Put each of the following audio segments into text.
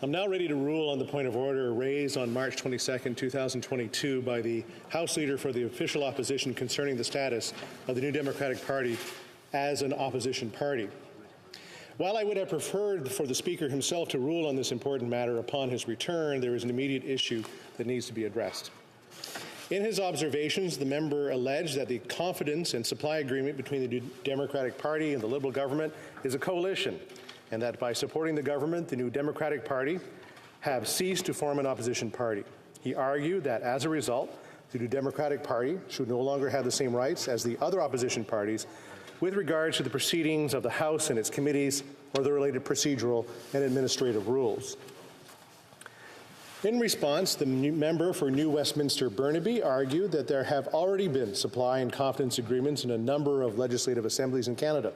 I'm now ready to rule on the point of order raised on March 22, 2022 by the House Leader for the official opposition concerning the status of the New Democratic Party as an opposition party. While I would have preferred for the Speaker himself to rule on this important matter upon his return, there is an immediate issue that needs to be addressed. In his observations, the member alleged that the confidence and supply agreement between the New Democratic Party and the Liberal government is a coalition, and that by supporting the government, the New Democratic Party have ceased to form an opposition party. He argued that as a result, the New Democratic Party should no longer have the same rights as the other opposition parties with regards to the proceedings of the House and its committees or the related procedural and administrative rules. In response, the member for New Westminster Burnaby argued that there have already been supply and confidence agreements in a number of legislative assemblies in Canada,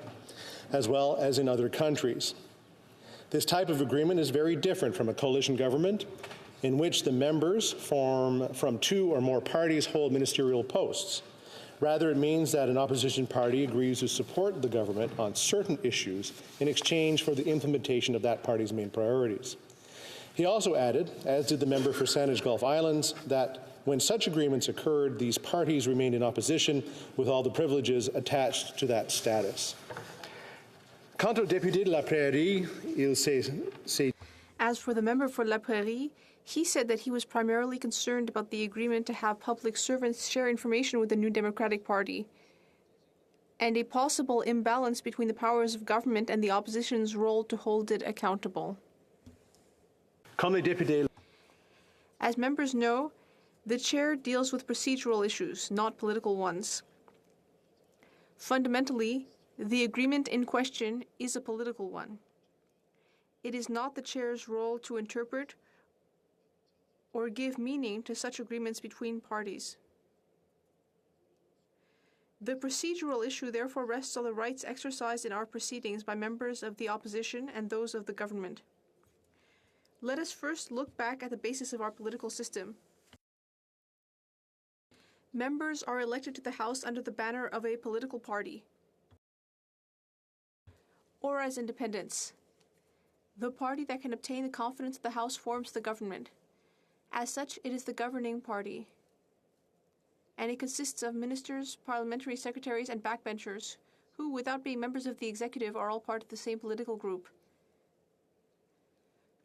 as well as in other countries. This type of agreement is very different from a coalition government in which the members from two or more parties hold ministerial posts. Rather, it means that an opposition party agrees to support the government on certain issues in exchange for the implementation of that party's main priorities. He also added, as did the member for Saanich Gulf Islands, that when such agreements occurred, these parties remained in opposition with all the privileges attached to that status. Quant au député de la Prairie, As for the member for La Prairie, he said that he was primarily concerned about the agreement to have public servants share information with the New Democratic Party and a possible imbalance between the powers of government and the opposition's role to hold it accountable. As members know, the chair deals with procedural issues, not political ones. Fundamentally, the agreement in question is a political one. It is not the chair's role to interpret or give meaning to such agreements between parties. The procedural issue therefore rests on the rights exercised in our proceedings by members of the opposition and those of the government. Let us first look back at the basis of our political system. Members are elected to the House under the banner of a political party or as independents. The party that can obtain the confidence of the House forms the government. As such, it is the governing party, and it consists of ministers, parliamentary secretaries, and backbenchers, who, without being members of the executive, are all part of the same political group.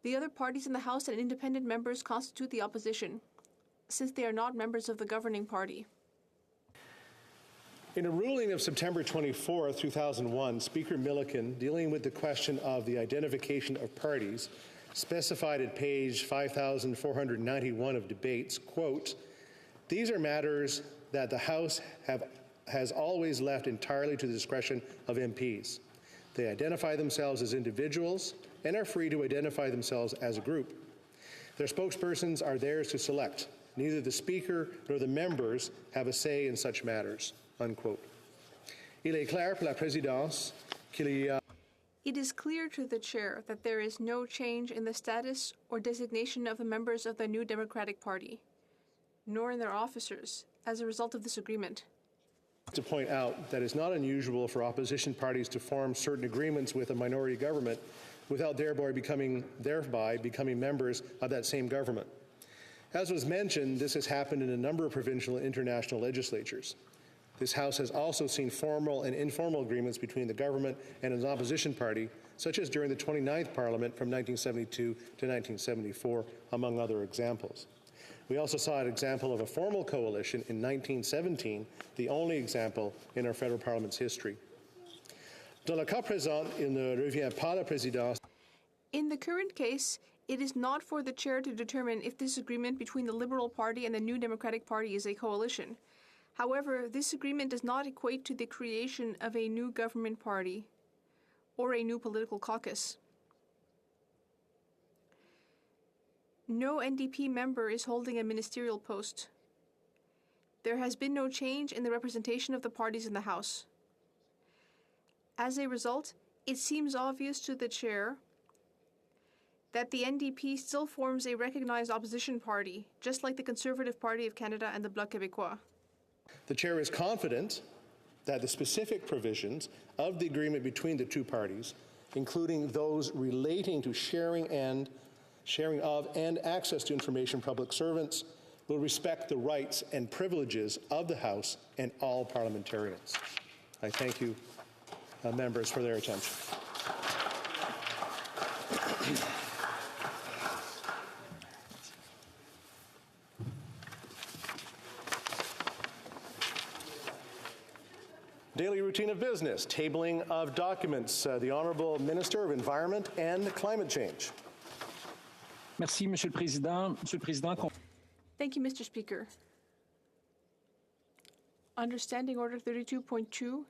The other parties in the House and independent members constitute the opposition, since they are not members of the governing party. In a ruling of September 24, 2001, Speaker Milliken, dealing with the question of the identification of parties, specified at page 5491 of debates, quote, "These are matters that the House has always left entirely to the discretion of MPs. They identify themselves as individuals and are free to identify themselves as a group. Their spokespersons are theirs to select. Neither the Speaker nor the members have a say in such matters." Unquote. Il est clair pour la présidence qu'il y a It is clear to the chair that there is no change in the status or designation of the members of the New Democratic Party, nor in their officers, as a result of this agreement. To point out that it's not unusual for opposition parties to form certain agreements with a minority government without thereby becoming members of that same government. As was mentioned, this has happened in a number of provincial and international legislatures. This House has also seen formal and informal agreements between the government and an opposition party, such as during the 29th Parliament from 1972 to 1974, among other examples. We also saw an example of a formal coalition in 1917, the only example in our federal parliament's history. Dans le cas présent, il ne revient pas à la présidence. In the current case, it is not for the chair to determine if this agreement between the Liberal Party and the New Democratic Party is a coalition. However, this agreement does not equate to the creation of a new government party or a new political caucus. No NDP member is holding a ministerial post. There has been no change in the representation of the parties in the House. As a result, it seems obvious to the chair that the NDP still forms a recognized opposition party, just like the Conservative Party of Canada and the Bloc Québécois. The chair is confident that the specific provisions of the agreement between the two parties, including those relating to sharing and sharing of, and access to information from public servants will respect the rights and privileges of the House and all parliamentarians. I thank you, members, for their attention. Daily routine of business, tabling of documents. The Honourable Minister of Environment and Climate Change. Merci, Monsieur le Président. Monsieur le Président. Thank you, Mr. Speaker. Under Standing Order 32.2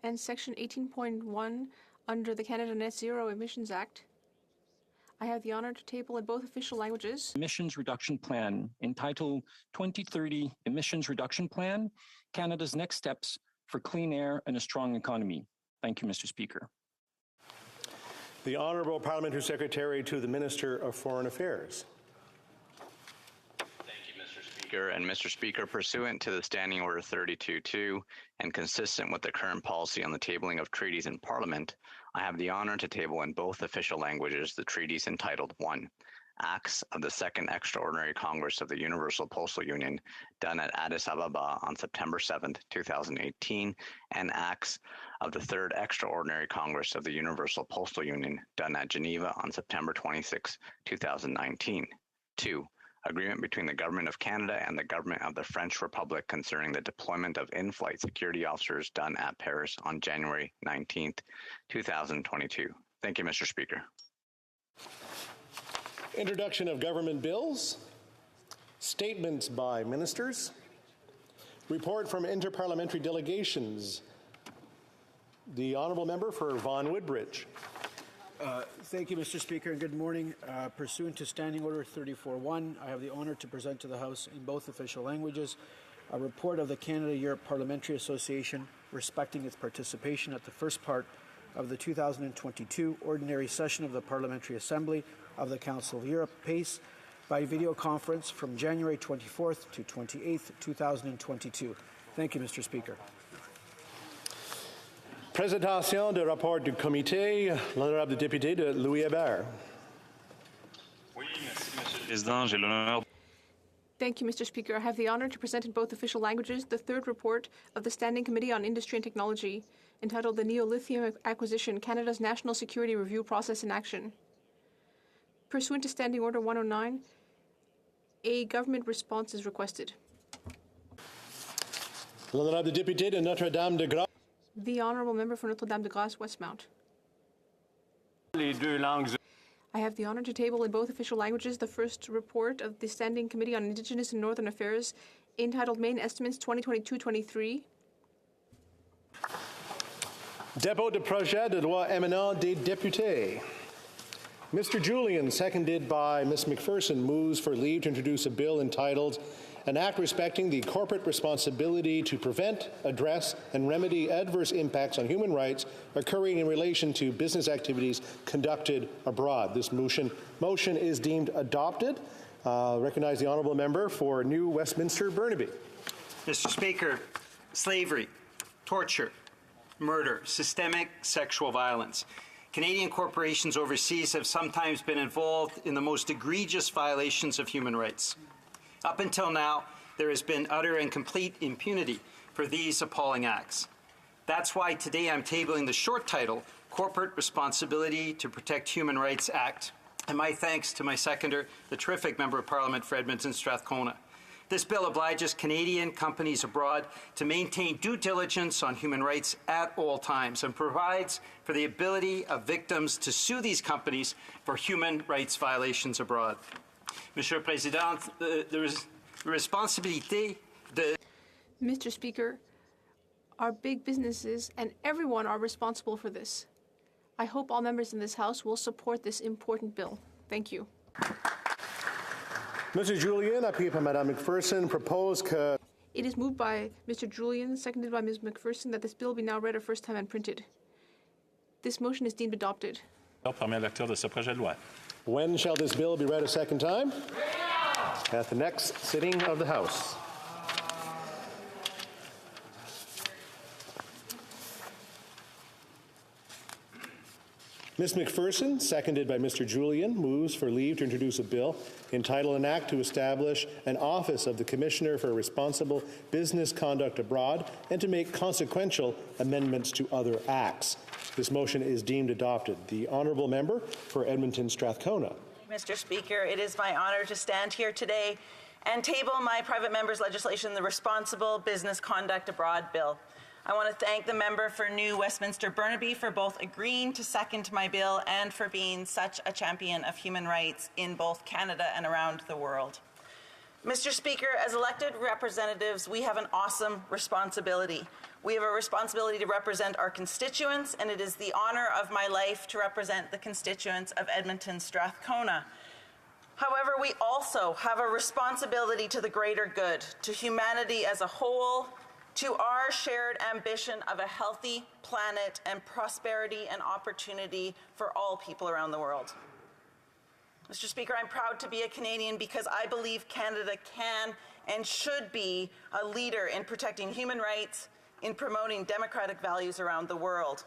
and Section 18.1 under the Canada Net Zero Emissions Act, I have the honor to table in both official languages Emissions Reduction Plan, entitled 2030 Emissions Reduction Plan, Canada's Next Steps for Clean Air and a Strong Economy. Thank you, Mr. Speaker. The Honourable Parliamentary Secretary to the Minister of Foreign Affairs. Speaker, and Mr. Speaker, pursuant to the Standing Order 32.2 and consistent with the current policy on the tabling of treaties in Parliament, I have the honor to table in both official languages the treaties entitled 1. Acts of the Second Extraordinary Congress of the Universal Postal Union done at Addis Ababa on September 7, 2018, and Acts of the Third Extraordinary Congress of the Universal Postal Union done at Geneva on September 26, 2019. 2. Agreement between the Government of Canada and the Government of the French Republic concerning the deployment of in-flight security officers done at Paris on January 19, 2022. Thank you, Mr. Speaker. Introduction of government bills, statements by ministers, report from interparliamentary delegations. The Honourable Member for Vaughan Woodbridge. Thank you, Mr. Speaker, and good morning. Pursuant to Standing Order 34.1, I have the honour to present to the House in both official languages a report of the Canada-Europe Parliamentary Association respecting its participation at the first part of the 2022 Ordinary Session of the Parliamentary Assembly of the Council of Europe, PACE, by video conference from January 24th to 28th, 2022. Thank you, Mr. Speaker. Présentation de rapport du comité, l'honorable député de Louis Hébert. Oui, merci, Monsieur le Président. J'ai l'honneur. Thank you, Mr. Speaker. I have the honor to present in both official languages the third report of the Standing Committee on Industry and Technology, entitled The Neolithium Acquisition, Canada's National Security Review Process in Action. Pursuant to Standing Order 109, a government response is requested. L'honorable député de Notre-Dame-de-Grâce. The Honourable Member for Notre-Dame-de-Grâce, Westmount. Les deux langues. I have the honour to table in both official languages the first report of the Standing Committee on Indigenous and Northern Affairs, entitled Main Estimates 2022-23. Dépôt de projet de loi émanant des députés. Mr. Julian, seconded by Ms. McPherson, moves for leave to introduce a bill entitled An Act Respecting the Corporate Responsibility to Prevent, Address, and Remedy Adverse Impacts on Human Rights Occurring in Relation to Business Activities Conducted Abroad. This motion is deemed adopted. Recognize the Honourable Member for New Westminster Burnaby. Mr. Speaker, slavery, torture, murder, systemic sexual violence. Canadian corporations overseas have sometimes been involved in the most egregious violations of human rights. Up until now, there has been utter and complete impunity for these appalling acts. That's why today I'm tabling the short title, Corporate Responsibility to Protect Human Rights Act. And my thanks to my seconder, the terrific Member of Parliament for Edmonton Strathcona. This bill obliges Canadian companies abroad to maintain due diligence on human rights at all times and provides for the ability of victims to sue these companies for human rights violations abroad. Monsieur le Président, the responsibility de... Mr. Speaker, our big businesses and everyone are responsible for this. I hope all members in this House will support this important bill. Thank you. Mr. Julian, appuyé par Madame McPherson, propose que... It is moved by Mr. Julian, seconded by Ms. McPherson, that this bill be now read a first time and printed. This motion is deemed adopted. Première lecture de ce projet de loi. When shall this bill be read a second time? At the next sitting of the House. Ms. McPherson, seconded by Mr. Julian, moves for leave to introduce a bill entitled An Act to Establish an Office of the Commissioner for Responsible Business Conduct Abroad and to make consequential amendments to other acts. This motion is deemed adopted. The honourable member for Edmonton Strathcona. Mr. Speaker, it is my honour to stand here today and table my private member's legislation, the Responsible Business Conduct Abroad Bill. I want to thank the member for New Westminster Burnaby for both agreeing to second my bill and for being such a champion of human rights in both Canada and around the world. Mr. Speaker, as elected representatives, we have an awesome responsibility. We have a responsibility to represent our constituents, and it is the honour of my life to represent the constituents of Edmonton Strathcona. However, we also have a responsibility to the greater good, to humanity as a whole, to our shared ambition of a healthy planet and prosperity and opportunity for all people around the world. Mr. Speaker, I'm proud to be a Canadian because I believe Canada can and should be a leader in protecting human rights, in promoting democratic values around the world.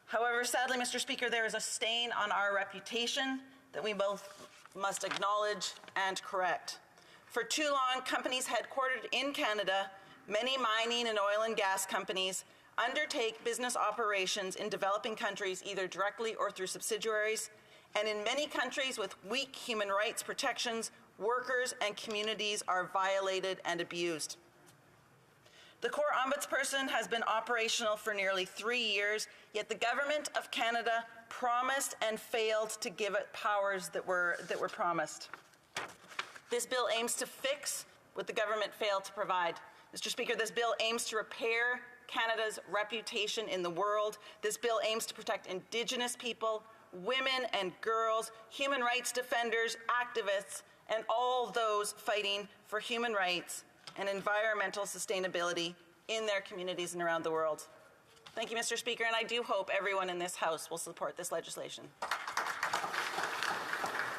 However, sadly, Mr. Speaker, there is a stain on our reputation that we both must acknowledge and correct. For too long, companies headquartered in Canada, many mining and oil and gas companies, undertake business operations in developing countries either directly or through subsidiaries, and in many countries with weak human rights protections, workers and communities are violated and abused. The Core Ombudsperson has been operational for nearly 3 years, yet the Government of Canada promised and failed to give it powers that were promised. This bill aims to fix what the government failed to provide. Mr. Speaker, this bill aims to repair Canada's reputation in the world. This bill aims to protect Indigenous people, women and girls, human rights defenders, activists, and all those fighting for human rights and environmental sustainability in their communities and around the world. Thank you, Mr. Speaker, and I do hope everyone in this House will support this legislation.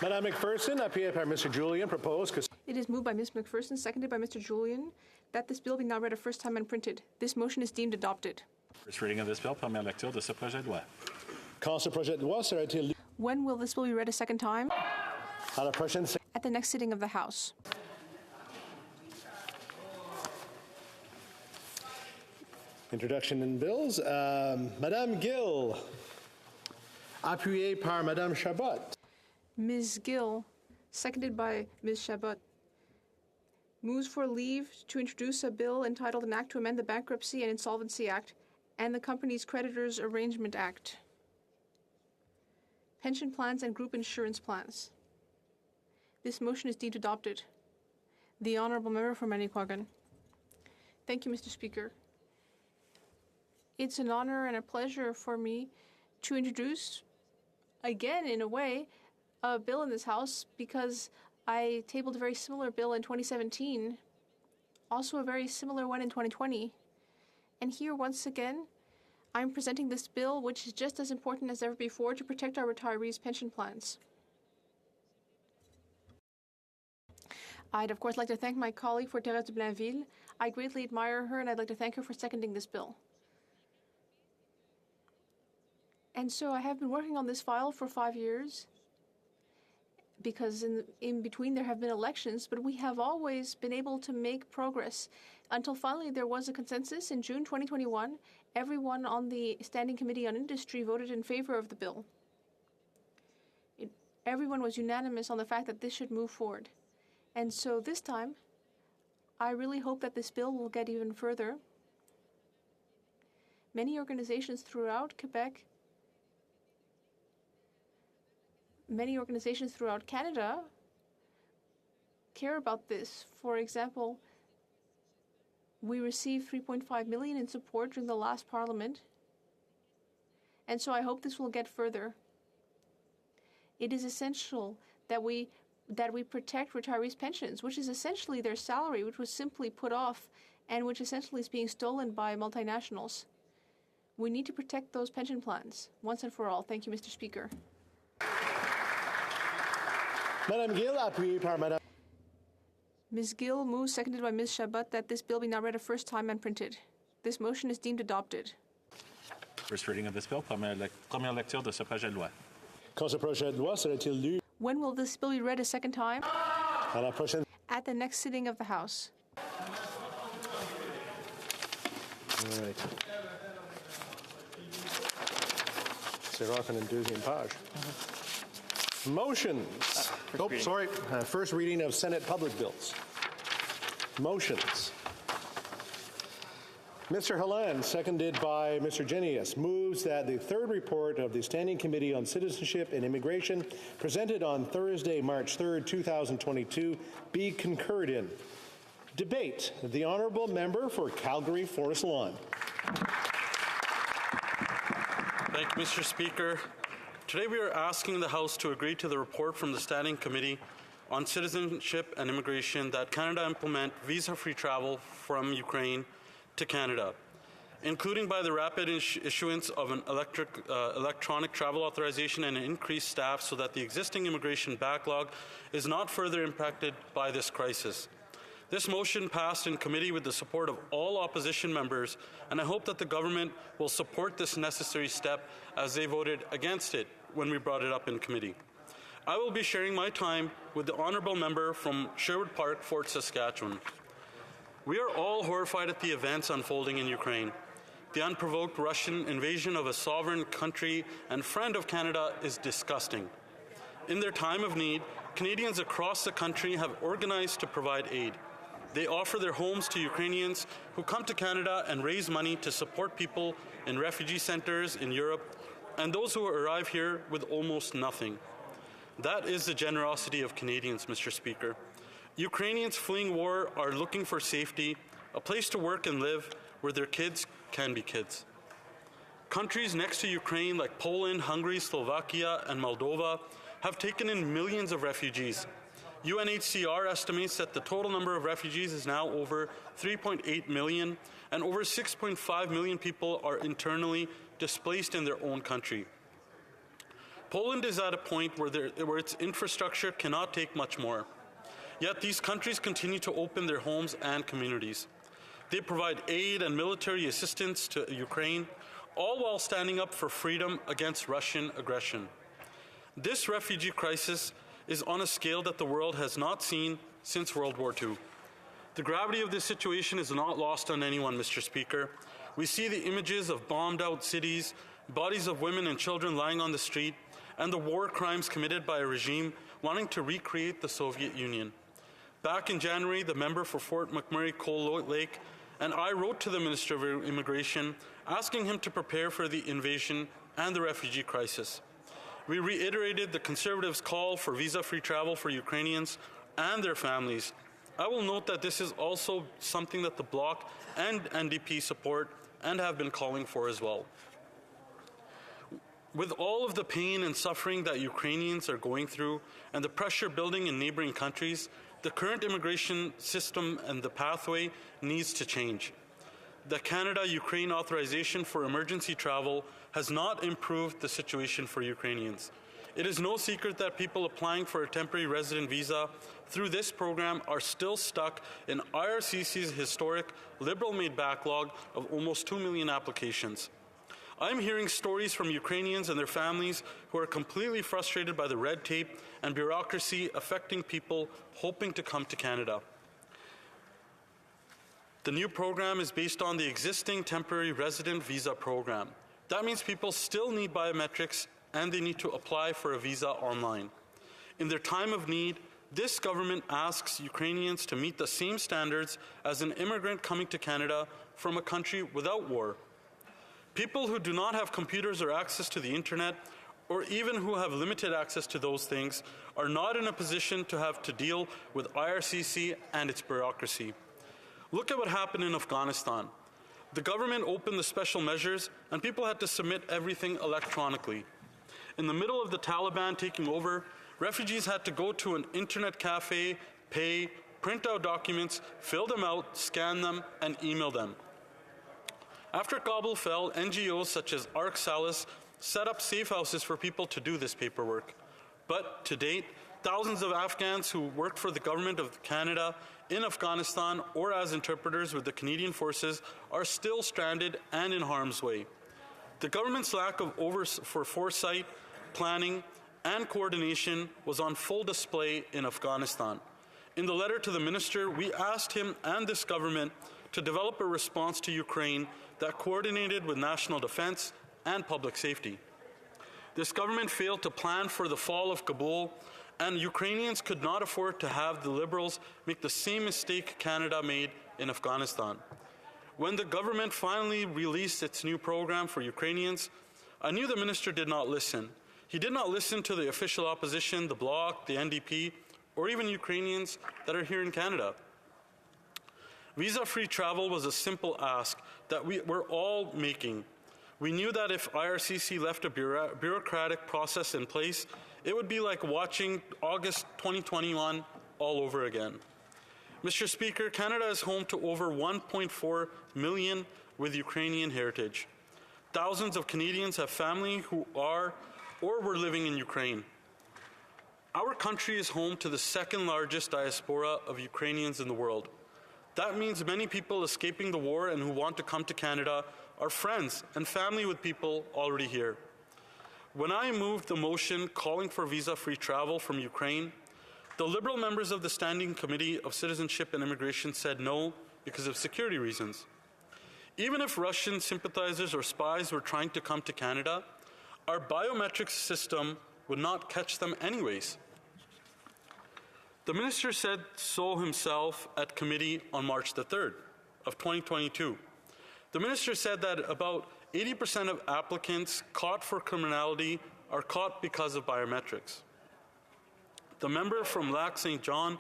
Madame McPherson, appuyée par Mr. Julian, propose que... It is moved by Ms. McPherson, seconded by Mr. Julian, that this bill be now read a first time and printed. This motion is deemed adopted. First reading of this bill, première lecture de ce projet de loi. Quand ce projet de loi sera-t-il lu When will this bill be read a second time? à la prochaine séance? At the next sitting of the House. Introduction in bills. Madame Gill, appuyée par Madame Chabot. Ms. Gill, seconded by Ms. Chabot, moves for leave to introduce a bill entitled An Act to Amend the Bankruptcy and Insolvency Act and the Companies Creditors Arrangement Act. Pension plans and group insurance plans. This motion is deemed adopted. The Honourable Member for Manicouagan. Thank you, Mr. Speaker. It's an honor and a pleasure for me to introduce, again in a way, a bill in this House because I tabled a very similar bill in 2017, also a very similar one in 2020. And here, once again, I'm presenting this bill, which is just as important as ever before, to protect our retirees' pension plans. I'd, of course, like to thank my colleague for Thérèse de Blainville. I greatly admire her, and I'd like to thank her for seconding this bill. And so I have been working on this file for 5 years, because in between there have been elections, but we have always been able to make progress until finally there was a consensus in June 2021. Everyone on the Standing Committee on Industry voted in favor of the bill. Everyone was unanimous on the fact that this should move forward. And so this time, I really hope that this bill will get even further. Many organizations throughout Quebec, many organizations throughout Canada care about this. For example, we received $3.5 million in support during the last Parliament, and so I hope this will get further. It is essential that we protect retirees' pensions, which is essentially their salary, which was simply put off and which essentially is being stolen by multinationals. We need to protect those pension plans once and for all. Thank you, Mr. Speaker. Madame Gill, appuyée par Madame... Ms. Gill moves, seconded by Ms. Chabot, that this bill be now read a first time and printed. This motion is deemed adopted. First reading of this bill, première lecture de ce projet de loi. Quand ce projet de loi sera-t-il lu When will this bill be read a second time? à la prochaine? At the next sitting of the House. All right. C'est rare qu'on ait une deuxième page. Motions. First reading of Senate public bills. Motions. Mr. Halan, seconded by Mr. Genius, moves that the third report of the Standing Committee on Citizenship and Immigration, presented on Thursday, March 3rd, 2022, be concurred in. Debate. The Honourable Member for Calgary Forest Lawn. Thank you, Mr. Speaker. Today we are asking the House to agree to the report from the Standing Committee on Citizenship and Immigration that Canada implement visa-free travel from Ukraine to Canada, including by the rapid issuance of an electronic travel authorization and increased staff so that the existing immigration backlog is not further impacted by this crisis. This motion passed in committee with the support of all opposition members, and I hope that the government will support this necessary step as they voted against it when we brought it up in committee. I will be sharing my time with the honourable member from Sherwood Park, Fort Saskatchewan. We are all horrified at the events unfolding in Ukraine. The unprovoked Russian invasion of a sovereign country and friend of Canada is disgusting. In their time of need, Canadians across the country have organized to provide aid. They offer their homes to Ukrainians who come to Canada and raise money to support people in refugee centers in Europe and those who arrive here with almost nothing. That is the generosity of Canadians, Mr. Speaker. Ukrainians fleeing war are looking for safety, a place to work and live where their kids can be kids. Countries next to Ukraine like Poland, Hungary, Slovakia, and Moldova have taken in millions of refugees. UNHCR estimates that the total number of refugees is now over 3.8 million, and over 6.5 million people are internally displaced in their own country. Poland is at a point where its infrastructure cannot take much more. Yet these countries continue to open their homes and communities. They provide aid and military assistance to Ukraine, all while standing up for freedom against Russian aggression. This refugee crisis is on a scale that the world has not seen since World War II. The gravity of this situation is not lost on anyone, Mr. Speaker. We see the images of bombed-out cities, bodies of women and children lying on the street, and the war crimes committed by a regime wanting to recreate the Soviet Union. Back in January, the member for Fort McMurray Coal Lake and I wrote to the Minister of Immigration asking him to prepare for the invasion and the refugee crisis. We reiterated the Conservatives' call for visa-free travel for Ukrainians and their families. I will note that this is also something that the Bloc and NDP support and have been calling for as well. With all of the pain and suffering that Ukrainians are going through and the pressure building in neighboring countries, the current immigration system and the pathway needs to change. The Canada-Ukraine authorization for emergency travel has not improved the situation for Ukrainians. It is no secret that people applying for a temporary resident visa through this program are still stuck in IRCC's historic Liberal-made backlog of almost 2 million applications. I'm hearing stories from Ukrainians and their families who are completely frustrated by the red tape and bureaucracy affecting people hoping to come to Canada. The new program is based on the existing temporary resident visa program. That means people still need biometrics and they need to apply for a visa online. In their time of need, this government asks Ukrainians to meet the same standards as an immigrant coming to Canada from a country without war. People who do not have computers or access to the internet, or even who have limited access to those things, are not in a position to have to deal with IRCC and its bureaucracy. Look at what happened in Afghanistan. The government opened the special measures and people had to submit everything electronically. In the middle of the Taliban taking over, refugees had to go to an internet cafe, pay, print out documents, fill them out, scan them, and email them. After Kabul fell, NGOs such as Ark Salis set up safe houses for people to do this paperwork. But to date, thousands of Afghans who worked for the government of Canada in Afghanistan or as interpreters with the Canadian forces are still stranded and in harm's way. The government's lack of foresight, planning, and coordination was on full display in Afghanistan. In the letter to the minister, we asked him and this government to develop a response to Ukraine that coordinated with national defense and public safety. This government failed to plan for the fall of Kabul, and Ukrainians could not afford to have the Liberals make the same mistake Canada made in Afghanistan. When the government finally released its new program for Ukrainians, I knew the minister did not listen. He did not listen to the official opposition, the Bloc, the NDP, or even Ukrainians that are here in Canada. Visa-free travel was a simple ask that we were all making. We knew that if IRCC left a bureaucratic process in place, it would be like watching August 2021 all over again. Mr. Speaker, Canada is home to over 1.4 million with Ukrainian heritage. Thousands of Canadians have family who are or were living in Ukraine. Our country is home to the second largest diaspora of Ukrainians in the world. That means many people escaping the war and who want to come to Canada are friends and family with people already here. When I moved the motion calling for visa-free travel from Ukraine, the Liberal members of the Standing Committee of Citizenship and Immigration said no because of security reasons. Even if Russian sympathizers or spies were trying to come to Canada, our biometrics system would not catch them anyways. The minister said so himself at committee on March the 3rd of 2022. The minister said that about 80% of applicants caught for criminality are caught because of biometrics. The member from Lac St. John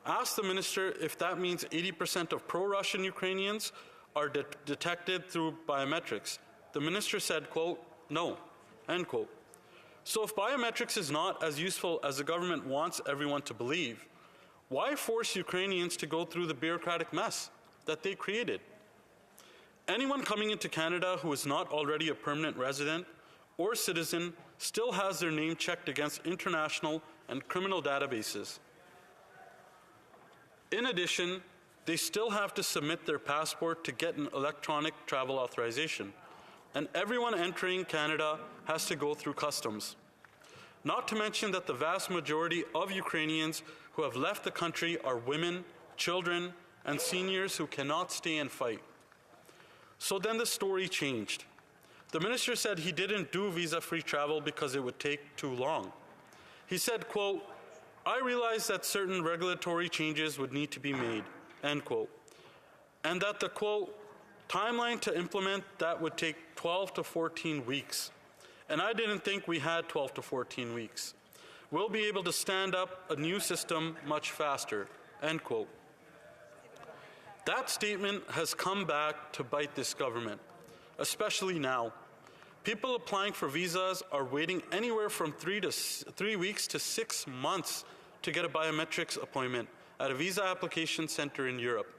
asked the minister if that means 80% of pro-Russian Ukrainians are detected through biometrics. The minister said, quote, no, end quote. So if biometrics is not as useful as the government wants everyone to believe, why force Ukrainians to go through the bureaucratic mess that they created? Anyone coming into Canada who is not already a permanent resident or citizen still has their name checked against international and criminal databases. In addition, they still have to submit their passport to get an electronic travel authorization, and everyone entering Canada has to go through customs. Not to mention that the vast majority of Ukrainians who have left the country are women, children, and seniors who cannot stay and fight. So then the story changed. The minister said he didn't do visa-free travel because it would take too long. He said, quote, I realized that certain regulatory changes would need to be made, end quote, and that the, quote, timeline to implement that would take 12 to 14 weeks. And I didn't think we had 12 to 14 weeks. We'll be able to stand up a new system much faster, end quote. That statement has come back to bite this government, especially now. People applying for visas are waiting anywhere from 3 weeks to 6 months to get a biometrics appointment at a visa application center in Europe,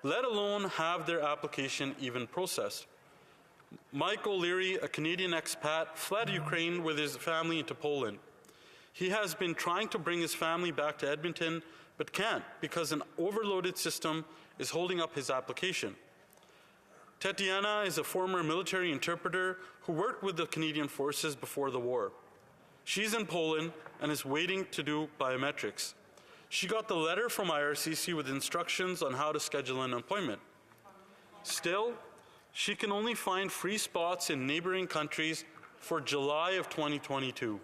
let alone have their application even processed. Mike O'Leary, a Canadian expat, fled Ukraine with his family into Poland. He has been trying to bring his family back to Edmonton, but can't because an overloaded system is holding up his application. Tetiana is a former military interpreter who worked with the Canadian Forces before the war. She's in Poland and is waiting to do biometrics. She got the letter from IRCC with instructions on how to schedule an appointment. Still, she can only find free spots in neighboring countries for July of 2022.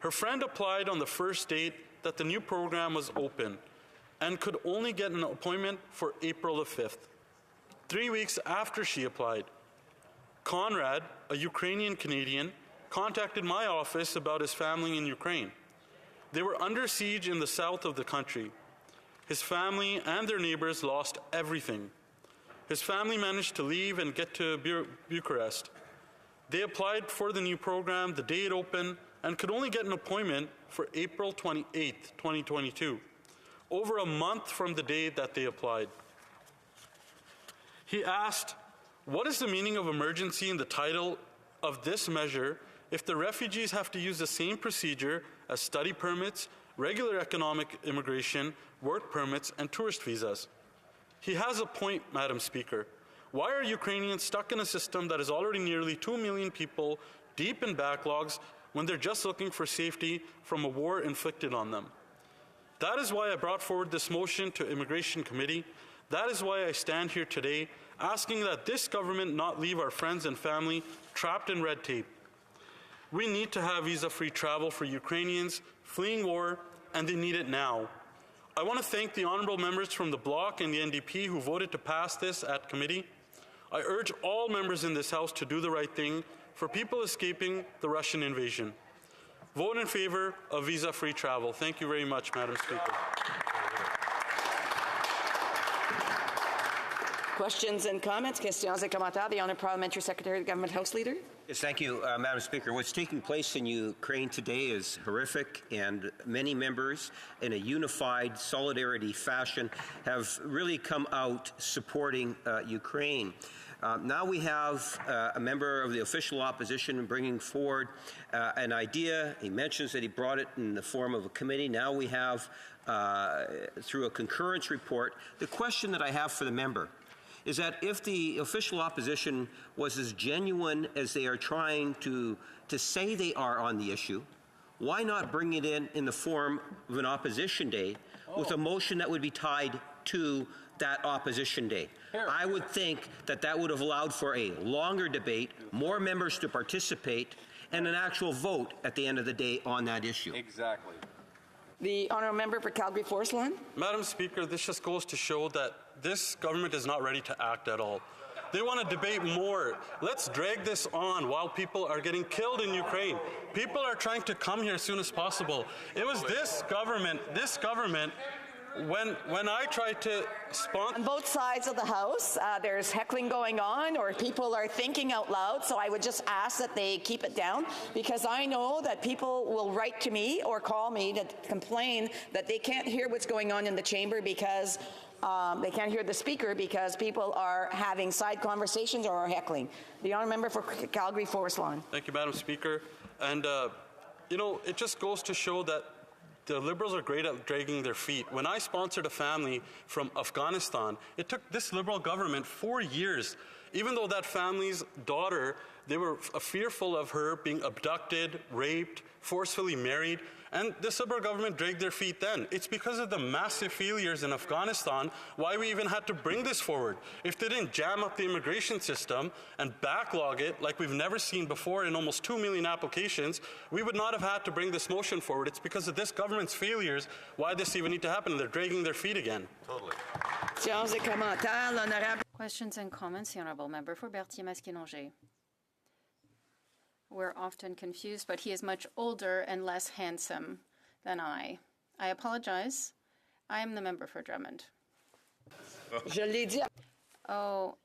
Her friend applied on the first date that the new program was open and could only get an appointment for April the 5th, 3 weeks after she applied. Conrad, a Ukrainian Canadian, contacted my office about his family in Ukraine. They were under siege in the south of the country. His family and their neighbors lost everything. His family managed to leave and get to Bucharest. They applied for the new program the day it opened and could only get an appointment for April 28th, 2022, over a month from the day that they applied. He asked, what is the meaning of emergency in the title of this measure if the refugees have to use the same procedure as study permits, regular economic immigration, work permits, and tourist visas? He has a point, Madam Speaker. Why are Ukrainians stuck in a system that is already nearly 2 million people deep in backlogs when they're just looking for safety from a war inflicted on them? That is why I brought forward this motion to Immigration Committee. That is why I stand here today asking that this government not leave our friends and family trapped in red tape. We need to have visa-free travel for Ukrainians fleeing war, and they need it now. I want to thank the honourable members from the Bloc and the NDP who voted to pass this at committee. I urge all members in this House to do the right thing for people escaping the Russian invasion. Vote in favour of visa-free travel. Thank you very much, Madam Speaker. Questions and comments? Questions et commentaires. The Honourable Parliamentary Secretary, the Government House Leader. Yes, thank you, Madam Speaker. What's taking place in Ukraine today is horrific, and many members, in a unified solidarity fashion, have really come out supporting Ukraine. Now we have a member of the official opposition bringing forward an idea. He mentions that he brought it in the form of a committee. Now we have, through a concurrence report, the question that I have for the member is that if the official opposition was as genuine as they are trying to say they are on the issue, why not bring it in the form of an opposition day with a motion that would be tied to that opposition day? I would think that that would have allowed for a longer debate, more members to participate, and an actual vote at the end of the day on that issue. Exactly. The Honourable Member for Calgary Forest Lawn. Madam Speaker, this just goes to show that this government is not ready to act at all. They want to debate more. Let's drag this on while people are getting killed in Ukraine. People are trying to come here as soon as possible. It was this government, when I tried to sponsor... On both sides of the House, there's heckling going on, or people are thinking out loud, so I would just ask that they keep it down, because I know that people will write to me or call me to complain that they can't hear what's going on in the chamber because they can't hear the speaker because people are having side conversations or are heckling. The Honourable Member for Calgary Forest Lawn. Thank you, Madam Speaker. And, you know, it just goes to show that the Liberals are great at dragging their feet. When I sponsored a family from Afghanistan, it took this Liberal government 4 years. Even though that family's daughter, they were fearful of her being abducted, raped, forcefully married, and this Liberal government dragged their feet then. It's because of the massive failures in Afghanistan why we even had to bring this forward. If they didn't jam up the immigration system and backlog it like we've never seen before in almost 2 million applications, we would not have had to bring this motion forward. It's because of this government's failures why this even need to happen. They're dragging their feet again. Totally. Questions and comments, the Honourable Member for Berthier-Masquinongé. We're often confused, but he is much older and less handsome than I. I apologize. I am the member for Drummond. Je l'ai dit. Oh,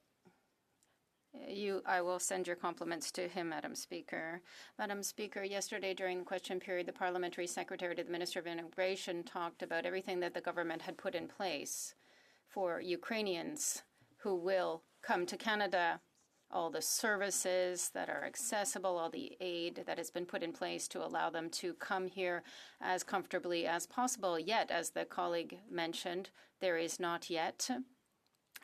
I will send your compliments to him, Madam Speaker. Madam Speaker, yesterday during the question period, the Parliamentary Secretary to the Minister of Immigration talked about everything that the government had put in place for Ukrainians who will come to Canada, all the services that are accessible, all the aid that has been put in place to allow them to come here as comfortably as possible. Yet, as the colleague mentioned, there is not yet,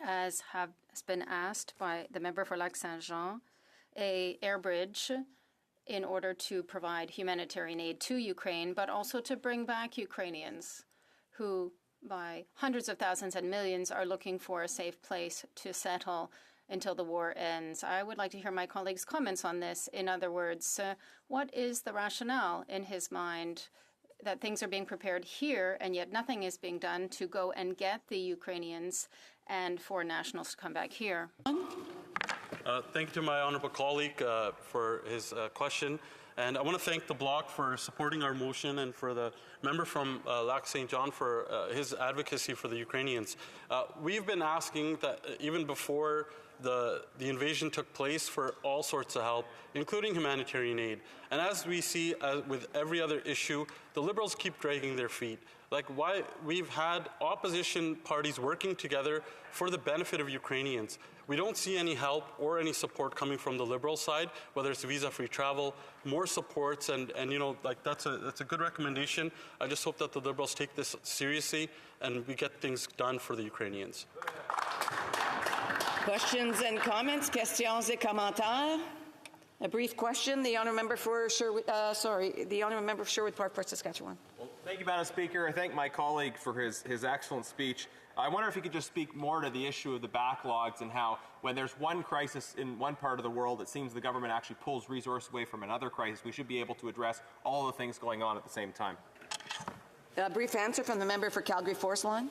as has been asked by the member for Lac-Saint-Jean, an air bridge in order to provide humanitarian aid to Ukraine, but also to bring back Ukrainians who, by hundreds of thousands and millions, are looking for a safe place to settle until the war ends. I would like to hear my colleagues' comments on this. In other words, what is the rationale in his mind that things are being prepared here and yet nothing is being done to go and get the Ukrainians and foreign nationals to come back here? Thank you to my honourable colleague for his question. And I want to thank the Bloc for supporting our motion and for the member from Lac-Saint-Jean for his advocacy for the Ukrainians. We've been asking that even before the invasion took place for all sorts of help, including humanitarian aid. And as we see with every other issue, the Liberals keep dragging their feet. Like why we've had opposition parties working together for the benefit of Ukrainians. We don't see any help or any support coming from the Liberal side, whether it's visa-free travel, more supports, and you know, like that's a good recommendation. I just hope that the Liberals take this seriously and we get things done for the Ukrainians. Questions and comments? Questions et commentaires? A brief question. The honourable member for Sherwood. The honourable member for Sherwood Park, Fort Saskatchewan. Well, thank you, Madam Speaker. I thank my colleague for his excellent speech. I wonder if you could just speak more to the issue of the backlogs and how, when there's one crisis in one part of the world, it seems the government actually pulls resources away from another crisis. We should be able to address all the things going on at the same time. A brief answer from the member for Calgary Forest Lawn.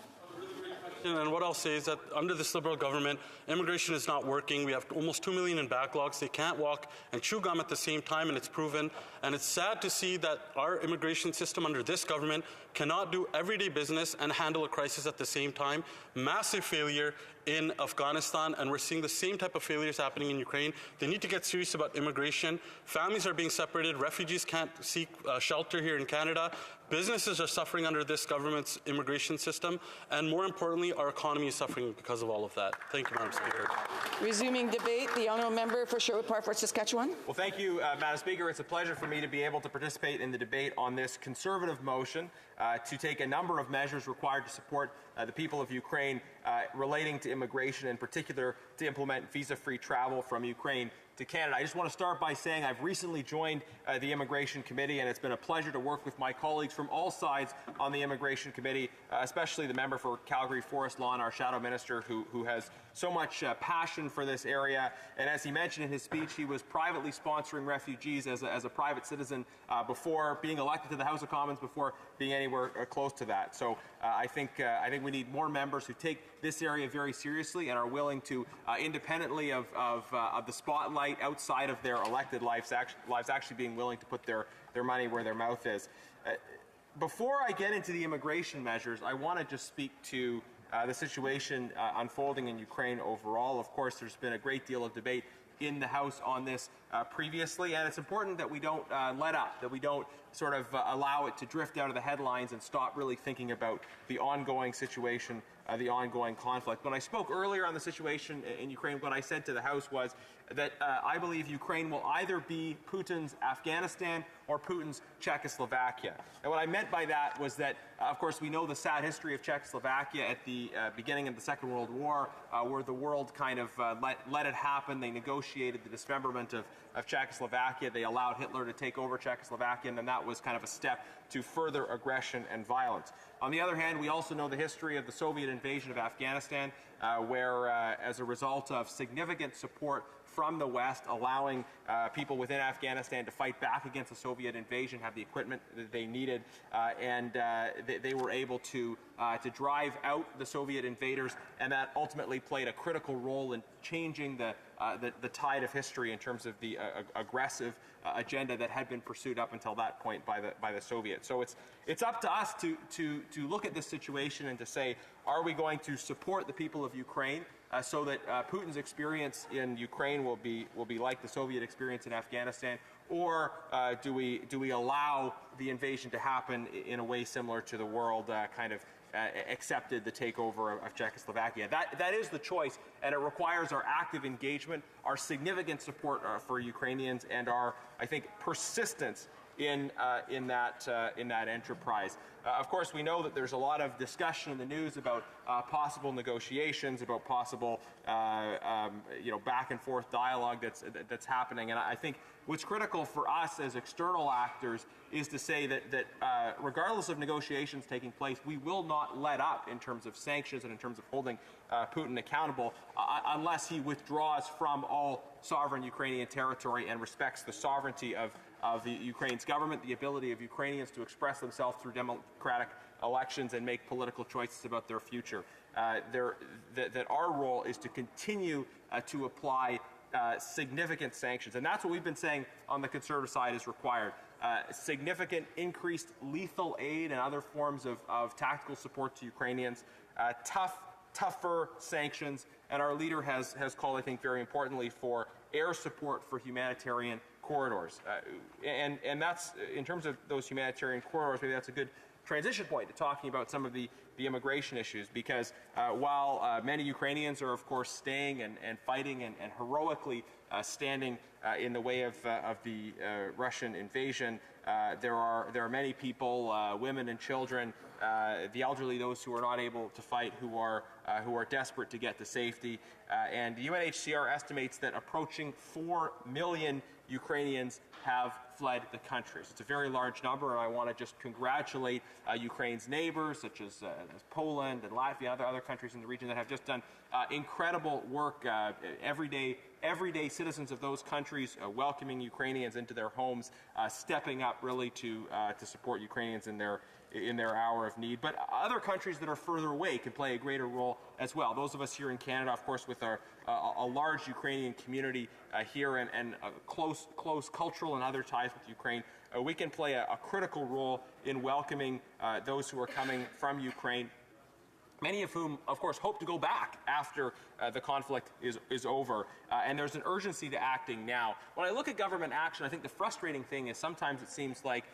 And what I'll say is that under this Liberal government, immigration is not working. We have almost 2 million in backlogs. They can't walk and chew gum at the same time, and it's proven. And it's sad to see that our immigration system under this government cannot do everyday business and handle a crisis at the same time. Massive failure in Afghanistan, and we're seeing the same type of failures happening in Ukraine. They need to get serious about immigration. Families are being separated. Refugees can't seek shelter here in Canada. Businesses are suffering under this government's immigration system, and more importantly, our economy is suffering because of all of that. Thank you, Madam Speaker. Resuming debate, the honourable member for Sherwood Park, Fort Saskatchewan. Well, thank you, Madam Speaker. It's a pleasure for me to be able to participate in the debate on this Conservative motion to take a number of measures required to support the people of Ukraine relating to immigration, in particular to implement visa-free travel from Ukraine to Canada. I just want to start by saying I've recently joined the Immigration Committee, and it's been a pleasure to work with my colleagues from all sides on the Immigration Committee, especially the member for Calgary Forest Lawn, our Shadow Minister, who has so much passion for this area. And as he mentioned in his speech, he was privately sponsoring refugees as a private citizen before being elected to the House of Commons, before being anywhere close to that. So I think we need more members who take this area very seriously and are willing to, independently of the spotlight outside of their elected lives, actually being willing to put their money where their mouth is. Before I get into the immigration measures, I want to just speak to the situation unfolding in Ukraine overall. Of course, there's been a great deal of debate in the House on this previously, and it's important that we don't let up, that we don't sort of allow it to drift out of the headlines and stop really thinking about the ongoing situation, the ongoing conflict. When I spoke earlier on the situation in Ukraine, what I said to the House was that I believe Ukraine will either be Putin's Afghanistan or Putin's Czechoslovakia. And what I meant by that was that, of course, we know the sad history of Czechoslovakia at the beginning of the Second World War, where the world kind of let it happen. They negotiated the dismemberment of Czechoslovakia. They allowed Hitler to take over Czechoslovakia, and then that was kind of a step to further aggression and violence. On the other hand, we also know the history of the Soviet invasion of Afghanistan, where as a result of significant support from the West, allowing people within Afghanistan to fight back against the Soviet invasion, have the equipment that they needed, and they were able to drive out the Soviet invaders, and that ultimately played a critical role in changing the tide of history in terms of the aggressive agenda that had been pursued up until that point by the Soviets. So it's up to us to look at this situation and to say, are we going to support the people of Ukraine so that Putin's experience in Ukraine will be like the Soviet experience in Afghanistan, or do we allow the invasion to happen in a way similar to the world kind of accepted the takeover of Czechoslovakia? That is the choice, and it requires our active engagement, our significant support for Ukrainians, and our, I think, persistence in that enterprise. Of course, we know that there's a lot of discussion in the news about possible negotiations, about possible back and forth dialogue that's happening. And I think what's critical for us as external actors is to say that regardless of negotiations taking place, we will not let up in terms of sanctions and in terms of holding Putin accountable unless he withdraws from all sovereign Ukrainian territory and respects the sovereignty of the Ukraine's government, the ability of Ukrainians to express themselves through democratic elections and make political choices about their future. That our role is to continue to apply significant sanctions. And that's what we've been saying on the Conservative side is required. Significant increased lethal aid and other forms of tactical support to Ukrainians, tougher sanctions, and our leader has called, I think, very importantly, for air support for humanitarian corridors. And that's, in terms of those humanitarian corridors, maybe that's a good transition point to talking about some of the immigration issues, because while many Ukrainians are, of course, staying and fighting and heroically standing in the way of the Russian invasion, There are many people, women and children, the elderly, those who are not able to fight, who are desperate to get to safety. And the UNHCR estimates that approaching 4 million Ukrainians have fled the country. So it's a very large number, and I want to just congratulate Ukraine's neighbors, such as Poland and Latvia, other countries in the region that have just done incredible work. Everyday citizens of those countries welcoming Ukrainians into their homes, stepping up really to support Ukrainians in their hour of need. But other countries that are further away can play a greater role as well. Those of us here in Canada, of course, with a large Ukrainian community here and close cultural and other ties with Ukraine, we can play a critical role in welcoming those who are coming from Ukraine, many of whom, of course, hope to go back after the conflict is over. And there's an urgency to acting now. When I look at government action, I think the frustrating thing is sometimes it seems like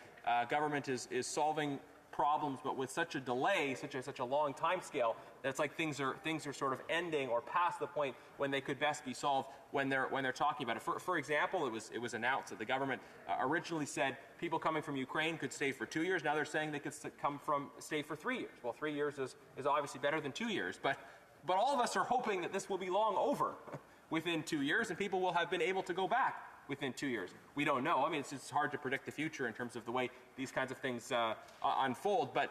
government is solving problems, but with such a delay, such a long time scale, that it's like things are sort of ending or past the point when they could best be solved when they're talking about it. For example, it was announced that the government originally said people coming from Ukraine could stay for 2 years. Now they're saying they could stay for 3 years. Well, 3 years is obviously better than 2 years, but all of us are hoping that this will be long over within 2 years, and people will have been able to go back within 2 years. We don't know. I mean, it's hard to predict the future in terms of the way these kinds of things unfold, but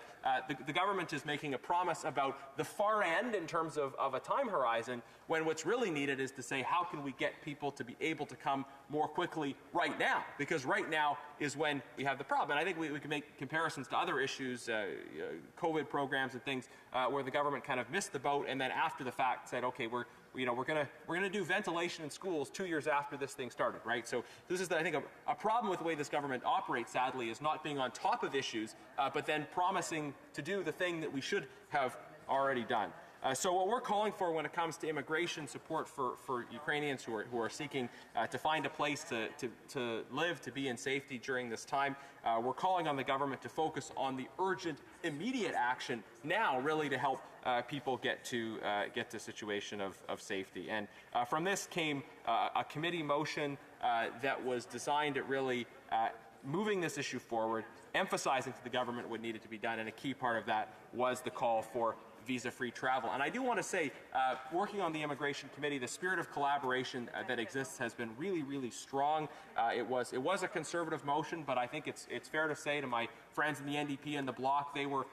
the government is making a promise about the far end in terms of a time horizon, when what's really needed is to say, how can we get people to be able to come more quickly right now? Because right now is when we have the problem. And I think we can make comparisons to other issues, COVID programs and things, where the government kind of missed the boat and then after the fact said, okay, we're gonna do ventilation in schools 2 years after this thing started, right? So this is, I think, a problem with the way this government operates, sadly, is not being on top of issues, but then promising to do the thing that we should have already done. So what we're calling for when it comes to immigration support for Ukrainians who are seeking to find a place to live, to be in safety during this time, we're calling on the government to focus on the urgent, immediate action now, really, to help people get to a situation of safety. And from this came a committee motion that was designed at really moving this issue forward, emphasizing to the government what needed to be done, and a key part of that was the call for visa-free travel. And I do want to say, working on the Immigration Committee, the spirit of collaboration that exists has been really, really strong. It was a conservative motion, but I think it's fair to say to my friends in the NDP and the Bloc, they were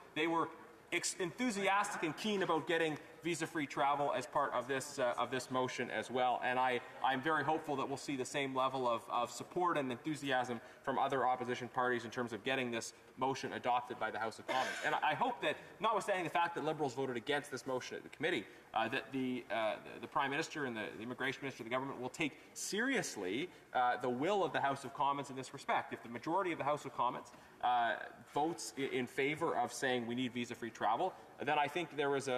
enthusiastic and keen about getting visa-free travel as part of this motion as well. And I'm very hopeful that we'll see the same level of support and enthusiasm from other opposition parties in terms of getting this motion adopted by the House of Commons. And I hope that, notwithstanding the fact that Liberals voted against this motion at the committee, that the Prime Minister and the Immigration Minister of the government will take seriously the will of the House of Commons in this respect. If the majority of the House of Commons votes in favor of saying we need visa-free travel, then I think there is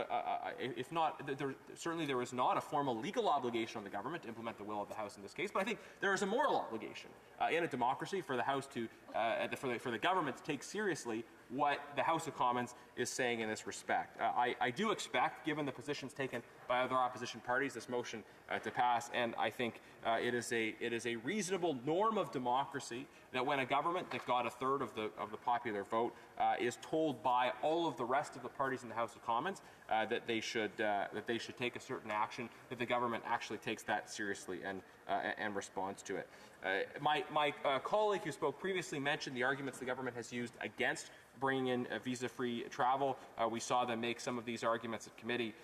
certainly there is not a formal legal obligation on the government to implement the will of the House in this case, but I think there is a moral obligation in a democracy for the House for the government to take seriously what the House of Commons is saying in this respect. I do expect, given the positions taken by other opposition parties, this motion to pass, and I think it is a reasonable norm of democracy that when a government that got a third of the popular vote is told by all of the rest of the parties in the House of Commons that they should take a certain action, that the government actually takes that seriously and responds to it. My colleague who spoke previously mentioned the arguments the government has used against bringing in visa-free travel. We saw them make some of these arguments at committee.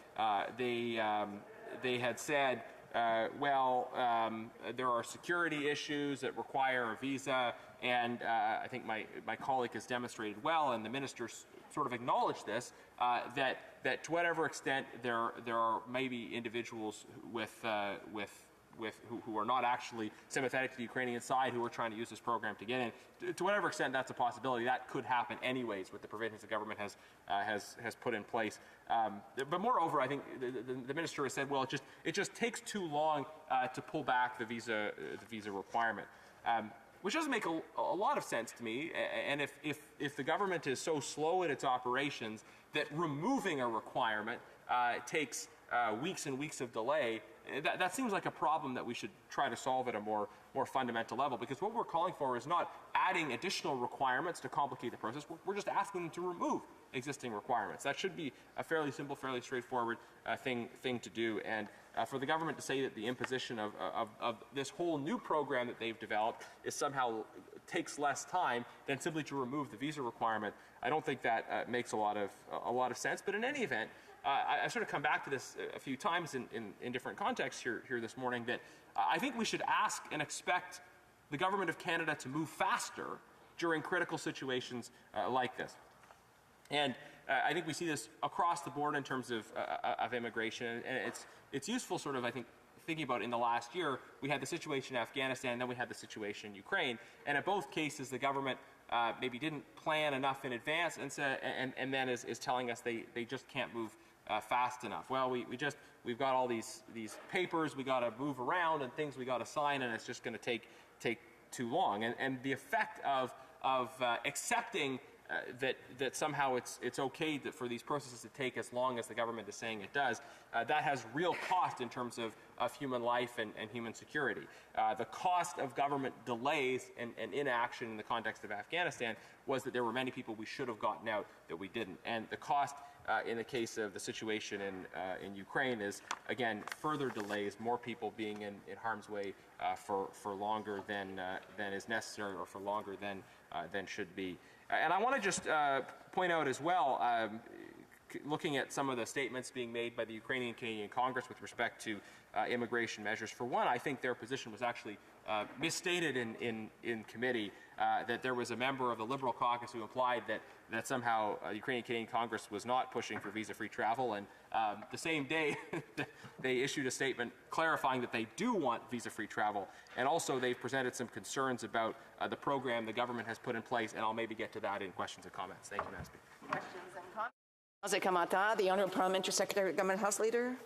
They had said, there are security issues that require a visa, and I think my colleague has demonstrated well, and the minister sort of acknowledged this, that to whatever extent there are maybe individuals who are not actually sympathetic to the Ukrainian side who are trying to use this program to get in. To whatever extent that's a possibility, that could happen anyways with the provisions the government has put in place. But moreover, I think the minister has said, well, it just takes too long to pull back the visa requirement. Which doesn't make a lot of sense to me. And if the government is so slow in its operations that removing a requirement takes weeks and weeks of delay, that seems like a problem that we should try to solve at a more fundamental level, because what we're calling for is not adding additional requirements to complicate the process. We're just asking them to remove existing requirements. That should be a fairly simple, fairly straightforward thing to do. And for the government to say that the imposition of this whole new program that they've developed is somehow takes less time than simply to remove the visa requirement, I don't think that makes a lot of sense. But in any event, I sort of come back to this a few times in different contexts here this morning, that I think we should ask and expect the government of Canada to move faster during critical situations like this. And I think we see this across the board in terms of immigration, and it's useful sort of, I think, thinking about in the last year, we had the situation in Afghanistan, then we had the situation in Ukraine, and in both cases the government maybe didn't plan enough in advance and then is telling us they just can't move fast enough. Well, we've got all these papers we got to move around and things we got to sign, and it's just going to take too long. And the effect of accepting that somehow it's okay for these processes to take as long as the government is saying it does, that has real cost in terms of human life and human security. The cost of government delays and inaction in the context of Afghanistan was that there were many people we should have gotten out that we didn't. And the cost in the case of the situation in Ukraine is, again, further delays, more people being in harm's way for longer than is necessary, or for longer than should be. And I want to just point out as well, looking at some of the statements being made by the Ukrainian Canadian Congress with respect to immigration measures. For one, I think their position was actually misstated in committee, that there was a member of the Liberal caucus who implied that somehow Ukrainian Canadian Congress was not pushing for visa-free travel, and the same day they issued a statement clarifying that they do want visa-free travel, and also they've presented some concerns about the program the government has put in place, and I'll maybe get to that in questions and comments. Thank you, Madam Speaker. Questions and comments? Kamata, the Honourable Parliamentary Secretary, Government House Leader.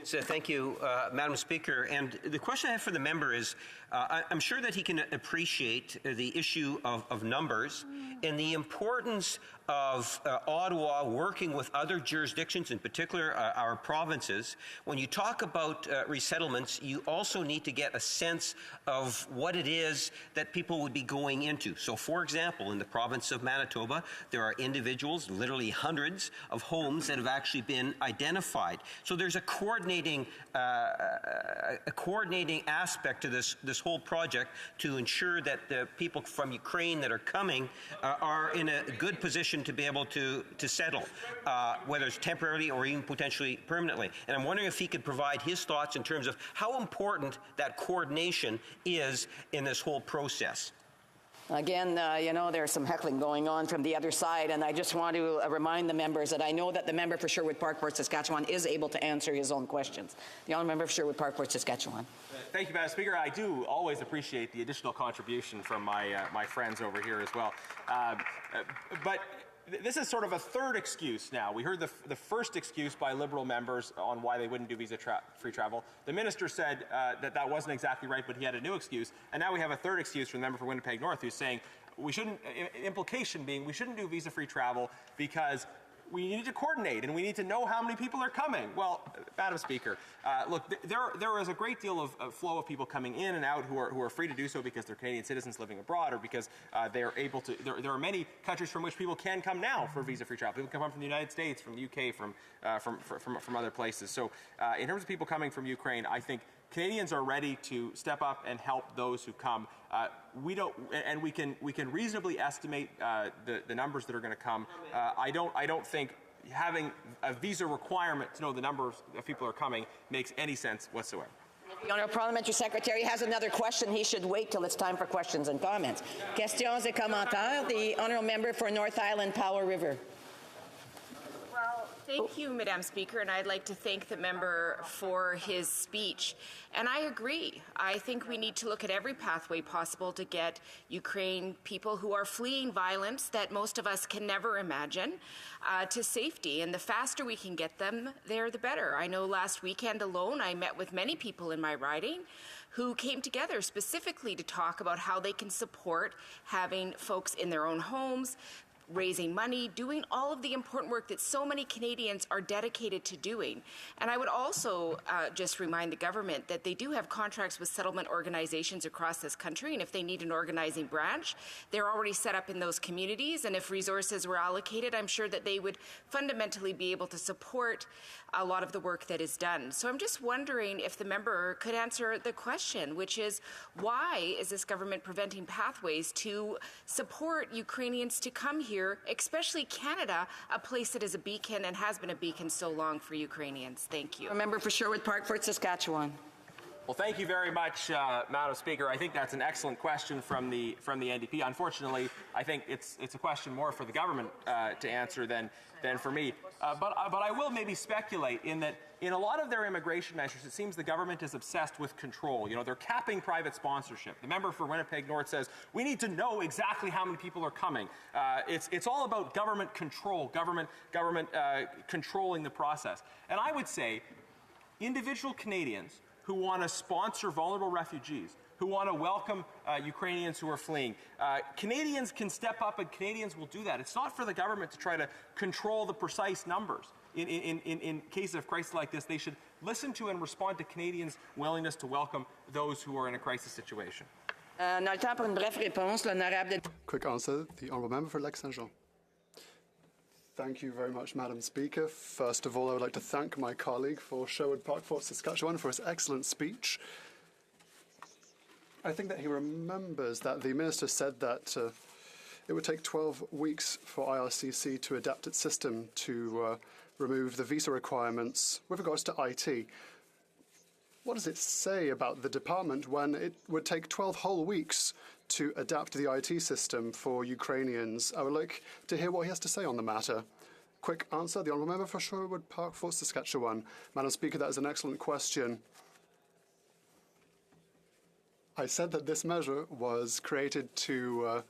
So thank you, Madam Speaker. And the question I have for the member is, I'm sure that he can appreciate the issue of numbers and the importance of Ottawa working with other jurisdictions, in particular our provinces. When you talk about resettlements, you also need to get a sense of what it is that people would be going into. So, for example, in the province of Manitoba, there are individuals, literally hundreds of homes that have actually been identified. So there's a coordinating aspect to this whole project to ensure that the people from Ukraine that are coming are in a good position to be able to settle, whether it's temporarily or even potentially permanently. And I'm wondering if he could provide his thoughts in terms of how important that coordination is in this whole process. Again, there's some heckling going on from the other side, and I just want to remind the members that I know that the member for Sherwood Park, Port Saskatchewan, is able to answer his own questions. The honourable member for Sherwood Park, Port Saskatchewan. Thank you, Madam Speaker. I do always appreciate the additional contribution from my friends over here as well. But this is sort of a third excuse now. We heard the first excuse by Liberal members on why they wouldn't do visa-free travel. The minister said that wasn't exactly right, but he had a new excuse. And now we have a third excuse from the member for Winnipeg North, who's saying we shouldn't, implication being we shouldn't do visa-free travel because we need to coordinate and we need to know how many people are coming. Well, Madam Speaker, look, there is a great deal of flow of people coming in and out who are free to do so because they're Canadian citizens living abroad, or because they're able to. There are many countries from which people can come now for visa-free travel. People can come from the United States, from the UK, from other places. So, in terms of people coming from Ukraine, I think Canadians are ready to step up and help those who come. We can reasonably estimate the numbers that are going to come. I don't think having a visa requirement to know the number of people who are coming makes any sense whatsoever. The Honourable Parliamentary Secretary has another question. He should wait till it's time for questions and comments. Questions et commentaires. The Honourable Member for North Island, Powell River. Well, thank you, Madam Speaker, and I'd like to thank the member for his speech. And I agree. I think we need to look at every pathway possible to get Ukraine people who are fleeing violence that most of us can never imagine to safety. And the faster we can get them there, the better. I know last weekend alone I met with many people in my riding who came together specifically to talk about how they can support having folks in their own homes, raising money, doing all of the important work that so many Canadians are dedicated to doing. And I would also just remind the government that they do have contracts with settlement organizations across this country, and if they need an organizing branch, they're already set up in those communities, and if resources were allocated, I'm sure that they would fundamentally be able to support a lot of the work that is done. So I'm just wondering if the member could answer the question, which is, why is this government preventing pathways to support Ukrainians to come here, especially Canada, a place that is a beacon and has been a beacon so long for Ukrainians? Thank you. A member for Sherwood Park, Fort Saskatchewan. Well, thank you very much, Madam Speaker. I think that's an excellent question from the NDP. Unfortunately, I think it's a question more for the government to answer than for me. But I will maybe speculate in that in a lot of their immigration measures, it seems the government is obsessed with control. You know, they're capping private sponsorship. The member for Winnipeg North says we need to know exactly how many people are coming. It's all about government control, government controlling the process. And I would say individual Canadians who want to sponsor vulnerable refugees, who want to welcome Ukrainians who are fleeing. Canadians can step up, and Canadians will do that. It's not for the government to try to control the precise numbers. In cases of crisis like this, they should listen to and respond to Canadians' willingness to welcome those who are in a crisis situation. Quick answer, the Honourable Member for Lac Saint Jean. Thank you very much, Madam Speaker. First of all, I would like to thank my colleague for Sherwood Park, Fort Saskatchewan, for his excellent speech. I think that he remembers that the Minister said that it would take 12 weeks for IRCC to adapt its system to remove the visa requirements with regards to IT. What does it say about the department when it would take 12 whole weeks to adapt the IT system for Ukrainians? I would like to hear what he has to say on the matter. Quick answer, the Honourable Member for Sherwood Park, Fort Saskatchewan. Madam Speaker, that is an excellent question. I said that this measure was created to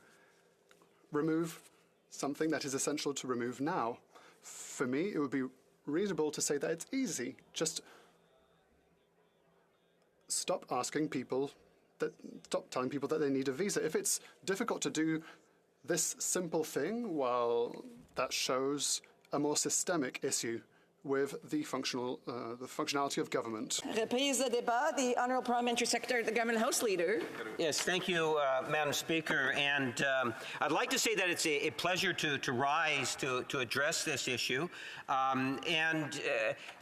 remove something that is essential to remove now. For me, it would be reasonable to say that it's easy. Just stop telling people that they need a visa. If it's difficult to do this simple thing, well, that shows a more systemic issue with the functionality of government. Reprise the débat, the Honourable Parliamentary Secretary, the Government House Leader. Yes, thank you, Madam Speaker. And I'd like to say that it's a pleasure to rise to address this issue. And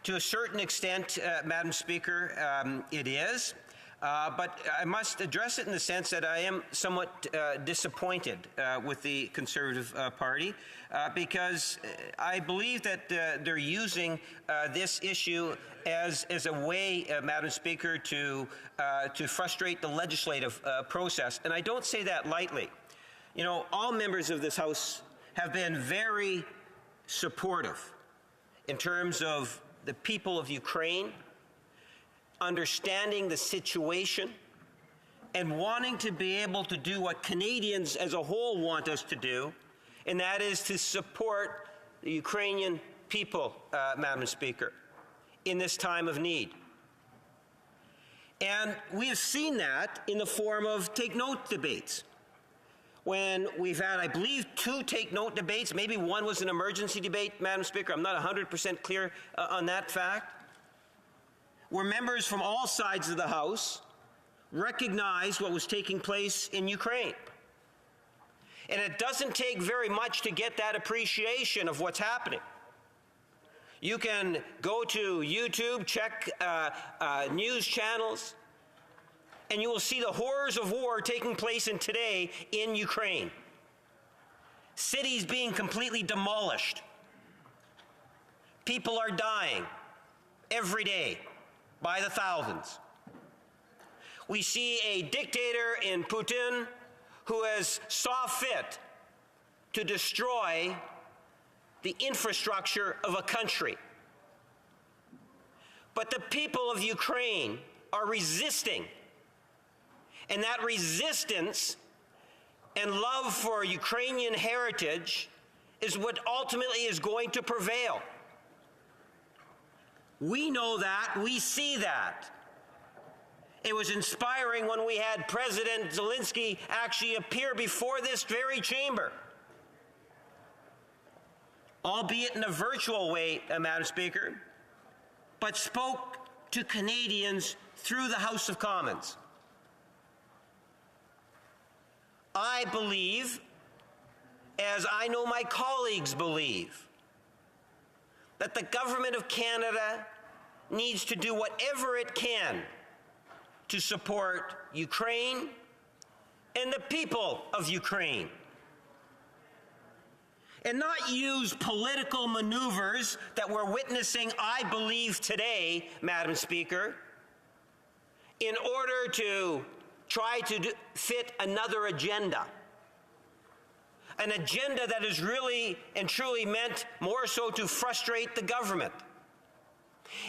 to a certain extent, Madam Speaker, it is. But I must address it in the sense that I am somewhat disappointed with the Conservative Party because I believe that they're using this issue as a way, Madam Speaker, to frustrate the legislative process. And I don't say that lightly. You know, all members of this House have been very supportive in terms of the people of Ukraine, understanding the situation, and wanting to be able to do what Canadians as a whole want us to do, and that is to support the Ukrainian people, Madam Speaker, in this time of need. And we have seen that in the form of take-note debates. When we've had, I believe, 2 take-note debates, maybe one was an emergency debate, Madam Speaker, I'm not 100% clear on that fact, where members from all sides of the House recognized what was taking place in Ukraine. And it doesn't take very much to get that appreciation of what's happening. You can go to YouTube, check news channels, and you will see the horrors of war taking place today in Ukraine. Cities being completely demolished. People are dying every day by the thousands. We see a dictator in Putin who has saw fit to destroy the infrastructure of a country. But the people of Ukraine are resisting. And that resistance and love for Ukrainian heritage is what ultimately is going to prevail. We know that, we see that. It was inspiring when we had President Zelensky actually appear before this very chamber albeit in a virtual way, Madam Speaker, but spoke to Canadians through the House of Commons. I believe, as I know my colleagues believe, that the Government of Canada needs to do whatever it can to support Ukraine and the people of Ukraine, and not use political maneuvers that we're witnessing, I believe, today, Madam Speaker, in order to try to fit another agenda. An agenda that is really and truly meant more so to frustrate the government.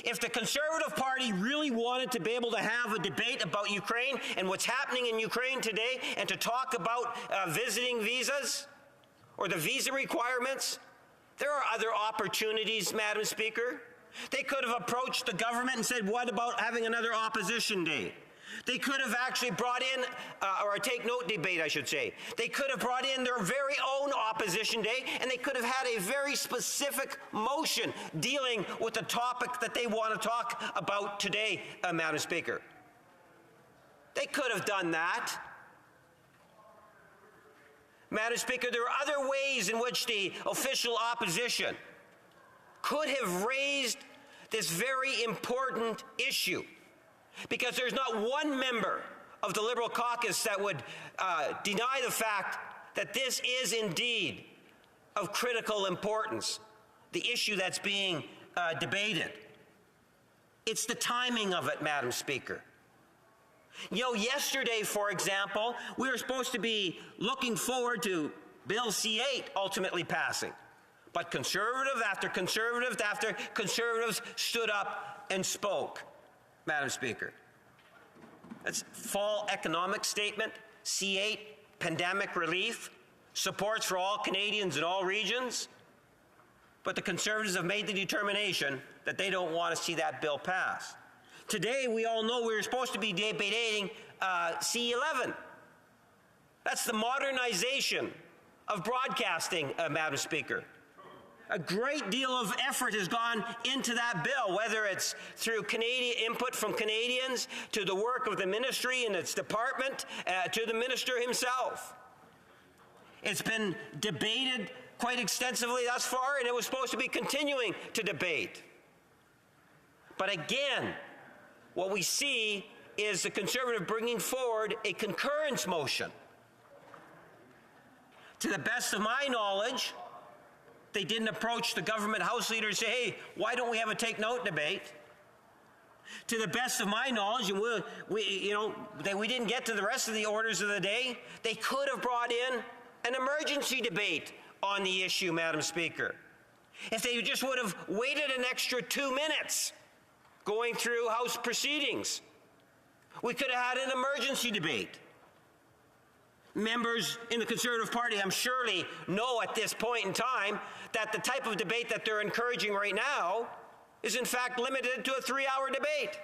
If the Conservative Party really wanted to be able to have a debate about Ukraine and what's happening in Ukraine today, and to talk about visiting visas or the visa requirements, there are other opportunities, Madam Speaker. They could have approached the government and said, what about having another opposition day? They could have actually brought in, or a take-note debate, I should say. They could have brought in their very own opposition day, and they could have had a very specific motion dealing with the topic that they want to talk about today, Madam Speaker. They could have done that. Madam Speaker, there are other ways in which the official opposition could have raised this very important issue, because there's not one member of the Liberal caucus that would deny the fact that this is indeed of critical importance, the issue that's being debated. It's the timing of it, Madam Speaker. You know, yesterday, for example, we were supposed to be looking forward to Bill C-8 ultimately passing. But conservative after conservative after conservatives stood up and spoke, Madam Speaker. That's fall economic statement, C-8, pandemic relief, supports for all Canadians in all regions. But the Conservatives have made the determination that they don't want to see that bill pass. Today, we all know we were supposed to be debating C-11. That's the modernization of broadcasting, Madam Speaker. A great deal of effort has gone into that bill, whether it's through Canadian input from Canadians, to the work of the ministry and its department, to the minister himself. It's been debated quite extensively thus far, and it was supposed to be continuing to debate. But again, what we see is the Conservative bringing forward a concurrence motion. To the best of my knowledge, they didn't approach the government House leader and say, hey, why don't we have a take-note debate? To the best of my knowledge, and we didn't get to the rest of the orders of the day, they could have brought in an emergency debate on the issue, Madam Speaker. If they just would have waited an extra 2 minutes going through House proceedings, we could have had an emergency debate. Members in the Conservative Party, I'm surely know at this point in time that the type of debate that they're encouraging right now is in fact limited to a 3-hour debate.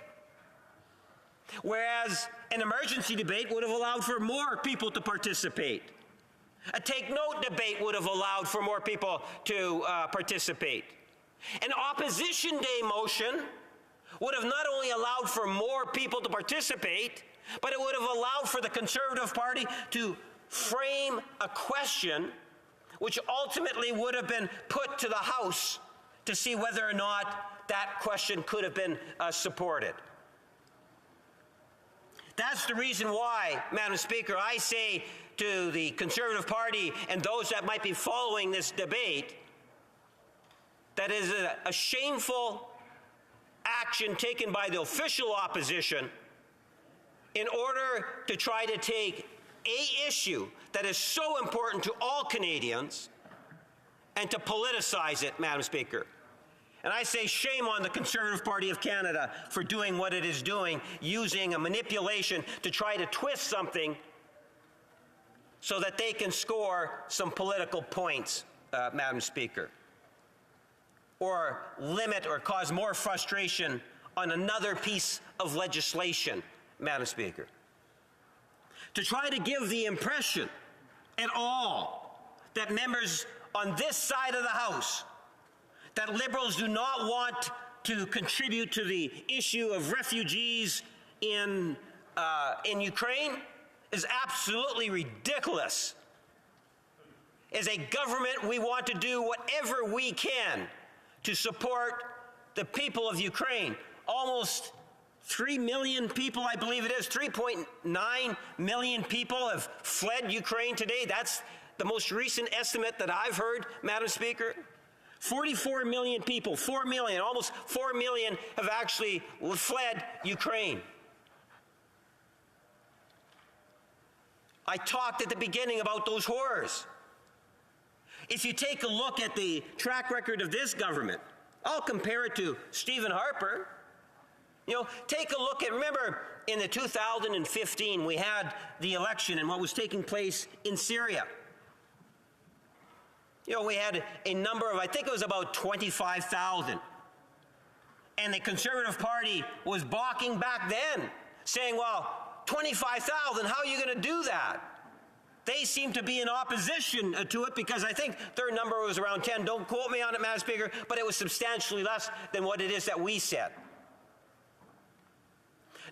Whereas an emergency debate would have allowed for more people to participate. A take-note debate would have allowed for more people to participate. An opposition day motion would have not only allowed for more people to participate, but it would have allowed for the Conservative Party to frame a question which ultimately would have been put to the House to see whether or not that question could have been supported. That's the reason why, Madam Speaker, I say to the Conservative Party and those that might be following this debate that is a shameful action taken by the official opposition in order to try to take an issue that is so important to all Canadians and to politicize it, Madam Speaker. And I say shame on the Conservative Party of Canada for doing what it is doing, using a manipulation to try to twist something so that they can score some political points, Madam Speaker, or limit or cause more frustration on another piece of legislation, Madam Speaker. To try to give the impression at all that members on this side of the House that Liberals do not want to contribute to the issue of refugees in Ukraine is absolutely ridiculous. As a government, we want to do whatever we can to support the people of Ukraine. Almost 3 million people, I believe it is, 3.9 million people have fled Ukraine today. That's the most recent estimate that I've heard, Madam Speaker. 44 million people, 4 million, almost 4 million have actually fled Ukraine. I talked at the beginning about those horrors. If you take a look at the track record of this government, I'll compare it to Stephen Harper. You know, take a look at, remember in the 2015 we had the election and what was taking place in Syria. You know, we had a number of, I think it was about 25,000. And the Conservative Party was balking back then, saying, well, 25,000, how are you going to do that? They seem to be in opposition to it because I think their number was around 10. Don't quote me on it, Madam Speaker, but it was substantially less than what it is that we said.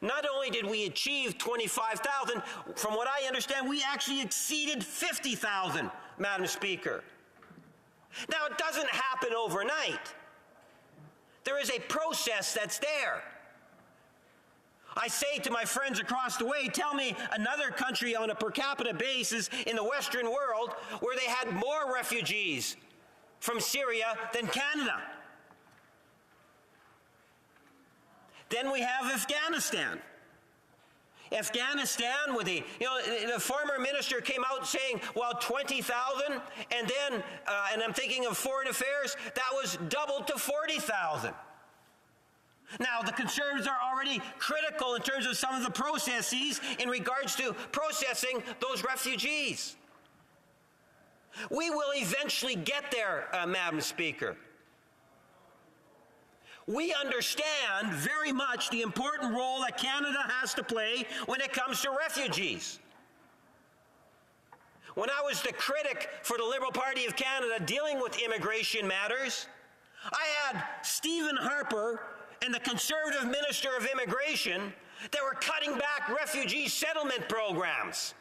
Not only did we achieve 25,000, from what I understand, we actually exceeded 50,000, Madam Speaker. Now, it doesn't happen overnight. There is a process that's there. I say to my friends across the way, tell me another country on a per capita basis in the Western world where they had more refugees from Syria than Canada. Then we have Afghanistan. Afghanistan with the former minister came out saying, well, 20,000, and then, and I'm thinking of foreign affairs, that was doubled to 40,000. Now, the Conservatives are already critical in terms of some of the processes in regards to processing those refugees. We will eventually get there, Madam Speaker. We understand very much the important role that Canada has to play when it comes to refugees. When I was the critic for the Liberal Party of Canada dealing with immigration matters, I had Stephen Harper and the Conservative Minister of Immigration that were cutting back refugee settlement programs.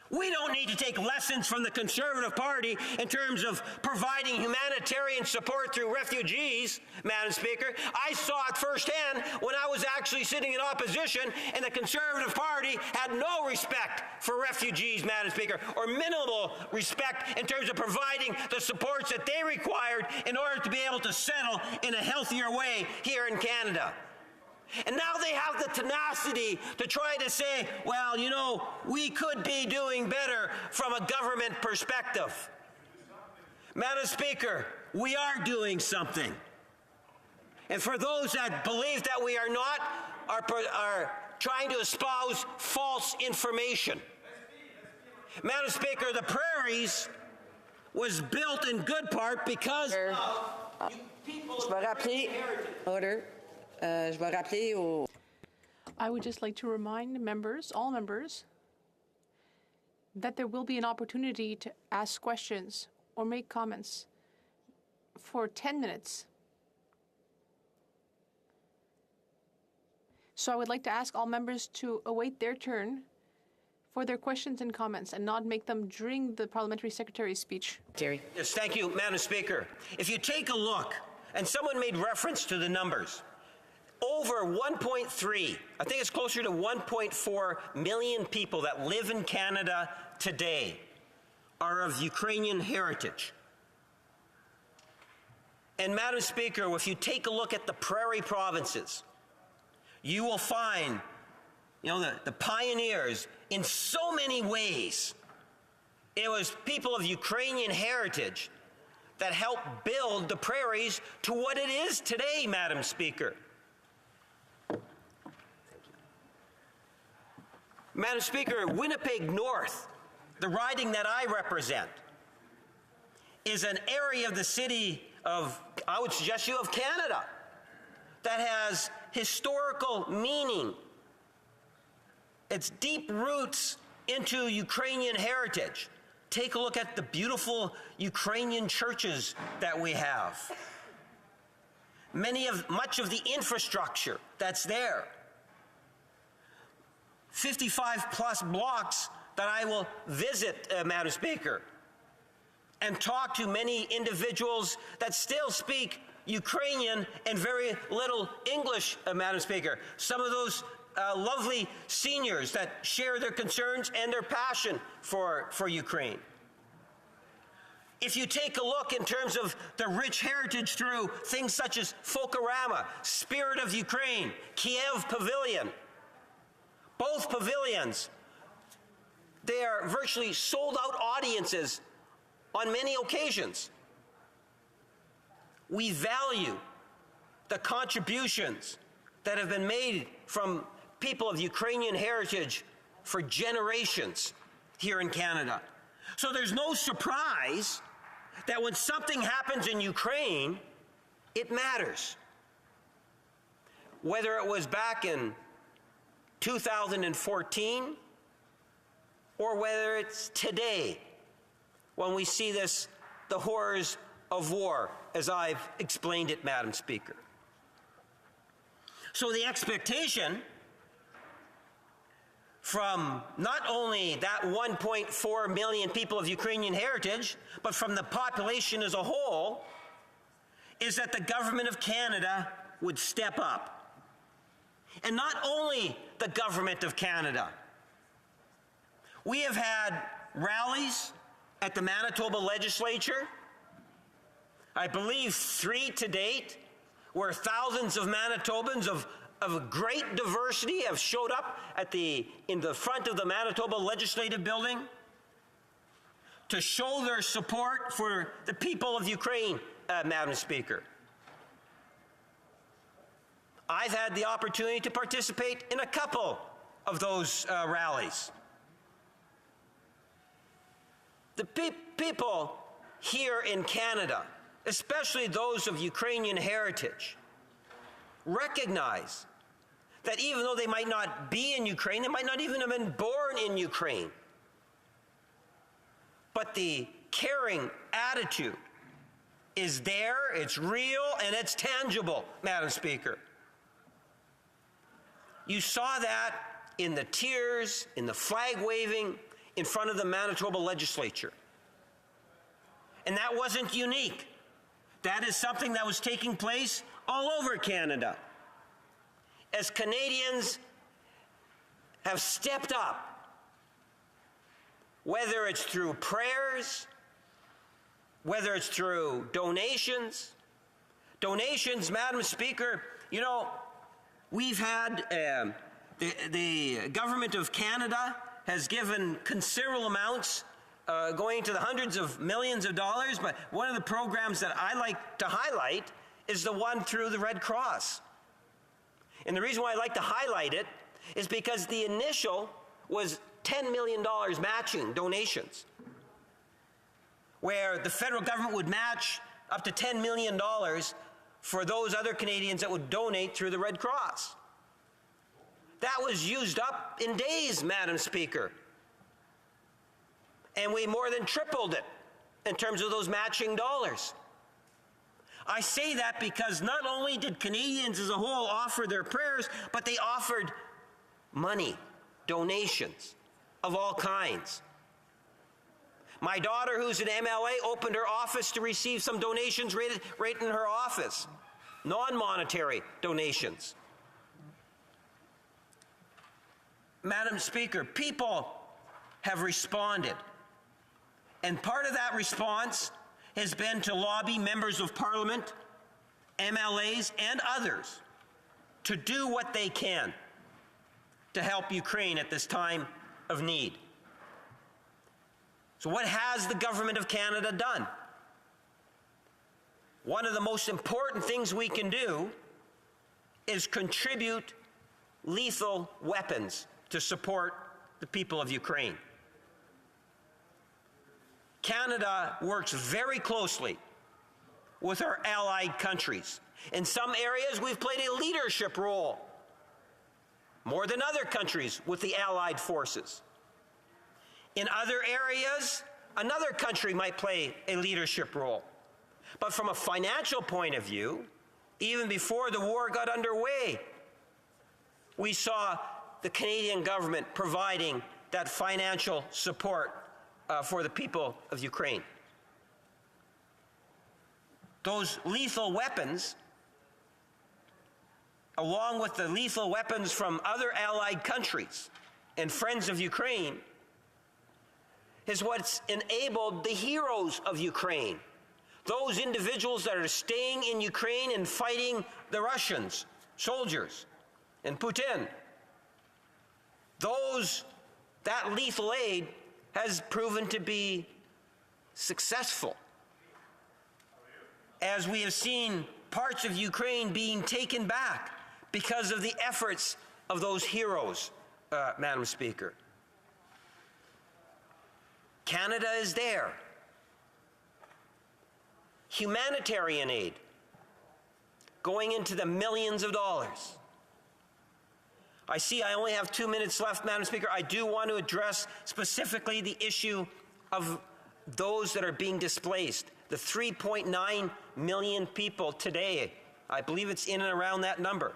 We don't need to take lessons from the Conservative Party in terms of providing humanitarian support through refugees, Madam Speaker. I saw it firsthand when I was actually sitting in opposition and the Conservative Party had no respect for refugees, Madam Speaker, or minimal respect in terms of providing the supports that they required in order to be able to settle in a healthier way here in Canada. And now they have the tenacity to try to say, well, you know, we could be doing better from a government perspective. Madam Speaker, we are doing something. And for those that believe that we are not, are trying to espouse false information. Madam Speaker, the Prairies was built in good part because of people. Order. I would just like to remind members, all members, that there will be an opportunity to ask questions or make comments for 10 minutes. So I would like to ask all members to await their turn for their questions and comments and not make them during the Parliamentary Secretary's speech. Jerry. Yes, thank you, Madam Speaker. If you take a look, and someone made reference to the numbers, over 1.3, I think it's closer to 1.4 million people that live in Canada today are of Ukrainian heritage. And Madam Speaker, if you take a look at the prairie provinces, you will find, you know, the pioneers in so many ways. It was people of Ukrainian heritage that helped build the prairies to what it is today, Madam Speaker. Madam Speaker, Winnipeg North, the riding that I represent, is an area of the city of, I would suggest you, of Canada, that has historical meaning. Its deep roots into Ukrainian heritage. Take a look at the beautiful Ukrainian churches that we have. Much of the infrastructure that's there. 55 plus blocks that I will visit, Madam Speaker, and talk to many individuals that still speak Ukrainian and very little English, Madam Speaker. Some of those lovely seniors that share their concerns and their passion for Ukraine. If you take a look in terms of the rich heritage through things such as Folklorama, Spirit of Ukraine, Kiev Pavilion, both pavilions, they are virtually sold out audiences on many occasions. We value the contributions that have been made from people of Ukrainian heritage for generations here in Canada. So there's no surprise that when something happens in Ukraine, it matters. Whether it was back in 2014 or whether it's today when we see the horrors of war, as I've explained it, Madam Speaker. So the expectation from not only that 1.4 million people of Ukrainian heritage, but from the population as a whole, is that the Government of Canada would step up. And not only the Government of Canada. We have had rallies at the Manitoba Legislature, I believe 3 to date, where thousands of Manitobans of great diversity have showed up in the front of the Manitoba Legislative Building to show their support for the people of Ukraine, Madam Speaker. I've had the opportunity to participate in a couple of those rallies. The people here in Canada, especially those of Ukrainian heritage, recognize that even though they might not be in Ukraine, they might not even have been born in Ukraine, but the caring attitude is there, it's real, and it's tangible, Madam Speaker. You saw that in the tears, in the flag waving in front of the Manitoba Legislature. And that wasn't unique. That is something that was taking place all over Canada. As Canadians have stepped up, whether it's through prayers, whether it's through donations. Donations, Madam Speaker, you know, we've had the Government of Canada has given considerable amounts going to the hundreds of millions of dollars, but one of the programs that I like to highlight is the one through the Red Cross. And the reason why I like to highlight it is because the initial was $10 million matching donations, where the federal government would match up to $10 million for those other Canadians that would donate through the Red Cross. That was used up in days, Madam Speaker. And we more than tripled it in terms of those matching dollars. I say that because not only did Canadians as a whole offer their prayers, but they offered money, donations of all kinds. My daughter, who's an MLA, opened her office to receive some donations right in her office, non-monetary donations. Madam Speaker, people have responded. And part of that response has been to lobby members of Parliament, MLAs, and others to do what they can to help Ukraine at this time of need. So what has the Government of Canada done? One of the most important things we can do is contribute lethal weapons to support the people of Ukraine. Canada works very closely with our allied countries. In some areas, we've played a leadership role, more than other countries with the allied forces. In other areas, Another country might play a leadership role. But from a financial point of view, even before the war got underway, we saw the Canadian government providing that financial support for the people of Ukraine. Those lethal weapons, along with the lethal weapons from other allied countries and friends of Ukraine, is what's enabled the heroes of Ukraine, those individuals that are staying in Ukraine and fighting the Russians, soldiers, and Putin. That lethal aid has proven to be successful, as we have seen parts of Ukraine being taken back because of the efforts of those heroes, Madam Speaker. Canada is there. Humanitarian aid going into the millions of dollars. I see I only have 2 minutes left, Madam Speaker. I do want to address specifically the issue of those that are being displaced. The 3.9 million people today, I believe it's in and around that number.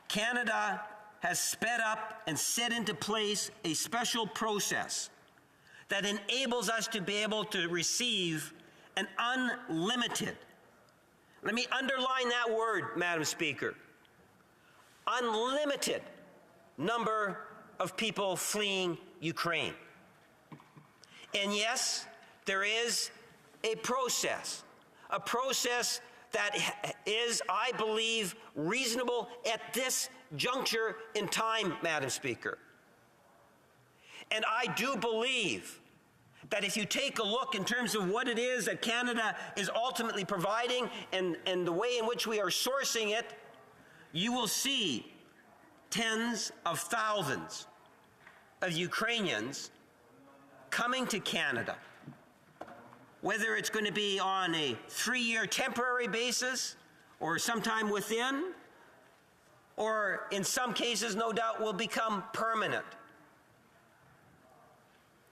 Canada has sped up and set into place a special process that enables us to be able to receive an unlimited, let me underline that word, Madam Speaker, unlimited number of people fleeing Ukraine. And yes, there is a process that is, I believe, reasonable at this juncture in time, Madam Speaker. And I do believe that if you take a look in terms of what it is that Canada is ultimately providing and the way in which we are sourcing it, you will see tens of thousands of Ukrainians coming to Canada, whether it's going to be on a 3-year temporary basis or sometime within, or in some cases, no doubt, will become permanent.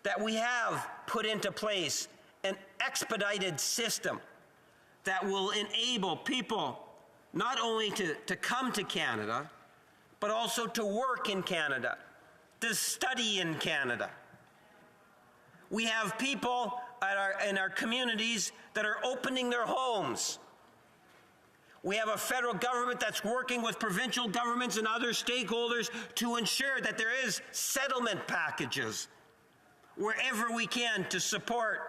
That we have put into place an expedited system that will enable people not only to come to Canada, but also to work in Canada, to study in Canada. We have people in our communities that are opening their homes. We have a federal government that's working with provincial governments and other stakeholders to ensure that there is settlement packages wherever we can to support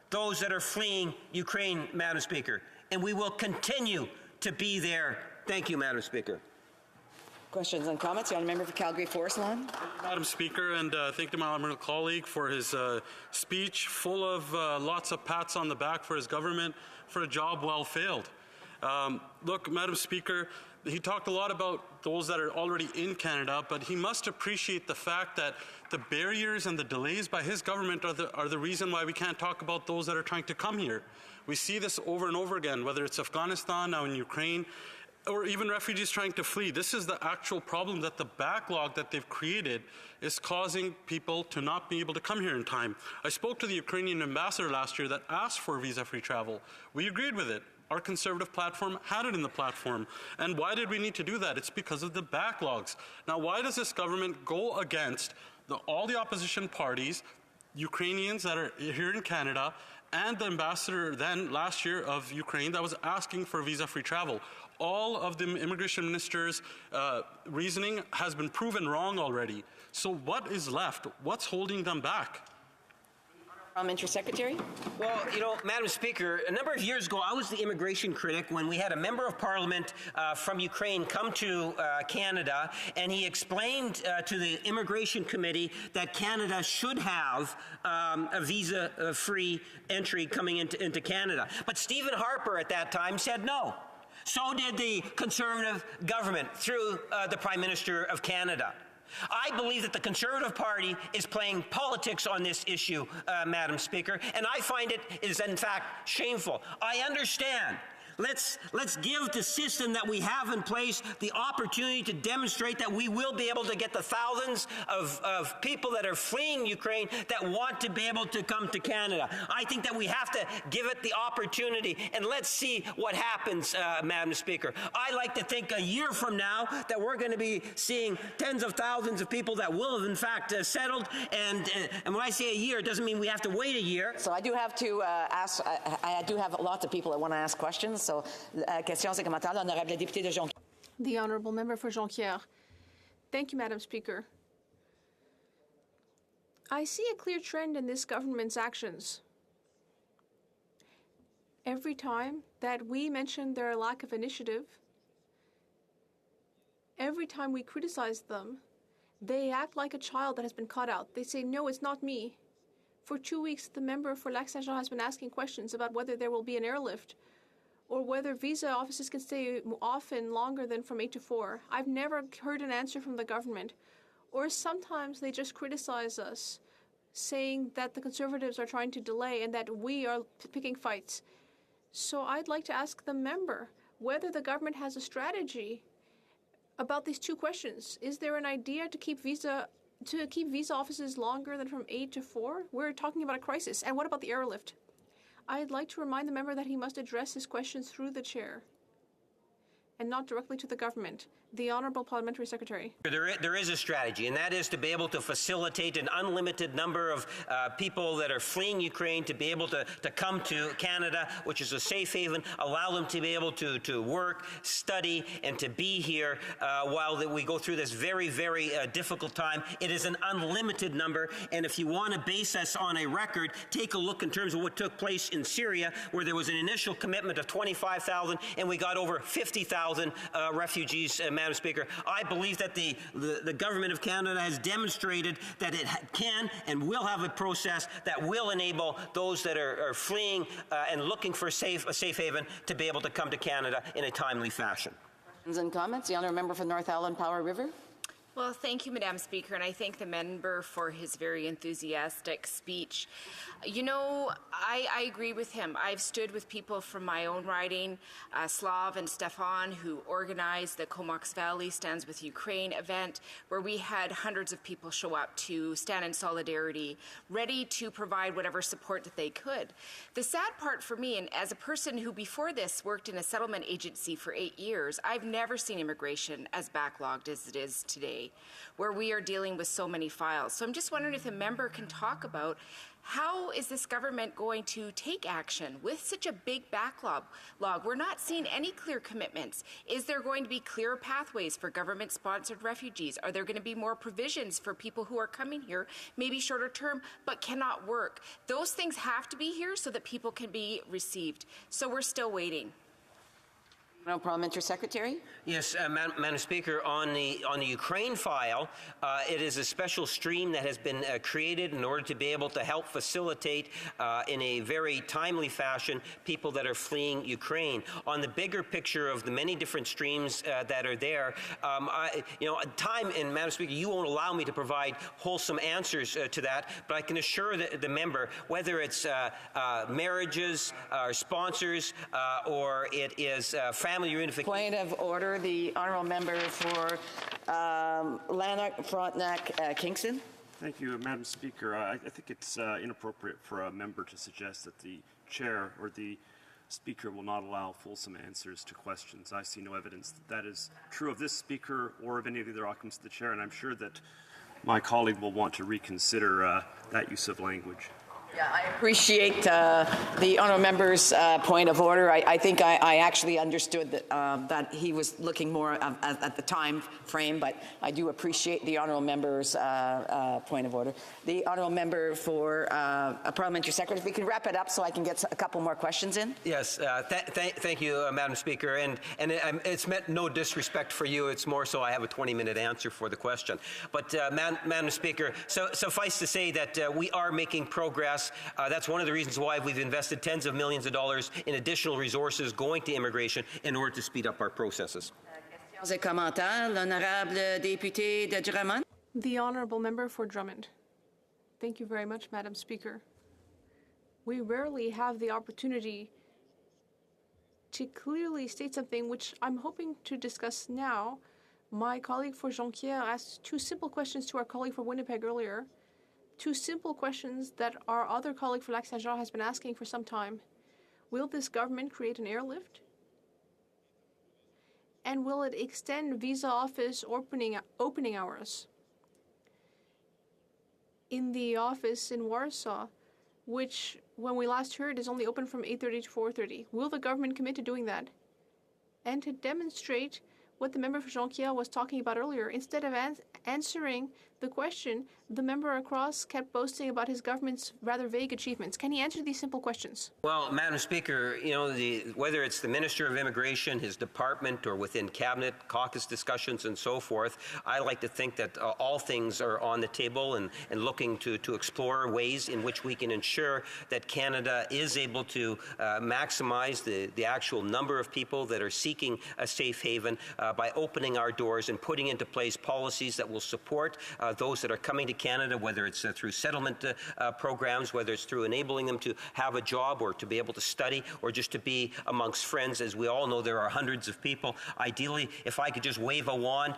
those that are fleeing Ukraine, Madam Speaker. And we will continue to be there. Thank you, Madam Speaker. Questions and comments? The honourable member for Calgary Forest Lawn. Madam Speaker, and thank my honourable colleague for his speech, full of lots of pats on the back for his government for a job well failed. Look, Madam Speaker, he talked a lot about those that are already in Canada, but he must appreciate the fact that the barriers and the delays by his government are the reason why we can't talk about those that are trying to come here. We see this over and over again, whether it's Afghanistan, now in Ukraine, or even refugees trying to flee. This is the actual problem, that the backlog that they've created is causing people to not be able to come here in time. I spoke to the Ukrainian ambassador last year that asked for visa-free travel. We agreed with it. Our Conservative platform had it in the platform. And why did we need to do that? It's because of the backlogs. Now, why does this government go against all the opposition parties, Ukrainians that are here in Canada, and the ambassador then last year of Ukraine that was asking for visa-free travel? All of the immigration minister's reasoning has been proven wrong already. So what is left? What's holding them back? Parliamentary Secretary. Well, you know, Madam Speaker, a number of years ago, I was the immigration critic when we had a member of Parliament from Ukraine come to Canada, and he explained to the Immigration Committee that Canada should have a visa-free entry coming into Canada. But Stephen Harper at that time said no. So did the Conservative government through the Prime Minister of Canada. I believe that the Conservative Party is playing politics on this issue, Madam Speaker, and I find it is in fact shameful. I understand Let's give the system that we have in place the opportunity to demonstrate that we will be able to get the thousands of people that are fleeing Ukraine that want to be able to come to Canada. I think that we have to give it the opportunity, and let's see what happens, Madam Speaker. I like to think a year from now that we're going to be seeing tens of thousands of people that will have in fact settled, and when I say a year, it doesn't mean we have to wait a year. So I do have to ask, I do have lots of people that want to ask questions, so questions et commentaires, l'honorable député de Jonquière. The Honourable Member for Jonquière. Thank you, Madam Speaker. I see a clear trend in this government's actions. Every time that we mention their lack of initiative, every time we criticize them, they act like a child that has been caught out. They say, no, it's not me. For 2 weeks, the member for Lac-Saint-Jean has been asking questions about whether there will be an airlift or whether visa offices can stay often longer than from 8 to 4. I've never heard an answer from the government. Or sometimes they just criticize us, saying that the Conservatives are trying to delay and that we are picking fights. So I'd like to ask the member whether the government has a strategy about these two questions. Is there an idea to keep visa offices longer than from 8 to 4? We're talking about a crisis. And what about the airlift? I'd like to remind the member that he must address his questions through the chair and not directly to the government. The Honourable Parliamentary Secretary. There is a strategy, and that is to be able to facilitate an unlimited number of people that are fleeing Ukraine to be able to come to Canada, which is a safe haven, allow them to be able to work, study, and to be here while we go through this very, very difficult time. It is an unlimited number, and if you want to base us on a record, take a look in terms of what took place in Syria, where there was an initial commitment of 25,000, and we got over 50,000 refugees. Madam Speaker, I believe that the Government of Canada has demonstrated that it can and will have a process that will enable those that are fleeing and looking for a safe haven to be able to come to Canada in a timely fashion. Questions and comments? The honourable member for North Island Powell River. Well, thank you, Madam Speaker, and I thank the member for his very enthusiastic speech. You know, I agree with him. I've stood with people from my own riding, Slav and Stefan, who organized the Comox Valley Stands with Ukraine event, where we had hundreds of people show up to stand in solidarity, ready to provide whatever support that they could. The sad part for me, and as a person who before this worked in a settlement agency for 8 years, I've never seen immigration as backlogged as it is today, where we are dealing with so many files. So I'm just wondering if the member can talk about how is this government going to take action with such a big backlog? We're not seeing any clear commitments. Is there going to be clear pathways for government-sponsored refugees? Are there going to be more provisions for people who are coming here, maybe shorter term, but cannot work? Those things have to be here so that people can be received. So we're still waiting. Parliamentary Secretary. Yes, Madam Speaker, on the Ukraine file, it is a special stream that has been created in order to be able to help facilitate in a very timely fashion people that are fleeing Ukraine. On the bigger picture of the many different streams that are there, time, and Madam Speaker, you won't allow me to provide wholesome answers to that, but I can assure the member, whether it's marriages, or sponsors, or it is family reunification. Point of order, the honourable member for Lanark, Frontenac, Kingston. Thank you, Madam Speaker. I think it's inappropriate for a member to suggest that the chair or the speaker will not allow fulsome answers to questions. I see no evidence that is true of this speaker or of any of the other occupants of the chair, and I'm sure that my colleague will want to reconsider that use of language. Yeah, I appreciate the honourable member's point of order. I think I actually understood that he was looking more at the time frame, but I do appreciate the honourable member's point of order. The honourable member for a parliamentary secretary, if we can wrap it up so I can get a couple more questions in. Yes, thank you, Madam Speaker, and it's meant no disrespect for you. It's more so I have a 20-minute answer for the question. But Madam Speaker, suffice to say that we are making progress. That's one of the reasons why we've invested tens of millions of dollars in additional resources going to immigration in order to speed up our processes. Questions et commentaires. L'honorable député de Drummond. The Honourable Member for Drummond. Thank you very much, Madam Speaker. We rarely have the opportunity to clearly state something which I'm hoping to discuss now. My colleague for Jonquière asked two simple questions to our colleague for Winnipeg earlier. Two simple questions that our other colleague for Lac-Saint-Jean has been asking for some time. Will this government create an airlift? And will it extend visa office opening hours? In the office in Warsaw, which, when we last heard, is only open from 8:30 to 4:30. Will the government commit to doing that? And to demonstrate what the member for Jonquière was talking about earlier, instead of answering the question, the member across kept boasting about his government's rather vague achievements. Can he answer these simple questions? Well, Madam Speaker, you know, whether it's the Minister of Immigration, his department, or within cabinet, caucus discussions and so forth, I like to think that all things are on the table and looking to explore ways in which we can ensure that Canada is able to maximize the actual number of people that are seeking a safe haven by opening our doors and putting into place policies that will support those that are coming to Canada, whether it's through settlement programs, whether it's through enabling them to have a job or to be able to study or just to be amongst friends. As we all know, there are hundreds of people. Ideally, if I could just wave a wand,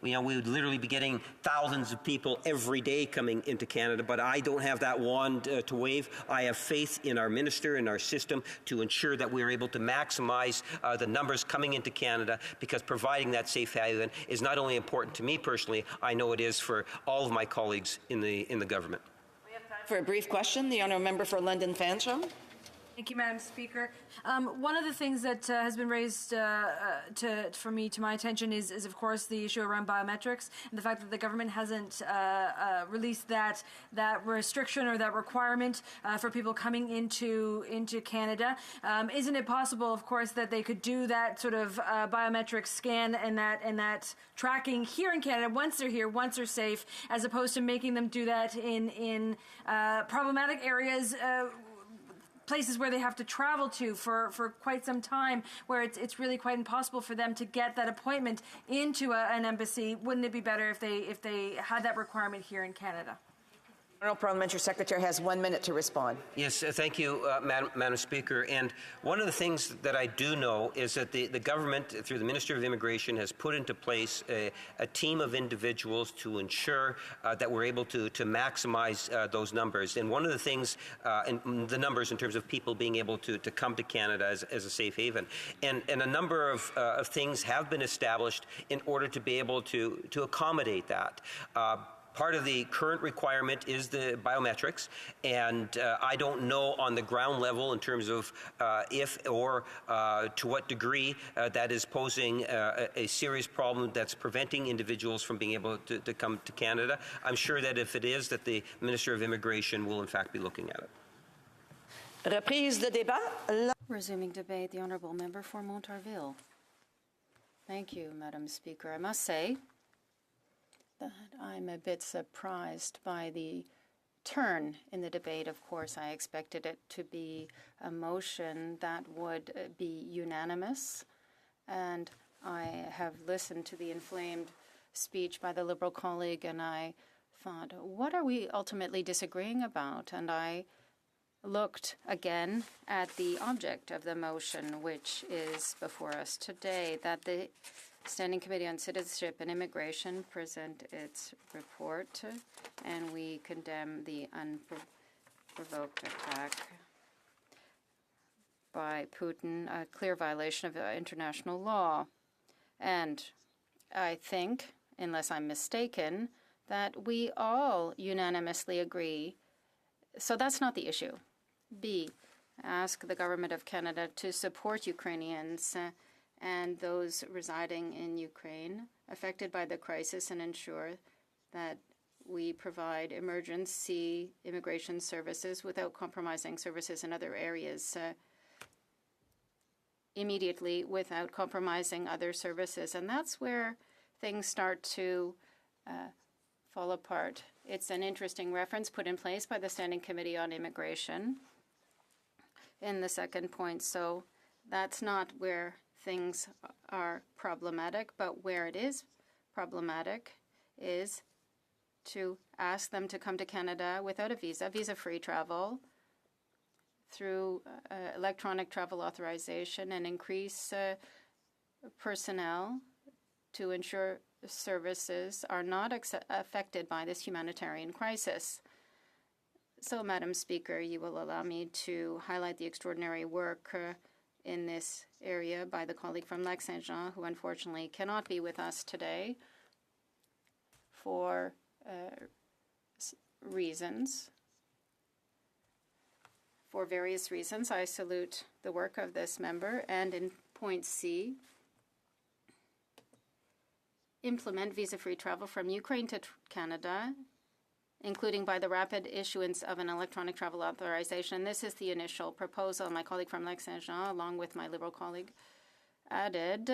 we would literally be getting thousands of people every day coming into Canada, but I don't have that wand to wave. I have faith in our minister and our system to ensure that we are able to maximize the numbers coming into Canada, because providing that safe haven is not only important to me personally, I know it is for all of my colleagues in the government. We have time for a brief question. The honourable member for London Fanshawe. Thank you, Madam Speaker. One of the things that has been raised to my attention is of course the issue around biometrics and the fact that the government hasn't released that restriction or that requirement for people coming into Canada. Isn't it possible, of course, that they could do that sort of biometric scan and that tracking here in Canada once they're here, once they're safe, as opposed to making them do that in problematic areas? Places where they have to travel to for quite some time, where it's really quite impossible for them to get that appointment into an embassy. Wouldn't it be better if they had that requirement here in Canada? Honourable Parliamentary Secretary has 1 minute to respond. Yes, thank you, Madam Speaker. And one of the things that I do know is that the government, through the Minister of Immigration, has put into place a team of individuals to ensure that we're able to maximize those numbers. And one of the things, the numbers in terms of people being able to come to Canada as a safe haven. And a number of things have been established in order to be able to accommodate that. Part of the current requirement is the biometrics, and I don't know on the ground level in terms of if or to what degree that is posing a serious problem that's preventing individuals from being able to come to Canada. I'm sure that if it is, that the Minister of Immigration will in fact be looking at it. Reprise de débat. Resuming debate, the honourable member for Montarville. Thank you, Madam Speaker. I must say that I'm a bit surprised by the turn in the debate. Of course, I expected it to be a motion that would be unanimous, and I have listened to the inflamed speech by the Liberal colleague, and I thought, what are we ultimately disagreeing about? And I looked again at the object of the motion, which is before us today, that the Standing Committee on Citizenship and Immigration present its report, and we condemn the unprovoked attack by Putin, a clear violation of international law. And I think, unless I'm mistaken, that we all unanimously agree. So that's not the issue. B, ask the Government of Canada to support Ukrainians and those residing in Ukraine affected by the crisis and ensure that we provide emergency immigration services without compromising services in other areas immediately without compromising other services. And that's where things start to fall apart. It's an interesting reference put in place by the Standing Committee on Immigration in the second point. So that's not where things are problematic, but where it is problematic is to ask them to come to Canada without a visa, visa-free travel, through electronic travel authorization and increase personnel to ensure services are not affected by this humanitarian crisis. So, Madam Speaker, you will allow me to highlight the extraordinary work in this area by the colleague from Lac-Saint-Jean, who unfortunately cannot be with us today for reasons. For various reasons, I salute the work of this member. And in point C, implement visa-free travel from Ukraine to Canada, including by the rapid issuance of an electronic travel authorization. This is the initial proposal. My colleague from Lac-Saint-Jean, along with my Liberal colleague, added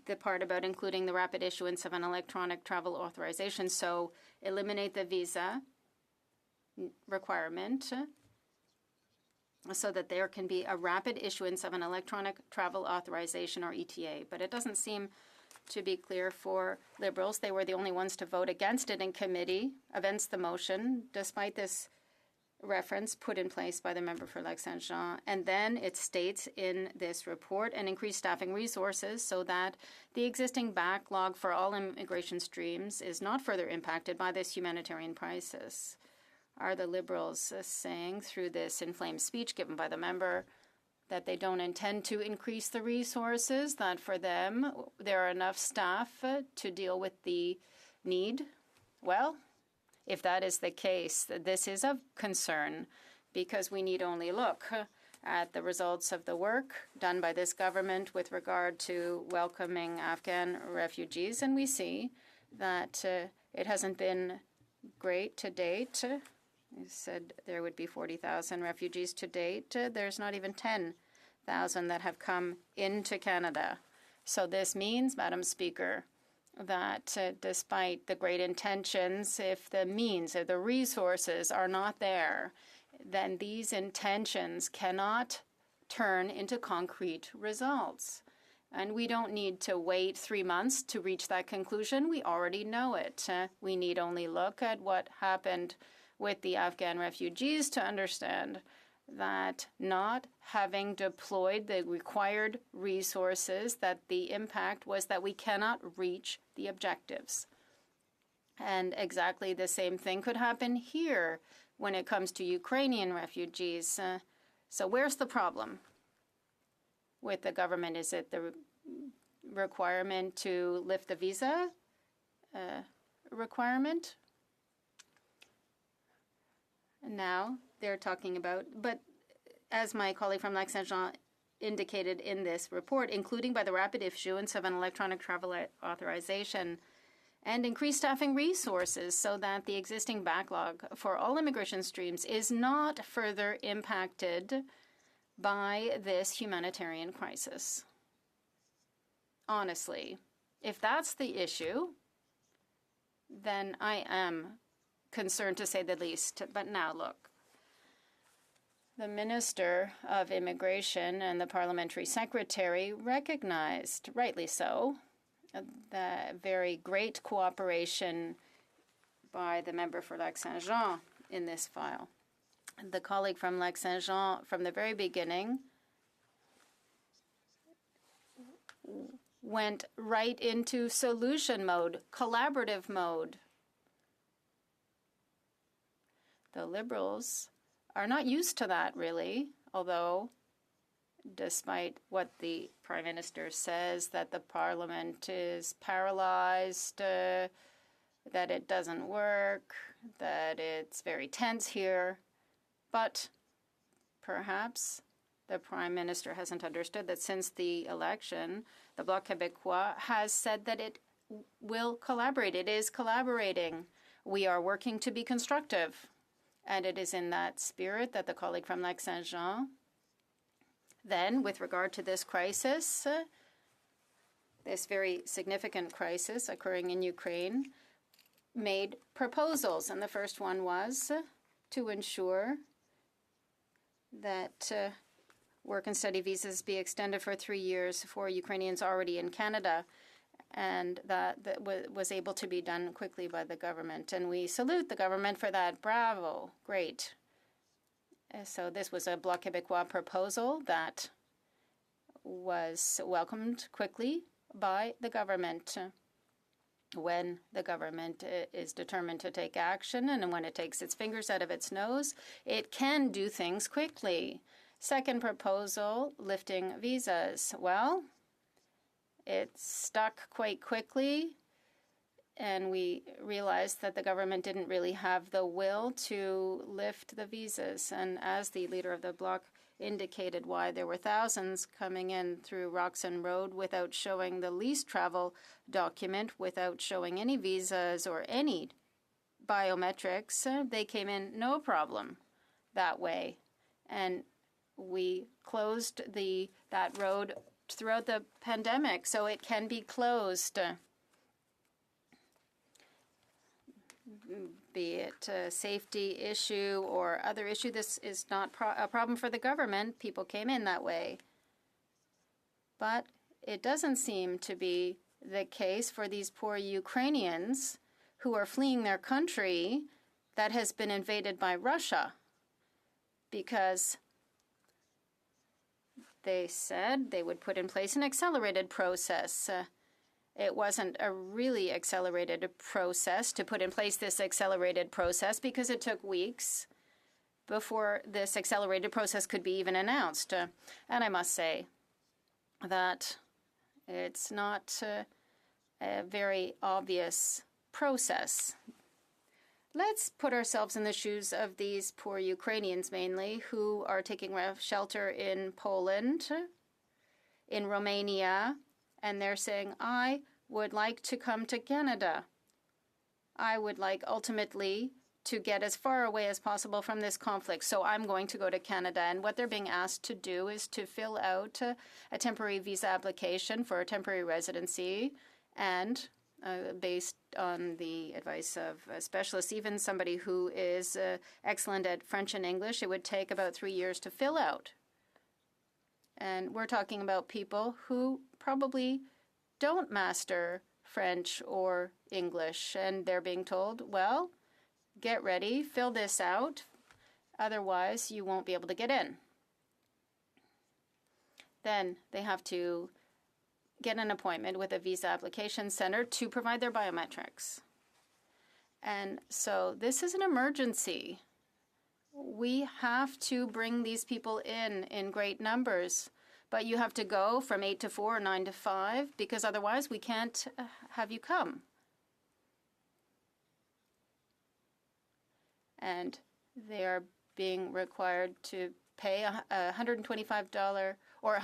the part about including the rapid issuance of an electronic travel authorization. So eliminate the visa requirement so that there can be a rapid issuance of an electronic travel authorization, or ETA. But it doesn't seem to be clear for Liberals. They were the only ones to vote against it in committee, against the motion, despite this reference put in place by the member for Lac-Saint-Jean. And then it states in this report, and increase staffing resources so that the existing backlog for all immigration streams is not further impacted by this humanitarian crisis. Are the Liberals saying through this inflamed speech given by the member that they don't intend to increase the resources, that for them there are enough staff to deal with the need? Well, if that is the case, this is of concern, because we need only look at the results of the work done by this government with regard to welcoming Afghan refugees, and we see that it hasn't been great to date. You said there would be 40,000 refugees to date. There's not even 10,000 that have come into Canada. So this means, Madam Speaker, that despite the great intentions, if the means or the resources are not there, then these intentions cannot turn into concrete results. And we don't need to wait 3 months to reach that conclusion. We already know it. We need only look at what happened with the Afghan refugees to understand that not having deployed the required resources, that the impact was that we cannot reach the objectives. And exactly the same thing could happen here when it comes to Ukrainian refugees. So where's the problem with the government? Is it the requirement to lift the visa requirement? Now they're talking about, but as my colleague from Lac-Saint-Jean indicated in this report, including by the rapid issuance of an electronic travel authorization and increased staffing resources so that the existing backlog for all immigration streams is not further impacted by this humanitarian crisis. Honestly, if that's the issue, then I am concerned, to say the least. But now look, the Minister of Immigration and the Parliamentary Secretary recognized, rightly so, the very great cooperation by the member for Lac-Saint-Jean in this file. The colleague from Lac-Saint-Jean, from the very beginning, went right into solution mode, collaborative mode. The Liberals are not used to that, really, although despite what the Prime Minister says, that the Parliament is paralyzed, that it doesn't work, that it's very tense here. But perhaps the Prime Minister hasn't understood that since the election, the Bloc Québécois has said that it will collaborate. It is collaborating. We are working to be constructive. And it is in that spirit that the colleague from Lac-Saint-Jean, then, with regard to this crisis, this very significant crisis occurring in Ukraine, made proposals. And the first one was to ensure that work and study visas be extended for 3 years for Ukrainians already in Canada. and that was able to be done quickly by the government. And we salute the government for that. Bravo. Great. So this was a Bloc Québécois proposal that was welcomed quickly by the government. When the government is determined to take action and when it takes its fingers out of its nose, it can do things quickly. Second proposal, lifting visas. Well, it stuck quite quickly, and we realized that the government didn't really have the will to lift the visas. And as the leader of the Bloc indicated why there were thousands coming in through Roxon Road without showing the least travel document, without showing any visas or any biometrics, they came in no problem that way. And we closed that road throughout the pandemic, so it can be closed. Be it a safety issue or other issue, this is not a problem for the government. People came in that way. But it doesn't seem to be the case for these poor Ukrainians who are fleeing their country that has been invaded by Russia, because they said they would put in place an accelerated process. It wasn't a really accelerated process to put in place this accelerated process, because it took weeks before this accelerated process could be even announced. And I must say that it's not a very obvious process. Let's put ourselves in the shoes of these poor Ukrainians mainly, who are taking shelter in Poland, in Romania, and they're saying, I would like to come to Canada. I would like ultimately to get as far away as possible from this conflict, so I'm going to go to Canada. And what they're being asked to do is to fill out a temporary visa application for a temporary residency, and based on the advice of specialists, even somebody who is excellent at French and English, it would take about 3 years to fill out. And we're talking about people who probably don't master French or English, and they're being told, well, get ready, fill this out, otherwise you won't be able to get in. Then they have to get an appointment with a visa application center to provide their biometrics. And so this is an emergency. We have to bring these people in great numbers, but you have to go from 8 to 4 or 9 to 5, because otherwise we can't have you come. And they are being required to pay a $125 or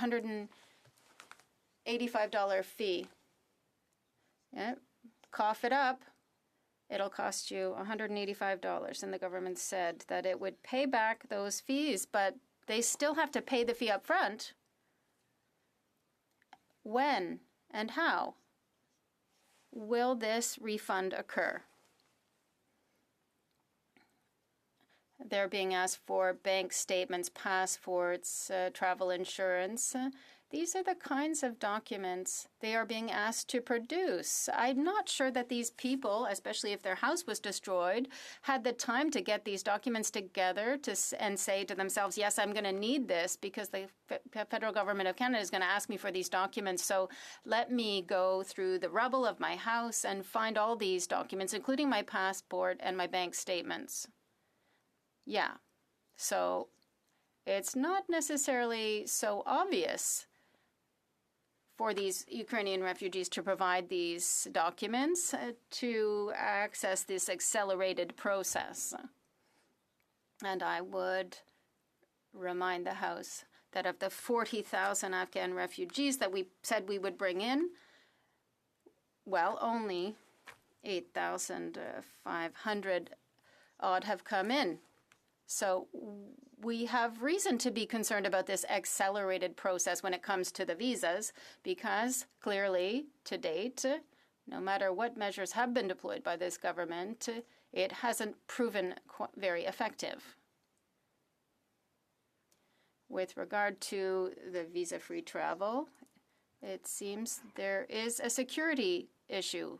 $185 fee. Yeah, cough it up. It'll cost you $185. And the government said that it would pay back those fees, but they still have to pay the fee up front. When and how will this refund occur? They're being asked for bank statements, passports, travel insurance. These are the kinds of documents they are being asked to produce. I'm not sure that these people, especially if their house was destroyed, had the time to get these documents together and say to themselves, yes, I'm going to need this because the federal government of Canada is going to ask me for these documents. So let me go through the rubble of my house and find all these documents, including my passport and my bank statements. Yeah, so it's not necessarily so obvious for these Ukrainian refugees to provide these documents to access this accelerated process. And I would remind the House that of the 40,000 Afghan refugees that we said we would bring in, well, only 8,500 odd have come in. So we have reason to be concerned about this accelerated process when it comes to the visas, because clearly, to date, no matter what measures have been deployed by this government, it hasn't proven very effective. With regard to the visa-free travel, it seems there is a security issue.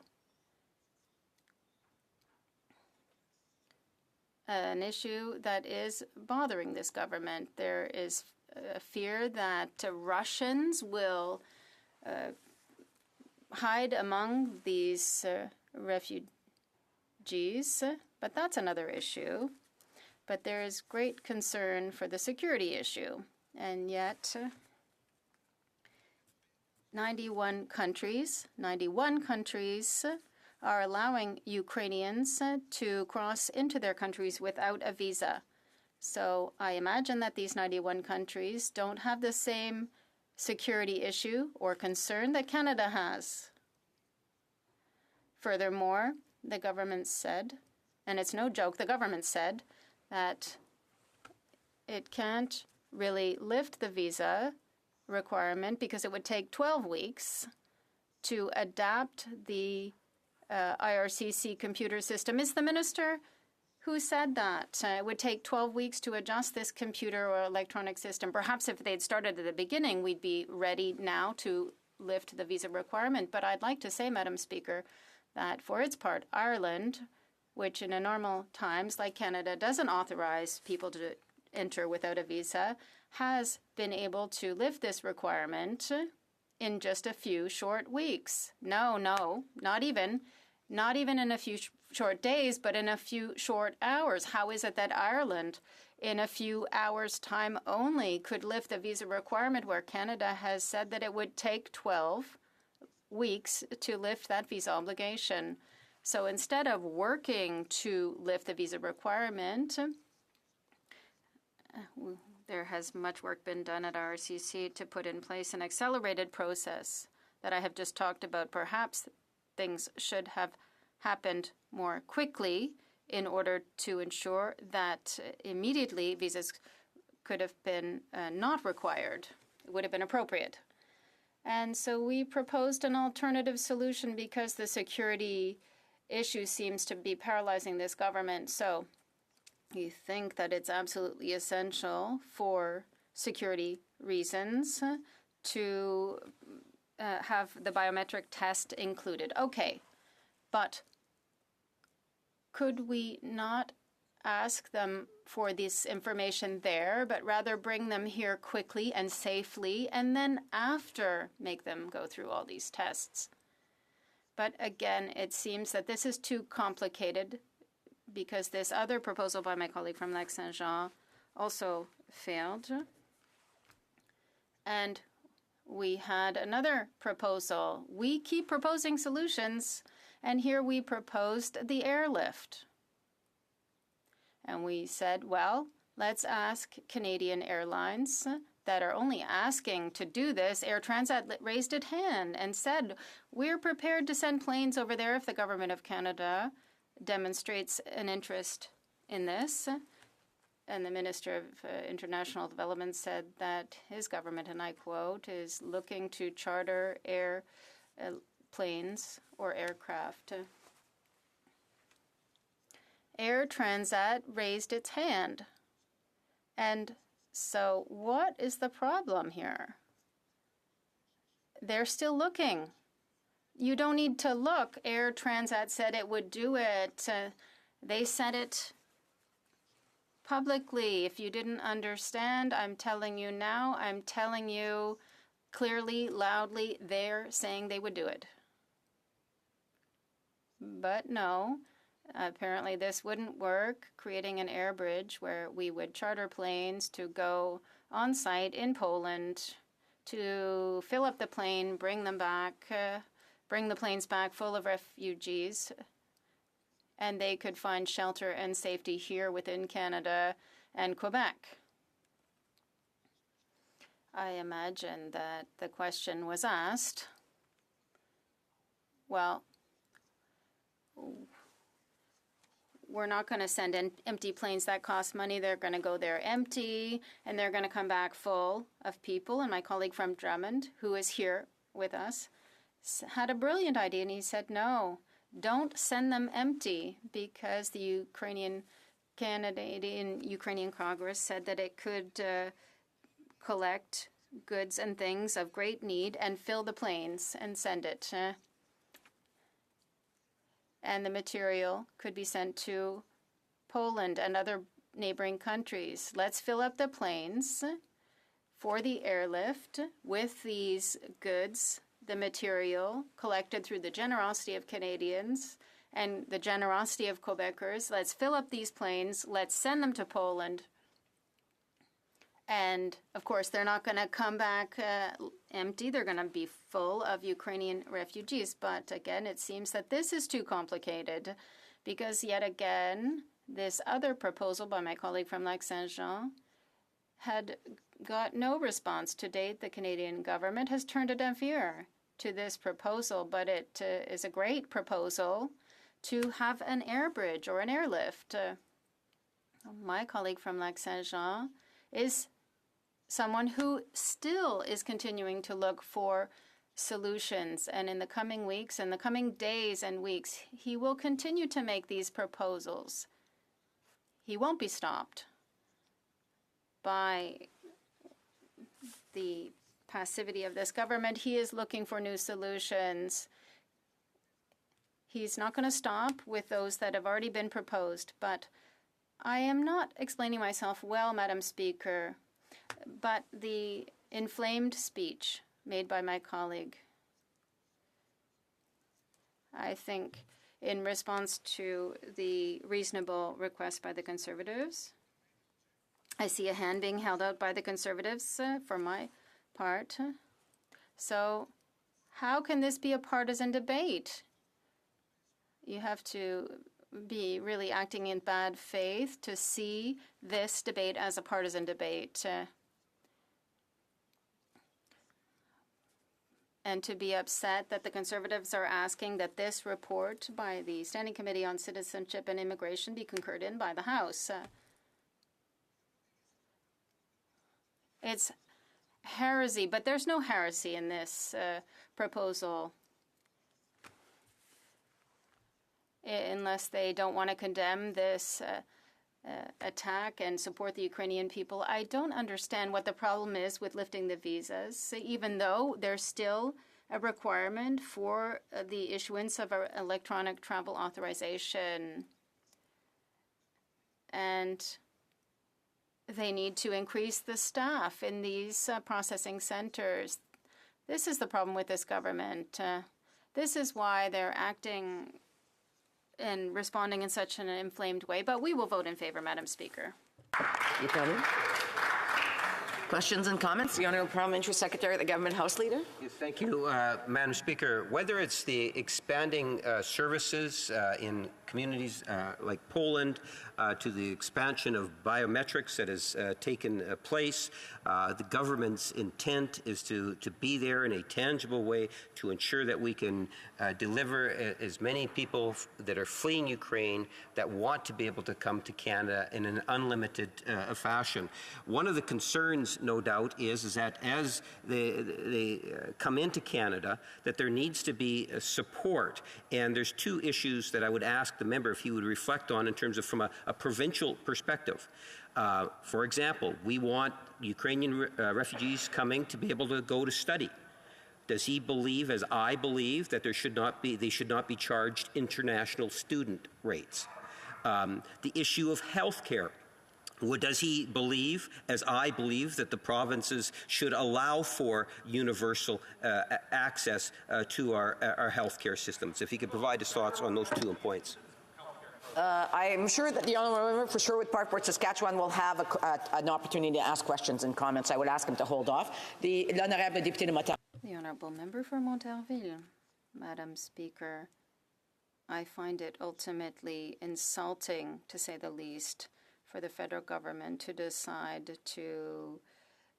An issue that is bothering this government. There is a fear that Russians will hide among these refugees, but that's another issue. But there is great concern for the security issue, and yet 91 countries are allowing Ukrainians to cross into their countries without a visa. So I imagine that these 91 countries don't have the same security issue or concern that Canada has. Furthermore, the government said, and it's no joke, the government said that it can't really lift the visa requirement because it would take 12 weeks to adapt the IRCC computer system. Is the minister who said that it would take 12 weeks to adjust this computer or electronic system? Perhaps if they'd started at the beginning, we'd be ready now to lift the visa requirement. But I'd like to say, Madam Speaker, that for its part, Ireland, which in a normal times, like Canada, doesn't authorize people to enter without a visa, has been able to lift this requirement in just a few short weeks. No, not even in a few short days, but in a few short hours. How is it that Ireland, in a few hours' time only, could lift the visa requirement where Canada has said that it would take 12 weeks to lift that visa obligation? So instead of working to lift the visa requirement, there has much work been done at RCC to put in place an accelerated process that I have just talked about. Perhaps things should have happened more quickly in order to ensure that immediately visas could have been not required. It would have been appropriate. And so we proposed an alternative solution because the security issue seems to be paralyzing this government. So we think that it's absolutely essential for security reasons to have the biometric test included. Okay, but could we not ask them for this information there, but rather bring them here quickly and safely, and then after make them go through all these tests? But again, it seems that this is too complicated because this other proposal by my colleague from Lac Saint-Jean also failed. And we had another proposal. We keep proposing solutions, and here we proposed the airlift. And we said, well, let's ask Canadian Airlines that are only asking to do this. Air Transat raised its hand and said, we're prepared to send planes over there if the Government of Canada demonstrates an interest in this. And the Minister of International Development said that his government, and I quote, is looking to charter planes or aircraft. Air Transat raised its hand. And so what is the problem here? They're still looking. You don't need to look. Air Transat said it would do it. They said it publicly. If you didn't understand, I'm telling you now. I'm telling you clearly, loudly, they're saying they would do it. But no. Apparently this wouldn't work, creating an air bridge where we would charter planes to go on site in Poland to fill up the plane, bring them back, bring the planes back full of refugees, and they could find shelter and safety here within Canada and Quebec. I imagine that the question was asked, well, we're not going to send in empty planes that cost money. They're going to go there empty, and they're going to come back full of people. And my colleague from Drummond, who is here with us, had a brilliant idea, and he said, no, don't send them empty, because the Canadian Ukrainian Congress said that it could collect goods and things of great need and fill the planes and send it. And the material could be sent to Poland and other neighboring countries. Let's fill up the planes for the airlift with these goods, the material collected through the generosity of Canadians and the generosity of Quebecers. Let's fill up these planes. Let's send them to Poland. And, of course, they're not going to come back empty. They're going to be full of Ukrainian refugees. But, again, it seems that this is too complicated because, yet again, this other proposal by my colleague from Lac-Saint-Jean had got no response. To date, the Canadian government has turned a deaf ear to this proposal, but it is a great proposal to have an air bridge or an airlift. My colleague from Lac-Saint-Jean is someone who still is continuing to look for solutions. And in the coming weeks and the coming days and weeks, he will continue to make these proposals. He won't be stopped by the passivity of this government. He is looking for new solutions. He's not going to stop with those that have already been proposed. But I am not explaining myself well, Madam Speaker. But the inflamed speech made by my colleague, I think, in response to the reasonable request by the Conservatives, I see a hand being held out by the Conservatives for my part. So how can this be a partisan debate? You have to be really acting in bad faith to see this debate as a partisan debate. And to be upset that the Conservatives are asking that this report by the Standing Committee on Citizenship and Immigration be concurred in by the House. It's heresy, but there's no heresy in this proposal. Unless they don't want to condemn this attack and support the Ukrainian people. I don't understand what the problem is with lifting the visas, even though there's still a requirement for the issuance of an electronic travel authorization. And they need to increase the staff in these processing centers. This is the problem with this government. This is why they're acting and responding in such an inflamed way, but we will vote in favor, Madam Speaker. Questions and comments? The Honourable Parliamentary Secretary, the Government House Leader. Yes, thank you, Madam Speaker. Whether it's the expanding services in communities like Poland, to the expansion of biometrics that has taken place, the government's intent is to be there in a tangible way to ensure that we can deliver as many people that are fleeing Ukraine that want to be able to come to Canada in an unlimited fashion. One of the concerns, no doubt, is that as they come into Canada, that there needs to be support. And there's two issues that I would ask the member if he would reflect on in terms of from a provincial perspective. For example, we want Ukrainian refugees coming to be able to go to study. Does he believe, as I believe, that they should not be charged international student rates? The issue of health care. Does he believe, as I believe, that the provinces should allow for universal access to our healthcare systems? If he could provide his thoughts on those two points. I am sure that the Honourable Member for Sherwood-Parkport, Saskatchewan will have an opportunity to ask questions and comments. I would ask him to hold off. The Honourable Député de Montarville. The Honourable Member for Montarville. Madam Speaker, I find it ultimately insulting, to say the least, for the federal government to decide to,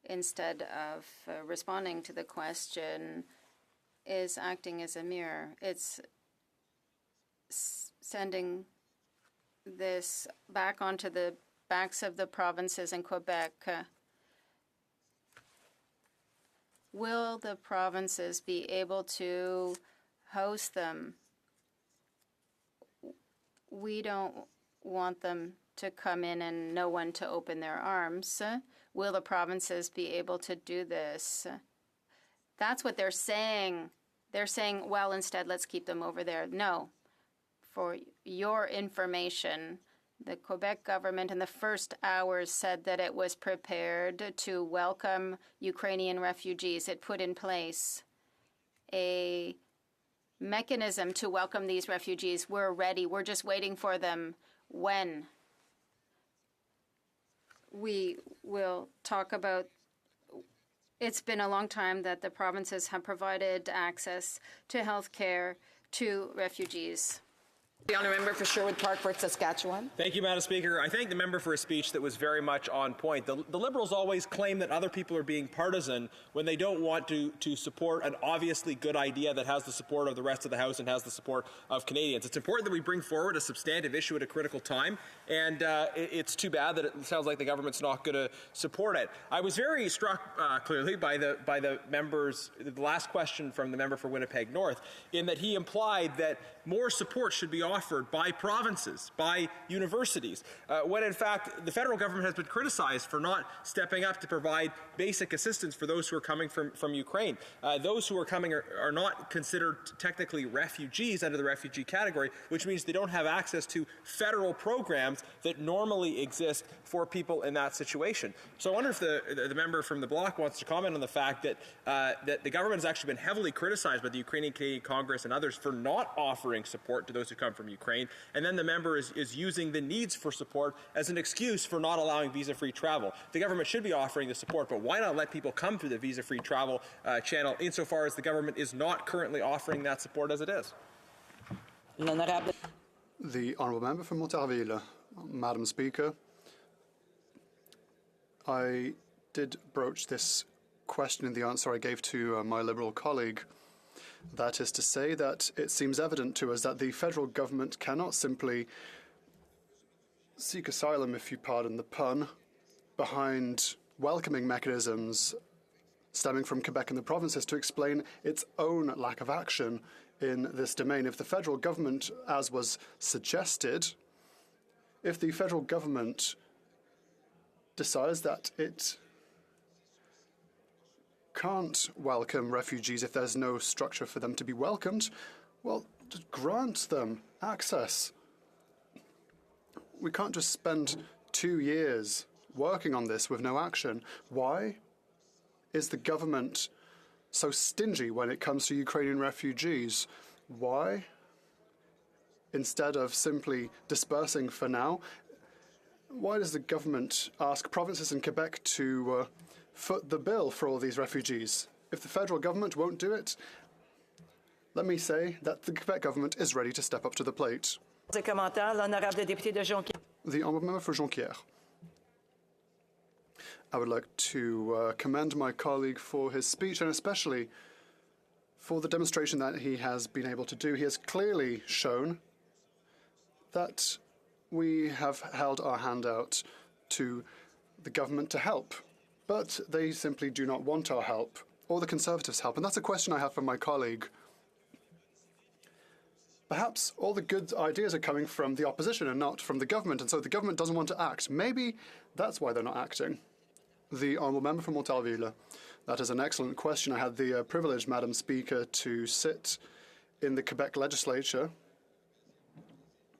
instead of responding to the question, is acting as a mirror. It's sending this back onto the backs of the provinces in Quebec. Will the provinces be able to host them? We don't want them to come in and no one to open their arms. Will the provinces be able to do this? That's what they're saying. They're saying, well, instead, let's keep them over there. No. For your information, the Quebec government in the first hours said that it was prepared to welcome Ukrainian refugees. It put in place a mechanism to welcome these refugees. We're ready. We're just waiting for them. When? We will talk about. It's been a long time that the provinces have provided access to health care to refugees. The honourable member for Sherwood Park, Fort Saskatchewan. Thank you, Madam Speaker. I thank the member for a speech that was very much on point. The Liberals always claim that other people are being partisan when they don't want to support an obviously good idea that has the support of the rest of the House and has the support of Canadians. It's important that we bring forward a substantive issue at a critical time, and it's too bad that it sounds like the government's not going to support it. I was very struck, clearly, by the last question from the member for Winnipeg North, in that he implied that more support should be offered by provinces, by universities, when in fact the federal government has been criticized for not stepping up to provide basic assistance for those who are coming from Ukraine. Those who are coming are not considered technically refugees under the refugee category, which means they don't have access to federal programs that normally exist for people in that situation. So I wonder if the member from the Bloc wants to comment on the fact that that the government has actually been heavily criticized by the Ukrainian Canadian Congress and others for not offering support to those who come from Ukraine, and then the member is using the needs for support as an excuse for not allowing visa-free travel. The government should be offering the support, but why not let people come through the visa-free travel channel insofar as the government is not currently offering that support as it is? The honourable member for Montarville. Madam Speaker, I did broach this question in the answer I gave to my Liberal colleague. That is to say that it seems evident to us that the federal government cannot simply seek asylum, if you pardon the pun, behind welcoming mechanisms stemming from Quebec and the provinces to explain its own lack of action in this domain. If the federal government, as was suggested, if the federal government decides that it can't welcome refugees if there's no structure for them to be welcomed, well, just grant them access. We can't just spend 2 years working on this with no action. Why is the government so stingy when it comes to Ukrainian refugees? Why, instead of simply dispersing for now, why does the government ask provinces in Quebec to foot the bill for all these refugees? If the federal government won't do it, let me say that the Quebec government is ready to step up to the plate. The honourable member for Jonquière. I would like to commend my colleague for his speech and especially for the demonstration that he has been able to do. He has clearly shown that we have held our hand out to the government to help, but they simply do not want our help or the Conservatives' help. And that's a question I have for my colleague. Perhaps all the good ideas are coming from the opposition and not from the government, and so the government doesn't want to act. Maybe that's why they're not acting. The honourable member from Montarville. That is an excellent question. I had the privilege, Madam Speaker, to sit in the Quebec legislature.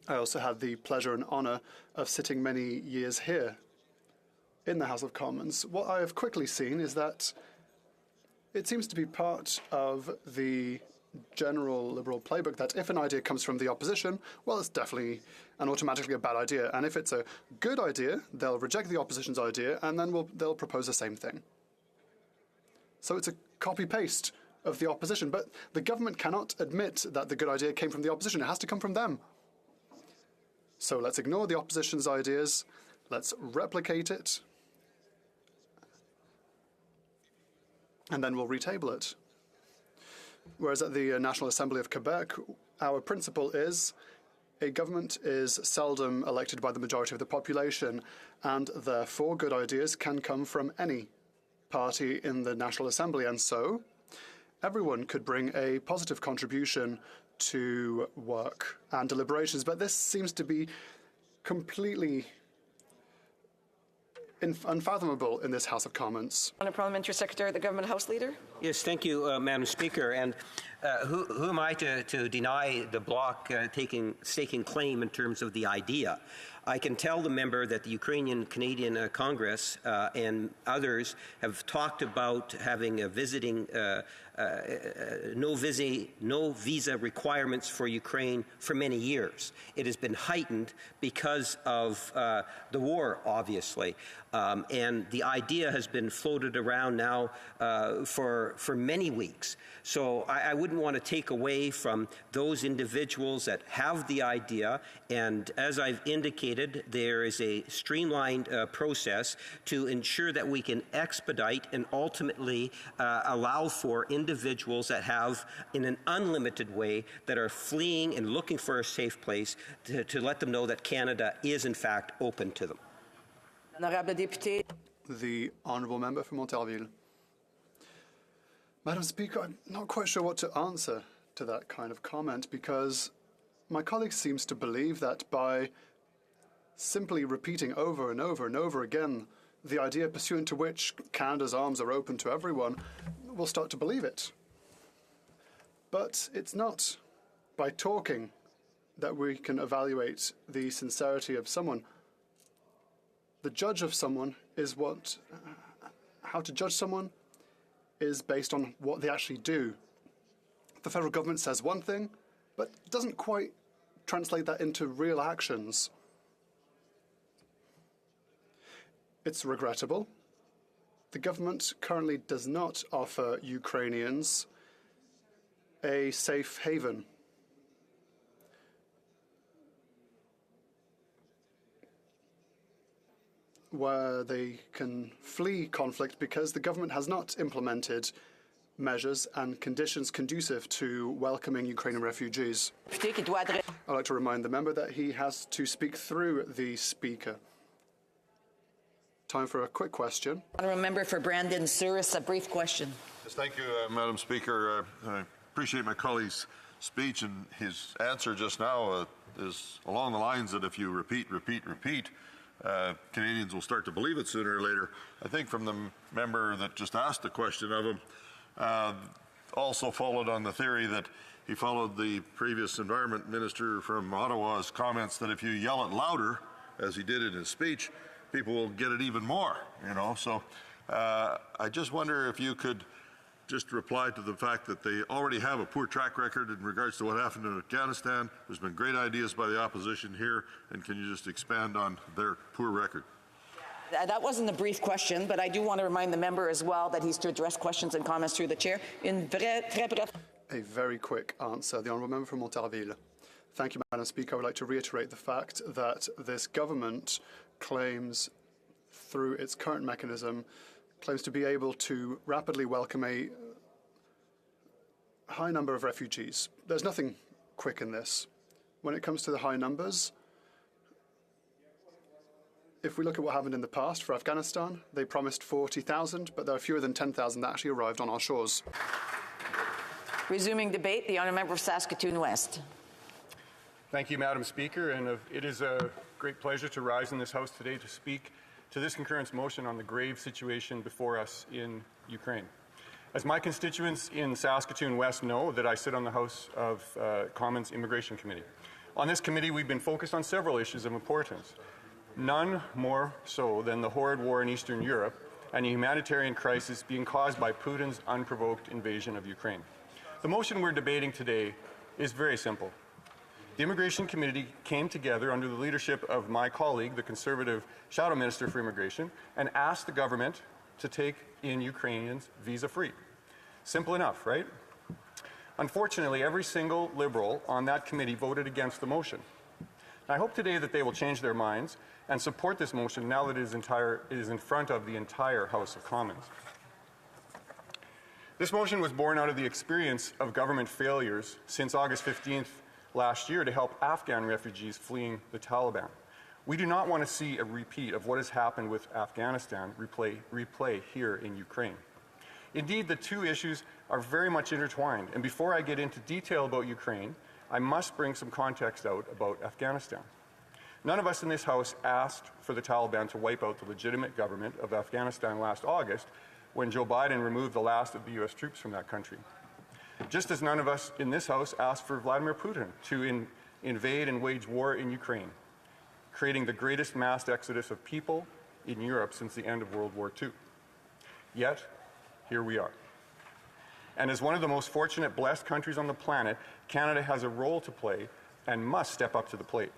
I also had the pleasure and honour of sitting many years here in the House of Commons. What I have quickly seen is that it seems to be part of the general Liberal playbook that if an idea comes from the opposition, well, it's definitely and automatically a bad idea. And if it's a good idea, they'll reject the opposition's idea and then they'll propose the same thing. So it's a copy-paste of the opposition. But the government cannot admit that the good idea came from the opposition. It has to come from them. So let's ignore the opposition's ideas. Let's replicate it. And then we'll retable it. Whereas at the National Assembly of Quebec, our principle is a government is seldom elected by the majority of the population, and therefore good ideas can come from any party in the National Assembly. And so everyone could bring a positive contribution to work and deliberations. But this seems to be completely unfathomable in this House of Commons. Honourable Parliamentary Secretary, the Government House Leader. Yes, thank you, Madam Speaker. And who am I to deny the Bloc staking claim in terms of the idea? I can tell the member that the Ukrainian-Canadian Congress and others have talked about having a visiting no visa requirements for Ukraine for many years. It has been heightened because of the war, obviously. And the idea has been floated around now for many weeks. So I wouldn't want to take away from those individuals that have the idea. And as I've indicated, there is a streamlined process to ensure that we can expedite and ultimately allow for individuals that have, in an unlimited way, that are fleeing and looking for a safe place to let them know that Canada is, in fact, open to them. Honourable Député. The Honourable Member for Montarville. Madam Speaker, I'm not quite sure what to answer to that kind of comment, because my colleague seems to believe that by simply repeating over and over and over again the idea pursuant to which Canada's arms are open to everyone, we'll start to believe it. But it's not by talking that we can evaluate the sincerity of someone. The judge of someone is how to judge someone is based on what they actually do. The federal government says one thing, but doesn't quite translate that into real actions. It's regrettable. The government currently does not offer Ukrainians a safe haven. Where they can flee conflict, because the government has not implemented measures and conditions conducive to welcoming Ukrainian refugees. I'd like to remind the member that he has to speak through the speaker. Time for a quick question. Honourable Member for Brandon Souris, a brief question. Yes, thank you, Madam Speaker. I appreciate my colleague's speech, and his answer just now is along the lines that if you repeat, Canadians will start to believe it sooner or later. I think from the member that just asked the question of him, also followed on the theory that he followed the previous Environment Minister from Ottawa's comments that if you yell it louder, as he did in his speech, people will get it even more, you know. So I just wonder if you could just reply to the fact that they already have a poor track record in regards to what happened in Afghanistan. There's been great ideas by the opposition here, and can you just expand on their poor record? That wasn't a brief question, but I do want to remind the member as well that he's to address questions and comments through the chair. A very quick answer. The Honourable Member from Montarville. Thank you, Madam Speaker. I would like to reiterate the fact that this government claims, through its current mechanism, claims to be able to rapidly welcome a high number of refugees. There's nothing quick in this. When it comes to the high numbers, if we look at what happened in the past for Afghanistan, they promised 40,000, but there are fewer than 10,000 that actually arrived on our shores. Resuming debate, the Honourable Member for Saskatoon West. Thank you, Madam Speaker, and it is a great pleasure to rise in this House today to speak to this concurrence motion on the grave situation before us in Ukraine. As my constituents in Saskatoon West know, that I sit on the House of Commons Immigration Committee. On this committee, we've been focused on several issues of importance, none more so than the horrid war in Eastern Europe and a humanitarian crisis being caused by Putin's unprovoked invasion of Ukraine. The motion we're debating today is very simple. The Immigration Committee came together under the leadership of my colleague, the Conservative Shadow Minister for Immigration, and asked the government to take in Ukrainians visa-free. Simple enough, right? Unfortunately, every single Liberal on that committee voted against the motion. I hope today that they will change their minds and support this motion now that it is in front of the entire House of Commons. This motion was born out of the experience of government failures since August 15th last year to help Afghan refugees fleeing the Taliban. We do not want to see a repeat of what has happened with Afghanistan replay here in Ukraine. Indeed, the two issues are very much intertwined, and before I get into detail about Ukraine, I must bring some context out about Afghanistan. None of us in this House asked for the Taliban to wipe out the legitimate government of Afghanistan last August when Joe Biden removed the last of the U.S. troops from that country. Just as none of us in this House asked for Vladimir Putin to invade and wage war in Ukraine, creating the greatest mass exodus of people in Europe since the end of World War II. Yet, here we are. And as one of the most fortunate, blessed countries on the planet, Canada has a role to play and must step up to the plate.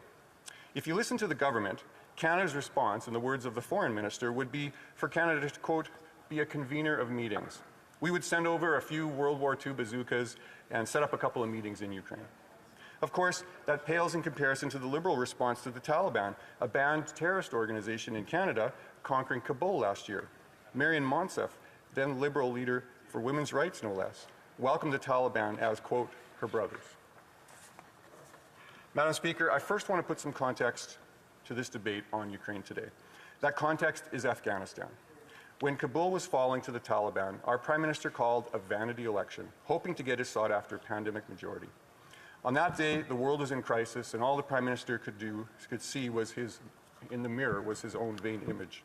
If you listen to the government, Canada's response, in the words of the foreign minister, would be for Canada to, quote, be a convener of meetings. We would send over a few World War II bazookas and set up a couple of meetings in Ukraine. Of course, that pales in comparison to the Liberal response to the Taliban, a banned terrorist organization in Canada conquering Kabul last year. Marian Monsef, then Liberal leader for women's rights, no less, welcomed the Taliban as, quote, her brothers. Madam Speaker, I first want to put some context to this debate on Ukraine today. That context is Afghanistan. When Kabul was falling to the Taliban, our Prime Minister called a vanity election, hoping to get his sought-after pandemic majority. On that day, the world was in crisis, and all the Prime Minister could see was in the mirror was his own vain image.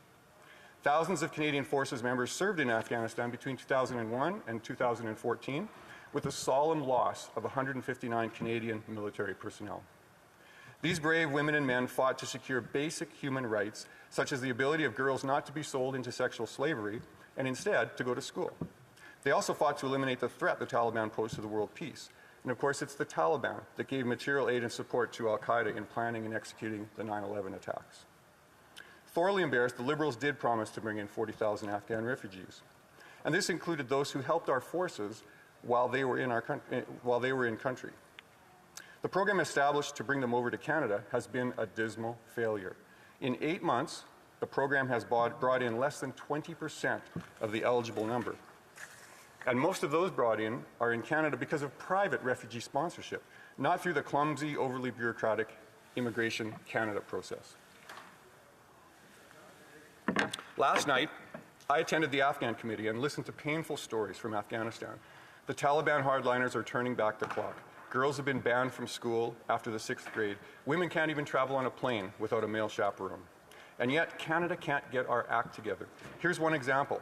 Thousands of Canadian Forces members served in Afghanistan between 2001 and 2014, with a solemn loss of 159 Canadian military personnel. These brave women and men fought to secure basic human rights, such as the ability of girls not to be sold into sexual slavery and instead to go to school. They also fought to eliminate the threat the Taliban posed to the world peace. And of course, it's the Taliban that gave material aid and support to al-Qaeda in planning and executing the 9/11 attacks. Thoroughly embarrassed, the Liberals did promise to bring in 40,000 Afghan refugees. And this included those who helped our forces while they were in country. The program established to bring them over to Canada has been a dismal failure. In 8 months, the program has brought in less than 20% of the eligible number. And most of those brought in are in Canada because of private refugee sponsorship, not through the clumsy, overly bureaucratic Immigration Canada process. Last night, I attended the Afghan Committee and listened to painful stories from Afghanistan. The Taliban hardliners are turning back the clock. Girls have been banned from school after the 6th grade. Women can't even travel on a plane without a male chaperone. And yet, Canada can't get our act together. Here's one example.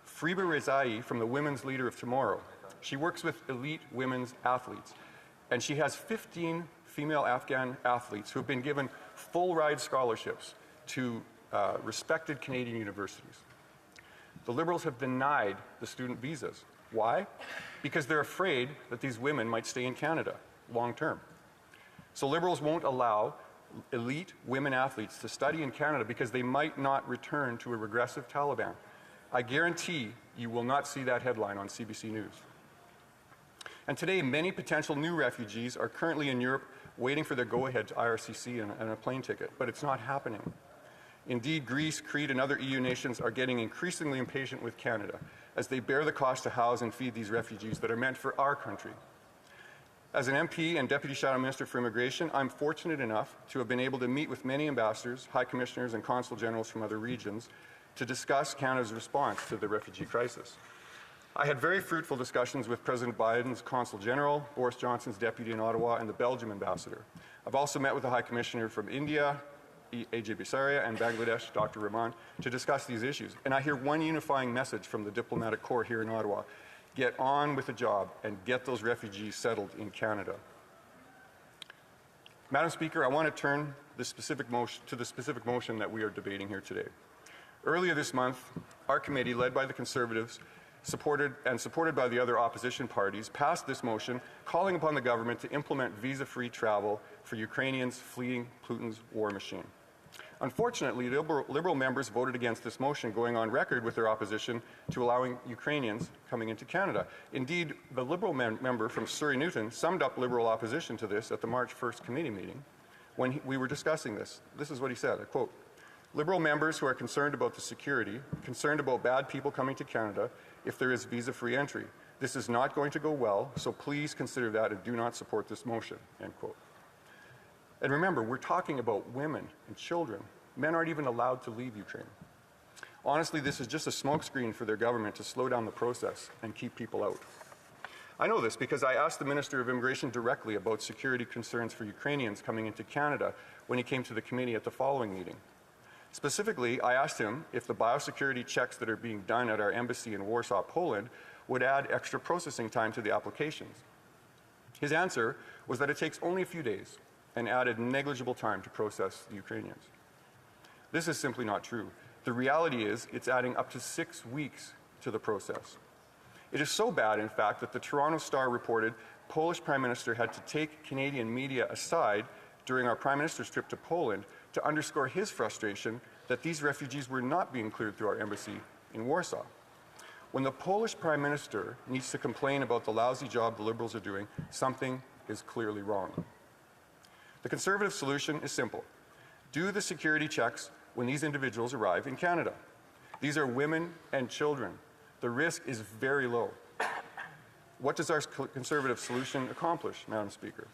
Friba Rezai from the Women's Leader of Tomorrow. She works with elite women's athletes, and she has 15 female Afghan athletes who have been given full-ride scholarships to respected Canadian universities. The Liberals have denied the student visas. Why? Because they're afraid that these women might stay in Canada long term. So Liberals won't allow elite women athletes to study in Canada because they might not return to a regressive Taliban. I guarantee you will not see that headline on CBC News. And today, many potential new refugees are currently in Europe waiting for their go-ahead to IRCC and a plane ticket, but it's not happening. Indeed, Greece, Crete, and other EU nations are getting increasingly impatient with Canada as they bear the cost to house and feed these refugees that are meant for our country. As an MP and Deputy Shadow Minister for Immigration, I'm fortunate enough to have been able to meet with many ambassadors, high commissioners, and consul generals from other regions to discuss Canada's response to the refugee crisis. I had very fruitful discussions with President Biden's Consul General, Boris Johnson's deputy in Ottawa, and the Belgium ambassador. I've also met with the High Commissioner from India, Ajay Bisaria, and Bangladesh, Dr. Rahman, to discuss these issues. And I hear one unifying message from the diplomatic corps here in Ottawa. Get on with the job and get those refugees settled in Canada. Madam Speaker, I want to turn to the specific motion that we are debating here today. Earlier this month, our committee, led by the Conservatives, supported by the other opposition parties, passed this motion calling upon the government to implement visa-free travel for Ukrainians fleeing Putin's war machine. Unfortunately, Liberal members voted against this motion, going on record with their opposition to allowing Ukrainians coming into Canada. Indeed, the Liberal member from Surrey Newton summed up Liberal opposition to this at the March 1st committee meeting when we were discussing this. This is what he said, I quote, "Liberal members who are concerned about the security, concerned about bad people coming to Canada if there is visa-free entry. This is not going to go well, so please consider that and do not support this motion," end quote. And remember, we're talking about women and children. Men aren't even allowed to leave Ukraine. Honestly, this is just a smokescreen for their government to slow down the process and keep people out. I know this because I asked the Minister of Immigration directly about security concerns for Ukrainians coming into Canada when he came to the committee at the following meeting. Specifically, I asked him if the biosecurity checks that are being done at our embassy in Warsaw, Poland, would add extra processing time to the applications. His answer was that it takes only a few days and added negligible time to process the Ukrainians. This is simply not true. The reality is it's adding up to 6 weeks to the process. It is so bad, in fact, that the Toronto Star reported Polish Prime Minister had to take Canadian media aside during our Prime Minister's trip to Poland to underscore his frustration that these refugees were not being cleared through our embassy in Warsaw. When the Polish Prime Minister needs to complain about the lousy job the Liberals are doing, something is clearly wrong. The Conservative solution is simple. Do the security checks when these individuals arrive in Canada. These are women and children. The risk is very low. What does our Conservative solution accomplish, Madam Speaker?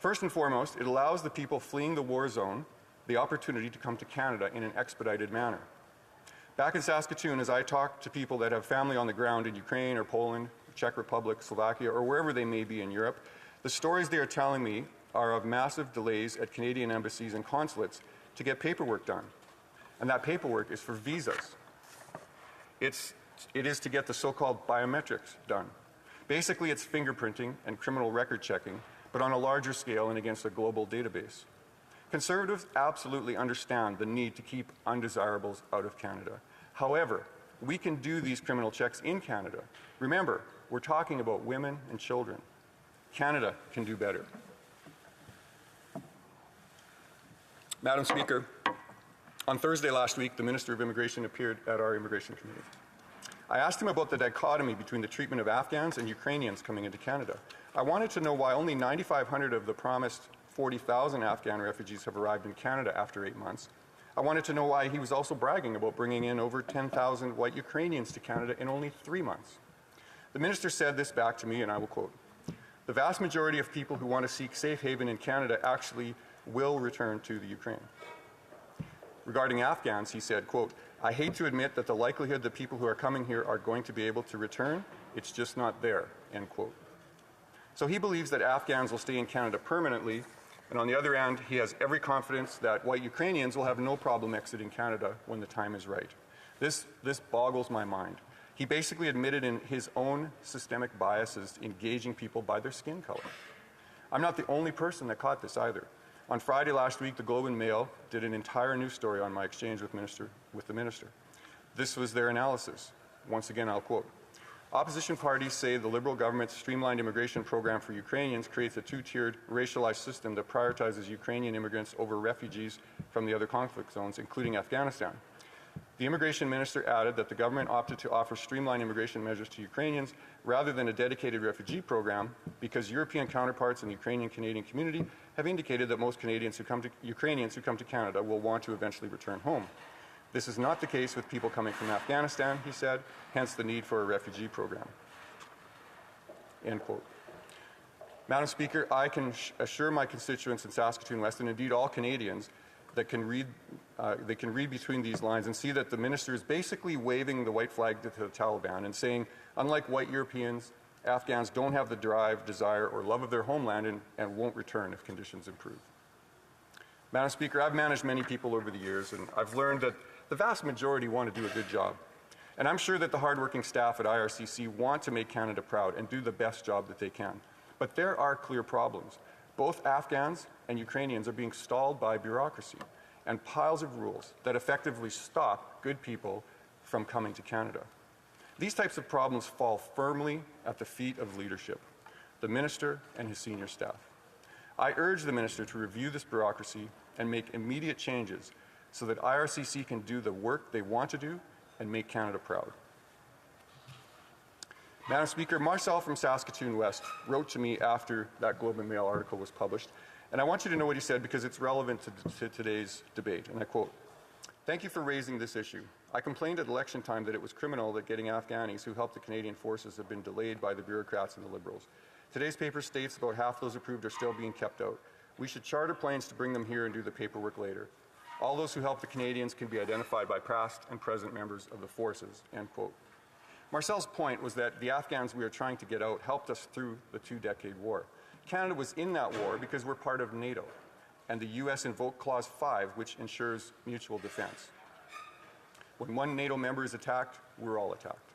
First and foremost, it allows the people fleeing the war zone the opportunity to come to Canada in an expedited manner. Back in Saskatoon, as I talk to people that have family on the ground in Ukraine or Poland, Czech Republic, Slovakia, or wherever they may be in Europe, the stories they are telling me are of massive delays at Canadian embassies and consulates to get paperwork done. And that paperwork is for visas. It is to get the so-called biometrics done. Basically, it's fingerprinting and criminal record checking, but on a larger scale and against a global database. Conservatives absolutely understand the need to keep undesirables out of Canada. However, we can do these criminal checks in Canada. Remember, we're talking about women and children. Canada can do better. Madam Speaker, on Thursday last week, the Minister of Immigration appeared at our Immigration Committee. I asked him about the dichotomy between the treatment of Afghans and Ukrainians coming into Canada. I wanted to know why only 9,500 of the promised 40,000 Afghan refugees have arrived in Canada after 8 months. I wanted to know why he was also bragging about bringing in over 10,000 white Ukrainians to Canada in only 3 months. The minister said this back to me, and I will quote, "The vast majority of people who want to seek safe haven in Canada actually will return to the Ukraine." Regarding Afghans, he said, quote, "I hate to admit that the likelihood that people who are coming here are going to be able to return, it's just not there," end quote. So he believes that Afghans will stay in Canada permanently, and on the other hand, he has every confidence that white Ukrainians will have no problem exiting Canada when the time is right. This boggles my mind. He basically admitted in his own systemic biases engaging people by their skin color. I'm not the only person that caught this either. On Friday last week, the Globe and Mail did an entire news story on my exchange with the minister. This was their analysis. Once again, I'll quote, "Opposition parties say the Liberal government's streamlined immigration program for Ukrainians creates a two-tiered racialized system that prioritizes Ukrainian immigrants over refugees from the other conflict zones, including Afghanistan. The immigration minister added that the government opted to offer streamlined immigration measures to Ukrainians rather than a dedicated refugee program because European counterparts in the Ukrainian-Canadian community have indicated that most Ukrainians who come to Canada will want to eventually return home. This is not the case with people coming from Afghanistan," he said, "hence the need for a refugee program." End quote. Madam Speaker, I can assure my constituents in Saskatoon West, and indeed all Canadians, that can read between these lines and see that the minister is basically waving the white flag to the Taliban and saying, unlike white Europeans, Afghans don't have the drive, desire, or love of their homeland and won't return if conditions improve. Madam Speaker, I've managed many people over the years, and I've learned that the vast majority want to do a good job. And I'm sure that the hardworking staff at IRCC want to make Canada proud and do the best job that they can. But there are clear problems. Both Afghans and Ukrainians are being stalled by bureaucracy and piles of rules that effectively stop good people from coming to Canada. These types of problems fall firmly at the feet of leadership, the minister and his senior staff. I urge the minister to review this bureaucracy and make immediate changes so that IRCC can do the work they want to do and make Canada proud. Madam Speaker, Marcel from Saskatoon West wrote to me after that Globe and Mail article was published, and I want you to know what he said because it's relevant to today's debate, and I quote, "Thank you for raising this issue. I complained at election time that it was criminal that getting Afghanis who helped the Canadian forces have been delayed by the bureaucrats and the Liberals. Today's paper states about half those approved are still being kept out. We should charter planes to bring them here and do the paperwork later. All those who help the Canadians can be identified by past and present members of the forces," end quote. Marcel's point was that the Afghans we were trying to get out helped us through the two-decade war. Canada was in that war because we're part of NATO, and the U.S. invoked Clause 5, which ensures mutual defense. When one NATO member is attacked, we're all attacked.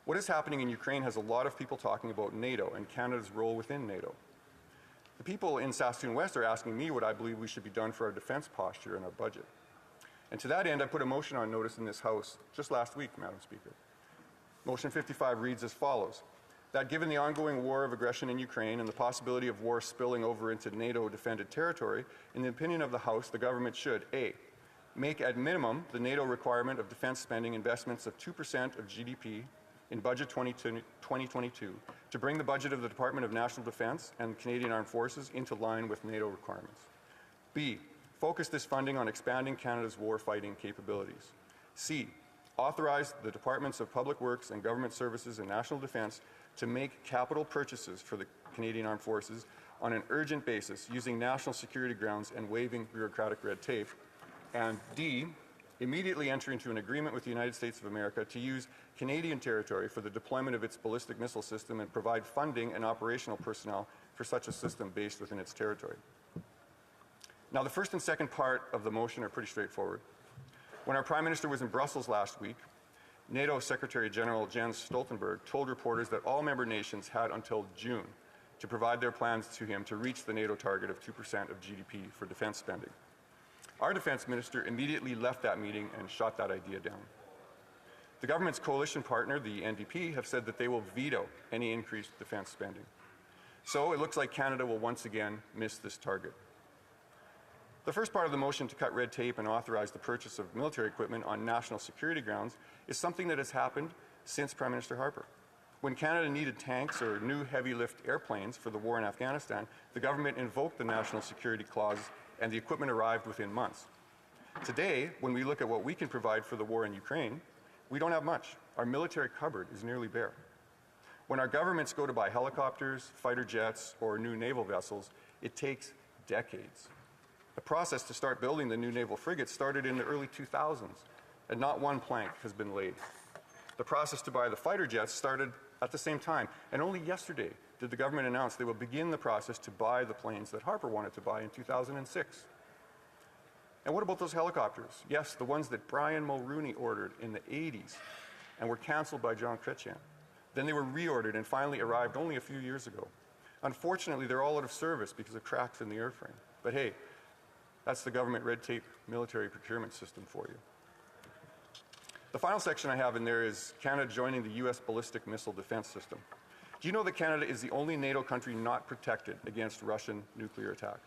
What is happening in Ukraine has a lot of people talking about NATO and Canada's role within NATO. The people in Saskatoon West are asking me what I believe we should be done for our defense posture and our budget. And to that end, I put a motion on notice in this House just last week, Madam Speaker. Motion 55 reads as follows: that given the ongoing war of aggression in Ukraine and the possibility of war spilling over into NATO-defended territory, in the opinion of the House, the government should, A, make at minimum the NATO requirement of defense spending investments of 2% of GDP in Budget 2022 to bring the budget of the Department of National Defence and Canadian Armed Forces into line with NATO requirements. B, focus this funding on expanding Canada's war-fighting capabilities. C, authorize the Departments of Public Works and Government Services and National Defence to make capital purchases for the Canadian Armed Forces on an urgent basis using national security grounds and waiving bureaucratic red tape. And D, immediately enter into an agreement with the United States of America to use Canadian territory for the deployment of its ballistic missile system and provide funding and operational personnel for such a system based within its territory. Now, the first and second part of the motion are pretty straightforward. When our Prime Minister was in Brussels last week, NATO Secretary General Jens Stoltenberg told reporters that all member nations had until June to provide their plans to him to reach the NATO target of 2% of GDP for defense spending. Our defense minister immediately left that meeting and shot that idea down. The government's coalition partner, the NDP, have said that they will veto any increased defense spending. So it looks like Canada will once again miss this target. The first part of the motion to cut red tape and authorize the purchase of military equipment on national security grounds is something that has happened since Prime Minister Harper. When Canada needed tanks or new heavy-lift airplanes for the war in Afghanistan, the government invoked the National Security Clause and the equipment arrived within months. Today, when we look at what we can provide for the war in Ukraine, we don't have much. Our military cupboard is nearly bare. When our governments go to buy helicopters, fighter jets, or new naval vessels, it takes decades. The process to start building the new naval frigates started in the early 2000s, and not one plank has been laid. The process to buy the fighter jets started at the same time, and only yesterday did the government announce they will begin the process to buy the planes that Harper wanted to buy in 2006. And what about those helicopters? Yes, the ones that Brian Mulroney ordered in the 80s and were canceled by John Chrétien. Then they were reordered and finally arrived only a few years ago. Unfortunately, they're all out of service because of cracks in the airframe. But hey, that's the government red tape military procurement system for you. The final section I have in there is Canada joining the U.S. ballistic missile defense system. Do you know that Canada is the only NATO country not protected against Russian nuclear attack?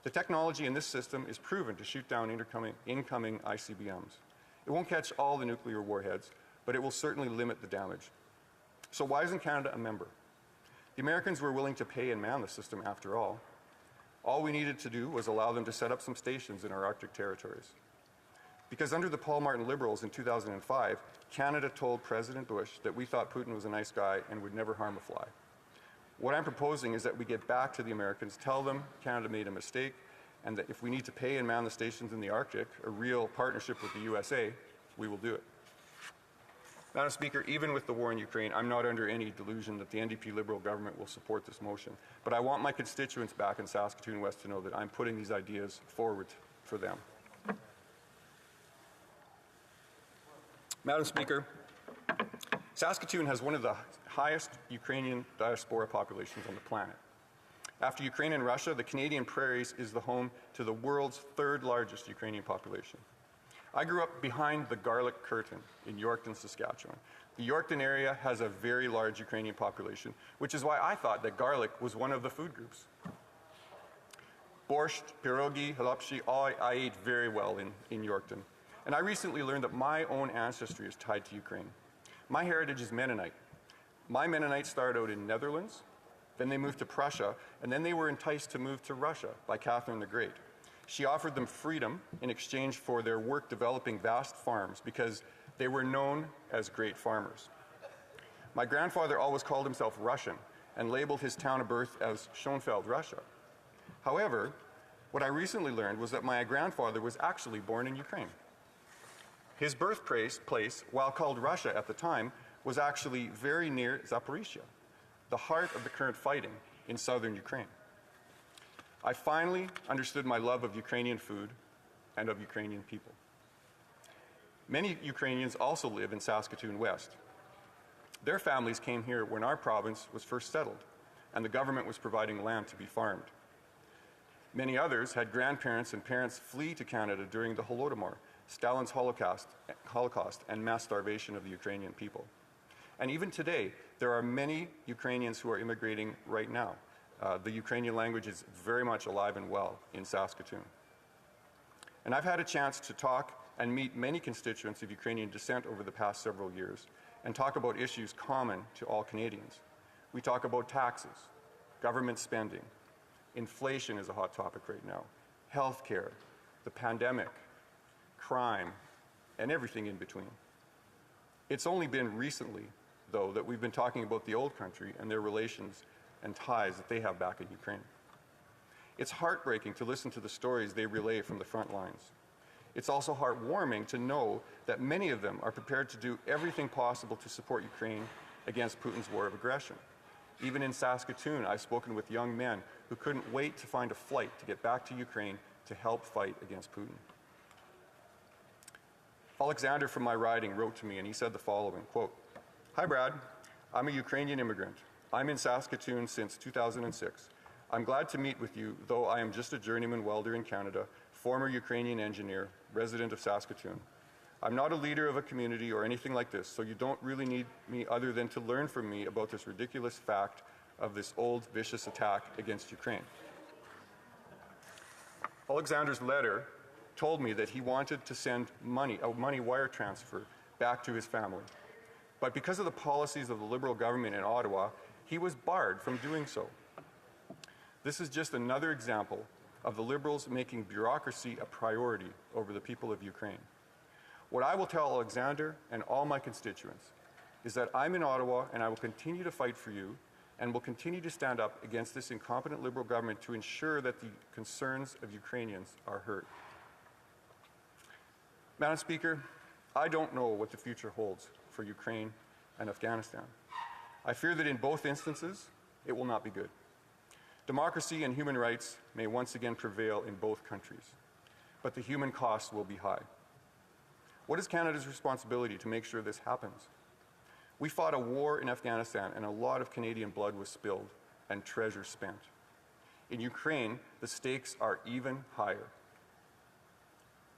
The technology in this system is proven to shoot down incoming ICBMs. It won't catch all the nuclear warheads, but it will certainly limit the damage. So why isn't Canada a member? The Americans were willing to pay and man the system after all. All we needed to do was allow them to set up some stations in our Arctic territories. Because under the Paul Martin Liberals in 2005, Canada told President Bush that we thought Putin was a nice guy and would never harm a fly. What I'm proposing is that we get back to the Americans, tell them Canada made a mistake, and that if we need to pay and man the stations in the Arctic, a real partnership with the USA, we will do it. Madam Speaker, even with the war in Ukraine, I'm not under any delusion that the NDP Liberal government will support this motion. But I want my constituents back in Saskatoon West to know that I'm putting these ideas forward for them. Madam Speaker, Saskatoon has one of the highest Ukrainian diaspora populations on the planet. After Ukraine and Russia, the Canadian Prairies is the home to the world's third largest Ukrainian population. I grew up behind the Garlic Curtain in Yorkton, Saskatchewan. The Yorkton area has a very large Ukrainian population, which is why I thought that garlic was one of the food groups. Borscht, pierogi, halapshi, all I ate very well in Yorkton. And I recently learned that my own ancestry is tied to Ukraine. My heritage is Mennonite. My Mennonites started out in Netherlands, then they moved to Prussia, and then they were enticed to move to Russia by Catherine the Great. She offered them freedom in exchange for their work developing vast farms because they were known as great farmers. My grandfather always called himself Russian and labeled his town of birth as Schönfeld, Russia. However, what I recently learned was that my grandfather was actually born in Ukraine. His birthplace, while called Russia at the time, was actually very near Zaporizhia, the heart of the current fighting in southern Ukraine. I finally understood my love of Ukrainian food and of Ukrainian people. Many Ukrainians also live in Saskatoon West. Their families came here when our province was first settled and the government was providing land to be farmed. Many others had grandparents and parents flee to Canada during the Holodomor, Stalin's Holocaust and mass starvation of the Ukrainian people. And even today, there are many Ukrainians who are immigrating right now. The Ukrainian language is very much alive and well in Saskatoon. And I've had a chance to talk and meet many constituents of Ukrainian descent over the past several years and talk about issues common to all Canadians. We talk about taxes, government spending, inflation is a hot topic right now, healthcare, the pandemic, crime, and everything in between. It's only been recently, though, that we've been talking about the old country and their relations and ties that they have back in Ukraine. It's heartbreaking to listen to the stories they relay from the front lines. It's also heartwarming to know that many of them are prepared to do everything possible to support Ukraine against Putin's war of aggression. Even in Saskatoon, I've spoken with young men who couldn't wait to find a flight to get back to Ukraine to help fight against Putin. Alexander from my riding wrote to me and he said the following, quote, "Hi Brad, I'm a Ukrainian immigrant. I'm in Saskatoon since 2006. I'm glad to meet with you, though I am just a journeyman welder in Canada, former Ukrainian engineer, resident of Saskatoon. I'm not a leader of a community or anything like this, so you don't really need me other than to learn from me about this ridiculous fact of this old, vicious attack against Ukraine." Alexander's letter told me that he wanted to send money, a money wire transfer, back to his family. But because of the policies of the Liberal government in Ottawa, he was barred from doing so. This is just another example of the Liberals making bureaucracy a priority over the people of Ukraine. What I will tell Alexander and all my constituents is that I'm in Ottawa and I will continue to fight for you and will continue to stand up against this incompetent Liberal government to ensure that the concerns of Ukrainians are heard. Madam Speaker, I don't know what the future holds for Ukraine and Afghanistan. I fear that in both instances, it will not be good. Democracy and human rights may once again prevail in both countries, but the human cost will be high. What is Canada's responsibility to make sure this happens? We fought a war in Afghanistan and a lot of Canadian blood was spilled and treasure spent. In Ukraine, the stakes are even higher.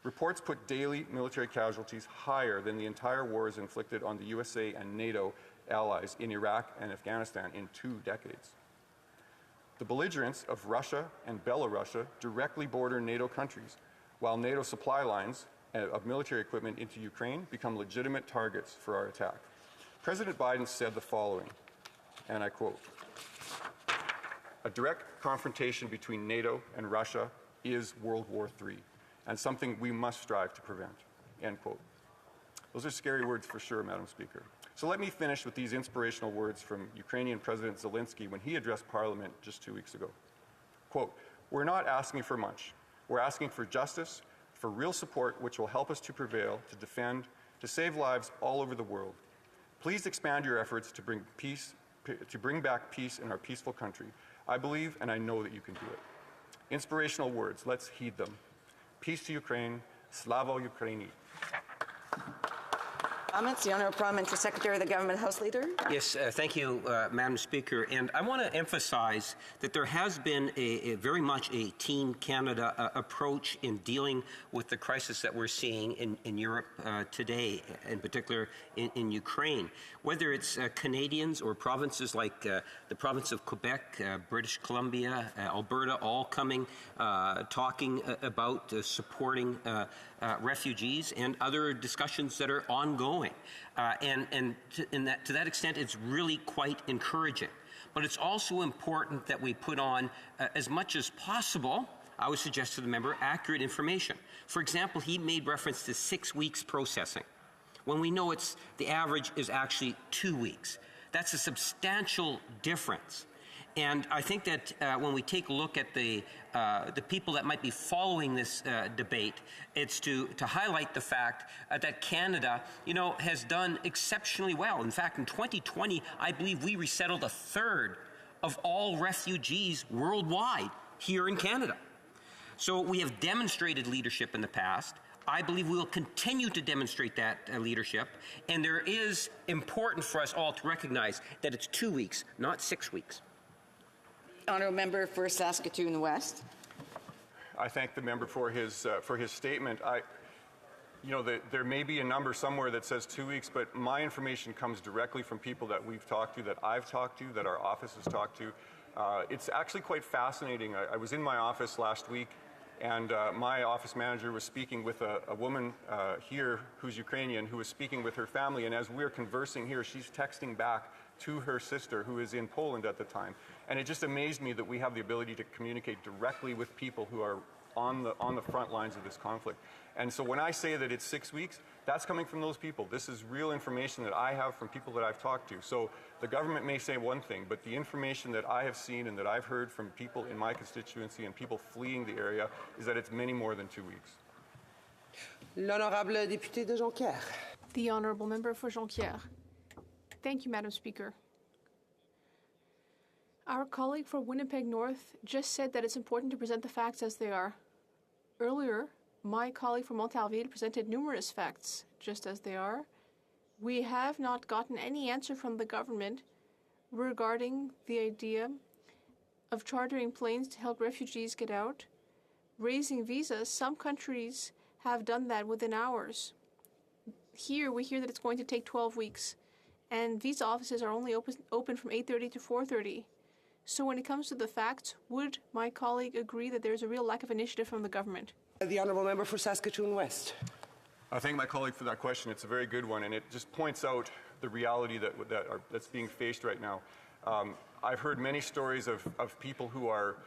Reports put daily military casualties higher than the entire wars inflicted on the USA and NATO allies in Iraq and Afghanistan in 2 decades. The belligerents of Russia and Belarus directly border NATO countries, while NATO supply lines of military equipment into Ukraine become legitimate targets for our attack. President Biden said the following, and I quote, "A direct confrontation between NATO and Russia is World War III, and something we must strive to prevent," end quote. Those are scary words for sure, Madam Speaker. So let me finish with these inspirational words from Ukrainian President Zelensky when he addressed Parliament just 2 weeks ago. Quote, "We're not asking for much. We're asking for justice, for real support which will help us to prevail, to defend, to save lives all over the world. Please expand your efforts to bring back peace in our peaceful country. I believe and I know that you can do it." Inspirational words, let's heed them. Peace to Ukraine. Slava Ukraini. Comments? The Honourable Parliamentary Secretary of the Government House Leader. Yes, thank you, Madam Speaker. And I want to emphasize that there has been a very much a Team Canada approach in dealing with the crisis that we're seeing in Europe today, in particular in Ukraine. Whether it's Canadians or provinces like the province of Quebec, British Columbia, Alberta, all coming, talking about supporting refugees and other discussions that are ongoing. To that extent, it's really quite encouraging. But it's also important that we put on, as much as possible, I would suggest to the member, accurate information. For example, he made reference to 6 weeks processing, when we know the average is actually 2 weeks. That's a substantial difference. And I think that when we take a look at the people that might be following this debate, it's to highlight the fact that Canada, has done exceptionally well. In fact, in 2020, I believe we resettled a third of all refugees worldwide here in Canada. So we have demonstrated leadership in the past. I believe we will continue to demonstrate that leadership, and there is important for us all to recognize that it's 2 weeks, not 6 weeks. Honourable member for Saskatoon West. I thank the member for his statement. There may be a number somewhere that says 2 weeks, but my information comes directly from people that we've talked to, that I've talked to, that our office has talked to. It's actually quite fascinating. I was in my office last week, and my office manager was speaking with a woman here who's Ukrainian, who was speaking with her family, and as we're conversing here, she's texting back to her sister, who is in Poland at the time. And it just amazed me that we have the ability to communicate directly with people who are on the front lines of this conflict. And so when I say that it's 6 weeks, that's coming from those people. This is real information that I have from people that I've talked to. So the government may say one thing, but the information that I have seen and that I've heard from people in my constituency and people fleeing the area is that it's many more than 2 weeks. L'honorable député de Jonquière. The honourable member for Jonquière. Thank you, Madam Speaker. Our colleague for Winnipeg North just said that it's important to present the facts as they are. Earlier, my colleague from Montarville presented numerous facts just as they are. We have not gotten any answer from the government regarding the idea of chartering planes to help refugees get out. Raising visas, some countries have done that within hours. Here, we hear that it's going to take 12 weeks, and visa offices are only open from 8:30 to 4:30. So when it comes to the facts, would my colleague agree that there's a real lack of initiative from the government? The honourable member for Saskatoon West. I thank my colleague for that question. It's a very good one, and it just points out the reality that's being faced right now. I've heard many stories of people who are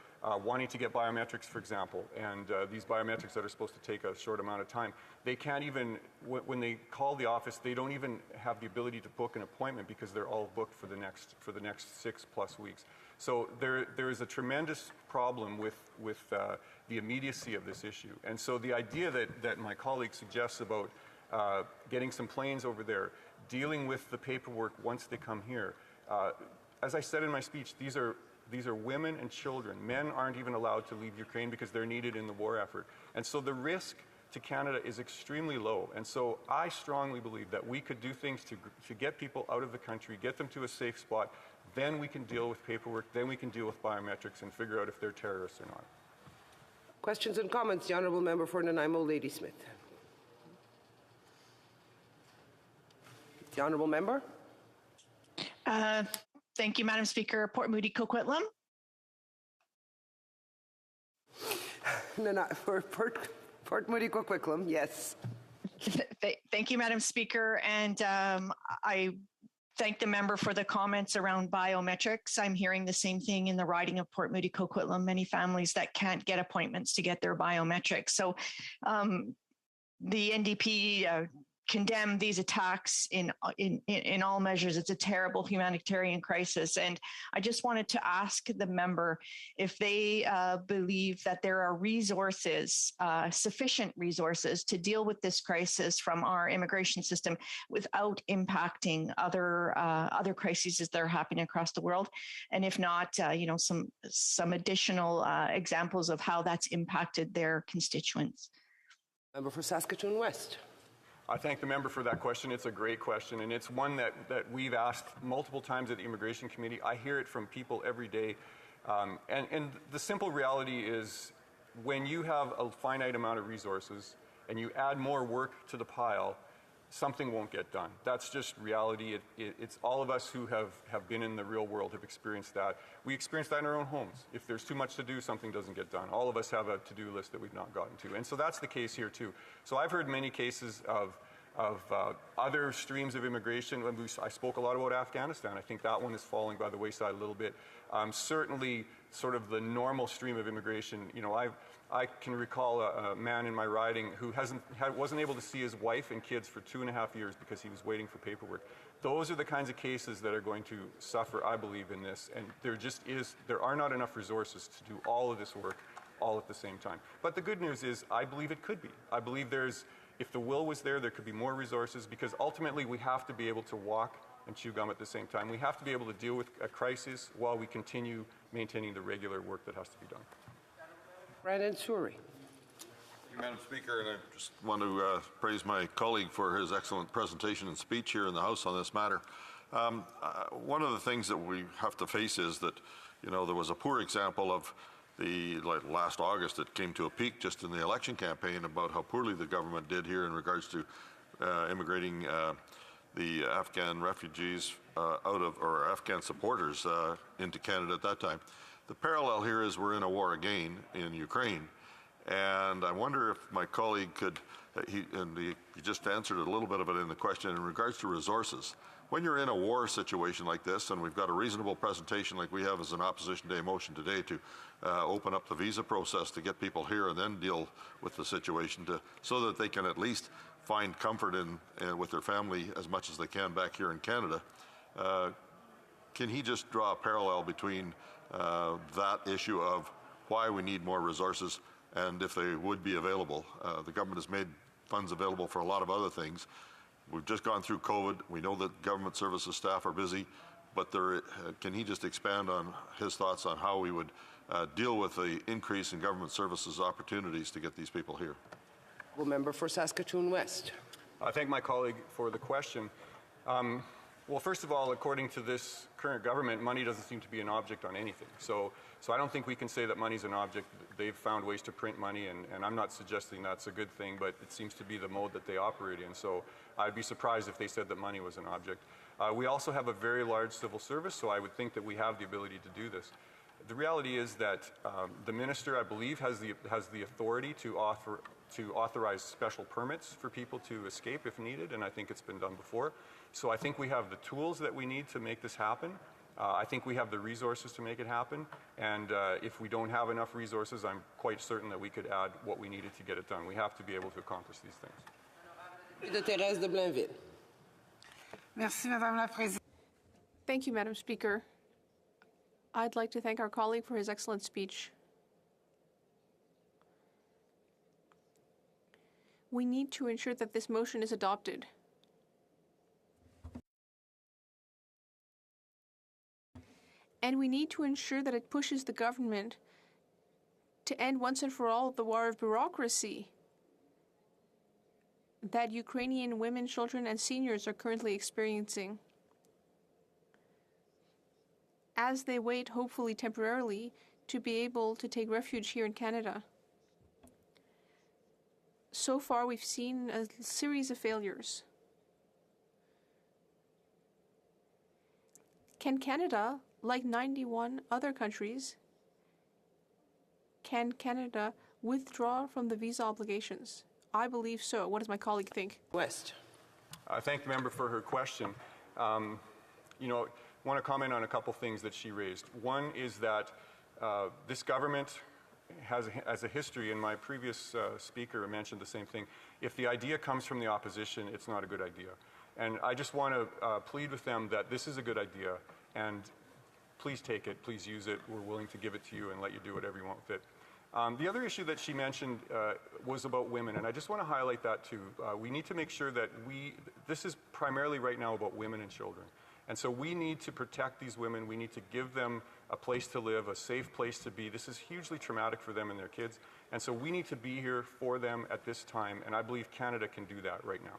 wanting to get biometrics, for example, and these biometrics that are supposed to take a short amount of time. They can't even, when they call the office, they don't even have the ability to book an appointment because they're all booked for the next 6+ weeks. So there is a tremendous problem with the immediacy of this issue. And so the idea that my colleague suggests about getting some planes over there, dealing with the paperwork once they come here, as I said in my speech, these are women and children. Men aren't even allowed to leave Ukraine because they're needed in the war effort. And so the risk to Canada is extremely low. And so I strongly believe that we could do things to get people out of the country, get them to a safe spot. Then we can deal with paperwork, then we can deal with biometrics and figure out if they're terrorists or not. Questions and comments? The honourable member for Nanaimo, Ladysmith. The honourable member. Thank you, Madam Speaker. Port Moody Coquitlam. For Port Moody Coquitlam, yes. Thank you, Madam Speaker. And I thank the member for the comments around biometrics. I'm hearing the same thing in the riding of Port Moody Coquitlam, many families that can't get appointments to get their biometrics. So the NDP condemn these attacks in all measures. It's a terrible humanitarian crisis. And I just wanted to ask the member if they believe that there are resources, sufficient resources to deal with this crisis from our immigration system without impacting other crises that are happening across the world. And if not, some additional examples of how that's impacted their constituents. Member for Saskatoon West. I thank the member for that question. It's a great question, and it's one that we've asked multiple times at the Immigration Committee. I hear it from people every day. And the simple reality is when you have a finite amount of resources and you add more work to the pile, something won't get done. That's just reality. It's all of us who have been in the real world have experienced that. We experience that in our own homes. If there's too much to do, something doesn't get done. All of us have a to-do list that we've not gotten to. And so that's the case here too. So I've heard many cases of other streams of immigration. I spoke a lot about Afghanistan. I think that one is falling by the wayside a little bit. Certainly, sort of the normal stream of immigration. I can recall a man in my riding who wasn't able to see his wife and kids for 2.5 years because he was waiting for paperwork. Those are the kinds of cases that are going to suffer, I believe, in this. And there are not enough resources to do all of this work all at the same time. But the good news is, I believe it could be. I believe if the will was there could be more resources, because ultimately we have to be able to walk and chew gum at the same time. We have to be able to deal with a crisis while we continue maintaining the regular work that has to be done. Brandon Suri. Madam Speaker, and I just want to praise my colleague for his excellent presentation and speech here in the House on this matter. One of the things that we have to face is that, there was a poor example of last August, it came to a peak just in the election campaign about how poorly the government did here in regards to immigrating the Afghan refugees or Afghan supporters into Canada at that time. The parallel here is we're in a war again in Ukraine, and I wonder if my colleague could, he just answered a little bit of it in the question in regards to resources. When you're in a war situation like this, and we've got a reasonable presentation like we have as an Opposition Day motion today to open up the visa process to get people here and then deal with the situation so that they can at least find comfort with their family as much as they can back here in Canada, can he just draw a parallel between that issue of why we need more resources and if they would be available? The government has made funds available for a lot of other things. We've just gone through COVID. We know that government services staff are busy, but can he just expand on his thoughts on how we would deal with the increase in government services opportunities to get these people here? Member for Saskatoon West. I thank my colleague for the question. Well, first of all, according to this current government, money doesn't seem to be an object on anything. So I don't think we can say that money's an object. They've found ways to print money, and I'm not suggesting that's a good thing, but it seems to be the mode that they operate in. So I'd be surprised if they said that money was an object. We also have a very large civil service, so I would think that we have the ability to do this. The reality is that the minister, I believe, has the authority to authorize special permits for people to escape if needed, and I think it's been done before. So I think we have the tools that we need to make this happen. I think we have the resources to make it happen, and if we don't have enough resources, I'm quite certain that we could add what we needed to get it done. We have to be able to accomplish these things. Thérèse de Blainville. Merci, Madame la Présidente. Thank you, Madam Speaker. I'd like to thank our colleague for his excellent speech. We need to ensure that this motion is adopted. And we need to ensure that it pushes the government to end once and for all the war of bureaucracy that Ukrainian women, children, and seniors are currently experiencing as they wait, hopefully temporarily, to be able to take refuge here in Canada. So far, we've seen a series of failures. Can Canada, like 91 other countries, can Canada withdraw from the visa obligations? I believe so. What does my colleague think? West. I thank the member for her question. I want to comment on a couple things that she raised. One is that this government has a history, and my previous speaker mentioned the same thing. If the idea comes from the opposition, it's not a good idea. And I just want to plead with them that this is a good idea, and please take it, please use it. We're willing to give it to you and let you do whatever you want with it. The other issue that she mentioned was about women, and I just want to highlight that too. We need to make sure that this is primarily right now about women and children. And so we need to protect these women. We need to give them a place to live, a safe place to be. This is hugely traumatic for them and their kids. And so we need to be here for them at this time, and I believe Canada can do that right now.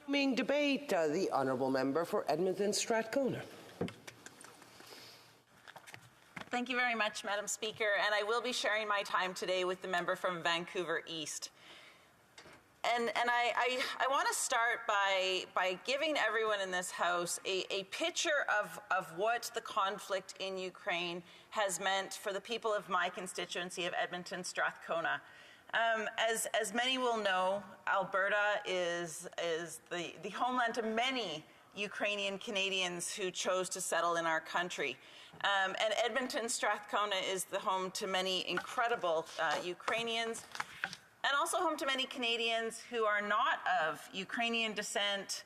Resuming debate, the honourable member for Edmonton Strathcona. Thank you very much, Madam Speaker, and I will be sharing my time today with the member from Vancouver East. And I want to start by giving everyone in this House a picture of what the conflict in Ukraine has meant for the people of my constituency of Edmonton Strathcona. As many will know, Alberta is the homeland to many Ukrainian Canadians who chose to settle in our country. And Edmonton, Strathcona is the home to many incredible Ukrainians, and also home to many Canadians who are not of Ukrainian descent,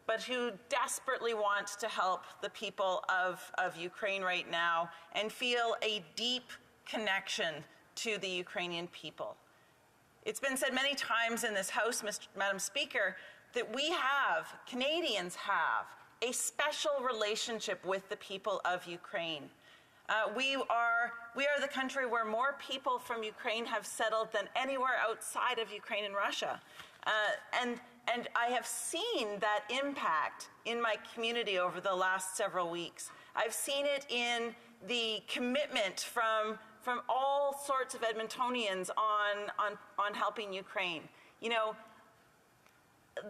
but who desperately want to help the people of Ukraine right now and feel a deep connection to the Ukrainian people. It's been said many times in this House, Madam Speaker, that Canadians have, a special relationship with the people of Ukraine. We are the country where more people from Ukraine have settled than anywhere outside of Ukraine and Russia. And I have seen that impact in my community over the last several weeks. I've seen it in the commitment from all sorts of Edmontonians on helping Ukraine. You know,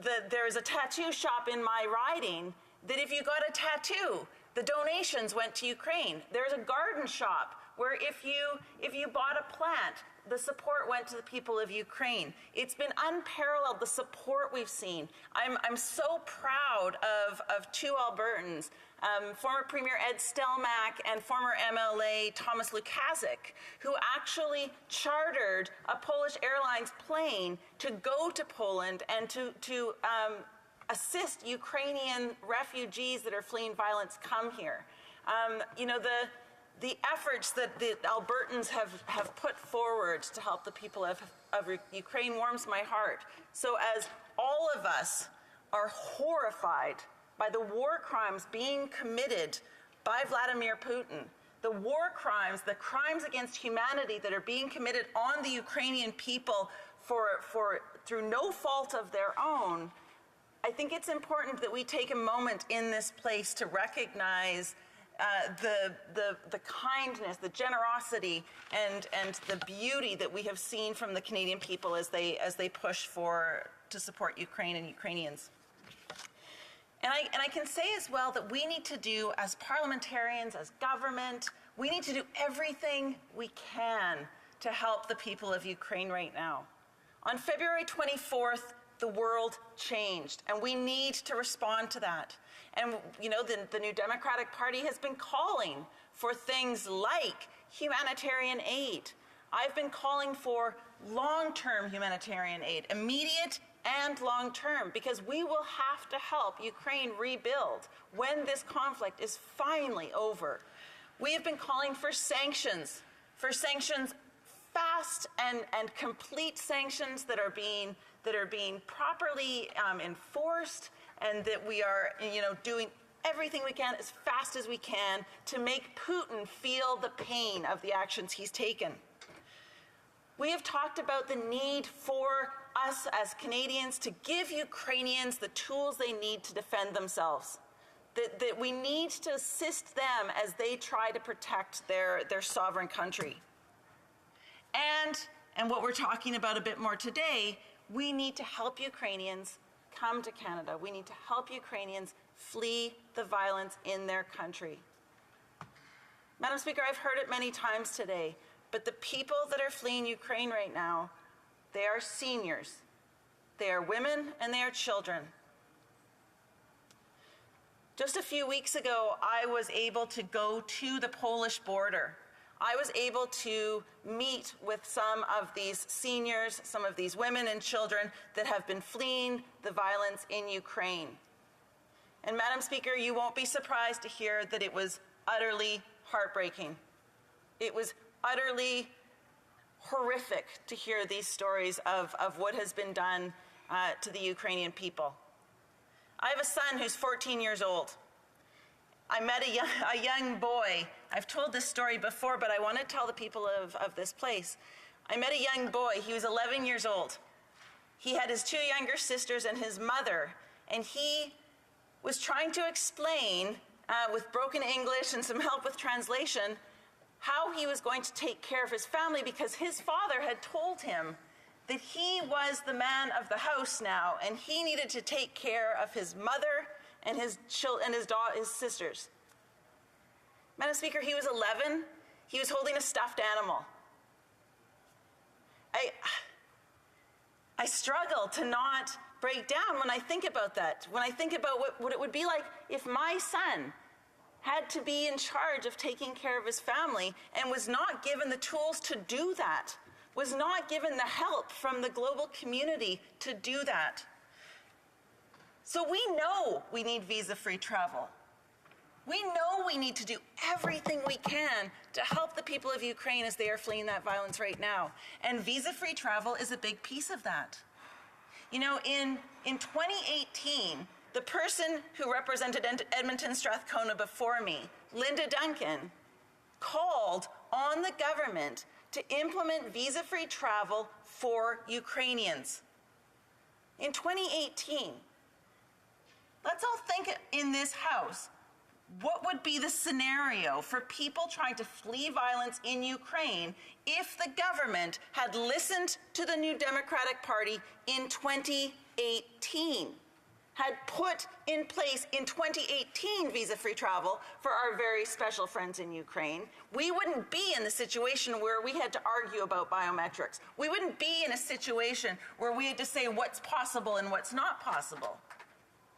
there is a tattoo shop in my riding that if you got a tattoo, the donations went to Ukraine. There's a garden shop where if you bought a plant, the support went to the people of Ukraine. It's been unparalleled, the support we've seen. I'm so proud of two Albertans, former Premier Ed Stelmach and former MLA Thomas Lukaszuk, who actually chartered a Polish Airlines plane to go to Poland and to assist Ukrainian refugees that are fleeing violence come here. You know, the efforts that the Albertans have put forward to help the people of Ukraine warms my heart. So as all of us are horrified by the war crimes being committed by Vladimir Putin, the war crimes, the crimes against humanity that are being committed on the Ukrainian people through no fault of their own, I think it's important that we take a moment in this place to recognize the kindness, the generosity, and the beauty that we have seen from the Canadian people as they push to support Ukraine and Ukrainians. And I can say as well that we need to do, as parliamentarians, as government, we need to do everything we can to help the people of Ukraine right now. On February 24th, the world changed, and we need to respond to that. And, you know, the New Democratic Party has been calling for things like humanitarian aid. I've been calling for long-term humanitarian aid, immediate and long-term, because we will have to help Ukraine rebuild when this conflict is finally over. We have been calling for sanctions fast and complete sanctions that are being properly enforced, and that we are, you know, doing everything we can as fast as we can to make Putin feel the pain of the actions he's taken. We have talked about the need for us as Canadians to give Ukrainians the tools they need to defend themselves. That we need to assist them as they try to protect their sovereign country. And what we're talking about a bit more today, we need to help Ukrainians come to Canada. We need to help Ukrainians flee the violence in their country. Madam Speaker, I've heard it many times today, but the people that are fleeing Ukraine right now, they are seniors. They are women and they are children. Just a few weeks ago, I was able to go to the Polish border. I was able to meet with some of these seniors, some of these women and children that have been fleeing the violence in Ukraine. And Madam Speaker, you won't be surprised to hear that it was utterly heartbreaking. It was utterly horrific to hear these stories of what has been done to the Ukrainian people. I have a son who's 14 years old. I met a young boy. I've told this story before, but I want to tell the people of this place. I met a young boy. He was 11 years old. He had his two younger sisters and his mother, and he was trying to explain, with broken English and some help with translation, how he was going to take care of his family, because his father had told him that he was the man of the house now, and he needed to take care of his mother and his sisters. Madam Speaker, he was 11. He was holding a stuffed animal. I struggle to not break down when I think about that, when I think about what it would be like if my son had to be in charge of taking care of his family and was not given the tools to do that, was not given the help from the global community to do that. So we know we need visa-free travel. We know we need to do everything we can to help the people of Ukraine as they are fleeing that violence right now. And visa-free travel is a big piece of that. You know, in 2018, the person who represented Edmonton Strathcona before me, Linda Duncan, called on the government to implement visa-free travel for Ukrainians. In 2018, let's all think in this house, what would be the scenario for people trying to flee violence in Ukraine if the government had listened to the New Democratic Party in 2018, had put in place in 2018 visa-free travel for our very special friends in Ukraine? We wouldn't be in the situation where we had to argue about biometrics. We wouldn't be in a situation where we had to say what's possible and what's not possible.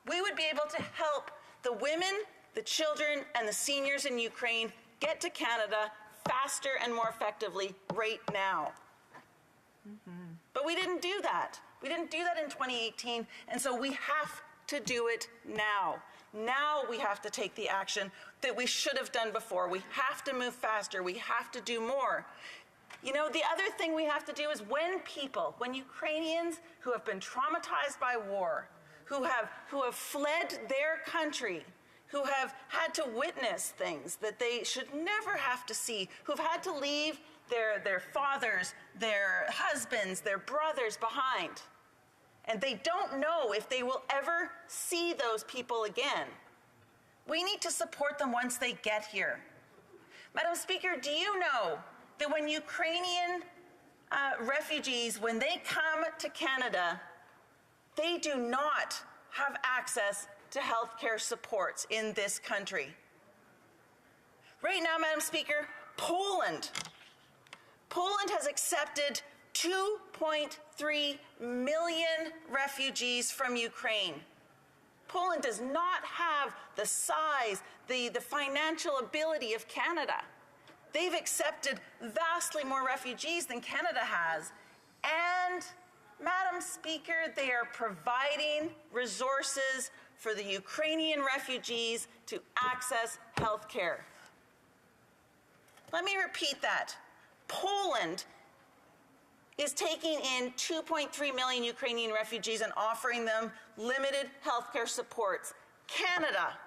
We would be able to help the women, the children, and the seniors in Ukraine get to Canada faster and more effectively right now. But we didn't do that. We didn't do that in 2018, and so we have to do it now. Now we have to take the action that we should have done before. We have to move faster. We have to do more. You know, the other thing we have to do is when Ukrainians who have been traumatized by war, who have fled their country, who have had to witness things that they should never have to see, who've had to leave their fathers, their husbands, their brothers behind, and they don't know if they will ever see those people again. We need to support them once they get here. Madam Speaker, do you know that when Ukrainian refugees, when they come to Canada, they do not have access to health care supports in this country? Right now, Madam Speaker, Poland has accepted 2.3 million refugees from Ukraine. Poland does not have the size, the financial ability of Canada. They've accepted vastly more refugees than Canada has. And, Madam Speaker, they are providing resources for the Ukrainian refugees to access health care. Let me repeat that. Poland is taking in 2.3 million Ukrainian refugees and offering them limited healthcare supports. Canada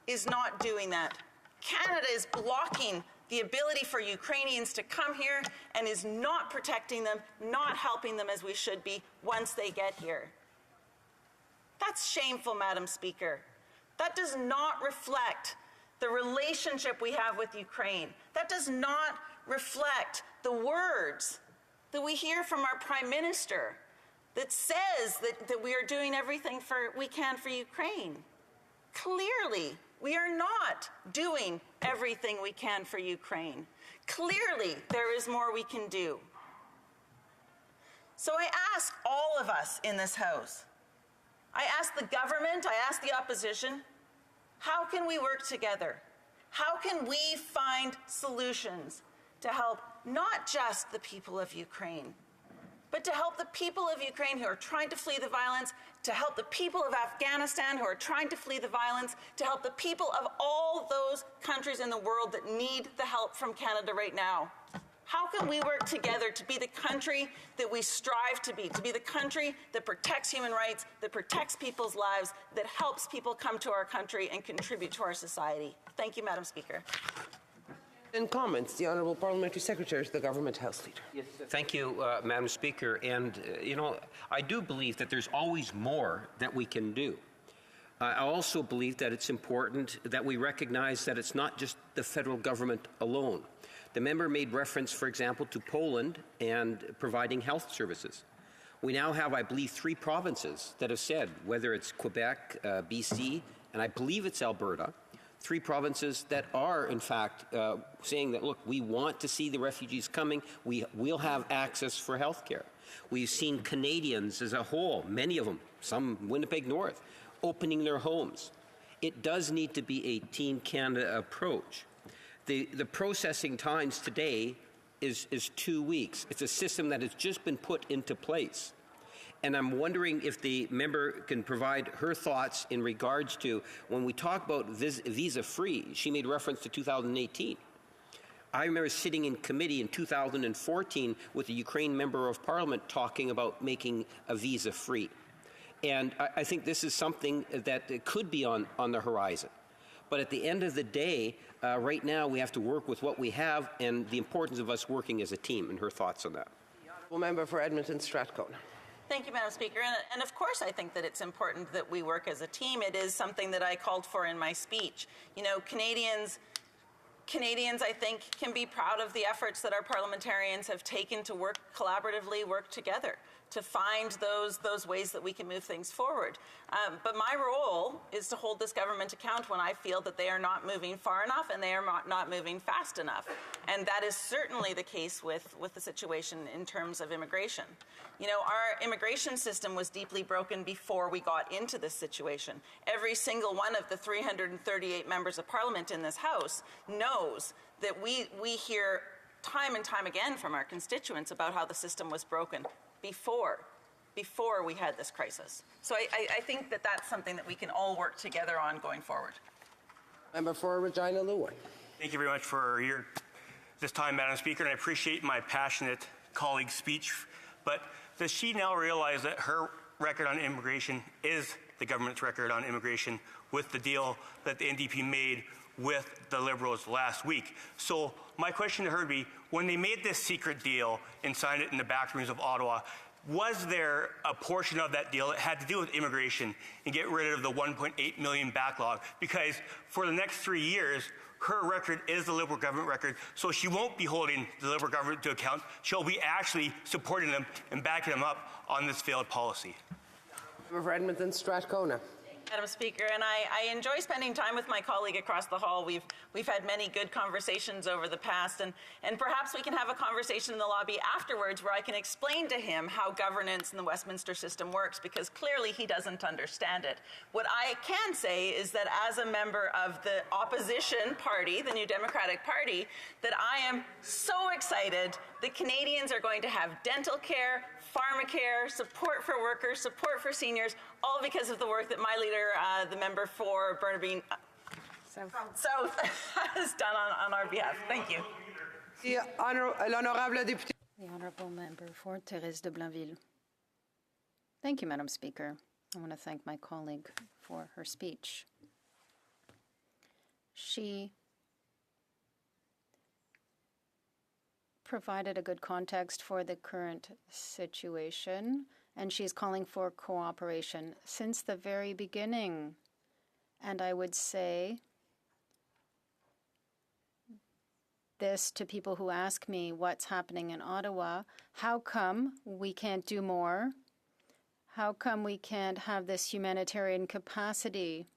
is not doing that. Canada is blocking the ability for Ukrainians to come here and is not protecting them, not helping them as we should be once they get here. That's shameful, Madam Speaker. That does not reflect the relationship we have with Ukraine. That does not reflect the words that we hear from our Prime Minister that says that we are doing everything we can for Ukraine. Clearly, we are not doing everything we can for Ukraine. Clearly, there is more we can do. So I ask all of us in this House, I ask the government, I ask the opposition, how can we work together? How can we find solutions to help not just the people of Ukraine, but to help the people of Ukraine who are trying to flee the violence, to help the people of Afghanistan who are trying to flee the violence, to help the people of all those countries in the world that need the help from Canada right now? How can we work together to be the country that we strive to be the country that protects human rights, that protects people's lives, that helps people come to our country and contribute to our society? Thank you, Madam Speaker. In comments, the Honourable Parliamentary Secretary to the Government House Leader. Yes, thank you, Madam Speaker. And, I do believe that there's always more that we can do. I also believe that it's important that we recognize that it's not just the federal government alone. The member made reference, for example, to Poland and providing health services. We now have, I believe, 3 provinces that have said, whether it's Quebec, BC, and I believe it's Alberta, 3 provinces that are, in fact, saying that, look, we want to see the refugees coming. We will have access for health care. We've seen Canadians as a whole, many of them, some Winnipeg North, opening their homes. It does need to be a Team Canada approach. The processing times today is 2 weeks. It's a system that has just been put into place. And I'm wondering if the member can provide her thoughts in regards to when we talk about visa-free, she made reference to 2018. I remember sitting in committee in 2014 with a Ukraine member of parliament talking about making a visa-free. And I think this is something that could be on the horizon. But at the end of the day, right now we have to work with what we have and the importance of us working as a team, and her thoughts on that. The honourable member for Edmonton Strathcona. Thank you, Madam Speaker. And of course, I think that it's important that we work as a team. It is something that I called for in my speech. You know, Canadians, I think, can be proud of the efforts that our parliamentarians have taken to work collaboratively, work together, to find those ways that we can move things forward. But my role is to hold this government account when I feel that they are not moving far enough and they are not moving fast enough. And that is certainly the case with the situation in terms of immigration. You know, our immigration system was deeply broken before we got into this situation. Every single one of the 338 members of parliament in this House knows that we hear time and time again from our constituents about how the system was broken before we had this crisis. So I think that that's something that we can all work together on going forward. Member for Regina Leeuwen. Thank you very much for this time, Madam Speaker, and I appreciate my passionate colleague's speech. But does she now realize that her record on immigration is the government's record on immigration with the deal that the NDP made with the Liberals last week? So my question to her would be, when they made this secret deal and signed it in the back rooms of Ottawa, was there a portion of that deal that had to do with immigration and get rid of the 1.8 million backlog? Because for the next 3 years, her record is the Liberal government record, so she won't be holding the Liberal government to account. She'll be actually supporting them and backing them up on this failed policy. Member for Edmonton Strathcona. Madam Speaker, and I enjoy spending time with my colleague across the hall. We've had many good conversations over the past, and perhaps we can have a conversation in the lobby afterwards where I can explain to him how governance in the Westminster system works, because clearly he doesn't understand it. What I can say is that as a member of the opposition party, the New Democratic Party, that I am so excited that Canadians are going to have dental care, pharmacare, support for workers, support for seniors, all because of the work that my leader, the member for Burnaby South has done on our behalf. Thank you. The honourable member for Thérèse de Blainville. Thank you, Madam Speaker. I want to thank my colleague for her speech. She provided a good context for the current situation, and she's calling for cooperation since the very beginning. And I would say this to people who ask me what's happening in Ottawa. How come we can't do more? How come we can't have this humanitarian capacity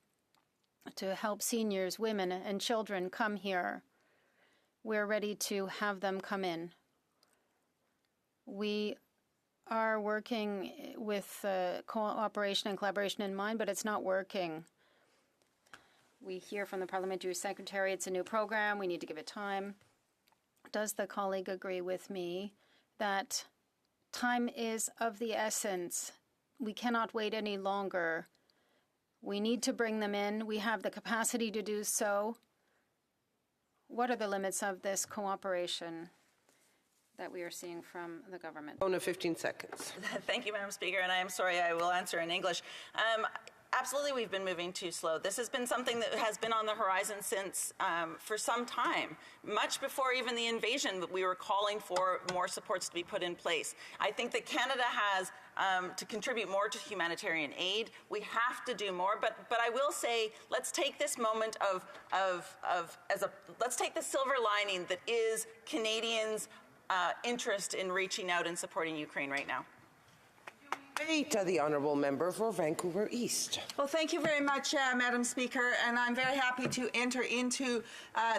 to help seniors, women, and children come here? We're ready to have them come in. We are working with cooperation and collaboration in mind, but it's not working. We hear from the Parliamentary Secretary it's a new program, we need to give it time. Does the colleague agree with me that time is of the essence? We cannot wait any longer. We need to bring them in. We have the capacity to do so. What are the limits of this cooperation that we are seeing from the government? 15 seconds. Thank you, Madam Speaker, and I am sorry, I will answer in English. Absolutely, we've been moving too slow. This has been something that has been on the horizon since for some time. Much before even the invasion, we were calling for more supports to be put in place. I think that Canada has to contribute more to humanitarian aid. We have to do more, but I will say, let's take this moment let's take the silver lining that is Canadians' interest in reaching out and supporting Ukraine right now. The honourable member for Vancouver East. Well, thank you very much, Madam Speaker, and I'm very happy to enter into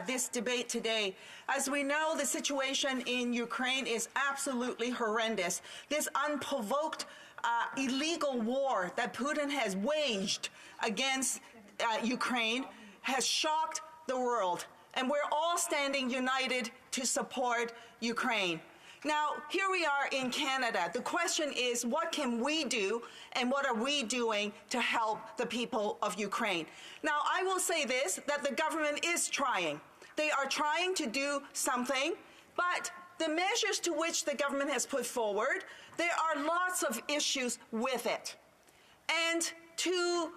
this debate today. As we know, the situation in Ukraine is absolutely horrendous. This unprovoked illegal war that Putin has waged against Ukraine has shocked the world, and we're all standing united to support Ukraine. Now, here we are in Canada. The question is, what can we do and what are we doing to help the people of Ukraine? Now, I will say this, that the government is trying. They are trying to do something, but the measures to which the government has put forward, there are lots of issues with it. And to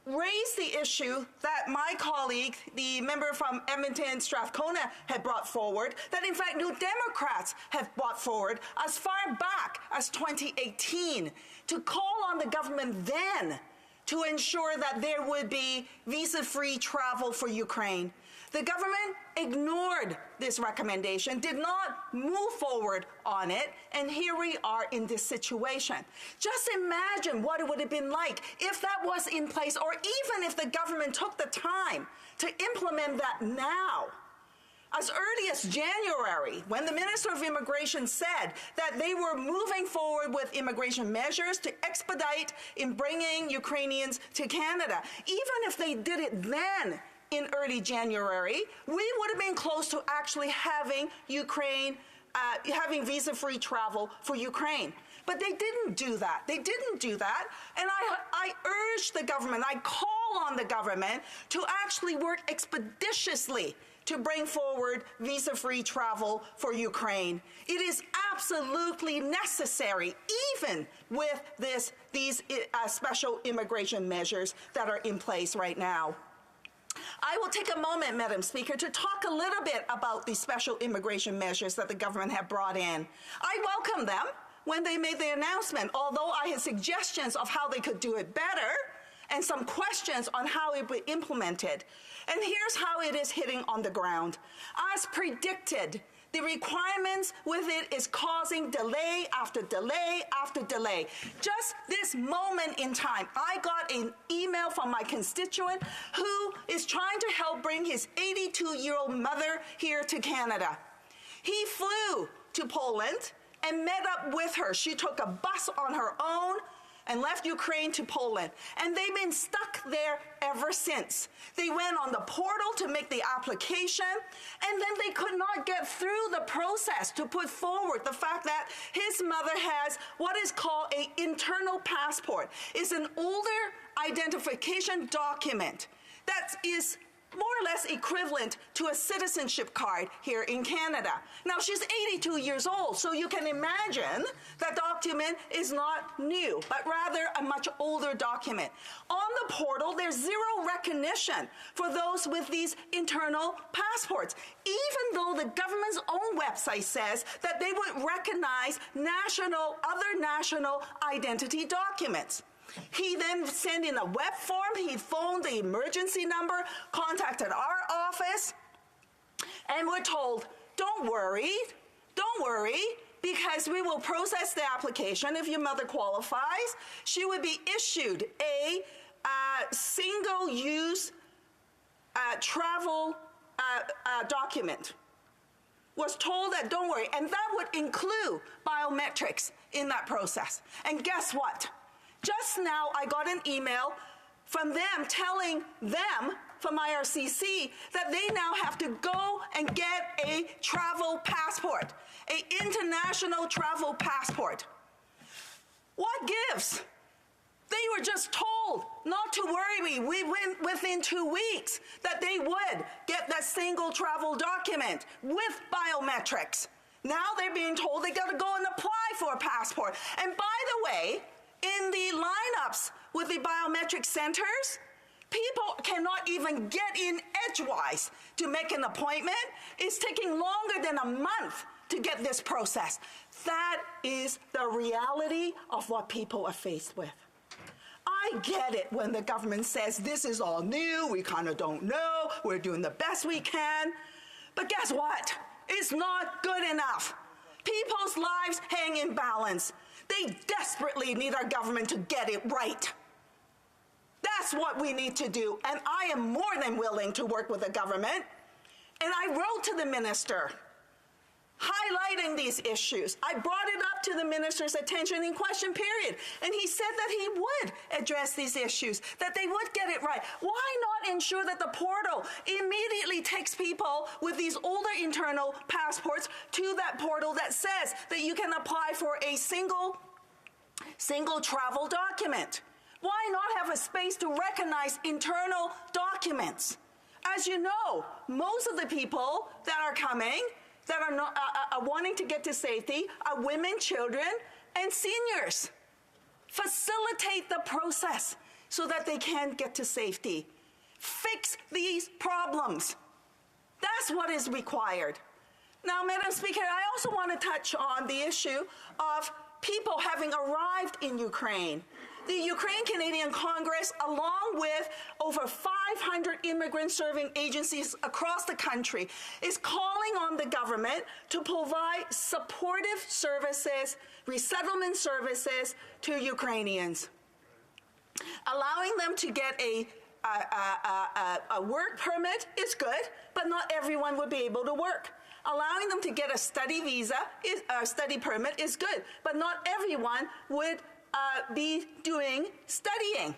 raise the issue that my colleague, the member from Edmonton Strathcona, had brought forward, that in fact New Democrats have brought forward as far back as 2018, to call on the government then to ensure that there would be visa-free travel for Ukraine. The government ignored this recommendation, did not move forward on it, and here we are in this situation. Just imagine what it would have been like if that was in place, or even if the government took the time to implement that now. As early as January, when the Minister of Immigration said that they were moving forward with immigration measures to expedite in bringing Ukrainians to Canada, even if they did it then, in early January, we would have been close to actually having Ukraine, having visa-free travel for Ukraine. But they didn't do that. They didn't do that. And I urge the government, I call on the government to actually work expeditiously to bring forward visa-free travel for Ukraine. It is absolutely necessary, even with these special immigration measures that are in place right now. I will take a moment, Madam Speaker, to talk a little bit about the special immigration measures that the government have brought in. I welcome them when they made the announcement, although I had suggestions of how they could do it better and some questions on how it would be implemented. And here's how it is hitting on the ground. As predicted, the requirements with it is causing delay after delay after delay. Just this moment in time, I got an email from my constituent who is trying to help bring his 82-year-old mother here to Canada. He flew to Poland and met up with her. She took a bus on her own and left Ukraine to Poland. And they've been stuck there ever since. They went on the portal to make the application, and then they could not get through the process to put forward the fact that his mother has what is called an internal passport. It's an older identification document that is more or less equivalent to a citizenship card here in Canada. Now, she's 82 years old, so you can imagine that document is not new, but rather a much older document. On the portal, there's zero recognition for those with these internal passports, even though the government's own website says that they would recognize other national identity documents. He then sent in a web form, he phoned the emergency number, contacted our office, and we're told, don't worry, because we will process the application. If your mother qualifies, she would be issued a single-use travel document. Was told that don't worry, and that would include biometrics in that process. And guess what? Just now, I got an email from them telling them, from IRCC, that they now have to go and get a travel passport, an international travel passport. What gives? They were just told not to worry. We went within 2 weeks that they would get that single travel document with biometrics. Now they're being told they got to go and apply for a passport. And by the way, in the lineups with the biometric centers, people cannot even get in edgewise to make an appointment. It's taking longer than a month to get this process. That is the reality of what people are faced with. I get it when the government says this is all new, we kind of don't know, we're doing the best we can. But guess what? It's not good enough. People's lives hang in balance. They desperately need our government to get it right. That's what we need to do, and I am more than willing to work with the government. And I wrote to the minister highlighting these issues. I brought it up to the minister's attention in question period, and he said that he would address these issues, that they would get it right. Why not ensure that the portal immediately takes people with these older internal passports to that portal that says that you can apply for a single travel document? Why not have a space to recognize internal documents? As you know, most of the people that are coming, that are not, wanting to get to safety, are women, children, and seniors. Facilitate the process so that they can get to safety. Fix these problems. That's what is required. Now, Madam Speaker, I also want to touch on the issue of people having arrived in Ukraine. The Ukraine-Canadian Congress, along with over 500 immigrant-serving agencies across the country, is calling on the government to provide supportive services, resettlement services to Ukrainians. Allowing them to get a work permit is good, but not everyone would be able to work. Allowing them to get a study visa, study permit is good, but not everyone would be doing studying.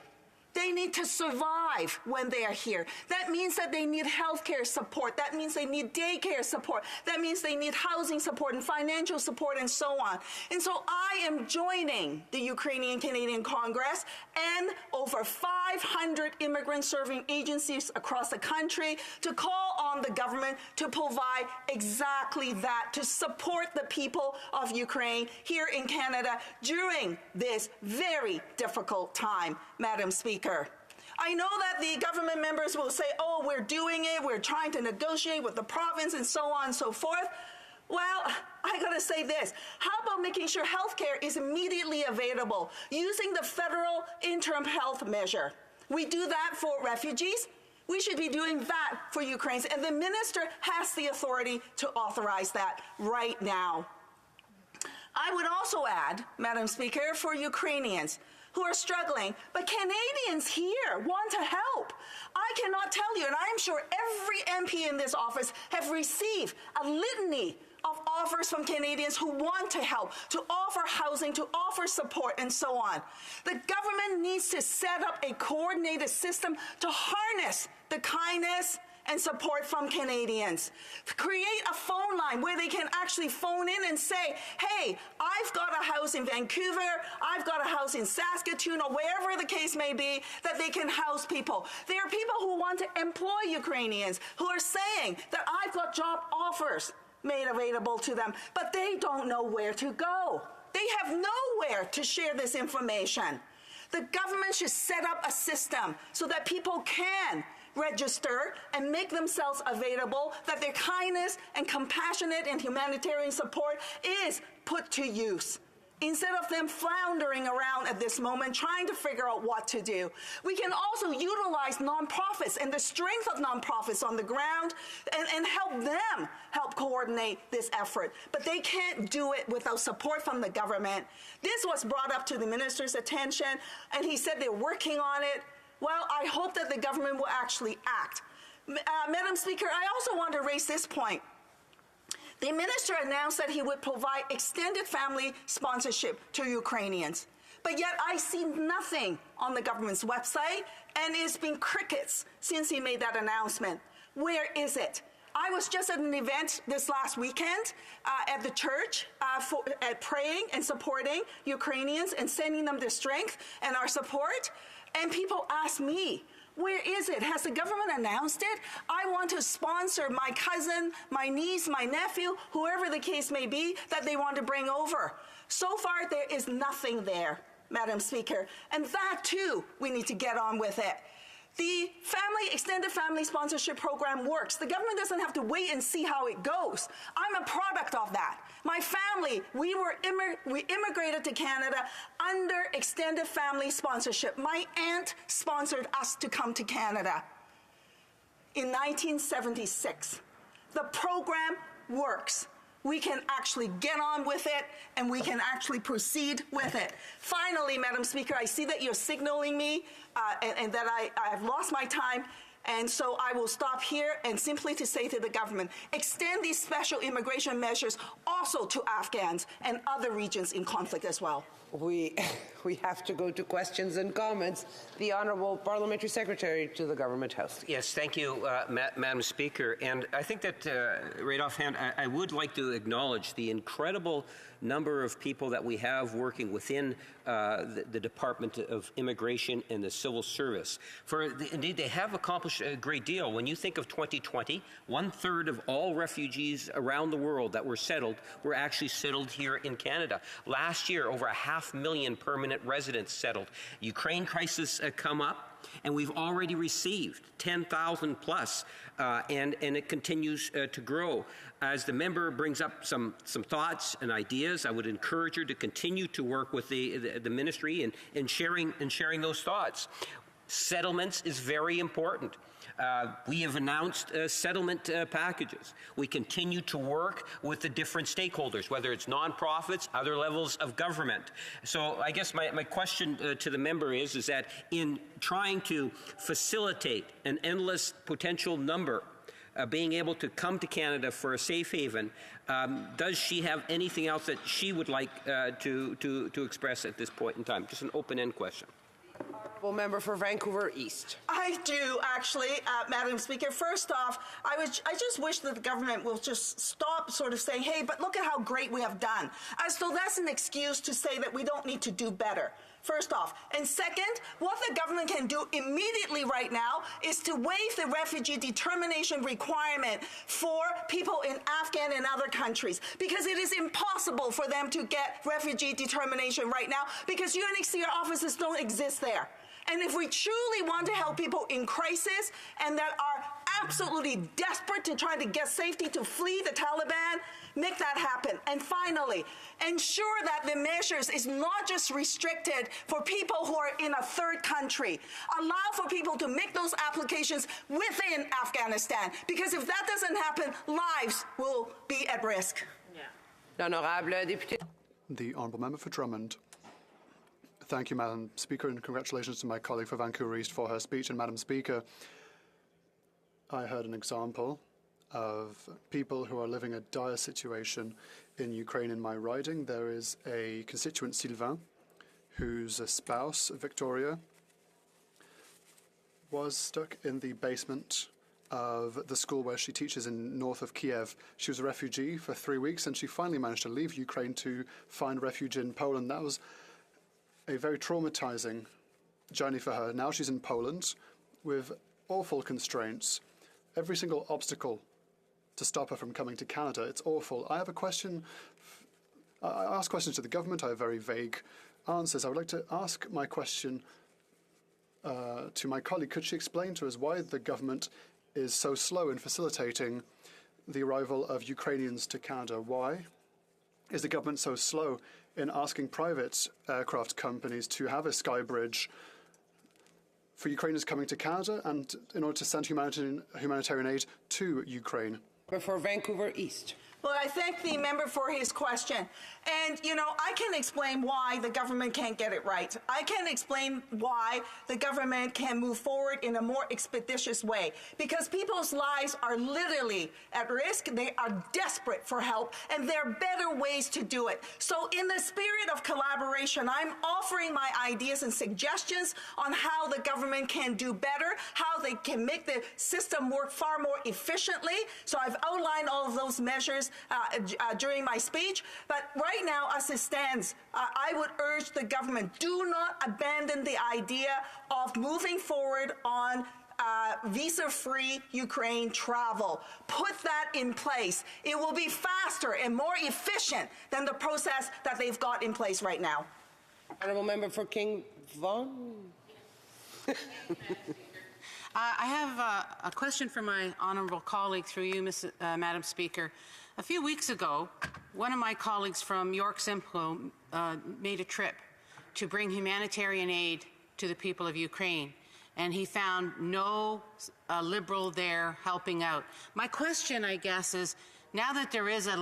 They need to survive when they are here. That means that they need healthcare support. That means they need daycare support. That means they need housing support and financial support and so on. And so I am joining the Ukrainian-Canadian Congress and over 500 immigrant-serving agencies across the country to call on the government to provide exactly that, to support the people of Ukraine here in Canada during this very difficult time, Madam Speaker. I know that the government members will say, oh, we're doing it, we're trying to negotiate with the province and so on and so forth. Well, I gotta say this. How about making sure healthcare is immediately available using the federal interim health measure? We do that for refugees. We should be doing that for Ukrainians, and the minister has the authority to authorize that right now. I would also add, Madam Speaker, for Ukrainians who are struggling, but Canadians here want to help. I cannot tell you, and I'm sure every MP in this office have received a litany of offers from Canadians who want to help, to offer housing, to offer support, and so on. The government needs to set up a coordinated system to harness the kindness and support from Canadians. Create a phone line where they can actually phone in and say, hey, I've got a house in Vancouver, I've got a house in Saskatoon, or wherever the case may be, that they can house people. There are people who want to employ Ukrainians who are saying that I've got job offers made available to them, but they don't know where to go. They have nowhere to share this information. The government should set up a system so that people can register and make themselves available, that their kindness and compassionate and humanitarian support is put to use, instead of them floundering around at this moment trying to figure out what to do. We can also utilize nonprofits and the strength of nonprofits on the ground and help coordinate this effort. But they can't do it without support from the government. This was brought up to the minister's attention, and he said they're working on it. Well, I hope that the government will actually act. Madam Speaker, I also want to raise this point. The minister announced that he would provide extended family sponsorship to Ukrainians. But yet I see nothing on the government's website, and it's been crickets since he made that announcement. Where is it? I was just at an event this last weekend at the church praying and supporting Ukrainians and sending them the strength and our support. And people ask me, where is it? Has the government announced it? I want to sponsor my cousin, my niece, my nephew, whoever the case may be, that they want to bring over. So far, there is nothing there, Madam Speaker. And that, too, we need to get on with it. The extended family sponsorship program works. The government doesn't have to wait and see how it goes. I'm a product of that. My family, we immigrated to Canada under extended family sponsorship. My aunt sponsored us to come to Canada in 1976. The program works. we can actually get on with it and we can actually proceed with it. Finally, Madam Speaker, I see that you're signaling me and that I've lost my time. And so I will stop here and simply to say to the government, extend these special immigration measures also to Afghans and other regions in conflict as well. We have to go to questions and comments. The Honourable Parliamentary Secretary to the Government House. Yes, thank you, Madam Speaker. And I think that right offhand, I would like to acknowledge the incredible number of people that we have working within the Department of Immigration and the Civil Service. Indeed, they have accomplished a great deal. When you think of 2020, 1/3 of all refugees around the world that were settled were actually settled here in Canada. Last year, over 500,000 permanent residents settled. Ukraine crisis come up, and we've already received 10,000 plus, and it continues to grow. As the member brings up some thoughts and ideas, I would encourage her to continue to work with the ministry in sharing those thoughts. Settlements is very important. We have announced settlement packages. We continue to work with the different stakeholders, whether it's nonprofits, other levels of government. So I guess my question to the member is that in trying to facilitate an endless potential number being able to come to Canada for a safe haven, does she have anything else that she would like to express at this point in time? Just an open-end question. Honourable Member for Vancouver East. I do, actually, Madam Speaker. First off, I just wish that the government will just stop sort of saying, hey, but look at how great we have done. As though that's an excuse to say that we don't need to do better. First off. And second, what the government can do immediately right now is to waive the refugee determination requirement for people in Afghan and other countries, because it is impossible for them to get refugee determination right now because UNHCR offices don't exist there. And if we truly want to help people in crisis and that are absolutely desperate to try to get safety to flee the Taliban, make that happen. And finally, ensure that the measures is not just restricted for people who are in a third country. Allow for people to make those applications within Afghanistan, because if that doesn't happen, lives will be at risk. L'honorable député. The Honourable Member for Drummond. Thank you, Madam Speaker, and congratulations to my colleague for Vancouver East for her speech. And Madam Speaker, I heard an example of people who are living a dire situation in Ukraine in my riding. There is a constituent, Sylvain, whose spouse, Victoria, was stuck in the basement of the school where she teaches in north of Kiev. She was a refugee for 3 weeks, and she finally managed to leave Ukraine to find refuge in Poland. That was a very traumatizing journey for her. Now she's in Poland with awful constraints, every single obstacle to stop her from coming to Canada. It's awful. I have a question. I ask questions to the government. I have very vague answers. I would like to ask my question to my colleague. Could she explain to us why the government is so slow in facilitating the arrival of Ukrainians to Canada? Why is the government so slow in asking private aircraft companies to have a sky bridge for Ukrainians coming to Canada and in order to send humanitarian aid to Ukraine? For Vancouver East. Well, I thank the member for his question. And, you know, I can explain why the government can't get it right. I can explain why the government can move forward in a more expeditious way. Because people's lives are literally at risk. They are desperate for help, and there are better ways to do it. So in the spirit of collaboration, I'm offering my ideas and suggestions on how the government can do better, how they can make the system work far more efficiently. So I've outlined all of those measures during my speech. But right now, as it stands, I would urge the government, do not abandon the idea of moving forward on visa-free Ukraine travel. Put that in place. It will be faster and more efficient than the process that they've got in place right now. Honourable Member for King Vaughan. I have a question for my honourable colleague through you, Madam Speaker. A few weeks ago, one of my colleagues from York Simcoe made a trip to bring humanitarian aid to the people of Ukraine, and he found no Liberal there helping out. My question, I guess, is Now that there is an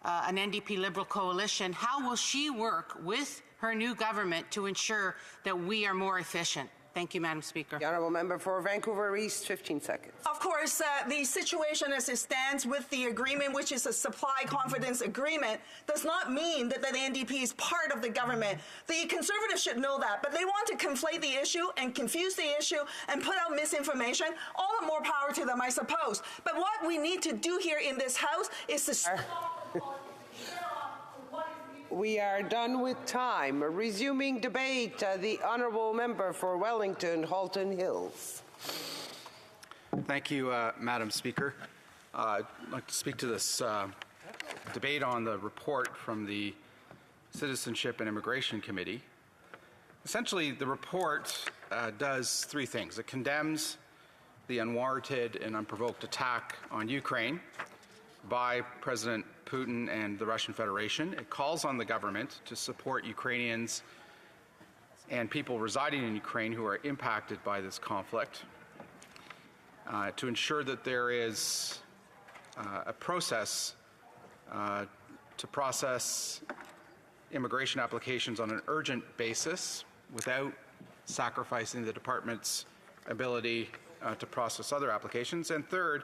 NDP Liberal coalition, how will she work with her new government to ensure that we are more efficient? Thank you, Madam Speaker. The Honourable Member for Vancouver East, 15 seconds. Of course, the situation as it stands with the agreement, which is a supply confidence agreement, does not mean that the NDP is part of the government. The Conservatives should know that, but they want to conflate the issue and confuse the issue and put out misinformation. All the more power to them, I suppose. But what we need to do here in this House is to stop. We are done with time. Resuming debate, the Honourable Member for Wellington, Halton Hills. Thank you, Madam Speaker. I'd like to speak to this debate on the report from the Citizenship and Immigration Committee. Essentially, the report does three things. It condemns the unwarranted and unprovoked attack on Ukraine by President Putin and the Russian Federation. It calls on the government to support Ukrainians and people residing in Ukraine who are impacted by this conflict, to ensure that there is a process to process immigration applications on an urgent basis without sacrificing the department's ability to process other applications. And third,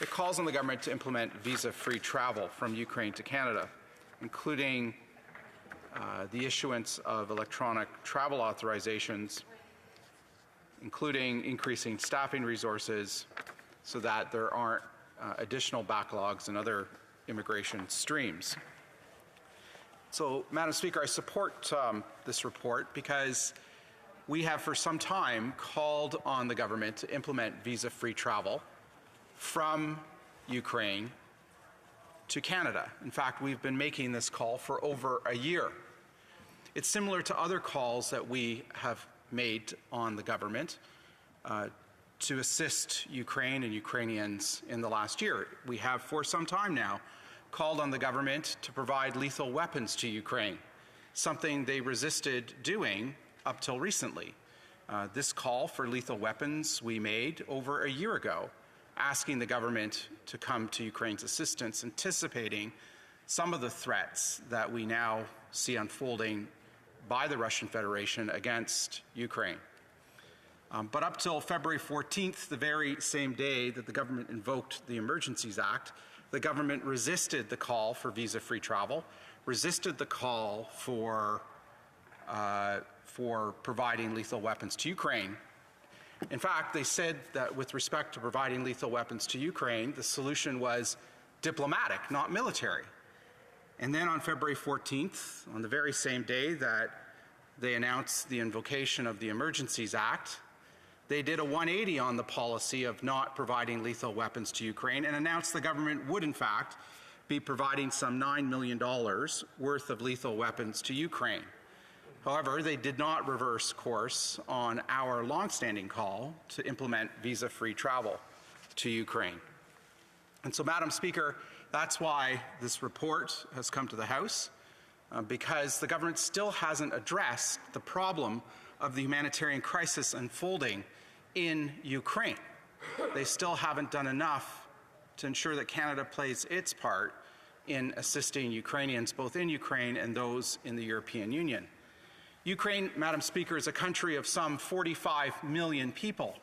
it calls on the government to implement visa-free travel from Ukraine to Canada, including the issuance of electronic travel authorizations, including increasing staffing resources so that there aren't additional backlogs in other immigration streams. So, Madam Speaker, I support this report because we have for some time called on the government to implement visa-free travel from Ukraine to Canada. In fact, we've been making this call for over a year. It's similar to other calls that we have made on the government to assist Ukraine and Ukrainians in the last year. We have for some time now called on the government to provide lethal weapons to Ukraine, something they resisted doing up till recently. This call for lethal weapons we made over a year ago, asking the government to come to Ukraine's assistance, anticipating some of the threats that we now see unfolding by the Russian Federation against Ukraine. But up till February 14th, the very same day that the government invoked the Emergencies Act, the government resisted the call for visa-free travel, resisted the call for providing lethal weapons to Ukraine. In fact, they said that with respect to providing lethal weapons to Ukraine, the solution was diplomatic, not military. And then on February 14th, on the very same day that they announced the invocation of the Emergencies Act, they did a 180 on the policy of not providing lethal weapons to Ukraine and announced the government would, in fact, be providing some $9 million worth of lethal weapons to Ukraine. However, they did not reverse course on our longstanding call to implement visa-free travel to Ukraine. And so, Madam Speaker, that's why this report has come to the House, because the government still hasn't addressed the problem of the humanitarian crisis unfolding in Ukraine. They still haven't done enough to ensure that Canada plays its part in assisting Ukrainians, both in Ukraine and those in the European Union. Ukraine, Madam Speaker, is a country of some 45 million people.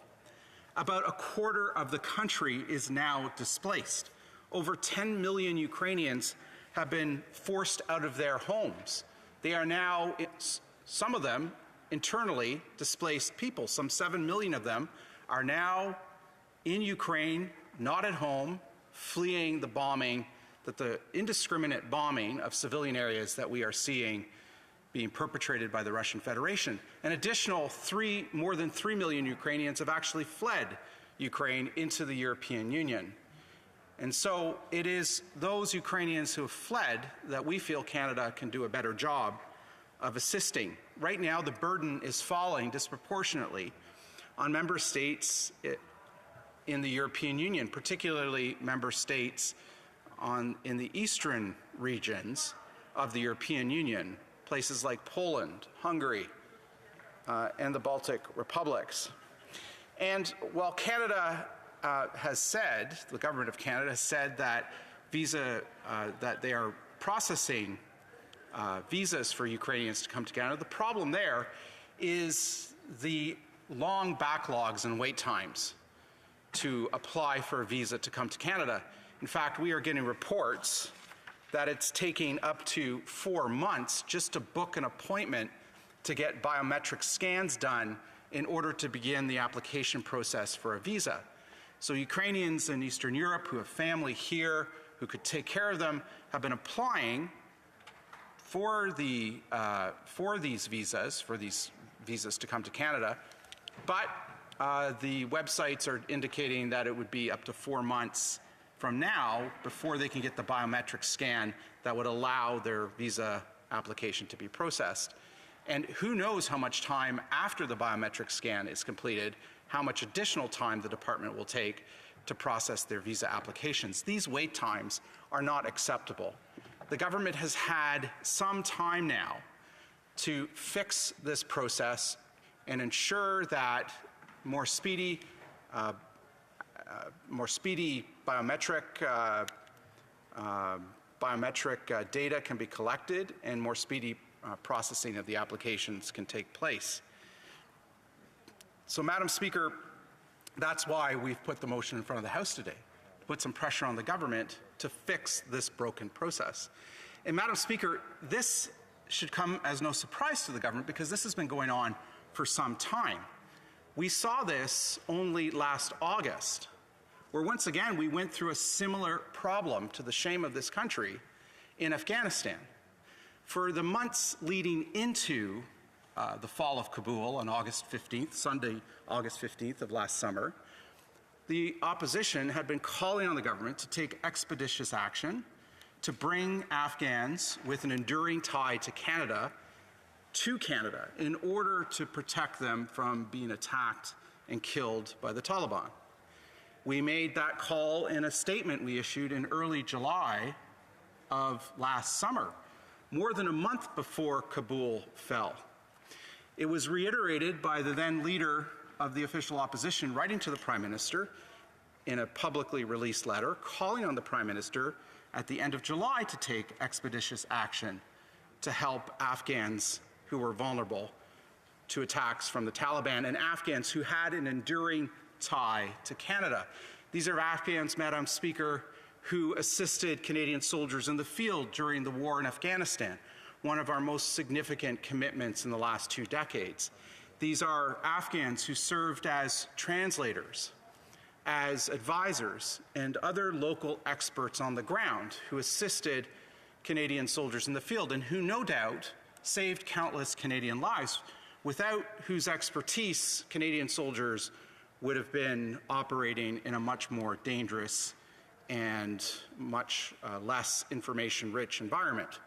About a quarter of the country is now displaced. Over 10 million Ukrainians have been forced out of their homes. They are now, some of them, internally displaced people. Some 7 million of them are now in Ukraine, not at home, fleeing the bombing, the indiscriminate bombing of civilian areas that we are seeing being perpetrated by the Russian Federation. An additional more than 3 million Ukrainians have actually fled Ukraine into the European Union. And so it is those Ukrainians who have fled that we feel Canada can do a better job of assisting. Right now, the burden is falling disproportionately on member states in the European Union, particularly member states in the eastern regions of the European Union, places like Poland, Hungary, and the Baltic republics. And while Canada has said, the government of Canada has said that that they are processing visas for Ukrainians to come to Canada. The problem there is the long backlogs and wait times to apply for a visa to come to Canada. In fact, we are getting reports that it's taking up to 4 months just to book an appointment to get biometric scans done in order to begin the application process for a visa. So Ukrainians in Eastern Europe who have family here, who could take care of them, have been applying for these visas to come to Canada, but the websites are indicating that it would be up to 4 months from now before they can get the biometric scan that would allow their visa application to be processed. And who knows how much time after the biometric scan is completed, how much additional time the department will take to process their visa applications. These wait times are not acceptable. The government has had some time now to fix this process and ensure that more speedy biometric data can be collected and more speedy processing of the applications can take place. So, Madam Speaker, that's why we've put the motion in front of the House today, to put some pressure on the government to fix this broken process. And, Madam Speaker, this should come as no surprise to the government because this has been going on for some time. We saw this only last August, where once again we went through a similar problem to the shame of this country in Afghanistan. For the months leading into the fall of Kabul on August 15th, Sunday, August 15th of last summer, the opposition had been calling on the government to take expeditious action to bring Afghans with an enduring tie to Canada in order to protect them from being attacked and killed by the Taliban. We made that call in a statement we issued in early July of last summer, more than a month before Kabul fell. It was reiterated by the then leader of the official opposition, writing to the Prime Minister in a publicly released letter, calling on the Prime Minister at the end of July to take expeditious action to help Afghans who were vulnerable to attacks from the Taliban and Afghans who had an enduring tie to Canada. These are Afghans, Madam Speaker, who assisted Canadian soldiers in the field during the war in Afghanistan, one of our most significant commitments in the last 2 decades. These are Afghans who served as translators, as advisors, and other local experts on the ground who assisted Canadian soldiers in the field and who no doubt saved countless Canadian lives, without whose expertise Canadian soldiers would have been operating in a much more dangerous and much less information-rich environment.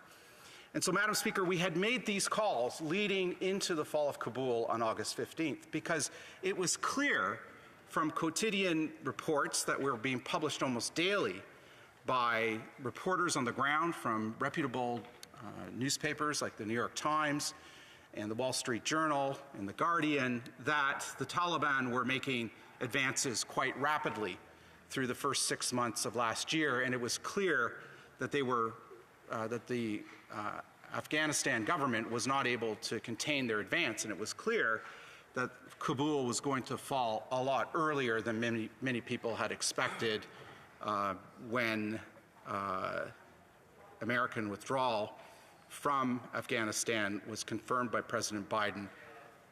And so, Madam Speaker, we had made these calls leading into the fall of Kabul on August 15th because it was clear from quotidian reports that were being published almost daily by reporters on the ground from reputable newspapers like the New York Times and the Wall Street Journal and the Guardian that the Taliban were making advances quite rapidly through the first 6 months of last year, and it was clear that the Afghanistan government was not able to contain their advance, and it was clear that Kabul was going to fall a lot earlier than many people had expected when American withdrawal from Afghanistan was confirmed by President Biden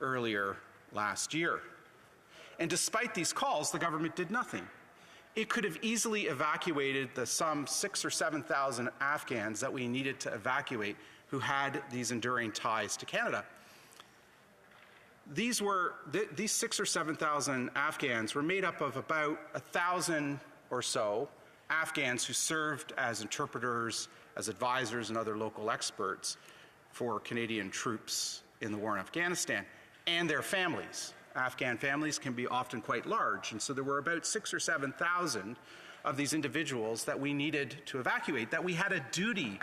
earlier last year. And despite these calls, the government did nothing. It could have easily evacuated the some 6,000 or 7,000 Afghans that we needed to evacuate who had these enduring ties to Canada. These 6,000 or 7,000 Afghans were made up of about 1,000 or so Afghans who served as interpreters, as advisors, and other local experts for Canadian troops in the war in Afghanistan, and their families. Afghan families can be often quite large, and so there were about 6,000 or 7,000 of these individuals that we needed to evacuate, that we had a duty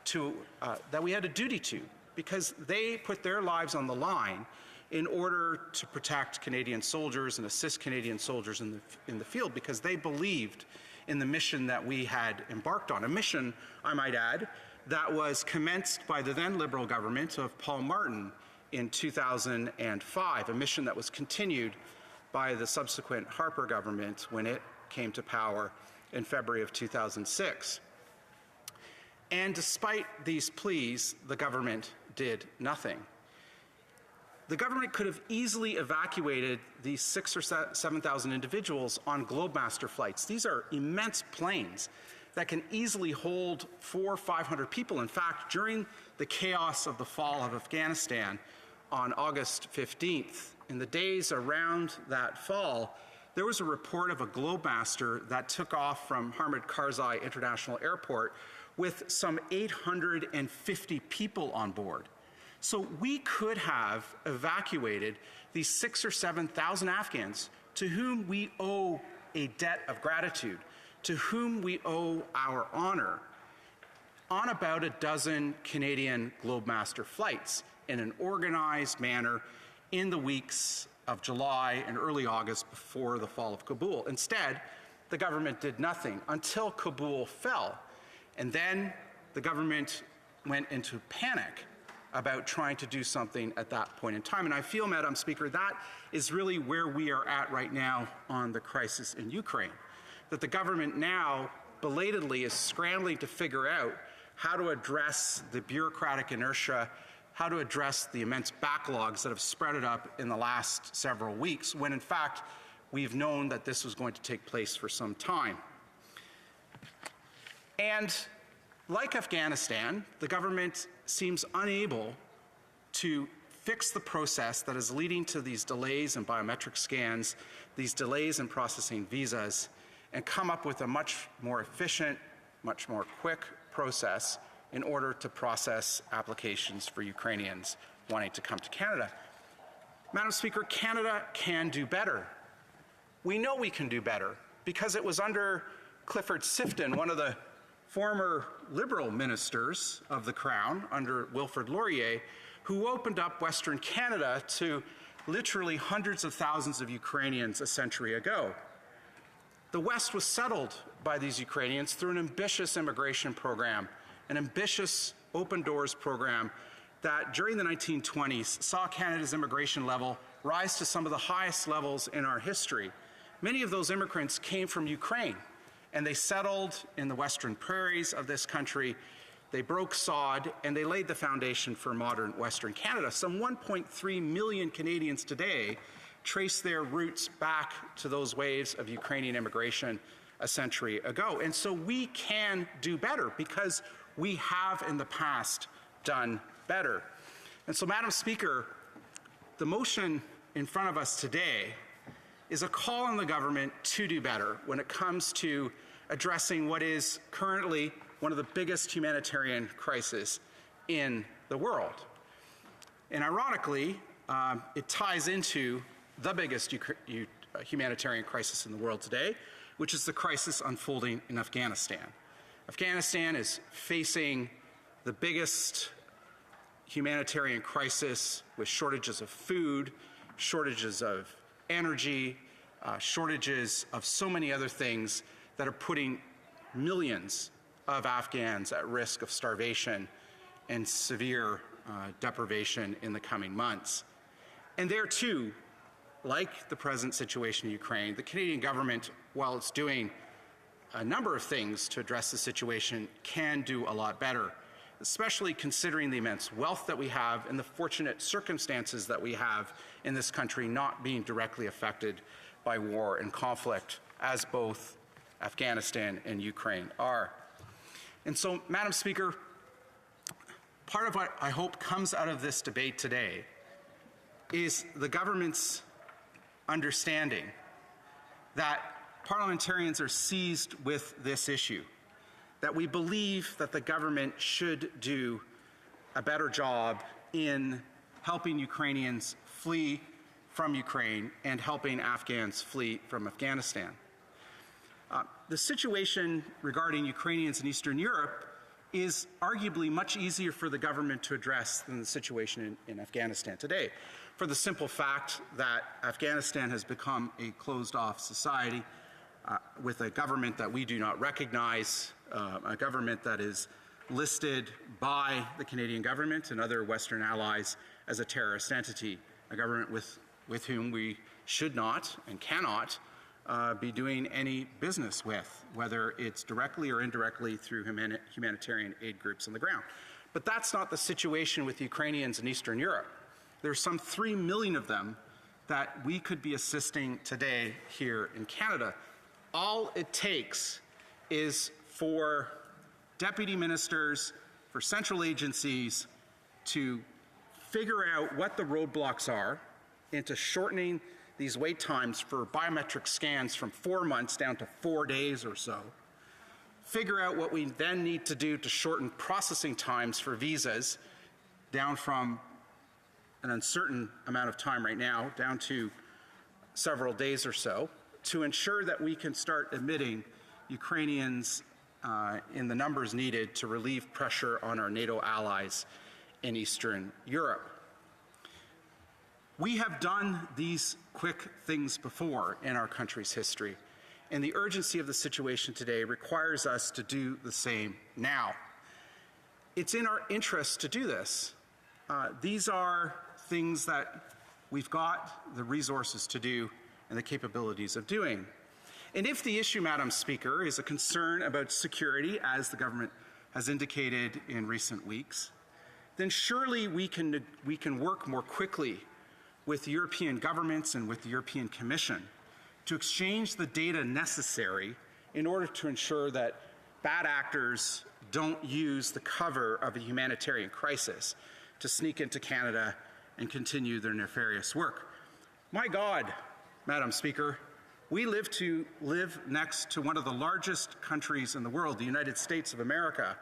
to, because they put their lives on the line in order to protect Canadian soldiers and assist Canadian soldiers in the field, because they believed in the mission that we had embarked on. A mission, I might add, that was commenced by the then Liberal government of Paul Martin in 2005, a mission that was continued by the subsequent Harper government when it came to power in February of 2006. And despite these pleas, the government did nothing. The government could have easily evacuated these 6,000 or 7,000 individuals on Globemaster flights. These are immense planes that can easily hold 400 or 500 people. In fact, during the chaos of the fall of Afghanistan on August 15th, in the days around that fall, there was a report of a Globemaster that took off from Hamid Karzai International Airport with some 850 people on board. So we could have evacuated these 6,000 or 7,000 Afghans to whom we owe a debt of gratitude, to whom we owe our honor, on about a dozen Canadian Globemaster flights in an organized manner in the weeks of July and early August before the fall of Kabul. Instead, the government did nothing until Kabul fell. And then the government went into panic about trying to do something at that point in time. And I feel, Madam Speaker, that is really where we are at right now on the crisis in Ukraine. That the government now belatedly is scrambling to figure out how to address the bureaucratic inertia, how to address the immense backlogs that have spread up in the last several weeks, when in fact we've known that this was going to take place for some time. And like Afghanistan, the government seems unable to fix the process that is leading to these delays in biometric scans, these delays in processing visas, and come up with a much more efficient, much more quick process in order to process applications for Ukrainians wanting to come to Canada. Madam Speaker, Canada can do better. We know we can do better because it was under Clifford Sifton, one of the former Liberal ministers of the Crown under Wilfrid Laurier, who opened up Western Canada to literally hundreds of thousands of Ukrainians a century ago. The West was settled by these Ukrainians through an ambitious immigration program, an ambitious open doors program that during the 1920s saw Canada's immigration level rise to some of the highest levels in our history. Many of those immigrants came from Ukraine, and they settled in the western prairies of this country. They broke sod, and they laid the foundation for modern Western Canada. Some 1.3 million Canadians today trace their roots back to those waves of Ukrainian immigration a century ago. And so we can do better because we have in the past done better. And so, Madam Speaker, the motion in front of us today is a call on the government to do better when it comes to addressing what is currently one of the biggest humanitarian crises in the world. And ironically, it ties into the biggest humanitarian crisis in the world today, which is the crisis unfolding in Afghanistan. Afghanistan is facing the biggest humanitarian crisis with shortages of food, shortages of energy, shortages of so many other things that are putting millions of Afghans at risk of starvation and severe deprivation in the coming months. And there too, like the present situation in Ukraine, the Canadian government, while it's doing a number of things to address the situation, can do a lot better, especially considering the immense wealth that we have and the fortunate circumstances that we have in this country not being directly affected by war and conflict, as both Afghanistan and Ukraine are. And so, Madam Speaker, part of what I hope comes out of this debate today is the government's understanding that parliamentarians are seized with this issue, that we believe that the government should do a better job in helping Ukrainians flee from Ukraine and helping Afghans flee from Afghanistan. The situation regarding Ukrainians in Eastern Europe is arguably much easier for the government to address than the situation in Afghanistan today, for the simple fact that Afghanistan has become a closed-off society. with a government that we do not recognize, a government that is listed by the Canadian government and other Western allies as a terrorist entity, a government with whom we should not and cannot be doing any business with, whether it's directly or indirectly through humanitarian aid groups on the ground. But that's not the situation with Ukrainians in Eastern Europe. There's some 3 million of them that we could be assisting today here in Canada. All it takes is for deputy ministers, for central agencies to figure out what the roadblocks are into shortening these wait times for biometric scans from 4 months down to 4 days or so. Figure out what we then need to do to shorten processing times for visas down from an uncertain amount of time right now down to several days or so, to ensure that we can start admitting Ukrainians in the numbers needed to relieve pressure on our NATO allies in Eastern Europe. We have done these quick things before in our country's history, and the urgency of the situation today requires us to do the same now. It's in our interest to do this. These are things that we've got the resources to do and the capabilities of doing. And if the issue, Madam Speaker, is a concern about security, as the government has indicated in recent weeks, then surely we can work more quickly with European governments and with the European Commission to exchange the data necessary in order to ensure that bad actors don't use the cover of a humanitarian crisis to sneak into Canada and continue their nefarious work. My God, Madam Speaker, we live next to one of the largest countries in the world, the United States of America,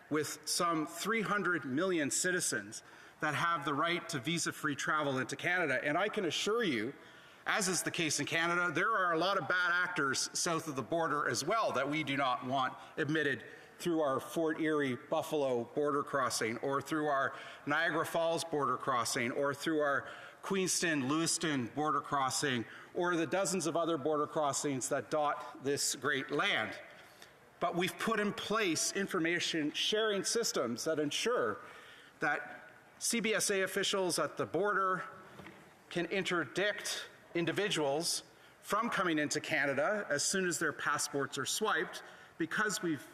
with some 300 million citizens that have the right to visa-free travel into Canada. And I can assure you, as is the case in Canada, there are a lot of bad actors south of the border as well that we do not want admitted through our Fort Erie Buffalo border crossing, or through our Niagara Falls border crossing, or through our Queenston Lewiston border crossing, or the dozens of other border crossings that dot this great land. But we've put in place information sharing systems that ensure that CBSA officials at the border can interdict individuals from coming into Canada as soon as their passports are swiped, because we've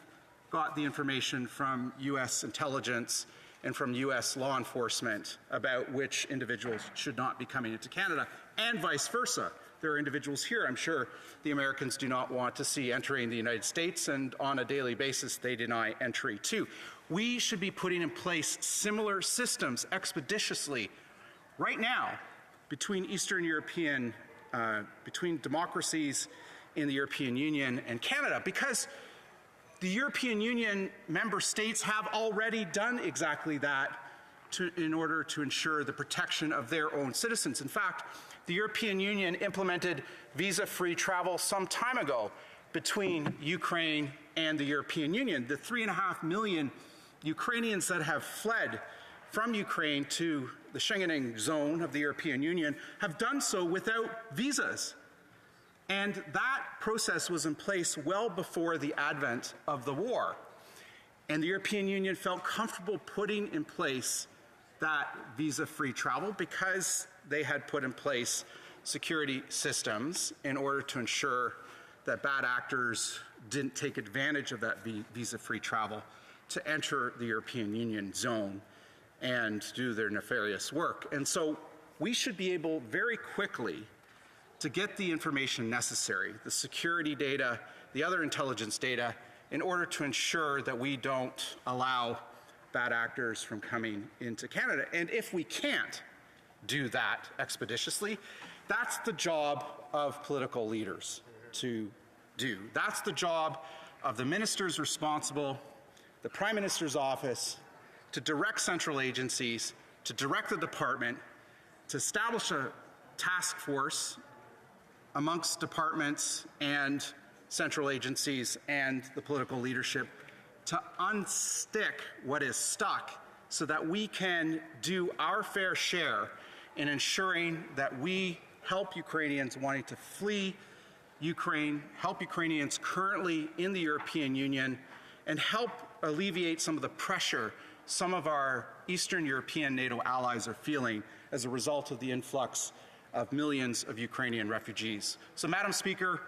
got the information from U.S. intelligence and from U.S. law enforcement about which individuals should not be coming into Canada, and vice versa. There are individuals here I'm sure the Americans do not want to see entering the United States, and on a daily basis they deny entry too. We should be putting in place similar systems expeditiously right now between Eastern European, between democracies in the European Union and Canada, because the European Union member states have already done exactly that in order to ensure the protection of their own citizens. In fact, the European Union implemented visa-free travel some time ago between Ukraine and the European Union. The 3.5 million Ukrainians that have fled from Ukraine to the Schengen zone of the European Union have done so without visas. And that process was in place well before the advent of the war. And the European Union felt comfortable putting in place that visa-free travel because they had put in place security systems in order to ensure that bad actors didn't take advantage of that visa-free travel to enter the European Union zone and do their nefarious work. And so we should be able very quickly to get the information necessary, the security data, the other intelligence data, in order to ensure that we don't allow bad actors from coming into Canada. And if we can't do that expeditiously, that's the job of political leaders to do. That's the job of the ministers responsible, the Prime Minister's office, to direct central agencies, to direct the department, to establish a task force amongst departments and central agencies and the political leadership to unstick what is stuck so that we can do our fair share in ensuring that we help Ukrainians wanting to flee Ukraine, help Ukrainians currently in the European Union, and help alleviate some of the pressure some of our Eastern European NATO allies are feeling as a result of the influx of millions of Ukrainian refugees. So, Madam Speaker,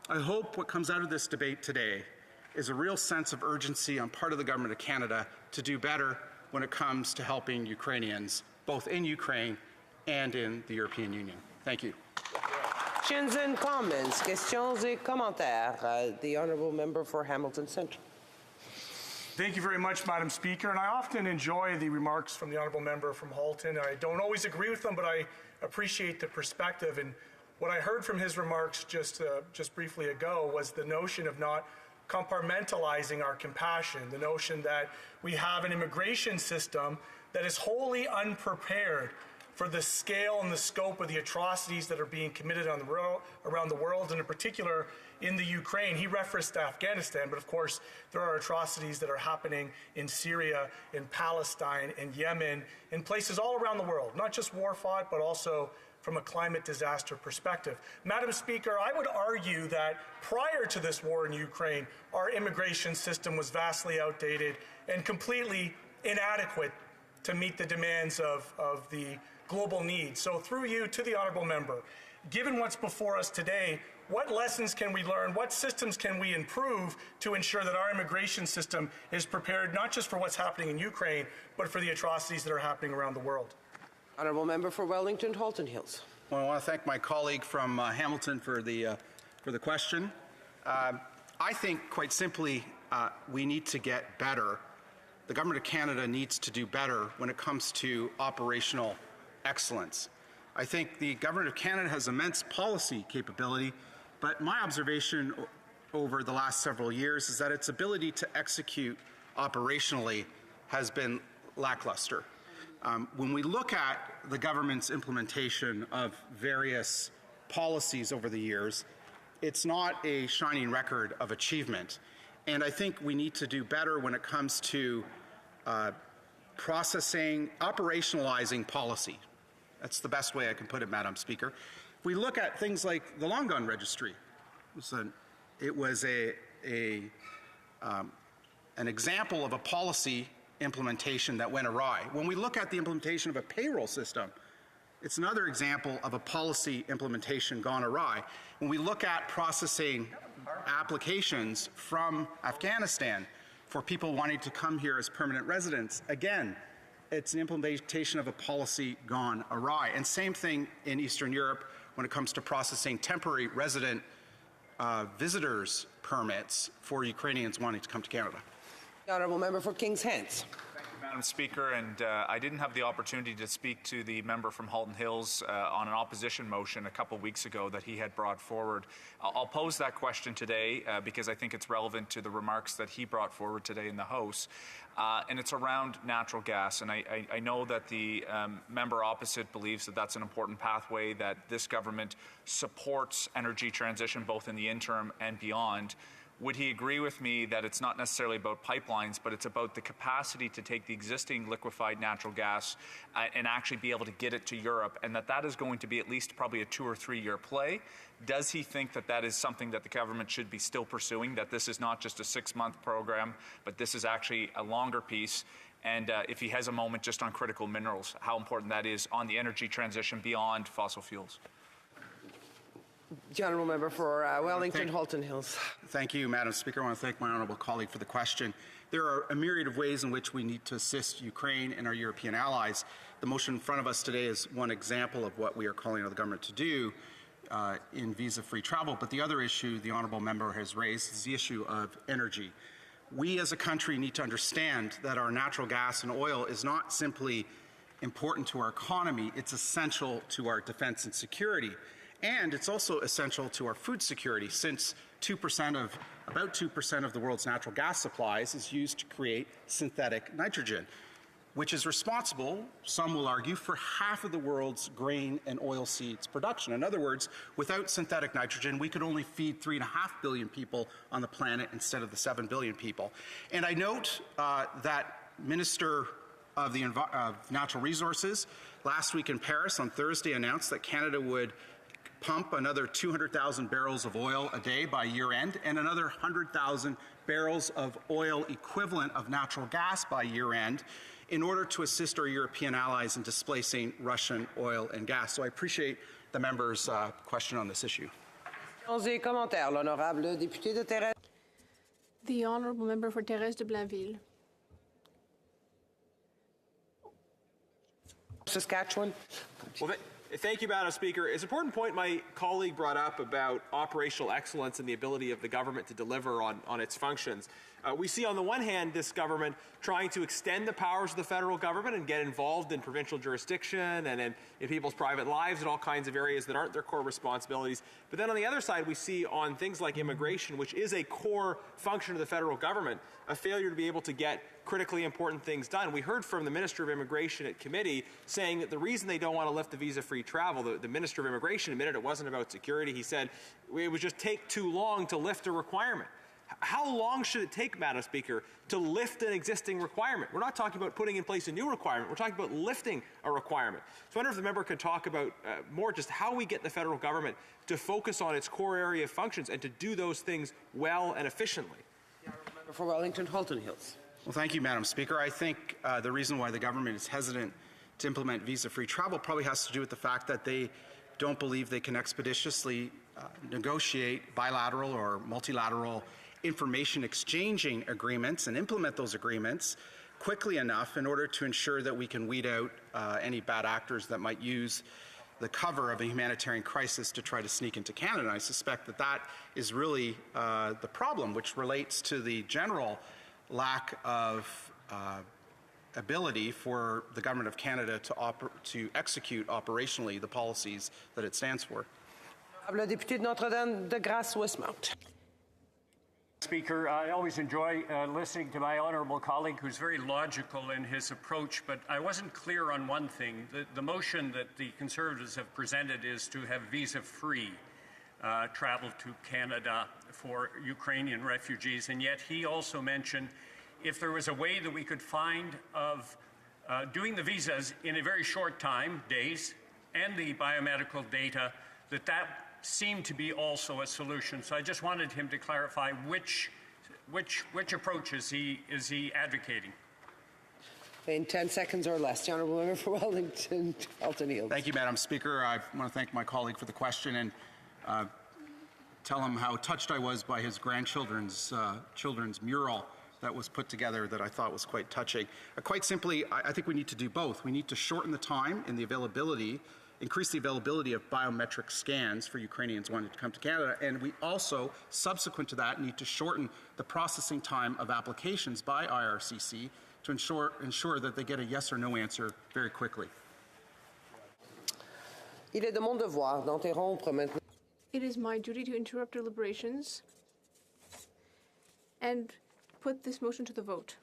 I hope what comes out of this debate today is a real sense of urgency on part of the Government of Canada to do better when it comes to helping Ukrainians, both in Ukraine and in the European Union. Thank you. Questions and comments. Questions et commentaires. The Honourable Member for Hamilton Centre. Thank you very much, Madam Speaker. And I often enjoy the remarks from the Honourable Member from Halton. I don't always agree with them, but I appreciate the perspective. And what I heard from his remarks just briefly ago was the notion of not compartmentalizing our compassion, the notion that we have an immigration system that is wholly unprepared for the scale and the scope of the atrocities that are being committed around the world, and in particular in the Ukraine. He referenced Afghanistan, but of course there are atrocities that are happening in Syria, in Palestine, in Yemen, in places all around the world, not just war fought, but also from a climate disaster perspective. Madam Speaker, I would argue that prior to this war in Ukraine, our immigration system was vastly outdated and completely inadequate to meet the demands of the global needs. So through you to the Honourable Member, given what's before us today, what lessons can we learn? What systems can we improve to ensure that our immigration system is prepared not just for what's happening in Ukraine, but for the atrocities that are happening around the world? Honourable Member for Wellington, Halton Hills. Well, I want to thank my colleague from Hamilton for the question. I think, quite simply, we need to get better. The Government of Canada needs to do better when it comes to operational excellence. I think the Government of Canada has immense policy capability, but my observation over the last several years is that its ability to execute operationally has been lackluster. When we look at the government's implementation of various policies over the years, it's not a shining record of achievement. And I think we need to do better when it comes to processing, operationalizing policy. That's the best way I can put it, Madam Speaker. If we look at things like the long gun registry, it was an example of a policy implementation that went awry. When we look at the implementation of a payroll system, it's another example of a policy implementation gone awry. When we look at processing applications from Afghanistan for people wanting to come here as permanent residents, again, it's an implementation of a policy gone awry. And same thing in Eastern Europe when it comes to processing temporary resident visitors permits for Ukrainians wanting to come to Canada. The Honourable Member for Kings Hants. Thank you, Madam Speaker. And I didn't have the opportunity to speak to the member from Halton Hills on an opposition motion a couple weeks ago that he had brought forward. I'll pose that question today because I think it's relevant to the remarks that he brought forward today in the House. And it's around natural gas. And I know that the member opposite believes that that's an important pathway, that this government supports energy transition both in the interim and beyond. Would he agree with me that it's not necessarily about pipelines, but it's about the capacity to take the existing liquefied natural gas and actually be able to get it to Europe, and that is going to be at least probably a 2 or 3 year play? Does he think that that is something that the government should be still pursuing, that this is not just a 6-month program, but this is actually a longer piece? And if he has a moment just on critical minerals, how important that is on the energy transition beyond fossil fuels? The Honourable Member for Wellington, Halton Hills. Thank you, Madam Speaker. I want to thank my honourable colleague for the question. There are a myriad of ways in which we need to assist Ukraine and our European allies. The motion in front of us today is one example of what we are calling on the government to do in visa-free travel. But the other issue the honourable member has raised is the issue of energy. We as a country need to understand that our natural gas and oil is not simply important to our economy, it's essential to our defence and security. And it's also essential to our food security, since about 2% of the world's natural gas supplies is used to create synthetic nitrogen, which is responsible, some will argue, for half of the world's grain and oilseeds production. In other words, without synthetic nitrogen, we could only feed 3.5 billion people on the planet instead of the 7 billion people. And I note that Minister of Natural Resources last week in Paris on Thursday announced that Canada would pump another 200,000 barrels of oil a day by year end and another 100,000 barrels of oil equivalent of natural gas by year end in order to assist our European allies in displacing Russian oil and gas. So I appreciate the member's question on this issue. Et commentaires, l'honorable député de Thérèse. The honourable member for Thérèse de Blainville. Saskatchewan. Well, thank you, Madam Speaker. It's an important point my colleague brought up about operational excellence and the ability of the government to deliver on its functions. We see on the one hand this government trying to extend the powers of the federal government and get involved in provincial jurisdiction and in people's private lives in all kinds of areas that aren't their core responsibilities. But then on the other side, we see on things like immigration, which is a core function of the federal government, a failure to be able to get critically important things done. We heard from the Minister of Immigration at committee saying that the reason they don't want to lift the visa-free travel, the Minister of Immigration admitted it wasn't about security. He said it would just take too long to lift a requirement. How long should it take, Madam Speaker, to lift an existing requirement? We're not talking about putting in place a new requirement. We're talking about lifting a requirement. So I wonder if the member could talk about more just how we get the federal government to focus on its core area of functions and to do those things well and efficiently. For Wellington, Halton Hills. Well, thank you, Madam Speaker. I think the reason why the government is hesitant to implement visa-free travel probably has to do with the fact that they don't believe they can expeditiously negotiate bilateral or multilateral information exchanging agreements and implement those agreements quickly enough in order to ensure that we can weed out any bad actors that might use the cover of a humanitarian crisis to try to sneak into Canada. I suspect that that is really the problem, which relates to the general lack of ability for the Government of Canada to execute operationally the policies that it stands for. Le député de Notre-Dame de Grâce-Westmount. Speaker, I always enjoy listening to my honourable colleague who's very logical in his approach, but I wasn't clear on one thing. The motion that the Conservatives have presented is to have visa-free travel to Canada for Ukrainian refugees, and yet he also mentioned if there was a way that we could find of doing the visas in a very short time, days, and the biomedical data, that seemed to be also a solution. So I just wanted him to clarify which approach is he advocating. In 10 seconds or less, the honourable member for Wellington, Halton Hills. Thank you, Madam Speaker. I want to thank my colleague for the question and tell him how touched I was by his grandchildren's children's mural that was put together that I thought was quite touching. Quite simply, I think we need to do both. We need to shorten the time and the availability, increase the availability of biometric scans for Ukrainians wanting to come to Canada, and we also, subsequent to that, need to shorten the processing time of applications by IRCC to ensure that they get a yes or no answer very quickly. Il est de mon devoir d'interrompre maintenant. It is my duty to interrupt deliberations and put this motion to the vote.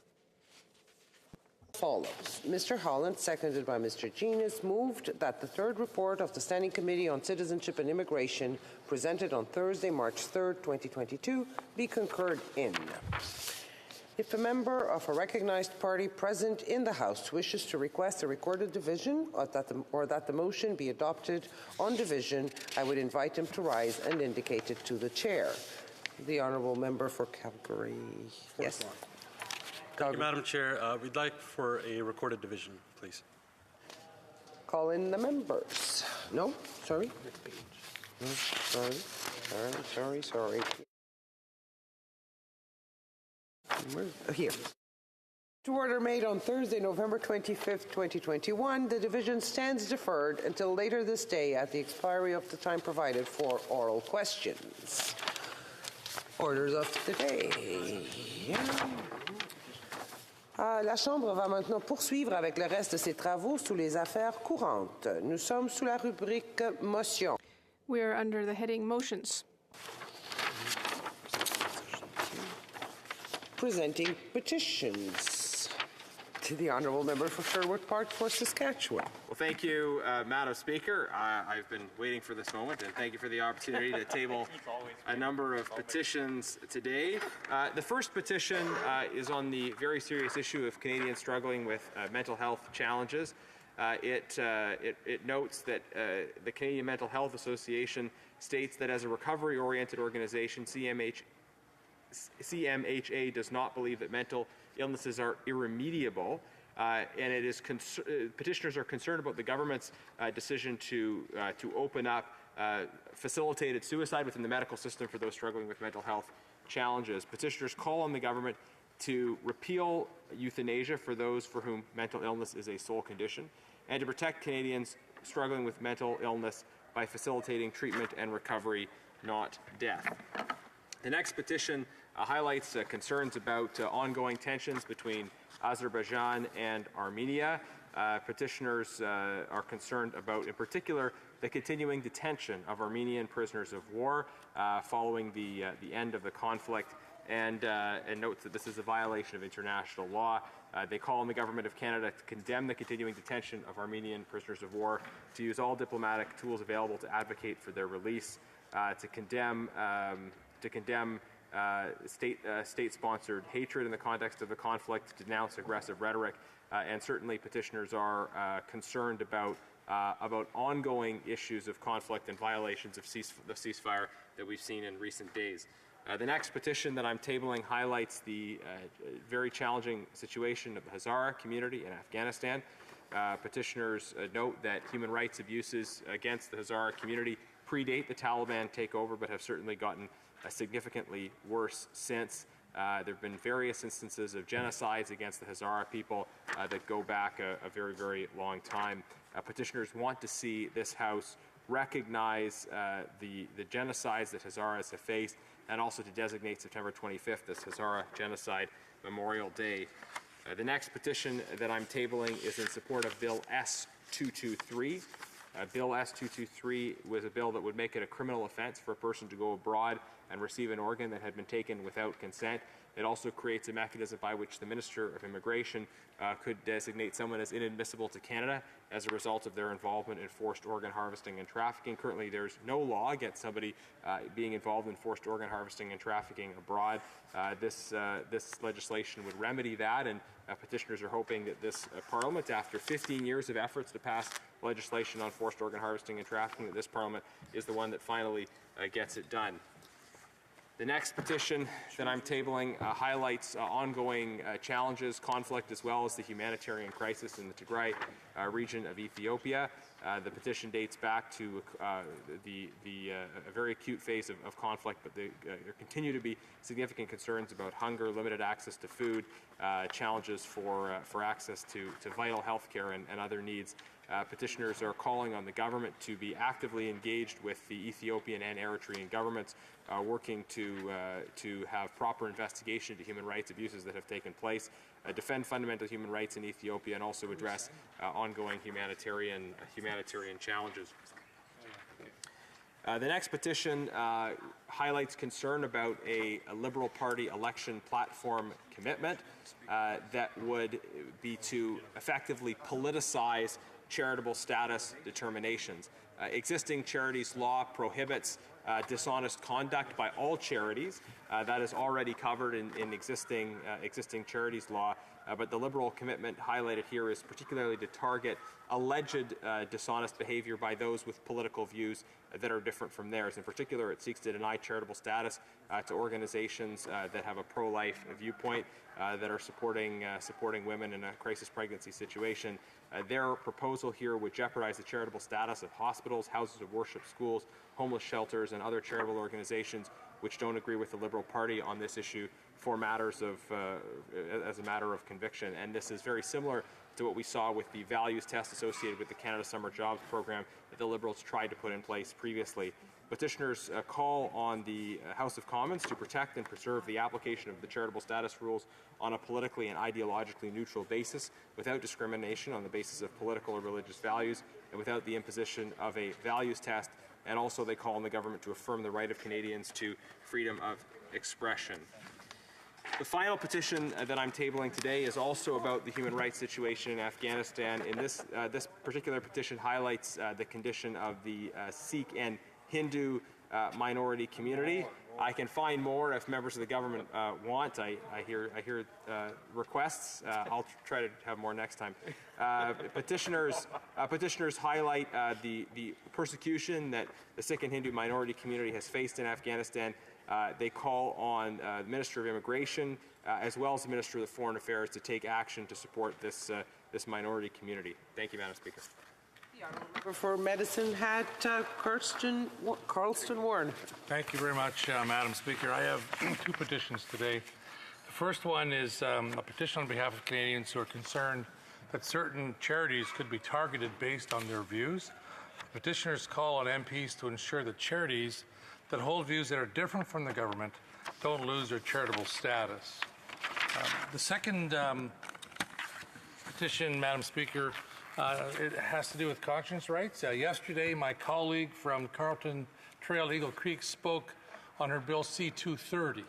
Follows. Mr. Holland, seconded by Mr. Genius, moved that the third report of the Standing Committee on Citizenship and Immigration, presented on Thursday, March 3rd, 2022, be concurred in. If a member of a recognized party present in the House wishes to request a recorded division or that the motion be adopted on division, I would invite him to rise and indicate it to the chair. The honourable member for Calgary. Yes. Thank you, Madam Chair. We'd like for a recorded division, please. Call in the members. No? Sorry? No, sorry. Here. To order made on Thursday, November 25th, 2021, the division stands deferred until later this day at the expiry of the time provided for oral questions. Orders of the day. La Chambre va maintenant poursuivre avec le reste de ses travaux sous les affaires courantes. Nous sommes sous la rubrique motion. We are under the heading motions. Presenting petitions to the honourable member for Sherwood Park for Saskatchewan. Well, thank you, Madam Speaker. I've been waiting for this moment, and thank you for the opportunity to table a number of petitions today. The first petition is on the very serious issue of Canadians struggling with mental health challenges. It notes that the Canadian Mental Health Association states that as a recovery-oriented organization, CMHA does not believe that mental illnesses are irremediable, and it is petitioners are concerned about the government's decision to open up facilitated suicide within the medical system for those struggling with mental health challenges. Petitioners call on the government to repeal euthanasia for those for whom mental illness is a sole condition, and to protect Canadians struggling with mental illness by facilitating treatment and recovery, not death. The next petition highlights concerns about ongoing tensions between Azerbaijan and Armenia. Petitioners are concerned about, in particular, the continuing detention of Armenian prisoners of war following the end of the conflict, and notes that this is a violation of international law. They call on the Government of Canada to condemn the continuing detention of Armenian prisoners of war, to use all diplomatic tools available to advocate for their release, to condemn state-sponsored hatred in the context of the conflict, to denounce aggressive rhetoric, and certainly petitioners are concerned about ongoing issues of conflict and violations of the ceasefire that we've seen in recent days. The next petition that I'm tabling highlights the very challenging situation of the Hazara community in Afghanistan. Petitioners note that human rights abuses against the Hazara community predate the Taliban takeover, but have certainly gotten significantly worse since. There have been various instances of genocides against the Hazara people that go back a very, very long time. Petitioners want to see this House recognize the genocides that Hazaras have faced, and also to designate September 25th as Hazara Genocide Memorial Day. The next petition that I'm tabling is in support of Bill S-223. Bill S-223 was a bill that would make it a criminal offense for a person to go abroad and receive an organ that had been taken without consent. It also creates a mechanism by which the Minister of Immigration could designate someone as inadmissible to Canada as a result of their involvement in forced organ harvesting and trafficking. Currently, there's no law against somebody being involved in forced organ harvesting and trafficking abroad. This legislation would remedy that, and petitioners are hoping that this Parliament, after 15 years of efforts to pass legislation on forced organ harvesting and trafficking, that this Parliament is the one that finally gets it done. The next petition that I'm tabling highlights ongoing challenges, conflict, as well as the humanitarian crisis in the Tigray region of Ethiopia. The petition dates back to a very acute phase of conflict, but there continue to be significant concerns about hunger, limited access to food, challenges for access to vital health care and other needs. Petitioners are calling on the government to be actively engaged with the Ethiopian and Eritrean governments, working to have proper investigation into human rights abuses that have taken place, defend fundamental human rights in Ethiopia, and also address ongoing humanitarian challenges. The next petition highlights concern about a Liberal Party election platform commitment that would be to effectively politicize charitable status determinations. Existing charities law prohibits dishonest conduct by all charities. That is already covered in existing charities law, but the Liberal commitment highlighted here is particularly to target alleged dishonest behavior by those with political views that are different from theirs. In particular, it seeks to deny charitable status to organizations that have a pro-life viewpoint, that are supporting women in a crisis pregnancy situation. Their proposal here would jeopardize the charitable status of hospitals, houses of worship, schools, homeless shelters, and other charitable organizations which don't agree with the Liberal Party on this issue for matters of, as a matter of conviction. And this is very similar to what we saw with the values test associated with the Canada Summer Jobs Program that the Liberals tried to put in place previously. Petitioners call on the House of Commons to protect and preserve the application of the charitable status rules on a politically and ideologically neutral basis, without discrimination on the basis of political or religious values, and without the imposition of a values test. And also they call on the government to affirm the right of Canadians to freedom of expression. The final petition that I'm tabling today is also about the human rights situation in Afghanistan. In this particular petition highlights the condition of the Sikh and Hindu minority community. I can find more if members of the government want. I hear requests. I'll try to have more next time. Petitioners highlight the persecution that the Sikh and Hindu minority community has faced in Afghanistan. They call on the Minister of Immigration as well as the Minister of Foreign Affairs to take action to support this minority community. Thank you, Madam Speaker. For Medicine Hat, Carlston Warren. Thank you very much, Madam Speaker. I have two petitions today. The first one is a petition on behalf of Canadians who are concerned that certain charities could be targeted based on their views. The petitioners call on MPs to ensure that charities that hold views that are different from the government don't lose their charitable status. The second petition, Madam Speaker, it has to do with conscience rights. Yesterday, my colleague from Carlton Trail Eagle Creek spoke on her Bill C-230,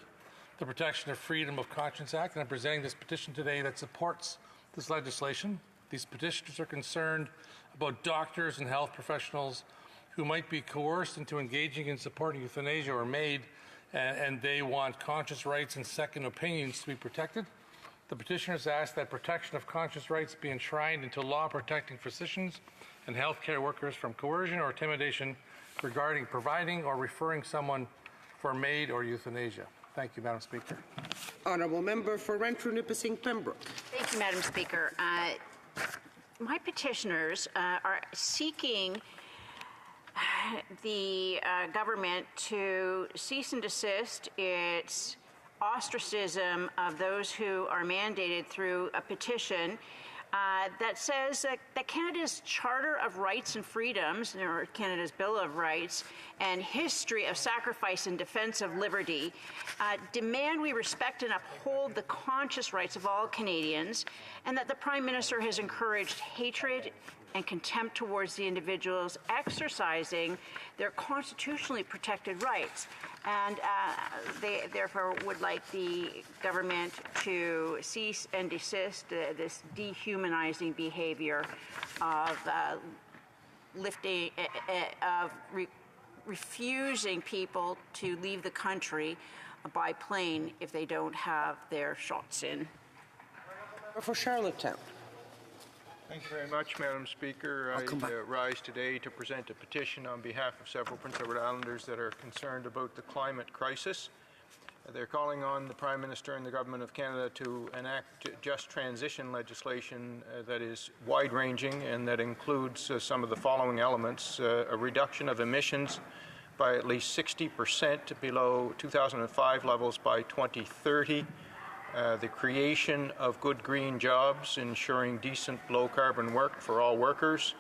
the Protection of Freedom of Conscience Act, and I'm presenting this petition today that supports this legislation. These petitioners are concerned about doctors and health professionals who might be coerced into engaging in supporting euthanasia or MAID, and they want conscience rights and second opinions to be protected. The petitioners ask that protection of conscience rights be enshrined into law protecting physicians and healthcare workers from coercion or intimidation regarding providing or referring someone for MAID or euthanasia. Thank you, Madam Speaker. Honourable Member for Renfrew Nipissing Pembroke. Thank you, Madam Speaker. My petitioners are seeking the government to cease and desist its ostracism of those who are mandated through a petition that says that Canada's Charter of Rights and Freedoms, or Canada's Bill of Rights, and history of sacrifice in defense of liberty demand we respect and uphold the conscious rights of all Canadians, and that the Prime Minister has encouraged hatred and contempt towards the individuals exercising their constitutionally protected rights. And they therefore would like the government to cease and desist this dehumanizing behavior of refusing people to leave the country by plane if they don't have their shots in. For Charlottetown. Thank you very much, Madam Speaker. I rise today to present a petition on behalf of several Prince Edward Islanders that are concerned about the climate crisis. They're calling on the Prime Minister and the Government of Canada to enact just transition legislation that is wide-ranging and that includes some of the following elements: a reduction of emissions by at least 60% below 2005 levels by 2030, the creation of good green jobs, ensuring decent low-carbon work for all workers,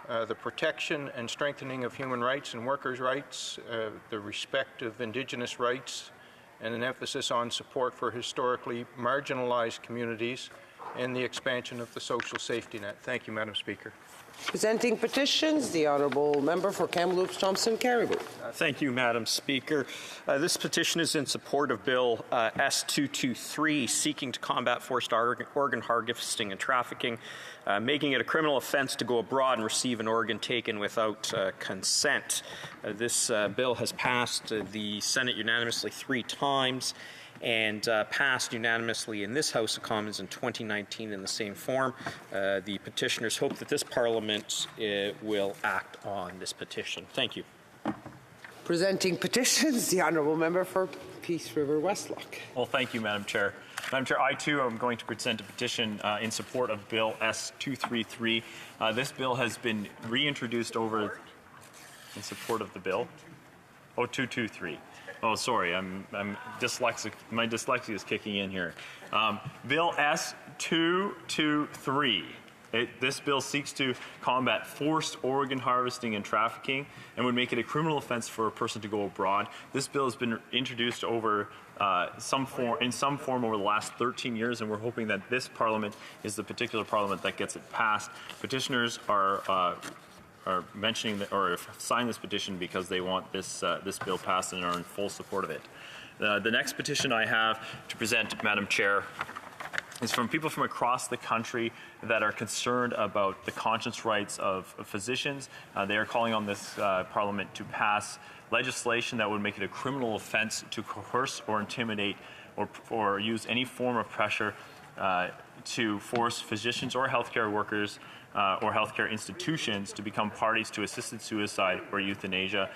the protection and strengthening of human rights and workers' rights, the respect of Indigenous rights, and an emphasis on support for historically marginalized communities, and the expansion of the social safety net. Thank you, Madam Speaker. Presenting petitions, the Honourable Member for Kamloops Thompson Caribou. Thank you, Madam Speaker. This petition is in support of Bill S-223, seeking to combat forced organ harvesting and trafficking, making it a criminal offence to go abroad and receive an organ taken without consent. This bill has passed the Senate unanimously 3 times and passed unanimously in this House of Commons in 2019 in the same form. The petitioners hope that this Parliament will act on this petition. Thank you. Presenting petitions, the Honourable Member for Peace River Westlock. Well, thank you, Madam Chair. Madam Chair, I too am going to present a petition in support of Bill S-233. This bill has been reintroduced over in support of the bill. Oh, 223. Oh, sorry, I'm dyslexic. My dyslexia is kicking in here. Bill S-223. This bill seeks to combat forced organ harvesting and trafficking and would make it a criminal offense for a person to go abroad. This bill has been introduced over in some form over the last 13 years, and we're hoping that this Parliament is the particular Parliament that gets it passed. Petitioners are mentioning that, or signed this petition because they want this bill passed and are in full support of it. The next petition I have to present, Madam Chair, is from people from across the country that are concerned about the conscience rights of physicians. They are calling on this Parliament to pass legislation that would make it a criminal offense to coerce or intimidate or use any form of pressure to force physicians or healthcare workers or healthcare institutions to become parties to assisted suicide or euthanasia.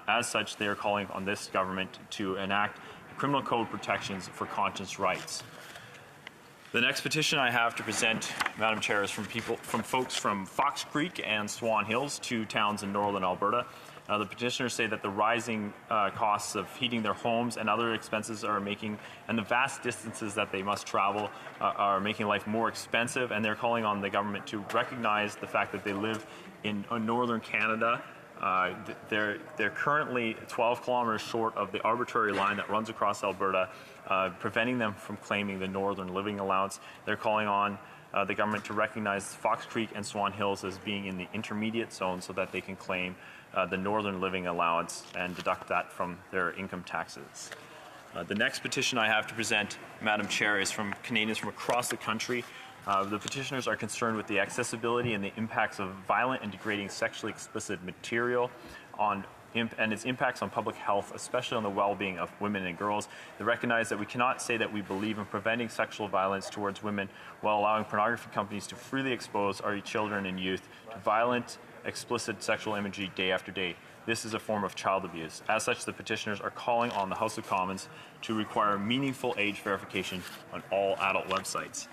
As such, they are calling on this government to enact criminal code protections for conscience rights. The next petition I have to present, Madam Chair, is from folks from Fox Creek and Swan Hills, two towns in northern Alberta. The petitioners say that the rising costs of heating their homes and other expenses are making, and the vast distances that they must travel are making life more expensive, and they're calling on the government to recognize the fact that they live in northern Canada. They're currently 12 kilometers short of the arbitrary line that runs across Alberta, preventing them from claiming the Northern Living Allowance. They're calling on the government to recognize Fox Creek and Swan Hills as being in the intermediate zone so that they can claim the Northern Living Allowance and deduct that from their income taxes. The next petition I have to present, Madam Chair, is from Canadians from across the country. The petitioners are concerned with the accessibility and the impacts of violent and degrading sexually explicit material and its impacts on public health, especially on the well-being of women and girls. They recognize that we cannot say that we believe in preventing sexual violence towards women while allowing pornography companies to freely expose our children and youth to violent, explicit sexual imagery day after day. This is a form of child abuse. As such, the petitioners are calling on the House of Commons to require meaningful age verification on all adult websites.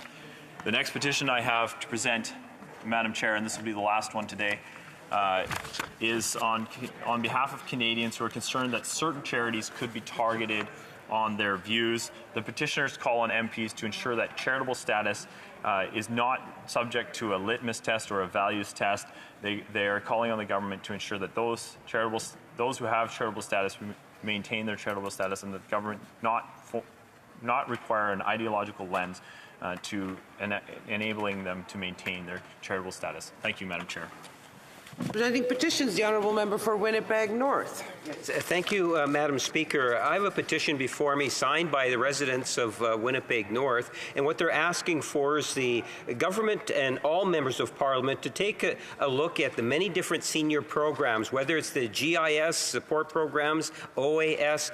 The next petition I have to present, Madam Chair, and this will be the last one today, is on behalf of Canadians who are concerned that certain charities could be targeted on their views. The petitioners call on MPs to ensure that charitable status is not subject to a litmus test or a values test. They are calling on the government to ensure that those who have charitable status maintain their charitable status, and that the government not require an ideological lens to enabling them to maintain their charitable status. Thank you, Madam Chair. Presenting petitions, the Honourable Member for Winnipeg North. Thank you, Madam Speaker. I have a petition before me signed by the residents of Winnipeg North, and what they're asking for is the government and all members of Parliament to take a look at the many different senior programs, whether it's the GIS support programs, OAS,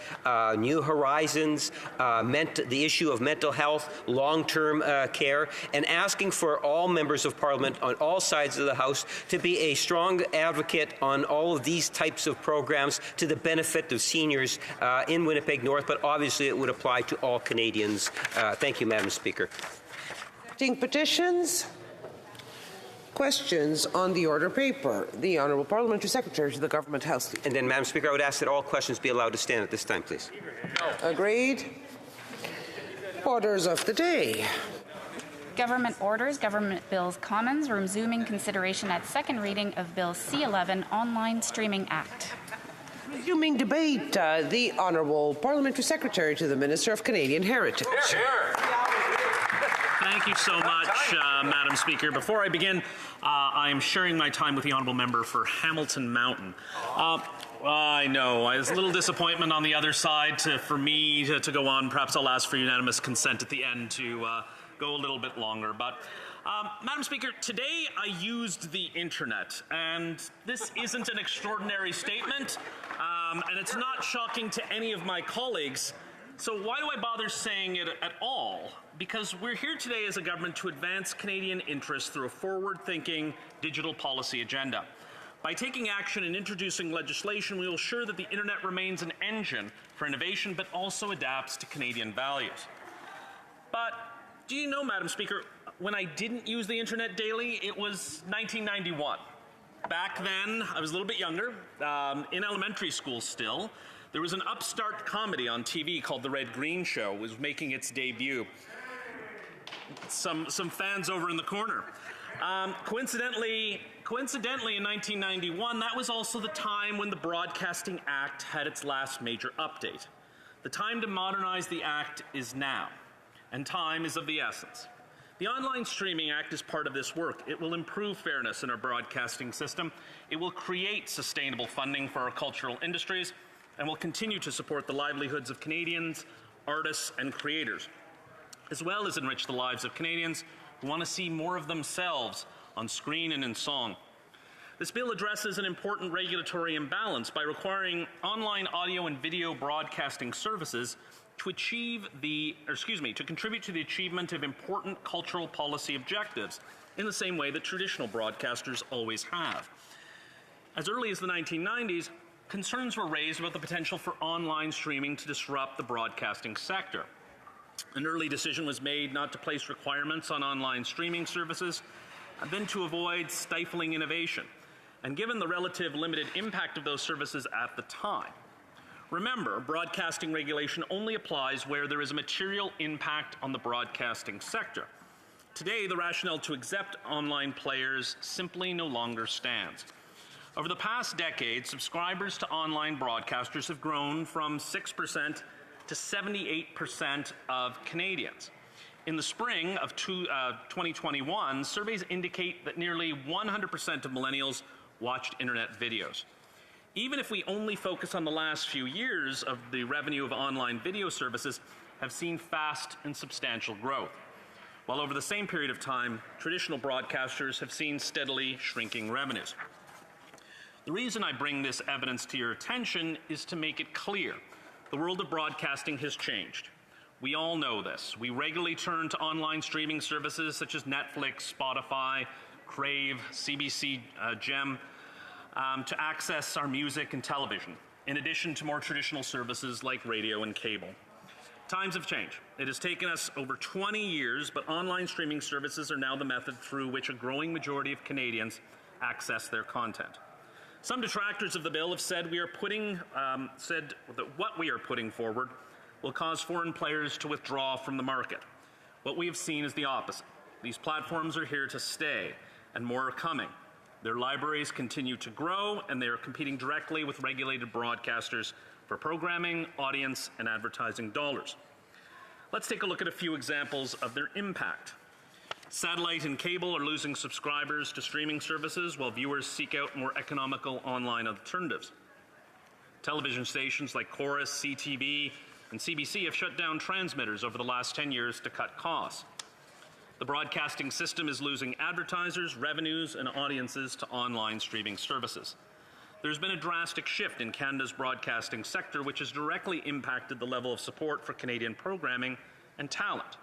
New Horizons, the issue of mental health, long-term care, and asking for all members of Parliament on all sides of the House to be a strong advocate on all of these types of programs to the benefit of seniors in Winnipeg North, but obviously it would apply to all Canadians. Thank you, Madam Speaker. Petitions. Questions on the order paper. The Honourable Parliamentary Secretary to the Government House. And then, Madam Speaker, I would ask that all questions be allowed to stand at this time, please. Agreed. Orders of the day. Government orders, Government Bills Commons, resuming consideration at second reading of Bill C-11, Online Streaming Act. Resuming debate, the Honourable Parliamentary Secretary to the Minister of Canadian Heritage. Thank you so much, Madam Speaker. Before I begin, I am sharing my time with the Honourable Member for Hamilton Mountain. I know, there's a little disappointment on the other side for me to go on. Perhaps I'll ask for unanimous consent at the end to go a little bit longer. But, Madam Speaker, today I used the internet, and this isn't an extraordinary statement, and it's not shocking to any of my colleagues. So why do I bother saying it at all? Because we're here today as a government to advance Canadian interests through a forward-thinking digital policy agenda. By taking action and introducing legislation, we will ensure that the internet remains an engine for innovation, but also adapts to Canadian values. But do you know, Madam Speaker, when I didn't use the internet daily, it was 1991. Back then, I was a little bit younger, in elementary school still. There was an upstart comedy on TV called The Red Green Show. It was making its debut. Some fans over in the corner. Coincidentally, in 1991, that was also the time when the Broadcasting Act had its last major update. The time to modernize the Act is now, and time is of the essence. The Online Streaming Act is part of this work. It will improve fairness in our broadcasting system. It will create sustainable funding for our cultural industries, and will continue to support the livelihoods of Canadians, artists, and creators. as well as enrich the lives of Canadians who want to see more of themselves on screen and in song. This bill addresses an important regulatory imbalance by requiring online audio and video broadcasting services to contribute to the achievement of important cultural policy objectives in the same way that traditional broadcasters always have. As early as the 1990s, concerns were raised about the potential for online streaming to disrupt the broadcasting sector. An early decision was made not to place requirements on online streaming services, and then to avoid stifling innovation. And given the relative limited impact of those services at the time, remember, broadcasting regulation only applies where there is a material impact on the broadcasting sector. Today, the rationale to accept online players simply no longer stands. Over the past decade, subscribers to online broadcasters have grown from 6% to 78% of Canadians. In the spring of 2021, surveys indicate that nearly 100% of millennials watched internet videos. Even if we only focus on the last few years, of the revenue of online video services have seen fast and substantial growth, while over the same period of time, traditional broadcasters have seen steadily shrinking revenues. The reason I bring this evidence to your attention is to make it clear the world of broadcasting has changed. We all know this. We regularly turn to online streaming services such as Netflix, Spotify, Crave, CBC Gem to access our music and television, in addition to more traditional services like radio and cable. Times have changed. It has taken us over 20 years, but online streaming services are now the method through which a growing majority of Canadians access their content. Some detractors of the bill have said said that what we are putting forward will cause foreign players to withdraw from the market. What we have seen is the opposite. These platforms are here to stay, and more are coming. Their libraries continue to grow, and they are competing directly with regulated broadcasters for programming, audience, and advertising dollars. Let's take a look at a few examples of their impact. Satellite and cable are losing subscribers to streaming services while viewers seek out more economical online alternatives. Television stations like Chorus, CTV, and CBC have shut down transmitters over the last 10 years to cut costs. The broadcasting system is losing advertisers, revenues, and audiences to online streaming services. There's been a drastic shift in Canada's broadcasting sector, which has directly impacted the level of support for Canadian programming and talent.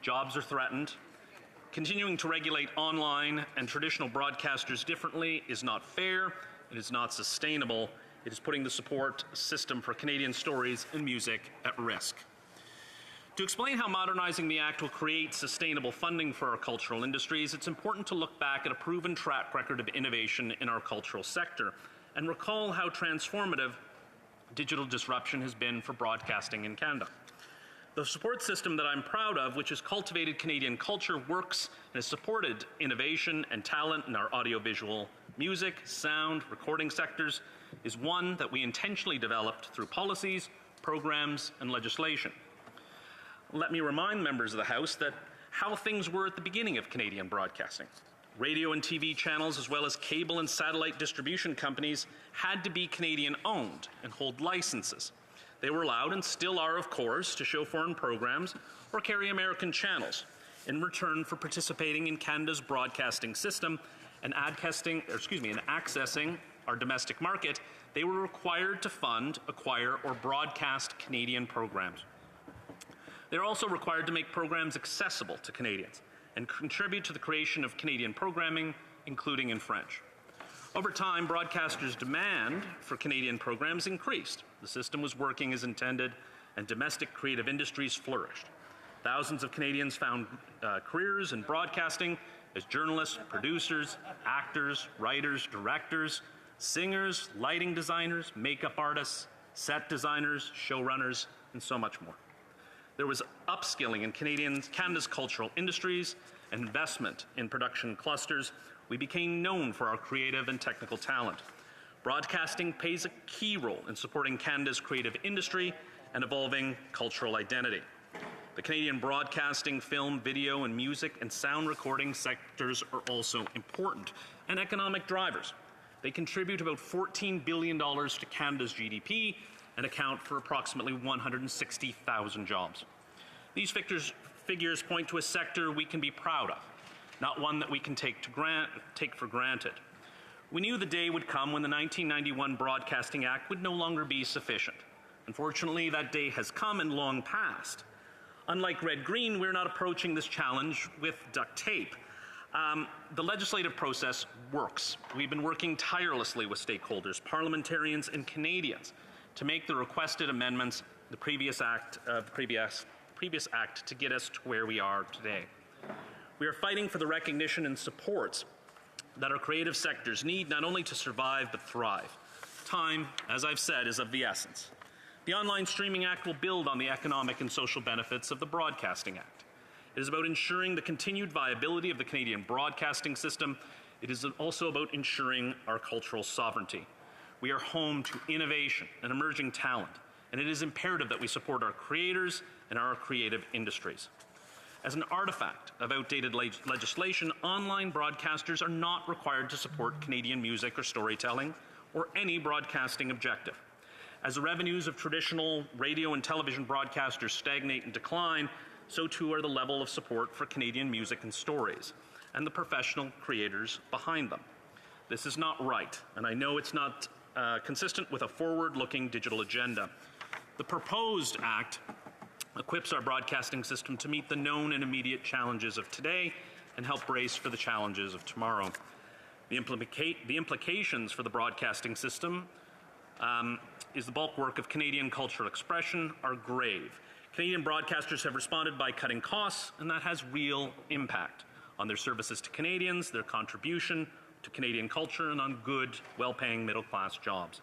Jobs are threatened. Continuing to regulate online and traditional broadcasters differently is not fair, it is not sustainable, it is putting the support system for Canadian stories and music at risk. To explain how modernizing the Act will create sustainable funding for our cultural industries, it's important to look back at a proven track record of innovation in our cultural sector and recall how transformative digital disruption has been for broadcasting in Canada. The support system that I'm proud of, which has cultivated Canadian culture, works and has supported innovation and talent in our audiovisual, music, sound, recording sectors, is one that we intentionally developed through policies, programs, and legislation. Let me remind members of the House that how things were at the beginning of Canadian broadcasting. Radio and TV channels, as well as cable and satellite distribution companies, had to be Canadian-owned and hold licenses. They were allowed, and still are, of course, to show foreign programs or carry American channels in return for participating in Canada's broadcasting system and accessing our domestic market. They were required to fund, acquire, or broadcast Canadian programs. They're also required to make programs accessible to Canadians and contribute to the creation of Canadian programming, including in French. Over time, broadcasters' demand for Canadian programs increased. The system was working as intended, and domestic creative industries flourished. Thousands of Canadians found careers in broadcasting as journalists, producers, actors, writers, directors, singers, lighting designers, makeup artists, set designers, showrunners, and so much more. There was upskilling in Canada's cultural industries and investment in production clusters. We became known for our creative and technical talent. Broadcasting plays a key role in supporting Canada's creative industry and evolving cultural identity. The Canadian broadcasting, film, video, and music and sound recording sectors are also important and economic drivers. They contribute about $14 billion to Canada's GDP and account for approximately 160,000 jobs. These figures point to a sector we can be proud of, not one that we can take for granted. We knew the day would come when the 1991 Broadcasting Act would no longer be sufficient. Unfortunately, that day has come and long passed. Unlike Red Green, we're not approaching this challenge with duct tape. The legislative process works. We've been working tirelessly with stakeholders, parliamentarians, and Canadians to make the requested amendments, the previous act to get us to where we are today. We are fighting for the recognition and supports that our creative sectors need not only to survive but thrive. Time, as I've said, is of the essence. The Online Streaming Act will build on the economic and social benefits of the Broadcasting Act. It is about ensuring the continued viability of the Canadian broadcasting system. It is also about ensuring our cultural sovereignty. We are home to innovation and emerging talent, and it is imperative that we support our creators and our creative industries. As an artifact of outdated legislation, online broadcasters are not required to support Canadian music or storytelling or any broadcasting objective. As the revenues of traditional radio and television broadcasters stagnate and decline, so too are the level of support for Canadian music and stories, and the professional creators behind them. This is not right, and I know it's not consistent with a forward-looking digital agenda. The proposed act equips our broadcasting system to meet the known and immediate challenges of today and help brace for the challenges of tomorrow. The implications for the broadcasting system is the bulk work of Canadian cultural expression are grave. Canadian broadcasters have responded by cutting costs, and that has real impact on their services to Canadians, their contribution to Canadian culture, and on good, well-paying middle-class jobs.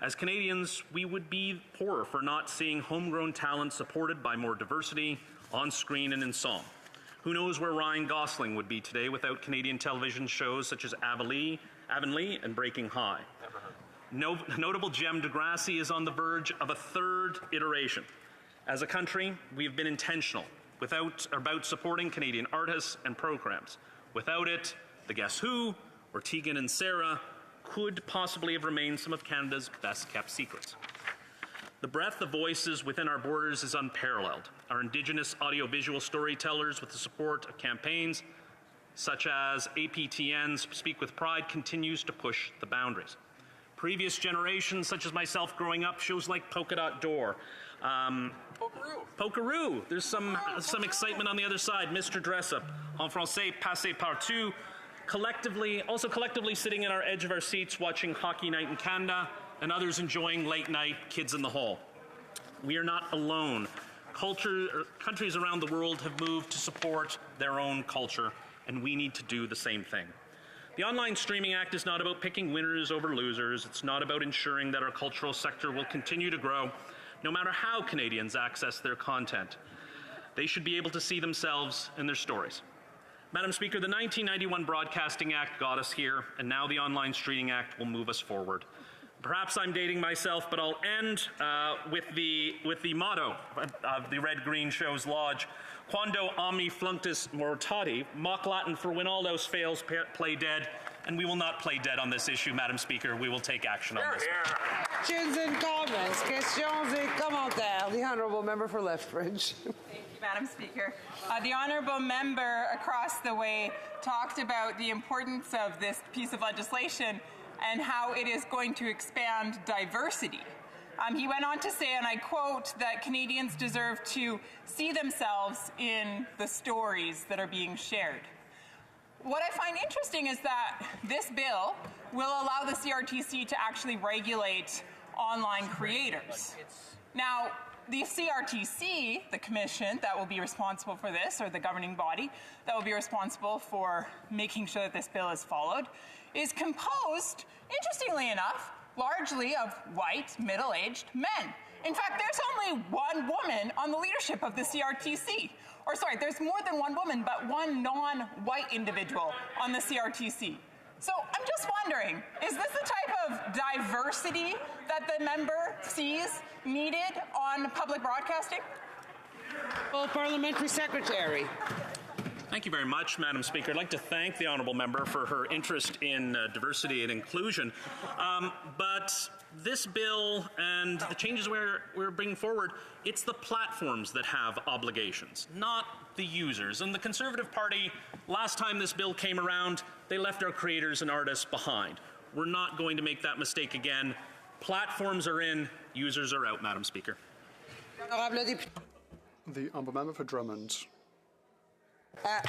As Canadians, we would be poorer for not seeing homegrown talent supported by more diversity on screen and in song. Who knows where Ryan Gosling would be today without Canadian television shows such as Avonlea and Breaking High. Notable Jem Degrassi is on the verge of a third iteration. As a country, we have been intentional about supporting Canadian artists and programs. Without it, the Guess Who or Tegan and Sarah could possibly have remained some of Canada's best-kept secrets. The breadth of voices within our borders is unparalleled. Our Indigenous audiovisual storytellers, with the support of campaigns such as APTN's Speak with Pride, continues to push the boundaries. Previous generations, such as myself growing up, shows like Polka Dot Door, Pokeroo. There's some excitement on the other side. Mr. Dressup, En Français, Passé Partout. Collectively sitting in our edge of our seats watching Hockey Night in Canada, and others enjoying late night Kids in the Hall. We are not alone. Countries around the world have moved to support their own culture, and we need to do the same thing. The Online Streaming Act is not about picking winners over losers. It's not about ensuring that our cultural sector will continue to grow, no matter how Canadians access their content. They should be able to see themselves in their stories. Madam Speaker, the 1991 Broadcasting Act got us here, and now the Online Streaming Act will move us forward. Perhaps I'm dating myself, but I'll end with the motto of the Red Green Shows Lodge, Quando omni flunctus mortati, mock Latin for when all else fails, play dead. And we will not play dead on this issue, Madam Speaker. We will take action on this. Questions and comments. Questions et commentaires. The Honourable Member for Lethbridge. Thank you, Madam Speaker. The Honourable Member across the way talked about the importance of this piece of legislation and how it is going to expand diversity. He went on to say, and I quote, that Canadians deserve to see themselves in the stories that are being shared. What I find interesting is that this bill will allow the CRTC to actually regulate online creators. Now, the CRTC, the commission that will be responsible for this, or the governing body that will be responsible for making sure that this bill is followed, is composed, interestingly enough, largely of white, middle-aged men. In fact, there's only one woman on the leadership of the CRTC. Or sorry, there's more than one woman, but one non-white individual on the CRTC. So I'm just wondering, is this the type of diversity that the member sees needed on public broadcasting? Well, Parliamentary Secretary. Thank you very much, Madam Speaker. I'd like to thank the honourable member for her interest in diversity and inclusion. But this bill and the changes we're bringing forward, it's the platforms that have obligations, not the users. And the Conservative Party, last time this bill came around, they left our creators and artists behind. We're not going to make that mistake again. Platforms are in, users are out, Madam Speaker. The honourable member for Drummond.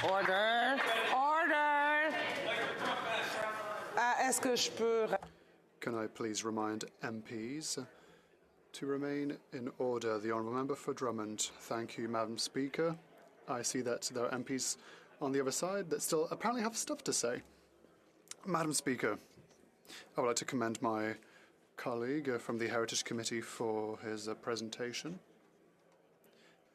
Order. Order. Est-ce que je peux... Can I please remind MPs to remain in order? The honourable member for Drummond. Thank you, Madam Speaker. I see that there are MPs on the other side that still apparently have stuff to say. Madam Speaker, I would like to commend my colleague from the Heritage Committee for his presentation.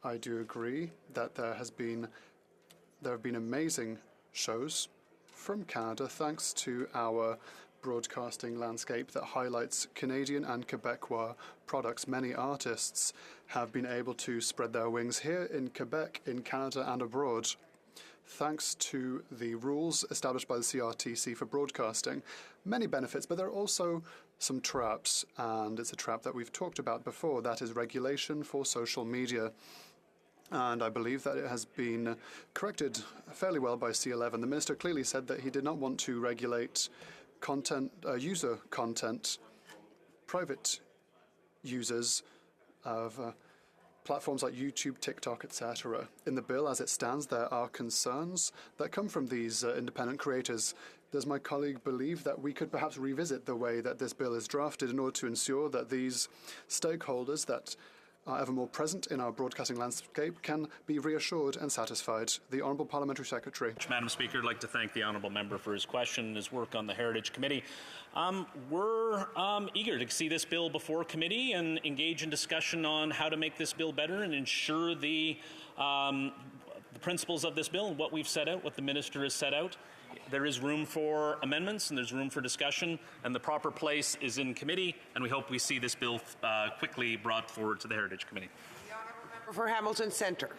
I do agree that there have been amazing shows from Canada thanks to our broadcasting landscape that highlights Canadian and Quebecois products. Many artists have been able to spread their wings here in Quebec, in Canada and abroad, thanks to the rules established by the CRTC for broadcasting. Many benefits, but there are also some traps, and it's a trap that we've talked about before, that is regulation for social media. And I believe that it has been corrected fairly well by C11. The minister clearly said that he did not want to regulate content, user content, private users of platforms like YouTube, TikTok, etc. In the bill, as it stands, there are concerns that come from these independent creators. Does my colleague believe that we could perhaps revisit the way that this bill is drafted in order to ensure that these stakeholders that are ever more present in our broadcasting landscape can be reassured and satisfied? The Honourable Parliamentary Secretary. Madam Speaker, I'd like to thank the honourable member for his question and his work on the Heritage Committee. We're eager to see this bill before committee and engage in discussion on how to make this bill better and ensure the principles of this bill and what we've set out, what the minister has set out. There is room for amendments and there's room for discussion, and the proper place is in committee, and we hope we see this bill quickly brought forward to the Heritage Committee. The honourable member for Hamilton Centre.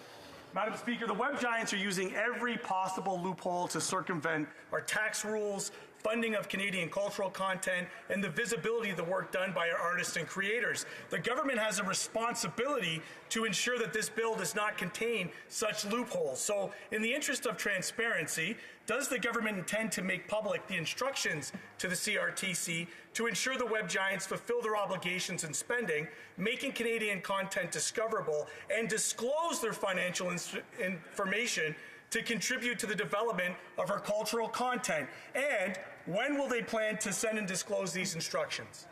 Madam Speaker, the web giants are using every possible loophole to circumvent our tax rules, funding of Canadian cultural content, and the visibility of the work done by our artists and creators. The government has a responsibility to ensure that this bill does not contain such loopholes. So, in the interest of transparency, does the government intend to make public the instructions to the CRTC to ensure the web giants fulfill their obligations in spending, making Canadian content discoverable, and disclose their financial information to contribute to the development of our cultural content? And when will they plan to send and disclose these instructions?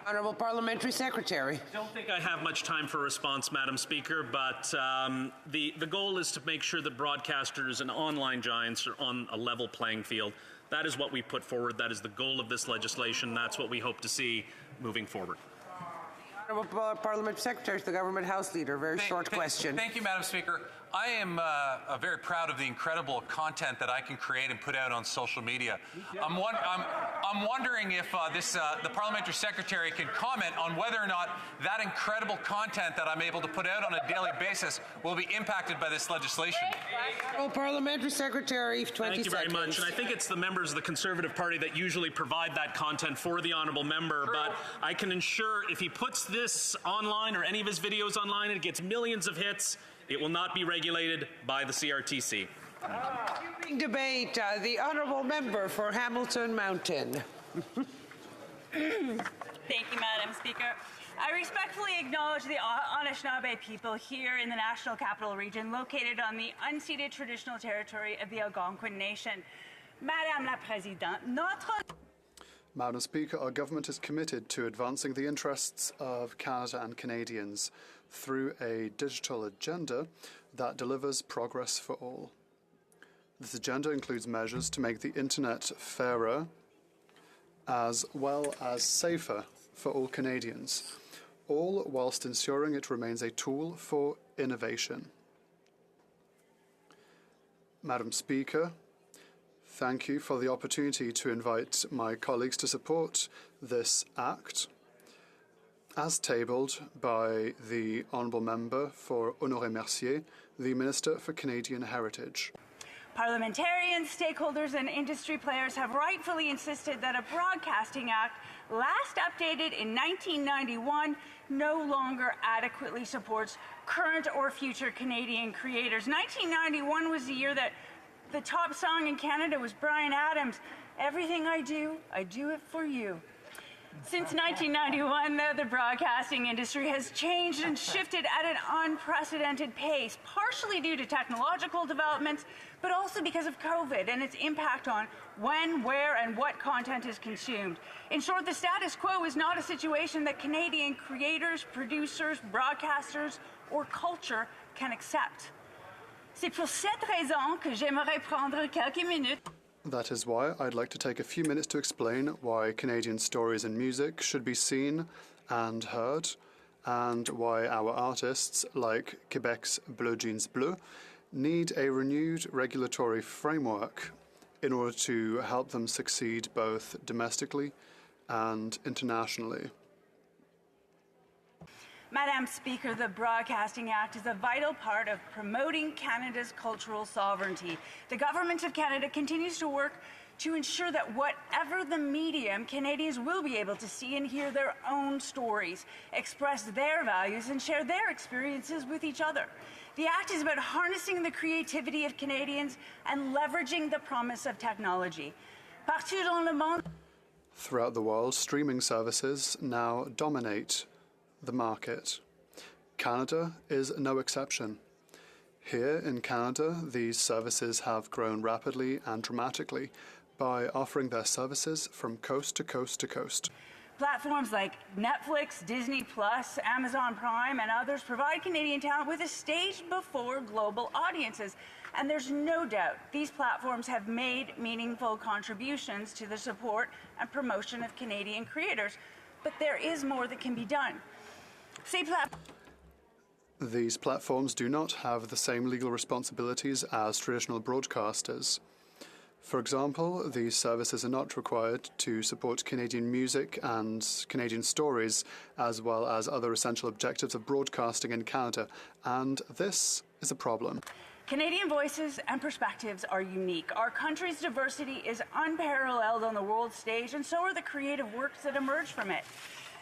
Honourable Parliamentary Secretary. I don't think I have much time for a response, Madam Speaker, but the goal is to make sure that broadcasters and online giants are on a level playing field. That is what we put forward. That is the goal of this legislation. That's what we hope to see moving forward. Honourable Parliamentary Secretary to the Government House Leader. Very short question. Thank you, Madam Speaker. I am very proud of the incredible content that I can create and put out on social media. I'm wondering if the Parliamentary Secretary can comment on whether or not that incredible content that I'm able to put out on a daily basis will be impacted by this legislation. Honourable Parliamentary Secretary, 20 Thank you very seconds. much. And I think it's the members of the Conservative Party that usually provide that content for the honourable member. True. But I can ensure if he puts this online or any of his videos online and it gets millions of hits, it will not be regulated by the CRTC. Debate. The Honourable Member for Hamilton Mountain. Thank you, Madam Speaker. I respectfully acknowledge the Anishinaabe people here in the National Capital Region, located on the unceded traditional territory of the Algonquin Nation. Madame la Présidente, Madam Speaker, our government is committed to advancing the interests of Canada and Canadians through a digital agenda that delivers progress for all. This agenda includes measures to make the internet fairer as well as safer for all Canadians, all whilst ensuring it remains a tool for innovation. Madam Speaker, thank you for the opportunity to invite my colleagues to support this act, as tabled by the Honourable Member for Honoré Mercier, the Minister for Canadian Heritage. Parliamentarians, stakeholders, and industry players have rightfully insisted that a Broadcasting Act, last updated in 1991, no longer adequately supports current or future Canadian creators. 1991 was the year that the top song in Canada was Bryan Adams' "Everything I Do It For You." Since 1991, the broadcasting industry has changed and shifted at an unprecedented pace, partially due to technological developments, but also because of COVID and its impact on when, where, and what content is consumed. In short, the status quo is not a situation that Canadian creators, producers, broadcasters, or culture can accept. C'est pour cette raison que j'aimerais prendre quelques minutes. That is why I'd like to take a few minutes to explain why Canadian stories and music should be seen and heard, and why our artists, like Quebec's Bleu Jeans Bleu, need a renewed regulatory framework in order to help them succeed both domestically and internationally. Madam Speaker, the Broadcasting Act is a vital part of promoting Canada's cultural sovereignty. The Government of Canada continues to work to ensure that whatever the medium, Canadians will be able to see and hear their own stories, express their values, and share their experiences with each other. The Act is about harnessing the creativity of Canadians and leveraging the promise of technology. Partout dans le monde. Throughout the world, streaming services now dominate the market. Canada is no exception. Here in Canada, these services have grown rapidly and dramatically by offering their services from coast to coast to coast. Platforms like Netflix, Disney+, Amazon Prime, and others provide Canadian talent with a stage before global audiences. And there's no doubt these platforms have made meaningful contributions to the support and promotion of Canadian creators. But there is more that can be done. These platforms do not have the same legal responsibilities as traditional broadcasters. For example, these services are not required to support Canadian music and Canadian stories, as well as other essential objectives of broadcasting in Canada, and this is a problem. Canadian voices and perspectives are unique. Our country's diversity is unparalleled on the world stage, and so are the creative works that emerge from it.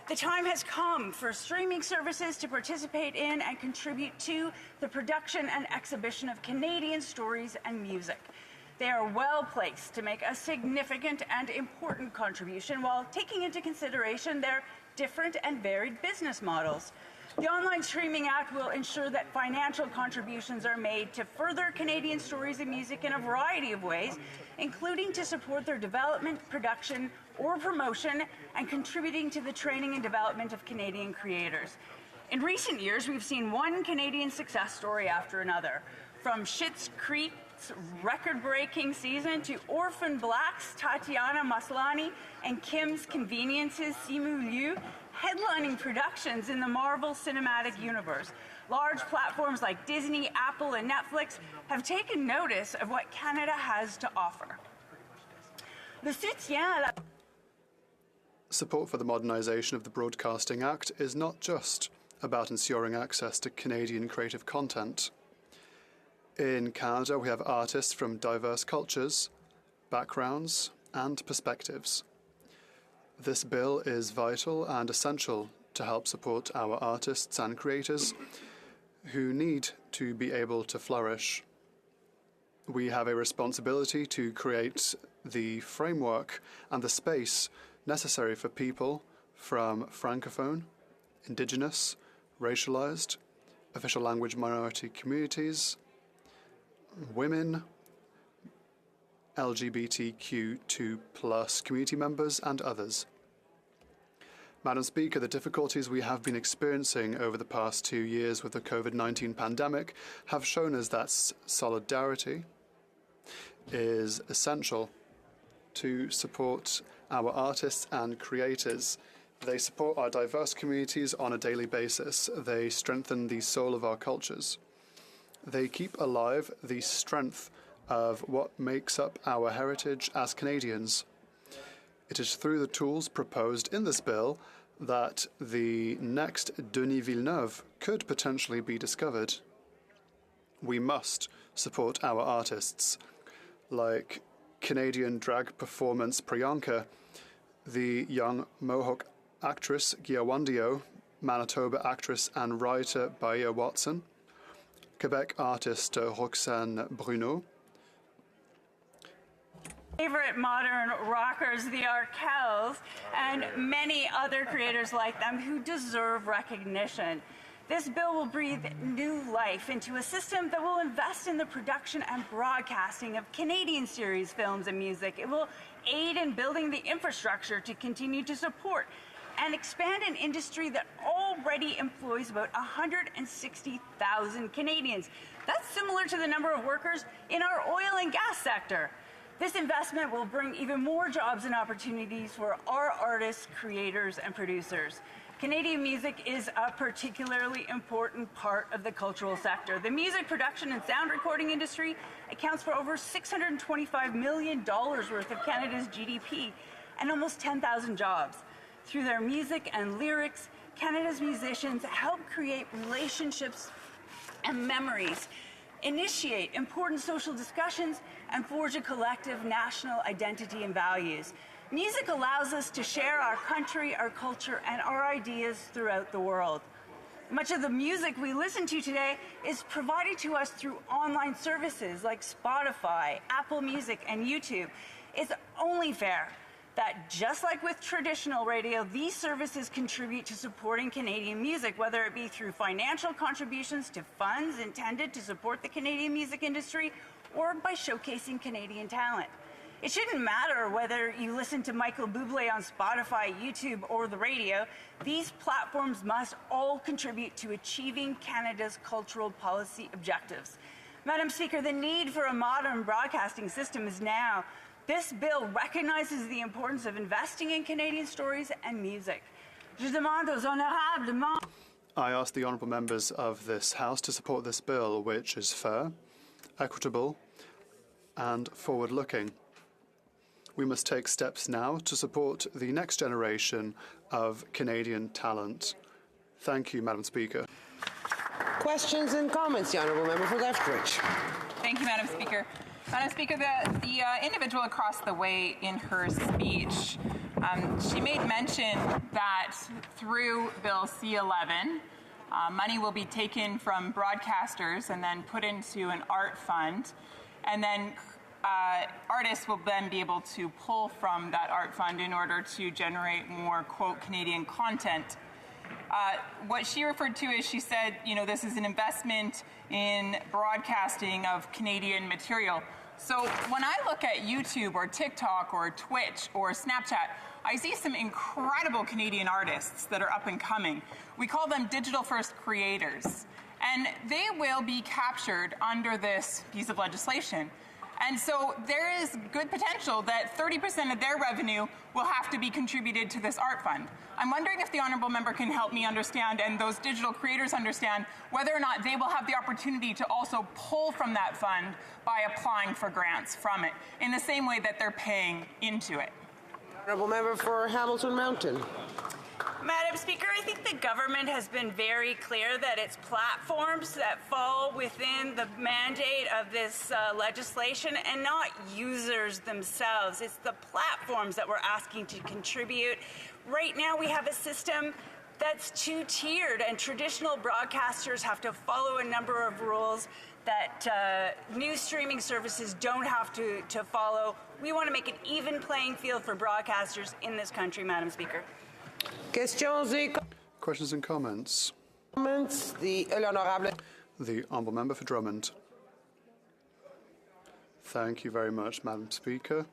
The time has come for streaming services to participate in and contribute to the production and exhibition of Canadian stories and music. They are well placed to make a significant and important contribution while taking into consideration their different and varied business models. The Online Streaming Act will ensure that financial contributions are made to further Canadian stories and music in a variety of ways, including to support their development, production, or promotion, and contributing to the training and development of Canadian creators. In recent years, we've seen one Canadian success story after another, from Schitt's Creek's record-breaking season to Orphan Black's Tatiana Maslany and Kim's Convenience's Simu Liu, headlining productions in the Marvel Cinematic Universe. Large platforms like Disney, Apple, and Netflix have taken notice of what Canada has to offer. Le soutien à la Support for the modernisation of the Broadcasting Act is not just about ensuring access to Canadian creative content. In Canada, we have artists from diverse cultures, backgrounds, and perspectives. This bill is vital and essential to help support our artists and creators who need to be able to flourish. We have a responsibility to create the framework and the space necessary for people from Francophone, Indigenous, racialized, official language minority communities, women, LGBTQ2+ community members, and others. Madam Speaker, the difficulties we have been experiencing over the past 2 years with the COVID-19 pandemic have shown us that solidarity is essential to support our artists and creators. They support our diverse communities on a daily basis. They strengthen the soul of our cultures. They keep alive the strength of what makes up our heritage as Canadians. It is through the tools proposed in this bill that the next Denis Villeneuve could potentially be discovered. We must support our artists. like Canadian drag performance Priyanka, the young Mohawk actress Giawandio, Manitoba actress and writer Baya Watson, Quebec artist Roxane Bruno, favorite modern rockers, the Arkells, and many other creators like them who deserve recognition. This bill will breathe new life into a system that will invest in the production and broadcasting of Canadian series, films, and music. It will aid in building the infrastructure to continue to support and expand an industry that already employs about 160,000 Canadians. That's similar to the number of workers in our oil and gas sector. This investment will bring even more jobs and opportunities for our artists, creators, and producers. Canadian music is a particularly important part of the cultural sector. The music production and sound recording industry accounts for over $625 million worth of Canada's GDP and almost 10,000 jobs. Through their music and lyrics, Canada's musicians help create relationships and memories, initiate important social discussions, and forge a collective national identity and values. Music allows us to share our country, our culture, and our ideas throughout the world. Much of the music we listen to today is provided to us through online services like Spotify, Apple Music, and YouTube. It's only fair that, just like with traditional radio, these services contribute to supporting Canadian music, whether it be through financial contributions to funds intended to support the Canadian music industry or by showcasing Canadian talent. It shouldn't matter whether you listen to Michael Bublé on Spotify, YouTube, or the radio. These platforms must all contribute to achieving Canada's cultural policy objectives. Madam Speaker, the need for a modern broadcasting system is now. This bill recognizes the importance of investing in Canadian stories and music. Je demande aux honorables membres. I ask the honourable members of this House to support this bill, which is fair, equitable, and forward-looking. We must take steps now to support the next generation of Canadian talent. Thank you, Madam Speaker. Questions and comments? The Honourable Member for Lethbridge. Thank you, Madam Speaker. Madam Speaker, the individual across the way in her speech, she made mention that through Bill C-11, money will be taken from broadcasters and then put into an art fund, and then artists will then be able to pull from that art fund in order to generate more, quote, Canadian content. What she referred to is, she said, you know, this is an investment in broadcasting of Canadian material. So when I look at YouTube or TikTok or Twitch or Snapchat, I see some incredible Canadian artists that are up and coming. We call them digital-first creators. And they will be captured under this piece of legislation. And so there is good potential that 30% of their revenue will have to be contributed to this art fund. I'm wondering if the honourable member can help me understand, and those digital creators understand, whether or not they will have the opportunity to also pull from that fund by applying for grants from it, in the same way that they're paying into it. Honourable Member for Hamilton Mountain. Madam Speaker, I think the government has been very clear that it's platforms that fall within the mandate of this legislation and not users themselves. It's the platforms that we're asking to contribute. Right now we have a system that's two-tiered, and traditional broadcasters have to follow a number of rules that new streaming services don't have to follow. We want to make an even playing field for broadcasters in this country, Madam Speaker. Questions and comments? The Honourable Member for Drummond. Thank you very much, Madam Speaker.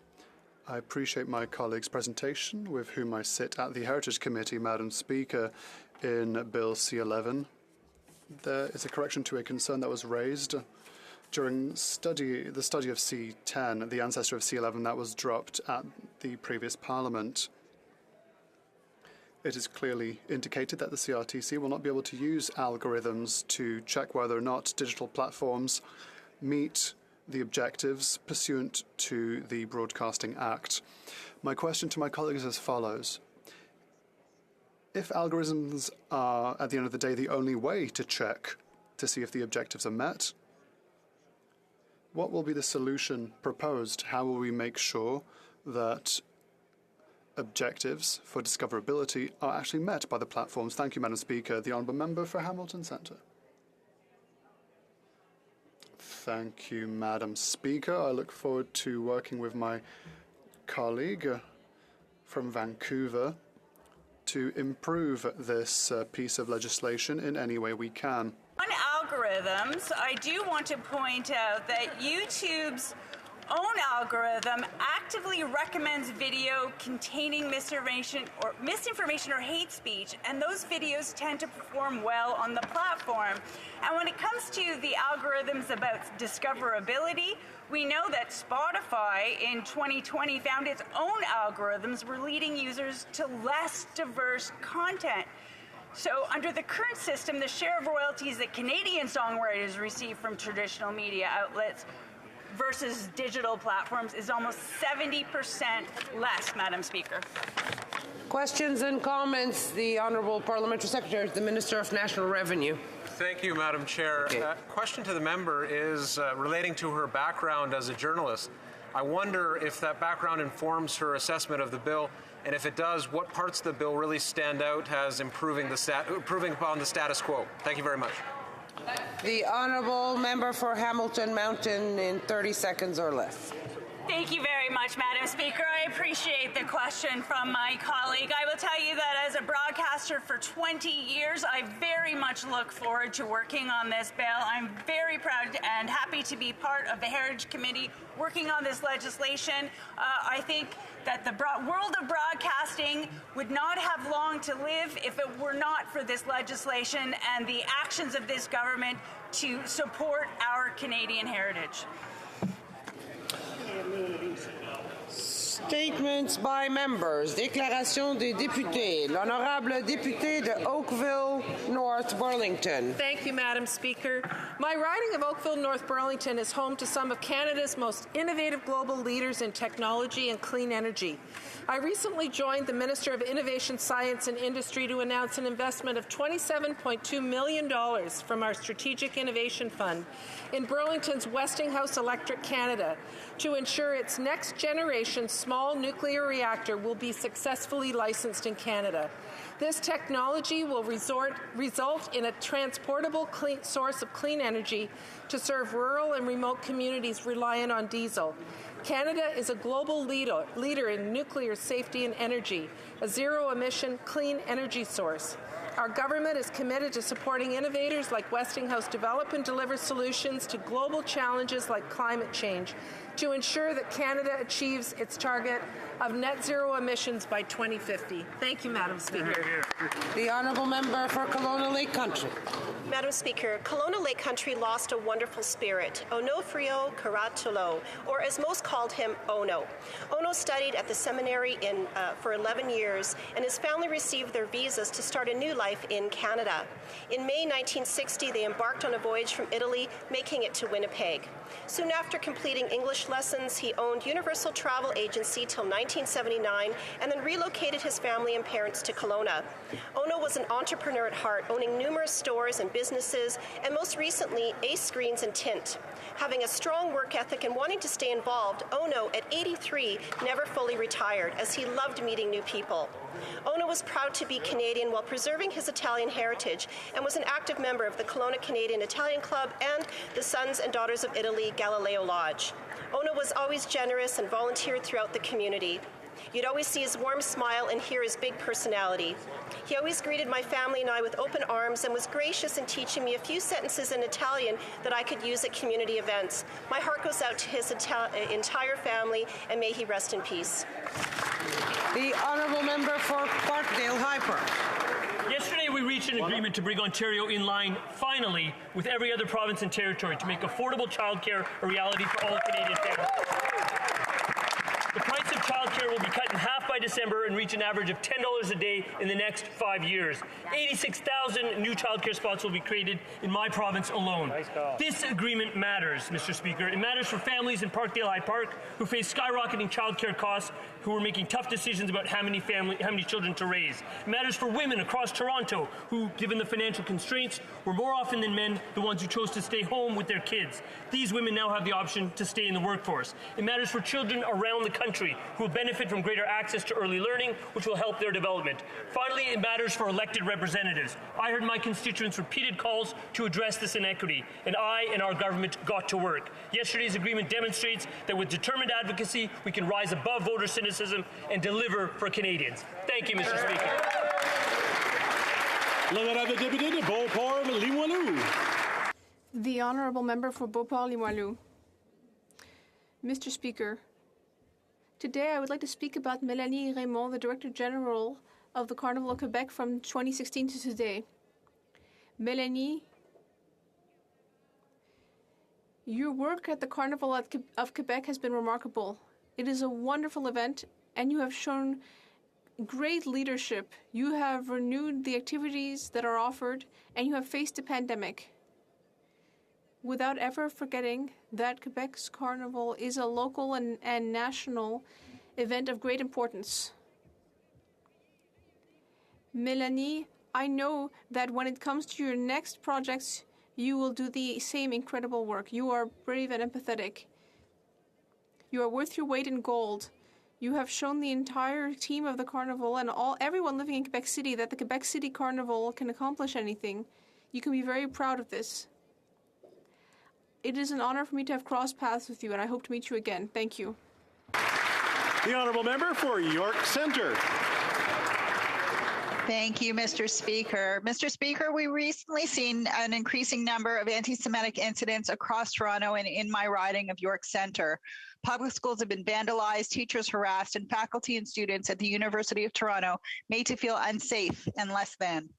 I appreciate my colleague's presentation, with whom I sit at the Heritage Committee, Madam Speaker, in Bill C-11. There is a correction to a concern that was raised during the study of C-10, the ancestor of C-11 that was dropped at the previous Parliament. It is clearly indicated that the CRTC will not be able to use algorithms to check whether or not digital platforms meet the objectives pursuant to the Broadcasting Act. My question to my colleagues is as follows. If algorithms are, at the end of the day, the only way to check to see if the objectives are met, what will be the solution proposed? How will we make sure that objectives for discoverability are actually met by the platforms? Thank you, Madam Speaker. The Honourable Member for Hamilton Centre. Thank you, Madam Speaker. I look forward to working with my colleague from Vancouver to improve this piece of legislation in any way we can. On algorithms, I do want to point out that YouTube's own algorithm actively recommends video containing misinformation or hate speech, and those videos tend to perform well on the platform. And when it comes to the algorithms about discoverability, we know that Spotify in 2020 found its own algorithms were leading users to less diverse content. So under the current system, the share of royalties that Canadian songwriters receive from traditional media outlets versus digital platforms is almost 70% less, Madam Speaker. Questions and comments. The Honourable Parliamentary Secretary to the Minister of National Revenue. Thank you, Madam Chair. Question to the member is relating to her background as a journalist. I wonder if that background informs her assessment of the bill, and if it does, what parts of the bill really stand out as improving upon the status quo? Thank you very much. The Honourable Member for Hamilton Mountain in 30 seconds or less. Thank you very much, Madam Speaker. I appreciate the question from my colleague. I will tell you that as a broadcaster for 20 years, I very much look forward to working on this bill. I'm very proud and happy to be part of the Heritage Committee working on this legislation. I think that the world of broadcasting would not have long to live if it were not for this legislation and the actions of this government to support our Canadian heritage. Statements by members. Déclaration des députés. L'honorable député de Oakville, North Burlington. Thank you, Madam Speaker. My riding of Oakville, North Burlington is home to some of Canada's most innovative global leaders in technology and clean energy. I recently joined the Minister of Innovation, Science and Industry to announce an investment of $27.2 million from our Strategic Innovation Fund in Burlington's Westinghouse Electric Canada to ensure its next generation small nuclear reactor will be successfully licensed in Canada. This technology will result in a transportable source of clean energy to serve rural and remote communities reliant on diesel. Canada is a global leader in nuclear safety and energy, a zero-emission, clean energy source. Our government is committed to supporting innovators like Westinghouse develop and deliver solutions to global challenges like climate change to ensure that Canada achieves its target of net zero emissions by 2050. Thank you, Madam Speaker. The Honourable Member for Kelowna Lake Country. Madam Speaker, Kelowna Lake Country lost a wonderful spirit, Onofrio Karatulo, or as most called him, Ono. Ono studied at the seminary for 11 years, and his family received their visas to start a new life in Canada. In May 1960, they embarked on a voyage from Italy, making it to Winnipeg. Soon after completing English lessons, he owned Universal Travel Agency till 1979 and then relocated his family and parents to Kelowna. Ono was an entrepreneur at heart, owning numerous stores and businesses, and most recently, Ace Screens and Tint. Having a strong work ethic and wanting to stay involved, Ono, at 83, never fully retired, as he loved meeting new people. Ono was proud to be Canadian while preserving his Italian heritage and was an active member of the Kelowna Canadian Italian Club and the Sons and Daughters of Italy Galileo Lodge. Ono was always generous and volunteered throughout the community. You'd always see his warm smile and hear his big personality. He always greeted my family and I with open arms and was gracious in teaching me a few sentences in Italian that I could use at community events. My heart goes out to his entire family, and may he rest in peace. The Honourable Member for Parkdale High Park. Yesterday we reached an agreement to bring Ontario in line, finally, with every other province and territory to make affordable childcare a reality for all Canadian families. The price of childcare will be cut in half by December and reach an average of $10 a day in the next 5 years. 86,000 new childcare spots will be created in my province alone. This agreement matters, Mr. Speaker. It matters for families in Parkdale High Park who face skyrocketing childcare costs, who are making tough decisions about how many children to raise. It matters for women across Toronto who, given the financial constraints, were more often than men the ones who chose to stay home with their kids. These women now have the option to stay in the workforce. It matters for children around the country who will benefit from greater access to early learning, which will help their development. Finally, it matters for elected representatives. I heard my constituents' repeated calls to address this inequity, and I and our government got to work. Yesterday's agreement demonstrates that with determined advocacy, we can rise above voter cynicism and deliver for Canadians. Thank you, Mr. Speaker. The Honourable Member for Beauport-Limoilou. Mr. Speaker, today I would like to speak about Mélanie Raymond, the Director General of the Carnival of Quebec from 2016 to today. Mélanie, your work at the Carnival of Quebec has been remarkable. It is a wonderful event, and you have shown great leadership. You have renewed the activities that are offered, and you have faced a pandemic without ever forgetting that Quebec's Carnival is a local and national event of great importance. Mélanie, I know that when it comes to your next projects, you will do the same incredible work. You are brave and empathetic. You are worth your weight in gold. You have shown the entire team of the Carnival and everyone living in Quebec City that the Quebec City Carnival can accomplish anything. You can be very proud of this. It is an honor for me to have crossed paths with you, and I hope to meet you again. Thank you. The Honourable Member for York Centre. Thank you, Mr. Speaker. Mr. Speaker, we recently seen an increasing number of anti-Semitic incidents across Toronto and in my riding of York Centre. Public schools have been vandalized, teachers harassed, and faculty and students at the University of Toronto made to feel unsafe and less than.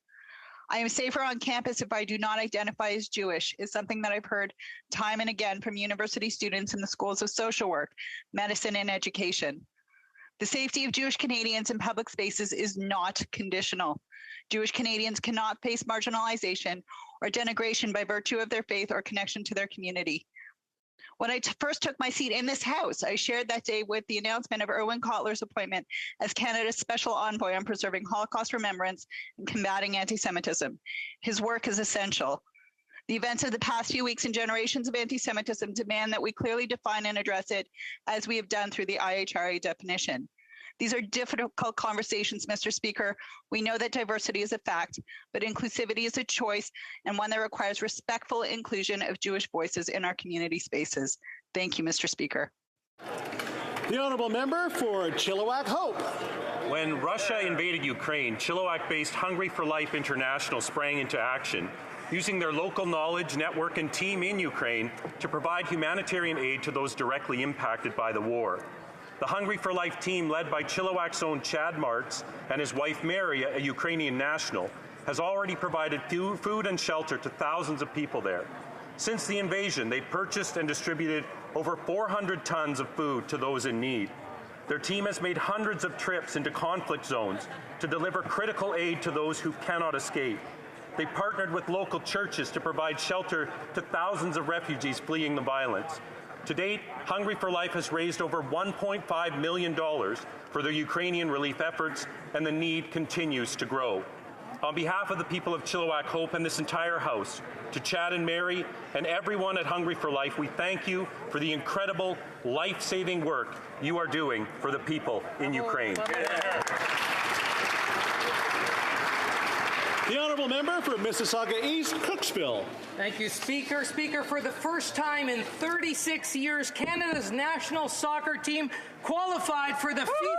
I am safer on campus if I do not identify as Jewish, is something that I've heard time and again from university students in the schools of social work, medicine, and education. The safety of Jewish Canadians in public spaces is not conditional. Jewish Canadians cannot face marginalization or denigration by virtue of their faith or connection to their community. When I first took my seat in this House, I shared that day with the announcement of Irwin Cotler's appointment as Canada's Special Envoy on preserving Holocaust remembrance and combating anti-Semitism. His work is essential. The events of the past few weeks and generations of anti-Semitism demand that we clearly define and address it, as we have done through the IHRA definition. These are difficult conversations, Mr. Speaker. We know that diversity is a fact, but inclusivity is a choice and one that requires respectful inclusion of Jewish voices in our community spaces. Thank you, Mr. Speaker. The Honourable Member for Chilliwack Hope. When Russia invaded Ukraine, Chilliwack-based Hungry for Life International sprang into action, using their local knowledge, network, and team in Ukraine to provide humanitarian aid to those directly impacted by the war. The Hungry for Life team, led by Chilliwack's own Chad Martz and his wife Mary, a Ukrainian national, has already provided food and shelter to thousands of people there. Since the invasion, they've purchased and distributed over 400 tons of food to those in need. Their team has made hundreds of trips into conflict zones to deliver critical aid to those who cannot escape. They partnered with local churches to provide shelter to thousands of refugees fleeing the violence. To date, Hungry for Life has raised over $1.5 million for their Ukrainian relief efforts, and the need continues to grow. On behalf of the people of Chilliwack Hope and this entire House, to Chad and Mary and everyone at Hungry for Life, we thank you for the incredible, life-saving work you are doing for the people in Ukraine. The Honourable Member for Mississauga East, Cooksville. Thank you, Speaker. Speaker, for the first time in 36 years, Canada's national soccer team qualified for the FIFA World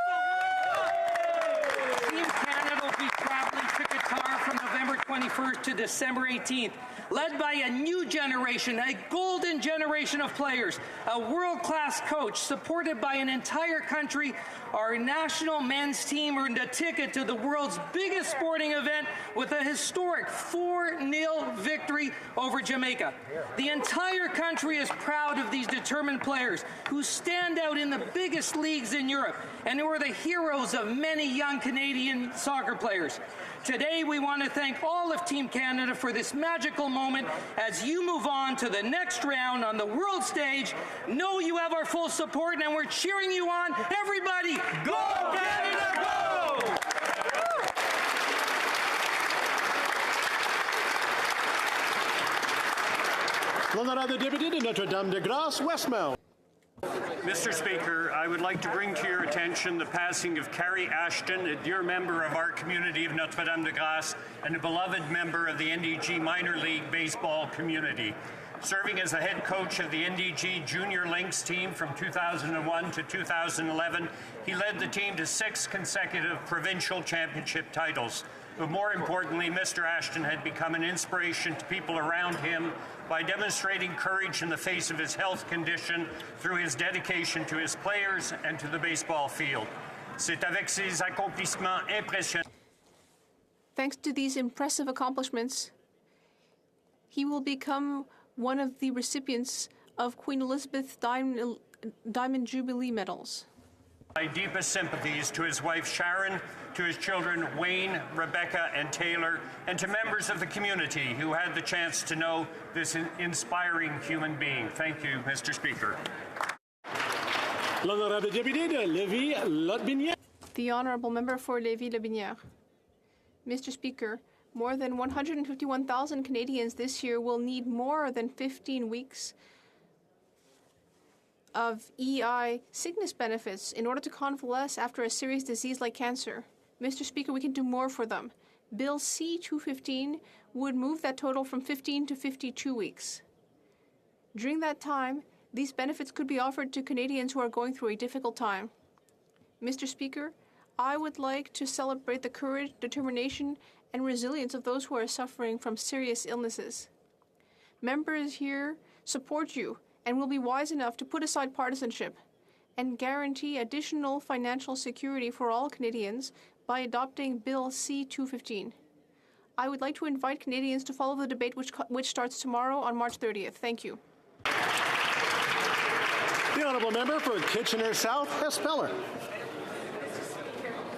Cup. Team Canada will be traveling to Qatar from November 21st to December 18th, led by a new generation, a golden generation of players, a world-class coach, supported by an entire country. Our national men's team earned a ticket to the world's biggest sporting event with a historic 4-0 victory over Jamaica. The entire country is proud of these determined players who stand out in the biggest leagues in Europe and who are the heroes of many young Canadian soccer players. Today, we want to thank all of Team Canada for this magical moment as you move on to the next round on the world stage. Know you have our full support, and we're cheering you on. Everybody, go Canada, go! L'honorable député de Notre-Dame-de-Grâce, Westmount. Mr. Speaker, I would like to bring to your attention the passing of Carrie Ashton, a dear member of our community of Notre-Dame-de-Grâce and a beloved member of the NDG Minor League Baseball community. Serving as the head coach of the NDG Junior Lynx team from 2001 to 2011, he led the team to 6 consecutive provincial championship titles. But more importantly, Mr. Ashton had become an inspiration to people around him by demonstrating courage in the face of his health condition through his dedication to his players and to the baseball field. C'est avec ces accomplissements impressionnants. Thanks to these impressive accomplishments, he will become one of the recipients of Queen Elizabeth Diamond Jubilee medals. My deepest sympathies to his wife Sharon, to his children Wayne, Rebecca, and Taylor, and to members of the community who had the chance to know this inspiring human being. Thank you, Mr. Speaker. L'honorable député de Lévis-Lotbinière. The honourable member for Lévis-Lotbinière. Mr. Speaker, more than 151,000 Canadians this year will need more than 15 weeks of EI sickness benefits in order to convalesce after a serious disease like cancer. Mr. Speaker, we can do more for them. Bill C-215 would move that total from 15 to 52 weeks. During that time, these benefits could be offered to Canadians who are going through a difficult time. Mr. Speaker, I would like to celebrate the courage, determination, and resilience of those who are suffering from serious illnesses. Members here support you and will be wise enough to put aside partisanship and guarantee additional financial security for all Canadians by adopting Bill C-215. I would like to invite Canadians to follow the debate which starts tomorrow on March 30th. Thank you. The honourable member for Kitchener South, Hespeler.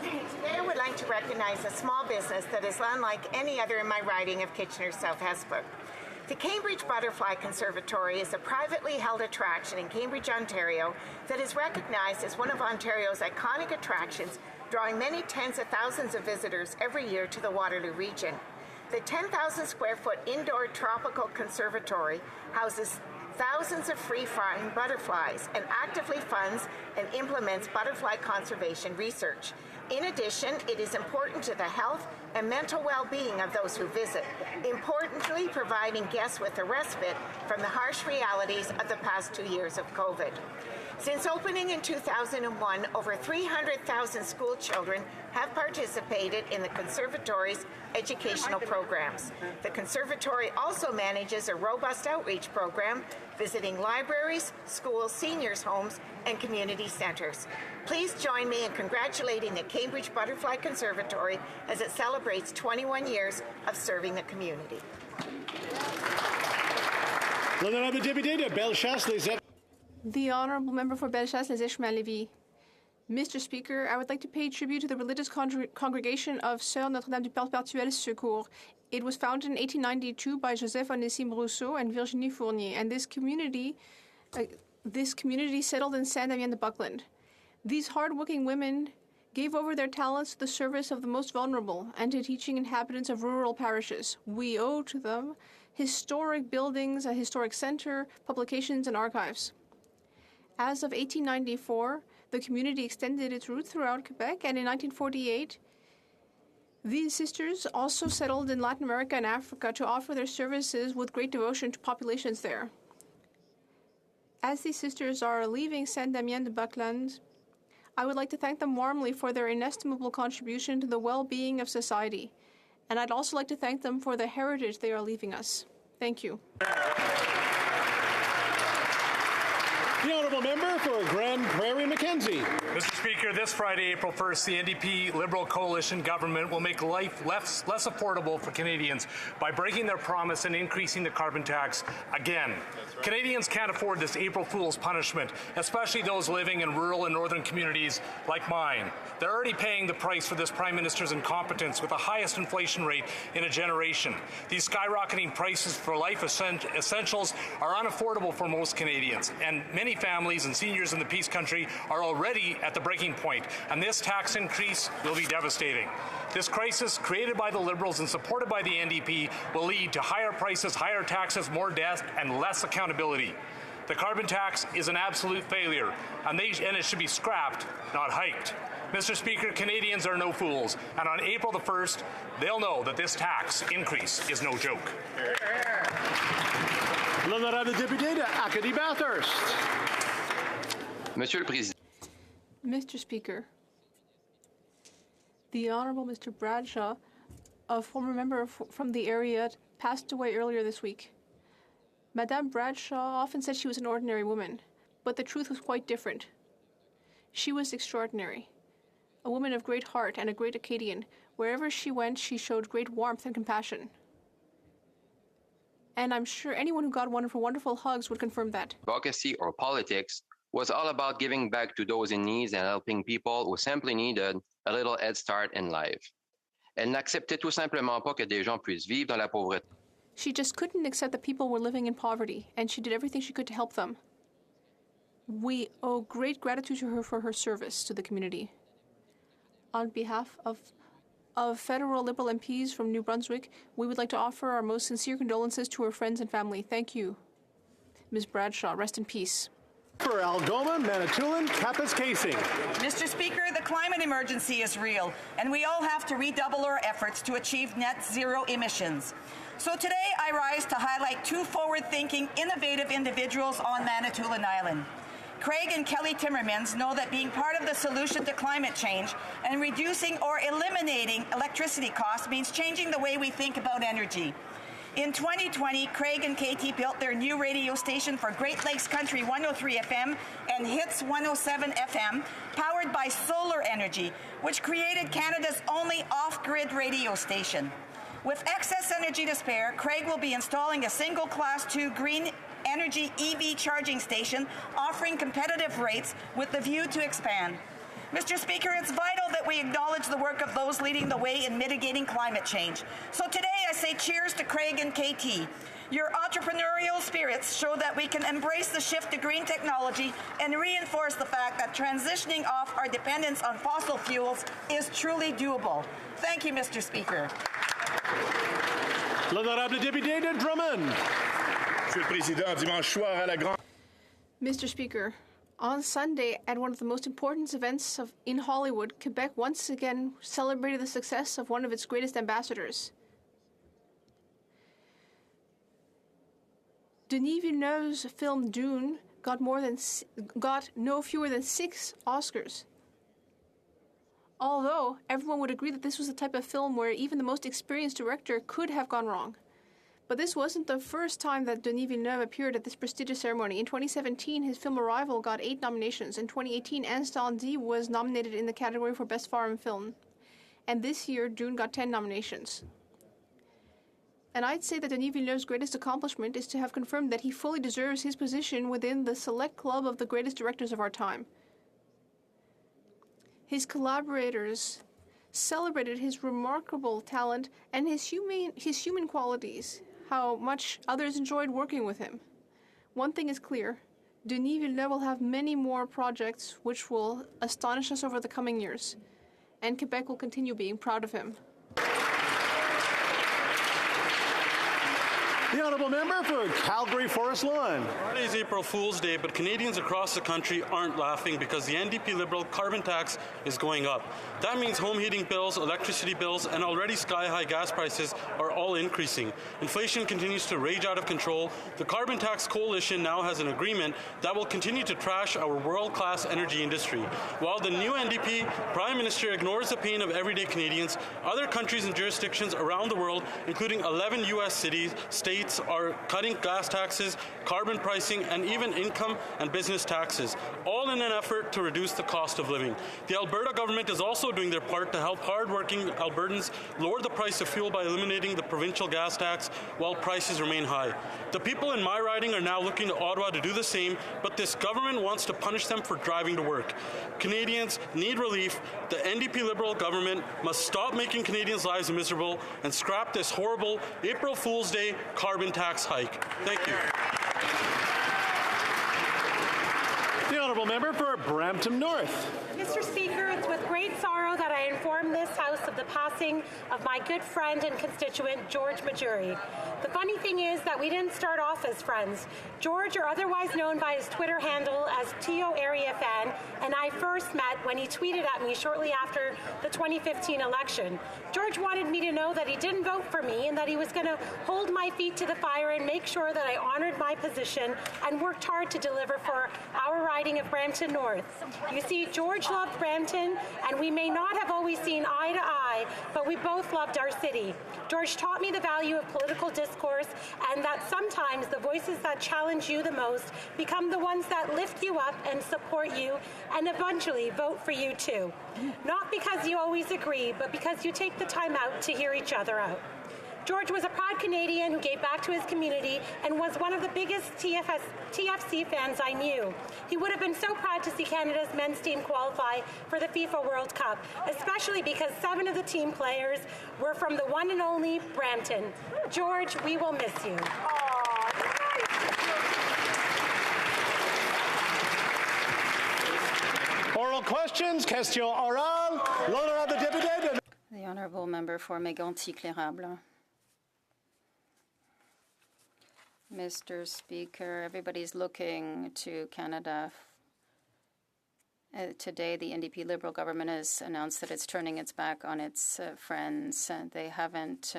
Today I would like to recognize a small business that is unlike any other in my riding of Kitchener South Hespeler. The Cambridge Butterfly Conservatory is a privately held attraction in Cambridge, Ontario that is recognized as one of Ontario's iconic attractions, drawing many tens of thousands of visitors every year to the Waterloo region. The 10,000 square foot indoor tropical conservatory houses thousands of free-flying butterflies and actively funds and implements butterfly conservation research. In addition, it is important to the health and mental well-being of those who visit, importantly providing guests with a respite from the harsh realities of the past 2 years of COVID. Since opening in 2001, over 300,000 school children have participated in the Conservatory's educational programs. The Conservatory also manages a robust outreach program, visiting libraries, schools, seniors' homes, and community centers. Please join me in congratulating the Cambridge Butterfly Conservatory as it celebrates 21 years of serving the community. L'honorable député de Bellechasse-les-Eps. The honourable member for Bellechasse-les-Eps-Lévis. Mr. Speaker, I would like to pay tribute to the religious congregation of Sœurs Notre-Dame du Perpétuel Secours. It was founded in 1892 by Joseph Onésime Rousseau and Virginie Fournier, and this community settled in Saint-Damien-de-Buckland. These hard-working women gave over their talents to the service of the most vulnerable and to teaching inhabitants of rural parishes. We owe to them historic buildings, a historic center, publications, and archives. As of 1894, the community extended its roots throughout Quebec, and in 1948, these sisters also settled in Latin America and Africa to offer their services with great devotion to populations there. As these sisters are leaving Saint-Damien-de-Buckland, I would like to thank them warmly for their inestimable contribution to the well-being of society. And I'd also like to thank them for the heritage they are leaving us. Thank you. The Honourable Member for Grand Prairie Mackenzie. Mr. Speaker, this Friday, April 1st, the NDP Liberal Coalition government will make life less affordable for Canadians by breaking their promise and increasing the carbon tax again. Right. Canadians can't afford this April Fool's punishment, especially those living in rural and northern communities like mine. They're already paying the price for this Prime Minister's incompetence with the highest inflation rate in a generation. These skyrocketing prices for life essentials are unaffordable for most Canadians, and many families and seniors in the Peace Country are already at the breaking point, and this tax increase will be devastating. This crisis, created by the Liberals and supported by the NDP, will lead to higher prices, higher taxes, more debt, and less accountability. The carbon tax is an absolute failure, and it should be scrapped, not hiked. Mr. Speaker, Canadians are no fools, and on April the 1st, they'll know that this tax increase is no joke. L'honorable député de Acadie-Bathurst. Monsieur le Président. Mr. Speaker, the Honourable Mr. Bradshaw, a former member from the area, passed away earlier this week. Madame Bradshaw often said she was an ordinary woman, but the truth was quite different. She was extraordinary. A woman of great heart and a great Acadian. Wherever she went, she showed great warmth and compassion. And I'm sure anyone who got one of her wonderful hugs would confirm that. Advocacy or politics was all about giving back to those in need and helping people who simply needed a little head start in life. Elle n'acceptait tout simplement pas que des gens puissent vivre dans la pauvreté. She just couldn't accept that people were living in poverty, and she did everything she could to help them. We owe great gratitude to her for her service to the community. On behalf of federal Liberal MPs from New Brunswick, we would like to offer our most sincere condolences to her friends and family. Thank you. Ms. Bradshaw, rest in peace. For Algoma, Manitoulin, Kapuskasing. Mr. Speaker, the climate emergency is real, and we all have to redouble our efforts to achieve net zero emissions. So today I rise to highlight two forward-thinking, innovative individuals on Manitoulin Island. Craig and Kelly Timmermans know that being part of the solution to climate change and reducing or eliminating electricity costs means changing the way we think about energy. In 2020, Craig and Katie built their new radio station for Great Lakes Country 103 FM and Hits 107 FM, powered by solar energy, which created Canada's only off-grid radio station. With excess energy to spare, Craig will be installing a single Class 2 green energy EV charging station offering competitive rates with the view to expand. Mr. Speaker, it's vital that we acknowledge the work of those leading the way in mitigating climate change. So today I say cheers to Craig and KT. Your entrepreneurial spirits show that we can embrace the shift to green technology and reinforce the fact that transitioning off our dependence on fossil fuels is truly doable. Thank you, Mr. Speaker. L'honorable député de Drummond. Monsieur le Président, dimanche soir à la grande. Mr. Speaker, on Sunday, at one of the most important events in Hollywood, Quebec once again celebrated the success of one of its greatest ambassadors. Denis Villeneuve's film Dune got no fewer than 6 Oscars. Although everyone would agree that this was the type of film where even the most experienced director could have gone wrong. But this wasn't the first time that Denis Villeneuve appeared at this prestigious ceremony. In 2017, his film Arrival got 8 nominations. In 2018, Instandi was nominated in the category for Best Foreign Film. And this year, Dune got 10 nominations. And I'd say that Denis Villeneuve's greatest accomplishment is to have confirmed that he fully deserves his position within the select club of the greatest directors of our time. His collaborators celebrated his remarkable talent and his human qualities, how much others enjoyed working with him. One thing is clear, Denis Villeneuve will have many more projects which will astonish us over the coming years, and Quebec will continue being proud of him. The The honourable member for Calgary Forest Lawn. Friday is April Fool's Day, but Canadians across the country aren't laughing because the NDP Liberal carbon tax is going up. That means home heating bills, electricity bills, and already sky-high gas prices are all increasing. Inflation continues to rage out of control. The Carbon Tax Coalition now has an agreement that will continue to trash our world-class energy industry. While the new NDP Prime Minister ignores the pain of everyday Canadians, other countries and jurisdictions around the world, including 11 U.S. states, are cutting gas taxes, carbon pricing, and even income and business taxes, all in an effort to reduce the cost of living. The Alberta government is also doing their part to help hard-working Albertans lower the price of fuel by eliminating the provincial gas tax while prices remain high. The people in my riding are now looking to Ottawa to do the same, but this government wants to punish them for driving to work. Canadians need relief. The NDP Liberal government must stop making Canadians' lives miserable and scrap this horrible April Fool's Day carbon tax hike. Thank you. The honourable member for Brampton North. Mr. Speaker, it's with great sorrow that I inform this House of the passing of my good friend and constituent, George Majuri. The funny thing is that we didn't start off as friends. George, or otherwise known by his Twitter handle as Tio Area Fan, and I first met when he tweeted at me shortly after the 2015 election. George wanted me to know that he didn't vote for me and that he was going to hold my feet to the fire and make sure that I honored my position and worked hard to deliver for our riding of Brampton North. You see, George loved Brampton, and we may not have always seen eye to eye, but we both loved our city. George taught me the value of political discourse and that sometimes the voices that challenge you the most become the ones that lift you up and support you and eventually vote for you too. Not because you always agree, but because you take the time out to hear each other out. George was a proud Canadian who gave back to his community and was one of the biggest TFC fans I knew. He would have been so proud to see Canada's men's team qualify for the FIFA World Cup, especially because 7 of the team players were from the one and only Brampton. George, we will miss you. Oral questions, question orale. L'honorable député. The honourable member for Mégantic-L'Érable. Mr. Speaker, everybody's looking to Canada. Today, the NDP Liberal government has announced that it's turning its back on its friends. They haven't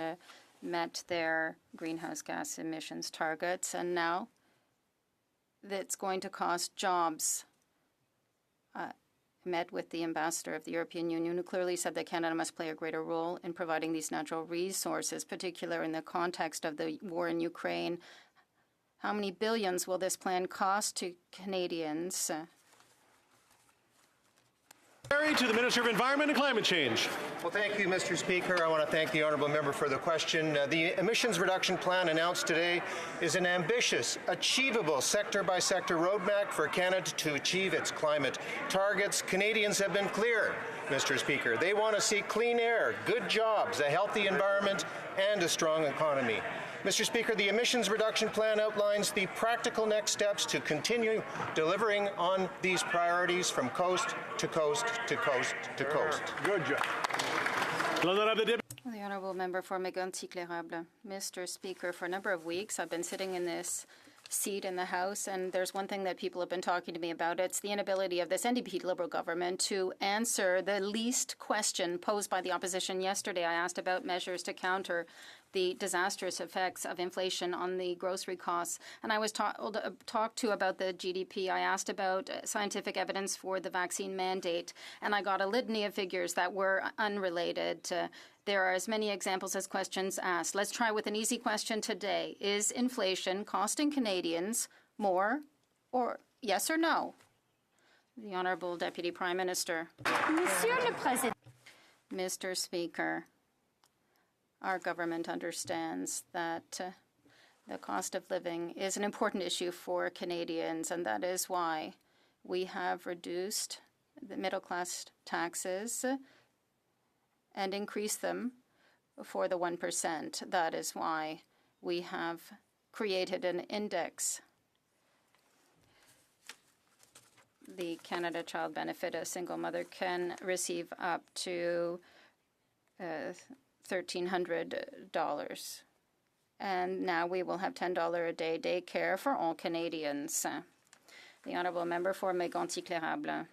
met their greenhouse gas emissions targets, and now it's going to cost jobs. Met with the ambassador of the European Union, who clearly said that Canada must play a greater role in providing these natural resources, particularly in the context of the war in Ukraine. How many billions will this plan cost to Canadians? To the Minister of Environment and Climate Change. Well, thank you, Mr. Speaker. I want to thank the honourable member for the question. The emissions reduction plan announced today is an ambitious, achievable sector-by-sector roadmap for Canada to achieve its climate targets. Canadians have been clear, Mr. Speaker. They want to see clean air, good jobs, a healthy environment, and a strong economy. Mr. Speaker, the emissions reduction plan outlines the practical next steps to continue delivering on these priorities from coast to coast to coast to coast. Good job. The honourable member for Mégantic-L'Érable. Mr. Speaker, for a number of weeks I've been sitting in this seat in the House, and there's one thing that people have been talking to me about. It's the inability of this NDP Liberal government to answer the least question posed by the opposition. Yesterday I asked about measures to counter the disastrous effects of inflation on the grocery costs. And I was talked to about the GDP. I asked about scientific evidence for the vaccine mandate, and I got a litany of figures that were unrelated. There are as many examples as questions asked. Let's try with an easy question today. Is inflation costing Canadians more, or yes or no? The Honourable Deputy Prime Minister. Monsieur le Président. Mr. Speaker, our government understands that the cost of living is an important issue for Canadians, and that is why we have reduced the middle-class taxes and increased them for the 1%. That is why we have created an index. The Canada Child Benefit, a single mother can receive up to $1,300. And now we will have $10 a day daycare for all Canadians. The Honourable Member for Mégantic-L'Érable.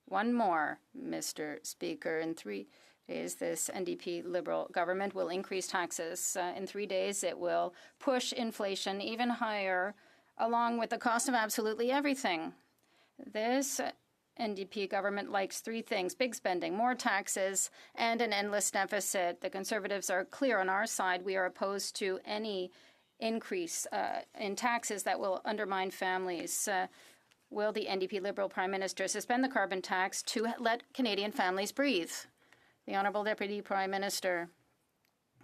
One more, Mr. Speaker. In 3 days, this NDP Liberal government will increase taxes. In 3 days, it will push inflation even higher, along with the cost of absolutely everything. This NDP government likes 3 things: big spending, more taxes, and an endless deficit. The Conservatives are clear on our side. We are opposed to any increase in taxes that will undermine families. Will the NDP Liberal Prime Minister suspend the carbon tax to let Canadian families breathe? The Honourable Deputy Prime Minister.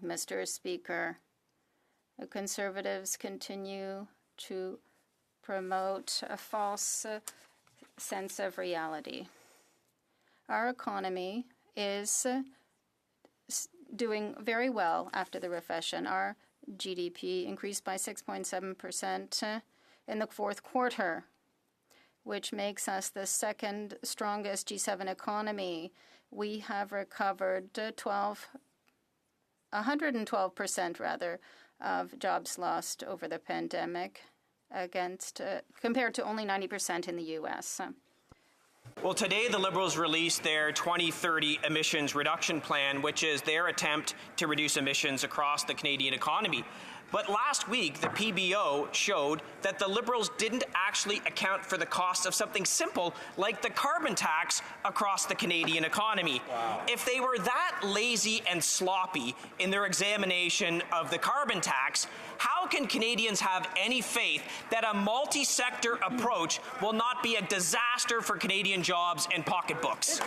Mr. Speaker, the Conservatives continue to promote a false sense of reality. Our economy is doing very well after the recession. Our GDP increased by 6.7% in the fourth quarter, which makes us the second strongest G7 economy. We have recovered 112% rather of jobs lost over the pandemic, compared to only 90% in the U.S. Well, today the Liberals released their 2030 emissions reduction plan, which is their attempt to reduce emissions across the Canadian economy. But last week, the PBO showed that the Liberals didn't actually account for the cost of something simple like the carbon tax across the Canadian economy. Wow. If they were that lazy and sloppy in their examination of the carbon tax, how can Canadians have any faith that a multi-sector approach will not be a disaster for Canadian jobs and pocketbooks?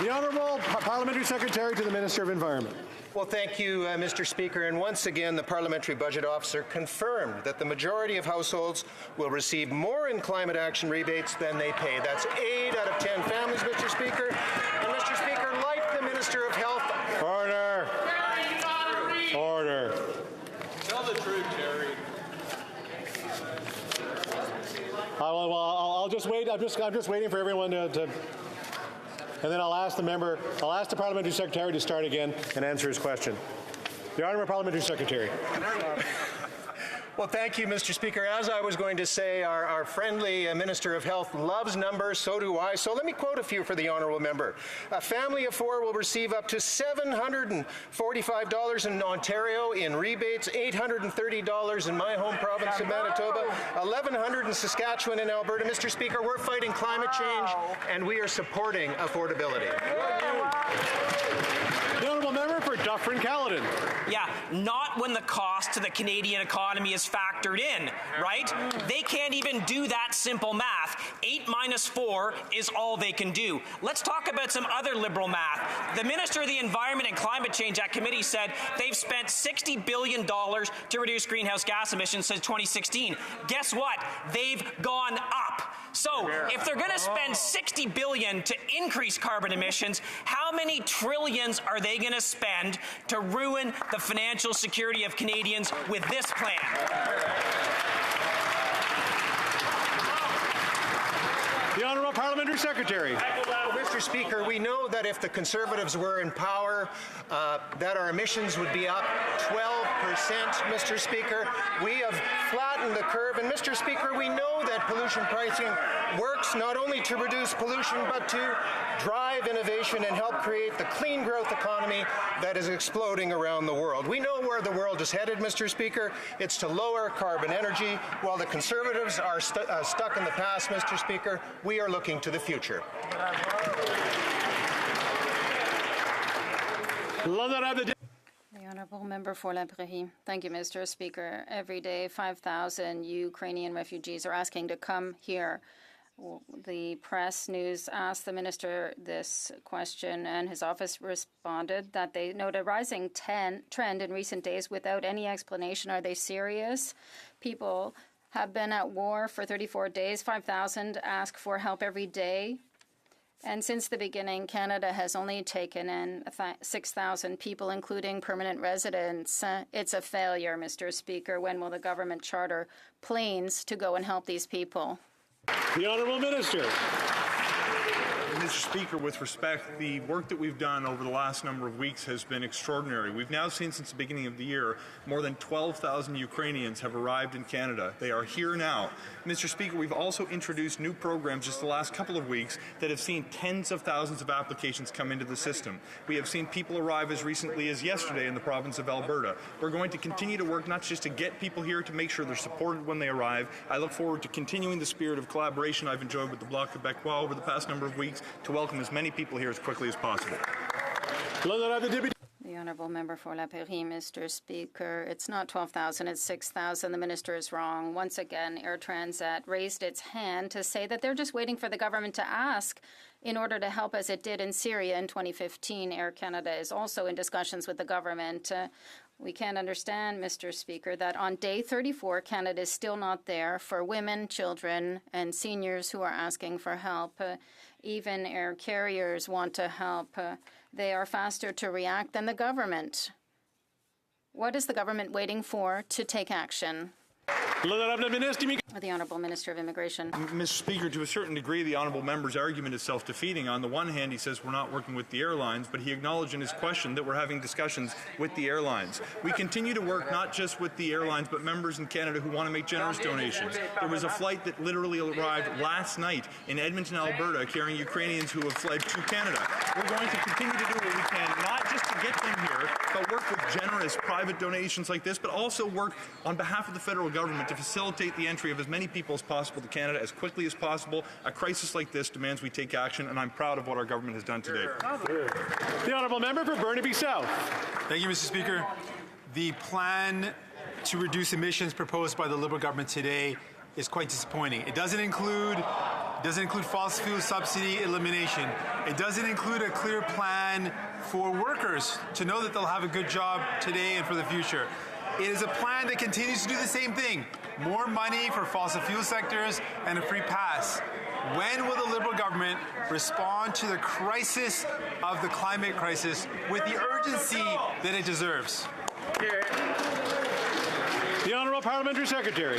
The Honourable Parliamentary Secretary to the Minister of Environment. Well, thank you, Mr. Speaker. And once again, the Parliamentary Budget Officer confirmed that the majority of households will receive more in climate action rebates than they pay. That's 8 out of 10 families, Mr. Speaker. And, Mr. Speaker, like the Minister of Health... Order. Order. Tell the truth, Terry. I'll just wait. I'm just waiting for everyone to and then I'll ask the Parliamentary Secretary to start again and answer his question. The Honourable Parliamentary Secretary. Well, thank you, Mr. Speaker. As I was going to say, our friendly Minister of Health loves numbers, so do I. So let me quote a few for the Honourable Member. A family of 4 will receive up to $745 in Ontario in rebates, $830 in my home province of Manitoba, $1,100 in Saskatchewan and Alberta. Mr. Speaker, we're fighting climate change, and we are supporting affordability. The Honourable Member for Dufferin-Caledon. Yeah, not when the cost to the Canadian economy is factored in, right? They can't even do that simple math. 8 minus 4 is all they can do. Let's talk about some other Liberal math. The Minister of the Environment and Climate Change at committee said they've spent $60 billion to reduce greenhouse gas emissions since 2016. Guess what? They've gone up. So if they're going to spend $60 billion to increase carbon emissions, how many trillions are they going to spend to ruin the financial security of Canadians with this plan? The Honourable Parliamentary Secretary. Mr. Speaker, we know that if the Conservatives were in power, that our emissions would be up 12%, Mr. Speaker. We have flattened the curve. And, Mr. Speaker, we know that pollution pricing works not only to reduce pollution, but to drive innovation and help create the clean growth economy that is exploding around the world. We know where the world is headed, Mr. Speaker. It's to lower carbon energy. While the Conservatives are stuck in the past, Mr. Speaker, we are looking to the future. The Honourable Member for La Prairie. Thank you, Mr. Speaker. Every day, 5,000 Ukrainian refugees are asking to come here. The press news asked the minister this question, and his office responded that they note a rising trend in recent days without any explanation. Are they serious? People have been at war for 34 days. 5,000 ask for help every day. And since the beginning, Canada has only taken in 6,000 people, including permanent residents. It's a failure, Mr. Speaker. When will the government charter planes to go and help these people? The Honourable Minister. Mr. Speaker, with respect, the work that we've done over the last number of weeks has been extraordinary. We've now seen since the beginning of the year more than 12,000 Ukrainians have arrived in Canada. They are here now. Mr. Speaker, we've also introduced new programs just the last couple of weeks that have seen tens of thousands of applications come into the system. We have seen people arrive as recently as yesterday in the province of Alberta. We're going to continue to work not just to get people here, to make sure they're supported when they arrive. I look forward to continuing the spirit of collaboration I've enjoyed with the Bloc Québécois over the past number of weeks to welcome as many people here as quickly as possible. The Honourable Member for La Prairie, Mr. Speaker. It's not 12,000, it's 6,000. The Minister is wrong. Once again, Air Transat raised its hand to say that they're just waiting for the government to ask in order to help as it did in Syria in 2015. Air Canada is also in discussions with the government. We can't understand, Mr. Speaker, that on day 34, Canada is still not there for women, children, and seniors who are asking for help. Even air carriers want to help. They are faster to react than the government. What is the government waiting for to take action? The Honourable Minister of Immigration. Mr. Speaker, to a certain degree, the Honourable Member's argument is self-defeating. On the one hand, he says we're not working with the airlines, but he acknowledged in his question that we're having discussions with the airlines. We continue to work not just with the airlines, but members in Canada who want to make generous donations. There was a flight that literally arrived last night in Edmonton, Alberta, carrying Ukrainians who have fled to Canada. We're going to continue to do what we can, not just to get them here, but work with generous private donations like this, but also work on behalf of the federal government to facilitate the entry of as many people as possible to Canada as quickly as possible. A crisis like this demands we take action, and I'm proud of what our government has done today. The Honourable Member for Burnaby South. Thank you, Mr. Speaker. The plan to reduce emissions proposed by the Liberal government today is quite disappointing. It doesn't include fossil fuel subsidy elimination. It doesn't include a clear plan for workers to know that they'll have a good job today and for the future. It is a plan that continues to do the same thing. More money for fossil fuel sectors and a free pass. When will the Liberal government respond to the crisis of the climate crisis with the urgency that it deserves? The Honourable Parliamentary Secretary.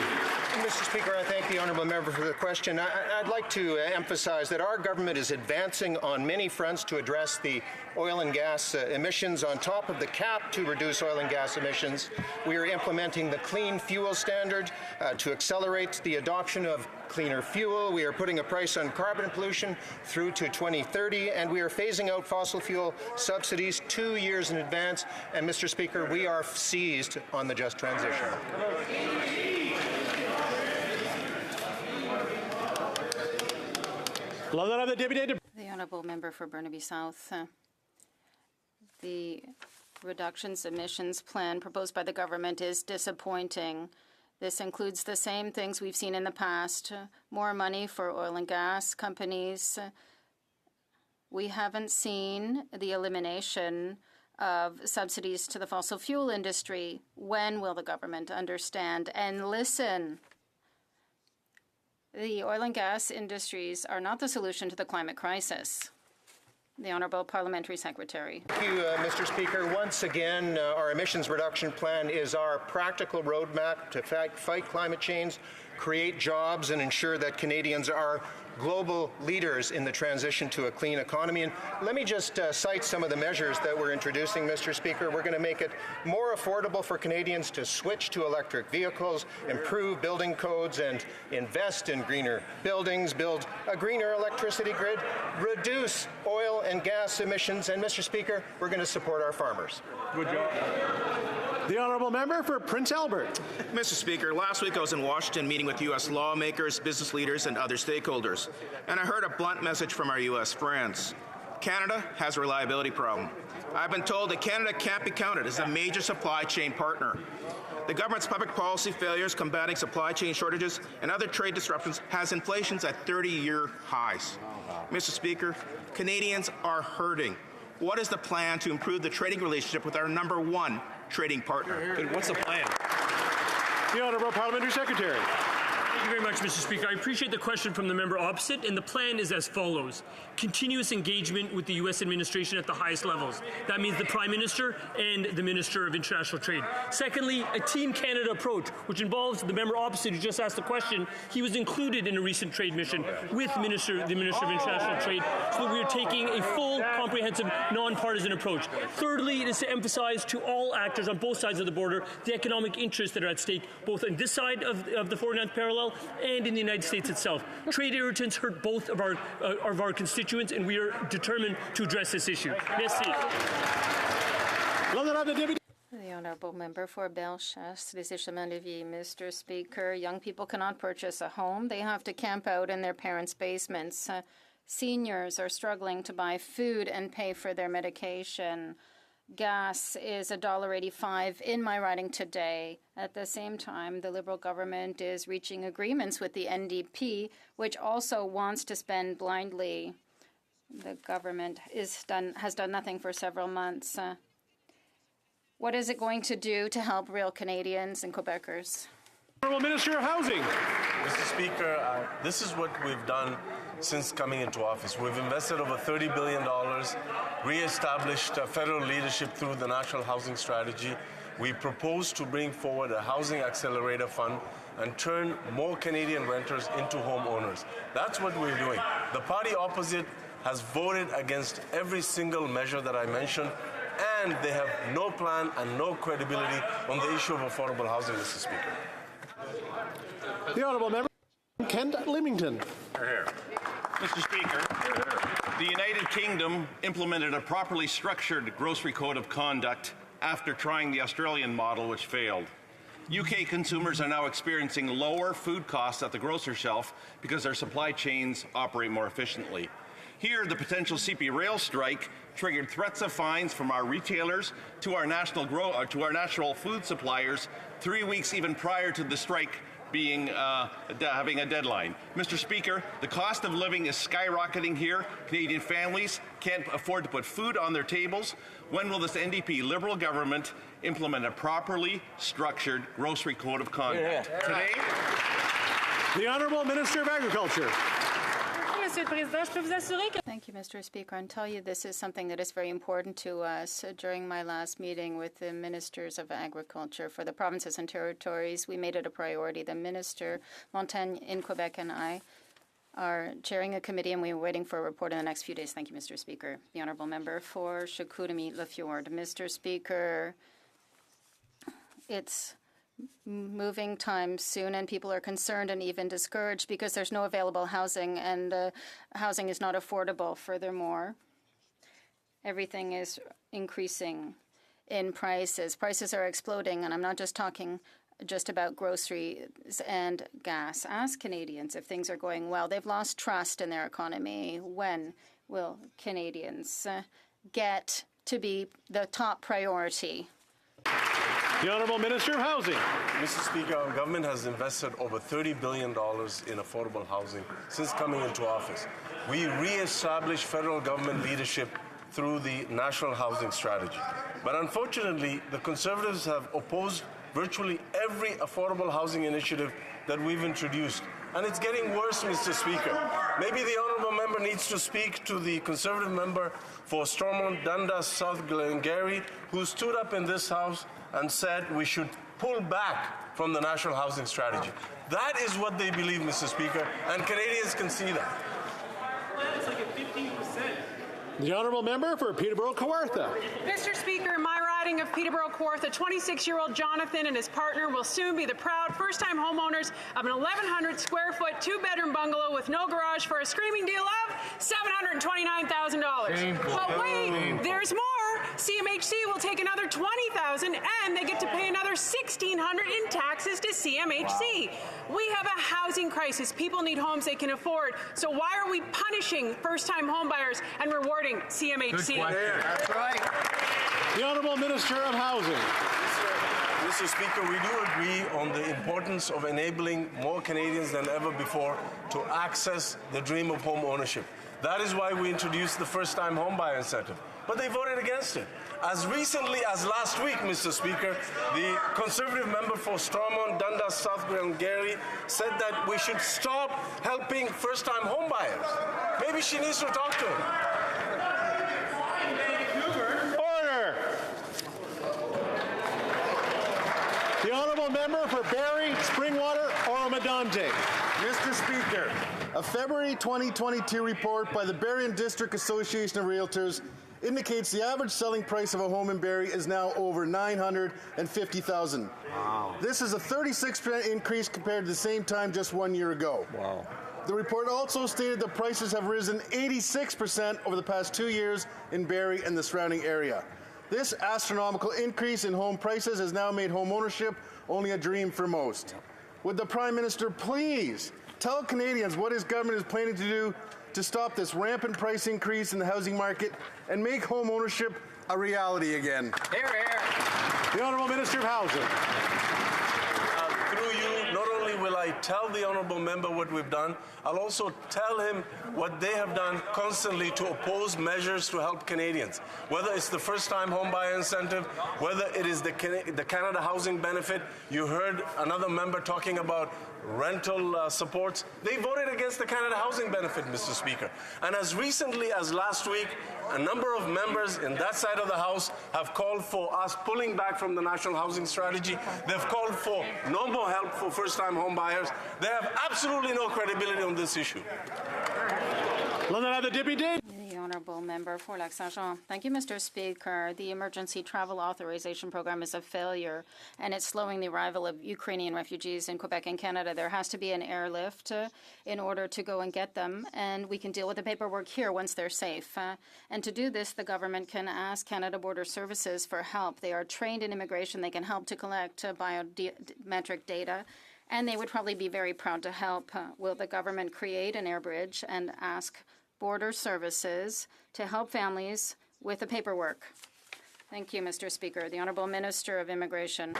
Mr. Speaker, I thank the Honourable Member for the question. I'd like to emphasize that our government is advancing on many fronts to address the oil and gas emissions. On top of the cap to reduce oil and gas emissions, we are implementing the Clean Fuel Standard to accelerate the adoption of cleaner fuel. We are putting a price on carbon pollution through to 2030, and we are phasing out fossil fuel subsidies 2 years in advance. And, Mr. Speaker, we are seized on the just transition. The Honourable Member for Burnaby South. The reductions emissions plan proposed by the government is disappointing. This includes the same things we've seen in the past, more money for oil and gas companies. We haven't seen the elimination of subsidies to the fossil fuel industry. When will the government understand and listen? The oil and gas industries are not the solution to the climate crisis. The Honourable Parliamentary Secretary. Thank you, Mr. Speaker. Once again, our emissions reduction plan is our practical roadmap to fight climate change, create jobs, and ensure that Canadians are global leaders in the transition to a clean economy. And let me just cite some of the measures that we're introducing, Mr. Speaker. We're going to make it more affordable for Canadians to switch to electric vehicles, improve building codes, and invest in greener buildings, build a greener electricity grid, reduce oil and gas emissions, and, Mr. Speaker, we're going to support our farmers. Good job. The Honourable Member for Prince Albert. Mr. Speaker, last week I was in Washington meeting with U.S. lawmakers, business leaders, and other stakeholders, and I heard a blunt message from our U.S. friends. Canada has a reliability problem. I've been told that Canada can't be counted as a major supply chain partner. The government's public policy failures combating supply chain shortages and other trade disruptions has inflation at 30-year highs. Mr. Speaker, Canadians are hurting. What is the plan to improve the trading relationship with our #1 trading partner? What's the plan? The Honourable Parliamentary Secretary. Thank you very much, Mr. Speaker. I appreciate the question from the member opposite, and the plan is as follows. Continuous engagement with the U.S. administration at the highest levels. That means the Prime Minister and the Minister of International Trade. Secondly, a Team Canada approach, which involves the member opposite who just asked the question. He was included in a recent trade mission with the Minister of International Trade, so that we are taking a full, comprehensive, non-partisan approach. Thirdly, it is to emphasize to all actors on both sides of the border the economic interests that are at stake, both on this side of the 49th parallel and in the United States itself. Trade irritants hurt both of our constituents, and we are determined to address this issue. Merci. The Honourable Member for Bellechasse, Lévis. Mr. Speaker, young people cannot purchase a home. They have to camp out in their parents' basements. Seniors are struggling to buy food and pay for their medication. Gas is $1.85 in my riding today. At the same time, the Liberal government is reaching agreements with the NDP, which also wants to spend blindly. The government has done nothing for several months. What is it going to do to help real Canadians and Quebecers? Honourable Minister of Housing. Mr. Speaker, this is what we've done since coming into office. We've invested over $30 billion, re-established federal leadership through the National Housing Strategy. We propose to bring forward a housing accelerator fund and turn more Canadian renters into homeowners. That's what we're doing. The party opposite has voted against every single measure that I mentioned, and they have no plan and no credibility on the issue of affordable housing, Mr. Speaker. The Honourable Member, Kent Leamington. Here. Mr. Speaker, the United Kingdom implemented a properly structured grocery code of conduct after trying the Australian model, which failed. UK consumers are now experiencing lower food costs at the grocery shelf because their supply chains operate more efficiently. Here, the potential CP rail strike triggered threats of fines from our retailers to our national food suppliers 3 weeks even prior to the strike having a deadline. Mr. Speaker, the cost of living is skyrocketing here. Canadian families can't afford to put food on their tables. When will this NDP Liberal government implement a properly structured grocery code of conduct? Today? The Honourable Minister of Agriculture. Thank you, Mr. Speaker. I'll tell you this is something that is very important to us. During my last meeting with the Ministers of Agriculture for the provinces and territories, we made it a priority. The Minister, Montaigne in Quebec, and I are chairing a committee, and we're waiting for a report in the next few days. Thank you, Mr. Speaker. The Honourable Member for Chicoutimi-Lafjord. Mr. Speaker, it's moving time soon, and people are concerned and even discouraged because there's no available housing, and housing is not affordable. Furthermore, everything is increasing in prices. Prices are exploding, and I'm not just talking about groceries and gas. Ask Canadians if things are going well. They've lost trust in their economy. When will Canadians get to be the top priority? The Honourable Minister of Housing. Mr. Speaker, our government has invested over $30 billion in affordable housing since coming into office. We re-established federal government leadership through the National Housing Strategy. But unfortunately, the Conservatives have opposed virtually every affordable housing initiative that we've introduced. And it's getting worse, Mr. Speaker. Maybe the Honourable Member needs to speak to the Conservative member for Stormont Dundas South Glengarry, who stood up in this House and said we should pull back from the National Housing Strategy. That is what they believe, Mr. Speaker, and Canadians can see that. It's like a 15%. The Honourable Member for Peterborough-Kawartha. Mr. Speaker, my riding of Peterborough-Kawartha, 26-year-old Jonathan and his partner will soon be the proud first-time homeowners of an 1,100-square-foot, two-bedroom bungalow with no garage for a screaming deal of $729,000. But wait, there's more. CMHC will take another $20,000, and they get to pay another $1,600 in taxes to CMHC. Wow. We have a housing crisis. People need homes they can afford. So why are we punishing first-time homebuyers and rewarding CMHC? That's right. The Honourable Minister of Housing. Mr. Speaker, we do agree on the importance of enabling more Canadians than ever before to access the dream of home ownership. That is why we introduced the first-time homebuyer incentive. But they voted against it. As recently as last week, Mr. Speaker, the Conservative member for Stormont, Dundas, South Glengarry said that we should stop helping first-time homebuyers. Maybe she needs to talk to him. Order! The honourable member for Barrie, Springwater, Oromadante. Mr. Speaker, a February 2022 report by the Barrie and District Association of Realtors indicates the average selling price of a home in Barrie is now over $950,000. Wow. This is a 36% increase compared to the same time just 1 year ago. Wow. The report also stated that prices have risen 86% over the past 2 years in Barrie and the surrounding area. This astronomical increase in home prices has now made home ownership only a dream for most. Would the Prime Minister please tell Canadians what his government is planning to do to stop this rampant price increase in the housing market and make home ownership a reality again? Hear, hear. The Honourable Minister of Housing. Through you, not only will I tell the honourable member what we've done, I'll also tell him what they have done constantly to oppose measures to help Canadians. Whether it's the first-time homebuyer incentive, whether it is the Canada Housing Benefit. You heard another member talking about rental supports. They voted against the Canada Housing Benefit, Mr. Speaker. And as recently as last week, a number of members in that side of the House have called for us pulling back from the National Housing Strategy. They've called for no more help for first-time home buyers. They have absolutely no credibility on this issue. The Honourable Member for Lac-Saint-Jean. Thank you, Mr. Speaker. The Emergency Travel Authorization Program is a failure, and it's slowing the arrival of Ukrainian refugees in Quebec and Canada. There has to be an airlift in order to go and get them, and we can deal with the paperwork here once they're safe. And to do this, the government can ask Canada Border Services for help. They are trained in immigration. They can help to collect biometric data, and they would probably be very proud to help. Will the government create an air bridge and ask Border Services to help families with the paperwork? Thank you, Mr. Speaker. The Honourable Minister of Immigration.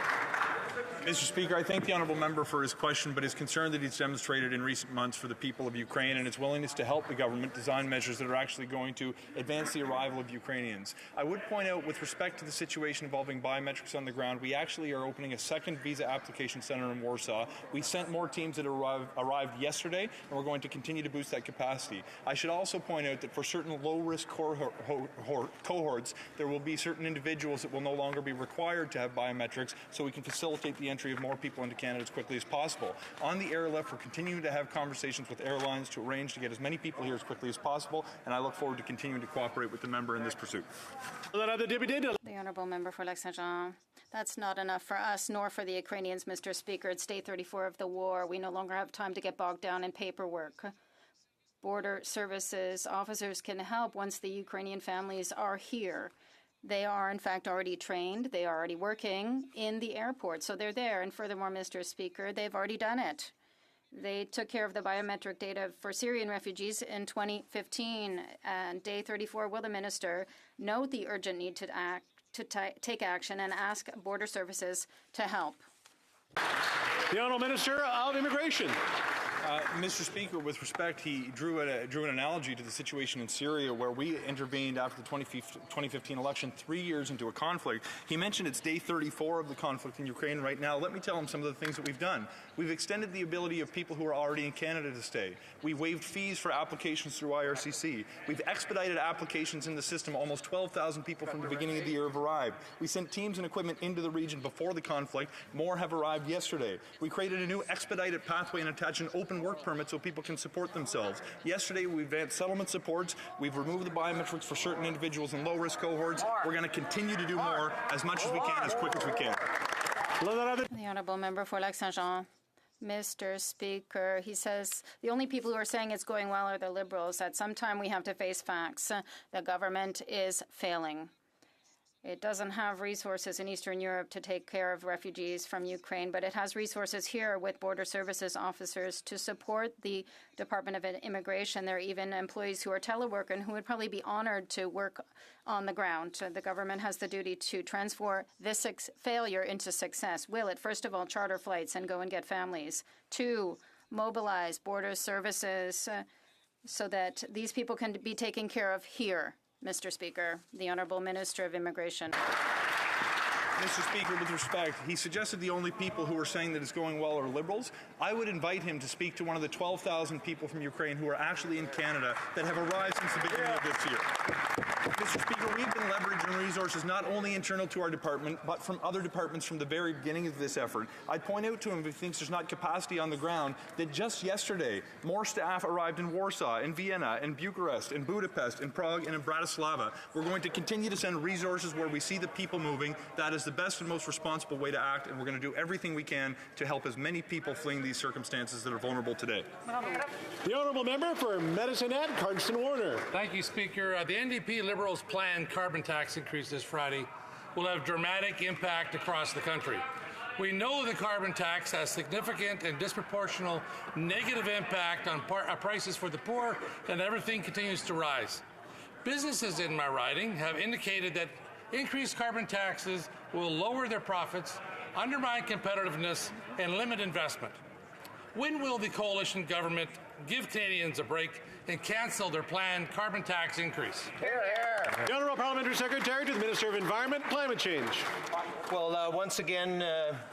Mr. Speaker, I thank the honourable member for his question, but his concern that he's demonstrated in recent months for the people of Ukraine and its willingness to help the government design measures that are actually going to advance the arrival of Ukrainians. I would point out, with respect to the situation involving biometrics on the ground, we actually are opening a second visa application centre in Warsaw. We sent more teams that arrived yesterday, and we're going to continue to boost that capacity. I should also point out that for certain low-risk cohorts, there will be certain individuals that will no longer be required to have biometrics, so we can facilitate the entry of more people into Canada as quickly as possible. On the airlift, we're continuing to have conversations with airlines to arrange to get as many people here as quickly as possible, and I look forward to continuing to cooperate with the member in this pursuit. The Honourable Member for Lac-Saint-Jean. That's not enough for us, nor for the Ukrainians, Mr. Speaker. It's day 34 of the war. We no longer have time to get bogged down in paperwork. Border Services officers can help once the Ukrainian families are here. They are, in fact, already trained. They are already working in the airport, so they're there. And furthermore, Mr. Speaker, they've already done it. They took care of the biometric data for Syrian refugees in 2015. And day 34, will the minister note the urgent need to take action and ask Border Services to help? The Honourable Minister of Immigration. Mr. Speaker, with respect, he drew an analogy to the situation in Syria, where we intervened after the 2015 election, 3 years into a conflict. He mentioned it's day 34 of the conflict in Ukraine right now. Let me tell him some of the things that we've done. We've extended the ability of people who are already in Canada to stay. We waived fees for applications through IRCC. We've expedited applications in the system. Almost 12,000 people from the beginning of the year have arrived. We sent teams and equipment into the region before the conflict. More have arrived yesterday. We created a new expedited pathway and attached an open work permit so people can support themselves. Yesterday, we advanced settlement supports. We've removed the biometrics for certain individuals in low-risk cohorts. We're going to continue to do more as much as we can, as quick as we can. The Honourable Member for Lac-Saint-Jean. Mr. Speaker, he says the only people who are saying it's going well are the Liberals. At some time, we have to face facts. The government is failing. It doesn't have resources in Eastern Europe to take care of refugees from Ukraine, but it has resources here with Border Services officers to support the Department of Immigration. There are even employees who are telework and who would probably be honored to work on the ground. The government has the duty to transform this failure into success. Will it, first of all, charter flights and go and get families? 2, mobilize Border Services so that these people can be taken care of here. Mr. Speaker, the Honourable Minister of Immigration. Mr. Speaker, with respect, he suggested the only people who are saying that it's going well are Liberals. I would invite him to speak to one of the 12,000 people from Ukraine who are actually in Canada that have arrived since the beginning of this year. Mr. Speaker, we've been leveraging resources not only internal to our department, but from other departments from the very beginning of this effort. I'd point out to him if he thinks there's not capacity on the ground that just yesterday, more staff arrived in Warsaw, in Vienna, in Bucharest, in Budapest, in Prague, and in Bratislava. We're going to continue to send resources where we see the people moving. That is the best and most responsible way to act, and we're going to do everything we can to help as many people fleeing these circumstances that are vulnerable today. The Honourable Member for Medicine-Hat, Cardston Warner. Thank you, Speaker. The NDP Liberals' planned carbon tax increase this Friday will have dramatic impact across the country. We know the carbon tax has significant and disproportional negative impact on prices for the poor, and everything continues to rise. Businesses in my riding have indicated that increased carbon taxes will lower their profits, undermine competitiveness, and limit investment. When will the coalition government give Canadians a break and cancel their planned carbon tax increase? The Honourable Parliamentary Secretary to the Minister of Environment and Climate Change. Well, once again,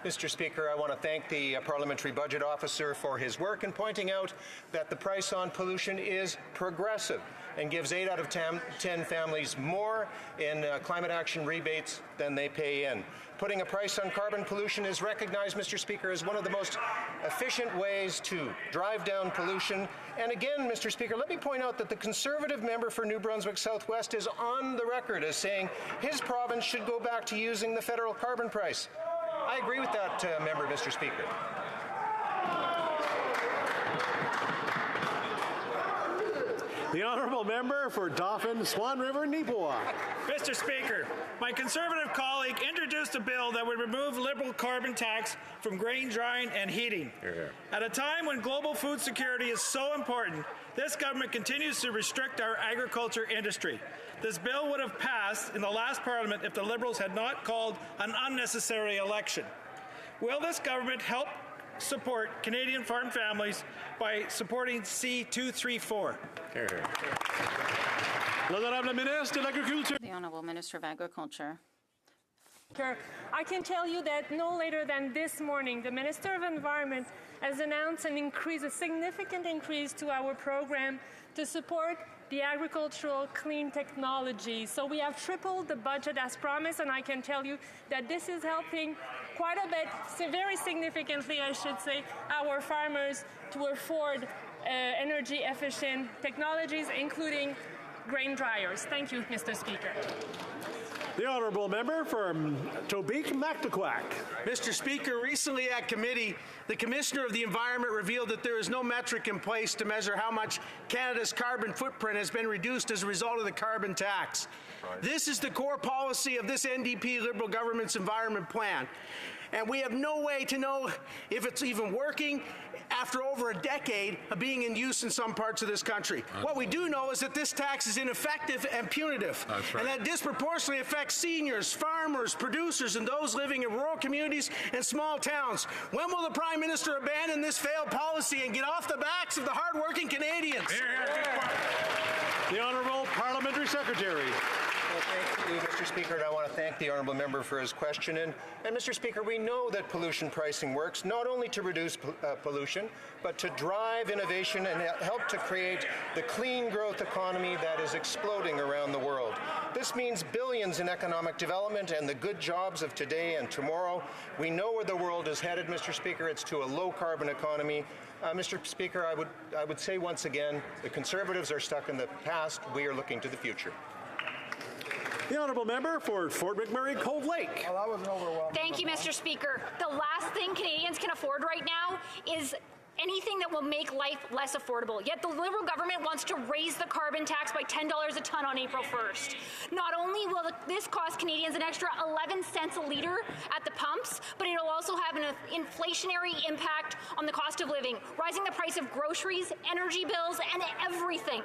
Mr. Speaker, I want to thank the Parliamentary Budget Officer for his work in pointing out that the price on pollution is progressive and gives 8 out of 10 families more in climate action rebates than they pay in. Putting a price on carbon pollution is recognized, Mr. Speaker, as one of the most efficient ways to drive down pollution. And again, Mr. Speaker, let me point out that the Conservative member for New Brunswick Southwest is on the record as saying his province should go back to using the federal carbon price. I agree with that member, Mr. Speaker. The Honourable Member for Dauphin, Swan River, Neepawa. Mr. Speaker, my Conservative colleague introduced a bill that would remove Liberal carbon tax from grain drying and heating. At a time when global food security is so important, this government continues to restrict our agriculture industry. This bill would have passed in the last Parliament if the Liberals had not called an unnecessary election. Will this government help support Canadian farm families by supporting C234? The Honourable Minister of Agriculture. I can tell you that no later than this morning, the Minister of Environment has announced a significant increase to our program to support the agricultural clean technology. So we have tripled the budget as promised, and I can tell you that this is helping quite a bit, very significantly, I should say, our farmers to afford energy efficient technologies, including grain dryers. Thank you, Mr. Speaker. The Honourable Member for Tobique Mactaquac. Mr. Speaker, recently at committee, the Commissioner of the Environment revealed that there is no metric in place to measure how much Canada's carbon footprint has been reduced as a result of the carbon tax. This is the core policy of this NDP Liberal government's environment plan. And we have no way to know if it's even working after over a decade of being in use in some parts of this country. What we do know is that this tax is ineffective and punitive, and that disproportionately affects seniors, farmers, producers, and those living in rural communities and small towns. When will the Prime Minister abandon this failed policy and get off the backs of the hardworking Canadians? The Honourable Parliamentary Secretary. Well, thank you, Mr. Speaker, and I want to thank the Honourable Member for his question. And Mr. Speaker, we know that pollution pricing works not only to reduce pollution, but to drive innovation and help to create the clean growth economy that is exploding around the world. This means billions in economic development and the good jobs of today and tomorrow. We know where the world is headed, Mr. Speaker. It's to a low-carbon economy. Mr. Speaker, I would say once again, the Conservatives are stuck in the past. We are looking to the future. The Honourable Member for Fort McMurray Cove Lake. Well, that was an overwhelming. Thank you, Mr. Speaker. The last thing Canadians can afford right now is anything that will make life less affordable. Yet the Liberal government wants to raise the carbon tax by $10 a tonne on April 1st. Not only will this cost Canadians an extra 11 cents a litre at the pumps, but it'll also have an inflationary impact on the cost of living, rising the price of groceries, energy bills, and everything.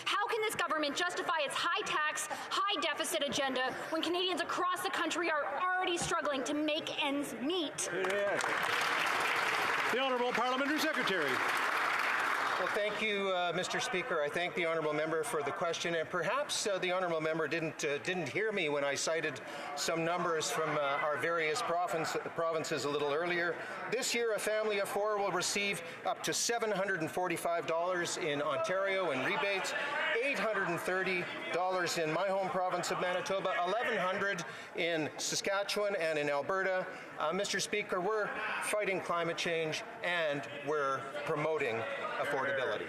How can this government justify its high-tax, high-deficit agenda when Canadians across the country are already struggling to make ends meet? The Honourable Parliamentary Secretary. Well, thank you, Mr. Speaker. I thank the honourable member for the question, and perhaps the honourable member didn't hear me when I cited some numbers from our various provinces a little earlier. This year, a family of four will receive up to $745 in Ontario in rebates, $830 in my home province of Manitoba, $1,100 in Saskatchewan and in Alberta. Mr. Speaker, we're fighting climate change and we're promoting affordability.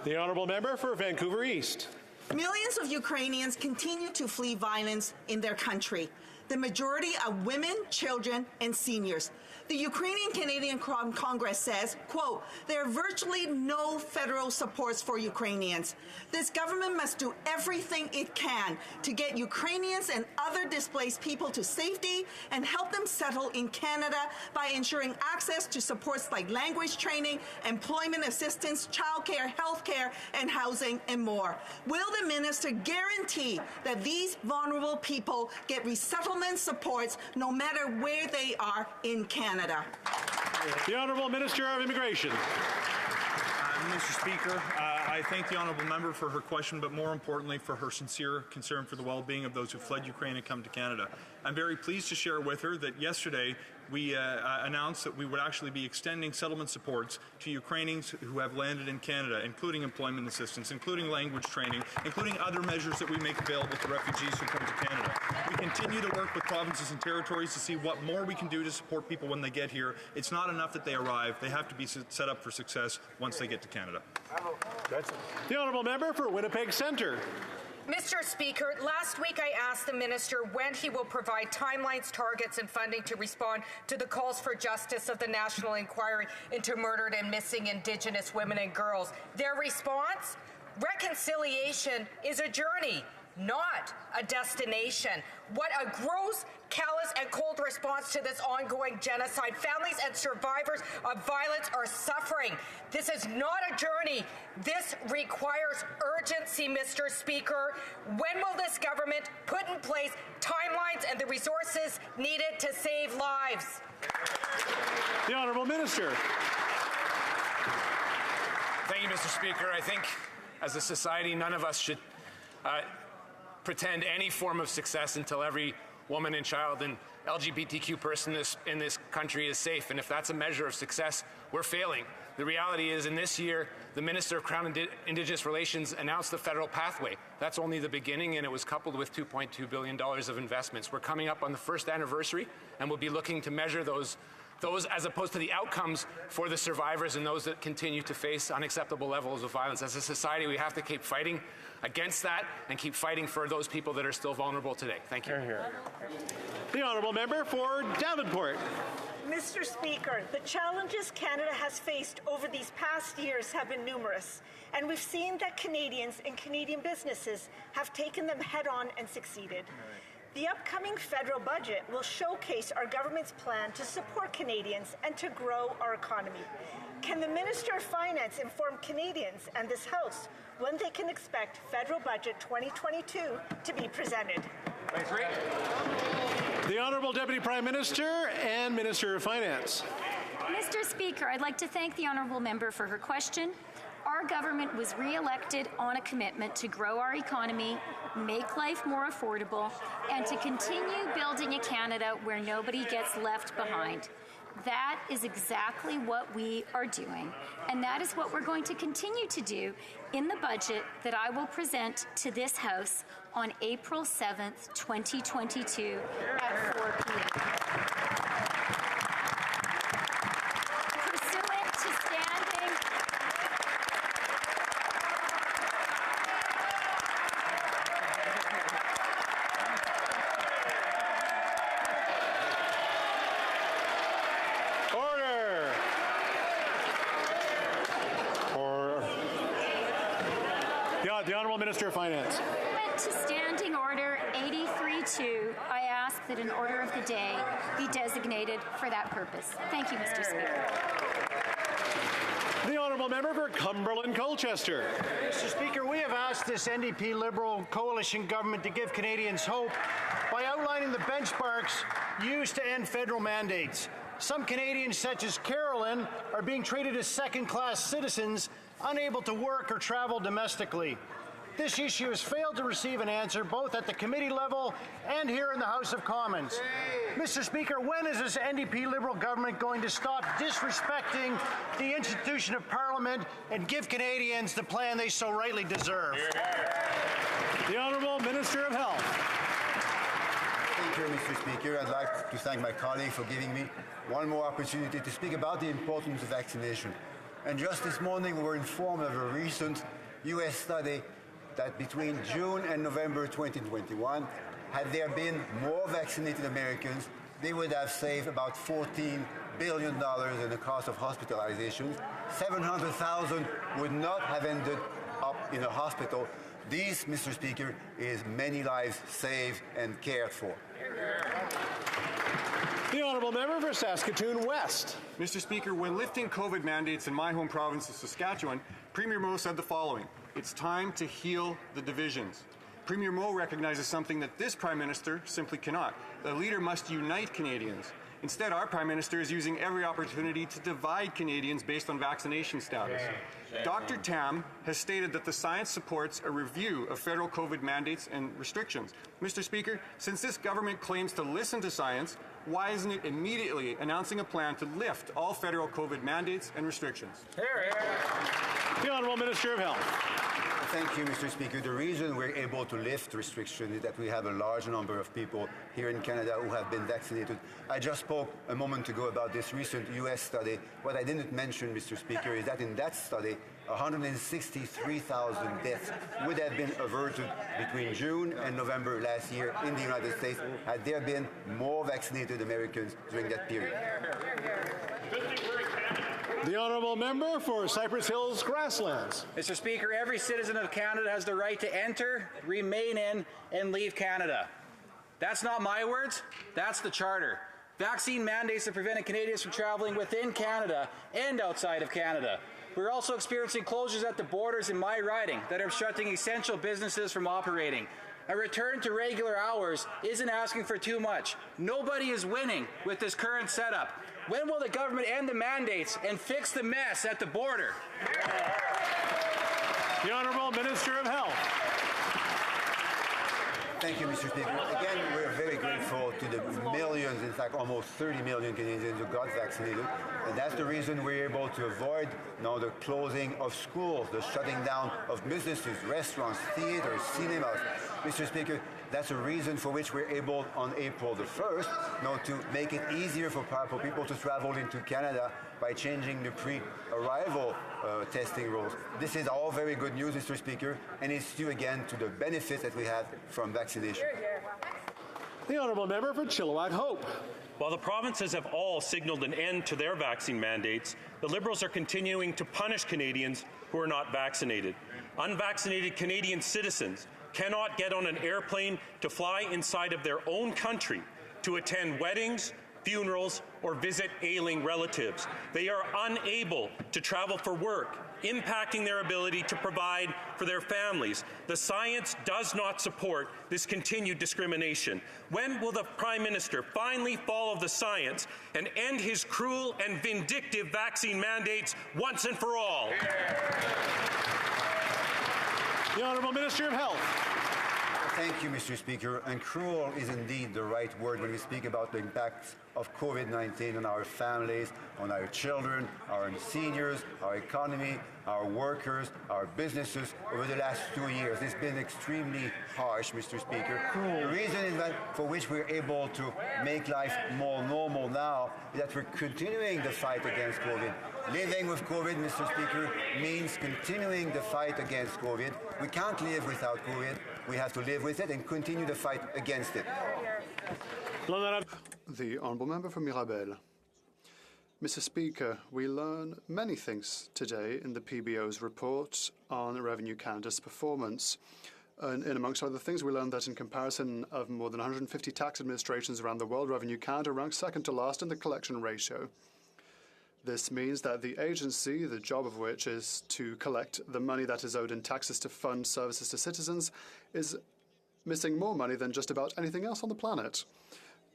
The honourable member for Vancouver East. Millions of Ukrainians continue to flee violence in their country. The majority are women, children, and seniors. The Ukrainian Canadian Congress says, quote, there are virtually no federal supports for Ukrainians. This government must do everything it can to get Ukrainians and other displaced people to safety and help them settle in Canada by ensuring access to supports like language training, employment assistance, childcare, healthcare, and housing, and more. Will the minister guarantee that these vulnerable people get resettlement supports no matter where they are in Canada? The Honourable Minister of Immigration. Mr. Speaker, I thank the honourable member for her question, but more importantly for her sincere concern for the well-being of those who fled Ukraine and come to Canada. I'm very pleased to share with her that yesterday we announced that we would actually be extending settlement supports to Ukrainians who have landed in Canada, including employment assistance, including language training, including other measures that we make available to refugees who come to Canada. We continue to work with provinces and territories to see what more we can do to support people when they get here. It's not enough that they arrive. They have to be set up for success once they get to Canada. The honourable member for Winnipeg Centre. Mr. Speaker, last week I asked the minister when he will provide timelines, targets, and funding to respond to the calls for justice of the National Inquiry into murdered and missing Indigenous women and girls. Their response? Reconciliation is a journey, not a destination. What a gross, callous, and cold response to this ongoing genocide. Families and survivors of violence are suffering. This is not a journey. This requires urgency, Mr. Speaker. When will this government put in place timelines and the resources needed to save lives? The Honourable Minister. Thank you, Mr. Speaker. I think as a society, none of us should pretend any form of success until every woman and child and LGBTQ person in this country is safe. And if that's a measure of success, we're failing. The reality is, in this year, the Minister of Crown and Indigenous Relations announced the federal pathway. That's only the beginning, and it was coupled with $2.2 billion of investments. We're coming up on the first anniversary, and we'll be looking to measure those as opposed to the outcomes for the survivors and those that continue to face unacceptable levels of violence. As a society, we have to keep fighting against that and keep fighting for those people that are still vulnerable today. Thank you. The honourable member for Davenport. Mr. Speaker, the challenges Canada has faced over these past years have been numerous, and we've seen that Canadians and Canadian businesses have taken them head-on and succeeded. The upcoming federal budget will showcase our government's plan to support Canadians and to grow our economy. Can the Minister of Finance inform Canadians and this House when they can expect federal budget 2022 to be presented? The Honourable Deputy Prime Minister and Minister of Finance. Mr. Speaker, I'd like to thank the honourable member for her question. Our government was re-elected on a commitment to grow our economy, make life more affordable, and to continue building a Canada where nobody gets left behind. That is exactly what we are doing, and that is what we're going to continue to do in the budget that I will present to this House on April 7th, 2022 at 4 p.m. The Honourable Minister of Finance. To Standing Order 83-2, I ask that an order of the day be designated for that purpose. Thank you, Mr. Speaker. The Honourable honourable member for Cumberland-Colchester. Mr. Speaker, we have asked this NDP Liberal coalition government to give Canadians hope by outlining the benchmarks used to end federal mandates. Some Canadians, such as Carolyn, are being treated as second-class citizens, unable to work or travel domestically. This issue has failed to receive an answer both at the committee level and here in the House of Commons. Mr. Speaker, when is this NDP Liberal government going to stop disrespecting the institution of Parliament and give Canadians the plan they so rightly deserve? The Honourable Minister of Health. Thank you, Mr. Speaker. I'd like to thank my colleague for giving me one more opportunity to speak about the importance of vaccination. And just this morning, we were informed of a recent U.S. study that between June and November 2021, had there been more vaccinated Americans, they would have saved about $14 billion in the cost of hospitalizations. 700,000 would not have ended up in a hospital. This, Mr. Speaker, is many lives saved and cared for. The honourable member for Saskatoon West. Mr. Speaker, when lifting COVID mandates in my home province of Saskatchewan, Premier Moe said the following: "It's time to heal the divisions." Premier Moe recognizes something that this Prime Minister simply cannot. The leader must unite Canadians. Instead, our Prime Minister is using every opportunity to divide Canadians based on vaccination status. Dr. Tam has stated that the science supports a review of federal COVID mandates and restrictions. Mr. Speaker, since this government claims to listen to science, why isn't it immediately announcing a plan to lift all federal COVID mandates and restrictions? The Honourable Minister of Health. Thank you, Mr. Speaker. The reason we're able to lift restrictions is that we have a large number of people here in Canada who have been vaccinated. I just spoke a moment ago about this recent U.S. study. What I didn't mention, Mr. Speaker, is that in that study, 163,000 deaths would have been averted between June and November last year in the United States had there been more vaccinated Americans during that period. The honourable member for Cypress Hills Grasslands. Mr. Speaker, every citizen of Canada has the right to enter, remain in, and leave Canada. That's not my words, that's the Charter. Vaccine mandates have prevented Canadians from travelling within Canada and outside of Canada. We're also experiencing closures at the borders in my riding that are obstructing essential businesses from operating. A return to regular hours isn't asking for too much. Nobody is winning with this current setup. When will the government end the mandates and fix the mess at the border? The Honourable Minister of Health. Thank you, Mr. Speaker. Again, we're very grateful to the millions, in fact, almost 30 million Canadians who got vaccinated. And that's the reason we're able to avoid now the closing of schools, the shutting down of businesses, restaurants, theaters, cinemas. Mr. Speaker, that's a reason for which we're able on April the 1st now to make it easier for people to travel into Canada by changing the pre-arrival testing rules. This is all very good news, Mr. Speaker, and it's due again to the benefits that we have from vaccination. The honourable member for Chilliwack Hope. While the provinces have all signalled an end to their vaccine mandates, the Liberals are continuing to punish Canadians who are not vaccinated. Unvaccinated Canadian citizens cannot get on an airplane to fly inside of their own country to attend weddings, funerals, or visit ailing relatives. They are unable to travel for work, impacting their ability to provide for their families. The science does not support this continued discrimination. When will the Prime Minister finally follow the science and end his cruel and vindictive vaccine mandates once and for all? The Honourable Minister of Health. Thank you, Mr. Speaker. And cruel is indeed the right word when we speak about the impacts of COVID-19 on our families, on our children, our seniors, our economy, our workers, our businesses over the last 2 years. It's been extremely harsh, Mr. Speaker. The reason is that for which we're able to make life more normal now is that we're continuing the fight against COVID. Living with COVID, Mr. Speaker, means continuing the fight against COVID. We can't live without COVID. We have to live with it and continue the fight against it. The Honourable Member for Mirabel. Mr. Speaker, we learn many things today in the PBO's report on Revenue Canada's performance. And amongst other things, we learned that in comparison of more than 150 tax administrations around the world, Revenue Canada ranks second to last in the collection ratio. This means that the agency, the job of which is to collect the money that is owed in taxes to fund services to citizens, is missing more money than just about anything else on the planet.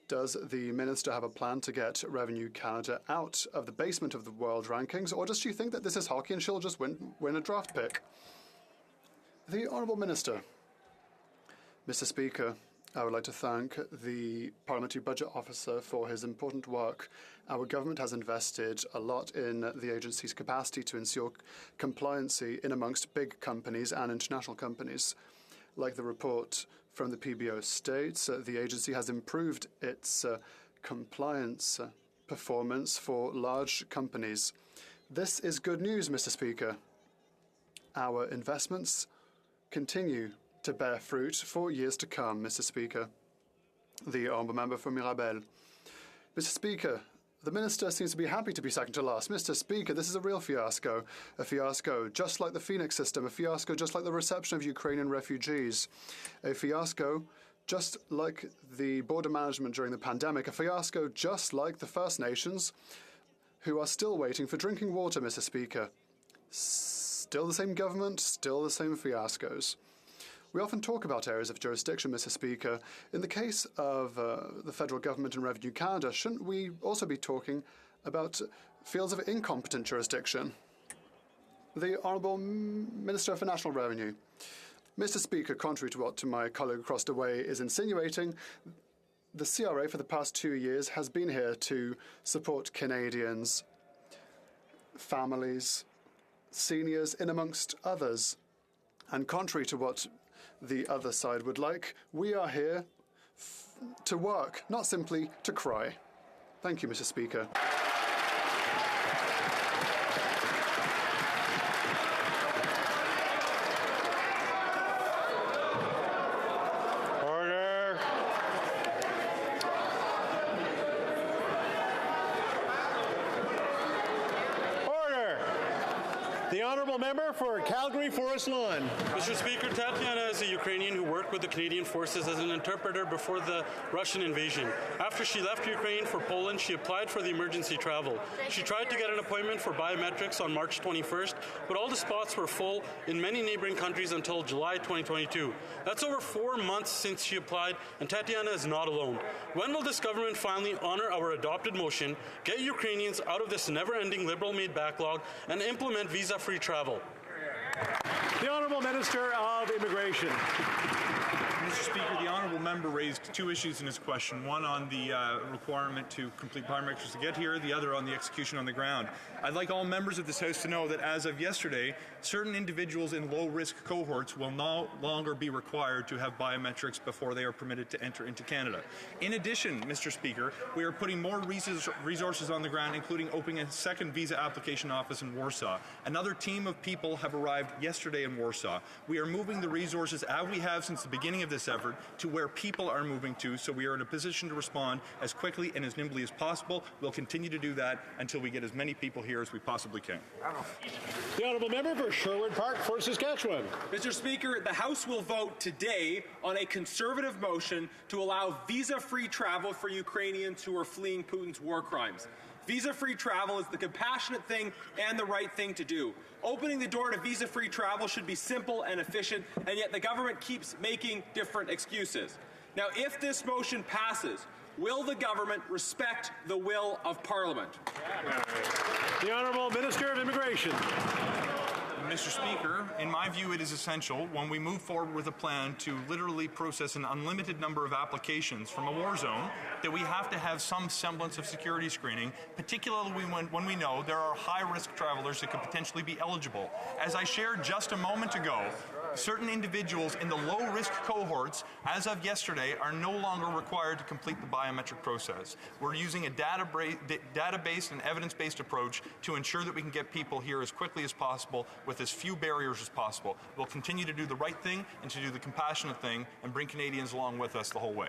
Does the minister have a plan to get Revenue Canada out of the basement of the world rankings, or does she think that this is hockey and she'll just win a draft pick? The Honourable Minister. Mr. Speaker, I would like to thank the Parliamentary Budget Officer for his important work. Our government has invested a lot in the agency's capacity to ensure compliancy in amongst big companies and international companies. Like the report from the PBO states, the agency has improved its compliance performance for large companies. This is good news, Mr. Speaker. Our investments continue to bear fruit for years to come, Mr. Speaker. The Honourable Member for Mirabel. Mr. Speaker, the Minister seems to be happy to be second to last. Mr. Speaker, this is a real fiasco. A fiasco just like the Phoenix system, a fiasco just like the reception of Ukrainian refugees, a fiasco just like the border management during the pandemic, a fiasco just like the First Nations, who are still waiting for drinking water, Mr. Speaker. Still the same government, still the same fiascos. We often talk about areas of jurisdiction, Mr. Speaker. In the case of the federal government and Revenue Canada, shouldn't we also be talking about fields of incompetent jurisdiction? The Honourable Minister for National Revenue. Mr. Speaker, contrary to what my colleague across the way is insinuating, the CRA for the past 2 years has been here to support Canadians, families, seniors, in amongst others. And contrary to what the other side would like, we are here to work, not simply to cry. Thank you, Mr. Speaker. Order. Order. The Honourable Member for Calgary Forest Lawn. Mr. Speaker, Tatiana is a Ukrainian who worked with the Canadian forces as an interpreter before the Russian invasion. After she left Ukraine for Poland, she applied for the emergency travel. She tried to get an appointment for biometrics on March 21st, but all the spots were full in many neighboring countries until July 2022. That's over 4 months since she applied, and Tatiana is not alone. When will this government finally honor our adopted motion, get Ukrainians out of this never-ending Liberal-made backlog, and implement visa-free travel? The Honourable Minister of Immigration. Mr. Speaker, the Honourable Member raised 2 issues in his question, one on the requirement to complete biometrics to get here, the other on the execution on the ground. I'd like all members of this House to know that as of yesterday, certain individuals in low-risk cohorts will no longer be required to have biometrics before they are permitted to enter into Canada. In addition, Mr. Speaker, we are putting more resources on the ground, including opening a second visa application office in Warsaw. Another team of people have arrived yesterday in Warsaw. We are moving the resources, as we have since the beginning of this effort, to where people are moving to, so we are in a position to respond as quickly and as nimbly as possible. We'll continue to do that until we get as many people here as we possibly can. The Honourable Member for Sherwood Park for Saskatchewan. Mr. Speaker, the House will vote today on a Conservative motion to allow visa-free travel for Ukrainians who are fleeing Putin's war crimes. Visa-free travel is the compassionate thing and the right thing to do. Opening the door to visa-free travel should be simple and efficient, and yet the government keeps making different excuses. Now, if this motion passes, will the government respect the will of Parliament? The Honourable Minister of Immigration. Mr. Speaker, in my view, it is essential when we move forward with a plan to literally process an unlimited number of applications from a war zone that we have to have some semblance of security screening, particularly when we know there are high-risk travelers that could potentially be eligible. As I shared just a moment ago, certain individuals in the low-risk cohorts, as of yesterday, are no longer required to complete the biometric process. We're using a data-based and evidence-based approach to ensure that we can get people here as quickly as possible with as few barriers as possible. We'll continue to do the right thing and to do the compassionate thing and bring Canadians along with us the whole way.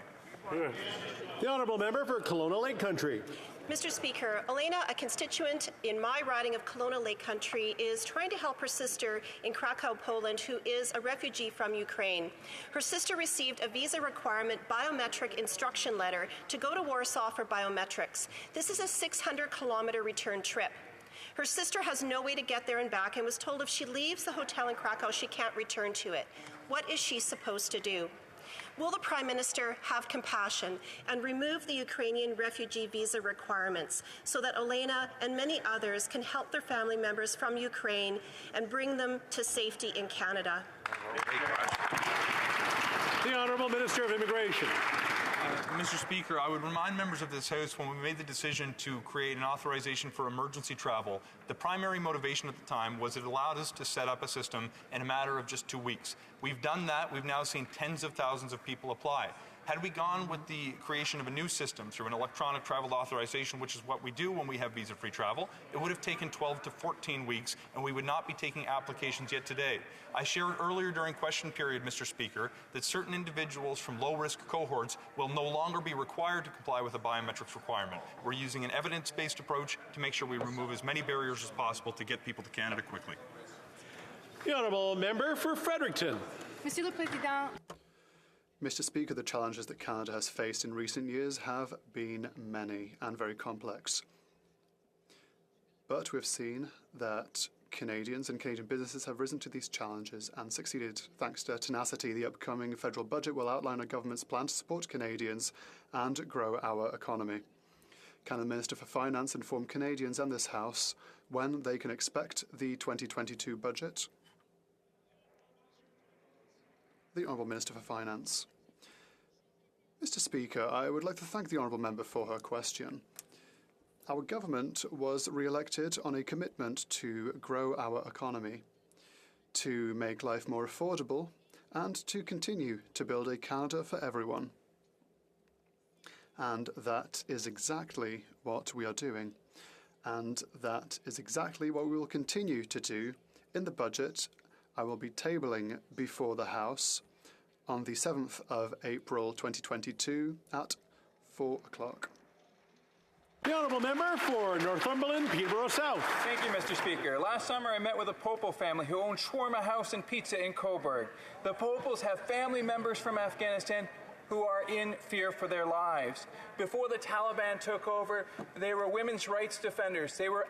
The Honourable Member for Kelowna Lake Country. Mr. Speaker, Elena, a constituent in my riding of Kelowna Lake Country, is trying to help her sister in Krakow, Poland, who is a refugee from Ukraine. Her sister received a visa requirement biometric instruction letter to go to Warsaw for biometrics. This is a 600-kilometer return trip. Her sister has no way to get there and back and was told if she leaves the hotel in Krakow, she can't return to it. What is she supposed to do? Will the Prime Minister have compassion and remove the Ukrainian refugee visa requirements so that Elena and many others can help their family members from Ukraine and bring them to safety in Canada? The Honourable Minister of Immigration. Mr. Speaker, I would remind members of this House when we made the decision to create an authorization for emergency travel, the primary motivation at the time was it allowed us to set up a system in a matter of just 2 weeks. We've done that. We've now seen tens of thousands of people apply. Had we gone with the creation of a new system through an electronic travel authorization, which is what we do when we have visa-free travel, it would have taken 12 to 14 weeks, and we would not be taking applications yet today. I shared earlier during question period, Mr. Speaker, that certain individuals from low-risk cohorts will no longer be required to comply with a biometrics requirement. We're using an evidence-based approach to make sure we remove as many barriers as possible to get people to Canada quickly. The Honourable Member for Fredericton. Monsieur le Président. Mr. Speaker, the challenges that Canada has faced in recent years have been many and very complex. But we've seen that Canadians and Canadian businesses have risen to these challenges and succeeded. Thanks to tenacity, the upcoming federal budget will outline our government's plan to support Canadians and grow our economy. Can the Minister for Finance inform Canadians and this House when they can expect the 2022 budget? The Honourable Minister for Finance. Mr. Speaker, I would like to thank the Honourable Member for her question. Our government was re-elected on a commitment to grow our economy, to make life more affordable, and to continue to build a Canada for everyone. And that is exactly what we are doing. And that is exactly what we will continue to do in the budget I will be tabling before the House on the 7th of April 2022 at 4 o'clock. The Honourable Member for Northumberland, Peterborough South. Thank you, Mr. Speaker. Last summer I met with a Popo family who owned Shawarma House and Pizza in Coburg. The Popos have family members from Afghanistan who are in fear for their lives. Before the Taliban took over, they were women's rights defenders. They were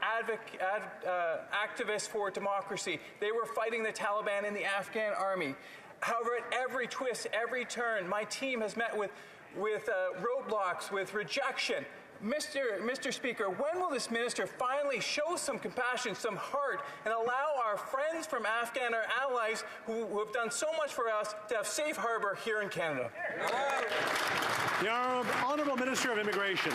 activists for democracy. They were fighting the Taliban in the Afghan army. However, at every twist, every turn, my team has met with roadblocks, with rejection. Mr. Speaker, when will this minister finally show some compassion, some heart, and allow our friends from Afghan, our allies who have done so much for us, to have safe harbor here in Canada? The Honourable Minister of Immigration.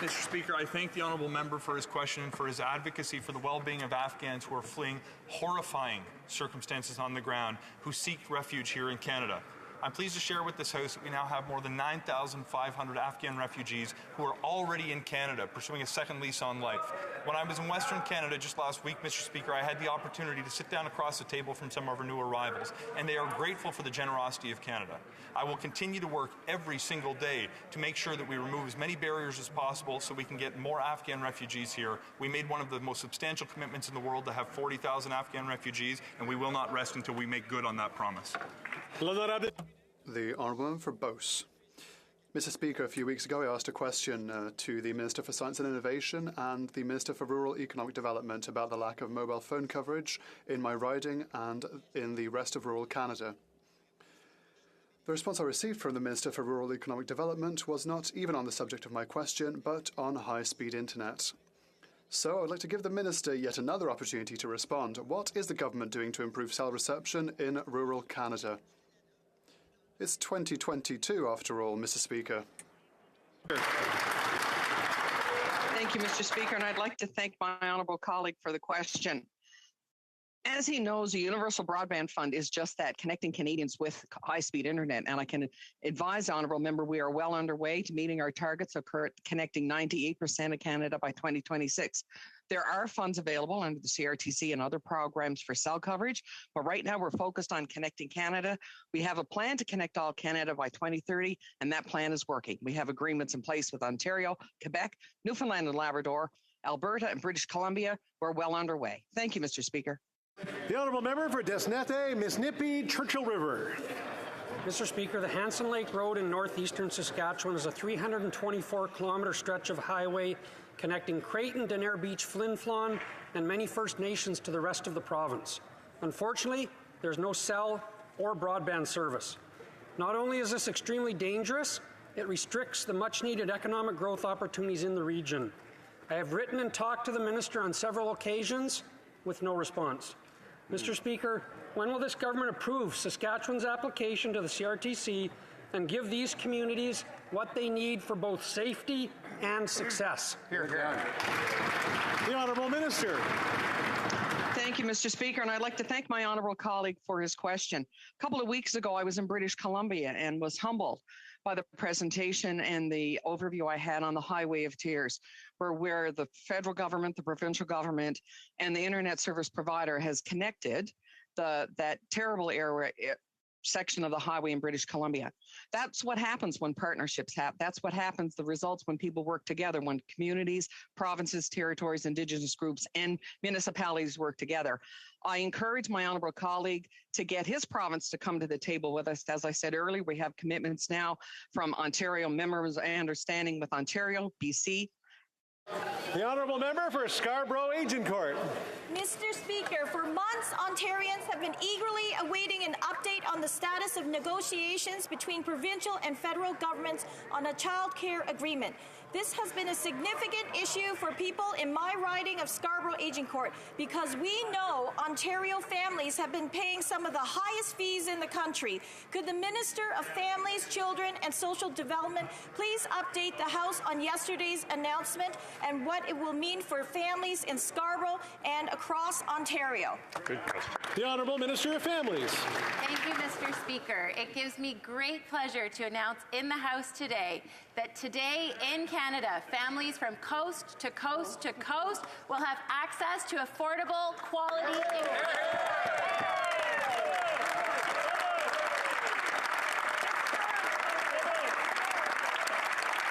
Mr. Speaker, I thank the Honourable Member for his question and for his advocacy for the well-being of Afghans who are fleeing horrifying circumstances on the ground, who seek refuge here in Canada. I'm pleased to share with this House that we now have more than 9,500 Afghan refugees who are already in Canada pursuing a second lease on life. When I was in Western Canada just last week, Mr. Speaker, I had the opportunity to sit down across the table from some of our new arrivals, and they are grateful for the generosity of Canada. I will continue to work every single day to make sure that we remove as many barriers as possible so we can get more Afghan refugees here. We made one of the most substantial commitments in the world to have 40,000 Afghan refugees, and we will not rest until we make good on that promise. The Honourable Member for Beauce. Mr. Speaker, a few weeks ago I asked a question to the Minister for Science and Innovation and the Minister for Rural Economic Development about the lack of mobile phone coverage in my riding and in the rest of rural Canada. The response I received from the Minister for Rural Economic Development was not even on the subject of my question, but on high-speed internet. So I would like to give the Minister yet another opportunity to respond. What is the government doing to improve cell reception in rural Canada? It's 2022, after all, Mr. Speaker. Thank you, Mr. Speaker, and I'd like to thank my honourable colleague for the question. As he knows, the Universal Broadband Fund is just that, connecting Canadians with high-speed internet. And I can advise the honourable member we are well underway to meeting our targets of connecting 98% of Canada by 2026. There are funds available under the CRTC and other programs for cell coverage, but right now we're focused on connecting Canada. We have a plan to connect all Canada by 2030, and that plan is working. We have agreements in place with Ontario, Quebec, Newfoundland and Labrador, Alberta, and British Columbia. We're well underway. Thank you, Mr. Speaker. The Honourable Member for Desnette, Miss Nippy, Churchill River. Mr. Speaker, the Hanson Lake Road in northeastern Saskatchewan is a 324-kilometre stretch of highway connecting Creighton, Denair Beach, Flin Flon, and many First Nations to the rest of the province. Unfortunately, there's no cell or broadband service. Not only is this extremely dangerous, it restricts the much-needed economic growth opportunities in the region. I have written and talked to the minister on several occasions with no response. Mr. Speaker, when will this government approve Saskatchewan's application to the CRTC and give these communities what they need for both safety and success? Here. The Honourable Minister. Thank you, Mr. Speaker, and I'd like to thank my honourable colleague for his question. A couple of weeks ago, I was in British Columbia and was humbled by the presentation and the overview I had on the Highway of Tears, where the federal government, the provincial government, and the internet service provider has connected that terrible area section of the highway in British Columbia. That's what happens when partnerships happen. That's what happens, the results when people work together, when communities, provinces, territories, Indigenous groups, and municipalities work together. I encourage my honourable colleague to get his province to come to the table with us. As I said earlier, we have commitments now from Ontario, members of understanding with Ontario, BC. The Honourable Member for Scarborough-Agincourt. Mr. Speaker, for months, Ontarians have been eagerly awaiting an update on the status of negotiations between provincial and federal governments on a child care agreement. This has been a significant issue for people in my riding of Scarborough-Agincourt because we know Ontario families have been paying some of the highest fees in the country. Could the Minister of Families, Children and Social Development please update the House on yesterday's announcement and what it will mean for families in Scarborough and across Ontario? Good question. The Honourable Minister of Families. Thank you, Mr. Speaker. It gives me great pleasure to announce in the House today that today in Canada, families from coast to coast to coast will have access to affordable, quality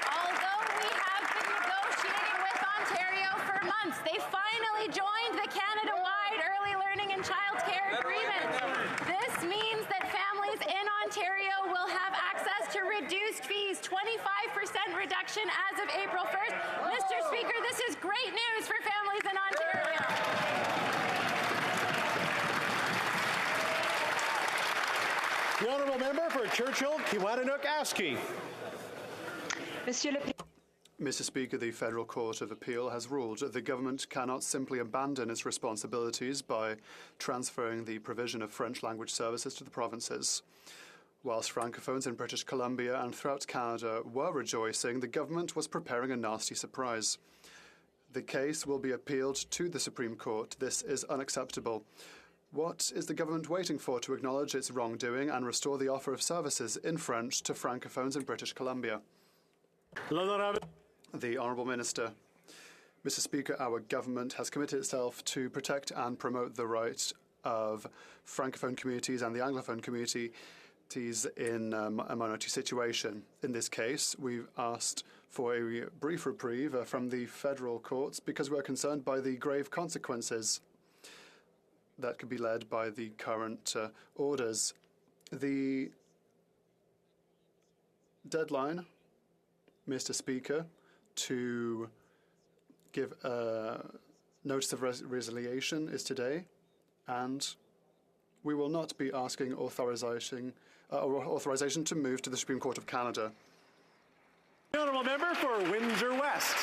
Although we have been negotiating with Ontario for months, they finally joined the Canada-wide Early Learning and Child Care Agreement. This means that families in Ontario will have access to reduced fees, 25% reduction as of April 1st. Mr. Speaker, this is great news for families in Ontario. The Honourable Member for Churchill, Kiwananook-Askey. Mr. Speaker, the Federal Court of Appeal has ruled that the government cannot simply abandon its responsibilities by transferring the provision of French language services to the provinces. Whilst Francophones in British Columbia and throughout Canada were rejoicing, the government was preparing a nasty surprise. The case will be appealed to the Supreme Court. This is unacceptable. What is the government waiting for to acknowledge its wrongdoing and restore the offer of services in French to Francophones in British Columbia? The Honourable Minister. Mr. Speaker, our government has committed itself to protect and promote the rights of Francophone communities and the Anglophone communities in a minority situation. In this case, we've asked for a brief reprieve from the federal courts because we're concerned by the grave consequences that could be led by the current orders. The deadline, Mr. Speaker, to give a notice of resiliation is today, and we will not be asking authorization to move to the Supreme Court of Canada. The Honourable Member for Windsor West.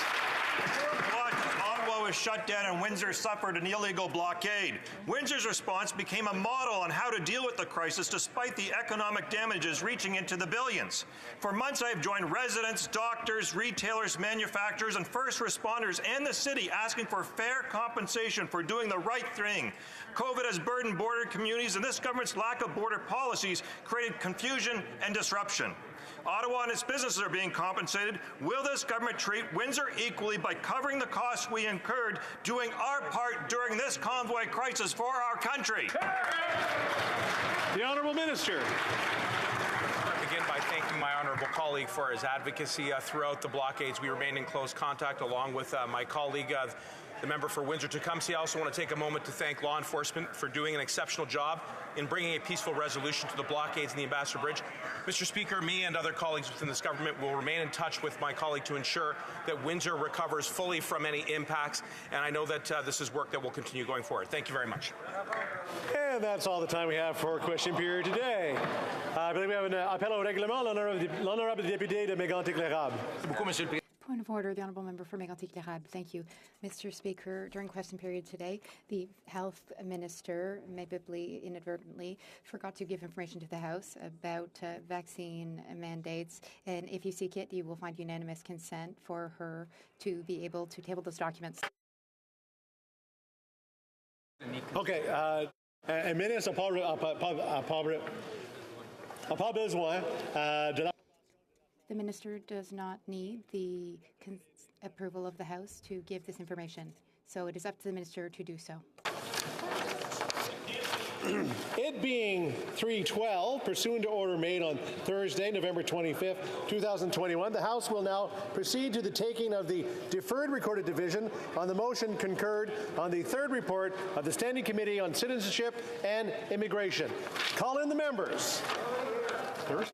Ottawa was shut down and Windsor suffered an illegal blockade. Windsor's response became a model on how to deal with the crisis despite the economic damages reaching into the billions. For months I have joined residents, doctors, retailers, manufacturers and first responders and the city asking for fair compensation for doing the right thing. COVID has burdened border communities and this government's lack of border policies created confusion and disruption. Ottawa and its businesses are being compensated. Will this government treat Windsor equally by covering the costs we incurred doing our part during this convoy crisis for our country? The Honourable Minister. Begin by thanking my honourable colleague for his advocacy throughout the blockades. We remain in close contact along with my colleague the member for Windsor-Tecumseh. I also want to take a moment to thank law enforcement for doing an exceptional job in bringing a peaceful resolution to the blockades in the Ambassador Bridge. Mr. Speaker, me and other colleagues within this government will remain in touch with my colleague to ensure that Windsor recovers fully from any impacts, and I know that this is work that will continue going forward. Thank you very much. And that's all the time we have for question period today. I believe we have an appel au règlement, l'honorable député de Mégantic-L'Érable. Point of order, the Honourable Member for Mégantic-L'Érable. Thank you. Mr. Speaker, during question period today, the Health Minister, maybe inadvertently, forgot to give information to the House about vaccine mandates. And if you seek it, you will find unanimous consent for her to be able to table those documents. Okay. Un ministre n'a pas besoin de la... The Minister does not need the approval of the House to give this information, so it is up to the Minister to do so. It being 3:12, pursuant to order made on Thursday, November 25th, 2021, the House will now proceed to the taking of the deferred recorded division on the motion concurred on the third report of the Standing Committee on Citizenship and Immigration. Call in the members. First.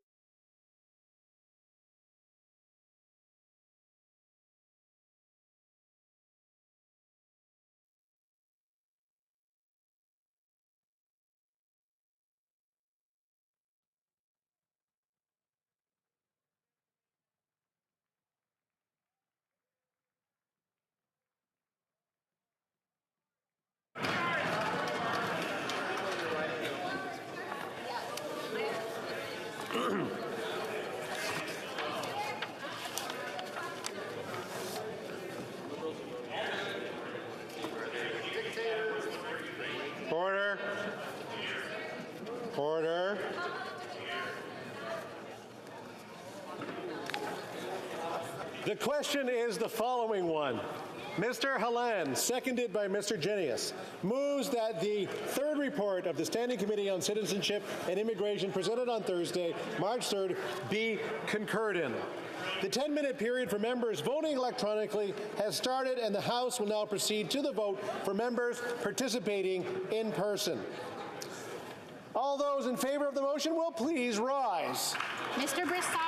Order. Order. The question is the following one. Mr. Halan, seconded by Mr. Genius, moves that the third report of the Standing Committee on Citizenship and Immigration presented on Thursday, March 3rd, be concurred in. The 10-minute period for members voting electronically has started, and the House will now proceed to the vote for members participating in person. All those in favor of the motion will please rise. Mr. Broussard.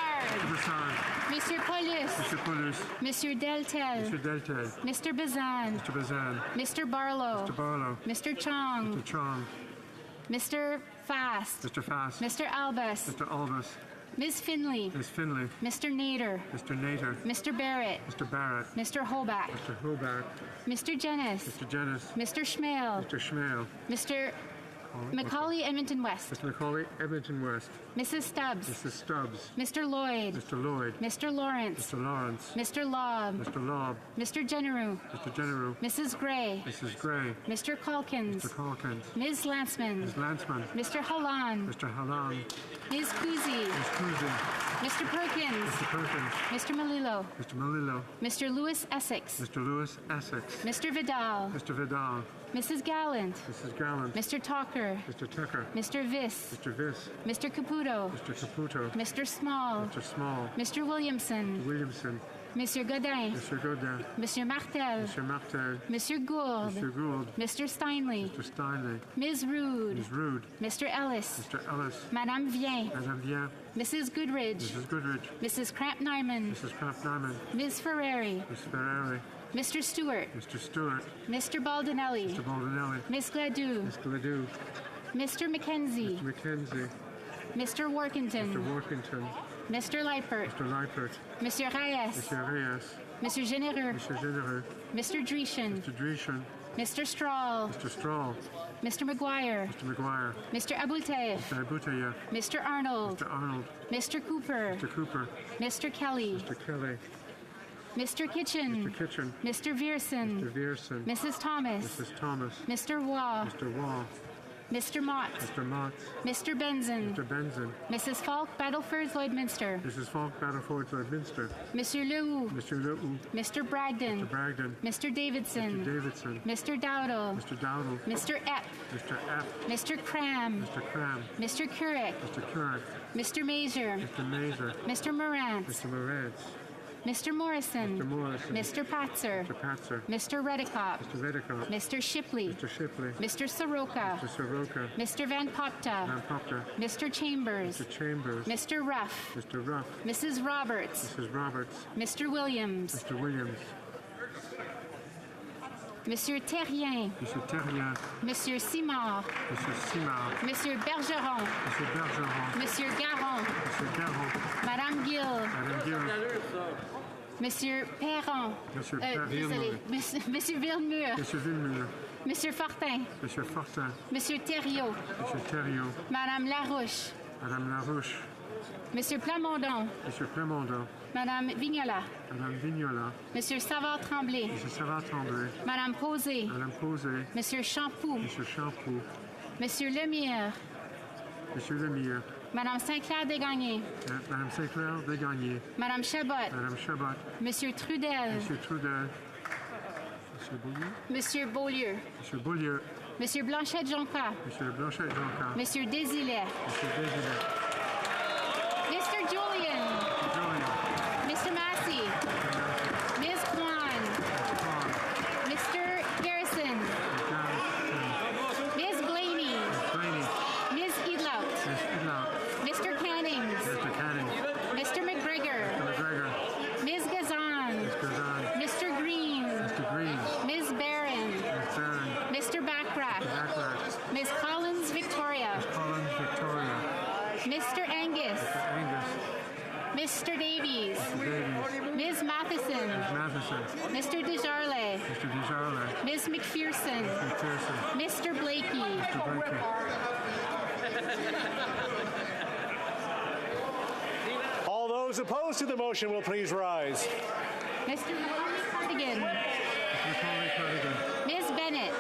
Mr. Paulus. Mr. Paulus. Mr. Deltel. Mr. Deltel. Mr. Bazan. Mr. Bazan. Mr. Barlow. Mr. Barlow. Mr. Chong. Mr. Chong. Mr. Fast. Mr. Fast. Mr. Albus. Mr. Albus. Ms. Finley. Ms. Finley. Mr. Nader. Mr. Nader. Mr. Barrett. Mr. Barrett. Mr. Hobart. Mr. Hobart. Mr. Jennis. Mr. Jennis. Mr. Schmale. Mr. Schmale. Mr. Macaulay Edmonton West. Mr. Macaulay Edmonton West. Mrs. Stubbs. Mrs. Stubbs. Mr. Lloyd. Mr. Lloyd. Mr. Lawrence. Mr. Lawrence. Mr. Lobb. Mr. Lobb. Mr. Generou. Mr. Generou. Mrs. Gray. Mrs. Gray. Mr. Calkins. Mr. Calkins. Ms. Landsman. Ms. Landsman. Mr. Halan. Mr. Halan. Ms. Kuzi. Ms. Kuzi. Mr. Perkins. Mr. Perkins. Mr. Malillo. Mr. Malillo. Mr. Lewis Essex. Mr. Lewis Essex. Mr. Vidal. Mr. Vidal. Mrs. Gallant. Mrs. Gallant. Mr. Talker. Mr. Tucker. Mr. Viss. Mr. Viss. Mr. Caputo. Mr. Caputo. Mr. Small. Mr. Small. Mr. Williamson. Mr. Williamson. Monsieur Godin. Mr. Godin. Monsieur Martel. Mr. Martel. Monsieur Gould. Mr. Gould. Mr. Steinley. Mr. Steinley. Ms. Rude. Ms. Rude. Mr. Ellis. Mr. Ellis. Madame Vien. Madame Vien. Mrs. Goodridge. Mrs. Goodridge. Mrs. Cramp-Nyman. Mrs. Cramp-Nyman. Ms. Ferrari. Ms. Ferrari. Mr. Stewart. Mr. Stewart. Mr. Baldinelli. Mr. Baldinelli. Ms. Gladue. Ms. Gladue. Mr. McKenzie. Mr. McKenzie. Mr. Workington. Mr. Workington. Mr. Leipert. Mr. Leipert. Monsieur Reyes. Mr. Reyes. Mr. Genereux. Mr. Genereux. Mr. Dreeshen. Mr. Dreeshen. Mr. Strahl. Mr. Strahl. Mr. McGuire. Mr. McGuire. Mr. Abouteif. Mr. Abouteif. Mr. Arnold. Mr. Arnold. Mr. Cooper. Mr. Cooper. Mr. Kelly. Mr. Kelly. Mr. Kitchen. Mr. Kitchen. Mr. Vierson. Mr. Vierson. Mrs. Thomas. Mrs. Thomas. Mr. Waugh. Mr. Waugh. Mr. Mott. Mr. Mott. Mr. Benson. Mr. Benson. Mrs. Falk, Battleford, Lloydminster. Mrs. Falk, Battleford, Lloydminster. Monsieur Lehoux. Mr. Lehoux. Mr. Bragdon. Mr. Bragdon. Mr. Davidson. Mr. Davidson. Mr. Dowdle. Mr. Dowdle. Mr. Epp. Mr. Epp. Mr. Cram. Mr. Cram. Mr. Couric. Mr. Couric. Mr. Mazer. Mr. Mazer. Mr. Morantz. Mr. Morantz. Mr. Morrison. Mr. Morrison. Mr. Patzer. Mr. Patzer. Mr. Redekop. Mr. Redekop. Mr. Shipley. Mr. Shipley. Mr. Soroka. Mr. Soroka. Mr. Van Popta. Van Popta. Mr. Chambers. Mr. Chambers. Mr. Ruff. Mr. Ruff. Mrs. Roberts. Mrs. Roberts. Mr. Williams. Mr. Williams. Monsieur Terrien. Monsieur Terrien. Monsieur Simard. Monsieur Simard. Monsieur Bergeron. Monsieur Bergeron. Monsieur Garon. Monsieur Garon. Madame Gill. Madame Gill. Monsieur Perron. Monsieur Perron. Désolé. Monsieur Villemur. Monsieur Villemur. Monsieur Fortin. Monsieur Fortin. Monsieur Thériault. Monsieur Thériault. Madame Larouche. Madame Larouche. Monsieur Plamondon. Monsieur Plamondon. Madame Vignola. Madame Vignola. Monsieur Savard-Tremblay. Monsieur Savard-Tremblay. Madame Posé. Madame Posé. Monsieur Champoux. Monsieur Champoux. Monsieur Lemire. Monsieur Lemire. Madame Saint-Clair-Desgagnés. Madame Saint-Clair-Desgagnés. Madame Chabot. Madame Chabot. Monsieur Trudel. Monsieur Trudel. Monsieur Beaulieu. Monsieur Beaulieu. Monsieur Beaulieu. Monsieur Blanchette-Jonca. Monsieur Blanchette-Jonca. Monsieur Désilet. Monsieur Désilet. Mr. Julian. Mr. Massey. Ms. Kwan. Mr. Garrison. Ms. Blaney. Ms. Edlout. Mr. Cannings. Mr. McGregor. Ms. Gazan. Mr. Green. Ms. Barron. Mr. Backrack. Ms. Collins Victoria. Mr. Angus. Mr. Davies. Ms. Matheson. Mr. Desjardins. Ms. McPherson. Mr. Blakey. All those opposed to the motion will please rise. Mr. Macaulay Cardigan. Ms. Bennett.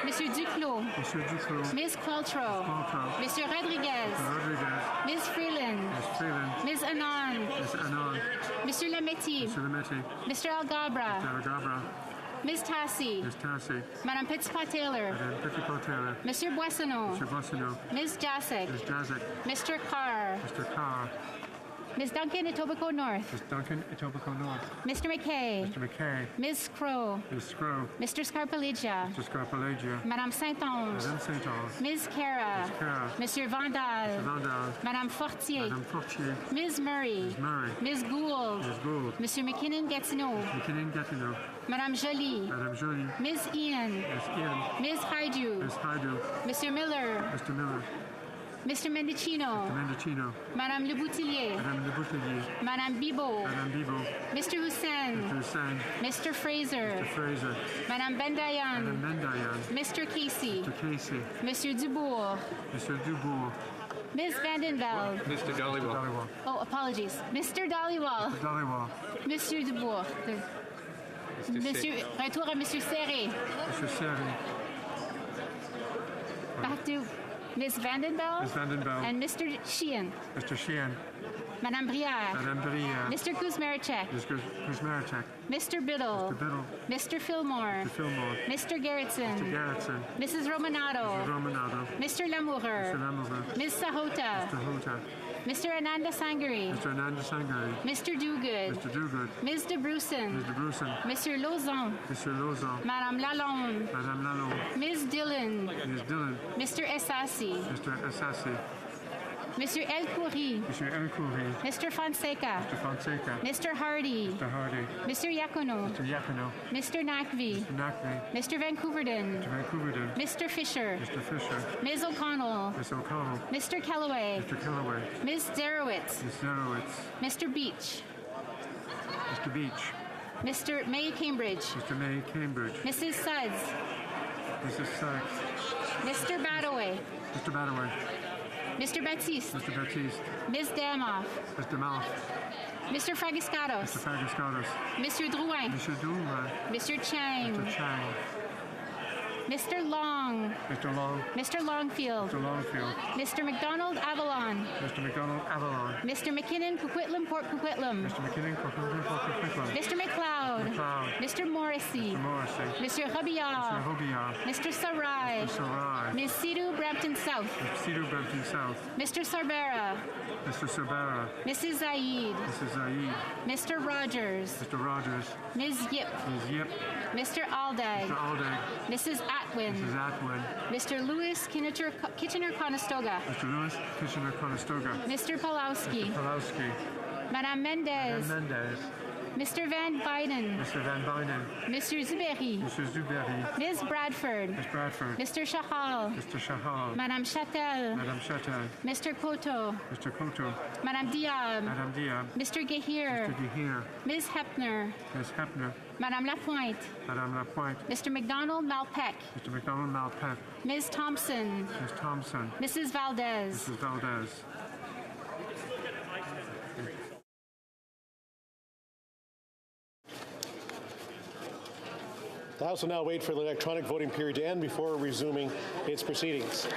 Monsieur Duclos. Ms. Qualtrough. Mr. Rodriguez. Ms. Freeland. Ms. Anand. Mr. Lametti. Mr. Algabra. Ms. Tassi. Madame Petitpas-Taylor. Monsieur Boissonneau. Ms. Jasek. Mr. Carr. Ms. Duncan, Etobicoke North. Mr. McKay. Ms. Scrow. Mr. Scarpaleggia. Madame Saint-Onge. Ms. Cara. Monsieur Vandal. Madame Fortier. Ms. Murray. Ms. Gould. Monsieur McKinnon-Gatineau. Madame Joly. Ms. Ian. Ms. Haidu. Monsieur Miller. Mr. Mendicino. Madame Le Boutillier. Madame Bibot. Mr. Hussein. Mr. Fraser. Madame Bendayan. Mr. Casey. Monsieur Dubourg. Ms. Vandenvelde. Mr. Dhaliwal. Oh, apologies. Mr. Dhaliwal. Monsieur Dubourg. Monsieur, retour à Monsieur Serré. Back to Ms. Vandenvelde. And Mr. Sheehan. Madame Brière. Mr. Kuzmaricek. Mr. Biddle. Mr. Fillmore. Mr. Gerritsen. Mrs. Romanado. Mr. Lamoureux. Ms. Sahota. Mr. Ananda Sangari. Mr. Duguid. Ms. De Brusen. Mr. Lauzon. Madame Lalonde. Ms. Dillon. Mr. Essasi. Mr. El Khoury. Mr. Fonseca. Mr. Hardy. Mr. Yacono. Mr. Nakvi. Mr. Vancouverden. Mr. Fisher. Ms. O'Connell. Mr. Kellaway. Ms. Zarowitz. Mr. Beach. Mr. May Cambridge. Mrs. Suds. Mr. Badaway. Mr. Baptiste. Ms. Damoff. Mr. Fragiscatos. Mr. Drouin. Mr. Chang. Mr. Long. Long. Mr. Long. Mr. Longfield. Mr. Longfield. Mr. McDonald Avalon. Mr. McDonald Avalon. Mr. McKinnon Coquitlam Port Coquitlam. Mr. McKinnon Coquitlam. Mr. McLeod. McLeod. Mr. Morrissey. Mr. Morrissey. Mr. Robillard. Mr. Robillard. Mr. Sarai. Mr. Sarai. Ms. Sidhu Brampton South. Ms. Sidhu Brampton South. Mr. Sarbera. Mr. Sabara. Mrs. Zaid. Mrs. Zaid. Mr. Rogers. Mr. Rogers. Ms. Yip. Ms. Yip. Mr. Aldag. Mr. Aldag. Mrs. Atwin. Mrs. Atwin. Mr. Lewis Kitchener-Conestoga. Mr. Lewis Kitchener-Conestoga. Mr. Pawlowski. Mr. Pawlowski. Madame Mendez. Madame Mendez. Mr. Van Biden. Mr. Van Biden. Mr. Zuberi. Mr. Zuberi. Ms. Bradford. Ms. Bradford. Mr. Shahal. Mr. Shahal. Madame Chatel. Madame Chatel. Mr. Koto. Mr. Koto. Madame Diab. Madame Diab. Mr. Gahir. Mr. Gahir. Ms. Hepner. Ms. Hepner. Madame Lapointe. Madame Lapointe. Mr. McDonald Malpeck. Mr. McDonald Malpeck. Ms. Thompson. Ms. Thompson. Mrs. Valdez. Mrs. Valdez. The House will now wait for the electronic voting period to end before resuming its proceedings.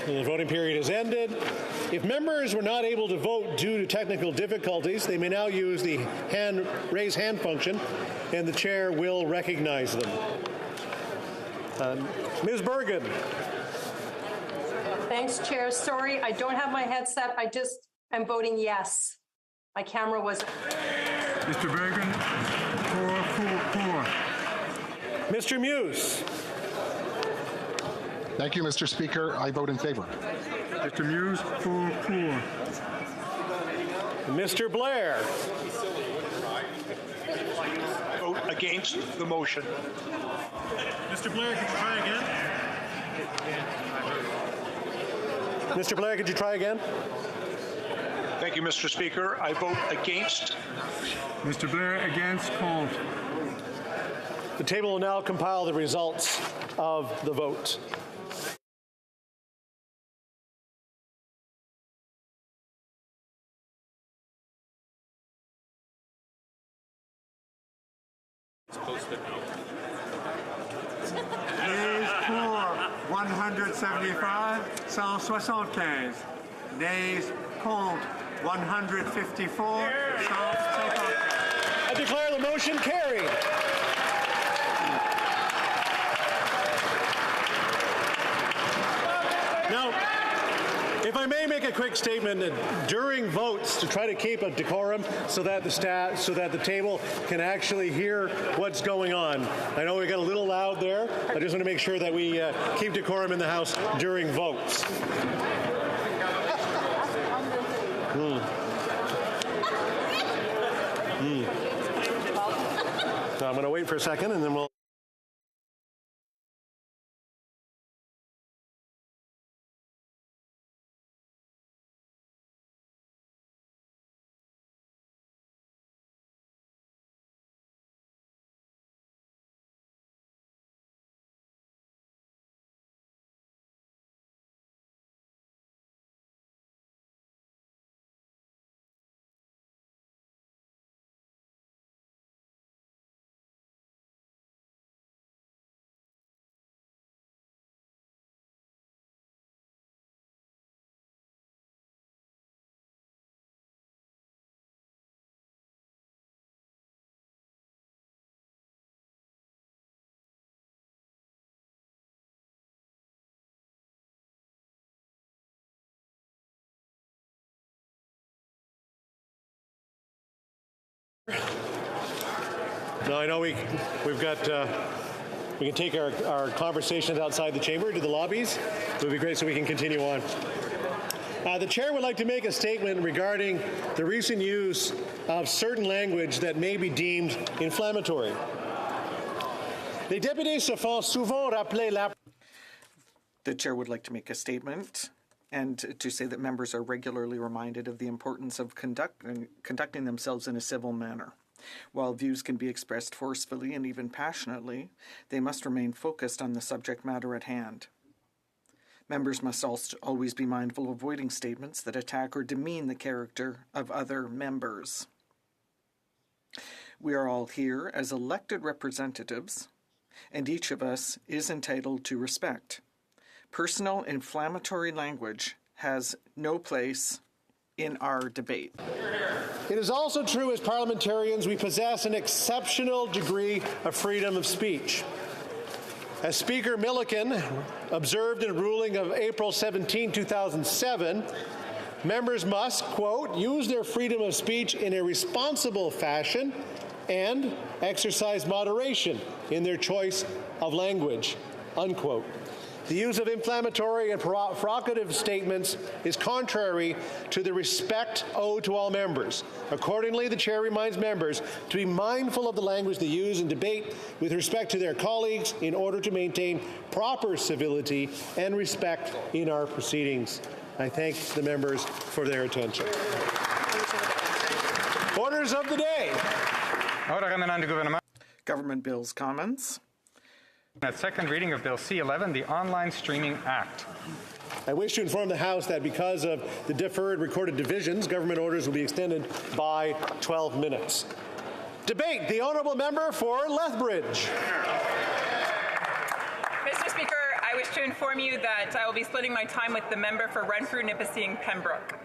The voting period has ended. If members were not able to vote due to technical difficulties, they may now use the raise hand function, and the chair will recognize them. Ms. Bergen. Thanks, Chair. Sorry, I don't have my headset. I just am voting yes. My camera wasn't. Mr. Bergen, 444. Mr. Muse. Thank you, Mr. Speaker. I vote in favor. Mr. Muse, 4-4. Mr. Blair. Vote against the motion. Mr. Blair, could you try again? Mr. Blair, could you try again? Thank you, Mr. Speaker. I vote against. Mr. Blair, against, called. The table will now compile the results of the vote. Nays pour 175, 175. Nays contre 154, 154. I declare the motion carried. Now, if I may make a quick statement, during votes, to try to keep a decorum so that the table can actually hear what's going on. I know we got a little loud there. I just want to make sure that we keep decorum in the House during votes. So I'm going to wait for a second, and then we'll. No, I know we've got. We can take our conversations outside the chamber to the lobbies. It would be great so we can continue on. The chair would like to make a statement regarding the recent use of certain language that may be deemed inflammatory. Les députés se font souvent rappeler la. The chair would like to make a statement and to say that members are regularly reminded of the importance of conducting themselves in a civil manner. While views can be expressed forcefully and even passionately, they must remain focused on the subject matter at hand. Members must also always be mindful of avoiding statements that attack or demean the character of other members. We are all here as elected representatives, and each of us is entitled to respect. Personal inflammatory language has no place in our debate. It is also true as parliamentarians we possess an exceptional degree of freedom of speech. As Speaker Milliken observed in a ruling of April 17, 2007, members must, quote, use their freedom of speech in a responsible fashion and exercise moderation in their choice of language, unquote. The use of inflammatory and provocative statements is contrary to the respect owed to all members. Accordingly, the chair reminds members to be mindful of the language they use in debate with respect to their colleagues in order to maintain proper civility and respect in our proceedings. I thank the members for their attention. Orders of the day. Government bills comments. At second reading of Bill C-11, the Online Streaming Act. I wish to inform the House that because of the deferred recorded divisions, government orders will be extended by 12 minutes. Debate. The honourable member for Lethbridge. Mr. Speaker, I wish to inform you that I will be splitting my time with the member for Renfrew, Nipissing, Pembroke.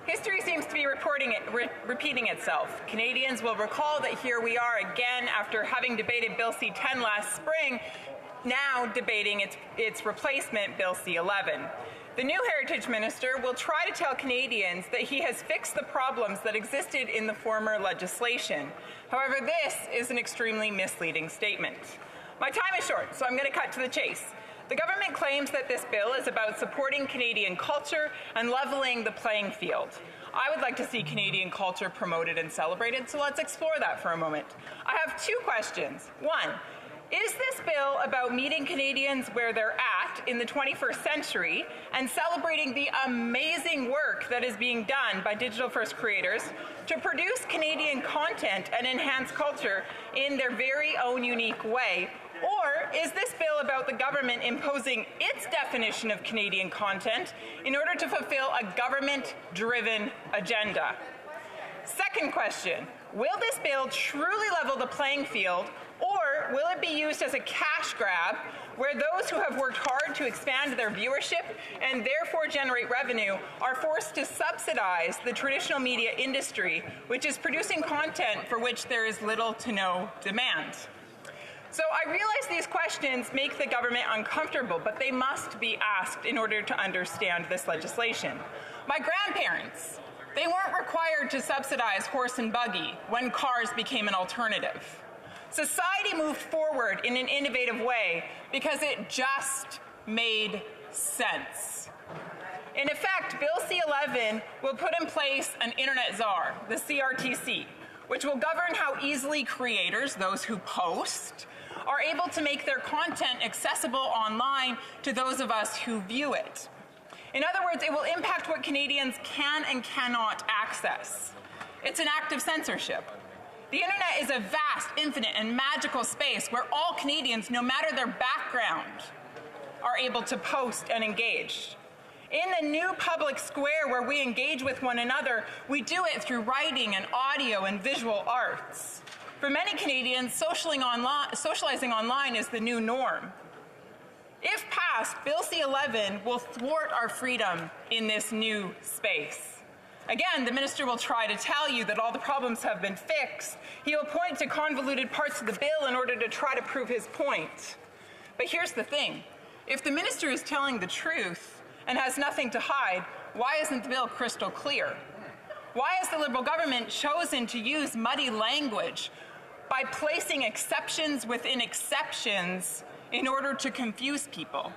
History seems to be repeating itself. Canadians will recall that here we are again after having debated Bill C-10 last spring, now debating its replacement, Bill C-11. The new Heritage Minister will try to tell Canadians that he has fixed the problems that existed in the former legislation. However, this is an extremely misleading statement. My time is short, so I'm going to cut to the chase. The government claims that this bill is about supporting Canadian culture and leveling the playing field. I would like to see Canadian culture promoted and celebrated, so let's explore that for a moment. I have two questions. One, is this bill about meeting Canadians where they're at in the 21st century and celebrating the amazing work that is being done by digital-first creators to produce Canadian content and enhance culture in their very own unique way? Or is this bill about the government imposing its definition of Canadian content in order to fulfill a government-driven agenda? Second question, will this bill truly level the playing field, or will it be used as a cash grab where those who have worked hard to expand their viewership and therefore generate revenue are forced to subsidize the traditional media industry, which is producing content for which there is little to no demand? So I realize these questions make the government uncomfortable, but they must be asked in order to understand this legislation. My grandparents, they weren't required to subsidize horse and buggy when cars became an alternative. Society moved forward in an innovative way because it just made sense. In effect, Bill C-11 will put in place an Internet czar, the CRTC, which will govern how easily creators, those who post, are able to make their content accessible online to those of us who view it. In other words, it will impact what Canadians can and cannot access. It's an act of censorship. The internet is a vast, infinite, and magical space where all Canadians, no matter their background, are able to post and engage. In the new public square where we engage with one another, we do it through writing and audio and visual arts. For many Canadians, socializing online is the new norm. If passed, Bill C-11 will thwart our freedom in this new space. Again, the minister will try to tell you that all the problems have been fixed. He will point to convoluted parts of the bill in order to try to prove his point. But here's the thing. If the minister is telling the truth and has nothing to hide, why isn't the bill crystal clear? Why has the Liberal government chosen to use muddy language by placing exceptions within exceptions in order to confuse people?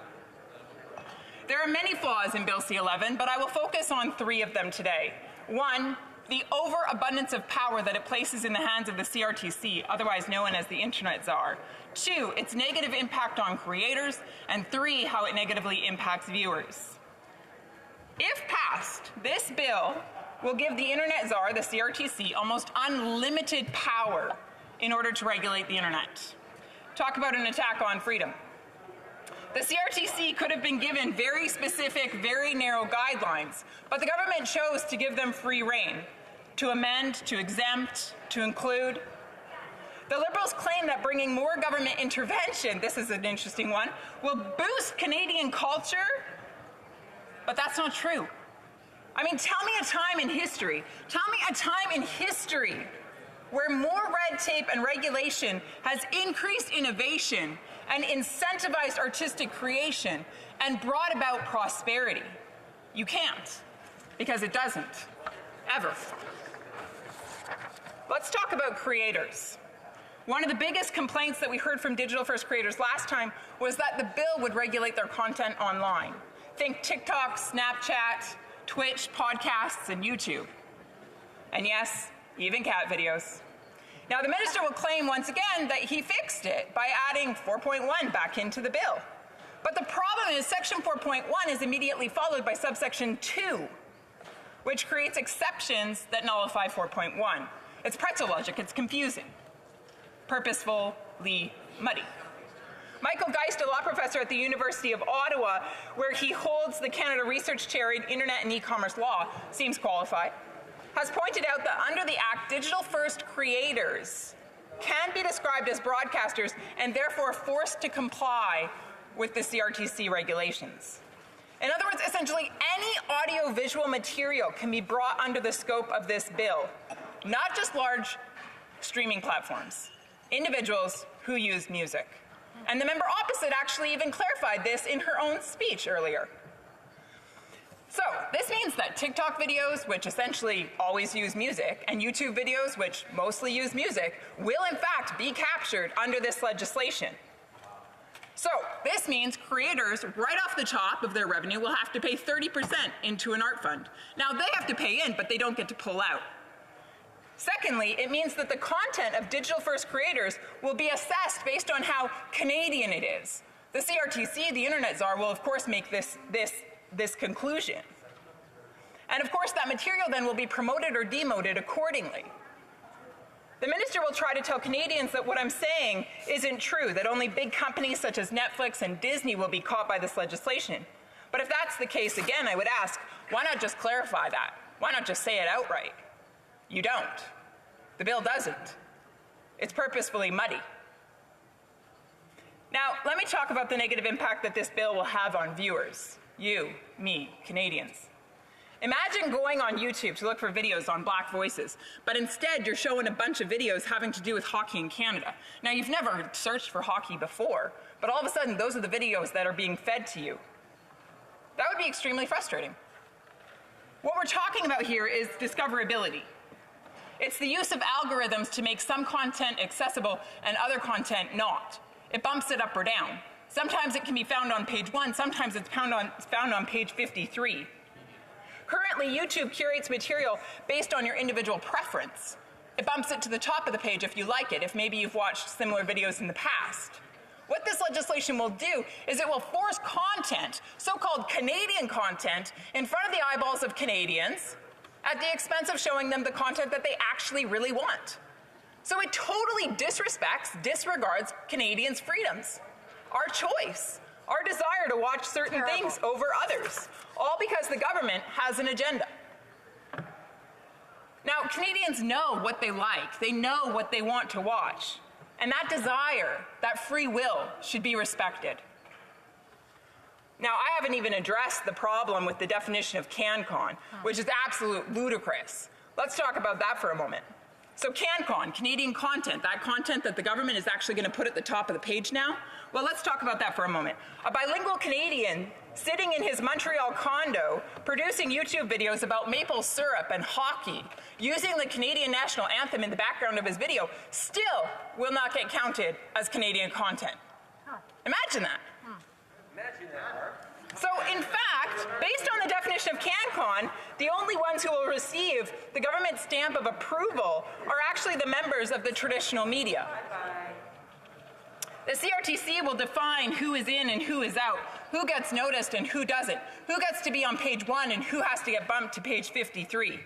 There are many flaws in Bill C-11, but I will focus on 3 of them today. 1, the overabundance of power that it places in the hands of the CRTC, otherwise known as the Internet czar. 2, its negative impact on creators. And 3, how it negatively impacts viewers. If passed, this bill will give the Internet czar, the CRTC, almost unlimited power in order to regulate the internet. Talk about an attack on freedom. The CRTC could have been given very specific, very narrow guidelines, but the government chose to give them free rein, to amend, to exempt, to include. The Liberals claim that bringing more government intervention, this is an interesting one, will boost Canadian culture, but that's not true. I mean, tell me a time in history where more red tape and regulation has increased innovation and incentivized artistic creation and brought about prosperity. You can't, because it doesn't, ever. Let's talk about creators. One of the biggest complaints that we heard from digital-first creators last time was that the bill would regulate their content online. Think TikTok, Snapchat, Twitch, podcasts, and YouTube. And yes, even cat videos. Now, the minister will claim once again that he fixed it by adding 4.1 back into the bill. But the problem is Section 4.1 is immediately followed by subsection 2, which creates exceptions that nullify 4.1. It's pretzel logic. It's confusing. Purposefully muddy. Michael Geist, a law professor at the University of Ottawa, where he holds the Canada Research Chair in Internet and E-commerce law, seems qualified, has pointed out that under the Act, digital-first creators can be described as broadcasters and therefore forced to comply with the CRTC regulations. In other words, essentially any audio-visual material can be brought under the scope of this bill, not just large streaming platforms, individuals who use music. And the member opposite actually even clarified this in her own speech earlier. So this means that TikTok videos, which essentially always use music, and YouTube videos, which mostly use music, will in fact be captured under this legislation. So this means creators, right off the top of their revenue, will have to pay 30% into an art fund. Now, they have to pay in, but they don't get to pull out. Secondly, it means that the content of digital-first creators will be assessed based on how Canadian it is. The CRTC, the Internet czar, will of course make this conclusion. And of course, that material then will be promoted or demoted accordingly. The minister will try to tell Canadians that what I'm saying isn't true, that only big companies such as Netflix and Disney will be caught by this legislation. But if that's the case, again, I would ask, why not just clarify that? Why not just say it outright? You don't. The bill doesn't. It's purposefully muddy. Now, let me talk about the negative impact that this bill will have on viewers. You, me, Canadians. Imagine going on YouTube to look for videos on Black voices, but instead you're showing a bunch of videos having to do with hockey in Canada. Now, you've never searched for hockey before, but all of a sudden those are the videos that are being fed to you. That would be extremely frustrating. What we're talking about here is discoverability. It's the use of algorithms to make some content accessible and other content not. It bumps it up or down. Sometimes it can be found on page 1, sometimes it's found on page 53. Currently, YouTube curates material based on your individual preference. It bumps it to the top of the page if you like it, if maybe you've watched similar videos in the past. What this legislation will do is it will force content, so-called Canadian content, in front of the eyeballs of Canadians at the expense of showing them the content that they actually really want. So it totally disregards Canadians' freedoms, our choice, our desire to watch certain things over others, all because the government has an agenda. Now, Canadians know what they like. They know what they want to watch. And that desire, that free will, should be respected. Now, I haven't even addressed the problem with the definition of CanCon, which is absolute ludicrous. Let's talk about that for a moment. So CanCon, Canadian content, that content that the government is actually going to put at the top of the page now, well, let's talk about that for a moment. A bilingual Canadian sitting in his Montreal condo producing YouTube videos about maple syrup and hockey, using the Canadian national anthem in the background of his video, still will not get counted as Canadian content. Imagine that. So, in fact, based on the definition of CanCon, the only ones who will receive the government stamp of approval are actually the members of the traditional media. The CRTC will define who is in and who is out, who gets noticed and who doesn't, who gets to be on page 1 and who has to get bumped to page 53.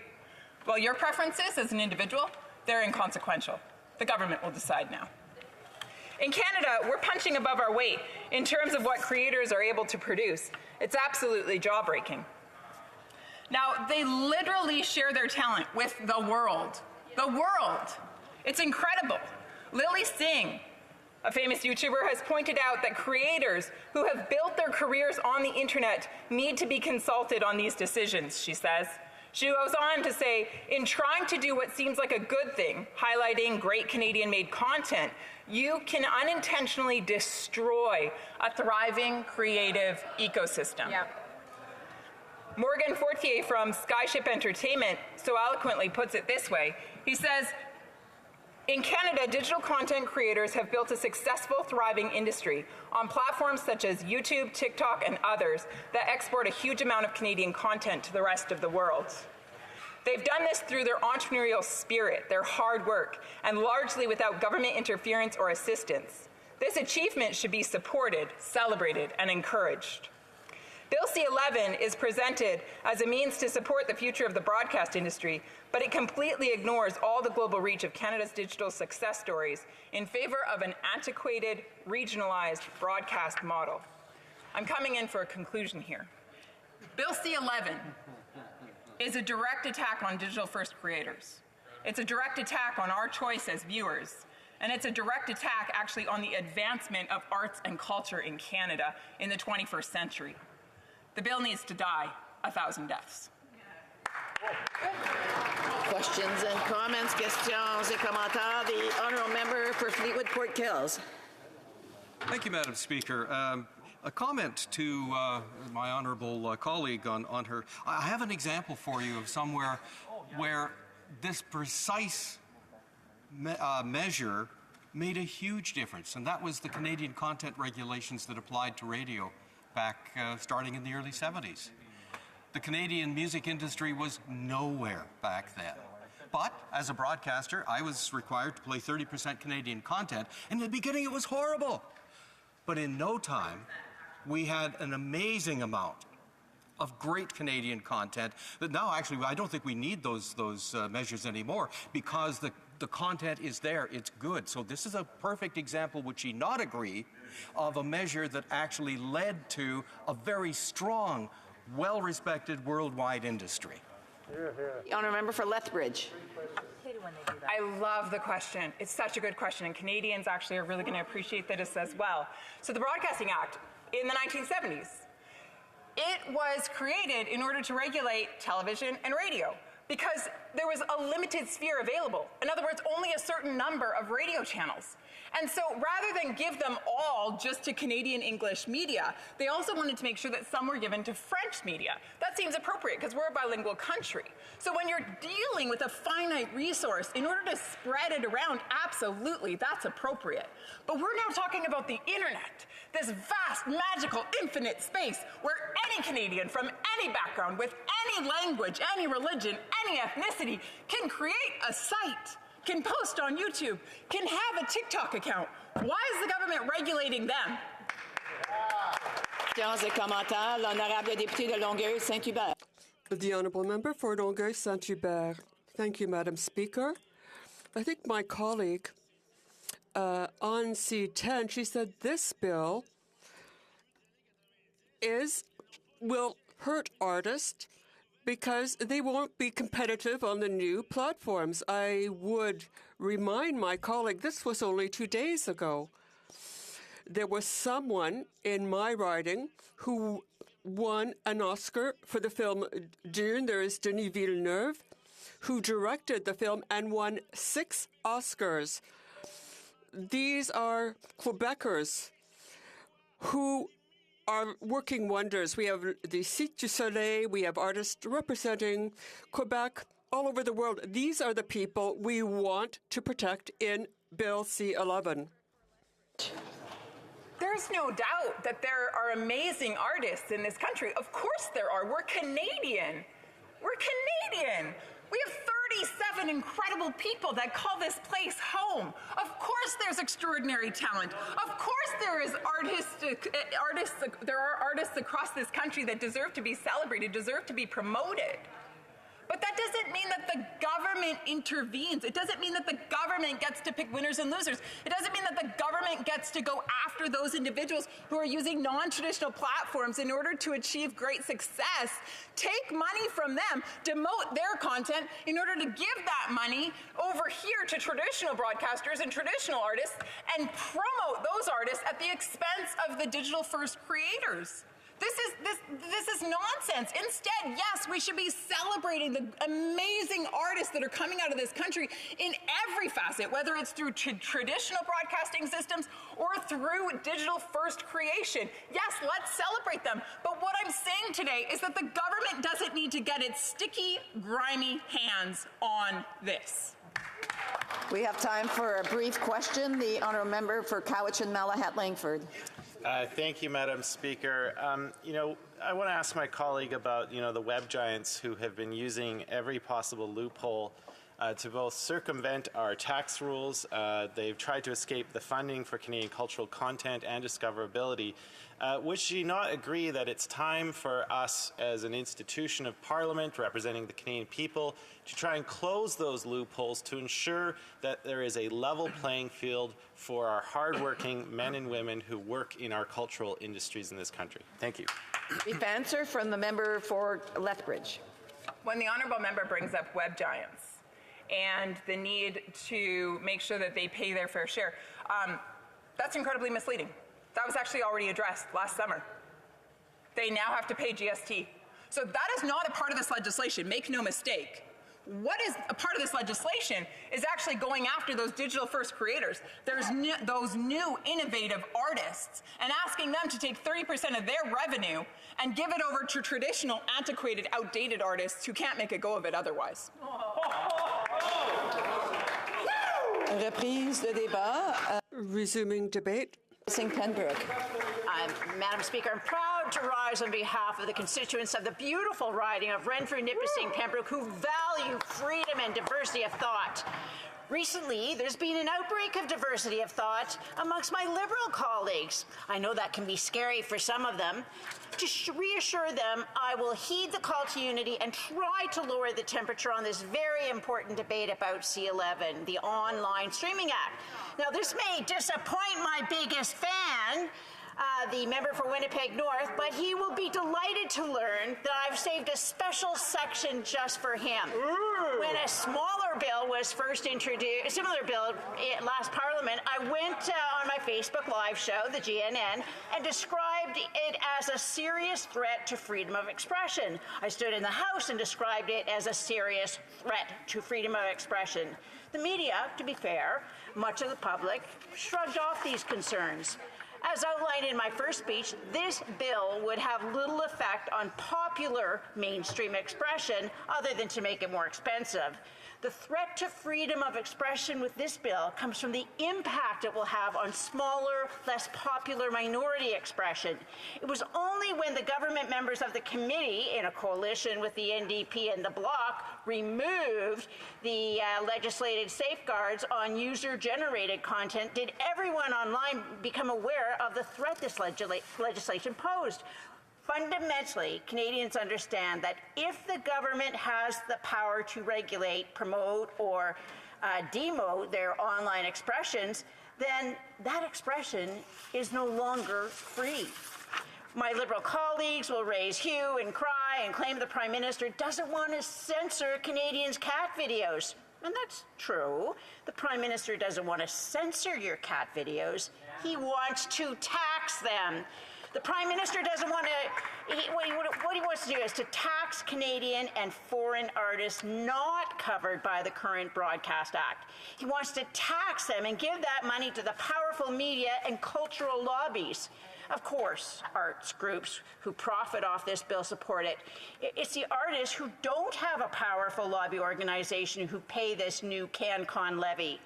Well, your preferences as an individual, they're inconsequential. The government will decide now. In Canada, we're punching above our weight in terms of what creators are able to produce. It's absolutely jaw-breaking. Now, they literally share their talent with the world. The world. It's incredible. Lily Singh, a famous YouTuber, has pointed out that creators who have built their careers on the internet need to be consulted on these decisions, she says. She goes on to say, in trying to do what seems like a good thing, highlighting great Canadian-made content, you can unintentionally destroy a thriving creative ecosystem. Yeah. Morgan Fortier from Skyship Entertainment so eloquently puts it this way. He says, in Canada, digital content creators have built a successful, thriving industry on platforms such as YouTube, TikTok, and others that export a huge amount of Canadian content to the rest of the world. They've done this through their entrepreneurial spirit, their hard work, and largely without government interference or assistance. This achievement should be supported, celebrated, and encouraged. Bill C-11 is presented as a means to support the future of the broadcast industry, but it completely ignores all the global reach of Canada's digital success stories in favor of an antiquated, regionalized broadcast model. I'm coming in for a conclusion here. Bill C-11 is a direct attack on digital-first creators. It's a direct attack on our choice as viewers, and it's a direct attack actually on the advancement of arts and culture in Canada in the 21st century. The bill needs to die 1,000 deaths. Questions and comments, questions et commentaires. The honourable member for Fleetwood Port Kells. Thank you, Madam Speaker. A comment to my honourable colleague on her. I have an example for you of somewhere where this precise measure made a huge difference, and that was the Canadian content regulations that applied to radio back starting in the early 70s. The Canadian music industry was nowhere back then. But as a broadcaster, I was required to play 30% Canadian content, and in the beginning it was horrible. But in no time, we had an amazing amount of great Canadian content that now actually I don't think we need those measures anymore because the content is there, it's good. So this is a perfect example, would she not agree, of a measure that actually led to a very strong, well-respected worldwide industry. The honourable member for Lethbridge. when they do that? I love the question. It's such a good question, and Canadians actually are really going to appreciate this as well. So the Broadcasting Act in the 1970s, it was created in order to regulate television and radio because there was a limited sphere available. In other words, only a certain number of radio channels. And so rather than give them all just to Canadian English media, they also wanted to make sure that some were given to French media. That seems appropriate because we're a bilingual country. So when you're dealing with a finite resource, in order to spread it around, absolutely, that's appropriate. But we're now talking about the internet, this vast, magical, infinite space where any Canadian from any background, with any language, any religion, any ethnicity, can create a site, can post on YouTube, can have a TikTok account. Why is the government regulating them? Questions et commentaires. L'honorable député de Longueuil-Saint-Hubert. The Honourable Member for Longueuil-Saint-Hubert. Thank you, Madam Speaker. I think my colleague on C10, she said this bill will hurt artists because they won't be competitive on the new platforms. I would remind my colleague, this was only 2 days ago. There was someone in my riding who won an Oscar for the film Dune. There is Denis Villeneuve, who directed the film and won 6 Oscars. These are Quebecers who are working wonders. We have the Cirque du Soleil, we have artists representing Quebec all over the world. These are the people we want to protect in Bill C-11. There's no doubt that there are amazing artists in this country. Of course there are. We're Canadian. We're Canadian. We have 37 incredible people that call this place home. Of course there's extraordinary talent. Of course there are artists across this country that deserve to be celebrated, deserve to be promoted. But that doesn't mean that the government intervenes. It doesn't mean that the government gets to pick winners and losers. It doesn't mean that the government gets to go after those individuals who are using non-traditional platforms in order to achieve great success, take money from them, demote their content in order to give that money over here to traditional broadcasters and traditional artists and promote those artists at the expense of the digital-first creators. This is nonsense. Instead, yes, we should be celebrating the amazing artists that are coming out of this country in every facet, whether it's through traditional broadcasting systems or through digital-first creation. Yes, let's celebrate them. But what I'm saying today is that the government doesn't need to get its sticky, grimy hands on this. We have time for a brief question. The Honourable Member for Cowichan-Malahat-Langford. Thank you, Madam Speaker. I want to ask my colleague about, the web giants who have been using every possible loophole to both circumvent our tax rules. They've tried to escape the funding for Canadian cultural content and discoverability. Would she not agree that it's time for us as an institution of Parliament representing the Canadian people to try and close those loopholes to ensure that there is a level playing field for our hardworking men and women who work in our cultural industries in this country? Thank you. Brief answer from the member for Lethbridge. When the Honourable Member brings up web giants and the need to make sure that they pay their fair share, that's incredibly misleading. That was actually already addressed last summer. They now have to pay GST. So that is not a part of this legislation, make no mistake. What is a part of this legislation is actually going after those digital-first creators. There's those new innovative artists and asking them to take 30% of their revenue and give it over to traditional, antiquated, outdated artists who can't make a go of it otherwise. Reprise de débat. Resuming debate. Pembroke. Madam Speaker, I'm proud to rise on behalf of the constituents of the beautiful riding of Renfrew, Nipissing, Pembroke, who value freedom and diversity of thought. Recently, there's been an outbreak of diversity of thought amongst my Liberal colleagues. I know that can be scary for some of them. To reassure them, I will heed the call to unity and try to lower the temperature on this very important debate about C-11, the Online Streaming Act. Now, this may disappoint my biggest fan, the member for Winnipeg North, but he will be delighted to learn that I've saved a special section just for him. When a smaller bill was first introduced, a similar bill in last Parliament, I went on my Facebook Live show, the GNN, and described it as a serious threat to freedom of expression. I stood in the House and described it as a serious threat to freedom of expression. The media, to be fair, much of the public, shrugged off these concerns. As outlined in my first speech, this bill would have little effect on popular mainstream expression other than to make it more expensive. The threat to freedom of expression with this bill comes from the impact it will have on smaller, less popular minority expression. It was only when the government members of the committee, in a coalition with the NDP and the Bloc, removed the legislated safeguards on user-generated content did everyone online become aware of the threat this legislation posed. Fundamentally, Canadians understand that if the government has the power to regulate, promote, or demote their online expressions, then that expression is no longer free. My Liberal colleagues will raise hue and cry and claim the Prime Minister doesn't want to censor Canadians' cat videos. And that's true. The Prime Minister doesn't want to censor your cat videos. He wants to tax them. The Prime Minister doesn't want to, what he wants to do is to tax Canadian and foreign artists not covered by the current Broadcast Act. He wants to tax them and give that money to the powerful media and cultural lobbies. Of course, arts groups who profit off this bill support it. It's the artists who don't have a powerful lobby organization who pay this new CanCon levy.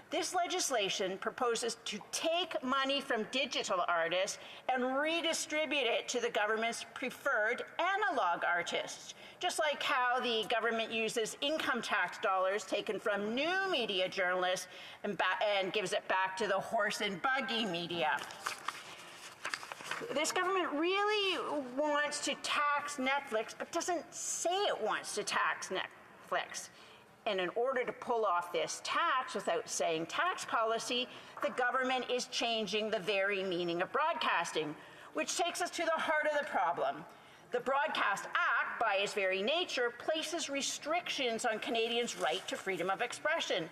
This legislation proposes to take money from digital artists and redistribute it to the government's preferred analog artists, just like how the government uses income tax dollars taken from new media journalists and gives it back to the horse and buggy media. This government really wants to tax Netflix, but doesn't say it wants to tax Netflix. And in order to pull off this tax without saying tax policy, the government is changing the very meaning of broadcasting, which takes us to the heart of the problem. The Broadcast Act, by its very nature, places restrictions on Canadians' right to freedom of expression.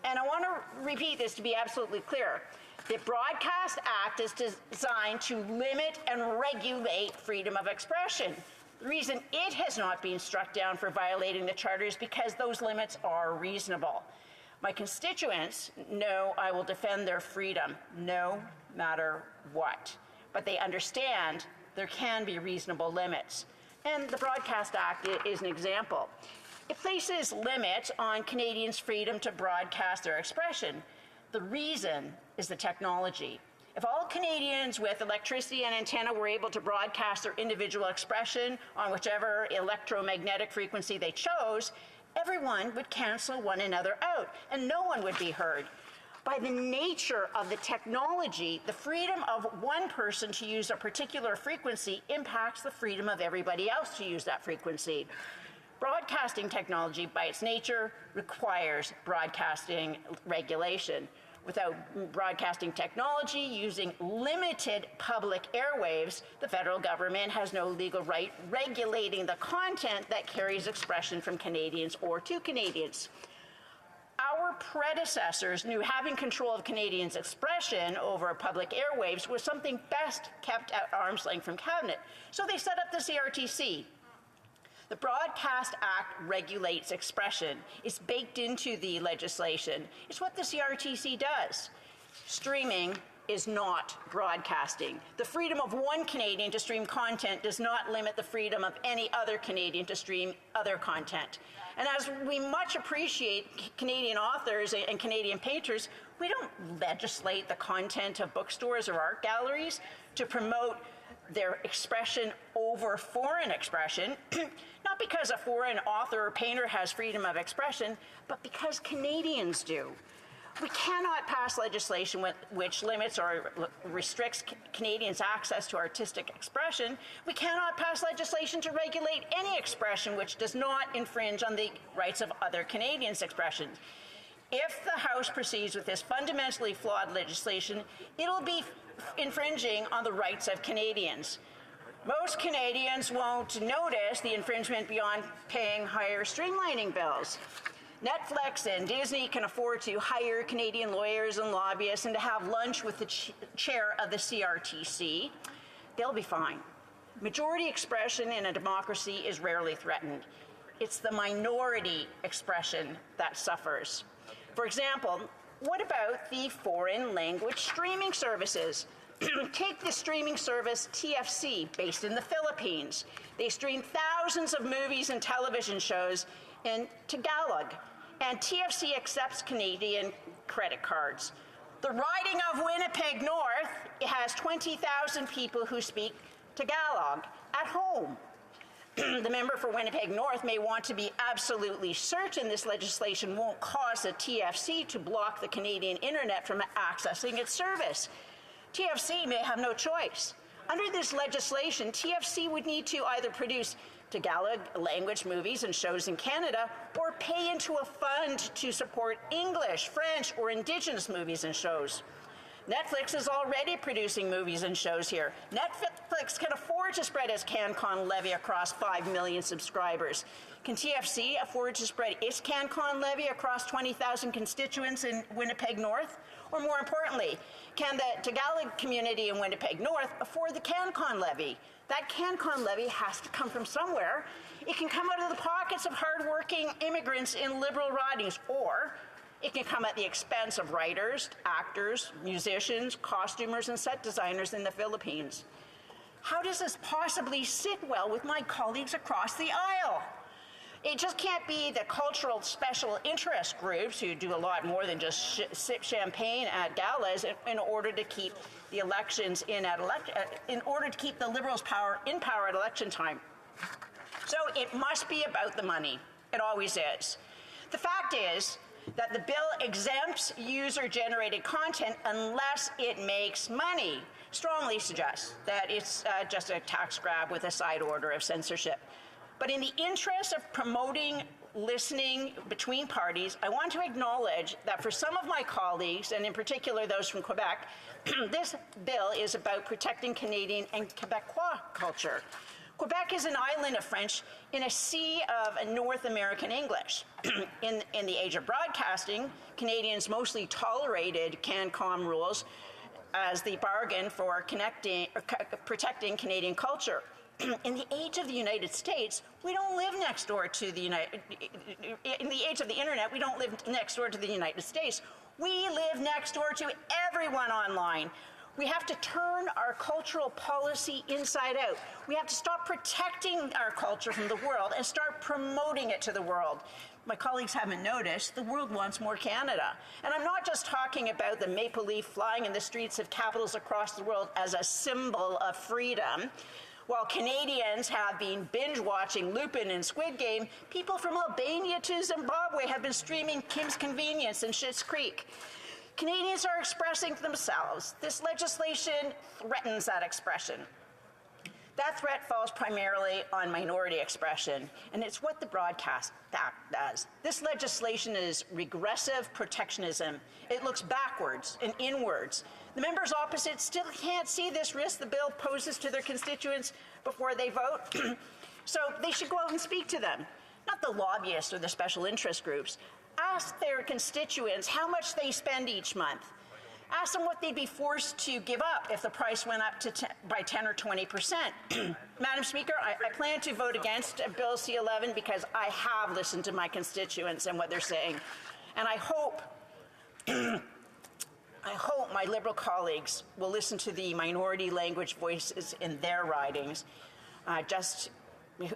And I want to repeat this to be absolutely clear. The Broadcast Act is designed to limit and regulate freedom of expression. The reason it has not been struck down for violating the Charter is because those limits are reasonable. My constituents know I will defend their freedom, no matter what. But they understand there can be reasonable limits. And the Broadcast Act is an example. It places limits on Canadians' freedom to broadcast their expression. The reason is the technology. If all Canadians with electricity and antenna were able to broadcast their individual expression on whichever electromagnetic frequency they chose, everyone would cancel one another out, and no one would be heard. By the nature of the technology, the freedom of one person to use a particular frequency impacts the freedom of everybody else to use that frequency. Broadcasting technology, by its nature, requires broadcasting regulation. Without broadcasting technology using limited public airwaves, the federal government has no legal right regulating the content that carries expression from Canadians or to Canadians. Our predecessors knew having control of Canadians' expression over public airwaves was something best kept at arm's length from Cabinet, so they set up the CRTC. The Broadcast Act regulates expression. It's baked into the legislation. It's what the CRTC does. Streaming is not broadcasting. The freedom of one Canadian to stream content does not limit the freedom of any other Canadian to stream other content. And as we much appreciate Canadian authors and Canadian painters, we don't legislate the content of bookstores or art galleries to promote their expression over foreign expression, not because a foreign author or painter has freedom of expression, but because Canadians do. We cannot pass legislation which limits or restricts Canadians' access to artistic expression. We cannot pass legislation to regulate any expression which does not infringe on the rights of other Canadians' expression. If the House proceeds with this fundamentally flawed legislation, it'll be infringing on the rights of Canadians. Most Canadians won't notice the infringement beyond paying higher streamlining bills. Netflix and Disney can afford to hire Canadian lawyers and lobbyists and to have lunch with the chair of the CRTC. They'll be fine. Majority expression in a democracy is rarely threatened. It's the minority expression that suffers. For example, what about the foreign language streaming services? Take the streaming service TFC, based in the Philippines. They stream thousands of movies and television shows in Tagalog, and TFC accepts Canadian credit cards. The riding of Winnipeg North has 20,000 people who speak Tagalog at home. The member for Winnipeg North may want to be absolutely certain this legislation won't cause the TFC to block the Canadian internet from accessing its service. TFC may have no choice. Under this legislation, TFC would need to either produce Tagalog language movies and shows in Canada or pay into a fund to support English, French, or Indigenous movies and shows. Netflix is already producing movies and shows here. Netflix can afford to spread its CanCon levy across 5 million subscribers. Can TFC afford to spread its CanCon levy across 20,000 constituents in Winnipeg North? Or more importantly, can the Tagalog community in Winnipeg North afford the CanCon levy? That CanCon levy has to come from somewhere. It can come out of the pockets of hardworking immigrants in Liberal ridings, or it can come at the expense of writers, actors, musicians, costumers, and set designers in the Philippines. How does this possibly sit well with my colleagues across the aisle? It just can't be the cultural special interest groups who do a lot more than just sip champagne at galas in order to keep the elections in order to keep the Liberals in power at election time. So it must be about the money. It always is. The fact is that the bill exempts user-generated content unless it makes money. Strongly suggests that it's just a tax grab with a side order of censorship. But in the interest of promoting listening between parties, I want to acknowledge that for some of my colleagues, and in particular those from Quebec, this bill is about protecting Canadian and Quebecois culture. Quebec is an island of French in a sea of North American English. In the age of broadcasting, Canadians mostly tolerated CanCom rules as the bargain for protecting Canadian culture. In the age of the United States, we don't live next door to the in the age of the internet, we don't live next door to the United States. We live next door to everyone online. We have to turn our cultural policy inside out. We have to stop protecting our culture from the world and start promoting it to the world. My colleagues haven't noticed, the world wants more Canada. And I'm not just talking about the maple leaf flying in the streets of capitals across the world as a symbol of freedom. While Canadians have been binge-watching Lupin and Squid Game, people from Albania to Zimbabwe have been streaming Kim's Convenience and Schitt's Creek. Canadians are expressing themselves. This legislation threatens that expression. That threat falls primarily on minority expression, and it's what the Broadcast Act does. This legislation is regressive protectionism. It looks backwards and inwards. The members opposite still can't see this risk the bill poses to their constituents before they vote, so they should go out and speak to them, not the lobbyists or the special interest groups. Ask their constituents how much they spend each month. Ask them what they'd be forced to give up if the price went up by 10 or 20%. Madam Speaker, I plan to vote against Bill C-11 because I have listened to my constituents and what they're saying. And I hope my Liberal colleagues will listen to the minority language voices in their ridings,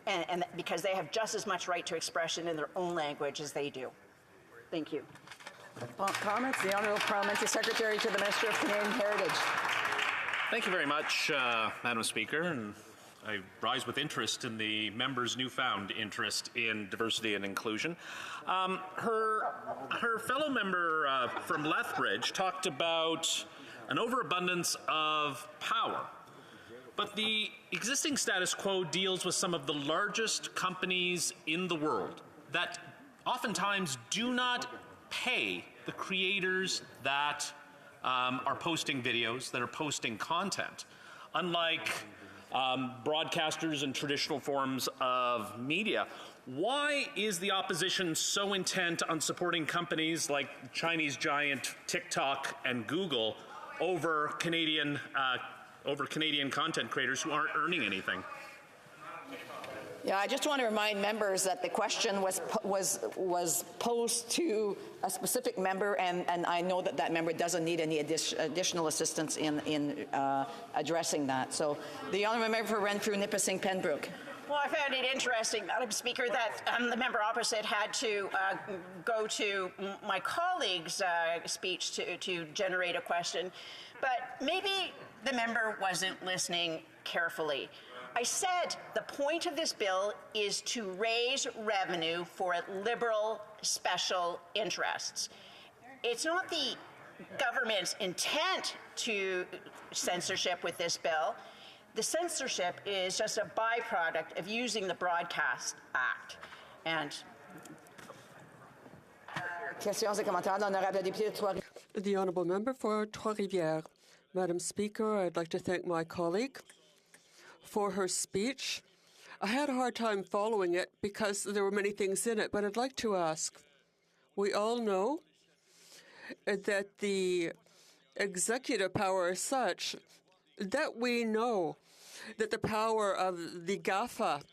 and because they have just as much right to expression in their own language as they do. Thank you. Comments? The Honourable Parliamentary Secretary to the Minister of Canadian Heritage. Thank you very much, Madam Speaker. And I rise with interest in the member's newfound interest in diversity and inclusion. Her fellow member from Lethbridge talked about an overabundance of power. But the existing status quo deals with some of the largest companies in the world that oftentimes do not pay the creators that are posting videos, that are posting content. Unlike broadcasters and traditional forms of media, why is the opposition so intent on supporting companies like Chinese giant TikTok and Google over Canadian content creators who aren't earning anything? Yeah, I just want to remind members that the question was posed to a specific member, and I know that member doesn't need any additional assistance in addressing that. So, the honourable member for Renfrew, Nipissing, Pembroke. Well, I found it interesting, Madam Speaker, that the member opposite had to go to my colleague's speech to generate a question, but maybe the member wasn't listening carefully. I said the point of this bill is to raise revenue for Liberal special interests. It's not the government's intent to censorship with this bill. The censorship is just a byproduct of using the Broadcast Act. And the honourable member for Trois-Rivières. Madam Speaker, I'd like to thank my colleague for her speech. I had a hard time following it because there were many things in it, but I'd like to ask, we all know that the executive power is such that we know that the power of the GAFA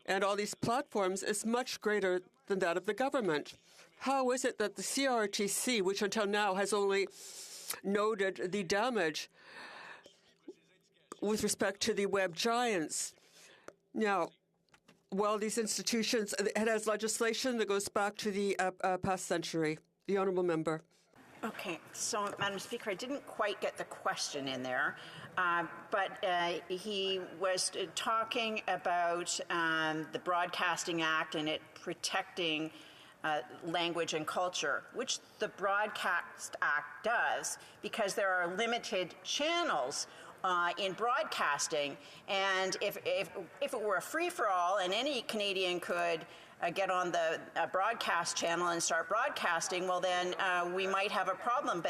and all these platforms is much greater than that of the government. How is it that the CRTC, which until now has only noted the damage with respect to the web giants, now, while these institutions, it has legislation that goes back to the past century? The honourable member. Okay, so, Madam Speaker, I didn't quite get the question in there, but he was talking about the Broadcasting Act and it protecting language and culture, which the Broadcast Act does, because there are limited channels in broadcasting, and if it were a free-for-all and any Canadian could get on the broadcast channel and start broadcasting, well then we might have a problem.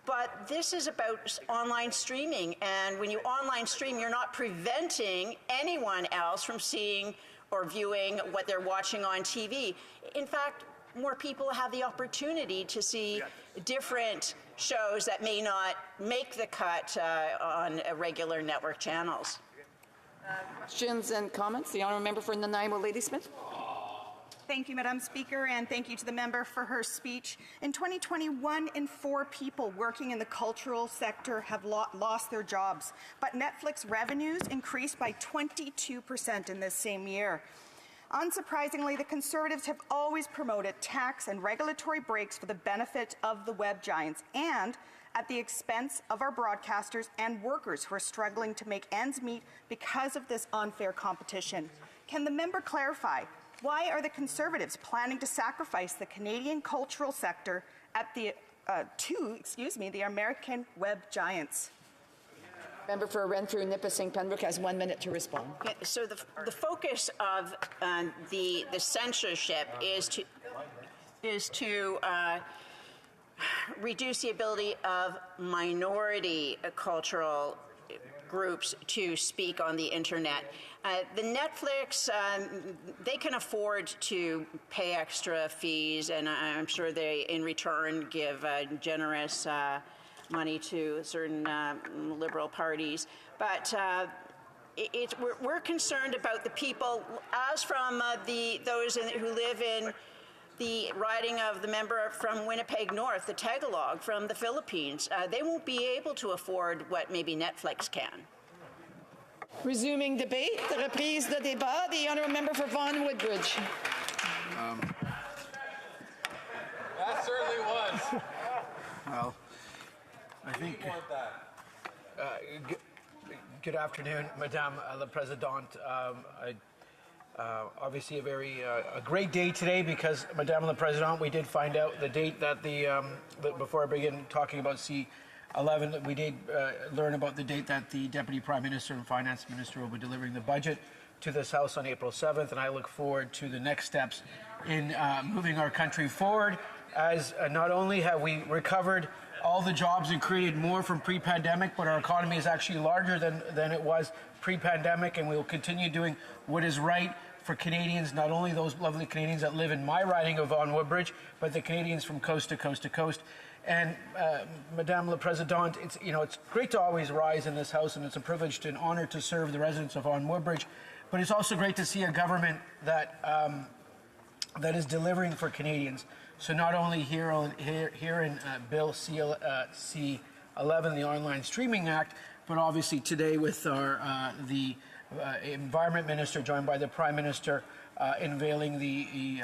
But this is about online streaming, and when you online stream, you're not preventing anyone else from seeing or viewing what they're watching on TV. In fact, more people have the opportunity to see different shows that may not make the cut on regular network channels. Questions and comments? The honourable member for Nanaimo, Ladysmith. Thank you, Madam Speaker, and thank you to the member for her speech. In 2020, 1 in 4 people working in the cultural sector have lost their jobs, but Netflix revenues increased by 22% in this same year. Unsurprisingly, the Conservatives have always promoted tax and regulatory breaks for the benefit of the web giants and at the expense of our broadcasters and workers who are struggling to make ends meet because of this unfair competition. Can the member clarify, why are the Conservatives planning to sacrifice the Canadian cultural sector at the the American web giants? Member for Renfrew, Nipissing, Pembroke has 1 minute to respond. Okay, so the focus of the censorship is to reduce the ability of minority cultural groups to speak on the internet. The Netflix, they can afford to pay extra fees, and I'm sure they, in return, give generous money to certain Liberal parties. But we're concerned about the people, as from those who live in the riding of the member from Winnipeg North, the Tagalog from the Philippines. They won't be able to afford what maybe Netflix can. Resuming debate, the reprise de débat, the honourable member for Vaughan Woodbridge. That certainly was. Well, I think. Good afternoon, Madame la Présidente. Obviously, a great day today because, Madame la Présidente, we did find out the date that before I begin talking about C11, we did learn about the date that the Deputy Prime Minister and Finance Minister will be delivering the budget to this House on April 7th, and I look forward to the next steps in moving our country forward as not only have we recovered all the jobs and created more from pre-pandemic, but our economy is actually larger than it was pre-pandemic, and we will continue doing what is right for Canadians, not only those lovely Canadians that live in my riding of Vaughan Woodbridge, but the Canadians from coast to coast to coast. And Madame la Présidente, it's great to always rise in this House, and it's a privilege and honor to serve the residents of Vaughan Woodbridge. But it's also great to see a government that that is delivering for Canadians. So not only here in Bill C-11, the Online Streaming Act, but obviously today with our the Environment Minister, joined by the Prime Minister, unveiling the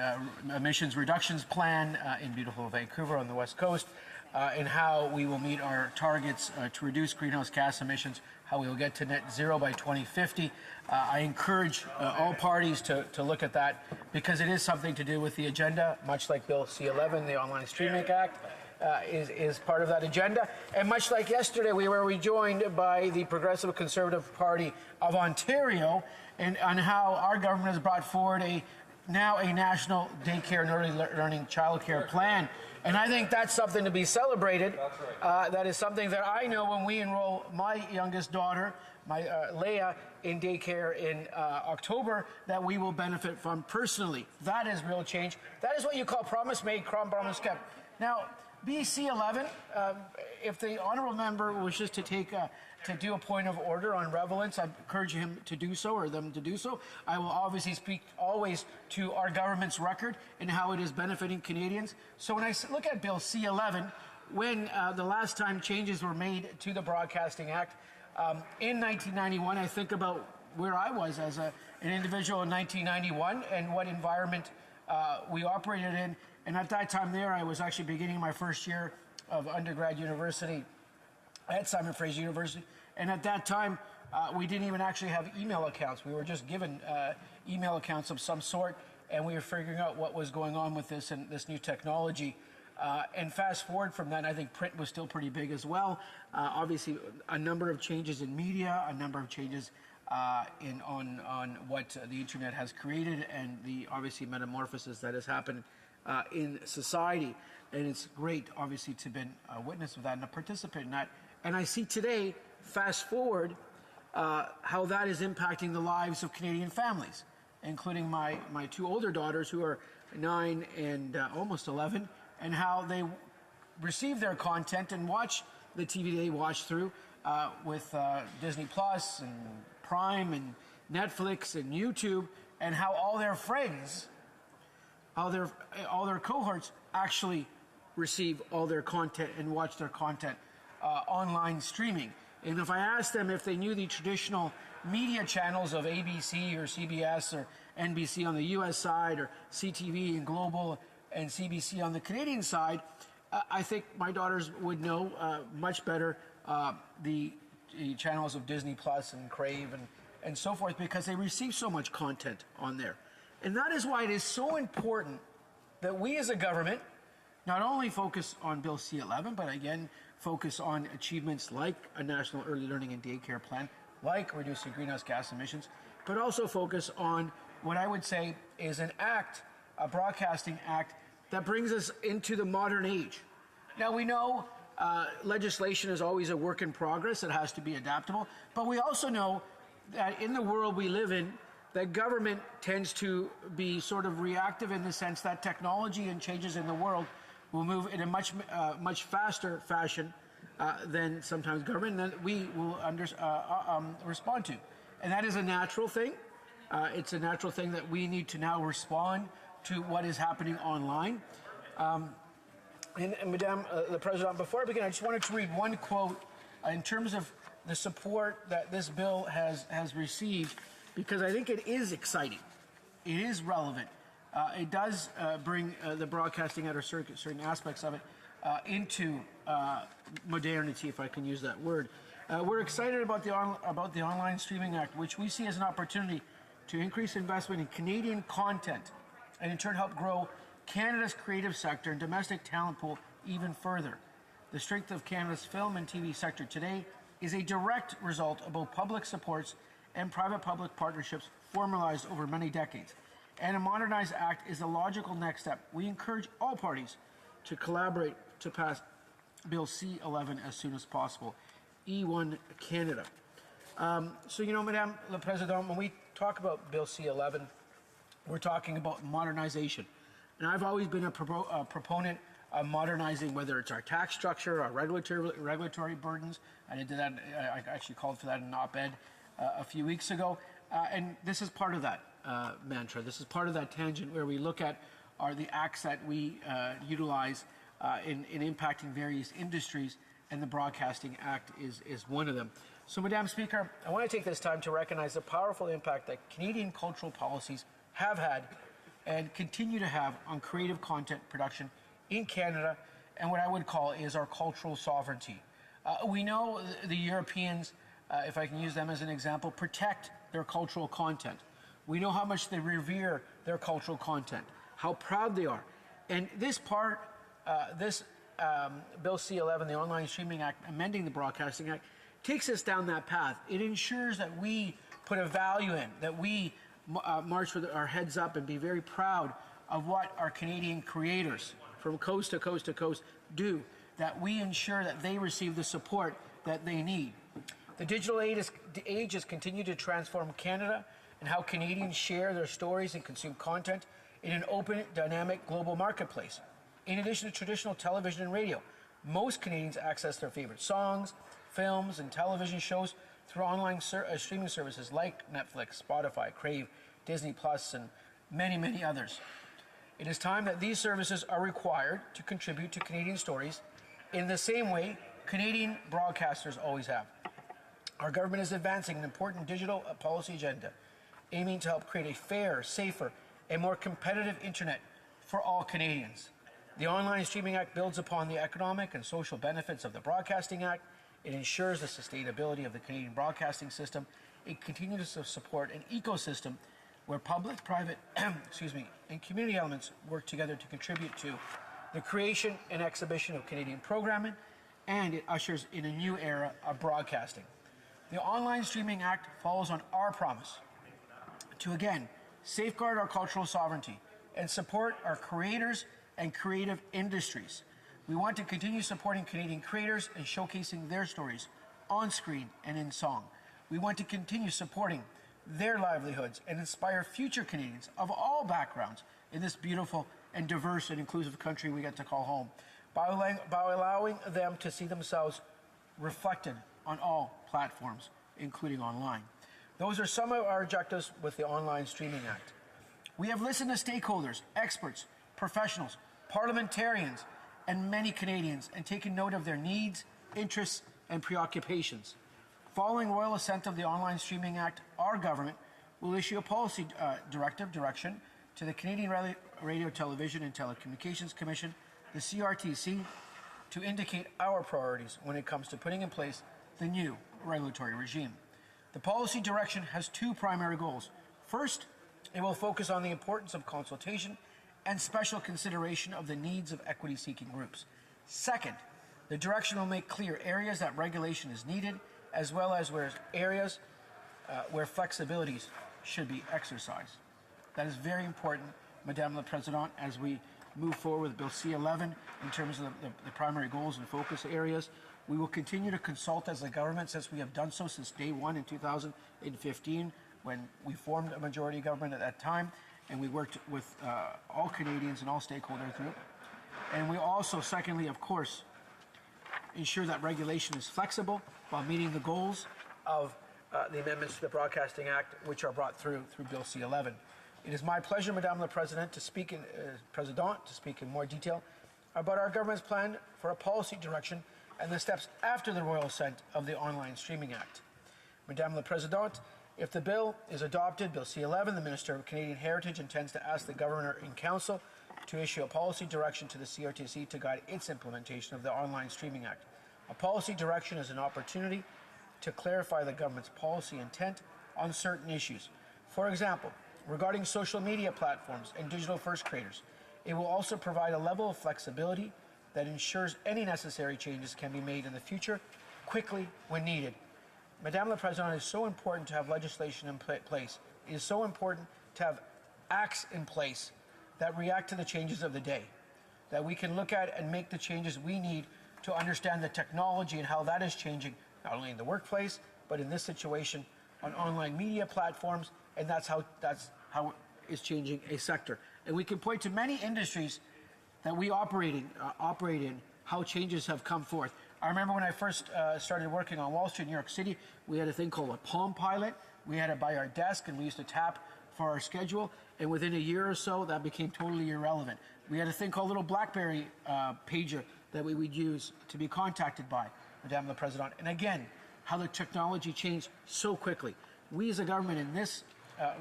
emissions reductions plan in beautiful Vancouver on the West Coast, and how we will meet our targets to reduce greenhouse gas emissions, how we will get to net zero by 2050. I encourage all parties to look at that, because it is something to do with the agenda, much like Bill C-11, the Online Streaming Act, is part of that agenda. And much like yesterday, we were rejoined by the Progressive Conservative Party of Ontario and on how our government has brought forward now a national daycare and early learning childcare plan. And I think that's something to be celebrated. That is something that I know when we enroll my youngest daughter, my Leia, in daycare in October, that we will benefit from personally. That is real change. That is what you call promise made, promise kept. Now, BC11, if the honourable member wishes to do a point of order on relevance, I encourage him to do so, or them to do so. I will obviously speak always to our government's record and how it is benefiting Canadians. So when I look at Bill C-11, when the last time changes were made to the Broadcasting Act in 1991, I think about where I was as an individual in 1991 and what environment we operated in. And at that time there, I was actually beginning my first year of undergrad university at Simon Fraser University. And at that time, we didn't even actually have email accounts. We were just given email accounts of some sort, and we were figuring out what was going on with this and this new technology. And fast forward from that, I think print was still pretty big as well. Obviously, a number of changes in media, a number of changes on what the internet has created, and the obviously metamorphosis that has happened in society. And it's great, obviously, to have been a witness of that and a participant in that. And I see today, fast forward, how that is impacting the lives of Canadian families, including my two older daughters who are 9 and almost 11, and how they receive their content and watch the TV they watch through with Disney Plus and Prime and Netflix and YouTube, and how all their friends, all their cohorts actually receive all their content and watch their content online streaming. And if I asked them if they knew the traditional media channels of ABC or CBS or NBC on the US side, or CTV and Global and CBC on the Canadian side, I think my daughters would know much better the channels of Disney Plus and Crave and so forth, because they receive so much content on there. And that is why it is so important that we as a government not only focus on Bill C-11, but again, focus on achievements like a national early learning and daycare plan, like reducing greenhouse gas emissions, but also focus on what I would say is an act, a broadcasting act, that brings us into the modern age. Now, we know legislation is always a work in progress. It has to be adaptable. But we also know that in the world we live in, that government tends to be sort of reactive in the sense that technology and changes in the world will move in a much faster fashion than sometimes government, and that we will respond to. And that is a natural thing. It's a natural thing that we need to now respond to what is happening online. And Madame the President, before I begin, I just wanted to read one quote in terms of the support that this bill has received, because I think it is exciting. It is relevant. It does bring the broadcasting at certain aspects of it into modernity, if I can use that word. We're excited about the Online Streaming Act, which we see as an opportunity to increase investment in Canadian content and in turn help grow Canada's creative sector and domestic talent pool even further. The strength of Canada's film and TV sector today is a direct result of both public supports and private-public partnerships formalized over many decades. And a modernized act is the logical next step. We encourage all parties to collaborate to pass Bill C-11 as soon as possible. E1 Canada. So, you know, Madame la Présidente, when we talk about Bill C-11, we're talking about modernization. And I've always been a proponent of modernizing, whether it's our tax structure, our regulatory burdens. I did that. I actually called for that in an op-ed a few weeks ago. And this is part of that mantra. This is part of that tangent where we look at the acts that we utilize in impacting various industries, and the Broadcasting Act is one of them. So, Madam Speaker, I want to take this time to recognize the powerful impact that Canadian cultural policies have had and continue to have on creative content production in Canada, and what I would call is our cultural sovereignty. We know the Europeans, if I can use them as an example, protect their cultural content. We know how much they revere their cultural content, how proud they are. And this part, Bill C-11, the Online Streaming Act, amending the Broadcasting Act, takes us down that path. It ensures that we put a value in, that we march with our heads up and be very proud of what our Canadian creators from coast to coast to coast do, that we ensure that they receive the support that they need. The digital age has continued to transform Canada and how Canadians share their stories and consume content in an open, dynamic global marketplace. In addition to traditional television and radio, most Canadians access their favorite songs, films, and television shows through online streaming services like Netflix, Spotify, Crave, Disney Plus, and many, many others. It is time that these services are required to contribute to Canadian stories in the same way Canadian broadcasters always have. Our government is advancing an important digital policy agenda, aiming to help create a fair, safer, and more competitive internet for all Canadians. The Online Streaming Act builds upon the economic and social benefits of the Broadcasting Act. It ensures the sustainability of the Canadian broadcasting system. It continues to support an ecosystem where public, private, and community elements work together to contribute to the creation and exhibition of Canadian programming, and it ushers in a new era of broadcasting. The Online Streaming Act follows on our promise to, again, safeguard our cultural sovereignty and support our creators and creative industries. We want to continue supporting Canadian creators and showcasing their stories on screen and in song. We want to continue supporting their livelihoods and inspire future Canadians of all backgrounds in this beautiful and diverse and inclusive country we get to call home by allowing them to see themselves reflected on all platforms, including online. Those are some of our objectives with the Online Streaming Act. We have listened to stakeholders, experts, professionals, parliamentarians, and many Canadians and taken note of their needs, interests, and preoccupations. Following royal assent of the Online Streaming Act, our government will issue a policy direction to the Canadian Radio, Television and Telecommunications Commission, the CRTC, to indicate our priorities when it comes to putting in place the new regulatory regime. The policy direction has two primary goals. First, it will focus on the importance of consultation and special consideration of the needs of equity-seeking groups. Second, the direction will make clear areas that regulation is needed, as well as areas where flexibilities should be exercised. That is very important, Madame la Présidente, as we move forward with Bill C-11 in terms of the primary goals and focus areas. We will continue to consult as a government, since we have done so since day one in 2015, when we formed a majority government at that time, and we worked with all Canadians and all stakeholders through it. And we also, secondly, of course, ensure that regulation is flexible while meeting the goals of the amendments to the Broadcasting Act, which are brought through Bill C-11. It is my pleasure, Madame la Présidente, to speak in more detail about our government's plan for a policy direction and the steps after the royal assent of the Online Streaming Act. Madame la Présidente, if the bill is adopted, Bill C-11, the Minister of Canadian Heritage intends to ask the Governor in Council to issue a policy direction to the CRTC to guide its implementation of the Online Streaming Act. A policy direction is an opportunity to clarify the government's policy intent on certain issues. For example, regarding social media platforms and digital-first creators, it will also provide a level of flexibility that ensures any necessary changes can be made in the future quickly when needed. Madame la Présidente, it is so important to have legislation in place. It is so important to have acts in place that react to the changes of the day. that we can look at and make the changes we need to understand the technology and how that is changing, not only in the workplace, but in this situation on online media platforms, and that's how it's changing a sector. And we can point to many industries that we operate in, how changes have come forth. I remember when I first started working on Wall Street, New York City, we had a thing called a Palm Pilot. We had it by our desk, and we used to tap for our schedule, and within a year or so, that became totally irrelevant. We had a thing called little BlackBerry pager that we would use to be contacted by, Madame la Présidente. And again, how the technology changed so quickly. We as a government in this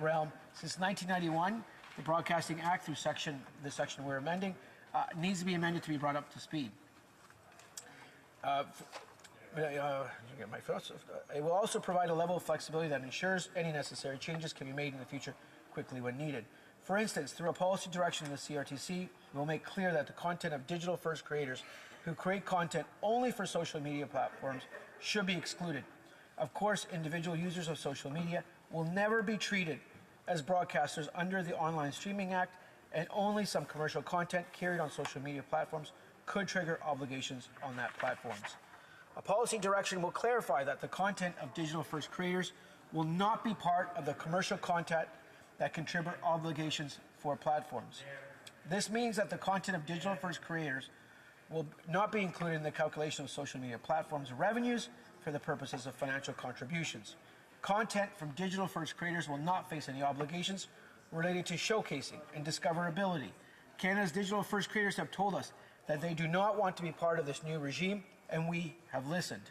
realm, since 1991, the Broadcasting Act, through the section we're amending, needs to be amended to be brought up to speed. Get my thoughts. It will also provide a level of flexibility that ensures any necessary changes can be made in the future quickly when needed. For instance, through a policy direction in the CRTC, we'll make clear that the content of digital-first creators who create content only for social media platforms should be excluded. Of course, individual users of social media will never be treated as broadcasters under the Online Streaming Act, and only some commercial content carried on social media platforms could trigger obligations on that platforms. A policy direction will clarify that the content of digital-first creators will not be part of the commercial content that can trigger obligations for platforms. This means that the content of digital-first creators will not be included in the calculation of social media platforms' revenues for the purposes of financial contributions. Content from digital-first creators will not face any obligations related to showcasing and discoverability. Canada's digital-first creators have told us that they do not want to be part of this new regime, and we have listened.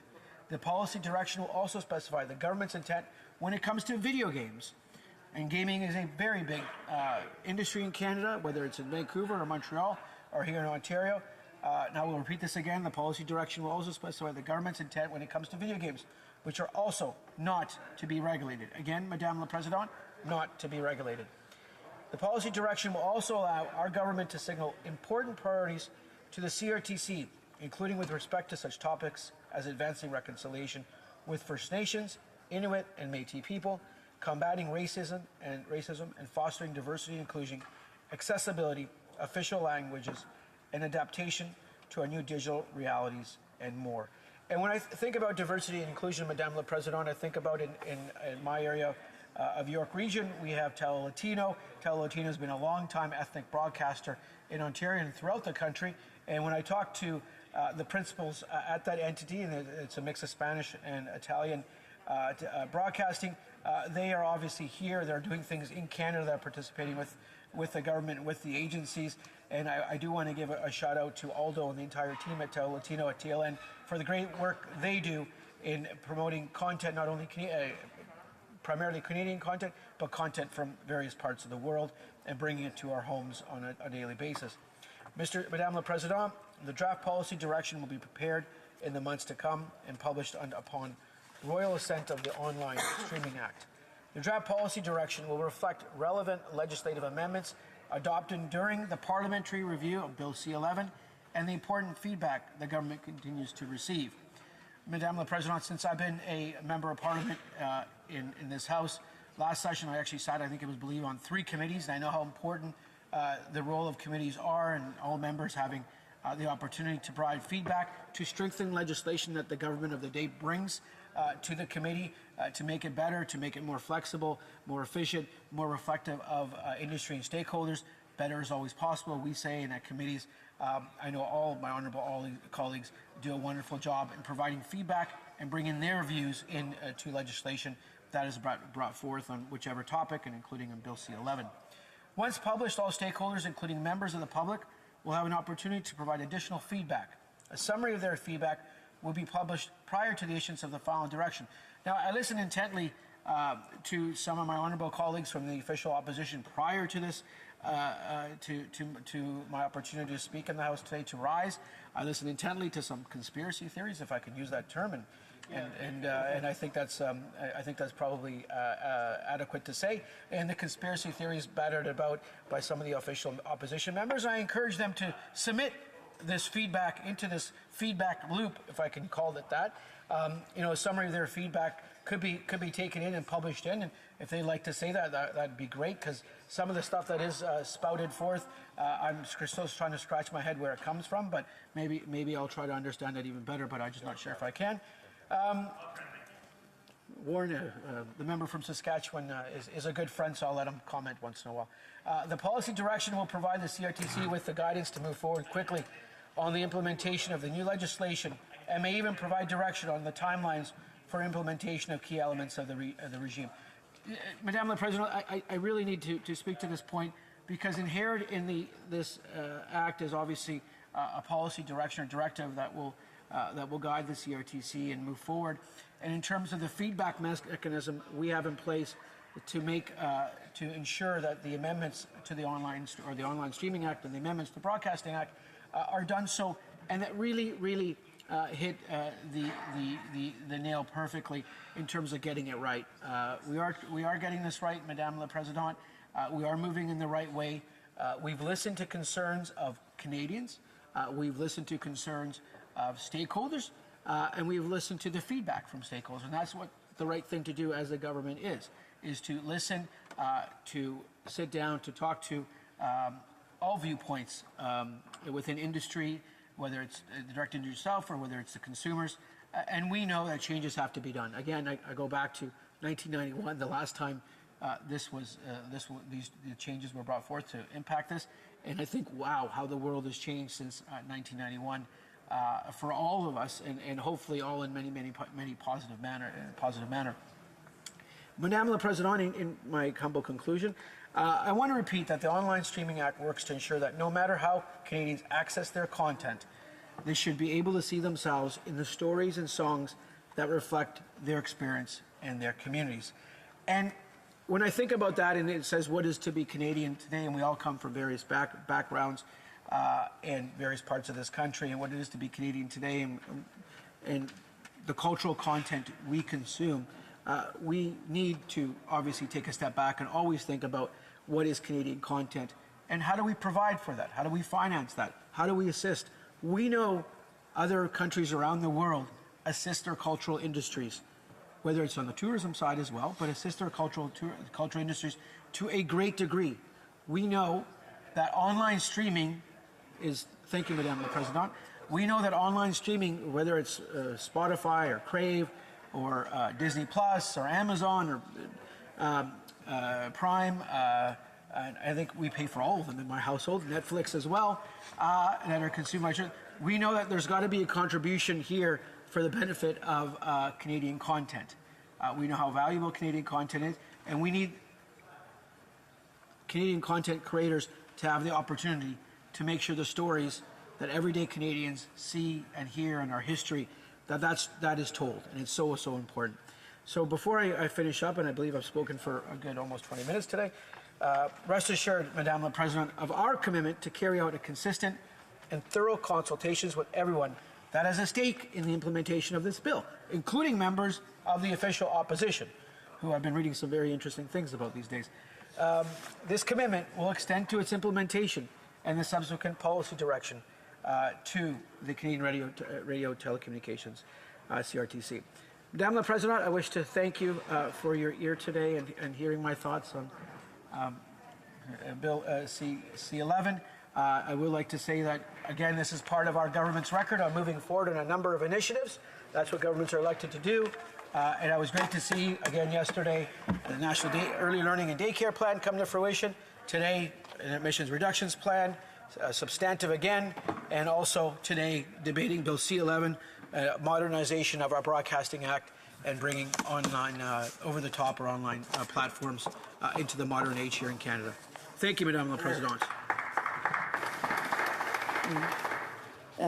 The policy direction will also specify the government's intent when it comes to video games. And gaming is a very big industry in Canada, whether it's in Vancouver or Montreal or here in Ontario. Now we'll repeat this again. The policy direction will also specify the government's intent when it comes to video games, which are also not to be regulated. Again, Madame la Présidente, not to be regulated. The policy direction will also allow our government to signal important priorities to the CRTC, including with respect to such topics as advancing reconciliation with First Nations, Inuit, and Métis people, combating racism and fostering diversity and inclusion, accessibility, official languages, and adaptation to our new digital realities, and more. And when I think about diversity and inclusion, Madame la Présidente, I think about in my area of York Region, we have Tele Latino. Tele Latino has been a long-time ethnic broadcaster in Ontario and throughout the country. And when I talk to the principals at that entity, and it's a mix of Spanish and Italian broadcasting, they are obviously here. They're doing things in Canada. They're participating with the government, with the agencies. And I do want to give a shout out to Aldo and the entire team at Tele Latino at TLN for the great work they do in promoting content, not only primarily Canadian content, but content from various parts of the world, and bringing it to our homes on a daily basis. Madame la Présidente, the draft policy direction will be prepared in the months to come and published upon royal assent of the Online Streaming Act. The draft policy direction will reflect relevant legislative amendments adopted during the parliamentary review of Bill C-11 and the important feedback the government continues to receive. Madame la Présidente, since I've been a member of Parliament in this House, last session I actually sat, I think it was believed, on 3 committees, and I know how important the role of committees are, and all members having the opportunity to provide feedback to strengthen legislation that the government of the day brings to the committee to make it better, to make it more flexible, more efficient, more reflective of industry and stakeholders. Better is always possible, we say, in committees. I know all of my honourable colleagues do a wonderful job in providing feedback and bringing their views into legislation that is brought forth on whichever topic, and including in Bill C-11. Once published, all stakeholders, including members of the public, will have an opportunity to provide additional feedback. A summary of their feedback will be published prior to the issuance of the final direction. Now, I listened intently to some of my honourable colleagues from the official opposition prior to this, to my opportunity to speak in the House today, to rise. I listened intently to some conspiracy theories, if I can use that term, and I think that's probably adequate to say. And the conspiracy theories battered about by some of the official opposition members. I encourage them to submit this feedback into this feedback loop, if I can call it that. A summary of their feedback could be taken in and published in, and if they'd like to say that'd be great, because some of the stuff that is spouted forth, I'm still trying to scratch my head where it comes from, but maybe I'll try to understand that even better, but I'm just not sure if I can. Warren, the member from Saskatchewan, is a good friend, so I'll let him comment once in a while. The policy direction will provide the CRTC with the guidance to move forward quickly on the implementation of the new legislation, and may even provide direction on the timelines for implementation of key elements of the regime. Madame la Presidente, I really need to speak to this point, because inherent in this act is obviously a policy direction or directive that will guide the CRTC and move forward. And in terms of the feedback mechanism we have in place to ensure that the amendments to the Online Streaming Act and the amendments to the Broadcasting Act are done so, and that really hit the nail perfectly in terms of getting it right. We are getting this right, Madame la Présidente. We are moving in the right way. We've listened to concerns of Canadians. We've listened to concerns of stakeholders, and we've listened to the feedback from stakeholders, and that's what the right thing to do as a government is to listen, to sit down, to talk to all viewpoints within industry, whether it's the direct industry itself or whether it's the consumers, and we know that changes have to be done. Again, I go back to 1991, the last time these changes were brought forth to impact this, and I think, wow, how the world has changed since 1991 for all of us, and hopefully all in many positive manner. Madame la Présidente, in my humble conclusion, I want to repeat that the Online Streaming Act works to ensure that no matter how Canadians access their content, they should be able to see themselves in the stories and songs that reflect their experience and their communities. And when I think about that, and it says what is to be Canadian today, and we all come from various backgrounds and various parts of this country, and what it is to be Canadian today, and the cultural content we consume, we need to obviously take a step back and always think about what is Canadian content and how do we provide for that? How do we finance that? How do we assist? We know other countries around the world assist their cultural industries, whether it's on the tourism side as well, but assist their cultural industries to a great degree. We know that online streaming is, thank you, Madame la Présidente, we know that online streaming, whether it's Spotify or Crave or Disney Plus or Amazon or Prime, and I think we pay for all of them in my household, Netflix as well, that are consumed by children. We know that there's got to be a contribution here for the benefit of Canadian content. We know how valuable Canadian content is, and we need Canadian content creators to have the opportunity to make sure the stories that everyday Canadians see and hear in our history, that is told, and it's so important. So before I finish up, and I believe I've spoken for a good almost 20 minutes today, rest assured, Madame la Présidente, of our commitment to carry out a consistent and thorough consultations with everyone that has a stake in the implementation of this bill, including members of the official opposition, who I've been reading some very interesting things about these days. This commitment will extend to its implementation and the subsequent policy direction to the Canadian Radio Telecommunications, CRTC. Madame la Présidente, I wish to thank you for your ear today and hearing my thoughts on Bill C-11. I would like to say that, again, this is part of our government's record on moving forward on a number of initiatives. That's what governments are elected to do. And it was great to see, again, yesterday, the National Early Learning and Daycare Plan come to fruition. Today, an admissions reductions plan, substantive again, and also today debating Bill C-11, modernization of our Broadcasting Act and bringing online, over-the-top or online platforms into the modern age here in Canada. Thank you, Madame la Présidente.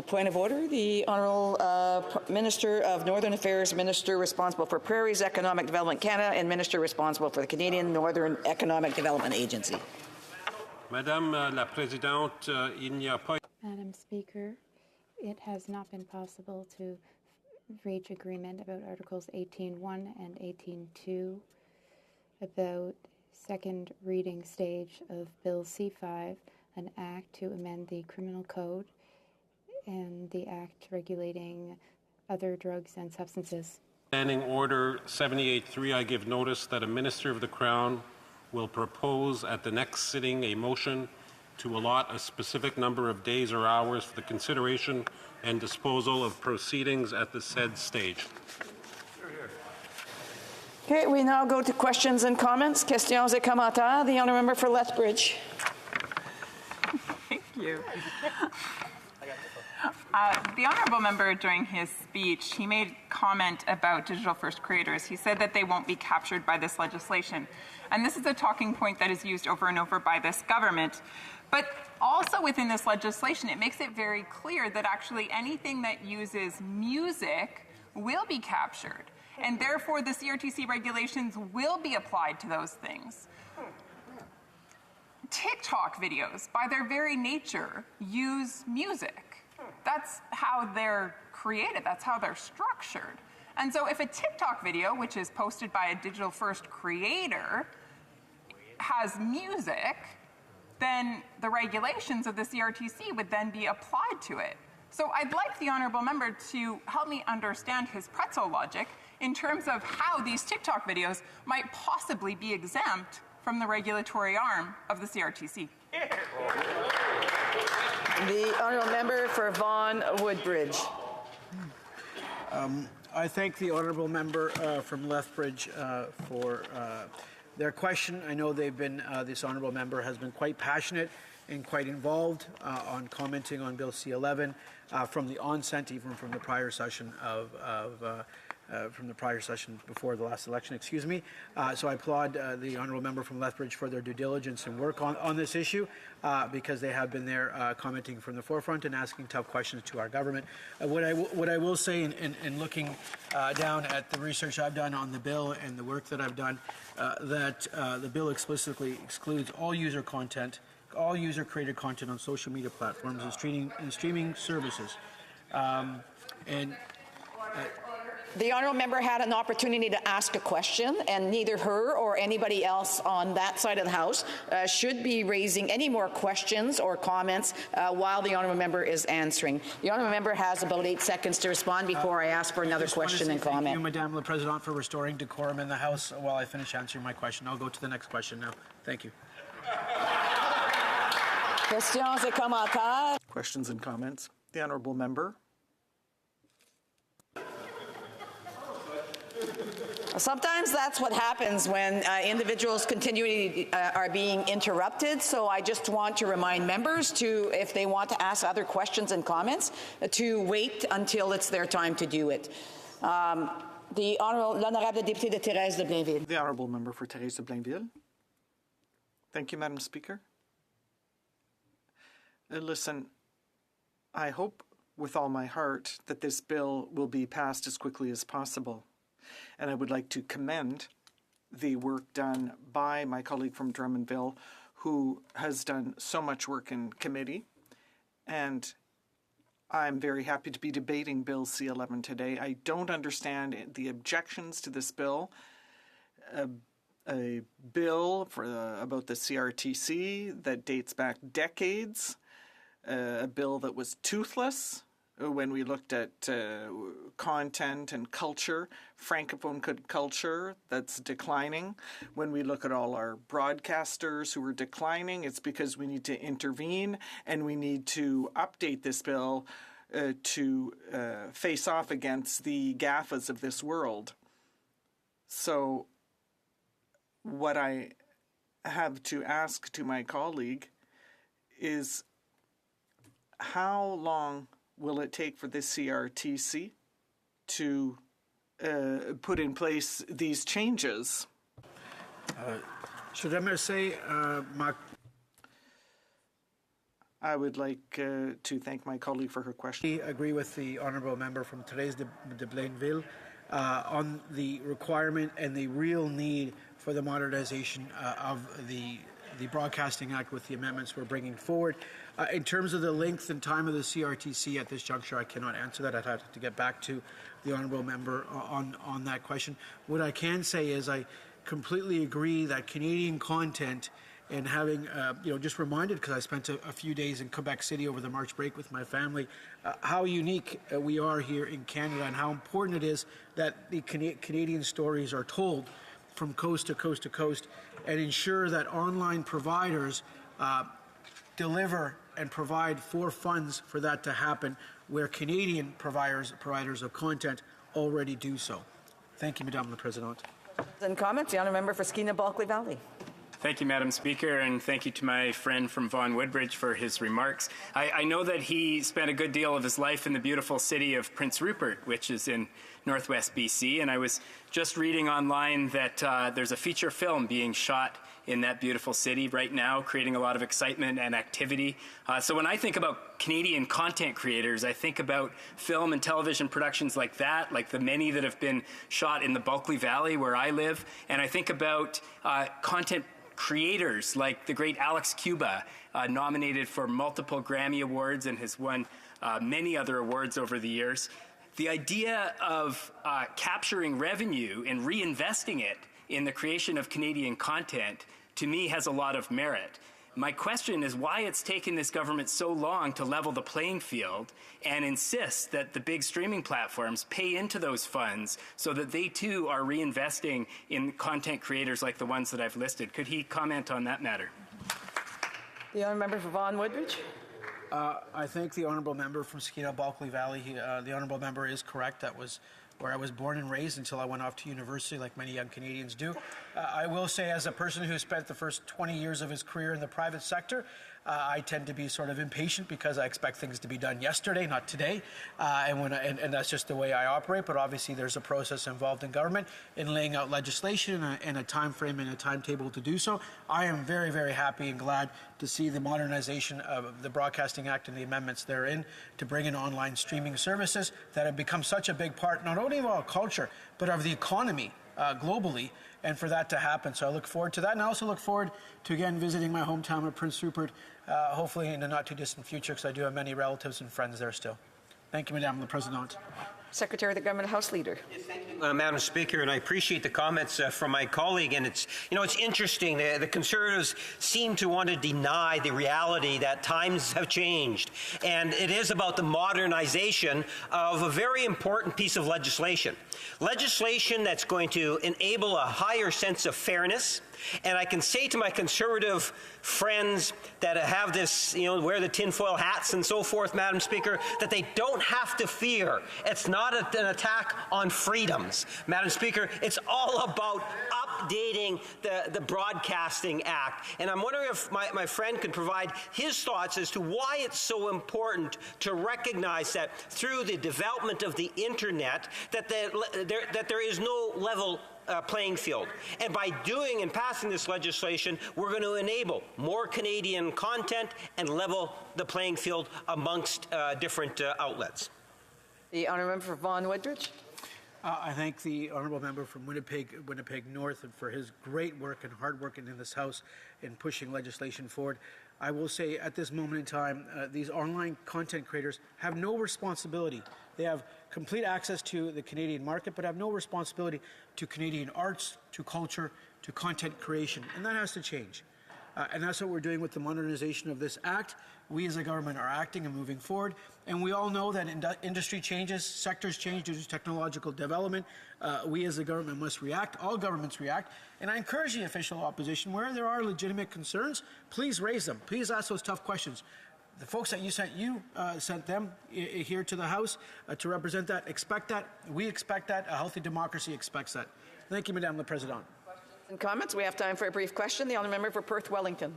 Point of order. The Honourable Minister of Northern Affairs, Minister responsible for Prairies Economic Development Canada, and Minister responsible for the Canadian Northern Economic Development Agency. Madame la Présidente, il n'y a pas... Madam Speaker, it has not been possible to reach agreement about Articles 18.1 and 18.2 about second reading stage of Bill C-5, an act to amend the Criminal Code and the act regulating other drugs and substances. Standing Order 78.3, I give notice that a Minister of the Crown will propose at the next sitting a motion to allot a specific number of days or hours for the consideration and disposal of proceedings at the said stage. Okay, we now go to questions and comments. Questions et commentaires. The honourable member for Lethbridge. Thank you. The honourable member, during his speech, he made comment about digital-first creators. He said that they won't be captured by this legislation. And this is a talking point that is used over and over by this government. But also within this legislation, it makes it very clear that actually anything that uses music will be captured. And therefore, the CRTC regulations will be applied to those things. TikTok videos, by their very nature, use music. That's how they're created. That's how they're structured. And so if a TikTok video, which is posted by a digital-first creator, has music, then the regulations of the CRTC would then be applied to it. So I'd like the honourable member to help me understand his pretzel logic in terms of how these TikTok videos might possibly be exempt from the regulatory arm of the CRTC. The honourable member for Vaughan Woodbridge. I thank the honourable member from Lethbridge for their question. I know they've been, this honourable member has been quite passionate and quite involved on commenting on Bill C-11 from the onset, even from the prior session from the prior session before the last election, excuse me. So I applaud the honourable member from Lethbridge for their due diligence and work on this issue because they have been there commenting from the forefront and asking tough questions to our government. What I will say in looking down at the research I've done on the bill and the work that I've done, that the bill explicitly excludes all user content, all user-created content on social media platforms and streaming services. The honourable member had an opportunity to ask a question, and neither her or anybody else on that side of the House should be raising any more questions or comments while the honourable member is answering. The honourable member has about 8 seconds to respond before I ask for another question and comment. Thank you, Madame la Présidente, for restoring decorum in the House while I finish answering my question. I'll go to the next question now. Thank you. Questions et commentaires. Questions and comments. The honourable member. Sometimes that's what happens when individuals continually are being interrupted. So I just want to remind members to, if they want to ask other questions and comments, to wait until it's their time to do it. The Honourable Député de Thérèse de Blainville. The honourable member for Thérèse de Blainville. Thank you, Madam Speaker. Listen, I hope with all my heart that this bill will be passed as quickly as possible. And I would like to commend the work done by my colleague from Drummondville, who has done so much work in committee. And I'm very happy to be debating Bill C-11 today. I don't understand the objections to this bill. A bill about the CRTC that dates back decades. A bill that was toothless when we looked at content and culture, Francophone culture that's declining. When we look at all our broadcasters who are declining, it's because we need to intervene and we need to update this bill to face off against the GAFAs of this world. So what I have to ask to my colleague is, how long will it take for the CRTC to put in place these changes? I would like to thank my colleague for her question. I agree with the honourable member from Thérèse de Blainville on the requirement and the real need for the modernization of the Broadcasting Act with the amendments we're bringing forward. In terms of the length and time of the CRTC at this juncture, I cannot answer that. I'd have to get back to the honourable member on that question. What I can say is I completely agree that Canadian content and having, just reminded, because I spent a few days in Quebec City over the March break with my family, how unique we are here in Canada and how important it is that the Canadian stories are told from coast to coast to coast, and ensure that online providers deliver and provide for funds for that to happen, where Canadian providers of content already do so. Thank you, Madame la Présidente. And comments, the honourable member for Skeena-Balkley Valley. Thank you, Madam Speaker, and thank you to my friend from Vaughan Woodbridge for his remarks. I know that he spent a good deal of his life in the beautiful city of Prince Rupert, which is in northwest BC, and I was just reading online that there's a feature film being shot in that beautiful city right now, creating a lot of excitement and activity. So when I think about Canadian content creators, I think about film and television productions like that, like the many that have been shot in the Bulkley Valley where I live, and I think about content creators like the great Alex Cuba, nominated for multiple Grammy Awards and has won many other awards over the years. The idea of capturing revenue and reinvesting it in the creation of Canadian content, to me, has a lot of merit. My question is why it's taken this government so long to level the playing field and insist that the big streaming platforms pay into those funds so that they too are reinvesting in content creators like the ones that I've listed. Could he comment on that matter? The honourable member for Vaughan Woodbridge. I thank the honourable member from Skeena-Balkley Valley. The honourable member is correct. That was where I was born and raised until I went off to university, like many young Canadians do. I will say, as a person who spent the first 20 years of his career in the private sector, I tend to be sort of impatient because I expect things to be done yesterday, not today, and that's just the way I operate. But obviously, there's a process involved in government in laying out legislation and a time frame and a timetable to do so. I am very, very happy and glad to see the modernization of the Broadcasting Act and the amendments therein to bring in online streaming services that have become such a big part not only of our culture but of the economy globally, and for that to happen. So I look forward to that, and I also look forward to again visiting my hometown of Prince Rupert, hopefully in the not too distant future, because I do have many relatives and friends there still. Thank you, Madame la Présidente. Secretary of the Government House Leader. Madam Speaker, and I appreciate the comments from my colleague. And it's interesting. The Conservatives seem to want to deny the reality that times have changed, and it is about the modernization of a very important piece of legislation that's going to enable a higher sense of fairness. And I can say to my Conservative friends that have this, wear the tinfoil hats and so forth, Madam Speaker, that they don't have to fear. It's not an attack on freedoms, Madam Speaker. It's all about updating the Broadcasting Act. And I'm wondering if my friend could provide his thoughts as to why it's so important to recognize that through the development of the Internet, that there is no level playing field. And by doing and passing this legislation, we're going to enable more Canadian content and level the playing field amongst different outlets. The honourable member for Vaughan Woodbridge. I thank the honourable member from Winnipeg North and for his great work and hard work in this House in pushing legislation forward. I will say at this moment in time, these online content creators have no responsibility. They have complete access to the Canadian market, but have no responsibility to Canadian arts, to culture, to content creation, and that has to change. And that's what we're doing with the modernization of this act. We as a government are acting and moving forward, and we all know that industry changes, sectors change due to technological development. We as a government must react. All governments react, and I encourage the official opposition, where there are legitimate concerns, please raise them. Please ask those tough questions. The folks that you sent them here to the House to represent that, expect that. We expect that. A healthy democracy expects that. Thank you, Madame la Présidente. And comments? We have time for a brief question. The honourable member for Perth Wellington.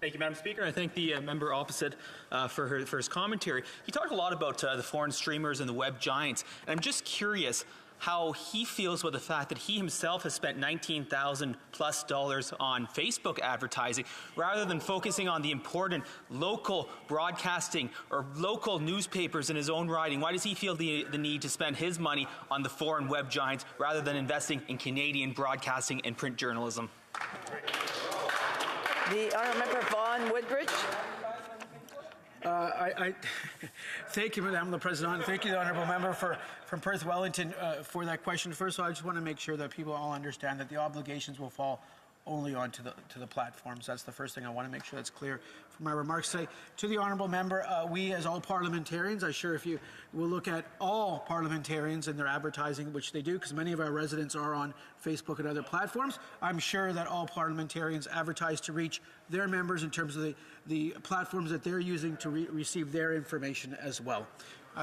Thank you, Madam Speaker. I thank the member opposite for his commentary. He talked a lot about the foreign streamers and the web giants, and I'm just curious how he feels about the fact that he himself has spent $19,000+ on Facebook advertising rather than focusing on the important local broadcasting or local newspapers in his own riding. Why does he feel the need to spend his money on the foreign web giants rather than investing in Canadian broadcasting and print journalism? The honourable member for Vaughan Woodbridge. Thank you, Madame la Présidente. Thank you, the honourable member from Perth Wellington for that question. First of all, I just want to make sure that people all understand that the obligations will fall only onto the platforms. That's the first thing I want to make sure that's clear from my remarks today. To the honourable member, we as all parliamentarians, I'm sure if you will look at all parliamentarians and their advertising, which they do, because many of our residents are on Facebook and other platforms, I'm sure that all parliamentarians advertise to reach their members in terms of the platforms that they're using to receive their information as well.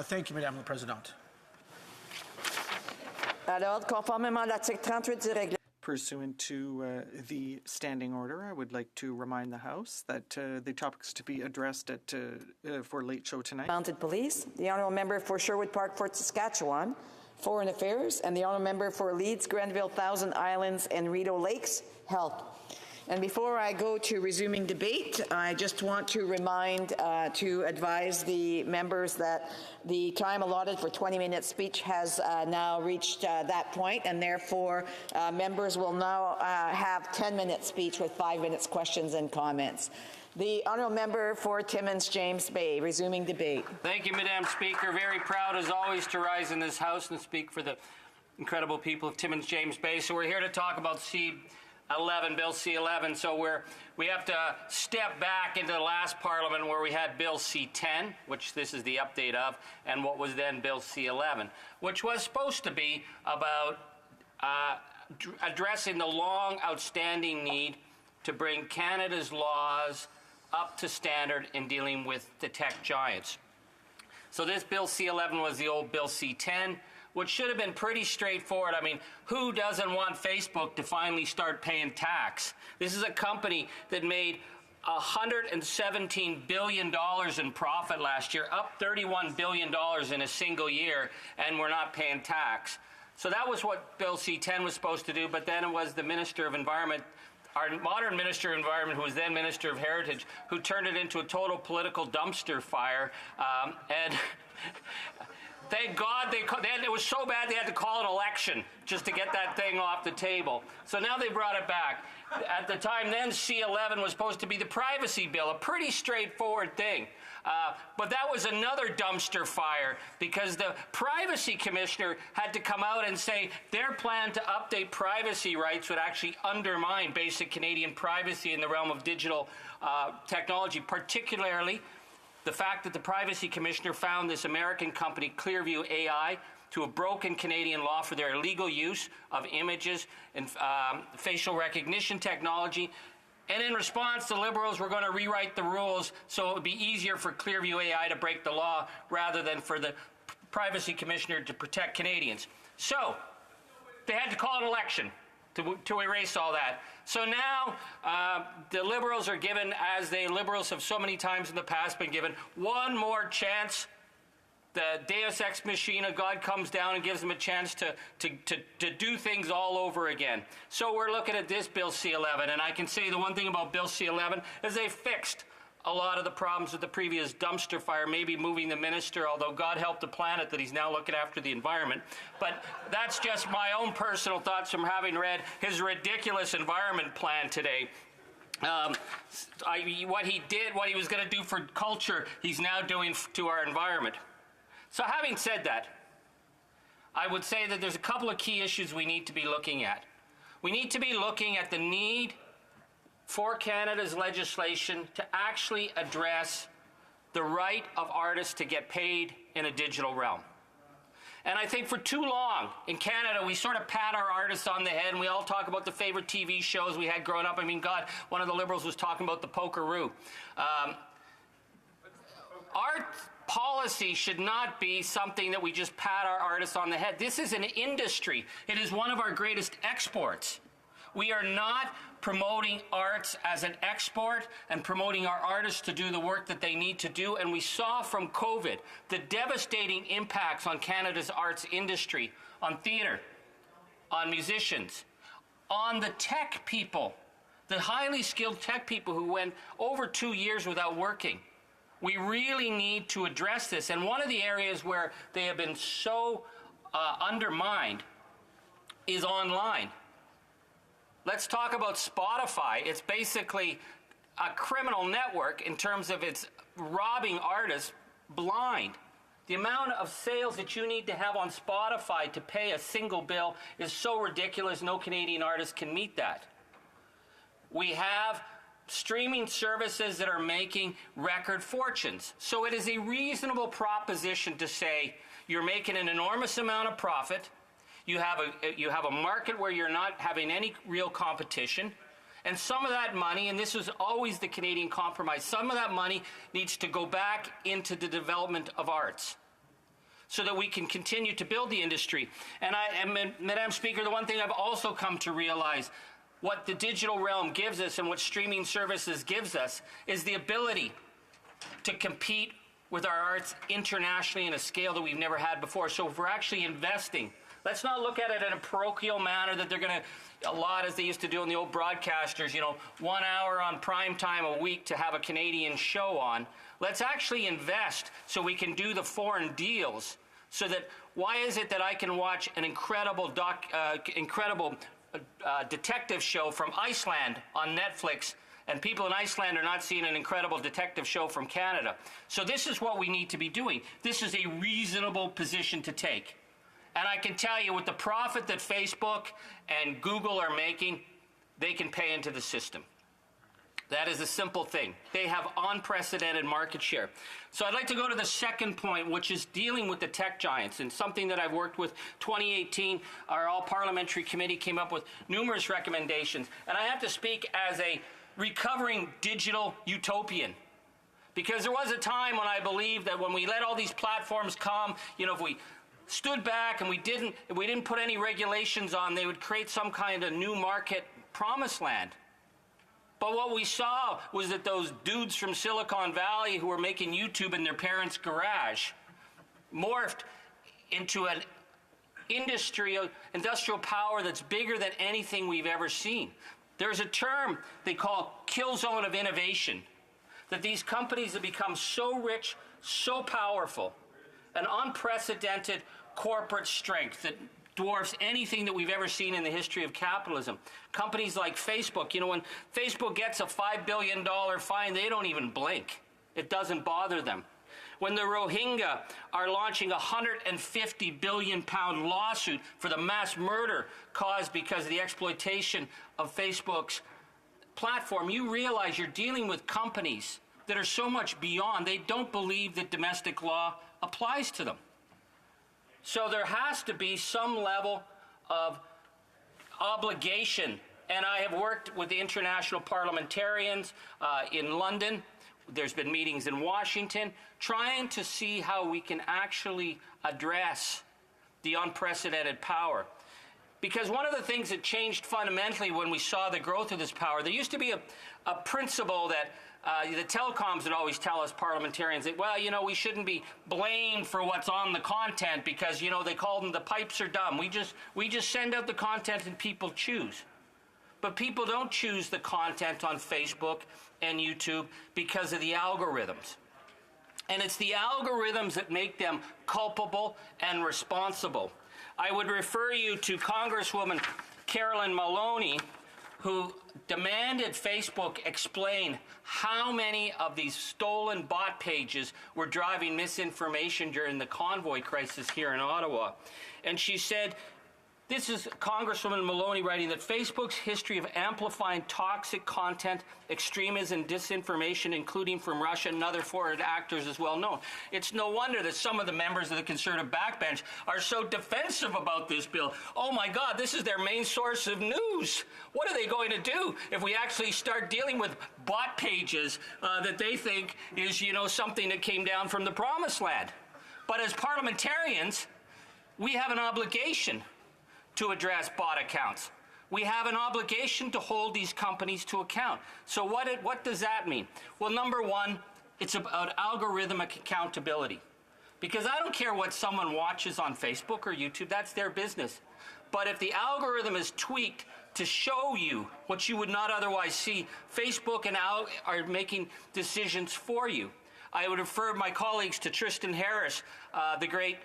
Thank you, Madame la Présidente. Alors, conformément à l'article 38 du règlement. Pursuant to the standing order, I would like to remind the House that the topics to be addressed at for Late Show tonight. Mounted Police, the Honourable Member for Sherwood Park, Fort Saskatchewan, Foreign Affairs, and the Honourable Member for Leeds, Grenville, Thousand Islands, and Rideau Lakes, Health. And before I go to resuming debate, I just want to to advise the members that the time allotted for 20-minute speech has now reached that point, and therefore members will now have 10-minute speech with 5 minutes questions and comments. The Honourable Member for Timmins, James Bay, resuming debate. Thank you, Madam Speaker. Very proud, as always, to rise in this House and speak for the incredible people of Timmins, James Bay. So we're here to talk about Bill C-11. So we have to step back into the last Parliament where we had Bill C-10, which this is the update of, and what was then Bill C-11, which was supposed to be about addressing the long outstanding need to bring Canada's laws up to standard in dealing with the tech giants. So this Bill C-11 was the old Bill C-10, which should have been pretty straightforward. I mean, who doesn't want Facebook to finally start paying tax? This is a company that made $117 billion in profit last year, up $31 billion in a single year, and we're not paying tax. So that was what Bill C-10 was supposed to do, but then it was the Minister of Environment, our modern Minister of Environment, who was then Minister of Heritage, who turned it into a total political dumpster fire, and thank God it was so bad they had to call an election just to get that thing off the table. So now they brought it back. At the time then, C-11 was supposed to be the privacy bill, a pretty straightforward thing. But that was another dumpster fire because the privacy commissioner had to come out and say their plan to update privacy rights would actually undermine basic Canadian privacy in the realm of digital technology, particularly the fact that the privacy commissioner found this American company, Clearview AI, to have broken Canadian law for their illegal use of images and facial recognition technology. And in response, the Liberals were going to rewrite the rules so it would be easier for Clearview AI to break the law rather than for the privacy commissioner to protect Canadians. So they had to call an election to erase all that. So now the Liberals are given, as the Liberals have so many times in the past been given, one more chance. The Deus Ex Machina, God comes down and gives them a chance to do things all over again. So we're looking at this Bill C-11, and I can say the one thing about Bill C-11 is they fixed a lot of the problems with the previous dumpster fire, maybe moving the minister, although God help the planet that he's now looking after the environment. But that's just my own personal thoughts from having read his ridiculous environment plan today. What he was going to do for culture, he's now doing to our environment. So having said that, I would say that there's a couple of key issues we need to be looking at. We need to be looking at the need for Canada's legislation to actually address the right of artists to get paid in a digital realm. And I think for too long in Canada, we sort of pat our artists on the head and we all talk about the favorite TV shows we had growing up. I mean, God, one of the Liberals was talking about the Pokeroo. Art policy should not be something that we just pat our artists on the head. This is an industry. It is one of our greatest exports. We are not promoting arts as an export and promoting our artists to do the work that they need to do. And we saw from COVID the devastating impacts on Canada's arts industry, on theatre, on musicians, on the tech people, the highly skilled tech people who went over 2 years without working. We really need to address this. And one of the areas where they have been so undermined is online. Let's talk about Spotify. It's basically a criminal network in terms of its robbing artists blind. The amount of sales that you need to have on Spotify to pay a single bill is so ridiculous, no Canadian artist can meet that. We have streaming services that are making record fortunes. So it is a reasonable proposition to say you're making an enormous amount of profit. You have a market where you're not having any real competition. And some of that money, and this is always the Canadian compromise, some of that money needs to go back into the development of arts so that we can continue to build the industry. And Madam Speaker, the one thing I've also come to realize, what the digital realm gives us and what streaming services gives us is the ability to compete with our arts internationally in a scale that we've never had before. So if we're actually investing, let's not look at it in a parochial manner that they're going to, a lot as they used to do in the old broadcasters, 1 hour on prime time a week to have a Canadian show on. Let's actually invest so we can do the foreign deals so that, why is it that I can watch an incredible detective show from Iceland on Netflix, and people in Iceland are not seeing an incredible detective show from Canada? So this is what we need to be doing. This is a reasonable position to take. And I can tell you, with the profit that Facebook and Google are making, they can pay into the system. That is a simple thing. They have unprecedented market share. So I'd like to go to the second point, which is dealing with the tech giants, and something that I've worked with. 2018, our all-parliamentary committee came up with numerous recommendations. And I have to speak as a recovering digital utopian. Because there was a time when I believed that when we let all these platforms come, if we stood back and we didn't put any regulations on, they would create some kind of new market promised land. But what we saw was that those dudes from Silicon Valley who were making YouTube in their parents' garage morphed into an industrial power that's bigger than anything we've ever seen. There's a term they call kill zone of innovation, that these companies have become so rich, so powerful, an unprecedented corporate strength that dwarfs anything that we've ever seen in the history of capitalism. Companies like Facebook, when Facebook gets a $5 billion fine, they don't even blink. It doesn't bother them. When the Rohingya are launching a £150 billion lawsuit for the mass murder caused because of the exploitation of Facebook's platform, you realize you're dealing with companies that are so much beyond, they don't believe that domestic law applies to them. So there has to be some level of obligation. And I have worked with the international parliamentarians in London. There's been meetings in Washington, trying to see how we can actually address the unprecedented power. Because one of the things that changed fundamentally when we saw the growth of this power, there used to be a principle that the telecoms would always tell us parliamentarians that, we shouldn't be blamed for what's on the content because, they call them the pipes are dumb. We just send out the content and people choose. But people don't choose the content on Facebook and YouTube because of the algorithms. And it's the algorithms that make them culpable and responsible. I would refer you to Congresswoman Carolyn Maloney, who demanded Facebook explain how many of these stolen bot pages were driving misinformation during the convoy crisis here in Ottawa. And she said, this is Congresswoman Maloney writing that Facebook's history of amplifying toxic content, extremism, and disinformation, including from Russia and other foreign actors, is well known. It's no wonder that some of the members of the Conservative backbench are so defensive about this bill. Oh my God, this is their main source of news. What are they going to do if we actually start dealing with bot pages that they think is, something that came down from the promised land? But as parliamentarians, we have an obligation to address bot accounts. We have an obligation to hold these companies to account. So what does that mean? Well, number one, it's about algorithmic accountability. Because I don't care what someone watches on Facebook or YouTube, that's their business. But if the algorithm is tweaked to show you what you would not otherwise see, Facebook and are making decisions for you. I would refer my colleagues to Tristan Harris, the great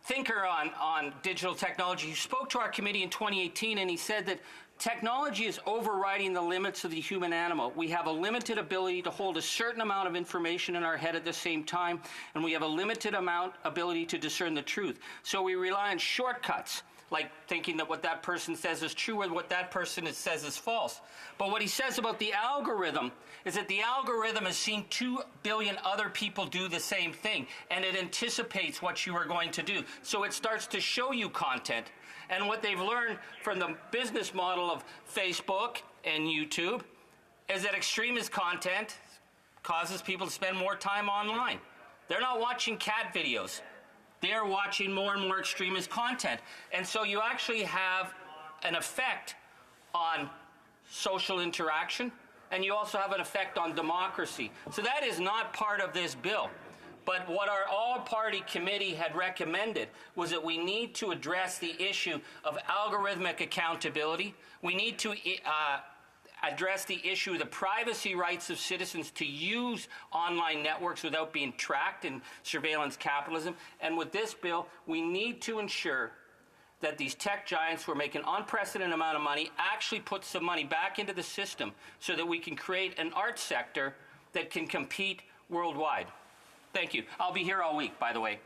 thinker on digital technology. He spoke to our committee in 2018, and he said that technology is overriding the limits of the human animal. We have a limited ability to hold a certain amount of information in our head at the same time, and we have a limited ability to discern the truth. So we rely on shortcuts, like thinking that what that person says is true or what that person says is false. But what he says about the algorithm is that the algorithm has seen 2 billion other people do the same thing, and it anticipates what you are going to do. So it starts to show you content. And what they've learned from the business model of Facebook and YouTube is that extremist content causes people to spend more time online. They're not watching cat videos. They're watching more and more extremist content. And so you actually have an effect on social interaction, and you also have an effect on democracy. So that is not part of this bill. But what our all-party committee had recommended was that we need to address the issue of algorithmic accountability. We need to address the issue of the privacy rights of citizens to use online networks without being tracked in surveillance capitalism. And with this bill, we need to ensure that these tech giants who are making an unprecedented amount of money actually put some money back into the system so that we can create an arts sector that can compete worldwide. Thank you. I'll be here all week, by the way.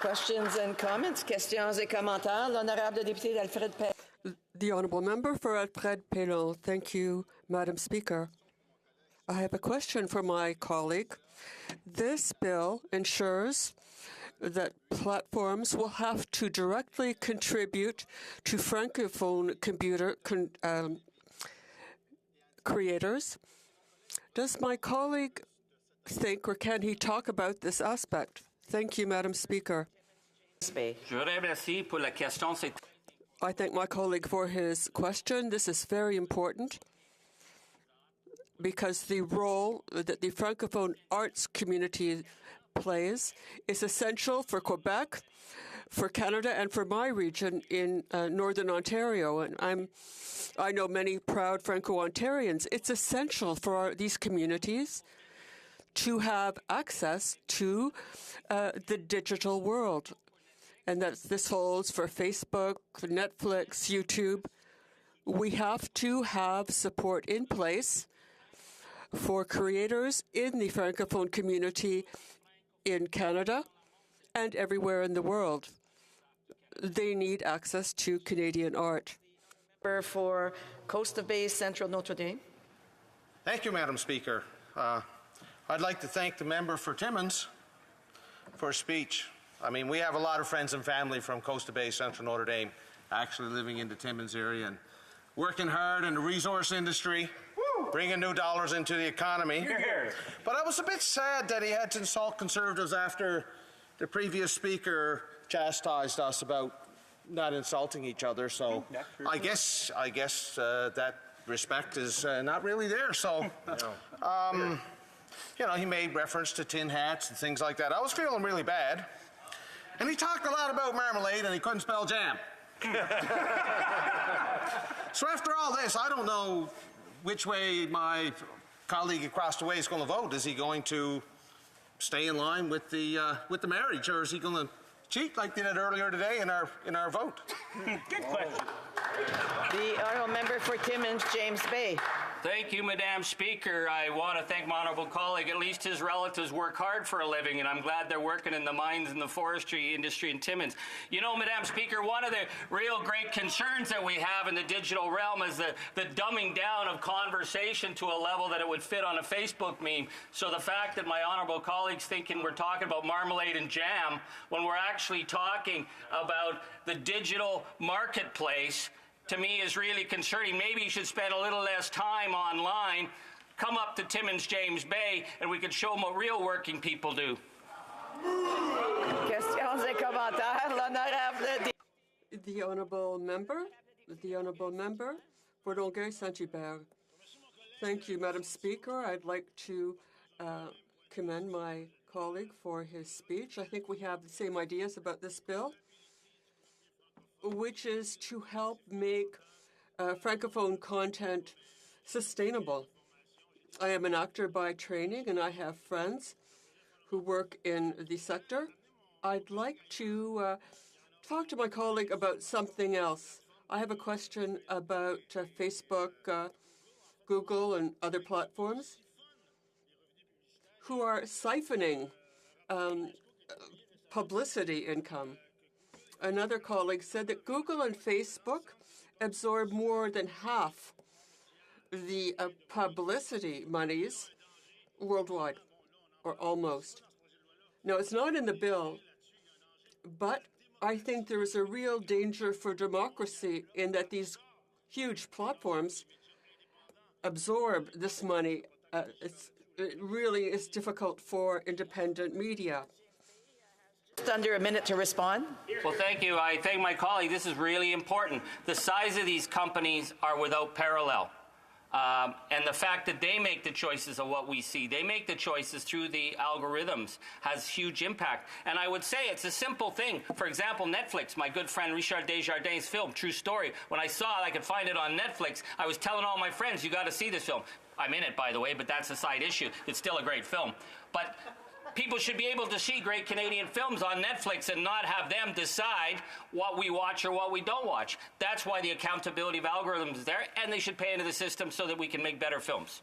Questions and comments? Questions et commentaires. L'honorable député d'Alfred Pellon. The Honourable Member for Alfred Pellon. Thank you, Madam Speaker. I have a question for my colleague. This bill ensures that platforms will have to directly contribute to Francophone creators. Does my colleague think, or can he talk about this aspect? Thank you, Madam Speaker. I thank my colleague for his question. This is very important because the role that the Francophone arts community plays is essential for Quebec, for Canada, and for my region in Northern Ontario. And I know many proud Franco-Ontarians. It's essential for these communities to have access to the digital world. And this holds for Facebook, Netflix, YouTube. We have to have support in place for creators in the Francophone community in Canada and everywhere in the world. They need access to Canadian art. For Coast of Bay Central Notre Dame. Thank you, Madam Speaker. I'd like to thank the member for Timmins for her speech. I mean, we have a lot of friends and family from Coast of Bay Central Notre Dame actually living in the Timmins area and working hard in the resource industry, bringing new dollars into the economy. But I was a bit sad that he had to insult Conservatives after the previous speaker chastised us about not insulting each other. So I guess that respect is not really there. So, you know, he made reference to tin hats and things like that. I was feeling really bad. And he talked a lot about marmalade and he couldn't spell jam. So after all this, I don't know which way my colleague across the way is going to vote. Is he going to stay in line with the marriage, or is he going to cheat like they did earlier today in our vote? Good question. The honourable member for Timmins, James Bay. Thank you, Madam Speaker. I want to thank my honourable colleague. At least his relatives work hard for a living, and I'm glad they're working in the mines and the forestry industry in Timmins. You know, Madam Speaker, one of the real great concerns that we have in the digital realm is the dumbing down of conversation to a level that it would fit on a Facebook meme. So the fact that my honourable colleague's thinking we're talking about marmalade and jam when we're actually talking about the digital marketplace, to me, is really concerning. Maybe you should spend a little less time online, come up to Timmins, James Bay, and we could show them what real working people do. Questions et commentaires. L'honorable The honourable member for Longueuil-Saint-Hubert. Thank you, Madam Speaker. I'd like to commend my colleague for his speech. I think we have the same ideas about this bill, which is to help make Francophone content sustainable. I am an actor by training, and I have friends who work in the sector. I'd like to talk to my colleague about something else. I have a question about Facebook, Google, and other platforms who are siphoning publicity income. another colleague said that Google and Facebook absorb more than half the publicity monies worldwide, or almost. Now, it's not in the bill, but I think there is a real danger for democracy in that these huge platforms absorb this money. It really is difficult for independent media. Just under a minute to respond. Well, thank you. I thank my colleague. This is really important. The size of these companies are without parallel. And the fact that they make the choices of what we see, they make the choices through the algorithms, has huge impact. And I would say it's a simple thing. For example, Netflix, my good friend Richard Desjardins' film, True Story. When I saw I could find it on Netflix, I was telling all my friends, you got to see this film. I'm in it, by the way, but that's a side issue. It's still a great film. But people should be able to see great Canadian films on Netflix and not have them decide what we watch or what we don't watch. That's why the accountability of algorithms is there, and they should pay into the system so that we can make better films.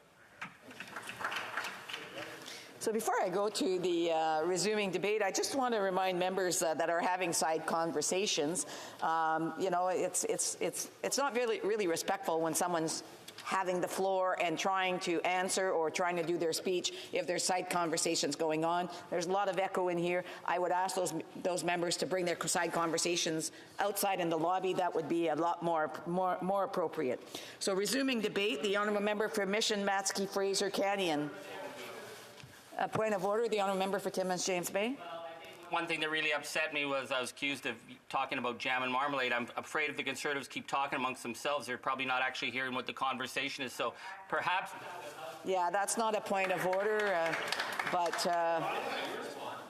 So before I go to the resuming debate, I just want to remind members that are having side conversations, you know, it's not really respectful when someone's having the floor and trying to answer or trying to do their speech if there's side conversations going on. There's a lot of echo in here. I would ask those members to bring their side conversations outside in the lobby. That would be a lot more appropriate. So resuming debate, the honourable member for Mission Matsky Fraser Canyon. A point of order, the honourable member for Timmins James Bay. One thing that really upset me was I was accused of talking about jam and marmalade. I'm afraid if the Conservatives keep talking amongst themselves, they're probably not actually hearing what the conversation is. So perhaps... Yeah, that's not a point of order,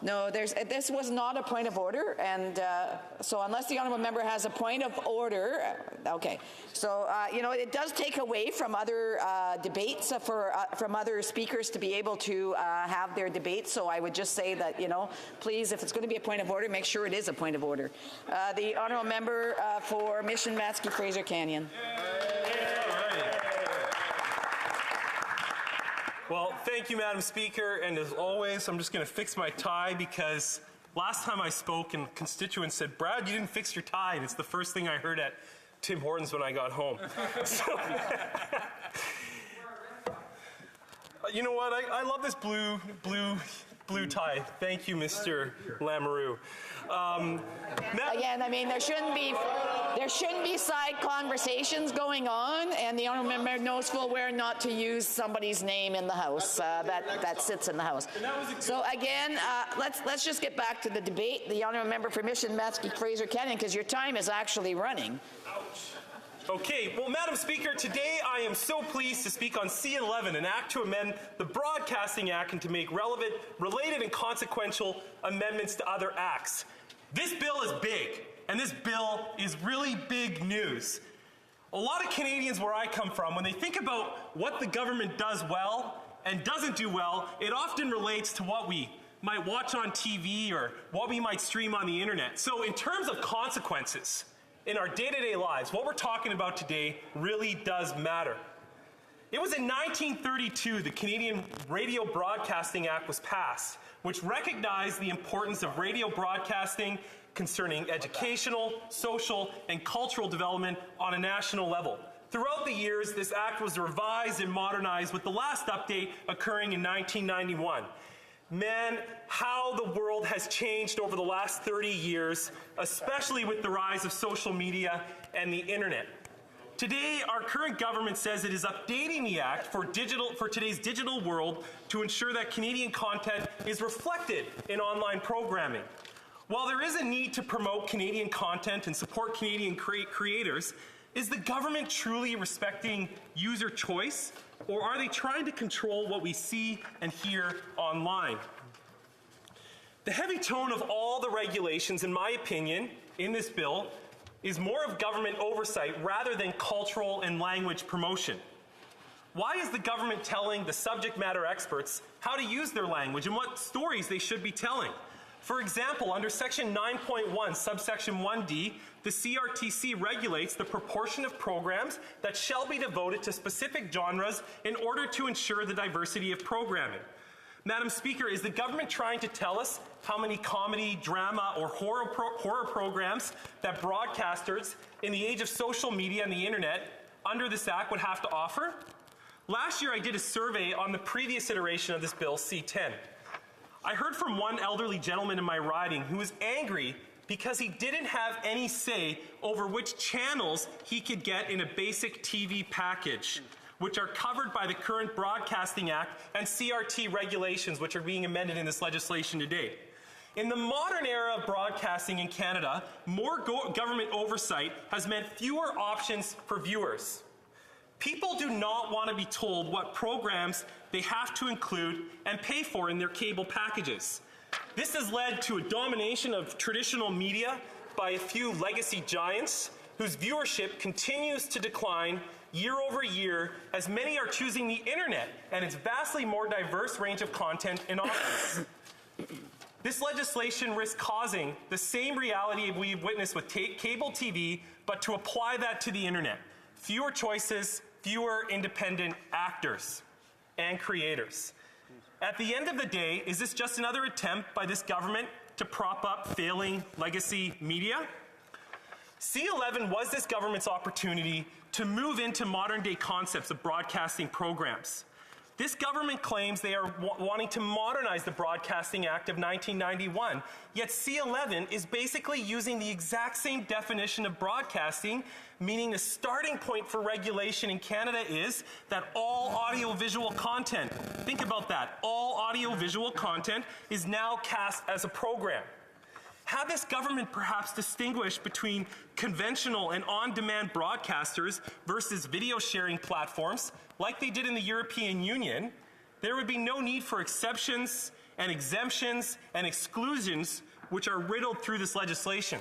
no, this was not a point of order, and so unless the honourable member has a point of order, okay. So, you know, it does take away from other debates from other speakers to be able to have their debates, so I would just say that, you know, please, if it's going to be a point of order, make sure it is a point of order. The honourable member for Mission Matsky Fraser Canyon. Well, thank you, Madam Speaker, and as always, I'm just going to fix my tie because last time I spoke and constituents said, Brad, you didn't fix your tie, and it's the first thing I heard at Tim Hortons when I got home. So, you know what? I love this blue tie. Thank you, Mr. Lamoureux. Again, I mean, there shouldn't be side conversations going on, and the honourable member knows full well not to use somebody's name in the House that sits in the House. So again, let's just get back to the debate. The honourable member for Mission Matsky Fraser Canyon, because your time is actually running. Okay, well, Madam Speaker, today I am so pleased to speak on C11, an act to amend the Broadcasting Act and to make relevant, related, and consequential amendments to other acts. This bill is big, and this bill is really big news. A lot of Canadians where I come from, when they think about what the government does well and doesn't do well, it often relates to what we might watch on TV or what we might stream on the internet. So in terms of consequences, in our day-to-day lives, what we're talking about today really does matter. It was in 1932 the Canadian Radio Broadcasting Act was passed, which recognized the importance of radio broadcasting concerning educational, social, and cultural development on a national level. Throughout the years, this act was revised and modernized, with the last update occurring in 1991. Man, how the world has changed over the last 30 years, especially with the rise of social media and the internet. Today, our current government says it is updating the Act for today's digital world to ensure that Canadian content is reflected in online programming. While there is a need to promote Canadian content and support Canadian creators, is the government truly respecting user choice, or are they trying to control what we see and hear online? The heavy tone of all the regulations, in my opinion, in this bill, is more of government oversight rather than cultural and language promotion. Why is the government telling the subject matter experts how to use their language and what stories they should be telling? For example, under Section 9.1, subsection 1D, the CRTC regulates the proportion of programs that shall be devoted to specific genres in order to ensure the diversity of programming. Madam Speaker, is the government trying to tell us how many comedy, drama, or horror programs that broadcasters in the age of social media and the internet under this Act would have to offer? Last year, I did a survey on the previous iteration of this Bill C-10. I heard from one elderly gentleman in my riding who was angry because he didn't have any say over which channels he could get in a basic TV package, which are covered by the current Broadcasting Act and CRT regulations, which are being amended in this legislation today. In the modern era of broadcasting in Canada, more government oversight has meant fewer options for viewers. People do not want to be told what programs they have to include and pay for in their cable packages. This has led to a domination of traditional media by a few legacy giants whose viewership continues to decline year over year as many are choosing the internet and its vastly more diverse range of content and options. This legislation risks causing the same reality we've witnessed with cable TV, but to apply that to the internet. Fewer choices, fewer independent actors and creators. At the end of the day, is this just another attempt by this government to prop up failing legacy media? C-11 was this government's opportunity to move into modern-day concepts of broadcasting programs. This government claims they are wanting to modernize the Broadcasting Act of 1991, yet C-11 is basically using the exact same definition of broadcasting, meaning the starting point for regulation in Canada is that all audiovisual content, think about that, all audiovisual content is now cast as a program. Had this government perhaps distinguished between conventional and on-demand broadcasters versus video sharing platforms, like they did in the European Union, there would be no need for exceptions and exemptions and exclusions which are riddled through this legislation.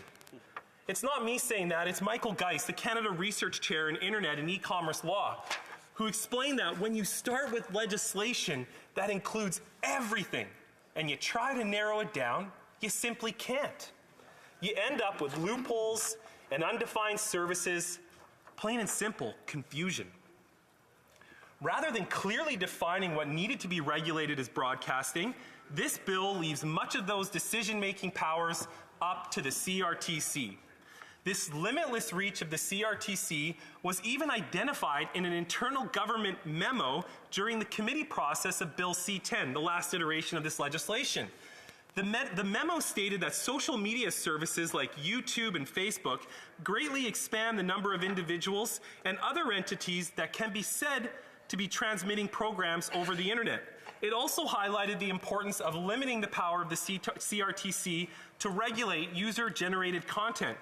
It's not me saying that, it's Michael Geist, the Canada Research Chair in Internet and E-commerce Law, who explained that when you start with legislation that includes everything and you try to narrow it down, you simply can't. You end up with loopholes and undefined services, plain and simple, confusion. Rather than clearly defining what needed to be regulated as broadcasting, this bill leaves much of those decision-making powers up to the CRTC. This limitless reach of the CRTC was even identified in an internal government memo during the committee process of Bill C-10, the last iteration of this legislation. The memo stated that social media services like YouTube and Facebook greatly expand the number of individuals and other entities that can be said to be transmitting programs over the internet. It also highlighted the importance of limiting the power of the CRTC to regulate user-generated content.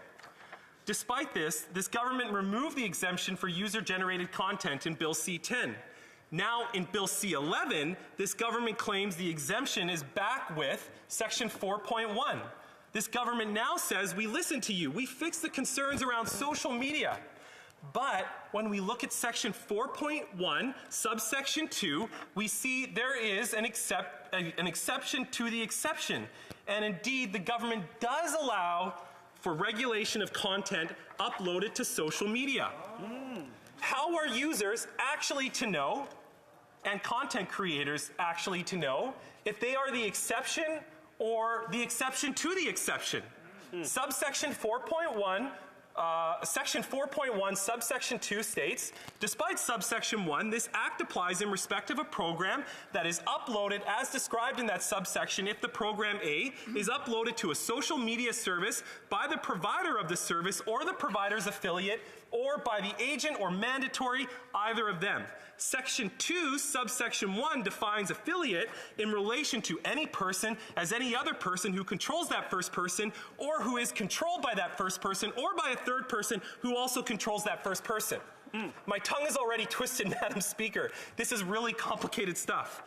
Despite this, this government removed the exemption for user-generated content in Bill C-10. Now, in Bill C-11, this government claims the exemption is back with Section 4.1. This government now says, we listened to you, we fixed the concerns around social media. But when we look at Section 4.1, subsection 2, we see there is an exception to the exception. And indeed, the government does allow for regulation of content uploaded to social media. How are users actually to know, and content creators actually to know, if they are the exception or the exception to the exception? Subsection 4.1, Section 4.1, subsection 2 states, despite subsection 1, this act applies in respect of a program that is uploaded as described in that subsection if the program A is uploaded to a social media service by the provider of the service or the provider's affiliate or by the agent or mandatory, either of them. Section 2, subsection 1 defines affiliate in relation to any person as any other person who controls that first person or who is controlled by that first person or by a third person who also controls that first person. My tongue is already twisted, Madam Speaker. This is really complicated stuff.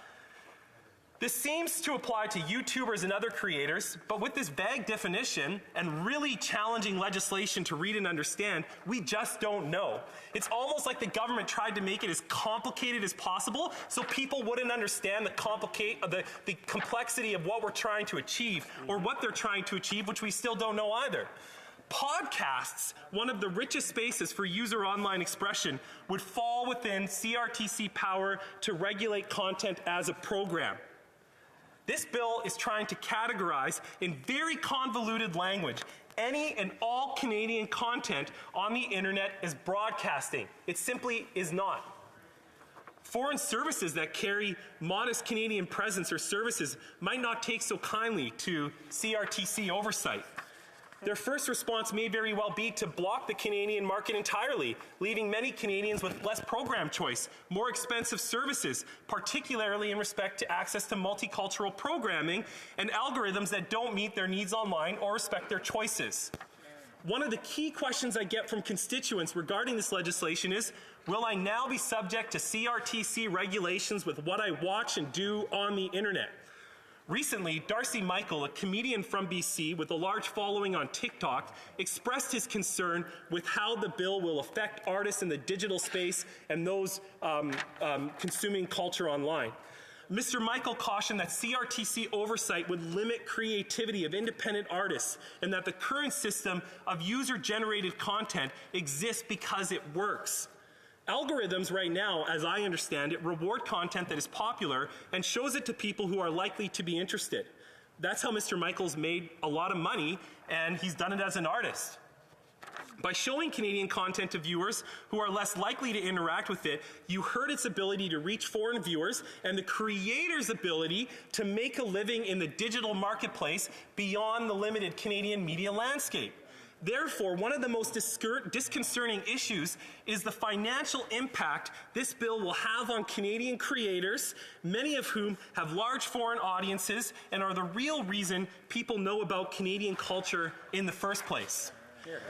This seems to apply to YouTubers and other creators, but with this vague definition and really challenging legislation to read and understand, we just don't know. It's almost like the government tried to make it as complicated as possible so people wouldn't understand the complexity of what we're trying to achieve or what they're trying to achieve, which we still don't know either. Podcasts, one of the richest spaces for user online expression, would fall within CRTC power to regulate content as a program. This bill is trying to categorize in very convoluted language any and all Canadian content on the internet as broadcasting. It simply is not. Foreign services that carry modest Canadian presence or services might not take so kindly to CRTC oversight. Their first response may very well be to block the Canadian market entirely, leaving many Canadians with less program choice, more expensive services, particularly in respect to access to multicultural programming and algorithms that don't meet their needs online or respect their choices. One of the key questions I get from constituents regarding this legislation is, will I now be subject to CRTC regulations with what I watch and do on the internet? Recently, Darcy Michael, a comedian from BC with a large following on TikTok, expressed his concern with how the bill will affect artists in the digital space and those consuming culture online. Mr. Michael cautioned that CRTC oversight would limit creativity of independent artists and that the current system of user-generated content exists because it works. Algorithms right now, as I understand it, reward content that is popular and shows it to people who are likely to be interested. That's how Mr. Michael's made a lot of money, and he's done it as an artist. By showing Canadian content to viewers who are less likely to interact with it, you hurt its ability to reach foreign viewers and the creator's ability to make a living in the digital marketplace beyond the limited Canadian media landscape. Therefore, one of the most disconcerting issues is the financial impact this bill will have on Canadian creators, many of whom have large foreign audiences and are the real reason people know about Canadian culture in the first place.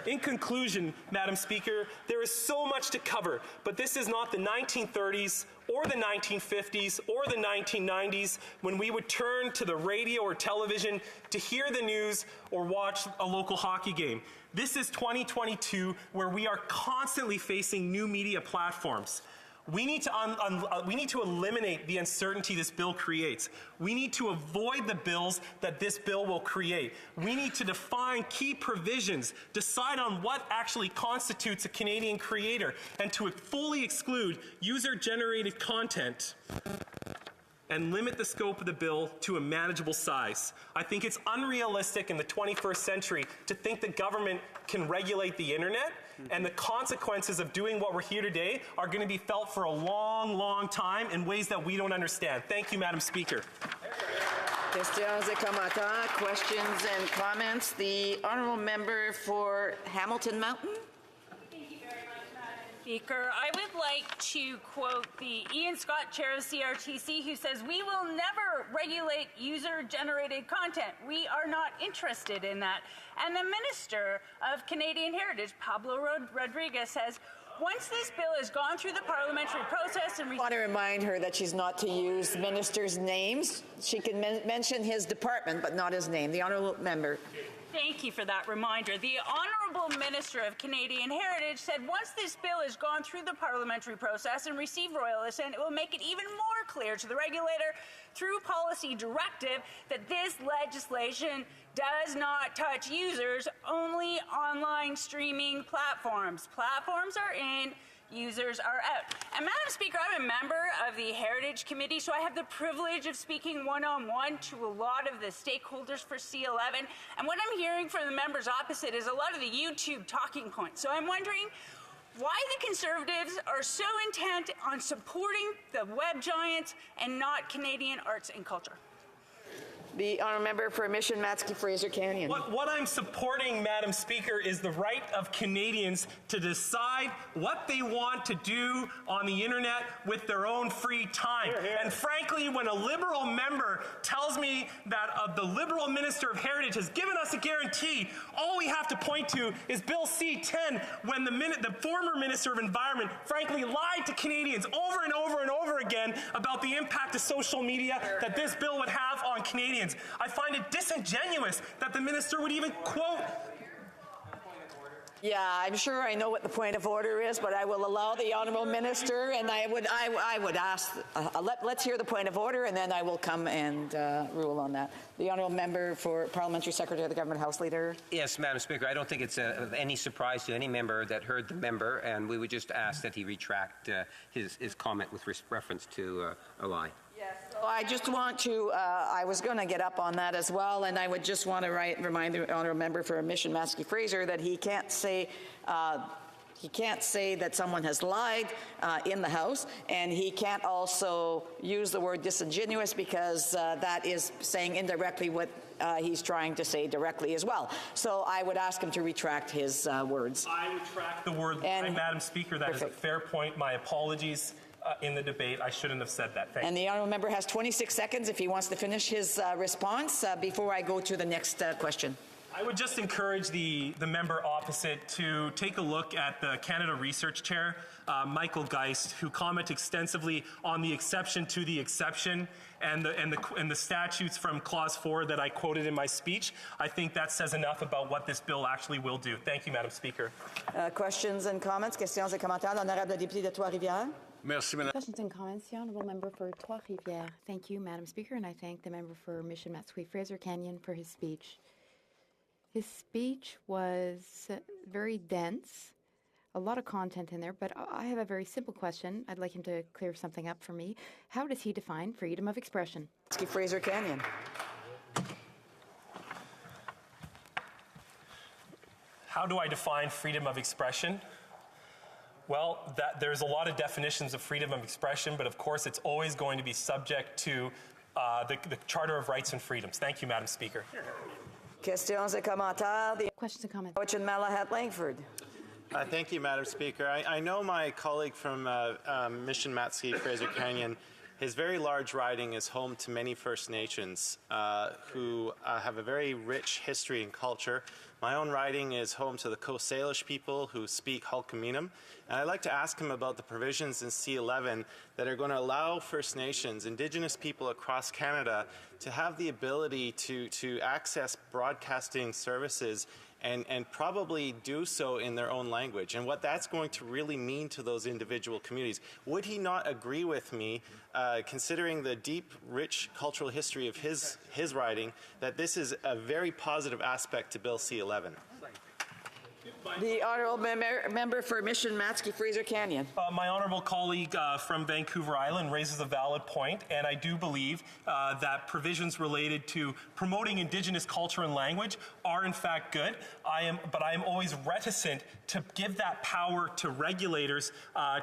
In conclusion, Madam Speaker, there is so much to cover, but this is not the 1930s or the 1950s or the 1990s when we would turn to the radio or television to hear the news or watch a local hockey game. This is 2022, where we are constantly facing new media platforms. We need to eliminate the uncertainty this bill creates. We need to avoid the bills that this bill will create. We need to define key provisions, decide on what actually constitutes a Canadian creator, and to fully exclude user-generated content and limit the scope of the bill to a manageable size. I think it's unrealistic in the 21st century to think the government can regulate the internet, and the consequences of doing what we're here today are going to be felt for a long, long time in ways that we don't understand. Thank you, Madam Speaker. Questions et commentaires, questions and comments. The honourable member for Hamilton Mountain. Speaker, I would like to quote the Ian Scott, chair of CRTC, who says, "We will never regulate user-generated content. We are not interested in that." And the Minister of Canadian Heritage, Pablo Rodriguez, says, "Once this bill has gone through the parliamentary process and..." I want to remind her that she's not to use ministers' names. She can mention his department, but not his name. The honourable member. Thank you for that reminder. The Honourable Minister of Canadian Heritage said once this bill has gone through the parliamentary process and received royal assent, it will make it even more clear to the regulator through policy directive that this legislation does not touch users, only online streaming platforms. Platforms are in, users are out. And Madam Speaker, I'm a member of the Heritage Committee, so I have the privilege of speaking one-on-one to a lot of the stakeholders for C11. And what I'm hearing from the members opposite is a lot of the YouTube talking points. So I'm wondering why the Conservatives are so intent on supporting the web giants and not Canadian arts and culture. The honourable member for Mission Matsky Fraser Canyon. What I'm supporting, Madam Speaker, is the right of Canadians to decide what they want to do on the internet with their own free time. Hear, hear. And frankly, when a Liberal member tells me that the Liberal Minister of Heritage has given us a guarantee, all we have to point to is Bill C-10, when the former Minister of Environment frankly lied to Canadians over and over and over again about the impact of social media that this bill would have on Canadians. I find it disingenuous that the minister would even quote. Yeah, I'm sure I know what the point of order is, but I will allow the honourable minister, and I would ask, let's hear the point of order, and then I will come and rule on that. The honourable member for Parliamentary Secretary of the Government House Leader. Yes, Madam Speaker, I don't think it's of any surprise to any member that heard the member, and we would just ask that he retract his comment with reference to a lie. Yes. I just want to, I was going to get up on that as well, and I would just want to remind the honourable member for Mission Maskey-Fraser that he can't say that someone has lied in the House, and he can't also use the word disingenuous because that is saying indirectly what he's trying to say directly as well. So I would ask him to retract his words. I retract the word, Madam Speaker. That is a fair point. My apologies. In the debate, I shouldn't have said that. Thank you. And the honourable member has 26 seconds if he wants to finish his response before I go to the next question. I would just encourage the member opposite to take a look at the Canada Research Chair, Michael Geist, who commented extensively on the exception to the exception and the statutes from Clause 4 that I quoted in my speech. I think that says enough about what this bill actually will do. Thank you, Madam Speaker. Questions and comments? Questions et commentaires. L'honorable député de Trois-Rivières. Questions and comments. The honourable member for Trois-Rivières. Thank you, Madam Speaker, and I thank the member for Mission Matsui-Fraser Canyon for his speech. His speech was very dense, a lot of content in there, but I have a very simple question. I'd like him to clear something up for me. How does he define freedom of expression? Fraser Canyon. How do I define freedom of expression? Well, there's a lot of definitions of freedom of expression, but of course it's always going to be subject to the Charter of Rights and Freedoms. Thank you, Madam Speaker. Questions et commentaires. Questions and comments. Fortune Malahat Langford. Thank you, Madam Speaker. I know my colleague from Mission Matsui-Fraser Canyon. His very large riding is home to many First Nations who have a very rich history and culture. My own riding is home to the Coast Salish people who speak Hulkaminam. And I'd like to ask him about the provisions in C11 that are going to allow First Nations, Indigenous people across Canada, to have the ability to access broadcasting services and probably do so in their own language, and what that's going to really mean to those individual communities. Would he not agree with me, considering the deep, rich cultural history of his riding, that this is a very positive aspect to Bill C11? The honourable member for Mission Matsky-Fraser Canyon. My honourable colleague from Vancouver Island raises a valid point, and I do believe that provisions related to promoting Indigenous culture and language are in fact good. But I am always reticent to give that power to regulators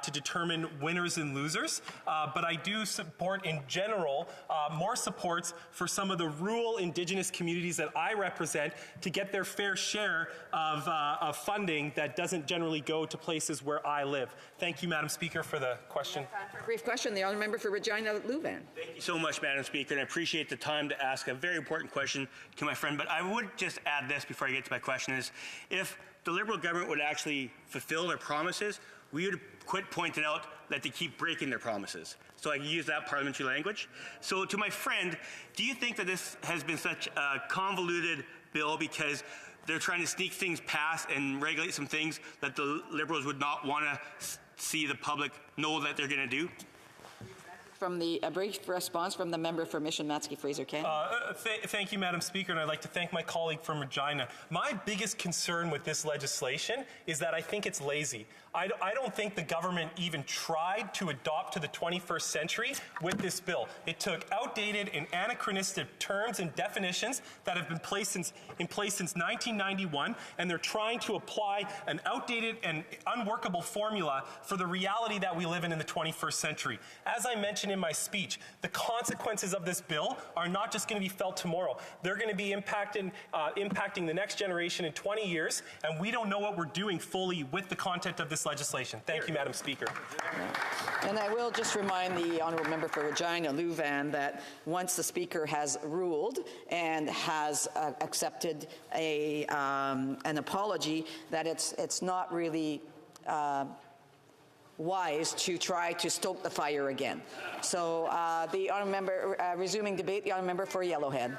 to determine winners and losers. But I do support in general more supports for some of the rural Indigenous communities that I represent to get their fair share of funding that doesn't generally go to places where I live. Thank you, Madam Speaker, for the question. Brief question. The honourable member for Regina Louvain. Thank you so much, Madam Speaker, and I appreciate the time to ask a very important question to my friend. But I would just add this before I get to my question: is if the Liberal government would actually fulfill their promises, we would quit pointing out that they keep breaking their promises. So I can use that parliamentary language. So to my friend, do you think that this has been such a convoluted bill because they're trying to sneak things past and regulate some things that the Liberals would not want to see the public know that they're going to do? From a brief response from the member for Mission Matsky-Fraser Canyon. Thank you, Madam Speaker, and I'd like to thank my colleague from Regina. My biggest concern with this legislation is that I think it's lazy. I don't think the government even tried to adopt to the 21st century with this bill. It took outdated and anachronistic terms and definitions that have been in place since 1991, and they're trying to apply an outdated and unworkable formula for the reality that we live in the 21st century. As I mentioned in my speech, the consequences of this bill are not just going to be felt tomorrow. They're going to be impacting the next generation in 20 years, and we don't know what we're doing fully with the content of this legislation. Thank you, Madam Speaker. And I will just remind the honourable member for Regina Louvain that once the Speaker has ruled and has accepted an apology, that it's not really wise to try to stoke the fire again. So the honourable member, resuming debate, the honourable member for Yellowhead.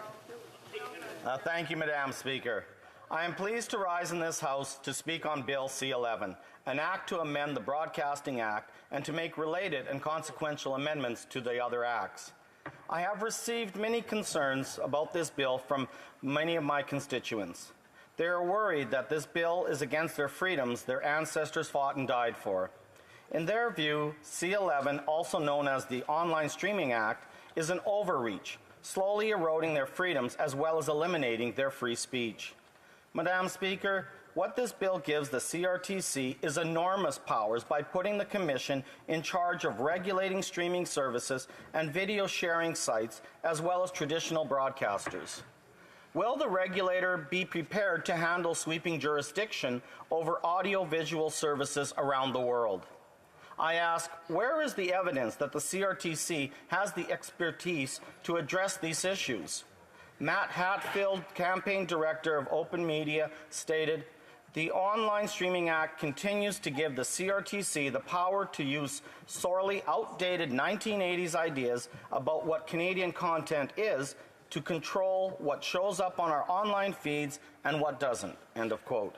Thank you, Madam Speaker. I am pleased to rise in this House to speak on Bill C11, an act to amend the Broadcasting Act and to make related and consequential amendments to the other acts. I have received many concerns about this bill from many of my constituents. They are worried that this bill is against their freedoms their ancestors fought and died for. In their view, C11, also known as the Online Streaming Act, is an overreach, slowly eroding their freedoms as well as eliminating their free speech. Madam Speaker, what this bill gives the CRTC is enormous powers by putting the Commission in charge of regulating streaming services and video sharing sites, as well as traditional broadcasters. Will the regulator be prepared to handle sweeping jurisdiction over audiovisual services around the world? I ask, where is the evidence that the CRTC has the expertise to address these issues? Matt Hatfield, campaign director of Open Media, stated, "The Online Streaming Act continues to give the CRTC the power to use sorely outdated 1980s ideas about what Canadian content is to control what shows up on our online feeds and what doesn't." End of quote.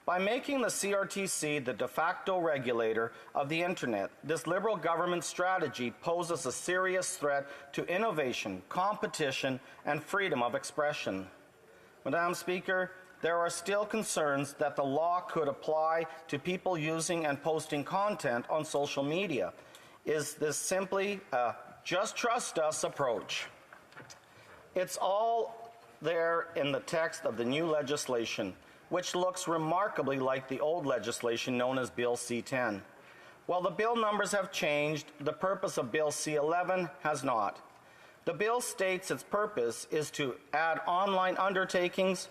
By making the CRTC the de facto regulator of the Internet, this Liberal government strategy poses a serious threat to innovation, competition, and freedom of expression. Madam Speaker, there are still concerns that the law could apply to people using and posting content on social media. Is this simply a just trust us approach? It's all there in the text of the new legislation, which looks remarkably like the old legislation known as Bill C-10. While the bill numbers have changed, the purpose of Bill C-11 has not. The bill states its purpose is to add online undertakings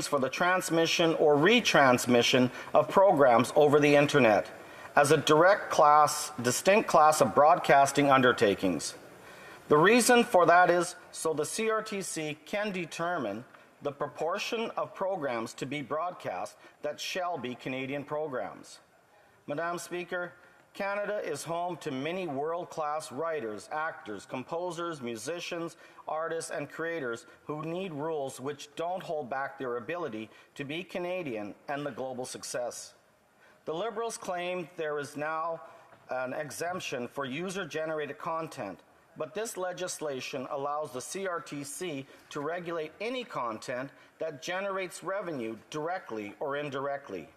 for the transmission or retransmission of programs over the Internet as a distinct class of broadcasting undertakings. The reason for that is so the CRTC can determine the proportion of programs to be broadcast that shall be Canadian programs. Madam Speaker, Canada is home to many world-class writers, actors, composers, musicians, artists, and creators who need rules which don't hold back their ability to be Canadian and the global success. The Liberals claim there is now an exemption for user-generated content, but this legislation allows the CRTC to regulate any content that generates revenue directly or indirectly.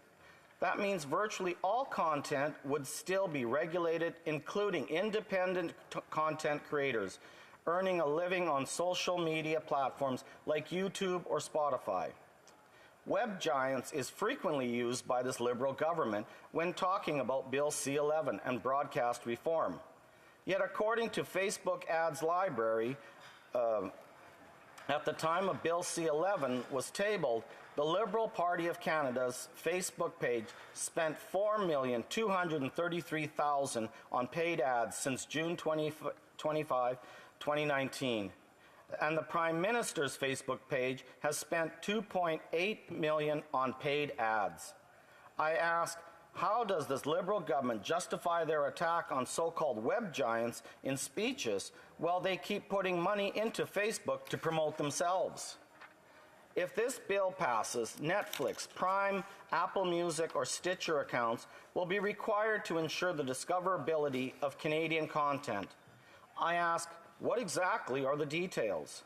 That means virtually all content would still be regulated, including independent content creators earning a living on social media platforms like YouTube or Spotify. Web giants is frequently used by this Liberal government when talking about Bill C-11 and broadcast reform. Yet according to Facebook Ads Library, at the time of Bill C-11 was tabled, the Liberal Party of Canada's Facebook page spent $4,233,000 on paid ads since June 25, 2019. And the Prime Minister's Facebook page has spent $2.8 million on paid ads. I ask, how does this Liberal government justify their attack on so-called web giants in speeches while they keep putting money into Facebook to promote themselves? If this bill passes, Netflix, Prime, Apple Music, or Stitcher accounts will be required to ensure the discoverability of Canadian content. I ask, what exactly are the details?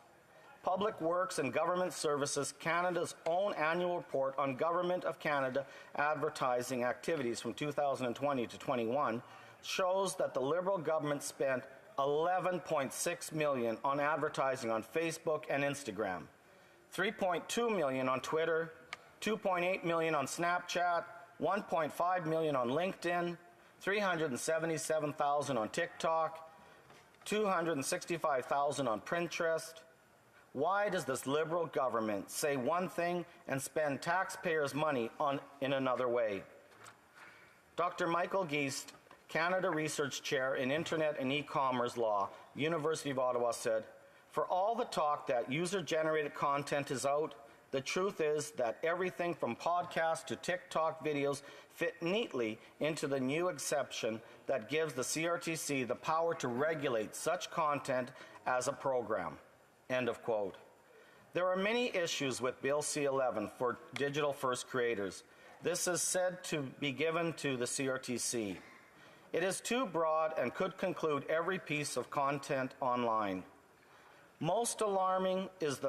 Public Works and Government Services Canada's own annual report on Government of Canada advertising activities from 2020 to 21 shows that the Liberal government spent $11.6 million on advertising on Facebook and Instagram, $3.2 million on Twitter, $2.8 million on Snapchat, $1.5 million on LinkedIn, $377,000 on TikTok, $265,000 on Pinterest. Why does this Liberal government say one thing and spend taxpayers' money in another way? Dr. Michael Geist, Canada Research Chair in Internet and E-commerce Law, University of Ottawa, said, "For all the talk that user-generated content is out, the truth is that everything from podcasts to TikTok videos fit neatly into the new exception that gives the CRTC the power to regulate such content as a program." End of quote. There are many issues with Bill C-11 for digital-first creators. This is said to be given to the CRTC. It is too broad and could conclude every piece of content online. Most alarming is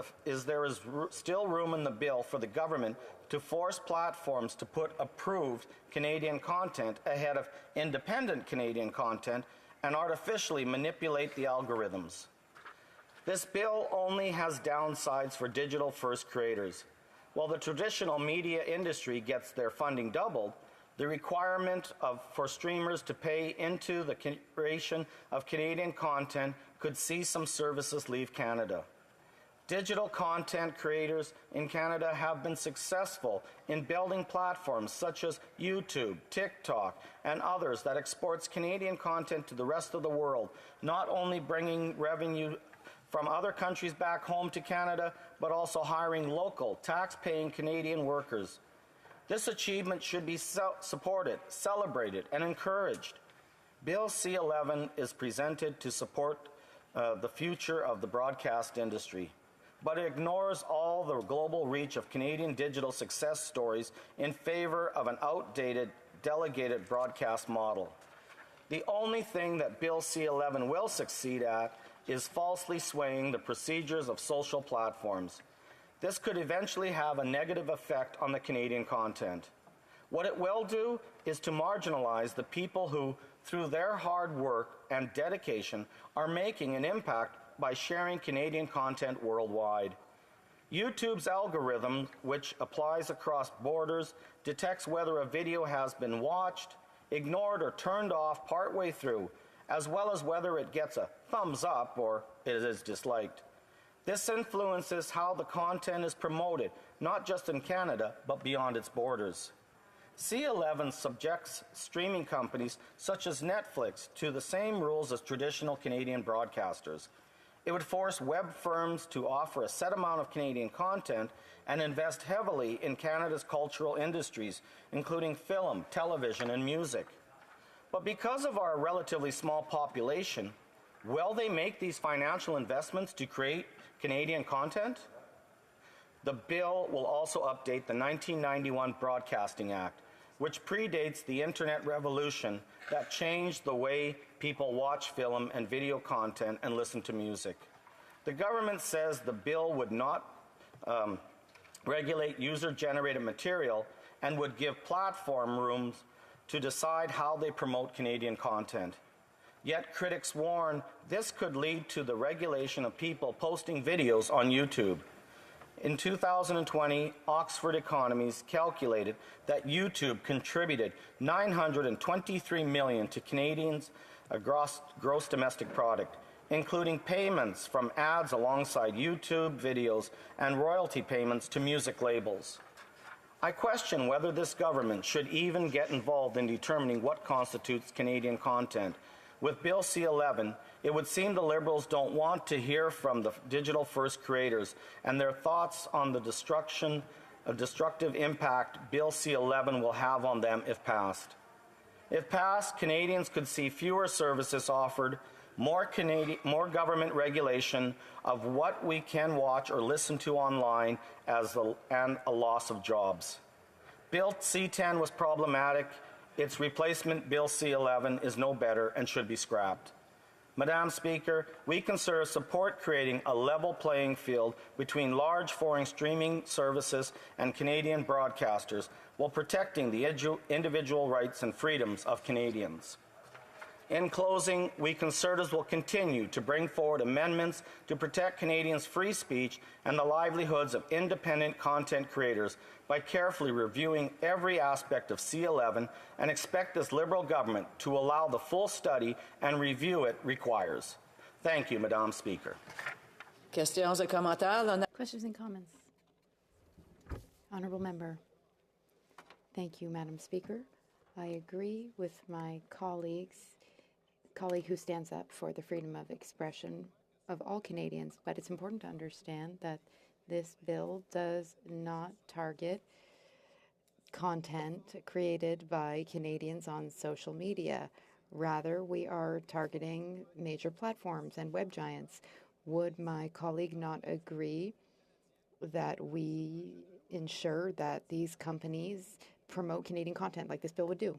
there is still room in the bill for the government to force platforms to put approved Canadian content ahead of independent Canadian content and artificially manipulate the algorithms. This bill only has downsides for digital-first creators. While the traditional media industry gets their funding doubled, the requirement for streamers to pay into the creation of Canadian content could see some services leave Canada. Digital content creators in Canada have been successful in building platforms such as YouTube, TikTok, and others that exports Canadian content to the rest of the world, not only bringing revenue from other countries back home to Canada, but also hiring local, tax-paying Canadian workers. This achievement should be supported, celebrated, and encouraged. Bill C-11 is presented to support the future of the broadcast industry, but it ignores all the global reach of Canadian digital success stories in favor of an outdated, delegated broadcast model. The only thing that Bill C-11 will succeed at is falsely swaying the procedures of social platforms. This could eventually have a negative effect on the Canadian content. What it will do is to marginalize the people who, through their hard work and dedication, are making an impact by sharing Canadian content worldwide. YouTube's algorithm, which applies across borders, detects whether a video has been watched, ignored, or turned off partway through, as well as whether it gets a thumbs up or it is disliked. This influences how the content is promoted, not just in Canada, but beyond its borders. C-11 subjects streaming companies such as Netflix to the same rules as traditional Canadian broadcasters. It would force web firms to offer a set amount of Canadian content and invest heavily in Canada's cultural industries, including film, television, and music. But because of our relatively small population, will they make these financial investments to create Canadian content? The bill will also update the 1991 Broadcasting Act, which predates the internet revolution that changed the way people watch film and video content and listen to music. The government says the bill would not regulate user-generated material and would give platform rooms to decide how they promote Canadian content. Yet critics warn this could lead to the regulation of people posting videos on YouTube. In 2020, Oxford Economies calculated that YouTube contributed $923 million to Canadians' gross domestic product, including payments from ads alongside YouTube videos and royalty payments to music labels. I question whether this government should even get involved in determining what constitutes Canadian content. With Bill C-11, it would seem the Liberals don't want to hear from the digital-first creators and their thoughts on the destructive impact Bill C-11 will have on them if passed. If passed, Canadians could see fewer services offered, more government regulation of what we can watch or listen to online, and a loss of jobs. Bill C-10 was problematic. Its replacement, Bill C-11, is no better and should be scrapped. Madam Speaker, we Conservatives support creating a level playing field between large foreign streaming services and Canadian broadcasters while protecting the individual rights and freedoms of Canadians. In closing, we Conservatives will continue to bring forward amendments to protect Canadians' free speech and the livelihoods of independent content creators by carefully reviewing every aspect of C-11 and expect this Liberal government to allow the full study and review it requires. Thank you, Madam Speaker. Questions et commentaires? Questions and comments? Honourable Member. Thank you, Madam Speaker. I agree with my colleague who stands up for the freedom of expression of all Canadians, but it's important to understand that this bill does not target content created by Canadians on social media. Rather, we are targeting major platforms and web giants. Would my colleague not agree that we ensure that these companies promote Canadian content like this bill would do?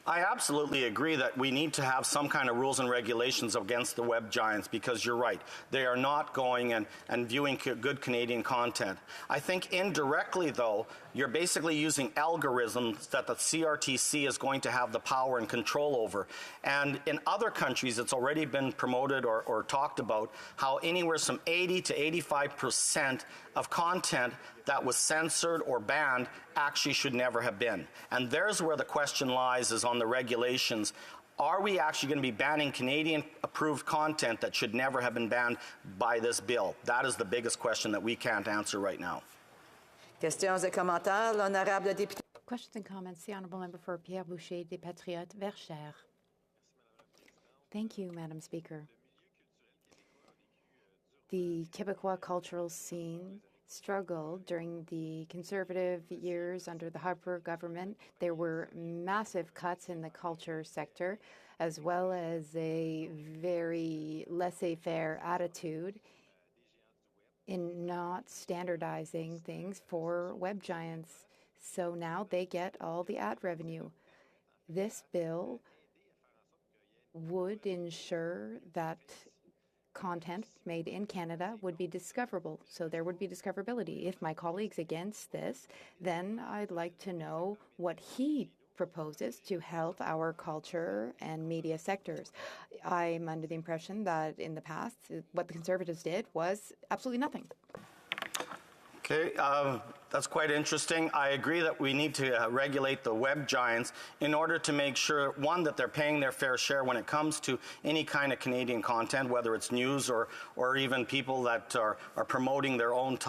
I absolutely agree that we need to have some kind of rules and regulations against the web giants, because you're right. They are not going and viewing good Canadian content. I think indirectly, though, you're basically using algorithms that the CRTC is going to have the power and control over. And in other countries, it's already been promoted or talked about how anywhere from 80 to 85% of content that was censored or banned actually should never have been. And there's where the question lies, is on the regulations. Are we actually going to be banning Canadian-approved content that should never have been banned by this bill? That is the biggest question that we can't answer right now. Questions et commentaires, l'honorable député. Questions and comments. The Honourable Member for Pierre Boucher des Patriotes Verchères. Thank you, Madam Speaker. The Quebecois cultural scene struggled during the Conservative years under the Harper government. There were massive cuts in the culture sector, as well as a very laissez-faire attitude in not standardizing things for web giants. So now they get all the ad revenue. This bill would ensure that content made in Canada would be discoverable, so there would be discoverability. If my colleague's against this, then I'd like to know what he proposes to help our culture and media sectors. I'm under the impression that in the past, what the Conservatives did was absolutely nothing. Okay, that's quite interesting. I agree that we need to regulate the web giants in order to make sure, one, that they're paying their fair share when it comes to any kind of Canadian content, whether it's news or even people that are promoting their own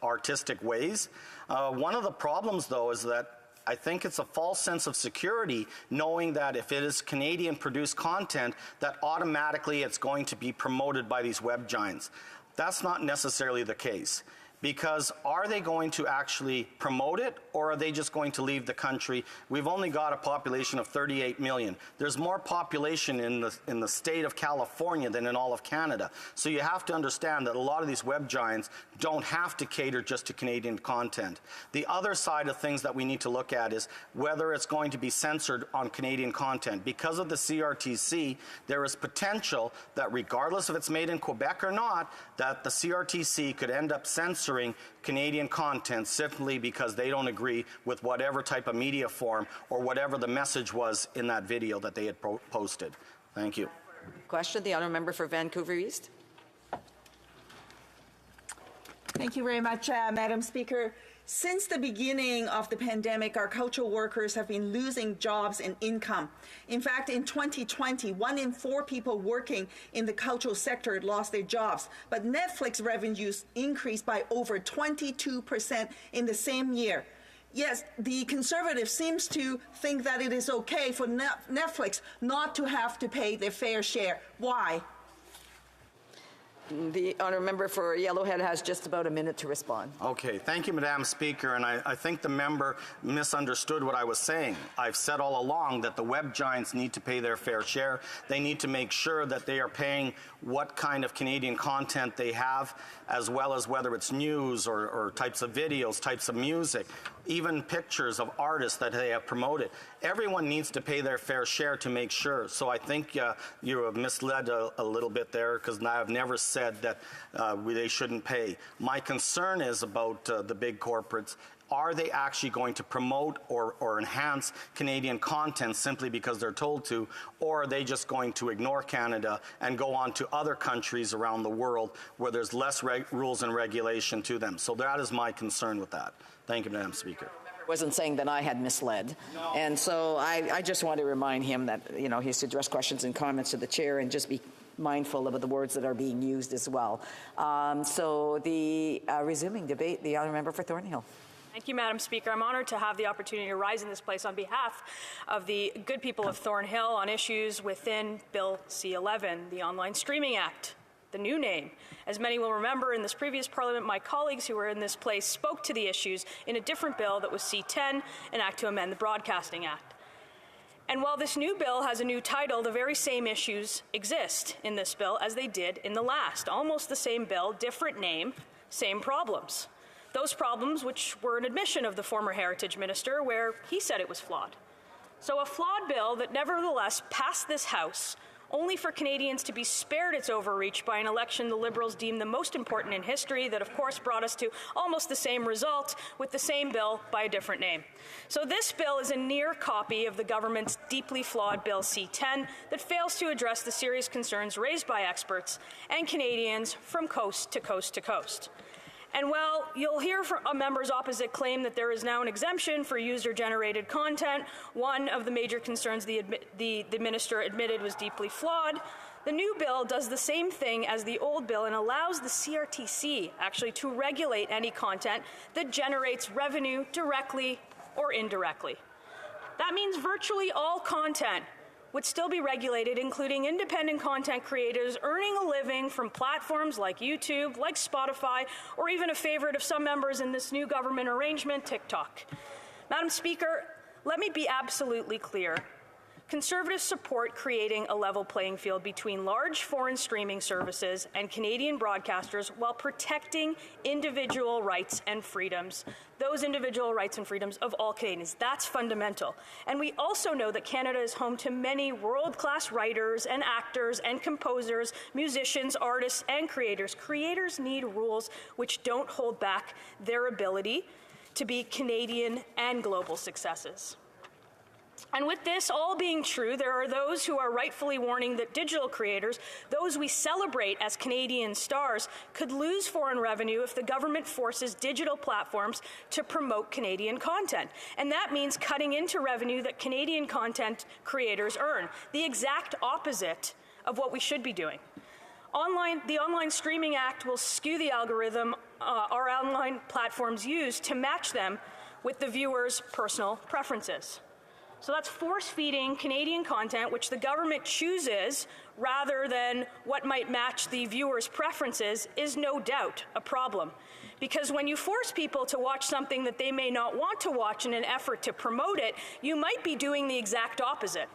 artistic ways. One of the problems, though, is that I think it's a false sense of security knowing that if it is Canadian-produced content, that automatically it's going to be promoted by these web giants. That's not necessarily the case. Because are they going to actually promote it, or are they just going to leave the country? We've only got a population of 38 million. There's more population in the state of California than in all of Canada. So you have to understand that a lot of these web giants don't have to cater just to Canadian content. The other side of things that we need to look at is whether it's going to be censored on Canadian content. Because of the CRTC, there is potential that regardless if it's made in Quebec or not, that the CRTC could end up censoring Canadian content simply because they don't agree with whatever type of media form or whatever the message was in that video that they had posted. Thank you. Question, the Honourable Member for Vancouver East. Thank you very much, Madam Speaker. Since the beginning of the pandemic, our cultural workers have been losing jobs and income. In fact, in 2020, 1 in 4 people working in the cultural sector had lost their jobs. But Netflix revenues increased by over 22% in the same year. Yes, the Conservatives seems to think that it is okay for Netflix not to have to pay their fair share. Why? The Honourable Member for Yellowhead has just about a minute to respond. Okay, thank you, Madam Speaker, and I think the member misunderstood what I was saying. I've said all along that the web giants need to pay their fair share. They need to make sure that they are paying what kind of Canadian content they have, as well as whether it's news or types of videos, types of music, even pictures of artists that they have promoted. Everyone needs to pay their fair share to make sure. So I think you have misled a little bit there, because I've never said that they shouldn't pay. My concern is about the big corporates. Are they actually going to promote or enhance Canadian content simply because they're told to, or are they just going to ignore Canada and go on to other countries around the world where there's less rules and regulation to them? So that is my concern with that. Thank you, Madam Speaker. Wasn't saying that I had misled. No. And so I just want to remind him that, you know, he has to address questions and comments to the chair and just be mindful of the words that are being used as well. So the resuming debate, the Honourable Member for Thornhill. Thank you, Madam Speaker. I'm honored to have the opportunity to rise in this place on behalf of the good people of Thornhill on issues within Bill C-11, the Online Streaming Act, the new name. As many will remember, in this previous Parliament, my colleagues who were in this place spoke to the issues in a different bill that was C-10, an act to amend the Broadcasting Act. And while this new bill has a new title, the very same issues exist in this bill as they did in the last. Almost the same bill, different name, same problems. Those problems which were an admission of the former Heritage Minister, where he said it was flawed. So a flawed bill that nevertheless passed this House, only for Canadians to be spared its overreach by an election the Liberals deemed the most important in history that, of course, brought us to almost the same result with the same bill by a different name. So this bill is a near copy of the government's deeply flawed Bill C-10 that fails to address the serious concerns raised by experts and Canadians from coast to coast to coast. And while you'll hear from members opposite claim that there is now an exemption for user-generated content, one of the major concerns the minister admitted was deeply flawed, the new bill does the same thing as the old bill and allows the CRTC actually to regulate any content that generates revenue directly or indirectly. That means virtually all content would still be regulated, including independent content creators earning a living from platforms like YouTube, like Spotify, or even a favorite of some members in this new government arrangement, TikTok. Madam Speaker, let me be absolutely clear. Conservatives support creating a level playing field between large foreign streaming services and Canadian broadcasters while protecting individual rights and freedoms, those individual rights and freedoms of all Canadians. That's fundamental. And we also know that Canada is home to many world-class writers and actors and composers, musicians, artists, and creators. Creators need rules which don't hold back their ability to be Canadian and global successes. And with this all being true, there are those who are rightfully warning that digital creators, those we celebrate as Canadian stars, could lose foreign revenue if the government forces digital platforms to promote Canadian content. And that means cutting into revenue that Canadian content creators earn, the exact opposite of what we should be doing. The Online Streaming Act will skew the algorithm our online platforms use to match them with the viewer's personal preferences. So that's force-feeding Canadian content which the government chooses rather than what might match the viewer's preferences is no doubt a problem. Because when you force people to watch something that they may not want to watch in an effort to promote it, you might be doing the exact opposite.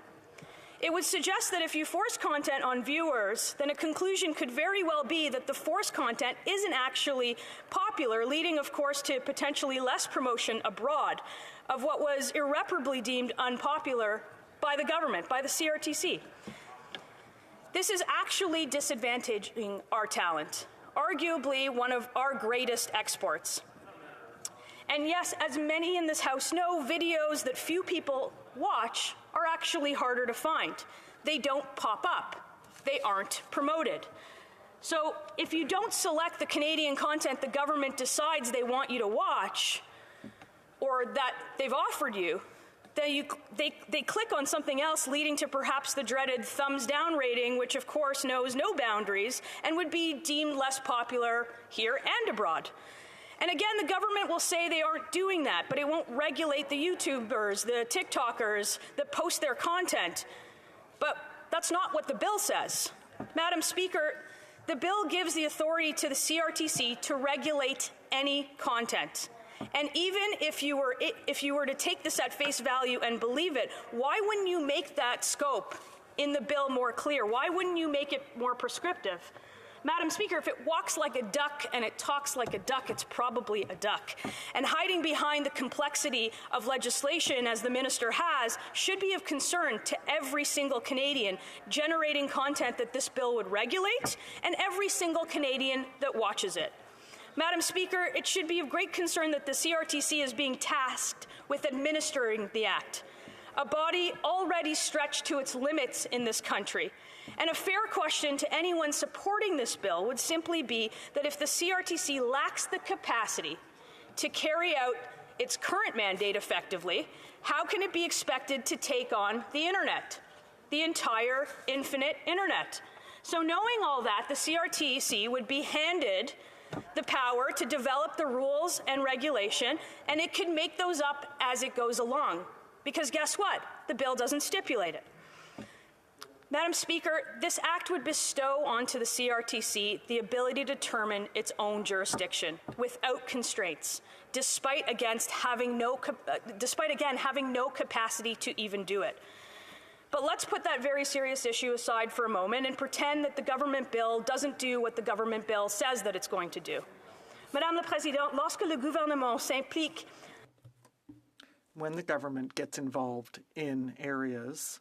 It would suggest that if you force content on viewers, then a conclusion could very well be that the forced content isn't actually popular, leading, of course, to potentially less promotion abroad of what was irreparably deemed unpopular by the government, by the CRTC. This is actually disadvantaging our talent, arguably one of our greatest exports. And yes, as many in this House know, videos that few people watch are actually harder to find. They don't pop up. They aren't promoted. So if you don't select the Canadian content the government decides they want you to watch, or that they've offered you, then they click on something else, leading to perhaps the dreaded thumbs down rating, which of course knows no boundaries and would be deemed less popular here and abroad. And again, the government will say they aren't doing that, but it won't regulate the YouTubers, the TikTokers that post their content. But that's not what the bill says. Madam Speaker, the bill gives the authority to the CRTC to regulate any content. And even if you were to take this at face value and believe it, why wouldn't you make that scope in the bill more clear? Why wouldn't you make it more prescriptive? Madam Speaker, if it walks like a duck and it talks like a duck, it's probably a duck. And hiding behind the complexity of legislation, as the minister has, should be of concern to every single Canadian generating content that this bill would regulate and every single Canadian that watches it. Madam Speaker, it should be of great concern that the CRTC is being tasked with administering the Act, a body already stretched to its limits in this country. And a fair question to anyone supporting this bill would simply be that if the CRTC lacks the capacity to carry out its current mandate effectively, how can it be expected to take on the Internet, the entire infinite Internet? So knowing all that, the CRTC would be handed the power to develop the rules and regulation, and it could make those up as it goes along. Because guess what? The bill doesn't stipulate it. Madam Speaker, this act would bestow onto the CRTC the ability to determine its own jurisdiction without constraints, despite again having no capacity to even do it. But let's put that very serious issue aside for a moment and pretend that the government bill doesn't do what the government bill says that it's going to do. Madame la Présidente, lorsque le gouvernement s'implique. when the government gets involved in areas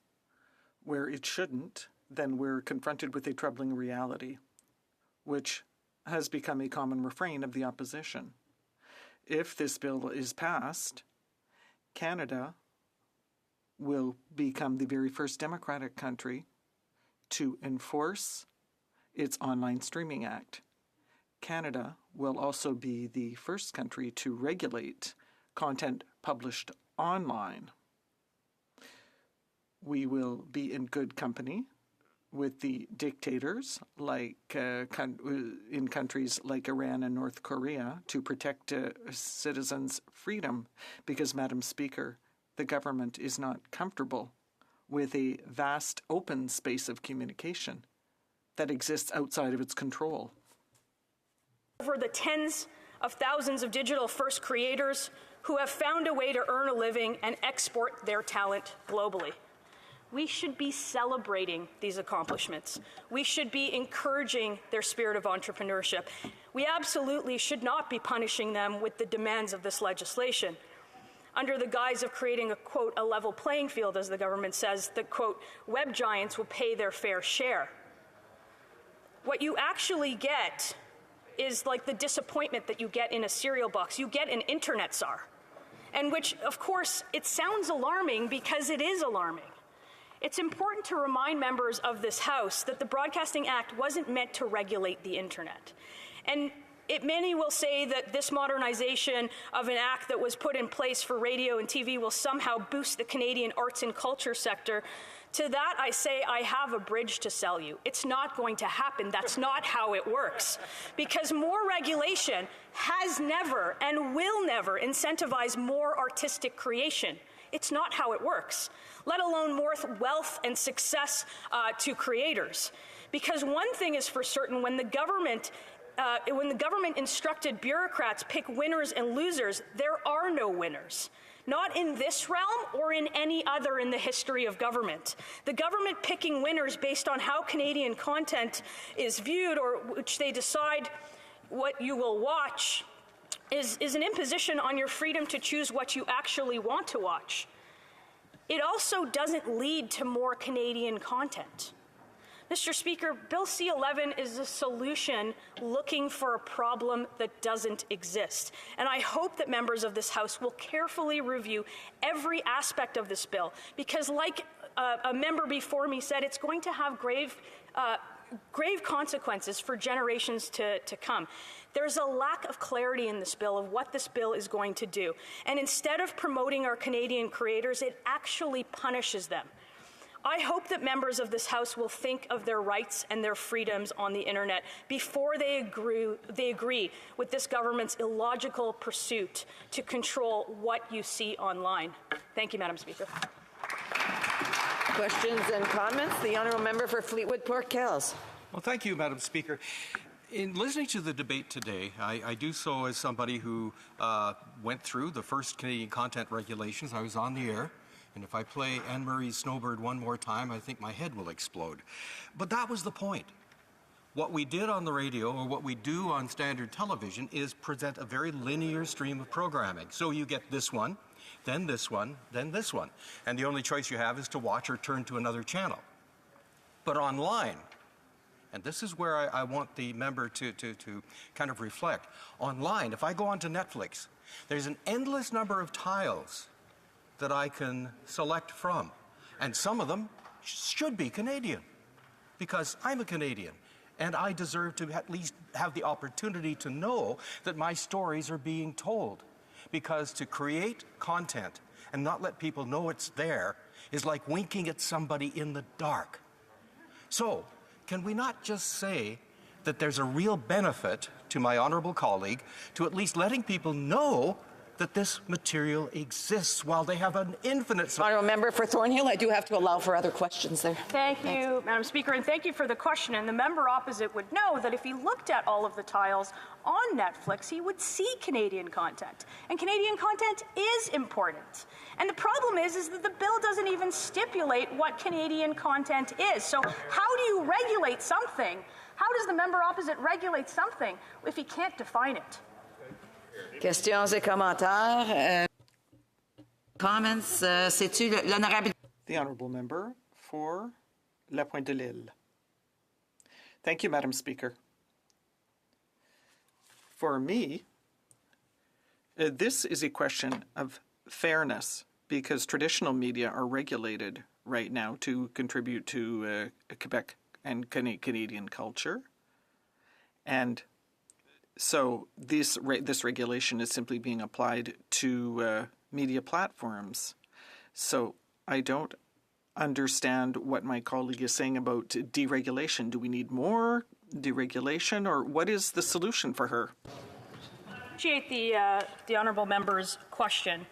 where it shouldn't, then we're confronted with a troubling reality, which has become a common refrain of the opposition. If this bill is passed, Canada will become the very first democratic country to enforce its Online Streaming Act. Canada will also be the first country to regulate content published online. We will be in good company with the dictators like in countries like Iran and North Korea to protect citizens' freedom because, Madam Speaker, the government is not comfortable with a vast open space of communication that exists outside of its control. Over the tens of thousands of digital-first creators who have found a way to earn a living and export their talent globally. We should be celebrating these accomplishments. We should be encouraging their spirit of entrepreneurship. We absolutely should not be punishing them with the demands of this legislation. Under the guise of creating a, quote, a level playing field, as the government says, the, quote, web giants will pay their fair share. What you actually get is like the disappointment that you get in a cereal box. You get an internet czar, and which, of course, it sounds alarming because it is alarming. It's important to remind members of this House that the Broadcasting Act wasn't meant to regulate the internet. And many will say that this modernization of an act that was put in place for radio and TV will somehow boost the Canadian arts and culture sector. To that, I say I have a bridge to sell you. It's not going to happen. That's not how it works. Because more regulation has never and will never incentivize more artistic creation. It's not how it works, let alone more wealth and success to creators. Because one thing is for certain, when the government instructed bureaucrats pick winners and losers, there are no winners. Not in this realm or in any other in the history of government. The government picking winners based on how Canadian content is viewed or which they decide what you will watch is an imposition on your freedom to choose what you actually want to watch. It also doesn't lead to more Canadian content. Mr. Speaker, Bill C-11 is a solution looking for a problem that doesn't exist. And I hope that members of this House will carefully review every aspect of this bill, because like a member before me said, it's going to have grave consequences for generations to come. There's a lack of clarity in this bill of what this bill is going to do. And instead of promoting our Canadian creators, it actually punishes them. I hope that members of this House will think of their rights and their freedoms on the internet before they agree with this government's illogical pursuit to control what you see online. Thank you, Madam Speaker. Questions and comments? The honourable member for Fleetwood Port Kells. Well, thank you, Madam Speaker. In listening to the debate today, I do so as somebody who went through the first Canadian content regulations. I was on the air. And if I play Anne Murray's Snowbird one more time, I think my head will explode. But that was the point. What we did on the radio, or what we do on standard television, is present a very linear stream of programming. So you get this one, then this one, then this one. And the only choice you have is to watch or turn to another channel. But online, and this is where I want the member to kind of reflect. Online, if I go onto Netflix, there's an endless number of tiles that I can select from. And some of them should be Canadian, because I'm a Canadian, and I deserve to at least have the opportunity to know that my stories are being told. Because to create content and not let people know it's there is like winking at somebody in the dark. So, can we not just say that there's a real benefit to my honourable colleague to at least letting people know that this material exists while they have an infinite... Honourable member for Thornhill, I do have to allow for other questions there. Thank you, Madam Speaker, and thank you for the question. And the member opposite would know that if he looked at all of the tiles on Netflix, he would see Canadian content. And Canadian content is important. And the problem is that the bill doesn't even stipulate what Canadian content is. So how do you regulate something? How does the member opposite regulate something if he can't define it? Questions et commentaires. Comments, c'est-tu l'honorable... The honourable member for La Pointe de l'Île. Thank you, Madam Speaker. For me, this is a question of fairness because traditional media are regulated right now to contribute to Quebec and Canadian culture. And so this regulation is simply being applied to media platforms. So I don't understand what my colleague is saying about deregulation. Do we need more deregulation, or what is the solution for her? Appreciate the honourable member's question.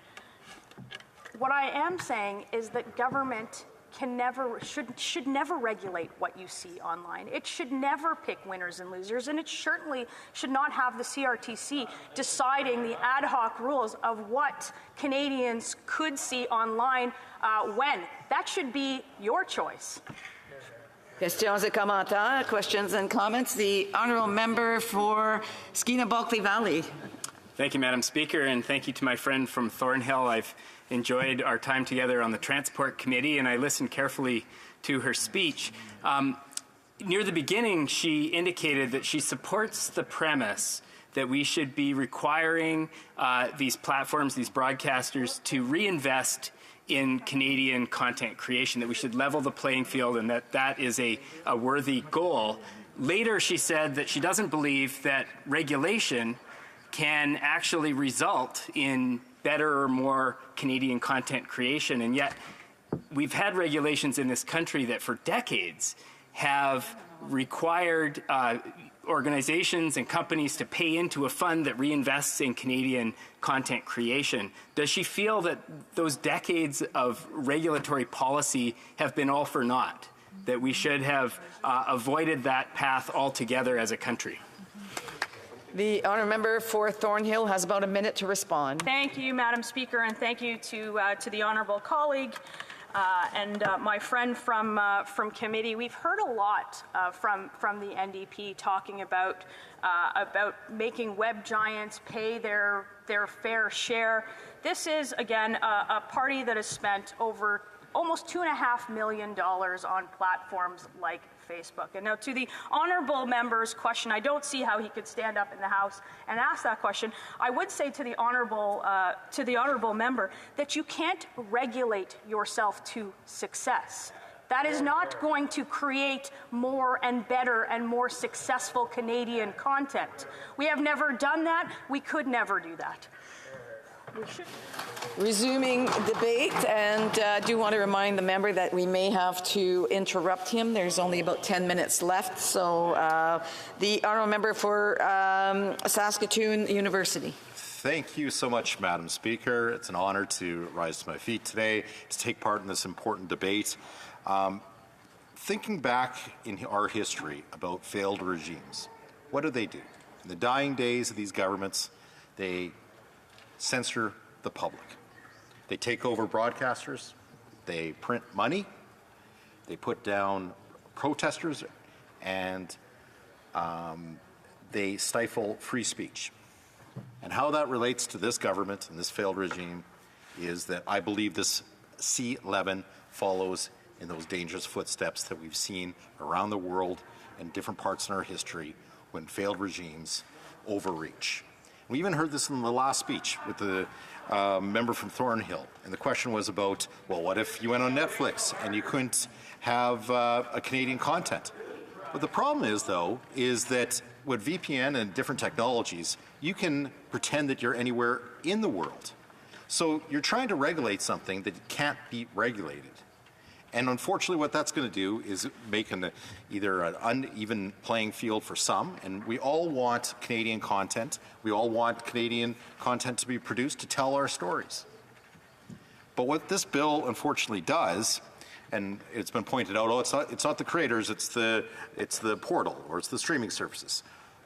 What I am saying is that government should never regulate what you see online. It should never pick winners and losers, and it certainly should not have the CRTC deciding the ad hoc rules of what Canadians could see online when. That should be your choice. Questions et commentaires, questions and comments. The honourable member for Skeena-Bulkley Valley. Thank you, Madam Speaker, and thank you to my friend from Thornhill. I've enjoyed our time together on the Transport Committee, and I listened carefully to her speech. Near the beginning, she indicated that she supports the premise that we should be requiring these platforms, these broadcasters, to reinvest in Canadian content creation, that we should level the playing field, and that is a worthy goal. Later, she said that she doesn't believe that regulation can actually result in better or more Canadian content creation, and yet we've had regulations in this country that for decades have required organizations and companies to pay into a fund that reinvests in Canadian content creation. Does she feel that those decades of regulatory policy have been all for naught, that we should have avoided that path altogether as a country? The honourable member for Thornhill has about a minute to respond. Thank you, Madam Speaker, and thank you to the honourable colleague and my friend from committee. We've heard a lot from the NDP talking about making web giants pay their fair share. This is again a party that has spent over almost $2.5 million on platforms like Facebook. And now to the honourable member's question, I don't see how he could stand up in the House and ask that question. I would say to the honourable member that you can't regulate yourself to success. That is not going to create more and better and more successful Canadian content. We have never done that. We could never do that. Resuming debate, and do want to remind the member that we may have to interrupt him. There's only about 10 minutes left. So the honourable member for Saskatoon University. Thank you so much, Madam Speaker. It's an honour to rise to my feet today to take part in this important debate. Thinking back in our history about failed regimes, what do? In the dying days of these governments, they censor the public. They take over broadcasters, they print money, they put down protesters, and they stifle free speech. And how that relates to this government and this failed regime is that I believe this C11 follows in those dangerous footsteps that we've seen around the world and different parts in our history when failed regimes overreach. We even heard this in the last speech with the member from Thornhill, and the question was about, well, what if you went on Netflix and you couldn't have a Canadian content? But the problem is, though, is that with VPN and different technologies, you can pretend that you're anywhere in the world. So you're trying to regulate something that can't be regulated. And unfortunately, what that's going to do is make either an uneven playing field for some, and we all want Canadian content. We all want Canadian content to be produced to tell our stories. But what this bill unfortunately does, and it's been pointed out, it's not the creators, it's the portal or it's the streaming services.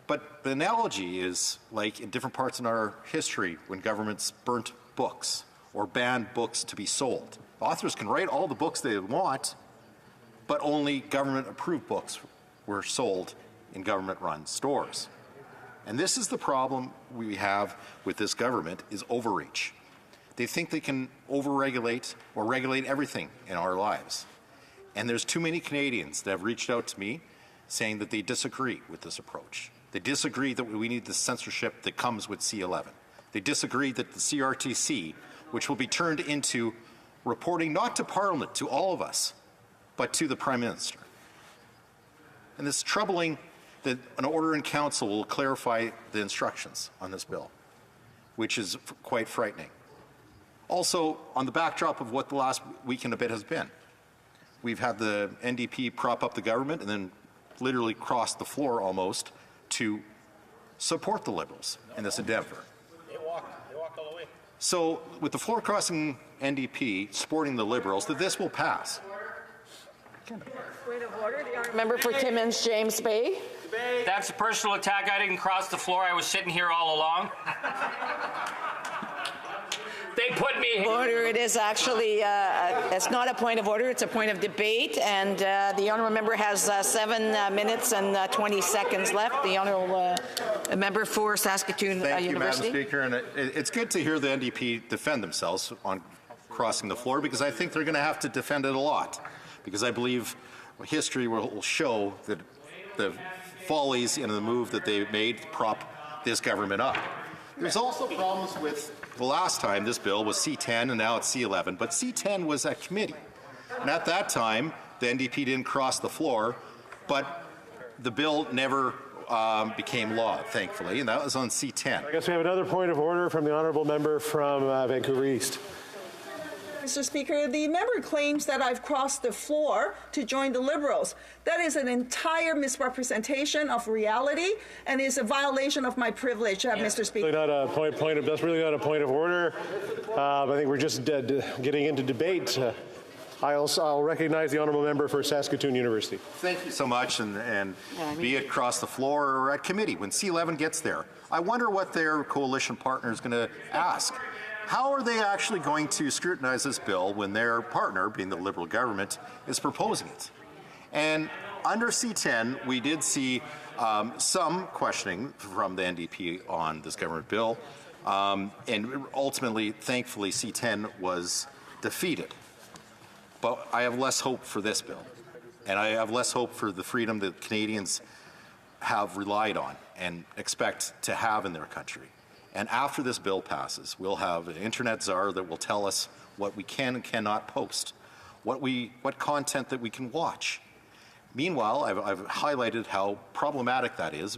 But the analogy is like in different parts in our history when governments burnt books or banned books to be sold. Authors can write all the books they want, but only government-approved books were sold in government-run stores. And this is the problem we have with this government, is overreach. They think they can overregulate or regulate everything in our lives. And there's too many Canadians that have reached out to me saying that they disagree with this approach. They disagree that we need the censorship that comes with C11. They disagree that the CRTC, which will be turned into reporting not to Parliament, to all of us, but to the Prime Minister. And it's troubling that an order in council will clarify the instructions on this bill, which is quite frightening. Also, on the backdrop of what the last week and a bit has been, we've had the NDP prop up the government and then literally cross the floor almost to support the Liberals in this endeavor. They walked all the way. So, with the floor crossing NDP supporting the Liberals, that this will pass. Point of order, the honourable member for Timmins, James Bay. That's a personal attack. I didn't cross the floor. I was sitting here all along. They put me here. Order. It is actually, it's not a point of order, it's a point of debate, and the honourable member has 7 minutes and 20 seconds left. The honourable member for Saskatoon Thank University. you, Madam Speaker, and it's good to hear the NDP defend themselves on crossing the floor, because I think they're going to have to defend it a lot, because I believe history will show that the follies in the move that they made to prop this government up. There's also problems with the last time this bill was C10 and now it's C11, but C10 was at committee. And at that time, the NDP didn't cross the floor, but the bill never became law, thankfully, and that was on C10. I guess we have another point of order from the honourable member from Vancouver East. Mr. Speaker, the member claims that I've crossed the floor to join the Liberals. That is an entire misrepresentation of reality and is a violation of my privilege, Mr. Speaker. Really not a that's really not a point of order. I think we're just getting into debate. I'll recognize the honourable member for Saskatoon University. Thank you so much, and be it across the floor or at committee, when C11 gets there, I wonder what their coalition partner is going to ask. How are they actually going to scrutinize this bill when their partner, being the Liberal government, is proposing it? And under C10, we did see some questioning from the NDP on this government bill, and ultimately, thankfully, C10 was defeated. But I have less hope for this bill, and I have less hope for the freedom that Canadians have relied on and expect to have in their country. And after this bill passes, we'll have an internet czar that will tell us what we can and cannot post, what content that we can watch. Meanwhile, I've highlighted how problematic that is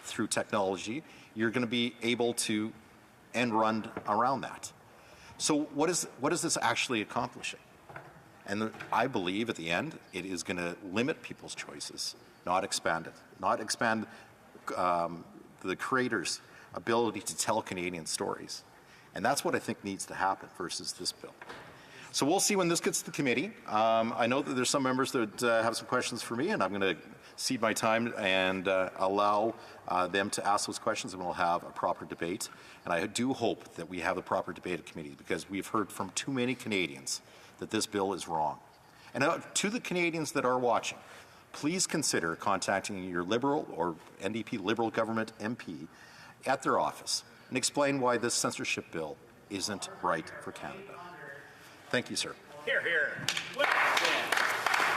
through technology. You're going to be able to end run around that. So what is this actually accomplishing? And I believe at the end, it is going to limit people's choices, not expand it, not expand the creators' ability to tell Canadian stories. And that's what I think needs to happen versus this bill. So we'll see when this gets to the committee. I know that there's some members that have some questions for me, and I'm going to cede my time and allow them to ask those questions, and we'll have a proper debate. And I do hope that we have a proper debate at committee, because we've heard from too many Canadians that this bill is wrong. And to the Canadians that are watching, please consider contacting your Liberal or NDP Liberal government MP at their office and explain why this censorship bill isn't right for Canada. Thank you, sir. Hear, hear.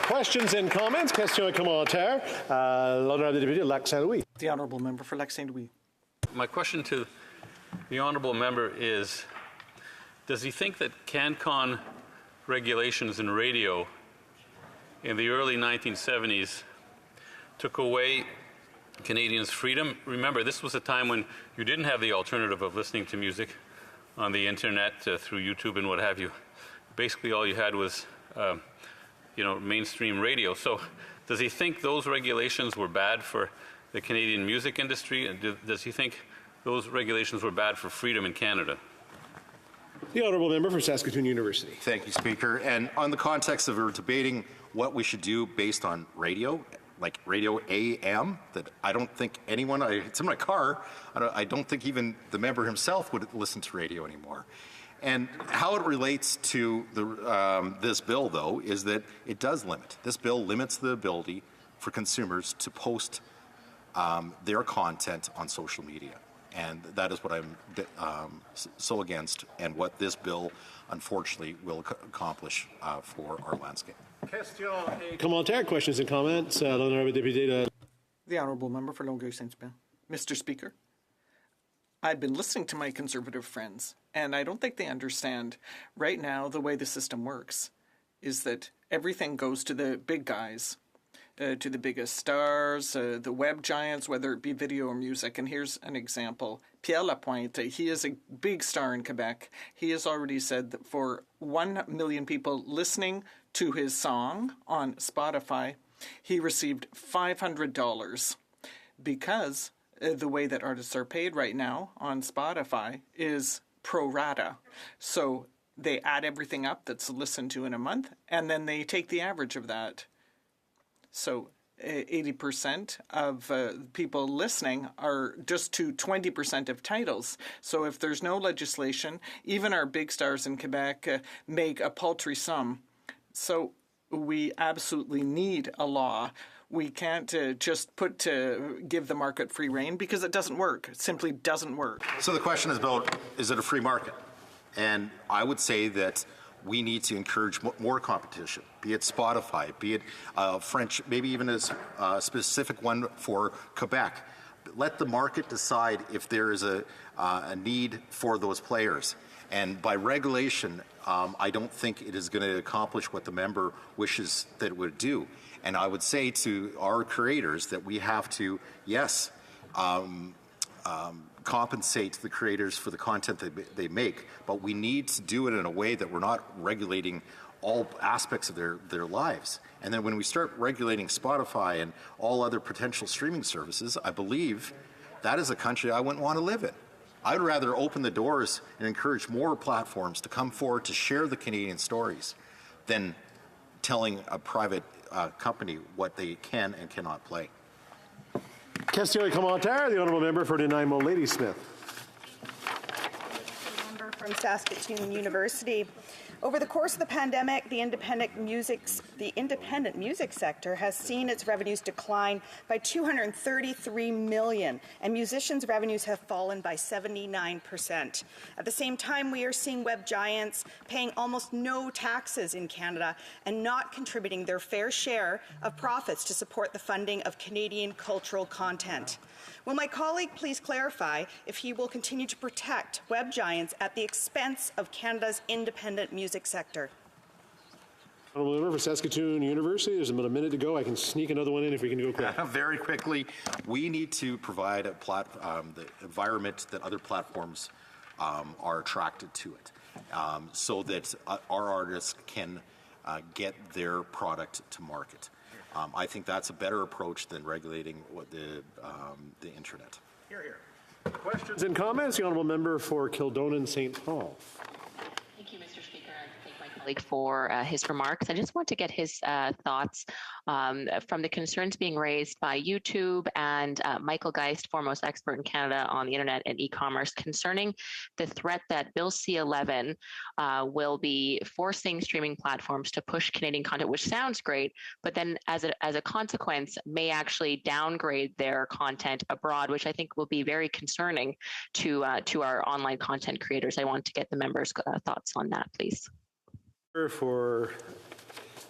Questions and comments? Questions et commentaires. L'honorable député Lac Saint-Louis. The honourable member for Lac Saint-Louis. My question to the honourable member is, does he think that CanCon regulations in radio in the early 1970s took away Canadians' freedom? Remember, this was a time when you didn't have the alternative of listening to music on the internet through YouTube and what have you. Basically, all you had was, mainstream radio. So, does he think those regulations were bad for the Canadian music industry? And does he think those regulations were bad for freedom in Canada? The honourable member for Saskatoon University. Thank you, Speaker. And on the context of our debating what we should do based on radio, like radio AM, that I don't think anyone, it's in my car, I don't think even the member himself would listen to radio anymore. And how it relates to this bill, though, is that it does limit. This bill limits the ability for consumers to post their content on social media. And that is what I'm so against, and what this bill, unfortunately, will accomplish for our landscape. Commentaire, questions and comments. L'honorable député. The Honourable Member for Longueuil-Saint-Hubert. Mr. Speaker, I've been listening to my Conservative friends, and I don't think they understand right now the way the system works is that everything goes to the big guys, to the biggest stars, the web giants, whether it be video or music. And here's an example. Pierre Lapointe, he is a big star in Quebec. He has already said that for 1 million people listening to his song on Spotify, he received $500 because the way that artists are paid right now on Spotify is pro rata. So they add everything up that's listened to in a month, and then they take the average of that. So 80% of people listening are just to 20% of titles. So if there's no legislation, even our big stars in Quebec make a paltry sum. So we absolutely need a law. We can't just give the market free rein because it doesn't work. It simply doesn't work. So the question is about, is it a free market? And I would say that we need to encourage more competition, be it Spotify, be it French, maybe even a specific one for Quebec. Let the market decide if there is a need for those players. And by regulation, I don't think it is going to accomplish what the member wishes that it would do. And I would say to our creators that we have to, yes, compensate the creators for the content that they make, but we need to do it in a way that we're not regulating all aspects of their lives. And then when we start regulating Spotify and all other potential streaming services, I believe that is a country I wouldn't want to live in. I'd rather open the doors and encourage more platforms to come forward to share the Canadian stories than telling a private company what they can and cannot play. Question et commentaire, the Honourable Member for Nanaimo, Ladysmith. Member from Saskatoon University. Over the course of the pandemic, the independent music sector has seen its revenues decline by $233 million, and musicians' revenues have fallen by 79%. At the same time, we are seeing web giants paying almost no taxes in Canada and not contributing their fair share of profits to support the funding of Canadian cultural content. Will my colleague please clarify if he will continue to protect web giants at the expense of Canada's independent music sector? Honourable Member for Saskatoon University, there's about a minute to go. I can sneak another one in if we can go quick. Very quickly, we need to provide the environment that other platforms are attracted to it, so that our artists can get their product to market. I think that's a better approach than regulating the internet. Hear, hear. Questions and comments? The Honourable Member for Kildonan St. Paul. Thank you, Mr. Speaker. I thank my colleague for his remarks. I just want to get his thoughts from the concerns being raised by YouTube and Michael Geist, foremost expert in Canada on the internet and e-commerce, concerning the threat that Bill C-11 will be forcing streaming platforms to push Canadian content, which sounds great, but then as a consequence may actually downgrade their content abroad, which I think will be very concerning to our online content creators. I want to get the members' thoughts on that, please. For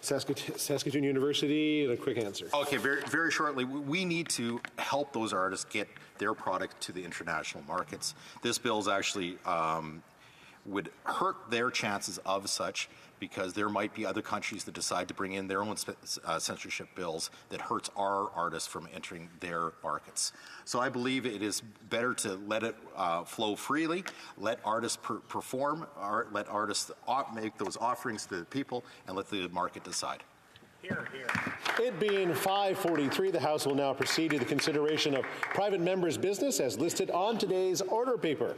Saskatoon University, a quick answer. Okay, very, very shortly, we need to help those artists get their product to the international markets. This bill is actually would hurt their chances of such, because there might be other countries that decide to bring in their own censorship bills that hurts our artists from entering their markets. So I believe it is better to let it flow freely, let artists perform, let artists make those offerings to the people, and let the market decide. Hear, hear. It being 5:43, the House will now proceed to the consideration of private members' business as listed on today's order paper.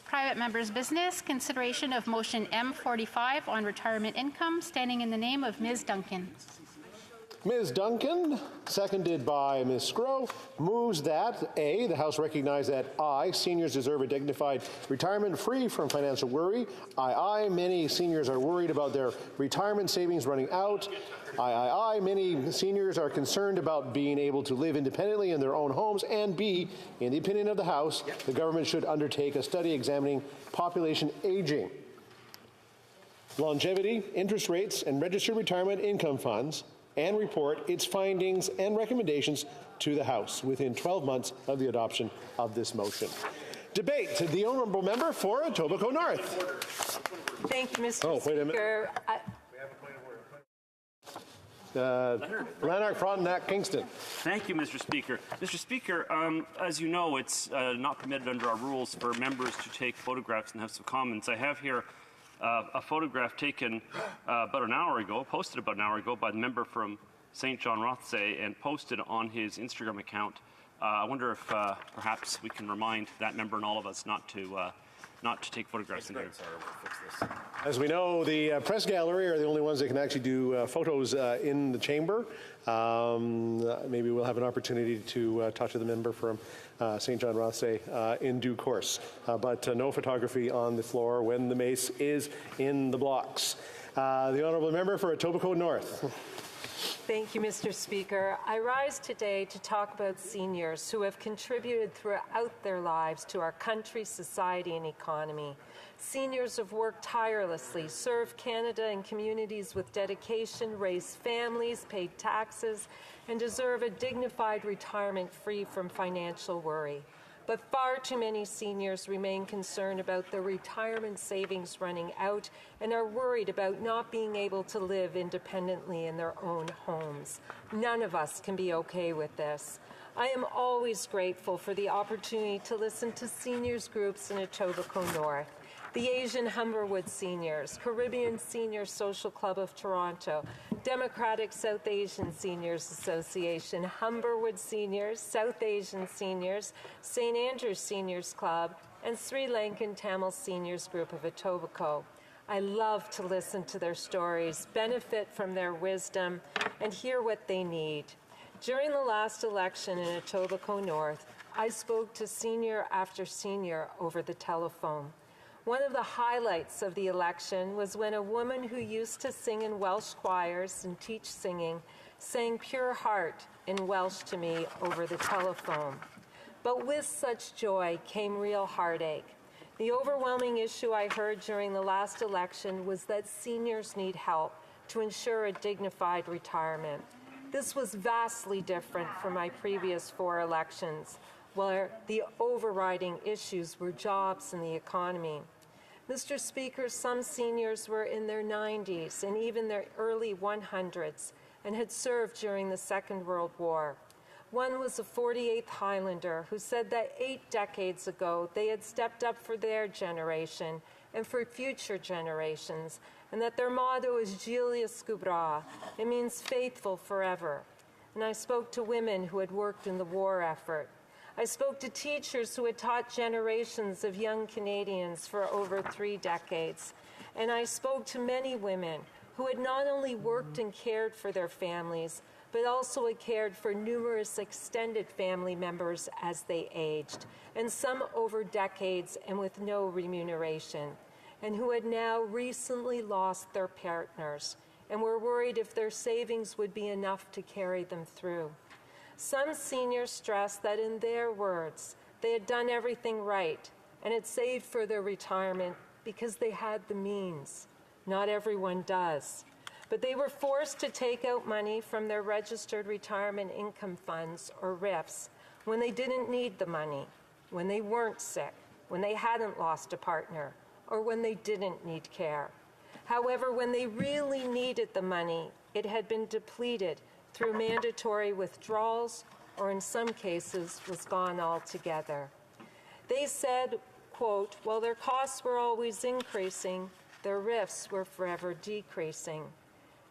Private members' business, consideration of motion M45 on retirement income, standing in the name of Ms. Duncan. Ms. Duncan, seconded by Ms. Sgro, moves that A, the House recognize that I, seniors deserve a dignified retirement free from financial worry. Many seniors are worried about their retirement savings running out. Many seniors are concerned about being able to live independently in their own homes. And B, in the opinion of the House, the government should undertake a study examining population aging, longevity, interest rates, and registered retirement income funds, and report its findings and recommendations to the House within 12 months of the adoption of this motion. Debate. The honourable member for Etobicoke North. Thank you, Mr. Speaker. Lanark, Frontenac, Kingston. Thank you, Mr. Speaker. Mr. Speaker, as you know, it's not permitted under our rules for members to take photographs in the House of Commons. I have here a photograph taken about an hour ago, posted about an hour ago by the member from St. John Rothsay and posted on his Instagram account. I wonder if perhaps we can remind that member and all of us not to take photographs in here. As we know, the press gallery are the only ones that can actually do photos in the chamber. Maybe we'll have an opportunity to talk to the member from St. John Rothsay in due course. But no photography on the floor when the mace is in the blocks. The honourable member for Etobicoke North. Thank you, Mr. Speaker. I rise today to talk about seniors who have contributed throughout their lives to our country, society, and economy. Seniors have worked tirelessly, served Canada and communities with dedication, raised families, paid taxes, and deserve a dignified retirement free from financial worry. But far too many seniors remain concerned about their retirement savings running out and are worried about not being able to live independently in their own homes. None of us can be okay with this. I am always grateful for the opportunity to listen to seniors groups in Etobicoke North. The Asian Humberwood Seniors, Caribbean Senior Social Club of Toronto, Democratic South Asian Seniors Association, Humberwood Seniors, South Asian Seniors, St. Andrews Seniors Club, and Sri Lankan Tamil Seniors Group of Etobicoke. I love to listen to their stories, benefit from their wisdom, and hear what they need. During the last election in Etobicoke North, I spoke to senior after senior over the telephone. One of the highlights of the election was when a woman who used to sing in Welsh choirs and teach singing sang Pure Heart in Welsh to me over the telephone. But with such joy came real heartache. The overwhelming issue I heard during the last election was that seniors need help to ensure a dignified retirement. This was vastly different from my previous 4 elections, where the overriding issues were jobs and the economy. Mr. Speaker, some seniors were in their 90s and even their early 100s and had served during the Second World War. One was a 48th Highlander who said that 8 decades ago they had stepped up for their generation and for future generations, and that their motto is Julius Scubra. It means faithful forever. And I spoke to women who had worked in the war effort. I spoke to teachers who had taught generations of young Canadians for over 3 decades. And I spoke to many women who had not only worked and cared for their families, but also had cared for numerous extended family members as they aged, and some over decades and with no remuneration, and who had now recently lost their partners and were worried if their savings would be enough to carry them through. Some seniors stressed that, in their words, they had done everything right and had saved for their retirement because they had the means. Not everyone does. But they were forced to take out money from their registered retirement income funds, or RIFs, when they didn't need the money, when they weren't sick, when they hadn't lost a partner, or when they didn't need care. However, when they really needed the money, it had been depleted through mandatory withdrawals, or in some cases was gone altogether. They said, quote, while their costs were always increasing, their RIFs were forever decreasing.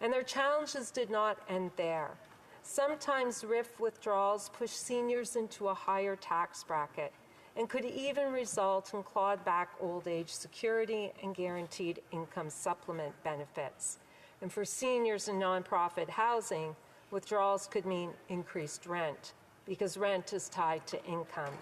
And their challenges did not end there. Sometimes RIF withdrawals push seniors into a higher tax bracket and could even result in clawed back old age security and guaranteed income supplement benefits. And for seniors in nonprofit housing, Withdrawals could mean increased rent, because rent is tied to income.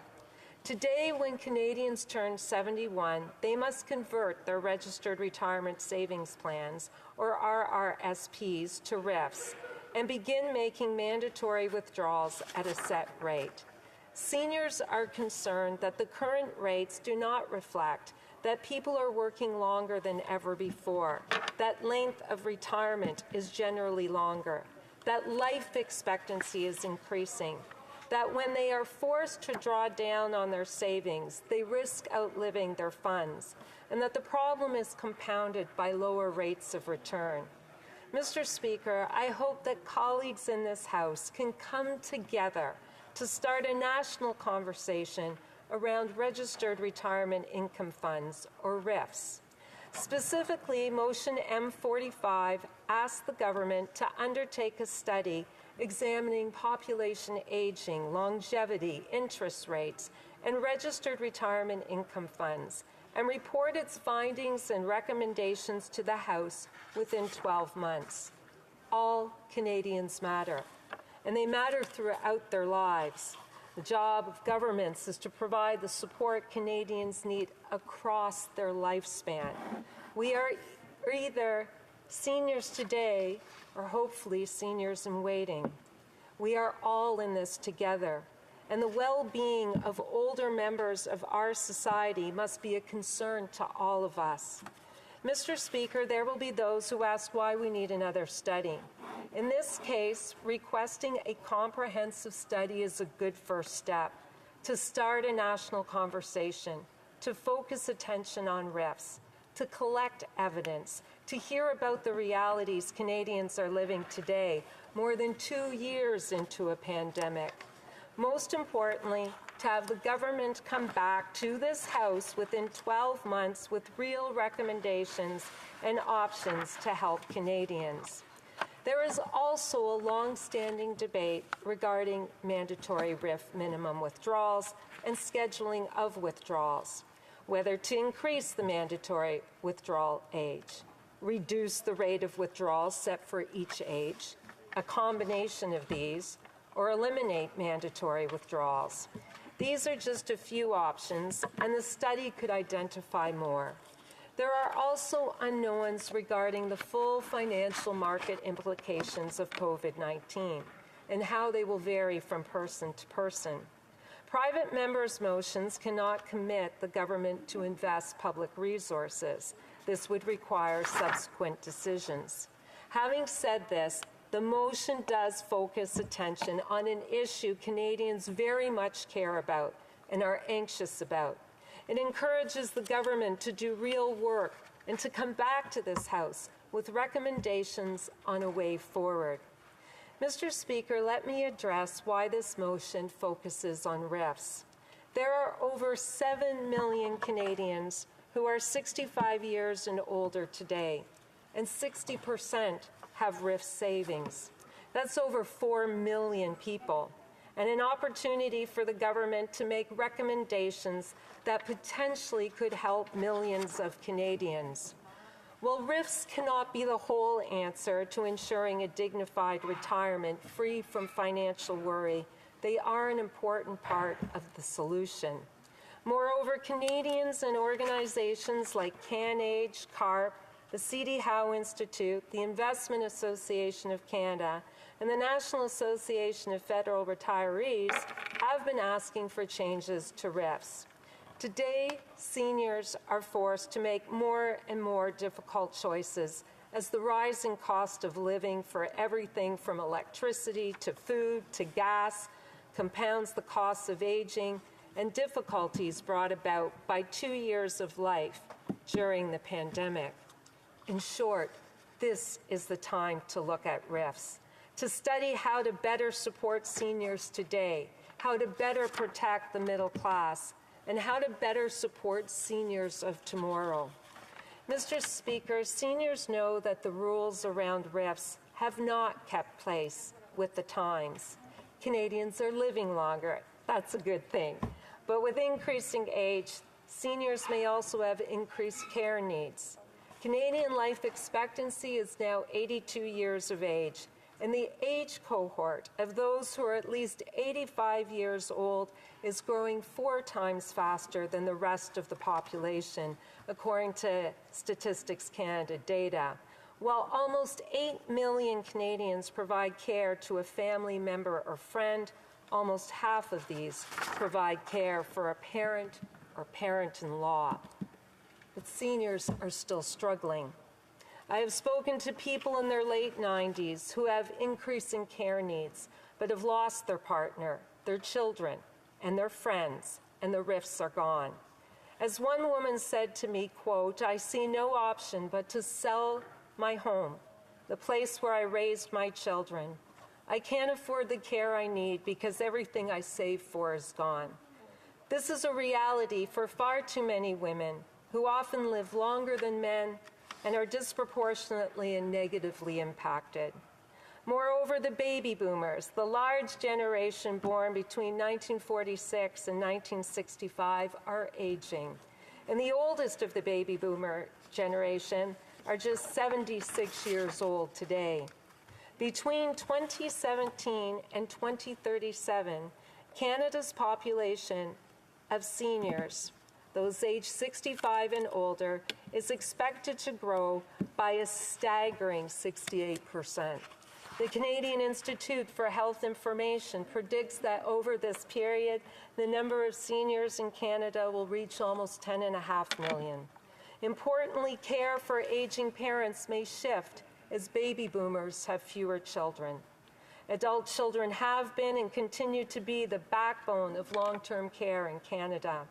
Today, when Canadians turn 71, they must convert their registered retirement savings plans, or RRSPs, to RRIFs and begin making mandatory withdrawals at a set rate. Seniors are concerned that the current rates do not reflect that people are working longer than ever before, that length of retirement is generally longer, that life expectancy is increasing, that when they are forced to draw down on their savings, they risk outliving their funds, and that the problem is compounded by lower rates of return. Mr. Speaker, I hope that colleagues in this House can come together to start a national conversation around registered retirement income funds, or RRIFs. Specifically, Motion M45 asks the government to undertake a study examining population aging, longevity, interest rates, and registered retirement income funds, and report its findings and recommendations to the House within 12 months. All Canadians matter, and they matter throughout their lives. The job of governments is to provide the support Canadians need across their lifespan. We are either seniors today or hopefully seniors in waiting. We are all in this together, and the well-being of older members of our society must be a concern to all of us. Mr. Speaker, there will be those who ask why we need another study. In this case, requesting a comprehensive study is a good first step to start a national conversation, to focus attention on RRIFs, to collect evidence, to hear about the realities Canadians are living today, more than 2 years into a pandemic. Most importantly, to have the government come back to this House within 12 months with real recommendations and options to help Canadians. There is also a long-standing debate regarding mandatory RRIF minimum withdrawals and scheduling of withdrawals, whether to increase the mandatory withdrawal age, reduce the rate of withdrawals set for each age, a combination of these, or eliminate mandatory withdrawals. These are just a few options, and the study could identify more. There are also unknowns regarding the full financial market implications of COVID-19 and how they will vary from person to person. Private members' motions cannot commit the government to invest public resources. This would require subsequent decisions. Having said this, the motion does focus attention on an issue Canadians very much care about and are anxious about. It encourages the government to do real work and to come back to this House with recommendations on a way forward. Mr. Speaker, let me address why this motion focuses on RRIFs. There are over 7 million Canadians who are 65 years and older today, and 60% have RRIF savings. That's over 4 million people, and an opportunity for the government to make recommendations that potentially could help millions of Canadians. While RRIFs cannot be the whole answer to ensuring a dignified retirement free from financial worry, they are an important part of the solution. Moreover, Canadians and organizations like CanAge, CARP, the C.D. Howe Institute, the Investment Association of Canada, and the National Association of Federal Retirees have been asking for changes to RRIFs. Today, seniors are forced to make more and more difficult choices as the rising cost of living for everything from electricity to food to gas compounds the costs of aging and difficulties brought about by 2 years of life during the pandemic. In short, this is the time to look at RRIFs, to study how to better support seniors today, how to better protect the middle class, and how to better support seniors of tomorrow. Mr. Speaker, seniors know that the rules around RRIFs have not kept pace with the times. Canadians are living longer. That's a good thing. But with increasing age, seniors may also have increased care needs. Canadian life expectancy is now 82 years of age, and the age cohort of those who are at least 85 years old is growing 4 times faster than the rest of the population, according to Statistics Canada data. While almost 8 million Canadians provide care to a family member or friend, almost half of these provide care for a parent or parent-in-law. But seniors are still struggling. I have spoken to people in their late 90s who have increasing care needs, but have lost their partner, their children, and their friends, and the rifts are gone. As one woman said to me, quote, "I see no option but to sell my home, the place where I raised my children. I can't afford the care I need because everything I saved for is gone." This is a reality for far too many women who often live longer than men and are disproportionately and negatively impacted. Moreover, the baby boomers, the large generation born between 1946 and 1965, are aging. And the oldest of the baby boomer generation are just 76 years old today. Between 2017 and 2037, Canada's population of seniors, those aged 65 and older, is expected to grow by a staggering 68%. The Canadian Institute for Health Information predicts that over this period, the number of seniors in Canada will reach almost 10.5 million. Importantly, care for aging parents may shift as baby boomers have fewer children. Adult children have been and continue to be the backbone of long-term care in Canada.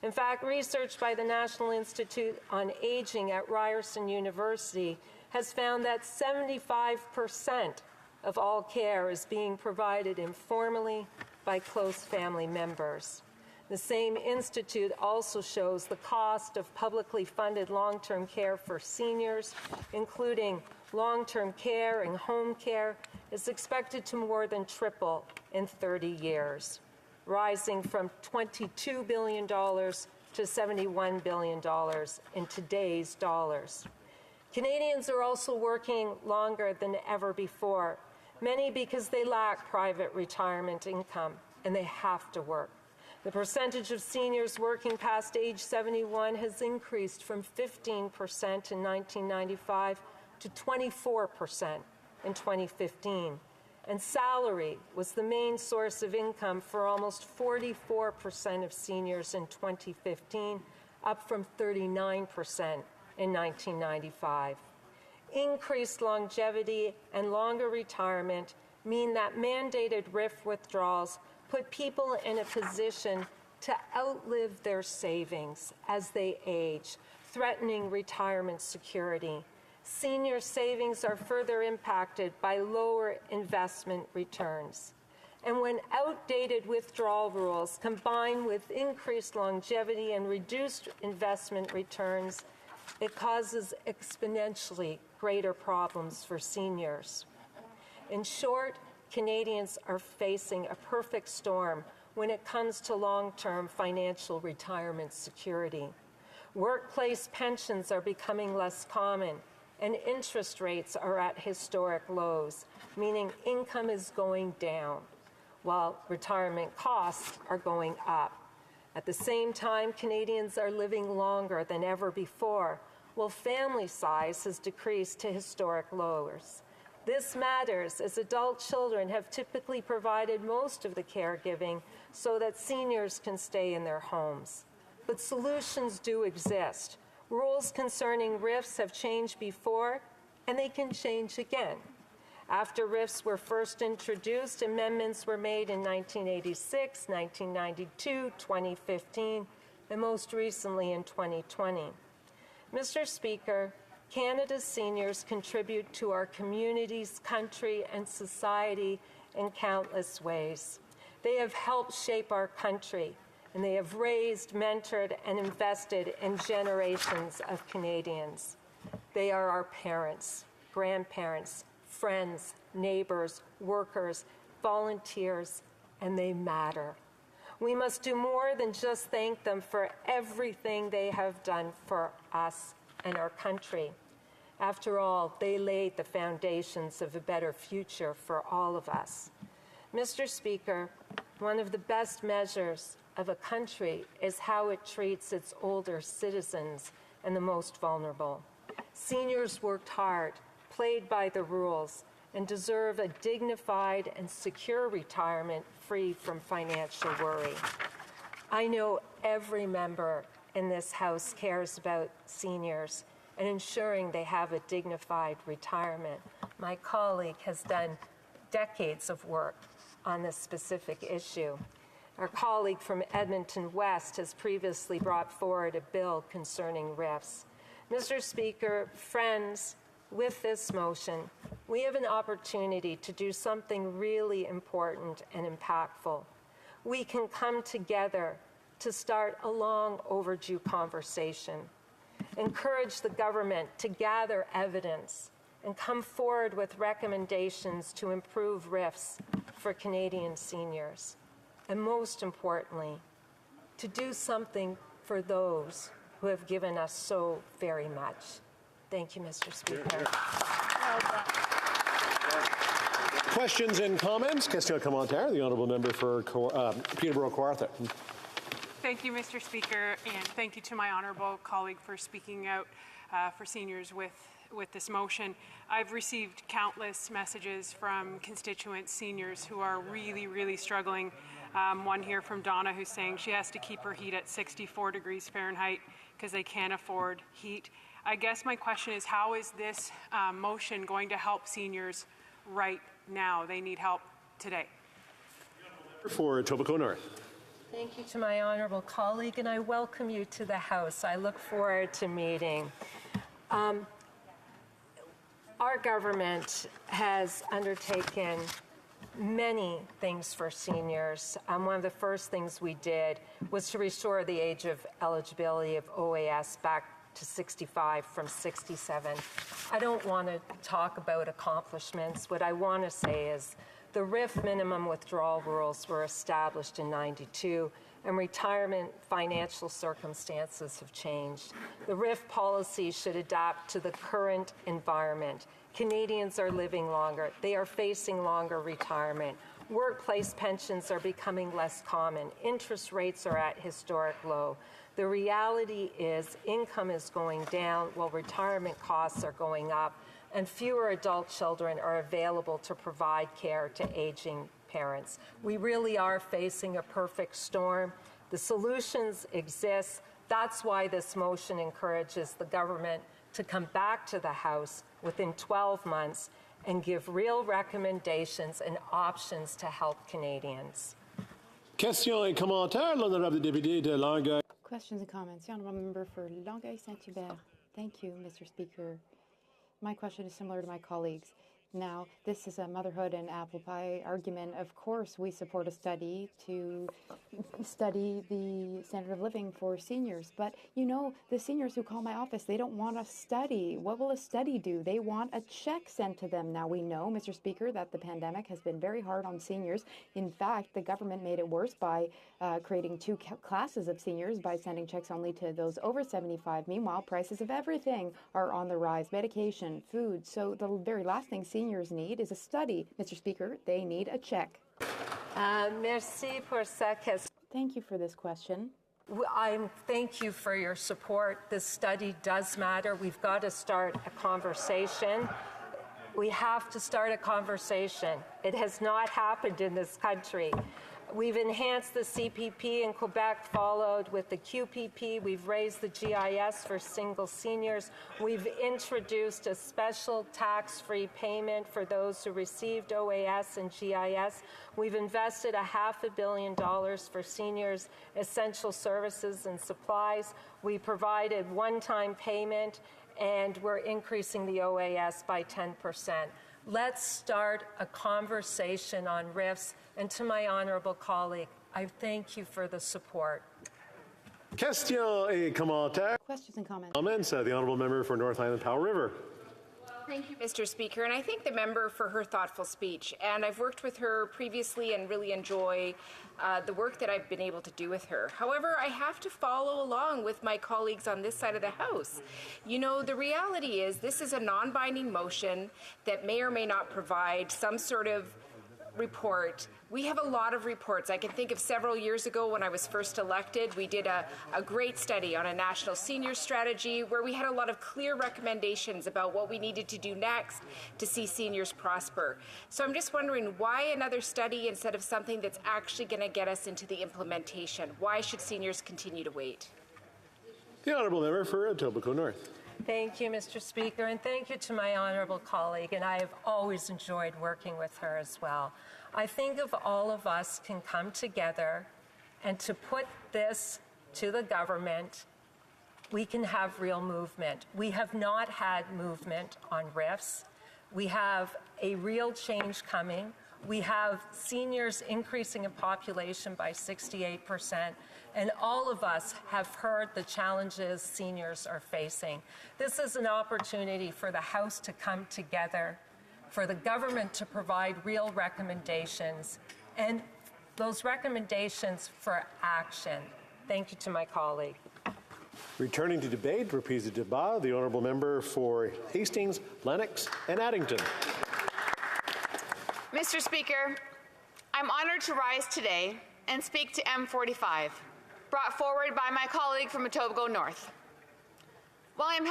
In fact, research by the National Institute on Aging at Ryerson University has found that 75% of all care is being provided informally by close family members. The same institute also shows the cost of publicly funded long-term care for seniors, including long-term care and home care, is expected to more than triple in 30 years, rising from $22 billion to $71 billion in today's dollars. Canadians are also working longer than ever before, many because they lack private retirement income and they have to work. The percentage of seniors working past age 71 has increased from 15% in 1995 to 24% in 2015. And salary was the main source of income for almost 44% of seniors in 2015, up from 39% in 1995. Increased longevity and longer retirement mean that mandated RRIF withdrawals put people in a position to outlive their savings as they age, threatening retirement security. Senior savings are further impacted by lower investment returns. And when outdated withdrawal rules combine with increased longevity and reduced investment returns, it causes exponentially greater problems for seniors. In short, Canadians are facing a perfect storm when it comes to long-term financial retirement security. Workplace pensions are becoming less common, and interest rates are at historic lows, meaning income is going down, while retirement costs are going up. At the same time, Canadians are living longer than ever before, while family size has decreased to historic lows. This matters as adult children have typically provided most of the caregiving so that seniors can stay in their homes. But solutions do exist. Rules concerning RRIFs have changed before, and they can change again. After RRIFs were first introduced, amendments were made in 1986, 1992, 2015, and most recently in 2020. Mr. Speaker, Canada's seniors contribute to our communities, country, and society in countless ways. They have helped shape our country, and they have raised, mentored, and invested in generations of Canadians. They are our parents, grandparents, friends, neighbors, workers, volunteers, and they matter. We must do more than just thank them for everything they have done for us and our country. After all, they laid the foundations of a better future for all of us. Mr. Speaker, one of the best measures of a country is how it treats its older citizens and the most vulnerable. Seniors worked hard, played by the rules, and deserve a dignified and secure retirement free from financial worry. I know every member in this House cares about seniors and ensuring they have a dignified retirement. My colleague has done decades of work on this specific issue. Our colleague from Edmonton West has previously brought forward a bill concerning RIFs. Mr. Speaker, friends, with this motion, we have an opportunity to do something really important and impactful. We can come together to start a long overdue conversation, encourage the government to gather evidence, and come forward with recommendations to improve RIFs for Canadian seniors. And most importantly, to do something for those who have given us so very much. Thank you, Mr. Speaker. Questions and comments? Question commentaire. The honourable member for Peterborough Kawartha. Thank you, Mr. Speaker, and thank you to my honourable colleague for speaking out for seniors with this motion. I've received countless messages from constituent seniors who are really, really struggling. One here from Donna who's saying she has to keep her heat at 64 degrees Fahrenheit because they can't afford heat. I guess my question is, how is this motion going to help seniors right now? They need help today. For Etobicoke North. Thank you to my honourable colleague, and I welcome you to the House. I look forward to meeting. Our government has undertaken many things for seniors. One of the first things we did was to restore the age of eligibility of OAS back to 65 from 67. I don't want to talk about accomplishments. What I want to say is the RIF minimum withdrawal rules were established in '92, and retirement financial circumstances have changed. The RIF policy should adapt to the current environment. Canadians are living longer. They are facing longer retirement. Workplace pensions are becoming less common. Interest rates are at historic low. The reality is income is going down while retirement costs are going up, and fewer adult children are available to provide care to aging parents. We really are facing a perfect storm. The solutions exist. That's why this motion encourages the government to come back to the House within 12 months and give real recommendations and options to help Canadians. Questions et commentaires, l'honorable député de Longueuil. Questions and comments. The honourable member for Longueuil-Saint-Hubert. Thank you, Mr. Speaker. My question is similar to my colleagues. Now, this is a motherhood and apple pie argument. Of course, we support a study to study the standard of living for seniors. But, you know, the seniors who call my office, they don't want a study. What will a study do? They want a check sent to them. Now, we know, Mr. Speaker, that the pandemic has been very hard on seniors. In fact, the government made it worse by creating two classes of seniors by sending checks only to those over 75. Meanwhile, prices of everything are on the rise. Medication, food. So the very last thing seniors need is a study. Mr. Speaker, they need a check. Merci pour cette question. Thank you for this question. Thank you for your support. This study does matter. We've got to start a conversation. We have to start a conversation. It has not happened in this country. We've enhanced the CPP in Quebec, followed with the QPP. We've raised the GIS for single seniors. We've introduced a special tax-free payment for those who received OAS and GIS. We've invested $500 million for seniors, essential services and supplies. We provided one-time payment, and we're increasing the OAS by 10%. Let's start a conversation on RIFs. And to my honourable colleague, I thank you for the support. Questions et commentaires. Questions and comments. Comments. The honourable member for North Island Powell River. Thank you, Mr. Speaker, and I thank the member for her thoughtful speech. And I've worked with her previously and really enjoy the work that I've been able to do with her. However, I have to follow along with my colleagues on this side of the House. You know, the reality is this is a non-binding motion that may or may not provide some sort of report. We have a lot of reports. I can think of several years ago when I was first elected, we did a great study on a national senior strategy where we had a lot of clear recommendations about what we needed to do next to see seniors prosper. So I'm just wondering, why another study instead of something that's actually going to get us into the implementation? Why should seniors continue to wait? The Honourable Member for Etobicoke North. Thank you, Mr. Speaker, and thank you to my honourable colleague, and I have always enjoyed working with her as well. I think if all of us can come together and to put this to the government, we can have real movement. We have not had movement on RIFs. We have a real change coming. We have seniors increasing in population by 68%, and all of us have heard the challenges seniors are facing. This is an opportunity for the House to come together, for the government to provide real recommendations, and those recommendations for action. Thank you to my colleague. Returning to debate, reprise de débat, the Honourable Member for Hastings, Lennox and Addington. Mr. Speaker, I'm honored to rise today and speak to M45, brought forward by my colleague from Etobicoke North. While I'm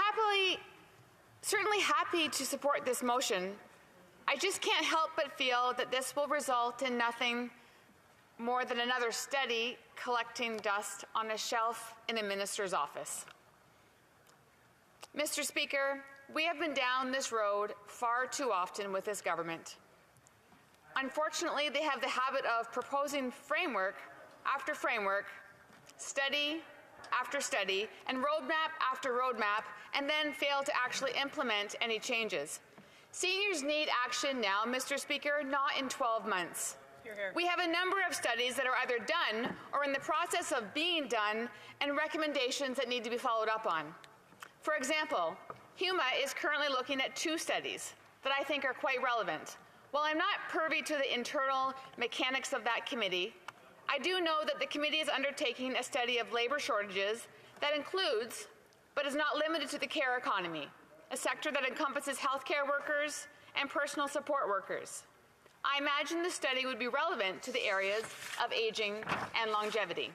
certainly happy to support this motion, I just can't help but feel that this will result in nothing more than another study collecting dust on a shelf in a minister's office. Mr. Speaker, we have been down this road far too often with this government. Unfortunately, they have the habit of proposing framework after framework, study after study, and roadmap after roadmap, and then fail to actually implement any changes. Seniors need action now, Mr. Speaker, not in 12 months. Hear, hear. We have a number of studies that are either done or in the process of being done, and recommendations that need to be followed up on. For example, HUMA is currently looking at 2 studies that I think are quite relevant. While I'm not privy to the internal mechanics of that committee, I do know that the committee is undertaking a study of labor shortages that includes, but is not limited to, the care economy, a sector that encompasses healthcare workers and personal support workers. I imagine the study would be relevant to the areas of aging and longevity.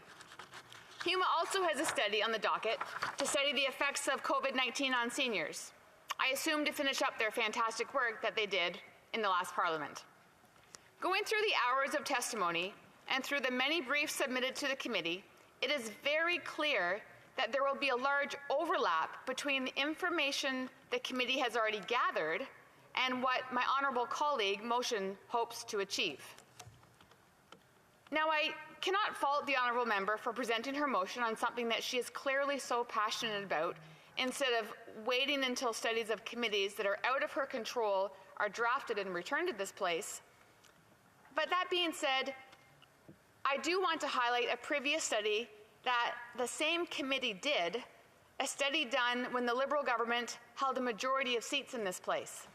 HUMA also has a study on the docket to study the effects of COVID-19 on seniors. I assume to finish up their fantastic work that they did in the last Parliament. Going through the hours of testimony and through the many briefs submitted to the committee, it is very clear that there will be a large overlap between the information the committee has already gathered and what my honourable colleague motion hopes to achieve. Now, I cannot fault the honourable member for presenting her motion on something that she is clearly so passionate about, instead of waiting until studies of committees that are out of her control are drafted and returned to this place. But that being said, I do want to highlight a previous study that the same committee did, a study done when the Liberal government held a majority of seats in this place.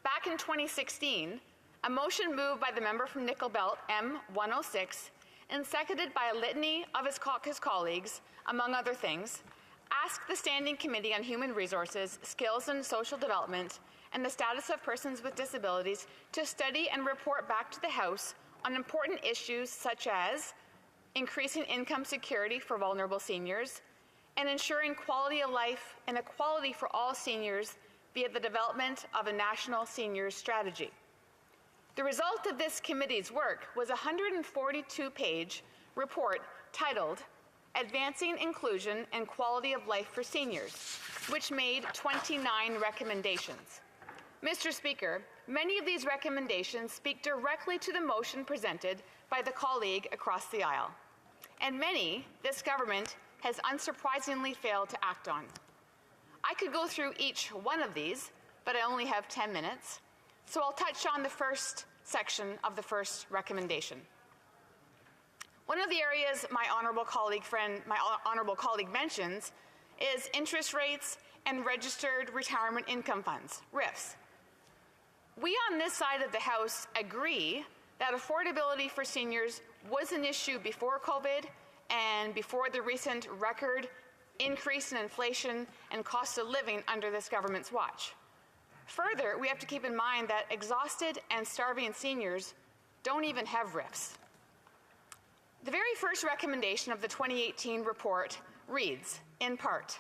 Back in 2016, a motion moved by the member from Nickel Belt, M106, and seconded by a litany of his colleagues, among other things, asked the Standing Committee on Human Resources, Skills and Social Development, and the Status of Persons with Disabilities to study and report back to the House on important issues such as increasing income security for vulnerable seniors and ensuring quality of life and equality for all seniors via the development of a national seniors strategy. The result of this committee's work was a 142-page report titled Advancing Inclusion and Quality of Life for Seniors, which made 29 recommendations. Mr. Speaker, many of these recommendations speak directly to the motion presented by the colleague across the aisle, and many this government has unsurprisingly failed to act on. I could go through each one of these, but I only have 10 minutes, so I'll touch on the first section of the first recommendation. One of the areas my honourable colleague mentions is interest rates and Registered Retirement Income Funds, RRIFs. We on this side of the House agree that affordability for seniors was an issue before COVID and before the recent record increase in inflation and cost of living under this government's watch. Further, we have to keep in mind that exhausted and starving seniors don't even have RRIFs. The very first recommendation of the 2018 report reads, in part,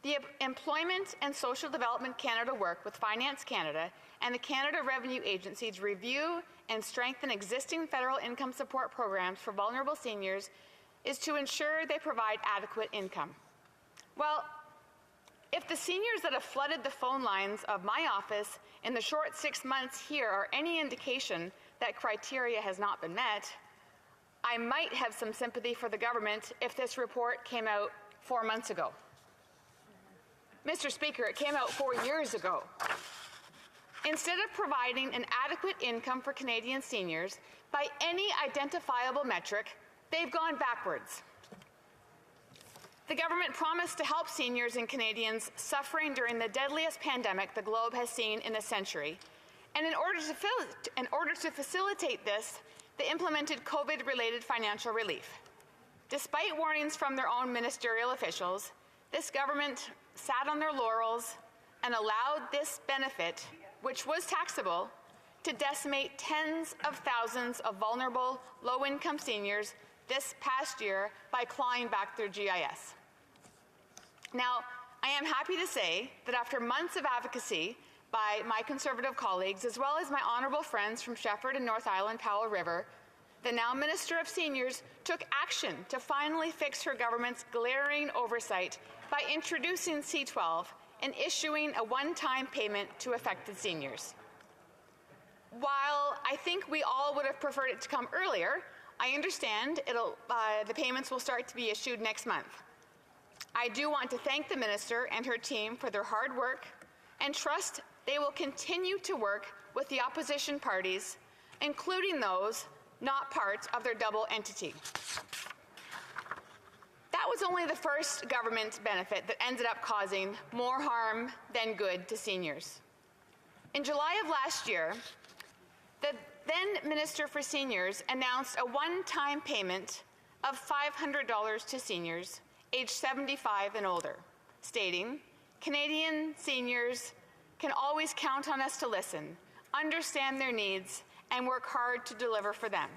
the Employment and Social Development Canada work with Finance Canada and the Canada Revenue Agency to review and strengthen existing federal income support programs for vulnerable seniors is to ensure they provide adequate income. Well, if the seniors that have flooded the phone lines of my office in the short 6 months here are any indication that criteria has not been met, I might have some sympathy for the government if this report came out 4 months ago. Mr. Speaker, it came out 4 years ago. Instead of providing an adequate income for Canadian seniors by any identifiable metric, they've gone backwards. The government promised to help seniors and Canadians suffering during the deadliest pandemic the globe has seen in a century. And in order to facilitate this, they implemented COVID-related financial relief. Despite warnings from their own ministerial officials, this government sat on their laurels and allowed this benefit, which was taxable, to decimate tens of thousands of vulnerable, low-income seniors this past year by clawing back their GIS. Now, I am happy to say that after months of advocacy by my Conservative colleagues, as well as my honourable friends from Shefford and North Island Powell River, the now Minister of Seniors took action to finally fix her government's glaring oversight by introducing C-12 and issuing a one-time payment to affected seniors. While I think we all would have preferred it to come earlier, I understand the payments will start to be issued next month. I do want to thank the Minister and her team for their hard work and trust they will continue to work with the opposition parties, including those not part of their double entity. That was only the first government benefit that ended up causing more harm than good to seniors. In July of last year, the then Minister for Seniors announced a one-time payment of $500 to seniors aged 75 and older, stating, Canadian seniors can always count on us to listen, understand their needs, and work hard to deliver for them.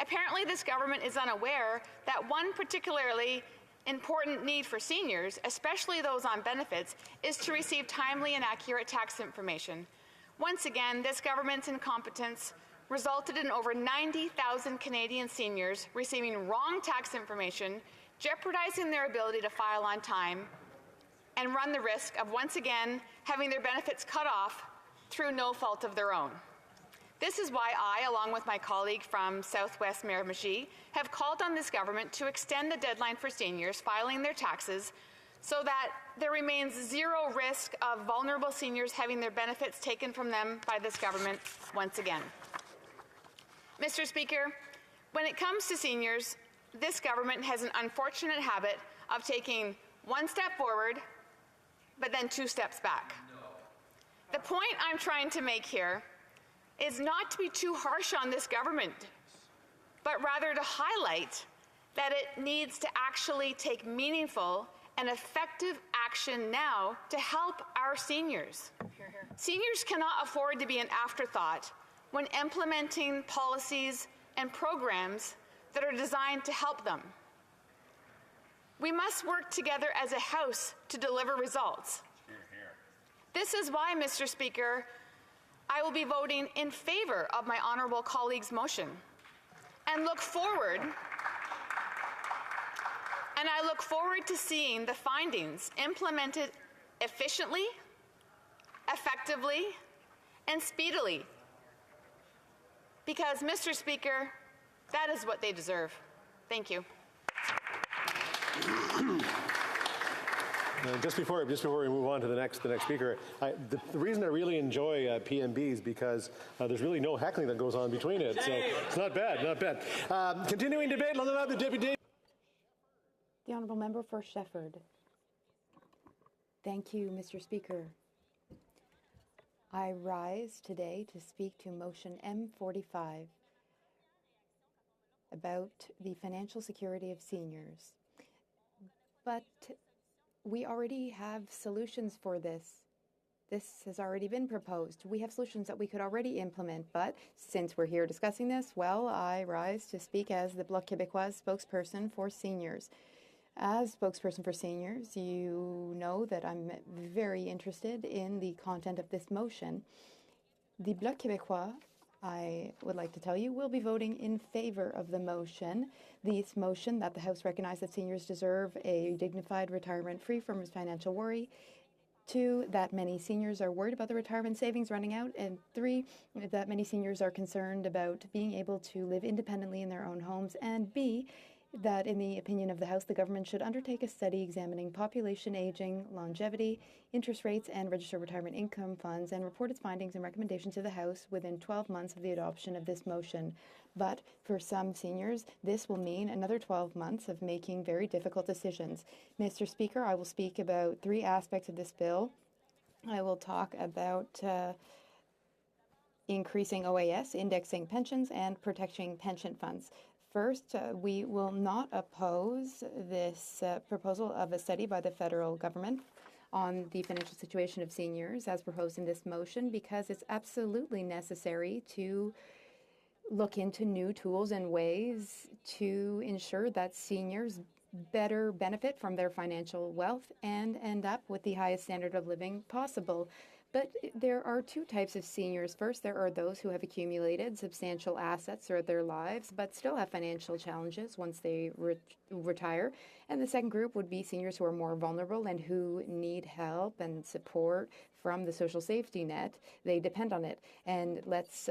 Apparently, this government is unaware that one particularly important need for seniors, especially those on benefits, is to receive timely and accurate tax information. Once again, this government's incompetence resulted in over 90,000 Canadian seniors receiving wrong tax information, jeopardizing their ability to file on time, and run the risk of once again having their benefits cut off through no fault of their own. This is why I, along with my colleague from Southwest Miramichi, have called on this government to extend the deadline for seniors filing their taxes so that there remains zero risk of vulnerable seniors having their benefits taken from them by this government once again. Mr. Speaker, when it comes to seniors, this government has an unfortunate habit of taking one step forward, but then 2 steps back. The point I'm trying to make here is not to be too harsh on this government, but rather to highlight that it needs to actually take meaningful and effective action now to help our seniors. Seniors cannot afford to be an afterthought when implementing policies and programs that are designed to help them. We must work together as a House to deliver results. This is why, Mr. Speaker, I will be voting in favor of my honourable colleague's motion and I look forward to seeing the findings implemented efficiently, effectively, and speedily. Because, Mr. Speaker, that is what they deserve. Thank you. Just before we move on to the next speaker, the reason I really enjoy PMBs because there's really no heckling that goes on between it, so it's not bad, not bad. Continuing debate, let's have the deputy. The honourable member for Shefford. Thank you, Mr. Speaker. I rise today to speak to motion M45 about the financial security of seniors. But we already have solutions for this. This has already been proposed. We have solutions that we could already implement, but since we're here discussing this, well, I rise to speak as the Bloc Québécois spokesperson for seniors. As spokesperson for seniors, you know that I'm very interested in the content of this motion. The Bloc Québécois, I would like to tell you, will be voting in favor of the motion. This motion that the House recognize that seniors deserve a dignified retirement free from financial worry. 2, that many seniors are worried about the retirement savings running out, and 3, that many seniors are concerned about being able to live independently in their own homes, and B, that in the opinion of the House, the government should undertake a study examining population aging, longevity, interest rates, and registered retirement income funds, and report its findings and recommendations to the House within 12 months of the adoption of this motion. But for some seniors, this will mean another 12 months of making very difficult decisions. Mr. Speaker, I will speak about 3 aspects of this bill. I will talk about increasing OAS, indexing pensions, and protecting pension funds. First, we will not oppose this proposal of a study by the federal government on the financial situation of seniors as proposed in this motion, because it's absolutely necessary to look into new tools and ways to ensure that seniors better benefit from their financial wealth and end up with the highest standard of living possible. But there are 2 types of seniors. First, there are those who have accumulated substantial assets throughout their lives but still have financial challenges once they retire. And the second group would be seniors who are more vulnerable and who need help and support from the social safety net. They depend on it. And let's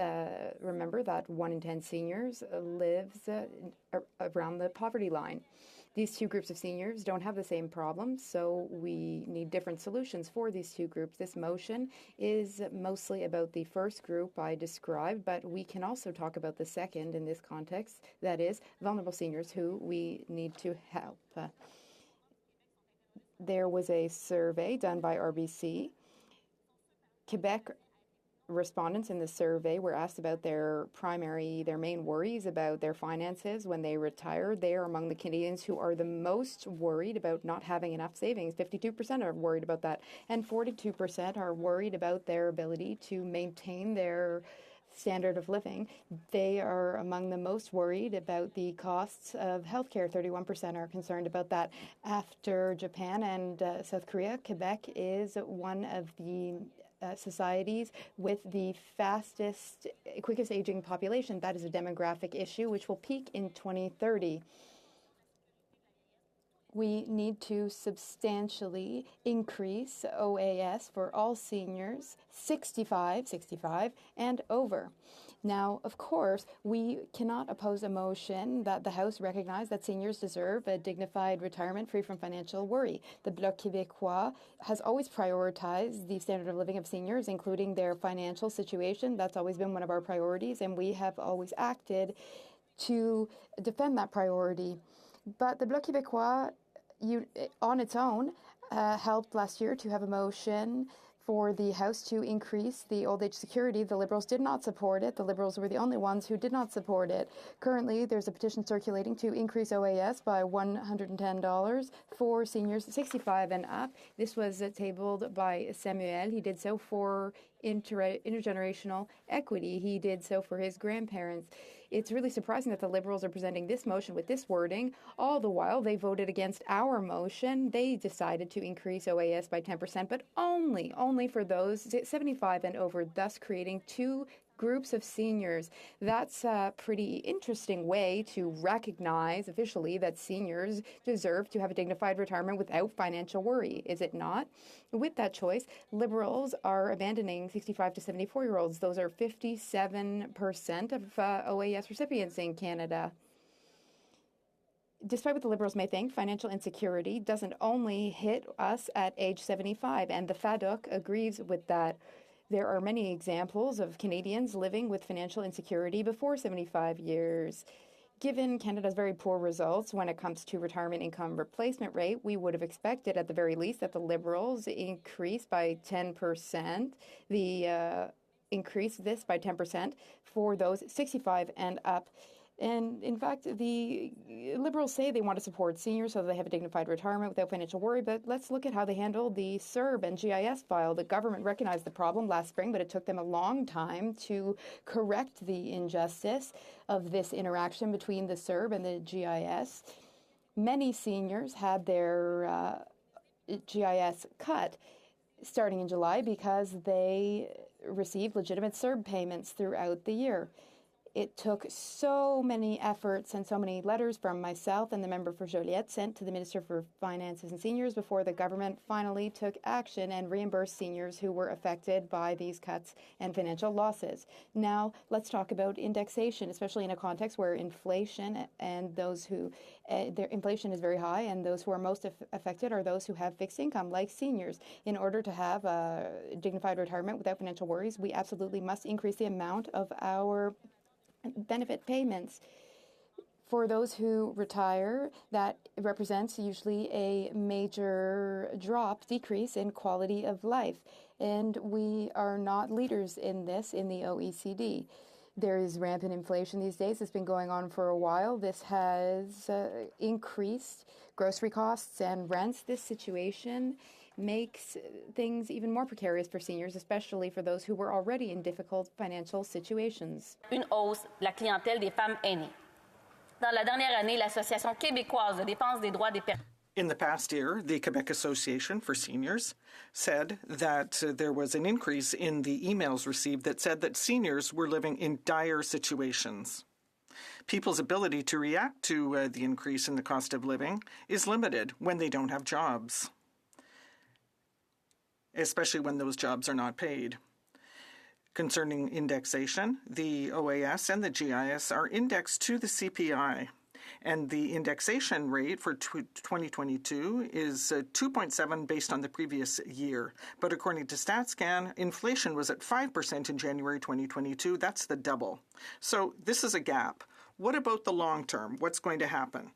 remember that 1 in 10 seniors lives around the poverty line. These 2 groups of seniors don't have the same problems, so we need different solutions for these 2 groups. This motion is mostly about the first group I described, but we can also talk about the second in this context, that is, vulnerable seniors who we need to help. There was a survey done by RBC. Quebec respondents in the survey were asked about their main worries about their finances when they retire. They are among the Canadians who are the most worried about not having enough savings. 52% are worried about that, and 42% are worried about their ability to maintain their standard of living. They are among the most worried about the costs of healthcare. 31% are concerned about that. After Japan and South Korea, Quebec is one of the societies with the quickest aging population. That is a demographic issue which will peak in 2030. We need to substantially increase OAS for all seniors 65 and over. Now, of course, we cannot oppose a motion that the House recognize that seniors deserve a dignified retirement free from financial worry. The Bloc Québécois has always prioritized the standard of living of seniors, including their financial situation. That's always been one of our priorities, and we have always acted to defend that priority. But the Bloc Québécois, on its own, helped last year to have a motion for the House to increase the old age security. The Liberals did not support it. The Liberals were the only ones who did not support it. Currently, there's a petition circulating to increase OAS by $110 for seniors 65 and up. This was tabled by Samuel. He did so for intergenerational equity. He did so for his grandparents. It's really surprising that the Liberals are presenting this motion with this wording. All the while, they voted against our motion. They decided to increase OAS by 10%, but only for those 75 and over, thus creating 2 groups of seniors. That's a pretty interesting way to recognize officially that seniors deserve to have a dignified retirement without financial worry, is it not? With that choice, Liberals are abandoning 65 to 74-year-olds. Those are 57% of OAS recipients in Canada. Despite what the Liberals may think, financial insecurity doesn't only hit us at age 75, and the FADOC agrees with that. There are many examples of Canadians living with financial insecurity before 75 years. Given Canada's very poor results when it comes to retirement income replacement rate, we would have expected at the very least that the Liberals increase by 10%, increase this by 10% for those 65 and up. And in fact, the Liberals say they want to support seniors so that they have a dignified retirement without financial worry, but let's look at how they handled the CERB and GIS file. The government recognized the problem last spring, but it took them a long time to correct the injustice of this interaction between the CERB and the GIS. Many seniors had their GIS cut starting in July because they received legitimate CERB payments throughout the year. It took so many efforts and so many letters from myself and the member for Joliette sent to the Minister for Finances and Seniors before the government finally took action and reimbursed seniors who were affected by these cuts and financial losses. Now, let's talk about indexation, especially in a context where inflation and those who their inflation is very high, and those who are most affected are those who have fixed income, like seniors. In order to have a dignified retirement without financial worries, we absolutely must increase the amount of our benefit payments. For those who retire, that represents usually a major decrease in quality of life. And we are not leaders in this in the OECD. There is rampant inflation these days. It's been going on for a while. This has increased grocery costs and rents. This situation makes things even more precarious for seniors, especially for those who were already in difficult financial situations. Une hausse de la clientèle des femmes aînées. Dans la dernière année, l'Association québécoise de défense des droits des personnes. In the past year, the Quebec Association for Seniors said that there was an increase in the emails received that said that seniors were living in dire situations. People's ability to react to the increase in the cost of living is limited when they don't have jobs, especially when those jobs are not paid. Concerning indexation, the OAS and the GIS are indexed to the CPI, and the indexation rate for 2022 is 2.7 based on the previous year. But according to StatsCan, inflation was at 5% in January 2022. That's the double. So this is a gap. What about the long term? What's going to happen?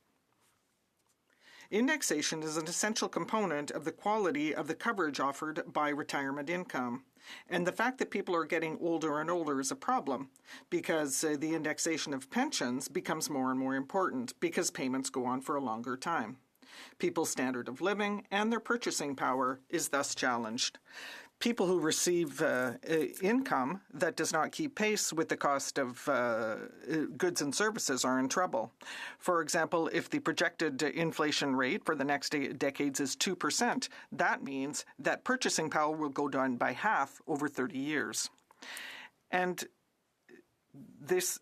Indexation is an essential component of the quality of the coverage offered by retirement income. And the fact that people are getting older and older is a problem because the indexation of pensions becomes more and more important because payments go on for a longer time. People's standard of living and their purchasing power is thus challenged. People who receive income that does not keep pace with the cost of goods and services are in trouble. For example, if the projected inflation rate for the next decades is 2%, that means that purchasing power will go down by half over 30 years. And this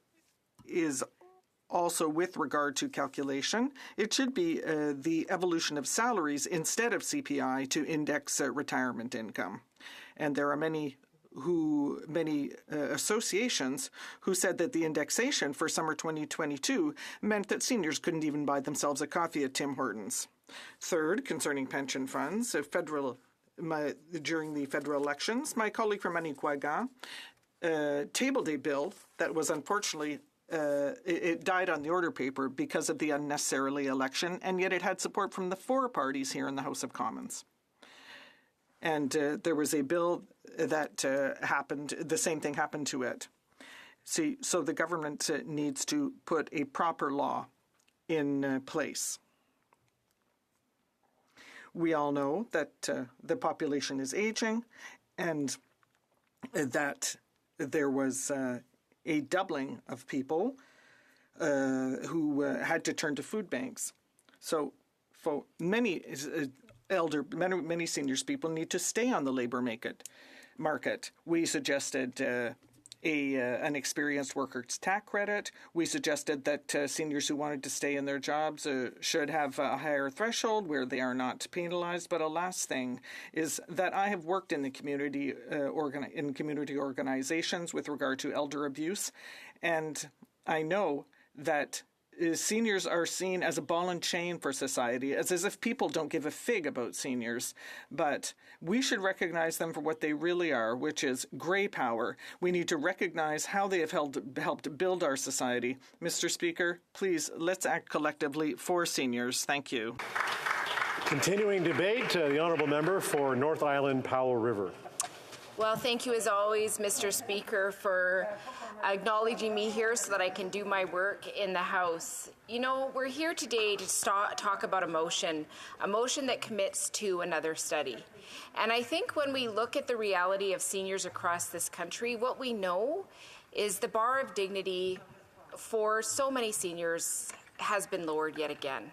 is also with regard to calculation. It should be the evolution of salaries instead of CPI to index retirement income. And there are many associations who said that the indexation for summer 2022 meant that seniors couldn't even buy themselves a coffee at Tim Hortons. Third, concerning pension funds, during the federal elections, my colleague from Manicouagan tabled a bill that was unfortunately it died on the order paper because of the unnecessarily election, and yet it had support from the four parties here in the House of Commons. And there was a bill that happened, the same thing happened to it. See, so the government needs to put a proper law in place. We all know that the population is aging and that there was a doubling of people who had to turn to food banks. So for many many seniors people need to stay on the labor market. We suggested an experienced workers tax credit. We suggested that seniors who wanted to stay in their jobs should have a higher threshold where they are not penalized. But a last thing is that I have worked in the community community organizations with regard to elder abuse, and I know that seniors are seen as a ball and chain for society, as if people don't give a fig about seniors. But we should recognize them for what they really are, which is gray power. We need to recognize how they have helped build our society. Mr. Speaker, please, let's act collectively for seniors. Thank you. Continuing debate, the honourable member for North Island Powell River. Well, thank you as always, Mr. Speaker, for acknowledging me here so that I can do my work in the House. You know, we're here today to talk about a motion that commits to another study. And I think when we look at the reality of seniors across this country, what we know is the bar of dignity for so many seniors has been lowered yet again.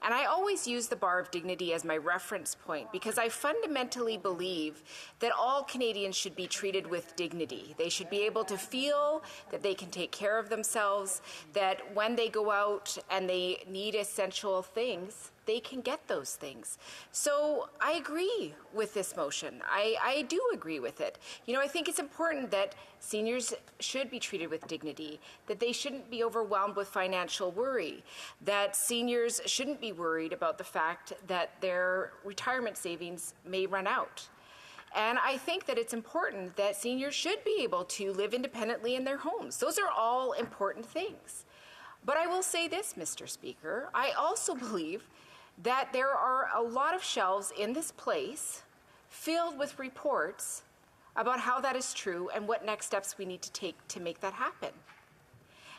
And I always use the bar of dignity as my reference point because I fundamentally believe that all Canadians should be treated with dignity. They should be able to feel that they can take care of themselves, that when they go out and they need essential things, they can get those things. So I agree with this motion. I do agree with it. You know, I think it's important that seniors should be treated with dignity, that they shouldn't be overwhelmed with financial worry, that seniors shouldn't be worried about the fact that their retirement savings may run out. And I think that it's important that seniors should be able to live independently in their homes. Those are all important things. But I will say this, Mr. Speaker, I also believe that there are a lot of shelves in this place filled with reports about how that is true and what next steps we need to take to make that happen.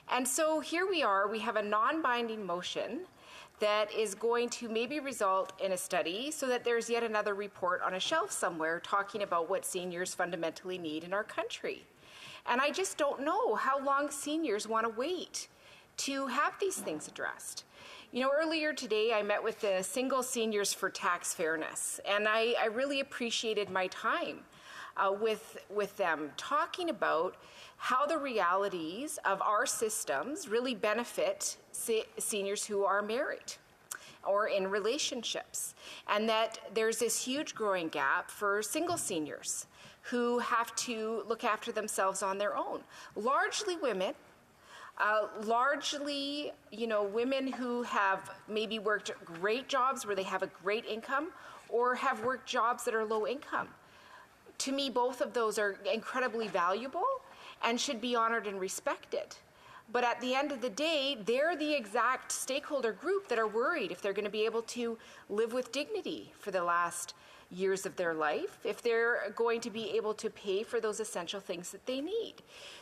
And so here we are, we have a non-binding motion that is going to maybe result in a study so that there's yet another report on a shelf somewhere talking about what seniors fundamentally need in our country. And I just don't know how long seniors want to wait to have these things addressed. You know, earlier today I met with the Single Seniors for Tax Fairness, and I really appreciated my time with them, talking about how the realities of our systems really benefit seniors who are married or in relationships, and that there's this huge growing gap for single seniors who have to look after themselves on their own, largely women. Largely, you know, women who have maybe worked great jobs where they have a great income or have worked jobs that are low income. To me, both of those are incredibly valuable and should be honored and respected. But at the end of the day, they're the exact stakeholder group that are worried if they're going to be able to live with dignity for the last years of their life, if they're going to be able to pay for those essential things that they need.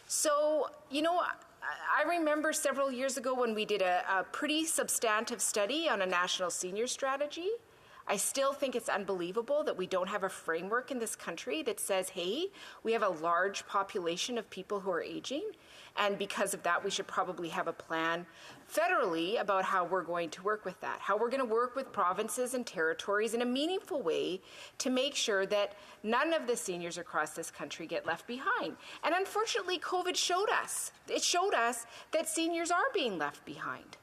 So, you know, I remember several years ago when we did a pretty substantive study on a national senior strategy. I still think it's unbelievable that we don't have a framework in this country that says, hey, we have a large population of people who are aging, and because of that, we should probably have a plan federally about how we're going to work with that, how we're going to work with provinces and territories in a meaningful way to make sure that none of the seniors across this country get left behind. And unfortunately, COVID showed us. It showed us that seniors are being left behind.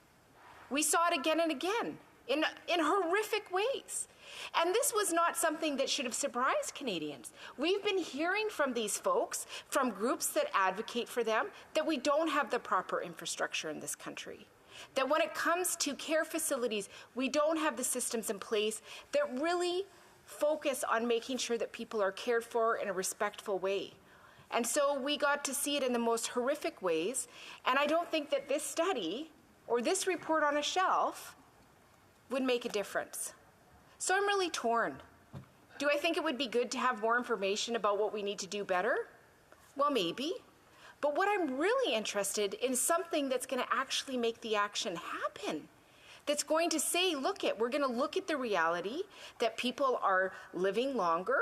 We saw it again and again in horrific ways. And this was not something that should have surprised Canadians. We've been hearing from these folks, from groups that advocate for them, that we don't have the proper infrastructure in this country. That when it comes to care facilities, we don't have the systems in place that really focus on making sure that people are cared for in a respectful way. And so we got to see it in the most horrific ways. And I don't think that this study or this report on a shelf would make a difference. So I'm really torn. Do I think it would be good to have more information about what we need to do better? Well, maybe. But what I'm really interested in is something that's going to actually make the action happen. That's going to say, we're going to look at the reality that people are living longer,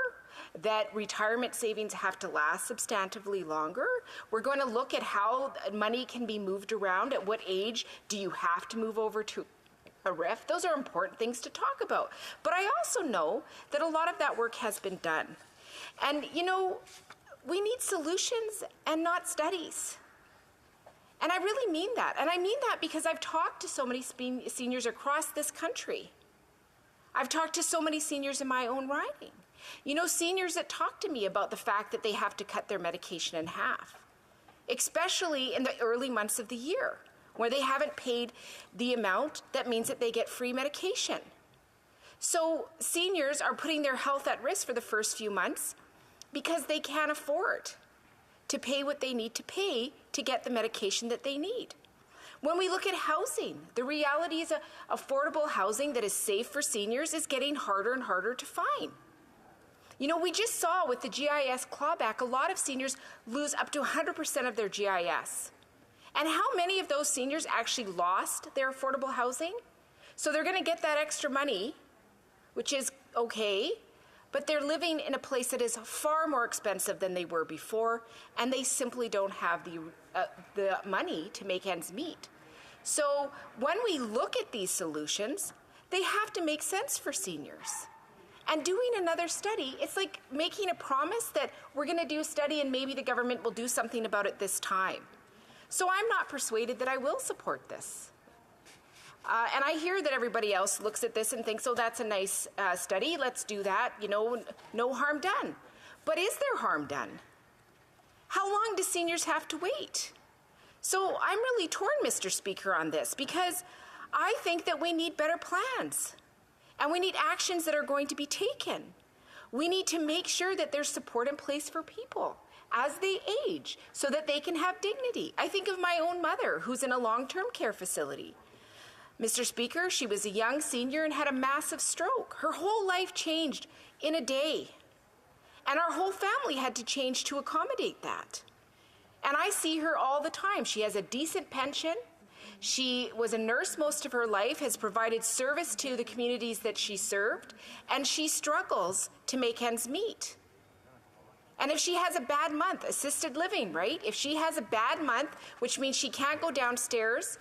that retirement savings have to last substantively longer. We're going to look at how money can be moved around. At what age do you have to move over to a RIF? Those are important things to talk about. But I also know that a lot of that work has been done. And, you know, we need solutions and not studies. And I really mean that. And I mean that because I've talked to so many seniors across this country. I've talked to so many seniors in my own riding. You know, seniors that talk to me about the fact that they have to cut their medication in half, especially in the early months of the year, where they haven't paid the amount that means that they get free medication. So seniors are putting their health at risk for the first few months because they can't afford to pay what they need to pay to get the medication that they need. When we look at housing, the reality is affordable housing that is safe for seniors is getting harder and harder to find. You know, we just saw with the GIS clawback, a lot of seniors lose up to 100% of their GIS. And how many of those seniors actually lost their affordable housing? So they're going to get that extra money, which is okay, but they're living in a place that is far more expensive than they were before, and they simply don't have the money to make ends meet. So when we look at these solutions, they have to make sense for seniors. And doing another study, it's like making a promise that we're going to do a study and maybe the government will do something about it this time. So I'm not persuaded that I will support this. And I hear that everybody else looks at this and thinks, oh, that's a nice study, let's do that, you know, no harm done. But is there harm done? How long do seniors have to wait? So I'm really torn, Mr. Speaker, on this, because I think that we need better plans. And we need actions that are going to be taken. We need to make sure that there's support in place for people as they age so that they can have dignity. I think of my own mother who's in a long-term care facility. Mr. Speaker, she was a young senior and had a massive stroke. Her whole life changed in a day. And our whole family had to change to accommodate that. And I see her all the time. She has a decent pension. She was a nurse most of her life, has provided service to the communities that she served, and she struggles to make ends meet. And if she has a bad month, assisted living, right? If she has a bad month, which means she can't go downstairs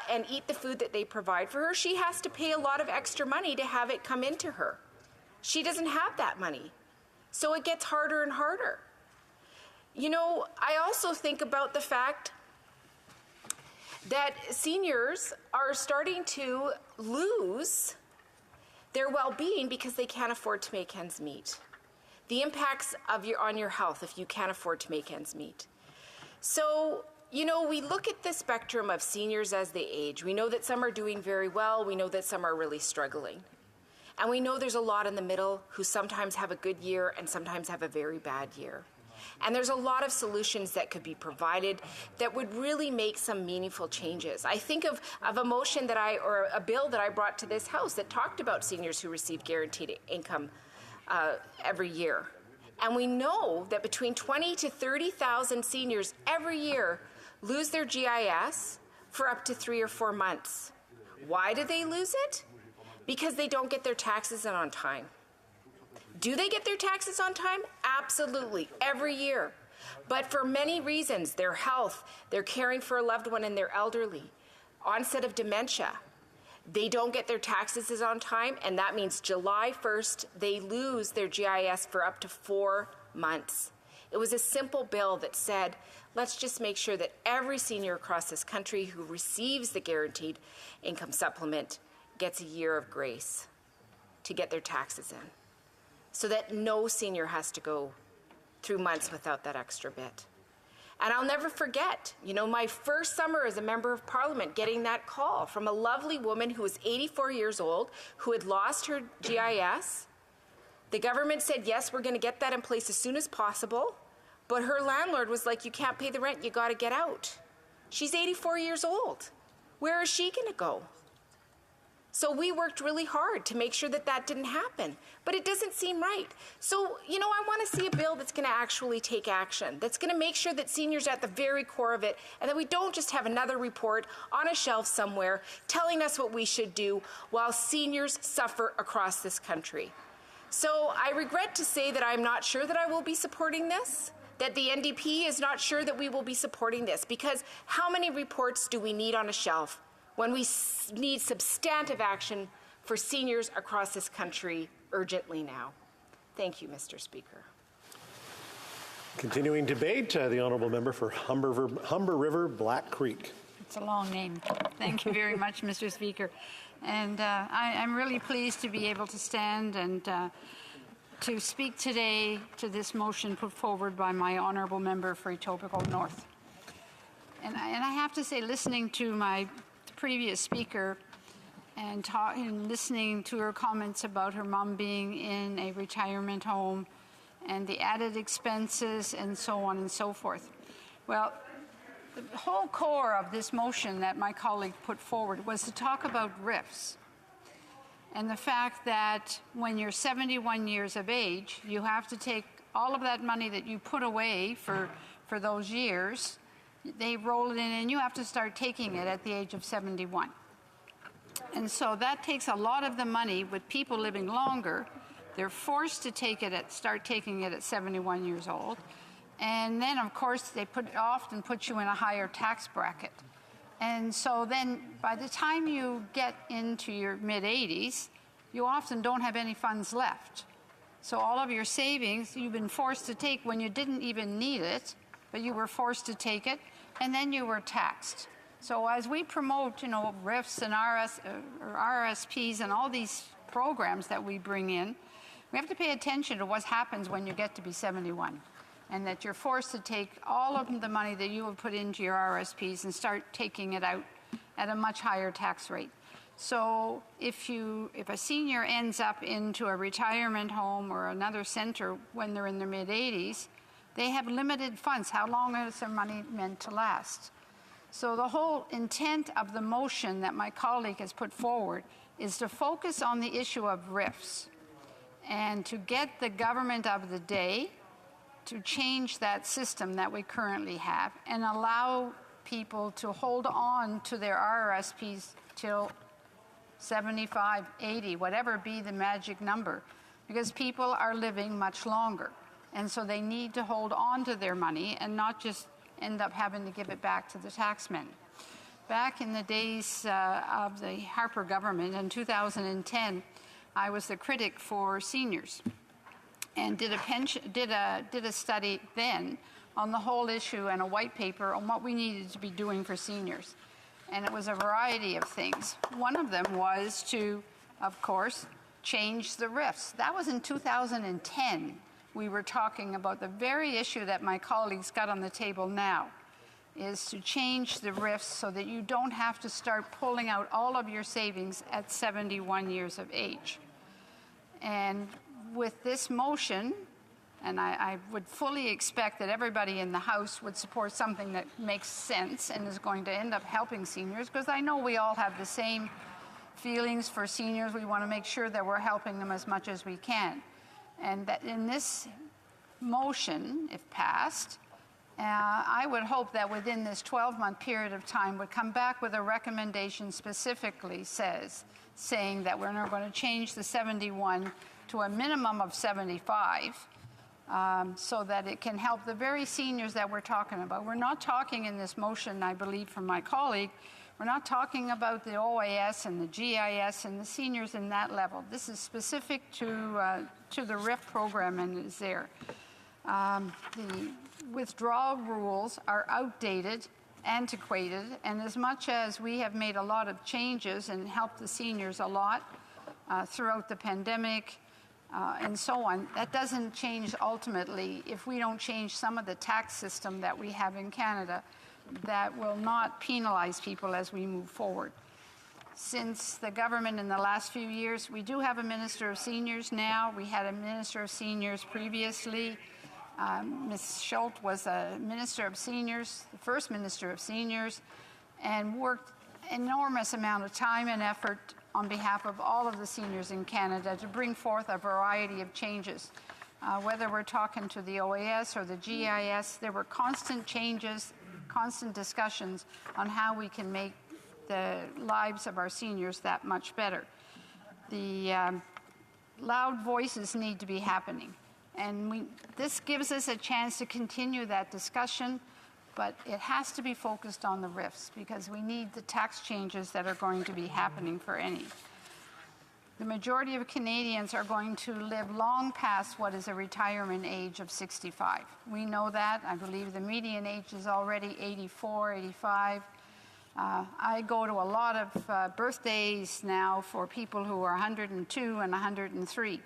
and eat the food that they provide for her, she has to pay a lot of extra money to have it come into her. She doesn't have that money. So it gets harder and harder. You know, I also think about the fact that seniors are starting to lose their well-being because they can't afford to make ends meet. The impacts on your health if you can't afford to make ends meet. So, you know, we look at the spectrum of seniors as they age. We know that some are doing very well. We know that some are really struggling. And we know there's a lot in the middle who sometimes have a good year and sometimes have a very bad year. And there's a lot of solutions that could be provided that would really make some meaningful changes. I think of a motion or a bill that I brought to this House that talked about seniors who receive guaranteed income every year. And we know that between 20 to 30,000 seniors every year lose their GIS for up to 3 or 4 months. Why do they lose it? Because they don't get their taxes in on time. Do they get their taxes on time? Absolutely, every year. But for many reasons, their health, they're caring for a loved one and they're elderly, onset of dementia, they don't get their taxes on time, and that means July 1st, they lose their GIS for up to 4 months. It was a simple bill that said, let's just make sure that every senior across this country who receives the guaranteed income supplement gets a year of grace to get their taxes in, so that no senior has to go through months without that extra bit. And I'll never forget, you know, my first summer as a member of Parliament, getting that call from a lovely woman who was 84 years old, who had lost her GIS. The government said, yes, we're going to get that in place as soon as possible. But her landlord was like, you can't pay the rent, you got to get out. She's 84 years old. Where is she going to go? So we worked really hard to make sure that that didn't happen, but it doesn't seem right. So, you know, I want to see a bill that's going to actually take action, that's going to make sure that seniors are at the very core of it, and that we don't just have another report on a shelf somewhere telling us what we should do while seniors suffer across this country. So I regret to say that I'm not sure that I will be supporting this, that the NDP is not sure that we will be supporting this, because how many reports do we need on a shelf when we need substantive action for seniors across this country urgently now? Thank you, Mr. Speaker. Continuing debate, the honourable member for Humber River Black Creek. It's a long name. Thank you very much, Mr. Speaker. And I'm really pleased to be able to stand and to speak today to this motion put forward by my honourable member for Etobicoke North. And I have to say, listening to my previous speaker and listening to her comments about her mom being in a retirement home and the added expenses and so on and so forth. Well, the whole core of this motion that my colleague put forward was to talk about RIFs and the fact that when you're 71 years of age, you have to take all of that money that you put away for those years, they roll it in and you have to start taking it at the age of 71. And so that takes a lot of the money. With people living longer, they're forced to start taking it at 71 years old. And then, of course, they often put you in a higher tax bracket. And so then by the time you get into your mid-80s, you often don't have any funds left. So all of your savings you've been forced to take when you didn't even need it, but you were forced to take it, and then you were taxed. So as we promote, RIFs and RSPs and all these programs that we bring in, we have to pay attention to what happens when you get to be 71, and that you're forced to take all of the money that you have put into your RSPs and start taking it out at a much higher tax rate. So if a senior ends up into a retirement home or another center when they're in their mid-80s, they have limited funds. How long is their money meant to last? So the whole intent of the motion that my colleague has put forward is to focus on the issue of RIFs and to get the government of the day to change that system that we currently have and allow people to hold on to their RRSPs till 75, 80, whatever be the magic number, because people are living much longer. And so they need to hold on to their money and not just end up having to give it back to the taxmen. Back in the days of the Harper government in 2010, I was the critic for seniors and did a study then on the whole issue and a white paper on what we needed to be doing for seniors. And it was a variety of things. One of them was to, of course, change the RIFs. That was in 2010. We were talking about the very issue that my colleagues got on the table now, is to change the RIFs so that you don't have to start pulling out all of your savings at 71 years of age. And with this motion, and I would fully expect that everybody in the House would support something that makes sense and is going to end up helping seniors, because I know we all have the same feelings for seniors. We want to make sure that we're helping them as much as we can. And that in this motion, if passed, I would hope that within this 12-month period of time would come back with a recommendation specifically saying that we're not going to change the 71 to a minimum of 75, so that it can help the very seniors that we're talking about. We're not talking in this motion, I believe, from my colleague, we're not talking about the OAS and the GIS and the seniors in that level. This is specific to the RIF program and is there. The withdrawal rules are outdated, antiquated, and as much as we have made a lot of changes and helped the seniors a lot throughout the pandemic and so on, that doesn't change ultimately if we don't change some of the tax system that we have in Canada that will not penalize people as we move forward. Since the government in the last few years, we do have a Minister of Seniors now. We had a Minister of Seniors previously. Ms. Schultz was a Minister of Seniors, the first Minister of Seniors, and worked an enormous amount of time and effort on behalf of all of the seniors in Canada to bring forth a variety of changes. Whether we're talking to the OAS or the GIS, there were constant changes, constant discussions on how we can make the lives of our seniors that much better. The loud voices need to be happening. And this gives us a chance to continue that discussion, but it has to be focused on the RIFs because we need the tax changes that are going to be happening for any. The majority of Canadians are going to live long past what is a retirement age of 65. We know that. I believe the median age is already 84, 85. I go to a lot of birthdays now for people who are 102 and 103.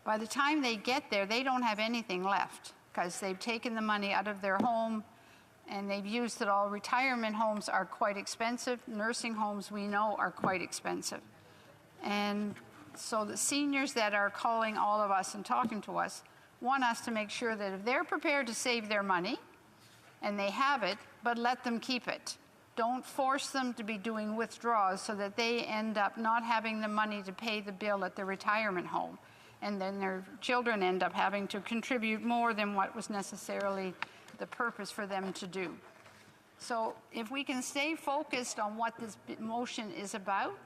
By the time they get there, they don't have anything left because they've taken the money out of their home and they've used it all. Retirement homes are quite expensive. Nursing homes, we know, are quite expensive. And so the seniors that are calling all of us and talking to us want us to make sure that if they're prepared to save their money, and they have it, but let them keep it. Don't force them to be doing withdrawals so that they end up not having the money to pay the bill at the retirement home. And then their children end up having to contribute more than what was necessarily the purpose for them to do. So if we can stay focused on what this motion is about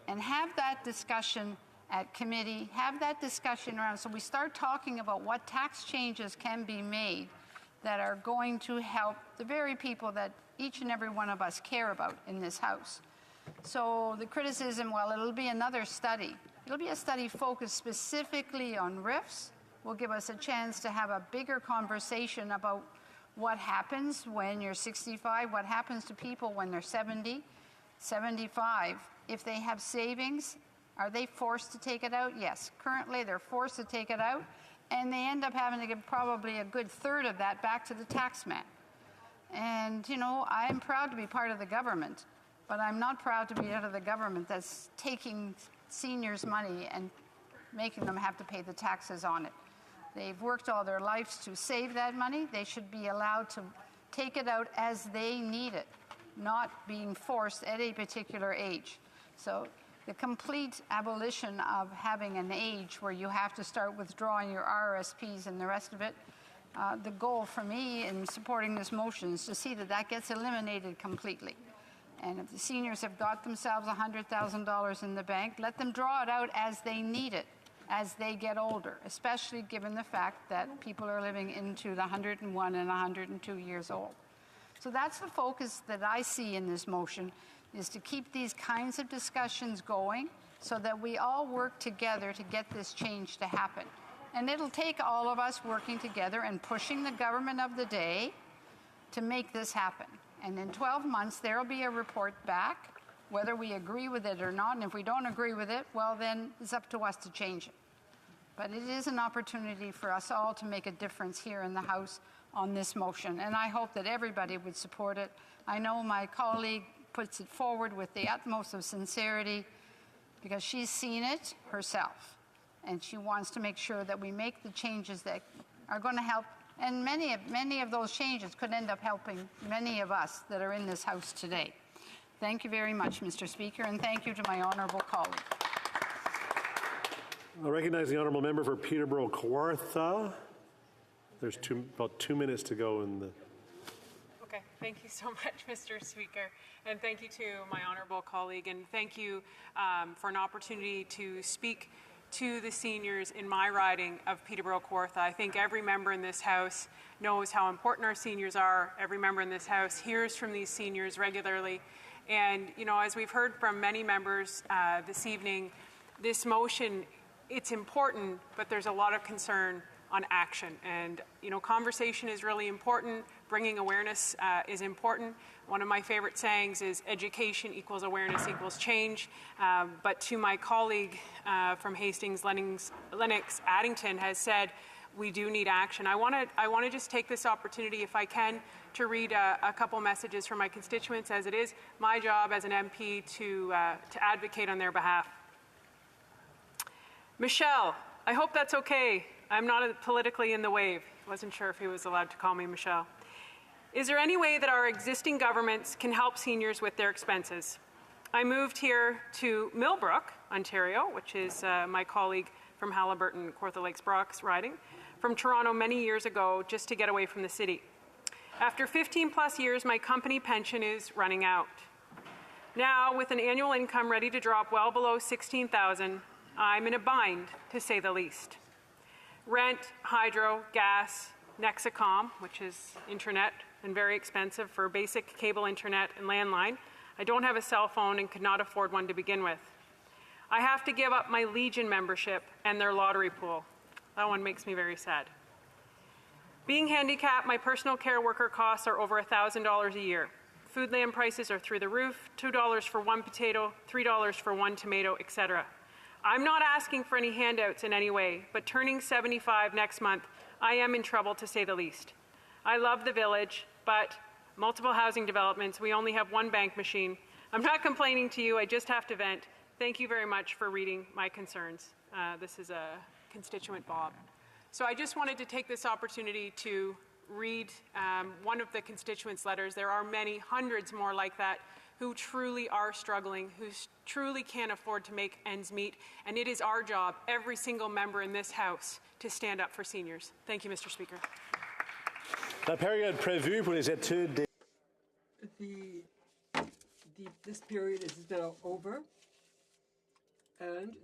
and have that discussion at committee, have that discussion around, so we start talking about what tax changes can be made that are going to help the very people that each and every one of us care about in this House. So the criticism, well, it'll be another study. It'll be a study focused specifically on RIFs. Will give us a chance to have a bigger conversation about what happens when you're 65, what happens to people when they're 70, 75. If they have savings, are they forced to take it out? Yes. Currently, they're forced to take it out, and they end up having to give probably a good third of that back to the tax man. And, you know, I'm proud to be part of the government, but I'm not proud to be out of the government that's taking seniors' money and making them have to pay the taxes on it. They've worked all their lives to save that money. They should be allowed to take it out as they need it, not being forced at a particular age. So the complete abolition of having an age where you have to start withdrawing your RRSPs and the rest of it, the goal for me in supporting this motion is to see that that gets eliminated completely. And if the seniors have got themselves $100,000 in the bank, let them draw it out as they need it, as they get older, especially given the fact that people are living into the 101 and 102 years old. So that's the focus that I see in this motion, is to keep these kinds of discussions going so that we all work together to get this change to happen. And it'll take all of us working together and pushing the government of the day to make this happen. And in 12 months, there will be a report back, whether we agree with it or not. And if we don't agree with it, well, then it's up to us to change it. But it is an opportunity for us all to make a difference here in the House on this motion. And I hope that everybody would support it. I know my colleague puts it forward with the utmost of sincerity because she's seen it herself. And she wants to make sure that we make the changes that are going to help. And many of those changes could end up helping many of us that are in this House today. Thank you very much, Mr. Speaker, and thank you to my honourable colleague. I recognize the honourable member for Peterborough Kawartha. There's about 2 minutes to go in the... Okay, thank you so much, Mr. Speaker, and thank you to my honourable colleague, and thank you for an opportunity to speak to the seniors in my riding of Peterborough Kawartha. I think every member in this House knows how important our seniors are. Every member in this House hears from these seniors regularly. And, you know, as we've heard from many members this evening, this motion, it's important, but there's a lot of concern on action. And, you know, conversation is really important. Bringing awareness is important. One of my favorite sayings is education equals awareness equals change. But to my colleague from Hastings, Lennox Addington has said, we do need action. I want to just take this opportunity, if I can, to read a couple messages from my constituents, as it is my job as an MP to advocate on their behalf. Michelle, I hope that's okay. I'm not politically in the wave. Wasn't sure if he was allowed to call me Michelle. Is there any way that our existing governments can help seniors with their expenses? I moved here to Millbrook, Ontario, which is my colleague from Halliburton, Kawartha Lakes Brock's riding, from Toronto many years ago just to get away from the city. After 15 plus years, my company pension is running out. Now, with an annual income ready to drop well below $16,000, I'm in a bind, to say the least. Rent, hydro, gas, Nexacom, which is internet and very expensive for basic cable internet and landline. I don't have a cell phone and could not afford one to begin with. I have to give up my Legion membership and their lottery pool. That one makes me very sad. Being handicapped, my personal care worker costs are over $1,000 a year. Food land prices are through the roof, $2 for one potato, $3 for one tomato, etc. I'm not asking for any handouts in any way, but turning 75 next month, I am in trouble, to say the least. I love the village, but multiple housing developments. We only have one bank machine. I'm not complaining to you. I just have to vent. Thank you very much for reading my concerns. This is a constituent, Bob. So I just wanted to take this opportunity to read one of the constituents' letters. There are many, hundreds more like that, who truly are struggling, who truly can't afford to make ends meet. And it is our job, every single member in this House, to stand up for seniors. Thank you, Mr. Speaker. La période prévue pour les études des... This period is now over, and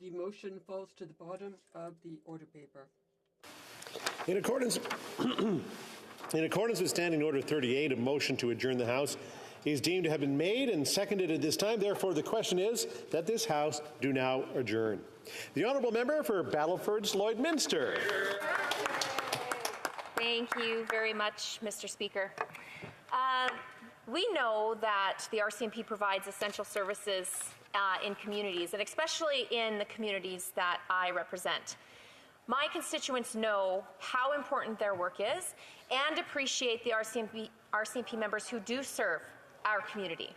the motion falls to the bottom of the order paper. In accordance with Standing Order 38, a motion to adjourn the House is deemed to have been made and seconded at this time. Therefore, the question is that this House do now adjourn. The Honourable Member for Battleford's Lloydminster. Thank you very much, Mr. Speaker. We know that the RCMP provides essential services in communities, and especially in the communities that I represent. My constituents know how important their work is and appreciate the RCMP members who do serve our community.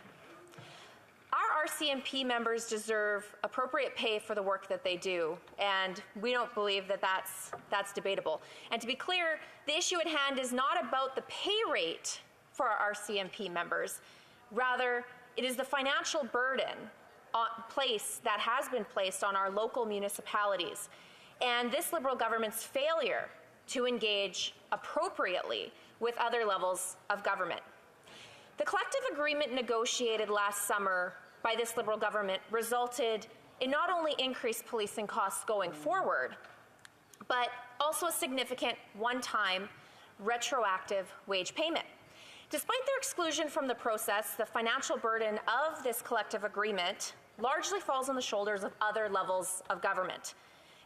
Our RCMP members deserve appropriate pay for the work that they do, and we don't believe that that's debatable. And to be clear, the issue at hand is not about the pay rate for our RCMP members. Rather, it is the financial burden that has been placed on our local municipalities, and this Liberal government's failure to engage appropriately with other levels of government. The collective agreement negotiated last summer by this Liberal government resulted in not only increased policing costs going forward, but also a significant one-time retroactive wage payment. Despite their exclusion from the process, the financial burden of this collective agreement largely falls on the shoulders of other levels of government.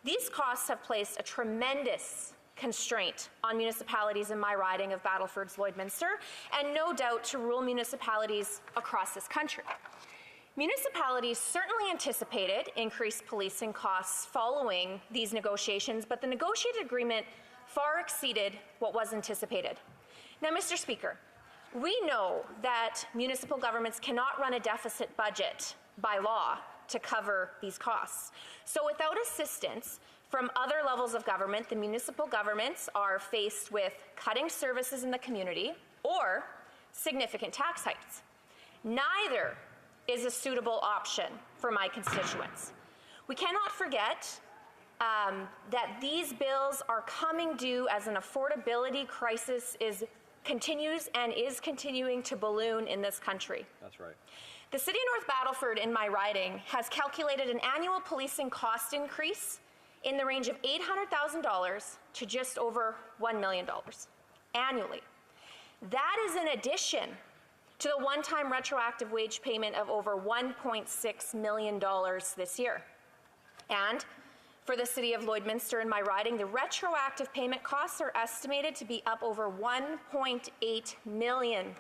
These costs have placed a tremendous constraint on municipalities in my riding of Battleford's Lloydminster, and no doubt to rural municipalities across this country. Municipalities certainly anticipated increased policing costs following these negotiations, but the negotiated agreement far exceeded what was anticipated. Now, Mr. Speaker, we know that municipal governments cannot run a deficit budget by law to cover these costs. So without assistance from other levels of government, the municipal governments are faced with cutting services in the community or significant tax hikes. Neither is a suitable option for my constituents. We cannot forget that these bills are coming due as an affordability crisis continues and is continuing to balloon in this country. That's right. The City of North Battleford in my riding has calculated an annual policing cost increase in the range of $800,000 to just over $1 million annually. That is in addition to the one-time retroactive wage payment of over $1.6 million this year. And for the City of Lloydminster in my riding, the retroactive payment costs are estimated to be up over $1.8 million.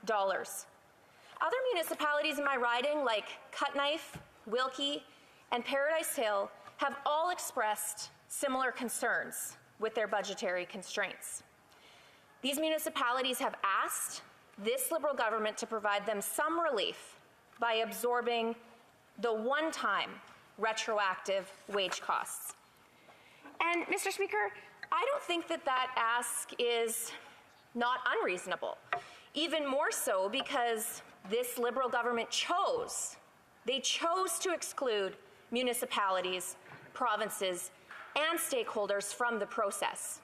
Other municipalities in my riding, like Cutknife, Wilkie, and Paradise Hill, have all expressed similar concerns with their budgetary constraints. These municipalities have asked this Liberal government to provide them some relief by absorbing the one-time retroactive wage costs. And, Mr. Speaker, I don't think that ask is not unreasonable, even more so because this Liberal government chose to exclude municipalities, provinces, and stakeholders from the process.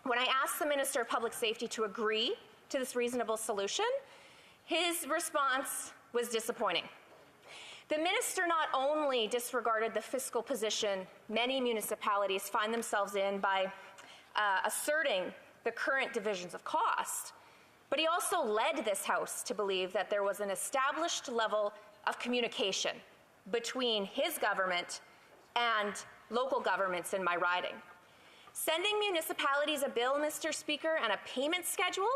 When I asked the Minister of Public Safety to agree to this reasonable solution, his response was disappointing. The minister not only disregarded the fiscal position many municipalities find themselves in by asserting the current divisions of cost, but he also led this House to believe that there was an established level of communication between his government and local governments in my riding. Sending municipalities a bill, Mr. Speaker, and a payment schedule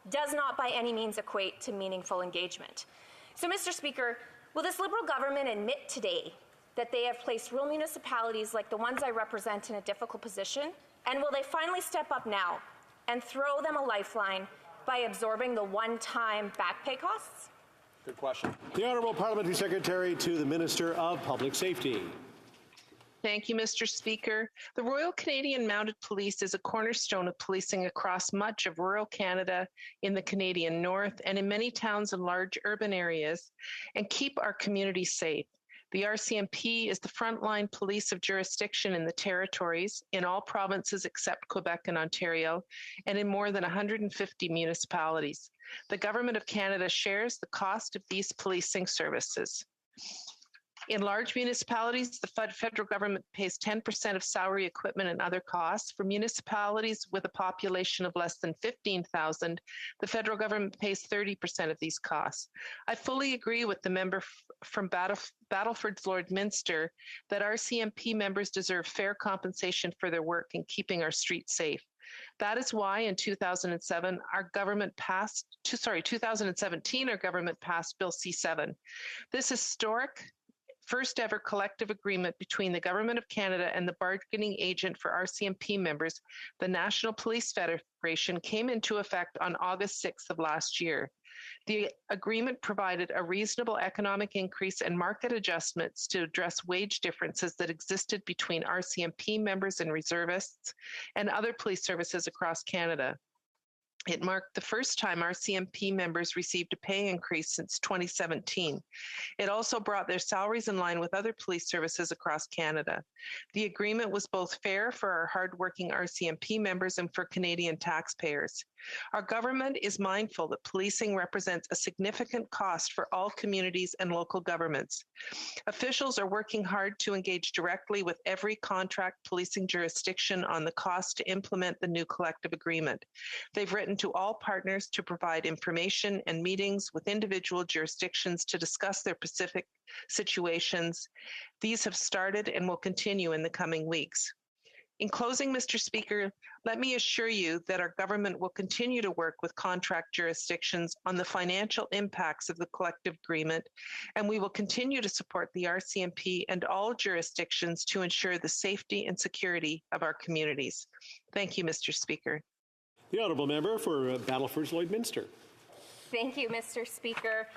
does not by any means equate to meaningful engagement. So, Mr. Speaker, will this Liberal government admit today that they have placed rural municipalities like the ones I represent in a difficult position? And will they finally step up now and throw them a lifeline by absorbing the one-time back pay costs? Good question. The Honourable Parliamentary Secretary to the Minister of Public Safety. Thank you, Mr. Speaker. The Royal Canadian Mounted Police is a cornerstone of policing across much of rural Canada, in the Canadian North, and in many towns and large urban areas, and keep our communities safe. The RCMP is the frontline police of jurisdiction in the territories, in all provinces except Quebec and Ontario, and in more than 150 municipalities. The Government of Canada shares the cost of these policing services. In large municipalities, the federal government pays 10% of salary, equipment, and other costs. For municipalities with a population of less than 15,000, the federal government pays 30% of these costs. I fully agree with the member from Battleford's Lloydminster that RCMP members deserve fair compensation for their work in keeping our streets safe. That is why in 2017, our government passed Bill C-7. This historic first ever collective agreement between the Government of Canada and the bargaining agent for RCMP members, the National Police Federation, came into effect on August 6th of last year. The agreement provided a reasonable economic increase and market adjustments to address wage differences that existed between RCMP members and reservists and other police services across Canada. It marked the first time RCMP members received a pay increase since 2017. It also brought their salaries in line with other police services across Canada. The agreement was both fair for our hardworking RCMP members and for Canadian taxpayers. Our government is mindful that policing represents a significant cost for all communities and local governments. Officials are working hard to engage directly with every contract policing jurisdiction on the cost to implement the new collective agreement. They've written to all partners to provide information and meetings with individual jurisdictions to discuss their specific situations. These have started and will continue in the coming weeks. In closing, Mr. Speaker, let me assure you that our government will continue to work with contract jurisdictions on the financial impacts of the collective agreement, and we will continue to support the RCMP and all jurisdictions to ensure the safety and security of our communities. Thank you, Mr. Speaker. The Honourable Member for Battleford's Lloydminster. Thank you, Mr. Speaker.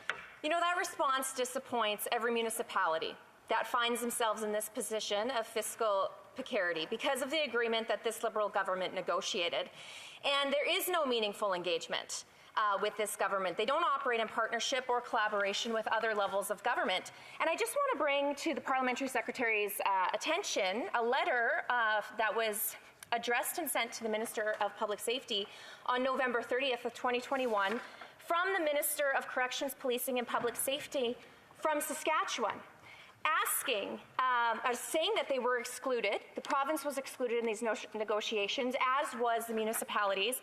You know, that response disappoints every municipality that finds themselves in this position of fiscal precarity because of the agreement that this Liberal government negotiated. And there is no meaningful engagement with this government. They don't operate in partnership or collaboration with other levels of government. And I just want to bring to the Parliamentary Secretary's attention a letter that was addressed and sent to the Minister of Public Safety on November 30th of 2021 from the Minister of Corrections, Policing and Public Safety from Saskatchewan, asking, saying that they were excluded, the province was excluded in these negotiations, as was the municipalities,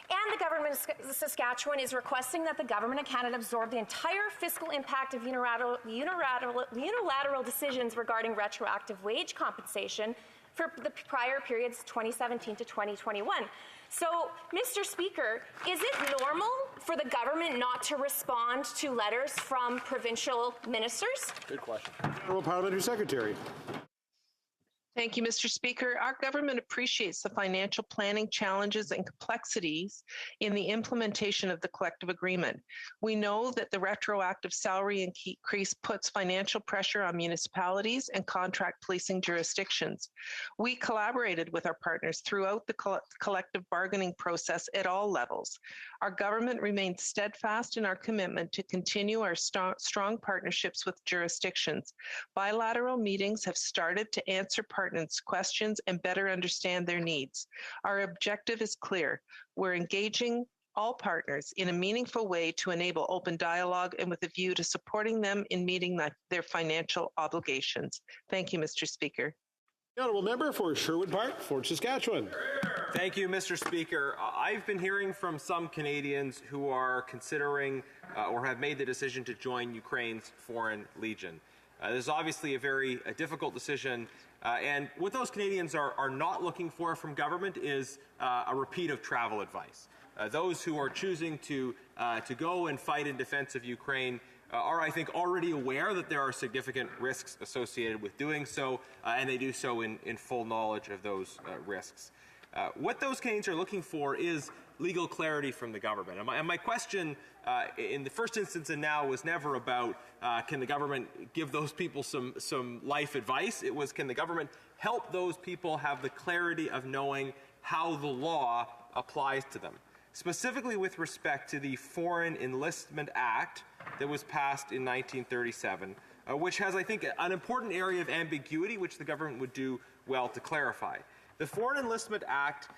and the government of Saskatchewan is requesting that the Government of Canada absorb the entire fiscal impact of unilateral decisions regarding retroactive wage compensation for the prior periods 2017 to 2021. So, Mr. Speaker, is it normal for the government not to respond to letters from provincial ministers? Good question. Honourable Parliamentary Secretary. Thank you, Mr. Speaker. Our government appreciates the financial planning challenges and complexities in the implementation of the collective agreement. We know that the retroactive salary increase puts financial pressure on municipalities and contract policing jurisdictions. We collaborated with our partners throughout the collective bargaining process at all levels. Our government remains steadfast in our commitment to continue our strong partnerships with jurisdictions. Bilateral meetings have started to answer partners' questions and better understand their needs. Our objective is clear. We're engaging all partners in a meaningful way to enable open dialogue and with a view to supporting them in meeting their financial obligations. Thank you, Mr. Speaker. The Honourable Member for Sherwood Park, Fort Saskatchewan. Thank you, Mr. Speaker. I've been hearing from some Canadians who are considering or have made the decision to join Ukraine's Foreign Legion. This is obviously a very difficult decision, and what those Canadians are not looking for from government is a repeat of travel advice. Those who are choosing to go and fight in defense of Ukraine are, I think, already aware that there are significant risks associated with doing so, and they do so in full knowledge of those risks. What those Canadians are looking for is legal clarity from the government. And my question in the first instance and now was never about can the government give those people some life advice. It was, can the government help those people have the clarity of knowing how the law applies to them? Specifically with respect to the Foreign Enlistment Act that was passed in 1937, which has, I think, an important area of ambiguity which the government would do well to clarify. The Foreign Enlistment Act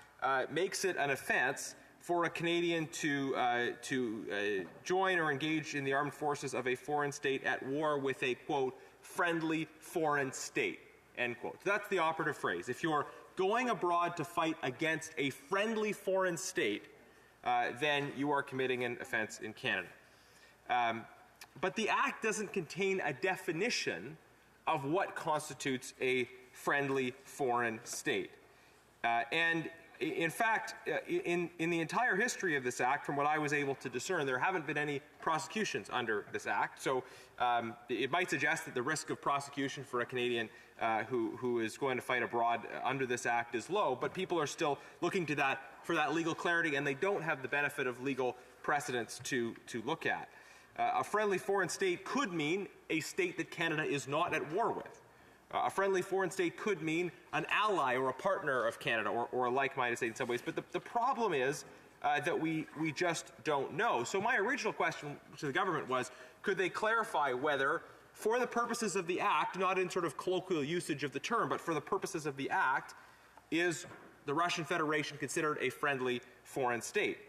makes it an offense for a Canadian to join or engage in the armed forces of a foreign state at war with a, quote, friendly foreign state, end quote. So that's the operative phrase. If you're going abroad to fight against a friendly foreign state, then you are committing an offense in Canada. But the Act doesn't contain a definition of what constitutes a friendly foreign state. And in fact, in the entire history of this Act, from what I was able to discern, there haven't been any prosecutions under this Act. So it might suggest that the risk of prosecution for a Canadian who is going to fight abroad under this Act is low, but people are still looking to for that legal clarity, and they don't have the benefit of legal precedents to look at. A friendly foreign state could mean a state that Canada is not at war with. A friendly foreign state could mean an ally or a partner of Canada, or a like-minded state in some ways. But the problem is that we just don't know. So my original question to the government was, could they clarify whether, for the purposes of the Act, not in sort of colloquial usage of the term, but for the purposes of the Act, is the Russian Federation considered a friendly foreign state?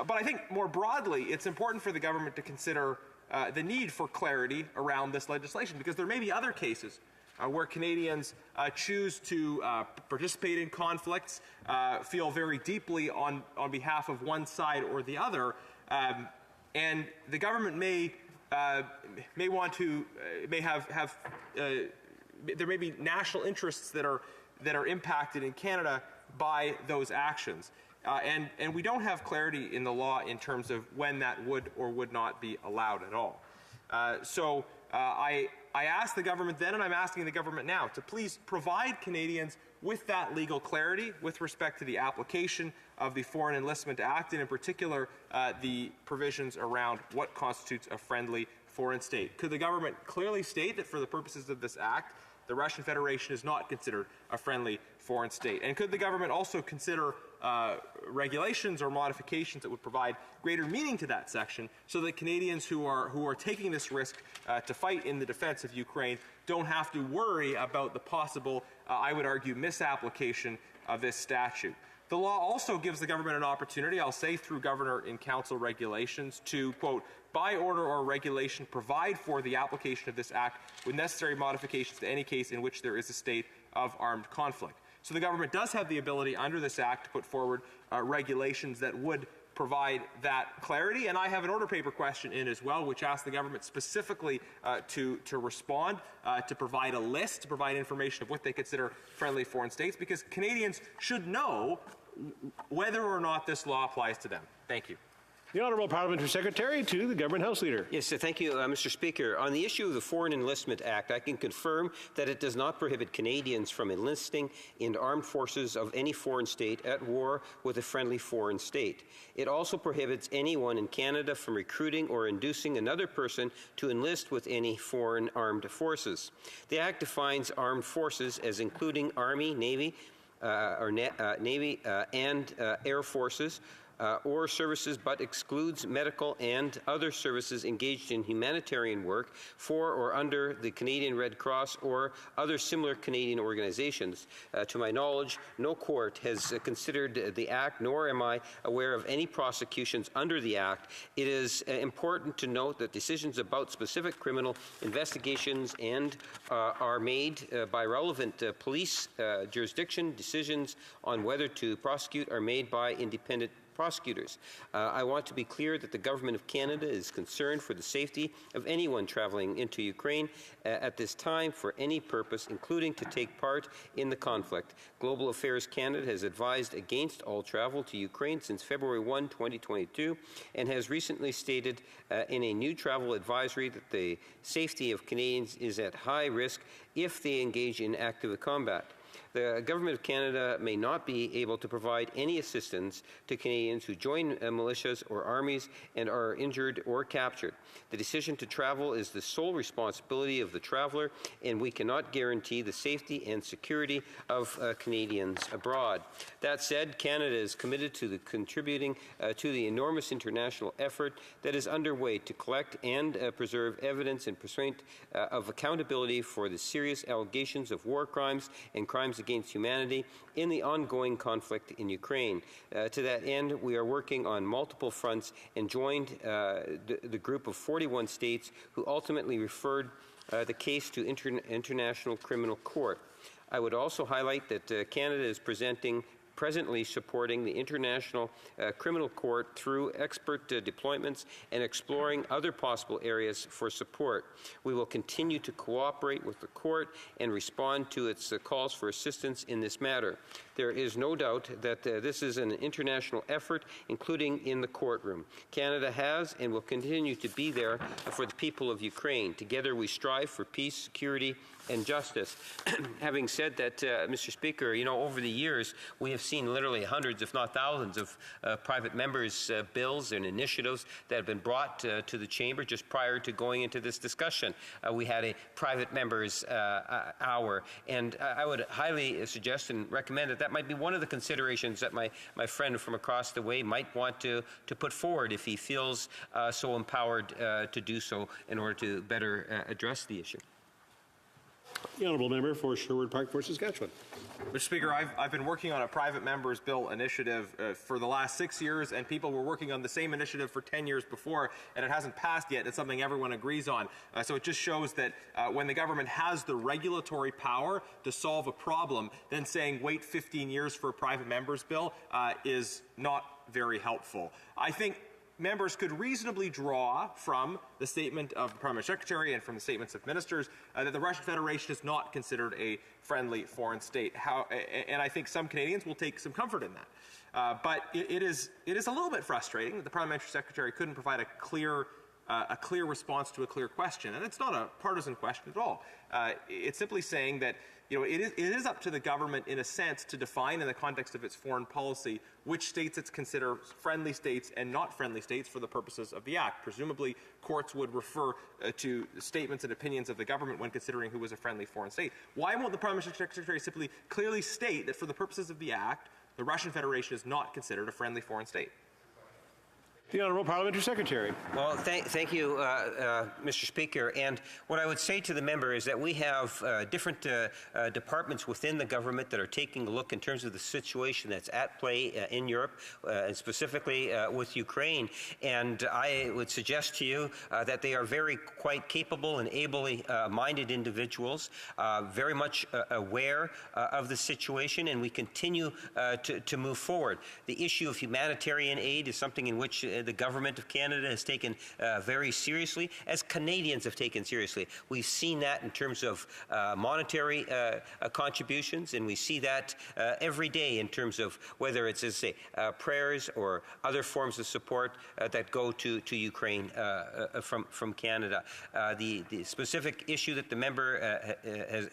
But I think more broadly, it's important for the government to consider the need for clarity around this legislation, because there may be other cases where Canadians choose to participate in conflicts, feel very deeply on behalf of one side or the other, and the government may want to have there may be national interests that are impacted in Canada by those actions. And we don't have clarity in the law in terms of when that would or would not be allowed at all. So I asked the government then, and I'm asking the government now, to please provide Canadians with that legal clarity with respect to the application of the Foreign Enlistment Act, and in particular the provisions around what constitutes a friendly foreign state. Could the government clearly state that for the purposes of this Act, the Russian Federation is not considered a friendly foreign state? And could the government also consider regulations or modifications that would provide greater meaning to that section, so that Canadians who are taking this risk to fight in the defense of Ukraine don't have to worry about the possible, I would argue, misapplication of this statute? The law also gives the government an opportunity, I'll say through Governor-in-Council regulations, to, quote, by order or regulation provide for the application of this Act with necessary modifications to any case in which there is a state of armed conflict. So the government does have the ability under this Act to put forward regulations that would provide that clarity. And I have an order paper question in as well, which asks the government specifically to respond, to provide a list, to provide information of what they consider friendly foreign states, because Canadians should know whether or not this law applies to them. Thank you. The Honourable Parliamentary Secretary to the Government House Leader. Yes, thank you, Mr. Speaker. On the issue of the Foreign Enlistment Act, I can confirm that it does not prohibit Canadians from enlisting in armed forces of any foreign state at war with a friendly foreign state. It also prohibits anyone in Canada from recruiting or inducing another person to enlist with any foreign armed forces. The Act defines armed forces as including Army, Navy, and Air Forces, or services, but excludes medical and other services engaged in humanitarian work for or under the Canadian Red Cross or other similar Canadian organizations. To my knowledge, no court has considered the Act, nor am I aware of any prosecutions under the Act. It is important to note that decisions about specific criminal investigations are made by relevant police jurisdiction. Decisions on whether to prosecute are made by independent prosecutors. I want to be clear that the Government of Canada is concerned for the safety of anyone traveling into Ukraine at this time for any purpose, including to take part in the conflict. Global Affairs Canada has advised against all travel to Ukraine since February 1, 2022, and has recently stated in a new travel advisory that the safety of Canadians is at high risk if they engage in active combat. the Government of Canada may not be able to provide any assistance to Canadians who join militias or armies and are injured or captured. The decision to travel is the sole responsibility of the traveler, and we cannot guarantee the safety and security of Canadians abroad. That said, Canada is committed to contributing to the enormous international effort that is underway to collect and preserve evidence in pursuit of accountability for the serious allegations of war crimes and crimes against humanity in the ongoing conflict in Ukraine. To that end, we are working on multiple fronts and joined the group of 41 states who ultimately referred the case to International Criminal Court. I would also highlight that Canada is presently supporting the International Criminal Court through expert deployments and exploring other possible areas for support. We will continue to cooperate with the court and respond to its calls for assistance in this matter. There is no doubt that this is an international effort, including in the courtroom. Canada has and will continue to be there for the people of Ukraine. Together we strive for peace, security, and justice. Having said that, Mr. Speaker, over the years, we have seen literally hundreds, if not thousands, of private members' bills and initiatives that have been brought to the chamber just prior to going into this discussion. We had a private members' hour, and I would highly suggest and recommend that might be one of the considerations that my friend from across the way might want to put forward if he feels so empowered to do so in order to better address the issue. The Honourable Member for Sherwood Park for Saskatchewan. Mr. Speaker, I've been working on a private member's bill initiative for the last 6 years, and people were working on the same initiative for 10 years before, and it hasn't passed yet. It's something everyone agrees on. So it just shows that when the government has the regulatory power to solve a problem, then saying wait 15 years for a private member's bill is not very helpful. I think members could reasonably draw from the statement of the Prime Secretary and from the statements of ministers that the Russian Federation is not considered a friendly foreign state. And I think some Canadians will take some comfort in that. But it is a little bit frustrating that the Parliamentary Secretary couldn't provide a clear response to a clear question. And it's not a partisan question at all. It's simply saying that it is up to the government, in a sense, to define in the context of its foreign policy which states it considers friendly states and not friendly states for the purposes of the Act. Presumably, courts would refer to statements and opinions of the government when considering who was a friendly foreign state. Why won't the Parliamentary Secretary simply clearly state that for the purposes of the Act, the Russian Federation is not considered a friendly foreign state? The Honourable Parliamentary Secretary. Well, thank you, Mr. Speaker. And what I would say to the member is that we have different departments within the government that are taking a look in terms of the situation that's at play in Europe, and specifically with Ukraine. And I would suggest to you that they are quite capable and ably minded individuals, very much aware of the situation, and we continue to move forward. The issue of humanitarian aid is something in which the Government of Canada has taken very seriously, as Canadians have taken seriously. We've seen that in terms of monetary contributions, and we see that every day in terms of whether it's, as I say, prayers or other forms of support that go to Ukraine from Canada. The specific issue that the member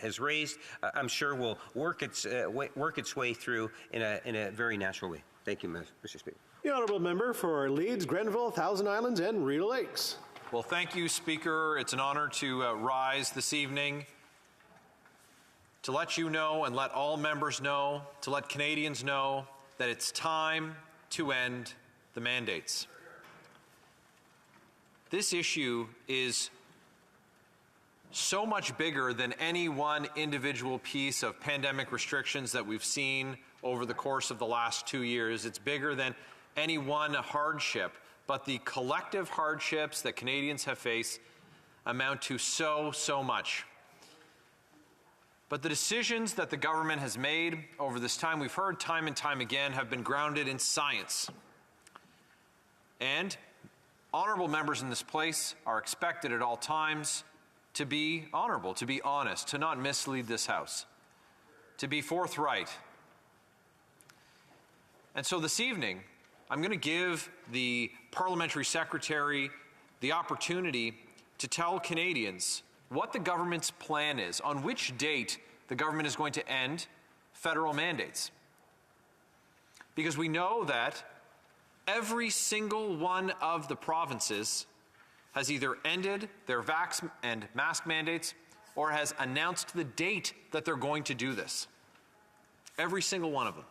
has raised, I'm sure will work its way through in a very natural way. Thank you, Mr. Speaker. The Honourable Member for Leeds, Grenville, Thousand Islands and Rideau Lakes. Well, thank you, Speaker. It's an honor to rise this evening to let you know and let all members know, to let Canadians know that it's time to end the mandates. This issue is so much bigger than any one individual piece of pandemic restrictions that we've seen over the course of the last 2 years. It's bigger than any one hardship, but the collective hardships that Canadians have faced amount to so much. But the decisions that the government has made over this time, we've heard time and time again, have been grounded in science. And honourable members in this place are expected at all times to be honourable, to be honest, to not mislead this House, to be forthright. And so this evening, I'm going to give the Parliamentary Secretary the opportunity to tell Canadians what the government's plan is, on which date the government is going to end federal mandates. Because we know that every single one of the provinces has either ended their vax and mask mandates or has announced the date that they're going to do this. Every single one of them.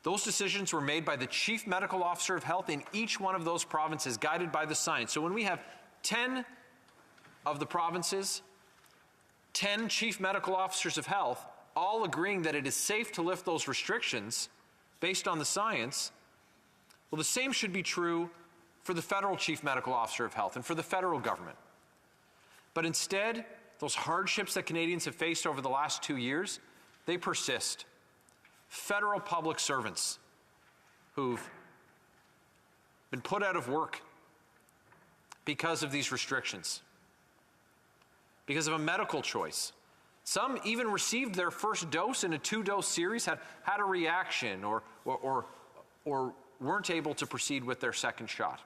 Those decisions were made by the Chief Medical Officer of Health in each one of those provinces, guided by the science. So when we have 10 of the provinces, 10 Chief Medical Officers of Health, all agreeing that it is safe to lift those restrictions based on the science, well, the same should be true for the federal Chief Medical Officer of Health and for the federal government. But instead, those hardships that Canadians have faced over the last 2 years, they persist. Federal public servants who've been put out of work because of these restrictions, because of a medical choice. Some even received their first dose in a 2-dose series, had a reaction or weren't able to proceed with their second shot.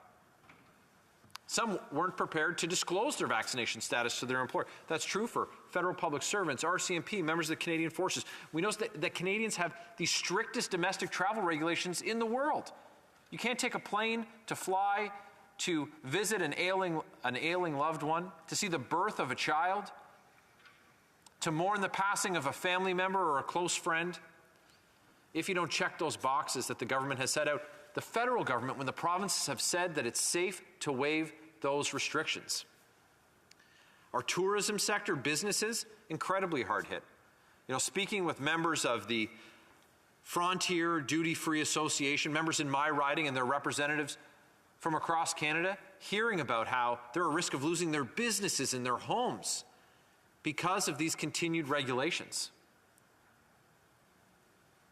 Some weren't prepared to disclose their vaccination status to their employer. That's true for federal public servants, RCMP, members of the Canadian Forces. We know that Canadians have the strictest domestic travel regulations in the world. You can't take a plane to fly to visit an ailing loved one, to see the birth of a child, to mourn the passing of a family member or a close friend, if you don't check those boxes that the government has set out. The federal government, when the provinces have said that it's safe to waive those restrictions. Our tourism sector, businesses, incredibly hard hit. You know, speaking with members of the Frontier Duty Free Association, members in my riding and their representatives from across Canada, hearing about how they're at risk of losing their businesses and their homes because of these continued regulations.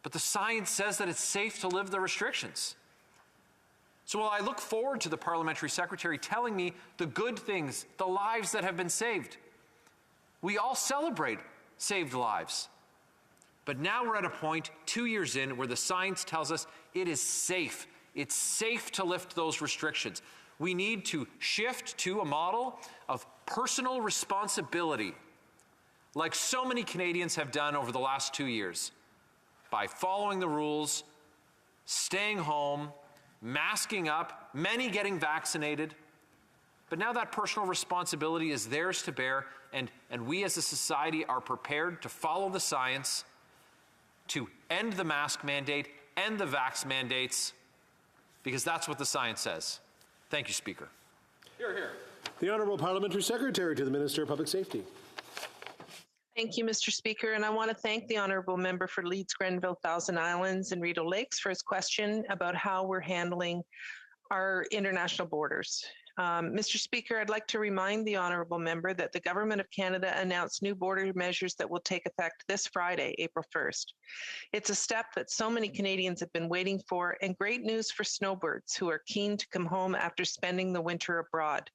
But the science says that it's safe to lift the restrictions. So while I look forward to the parliamentary secretary telling me the good things, the lives that have been saved, we all celebrate saved lives. But now we're at a point 2 years in where the science tells us it is safe. It's safe to lift those restrictions. We need to shift to a model of personal responsibility, like so many Canadians have done over the last 2 years, by following the rules, staying home, masking up, many getting vaccinated. But now that personal responsibility is theirs to bear, and we as a society are prepared to follow the science, to end the mask mandate, end the vax mandates, because that's what the science says. Thank you, Speaker. Hear, hear. The Honourable Parliamentary Secretary to the Minister of Public Safety. Thank you, Mr. Speaker, and I want to thank the Honourable Member for Leeds, Grenville, Thousand Islands and Rideau Lakes for his question about how we're handling our international borders. Mr. Speaker, I'd like to remind the Honourable Member that the Government of Canada announced new border measures that will take effect this Friday, April 1st. It's a step that so many Canadians have been waiting for, and great news for snowbirds who are keen to come home after spending the winter abroad.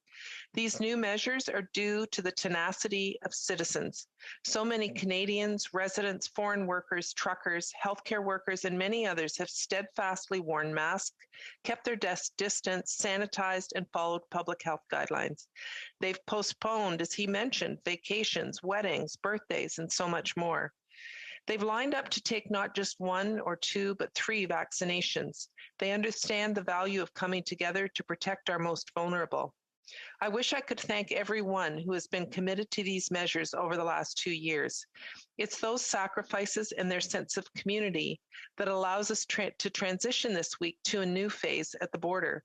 These new measures are due to the tenacity of citizens. So many Canadians, residents, foreign workers, truckers, healthcare workers, and many others have steadfastly worn masks, kept their distance, sanitized, and followed public health guidelines. They've postponed, as he mentioned, vacations, weddings, birthdays, and so much more. They've lined up to take not just 1 or 2, but 3 vaccinations. They understand the value of coming together to protect our most vulnerable. I wish I could thank everyone who has been committed to these measures over the last 2 years. It's those sacrifices and their sense of community that allows us to transition this week to a new phase at the border.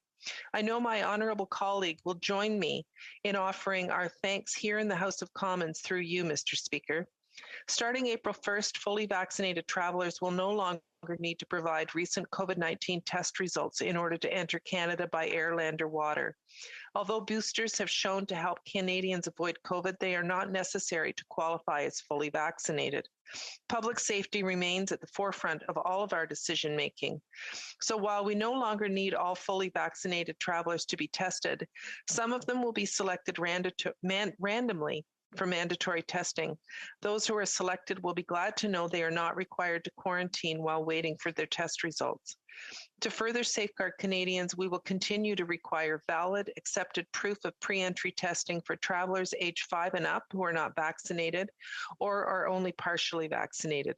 I know my honourable colleague will join me in offering our thanks here in the House of Commons through you, Mr. Speaker. Starting April 1st, fully vaccinated travellers will no longer need to provide recent COVID-19 test results in order to enter Canada by air, land, or water. Although boosters have shown to help Canadians avoid COVID, they are not necessary to qualify as fully vaccinated. Public safety remains at the forefront of all of our decision-making. So while we no longer need all fully vaccinated travellers to be tested, some of them will be selected randomly for mandatory testing. Those who are selected will be glad to know they are not required to quarantine while waiting for their test results. To further safeguard Canadians, we will continue to require valid, accepted proof of pre-entry testing for travelers aged 5 and up who are not vaccinated or are only partially vaccinated.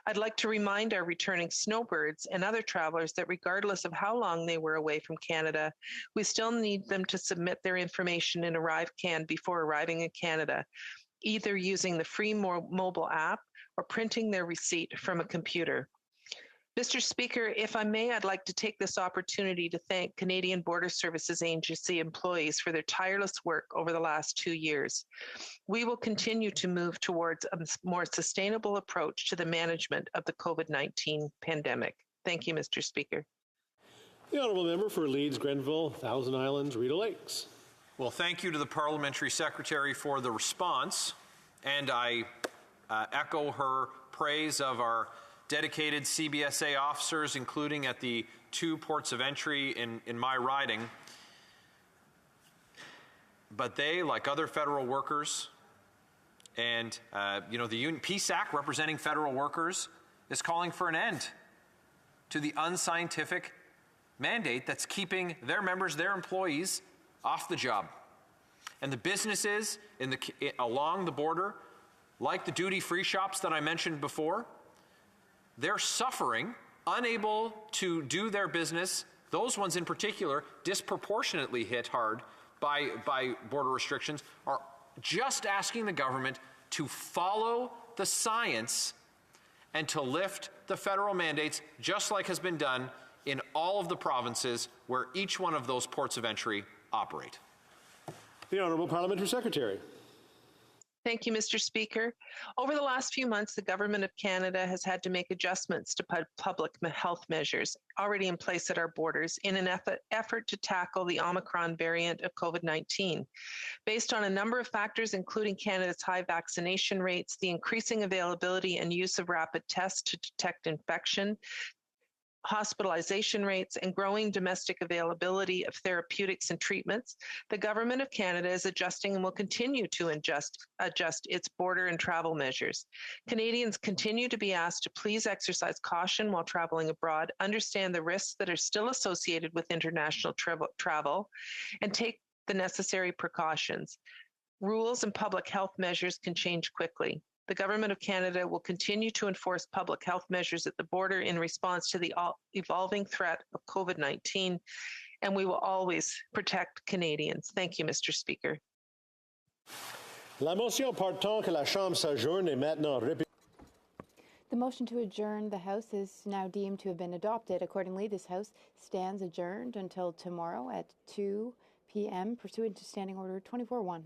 I'd like to remind our returning snowbirds and other travelers that regardless of how long they were away from Canada, we still need them to submit their information in ArriveCan before arriving in Canada, either using the free mobile app or printing their receipt from a computer. Mr. Speaker, if I may, I'd like to take this opportunity to thank Canadian Border Services Agency employees for their tireless work over the last 2 years. We will continue to move towards a more sustainable approach to the management of the COVID-19 pandemic. Thank you, Mr. Speaker. The Honourable Member for Leeds, Grenville, Thousand Islands, Rideau Lakes. Well, thank you to the Parliamentary Secretary for the response, and I echo her praise of our dedicated CBSA officers, including at the 2 ports of entry in my riding. But they, like other federal workers, and the union, PSAC, representing federal workers, is calling for an end to the unscientific mandate that's keeping their members, their employees, off the job. And the businesses along the border, like the duty-free shops that I mentioned before, they're suffering, unable to do their business. Those ones in particular, disproportionately hit hard by border restrictions, are just asking the government to follow the science and to lift the federal mandates, just like has been done in all of the provinces where each one of those ports of entry operate. The Honourable Parliamentary Secretary. Thank you, Mr. Speaker. Over the last few months, the Government of Canada has had to make adjustments to public health measures already in place at our borders in an effort to tackle the Omicron variant of COVID-19. Based on a number of factors, including Canada's high vaccination rates, the increasing availability and use of rapid tests to detect infection, hospitalization rates, and growing domestic availability of therapeutics and treatments, the Government of Canada is adjusting and will continue to adjust its border and travel measures. Canadians continue to be asked to please exercise caution while traveling abroad, understand the risks that are still associated with international travel, and take the necessary precautions. Rules and public health measures can change quickly. The Government of Canada will continue to enforce public health measures at the border in response to the evolving threat of COVID-19, and we will always protect Canadians. Thank you, Mr. Speaker. La motion portant que la Chambre s'adjourne est maintenant répétée. The motion to adjourn the House is now deemed to have been adopted. Accordingly, this House stands adjourned until tomorrow at 2 p.m. pursuant to Standing Order 24-1.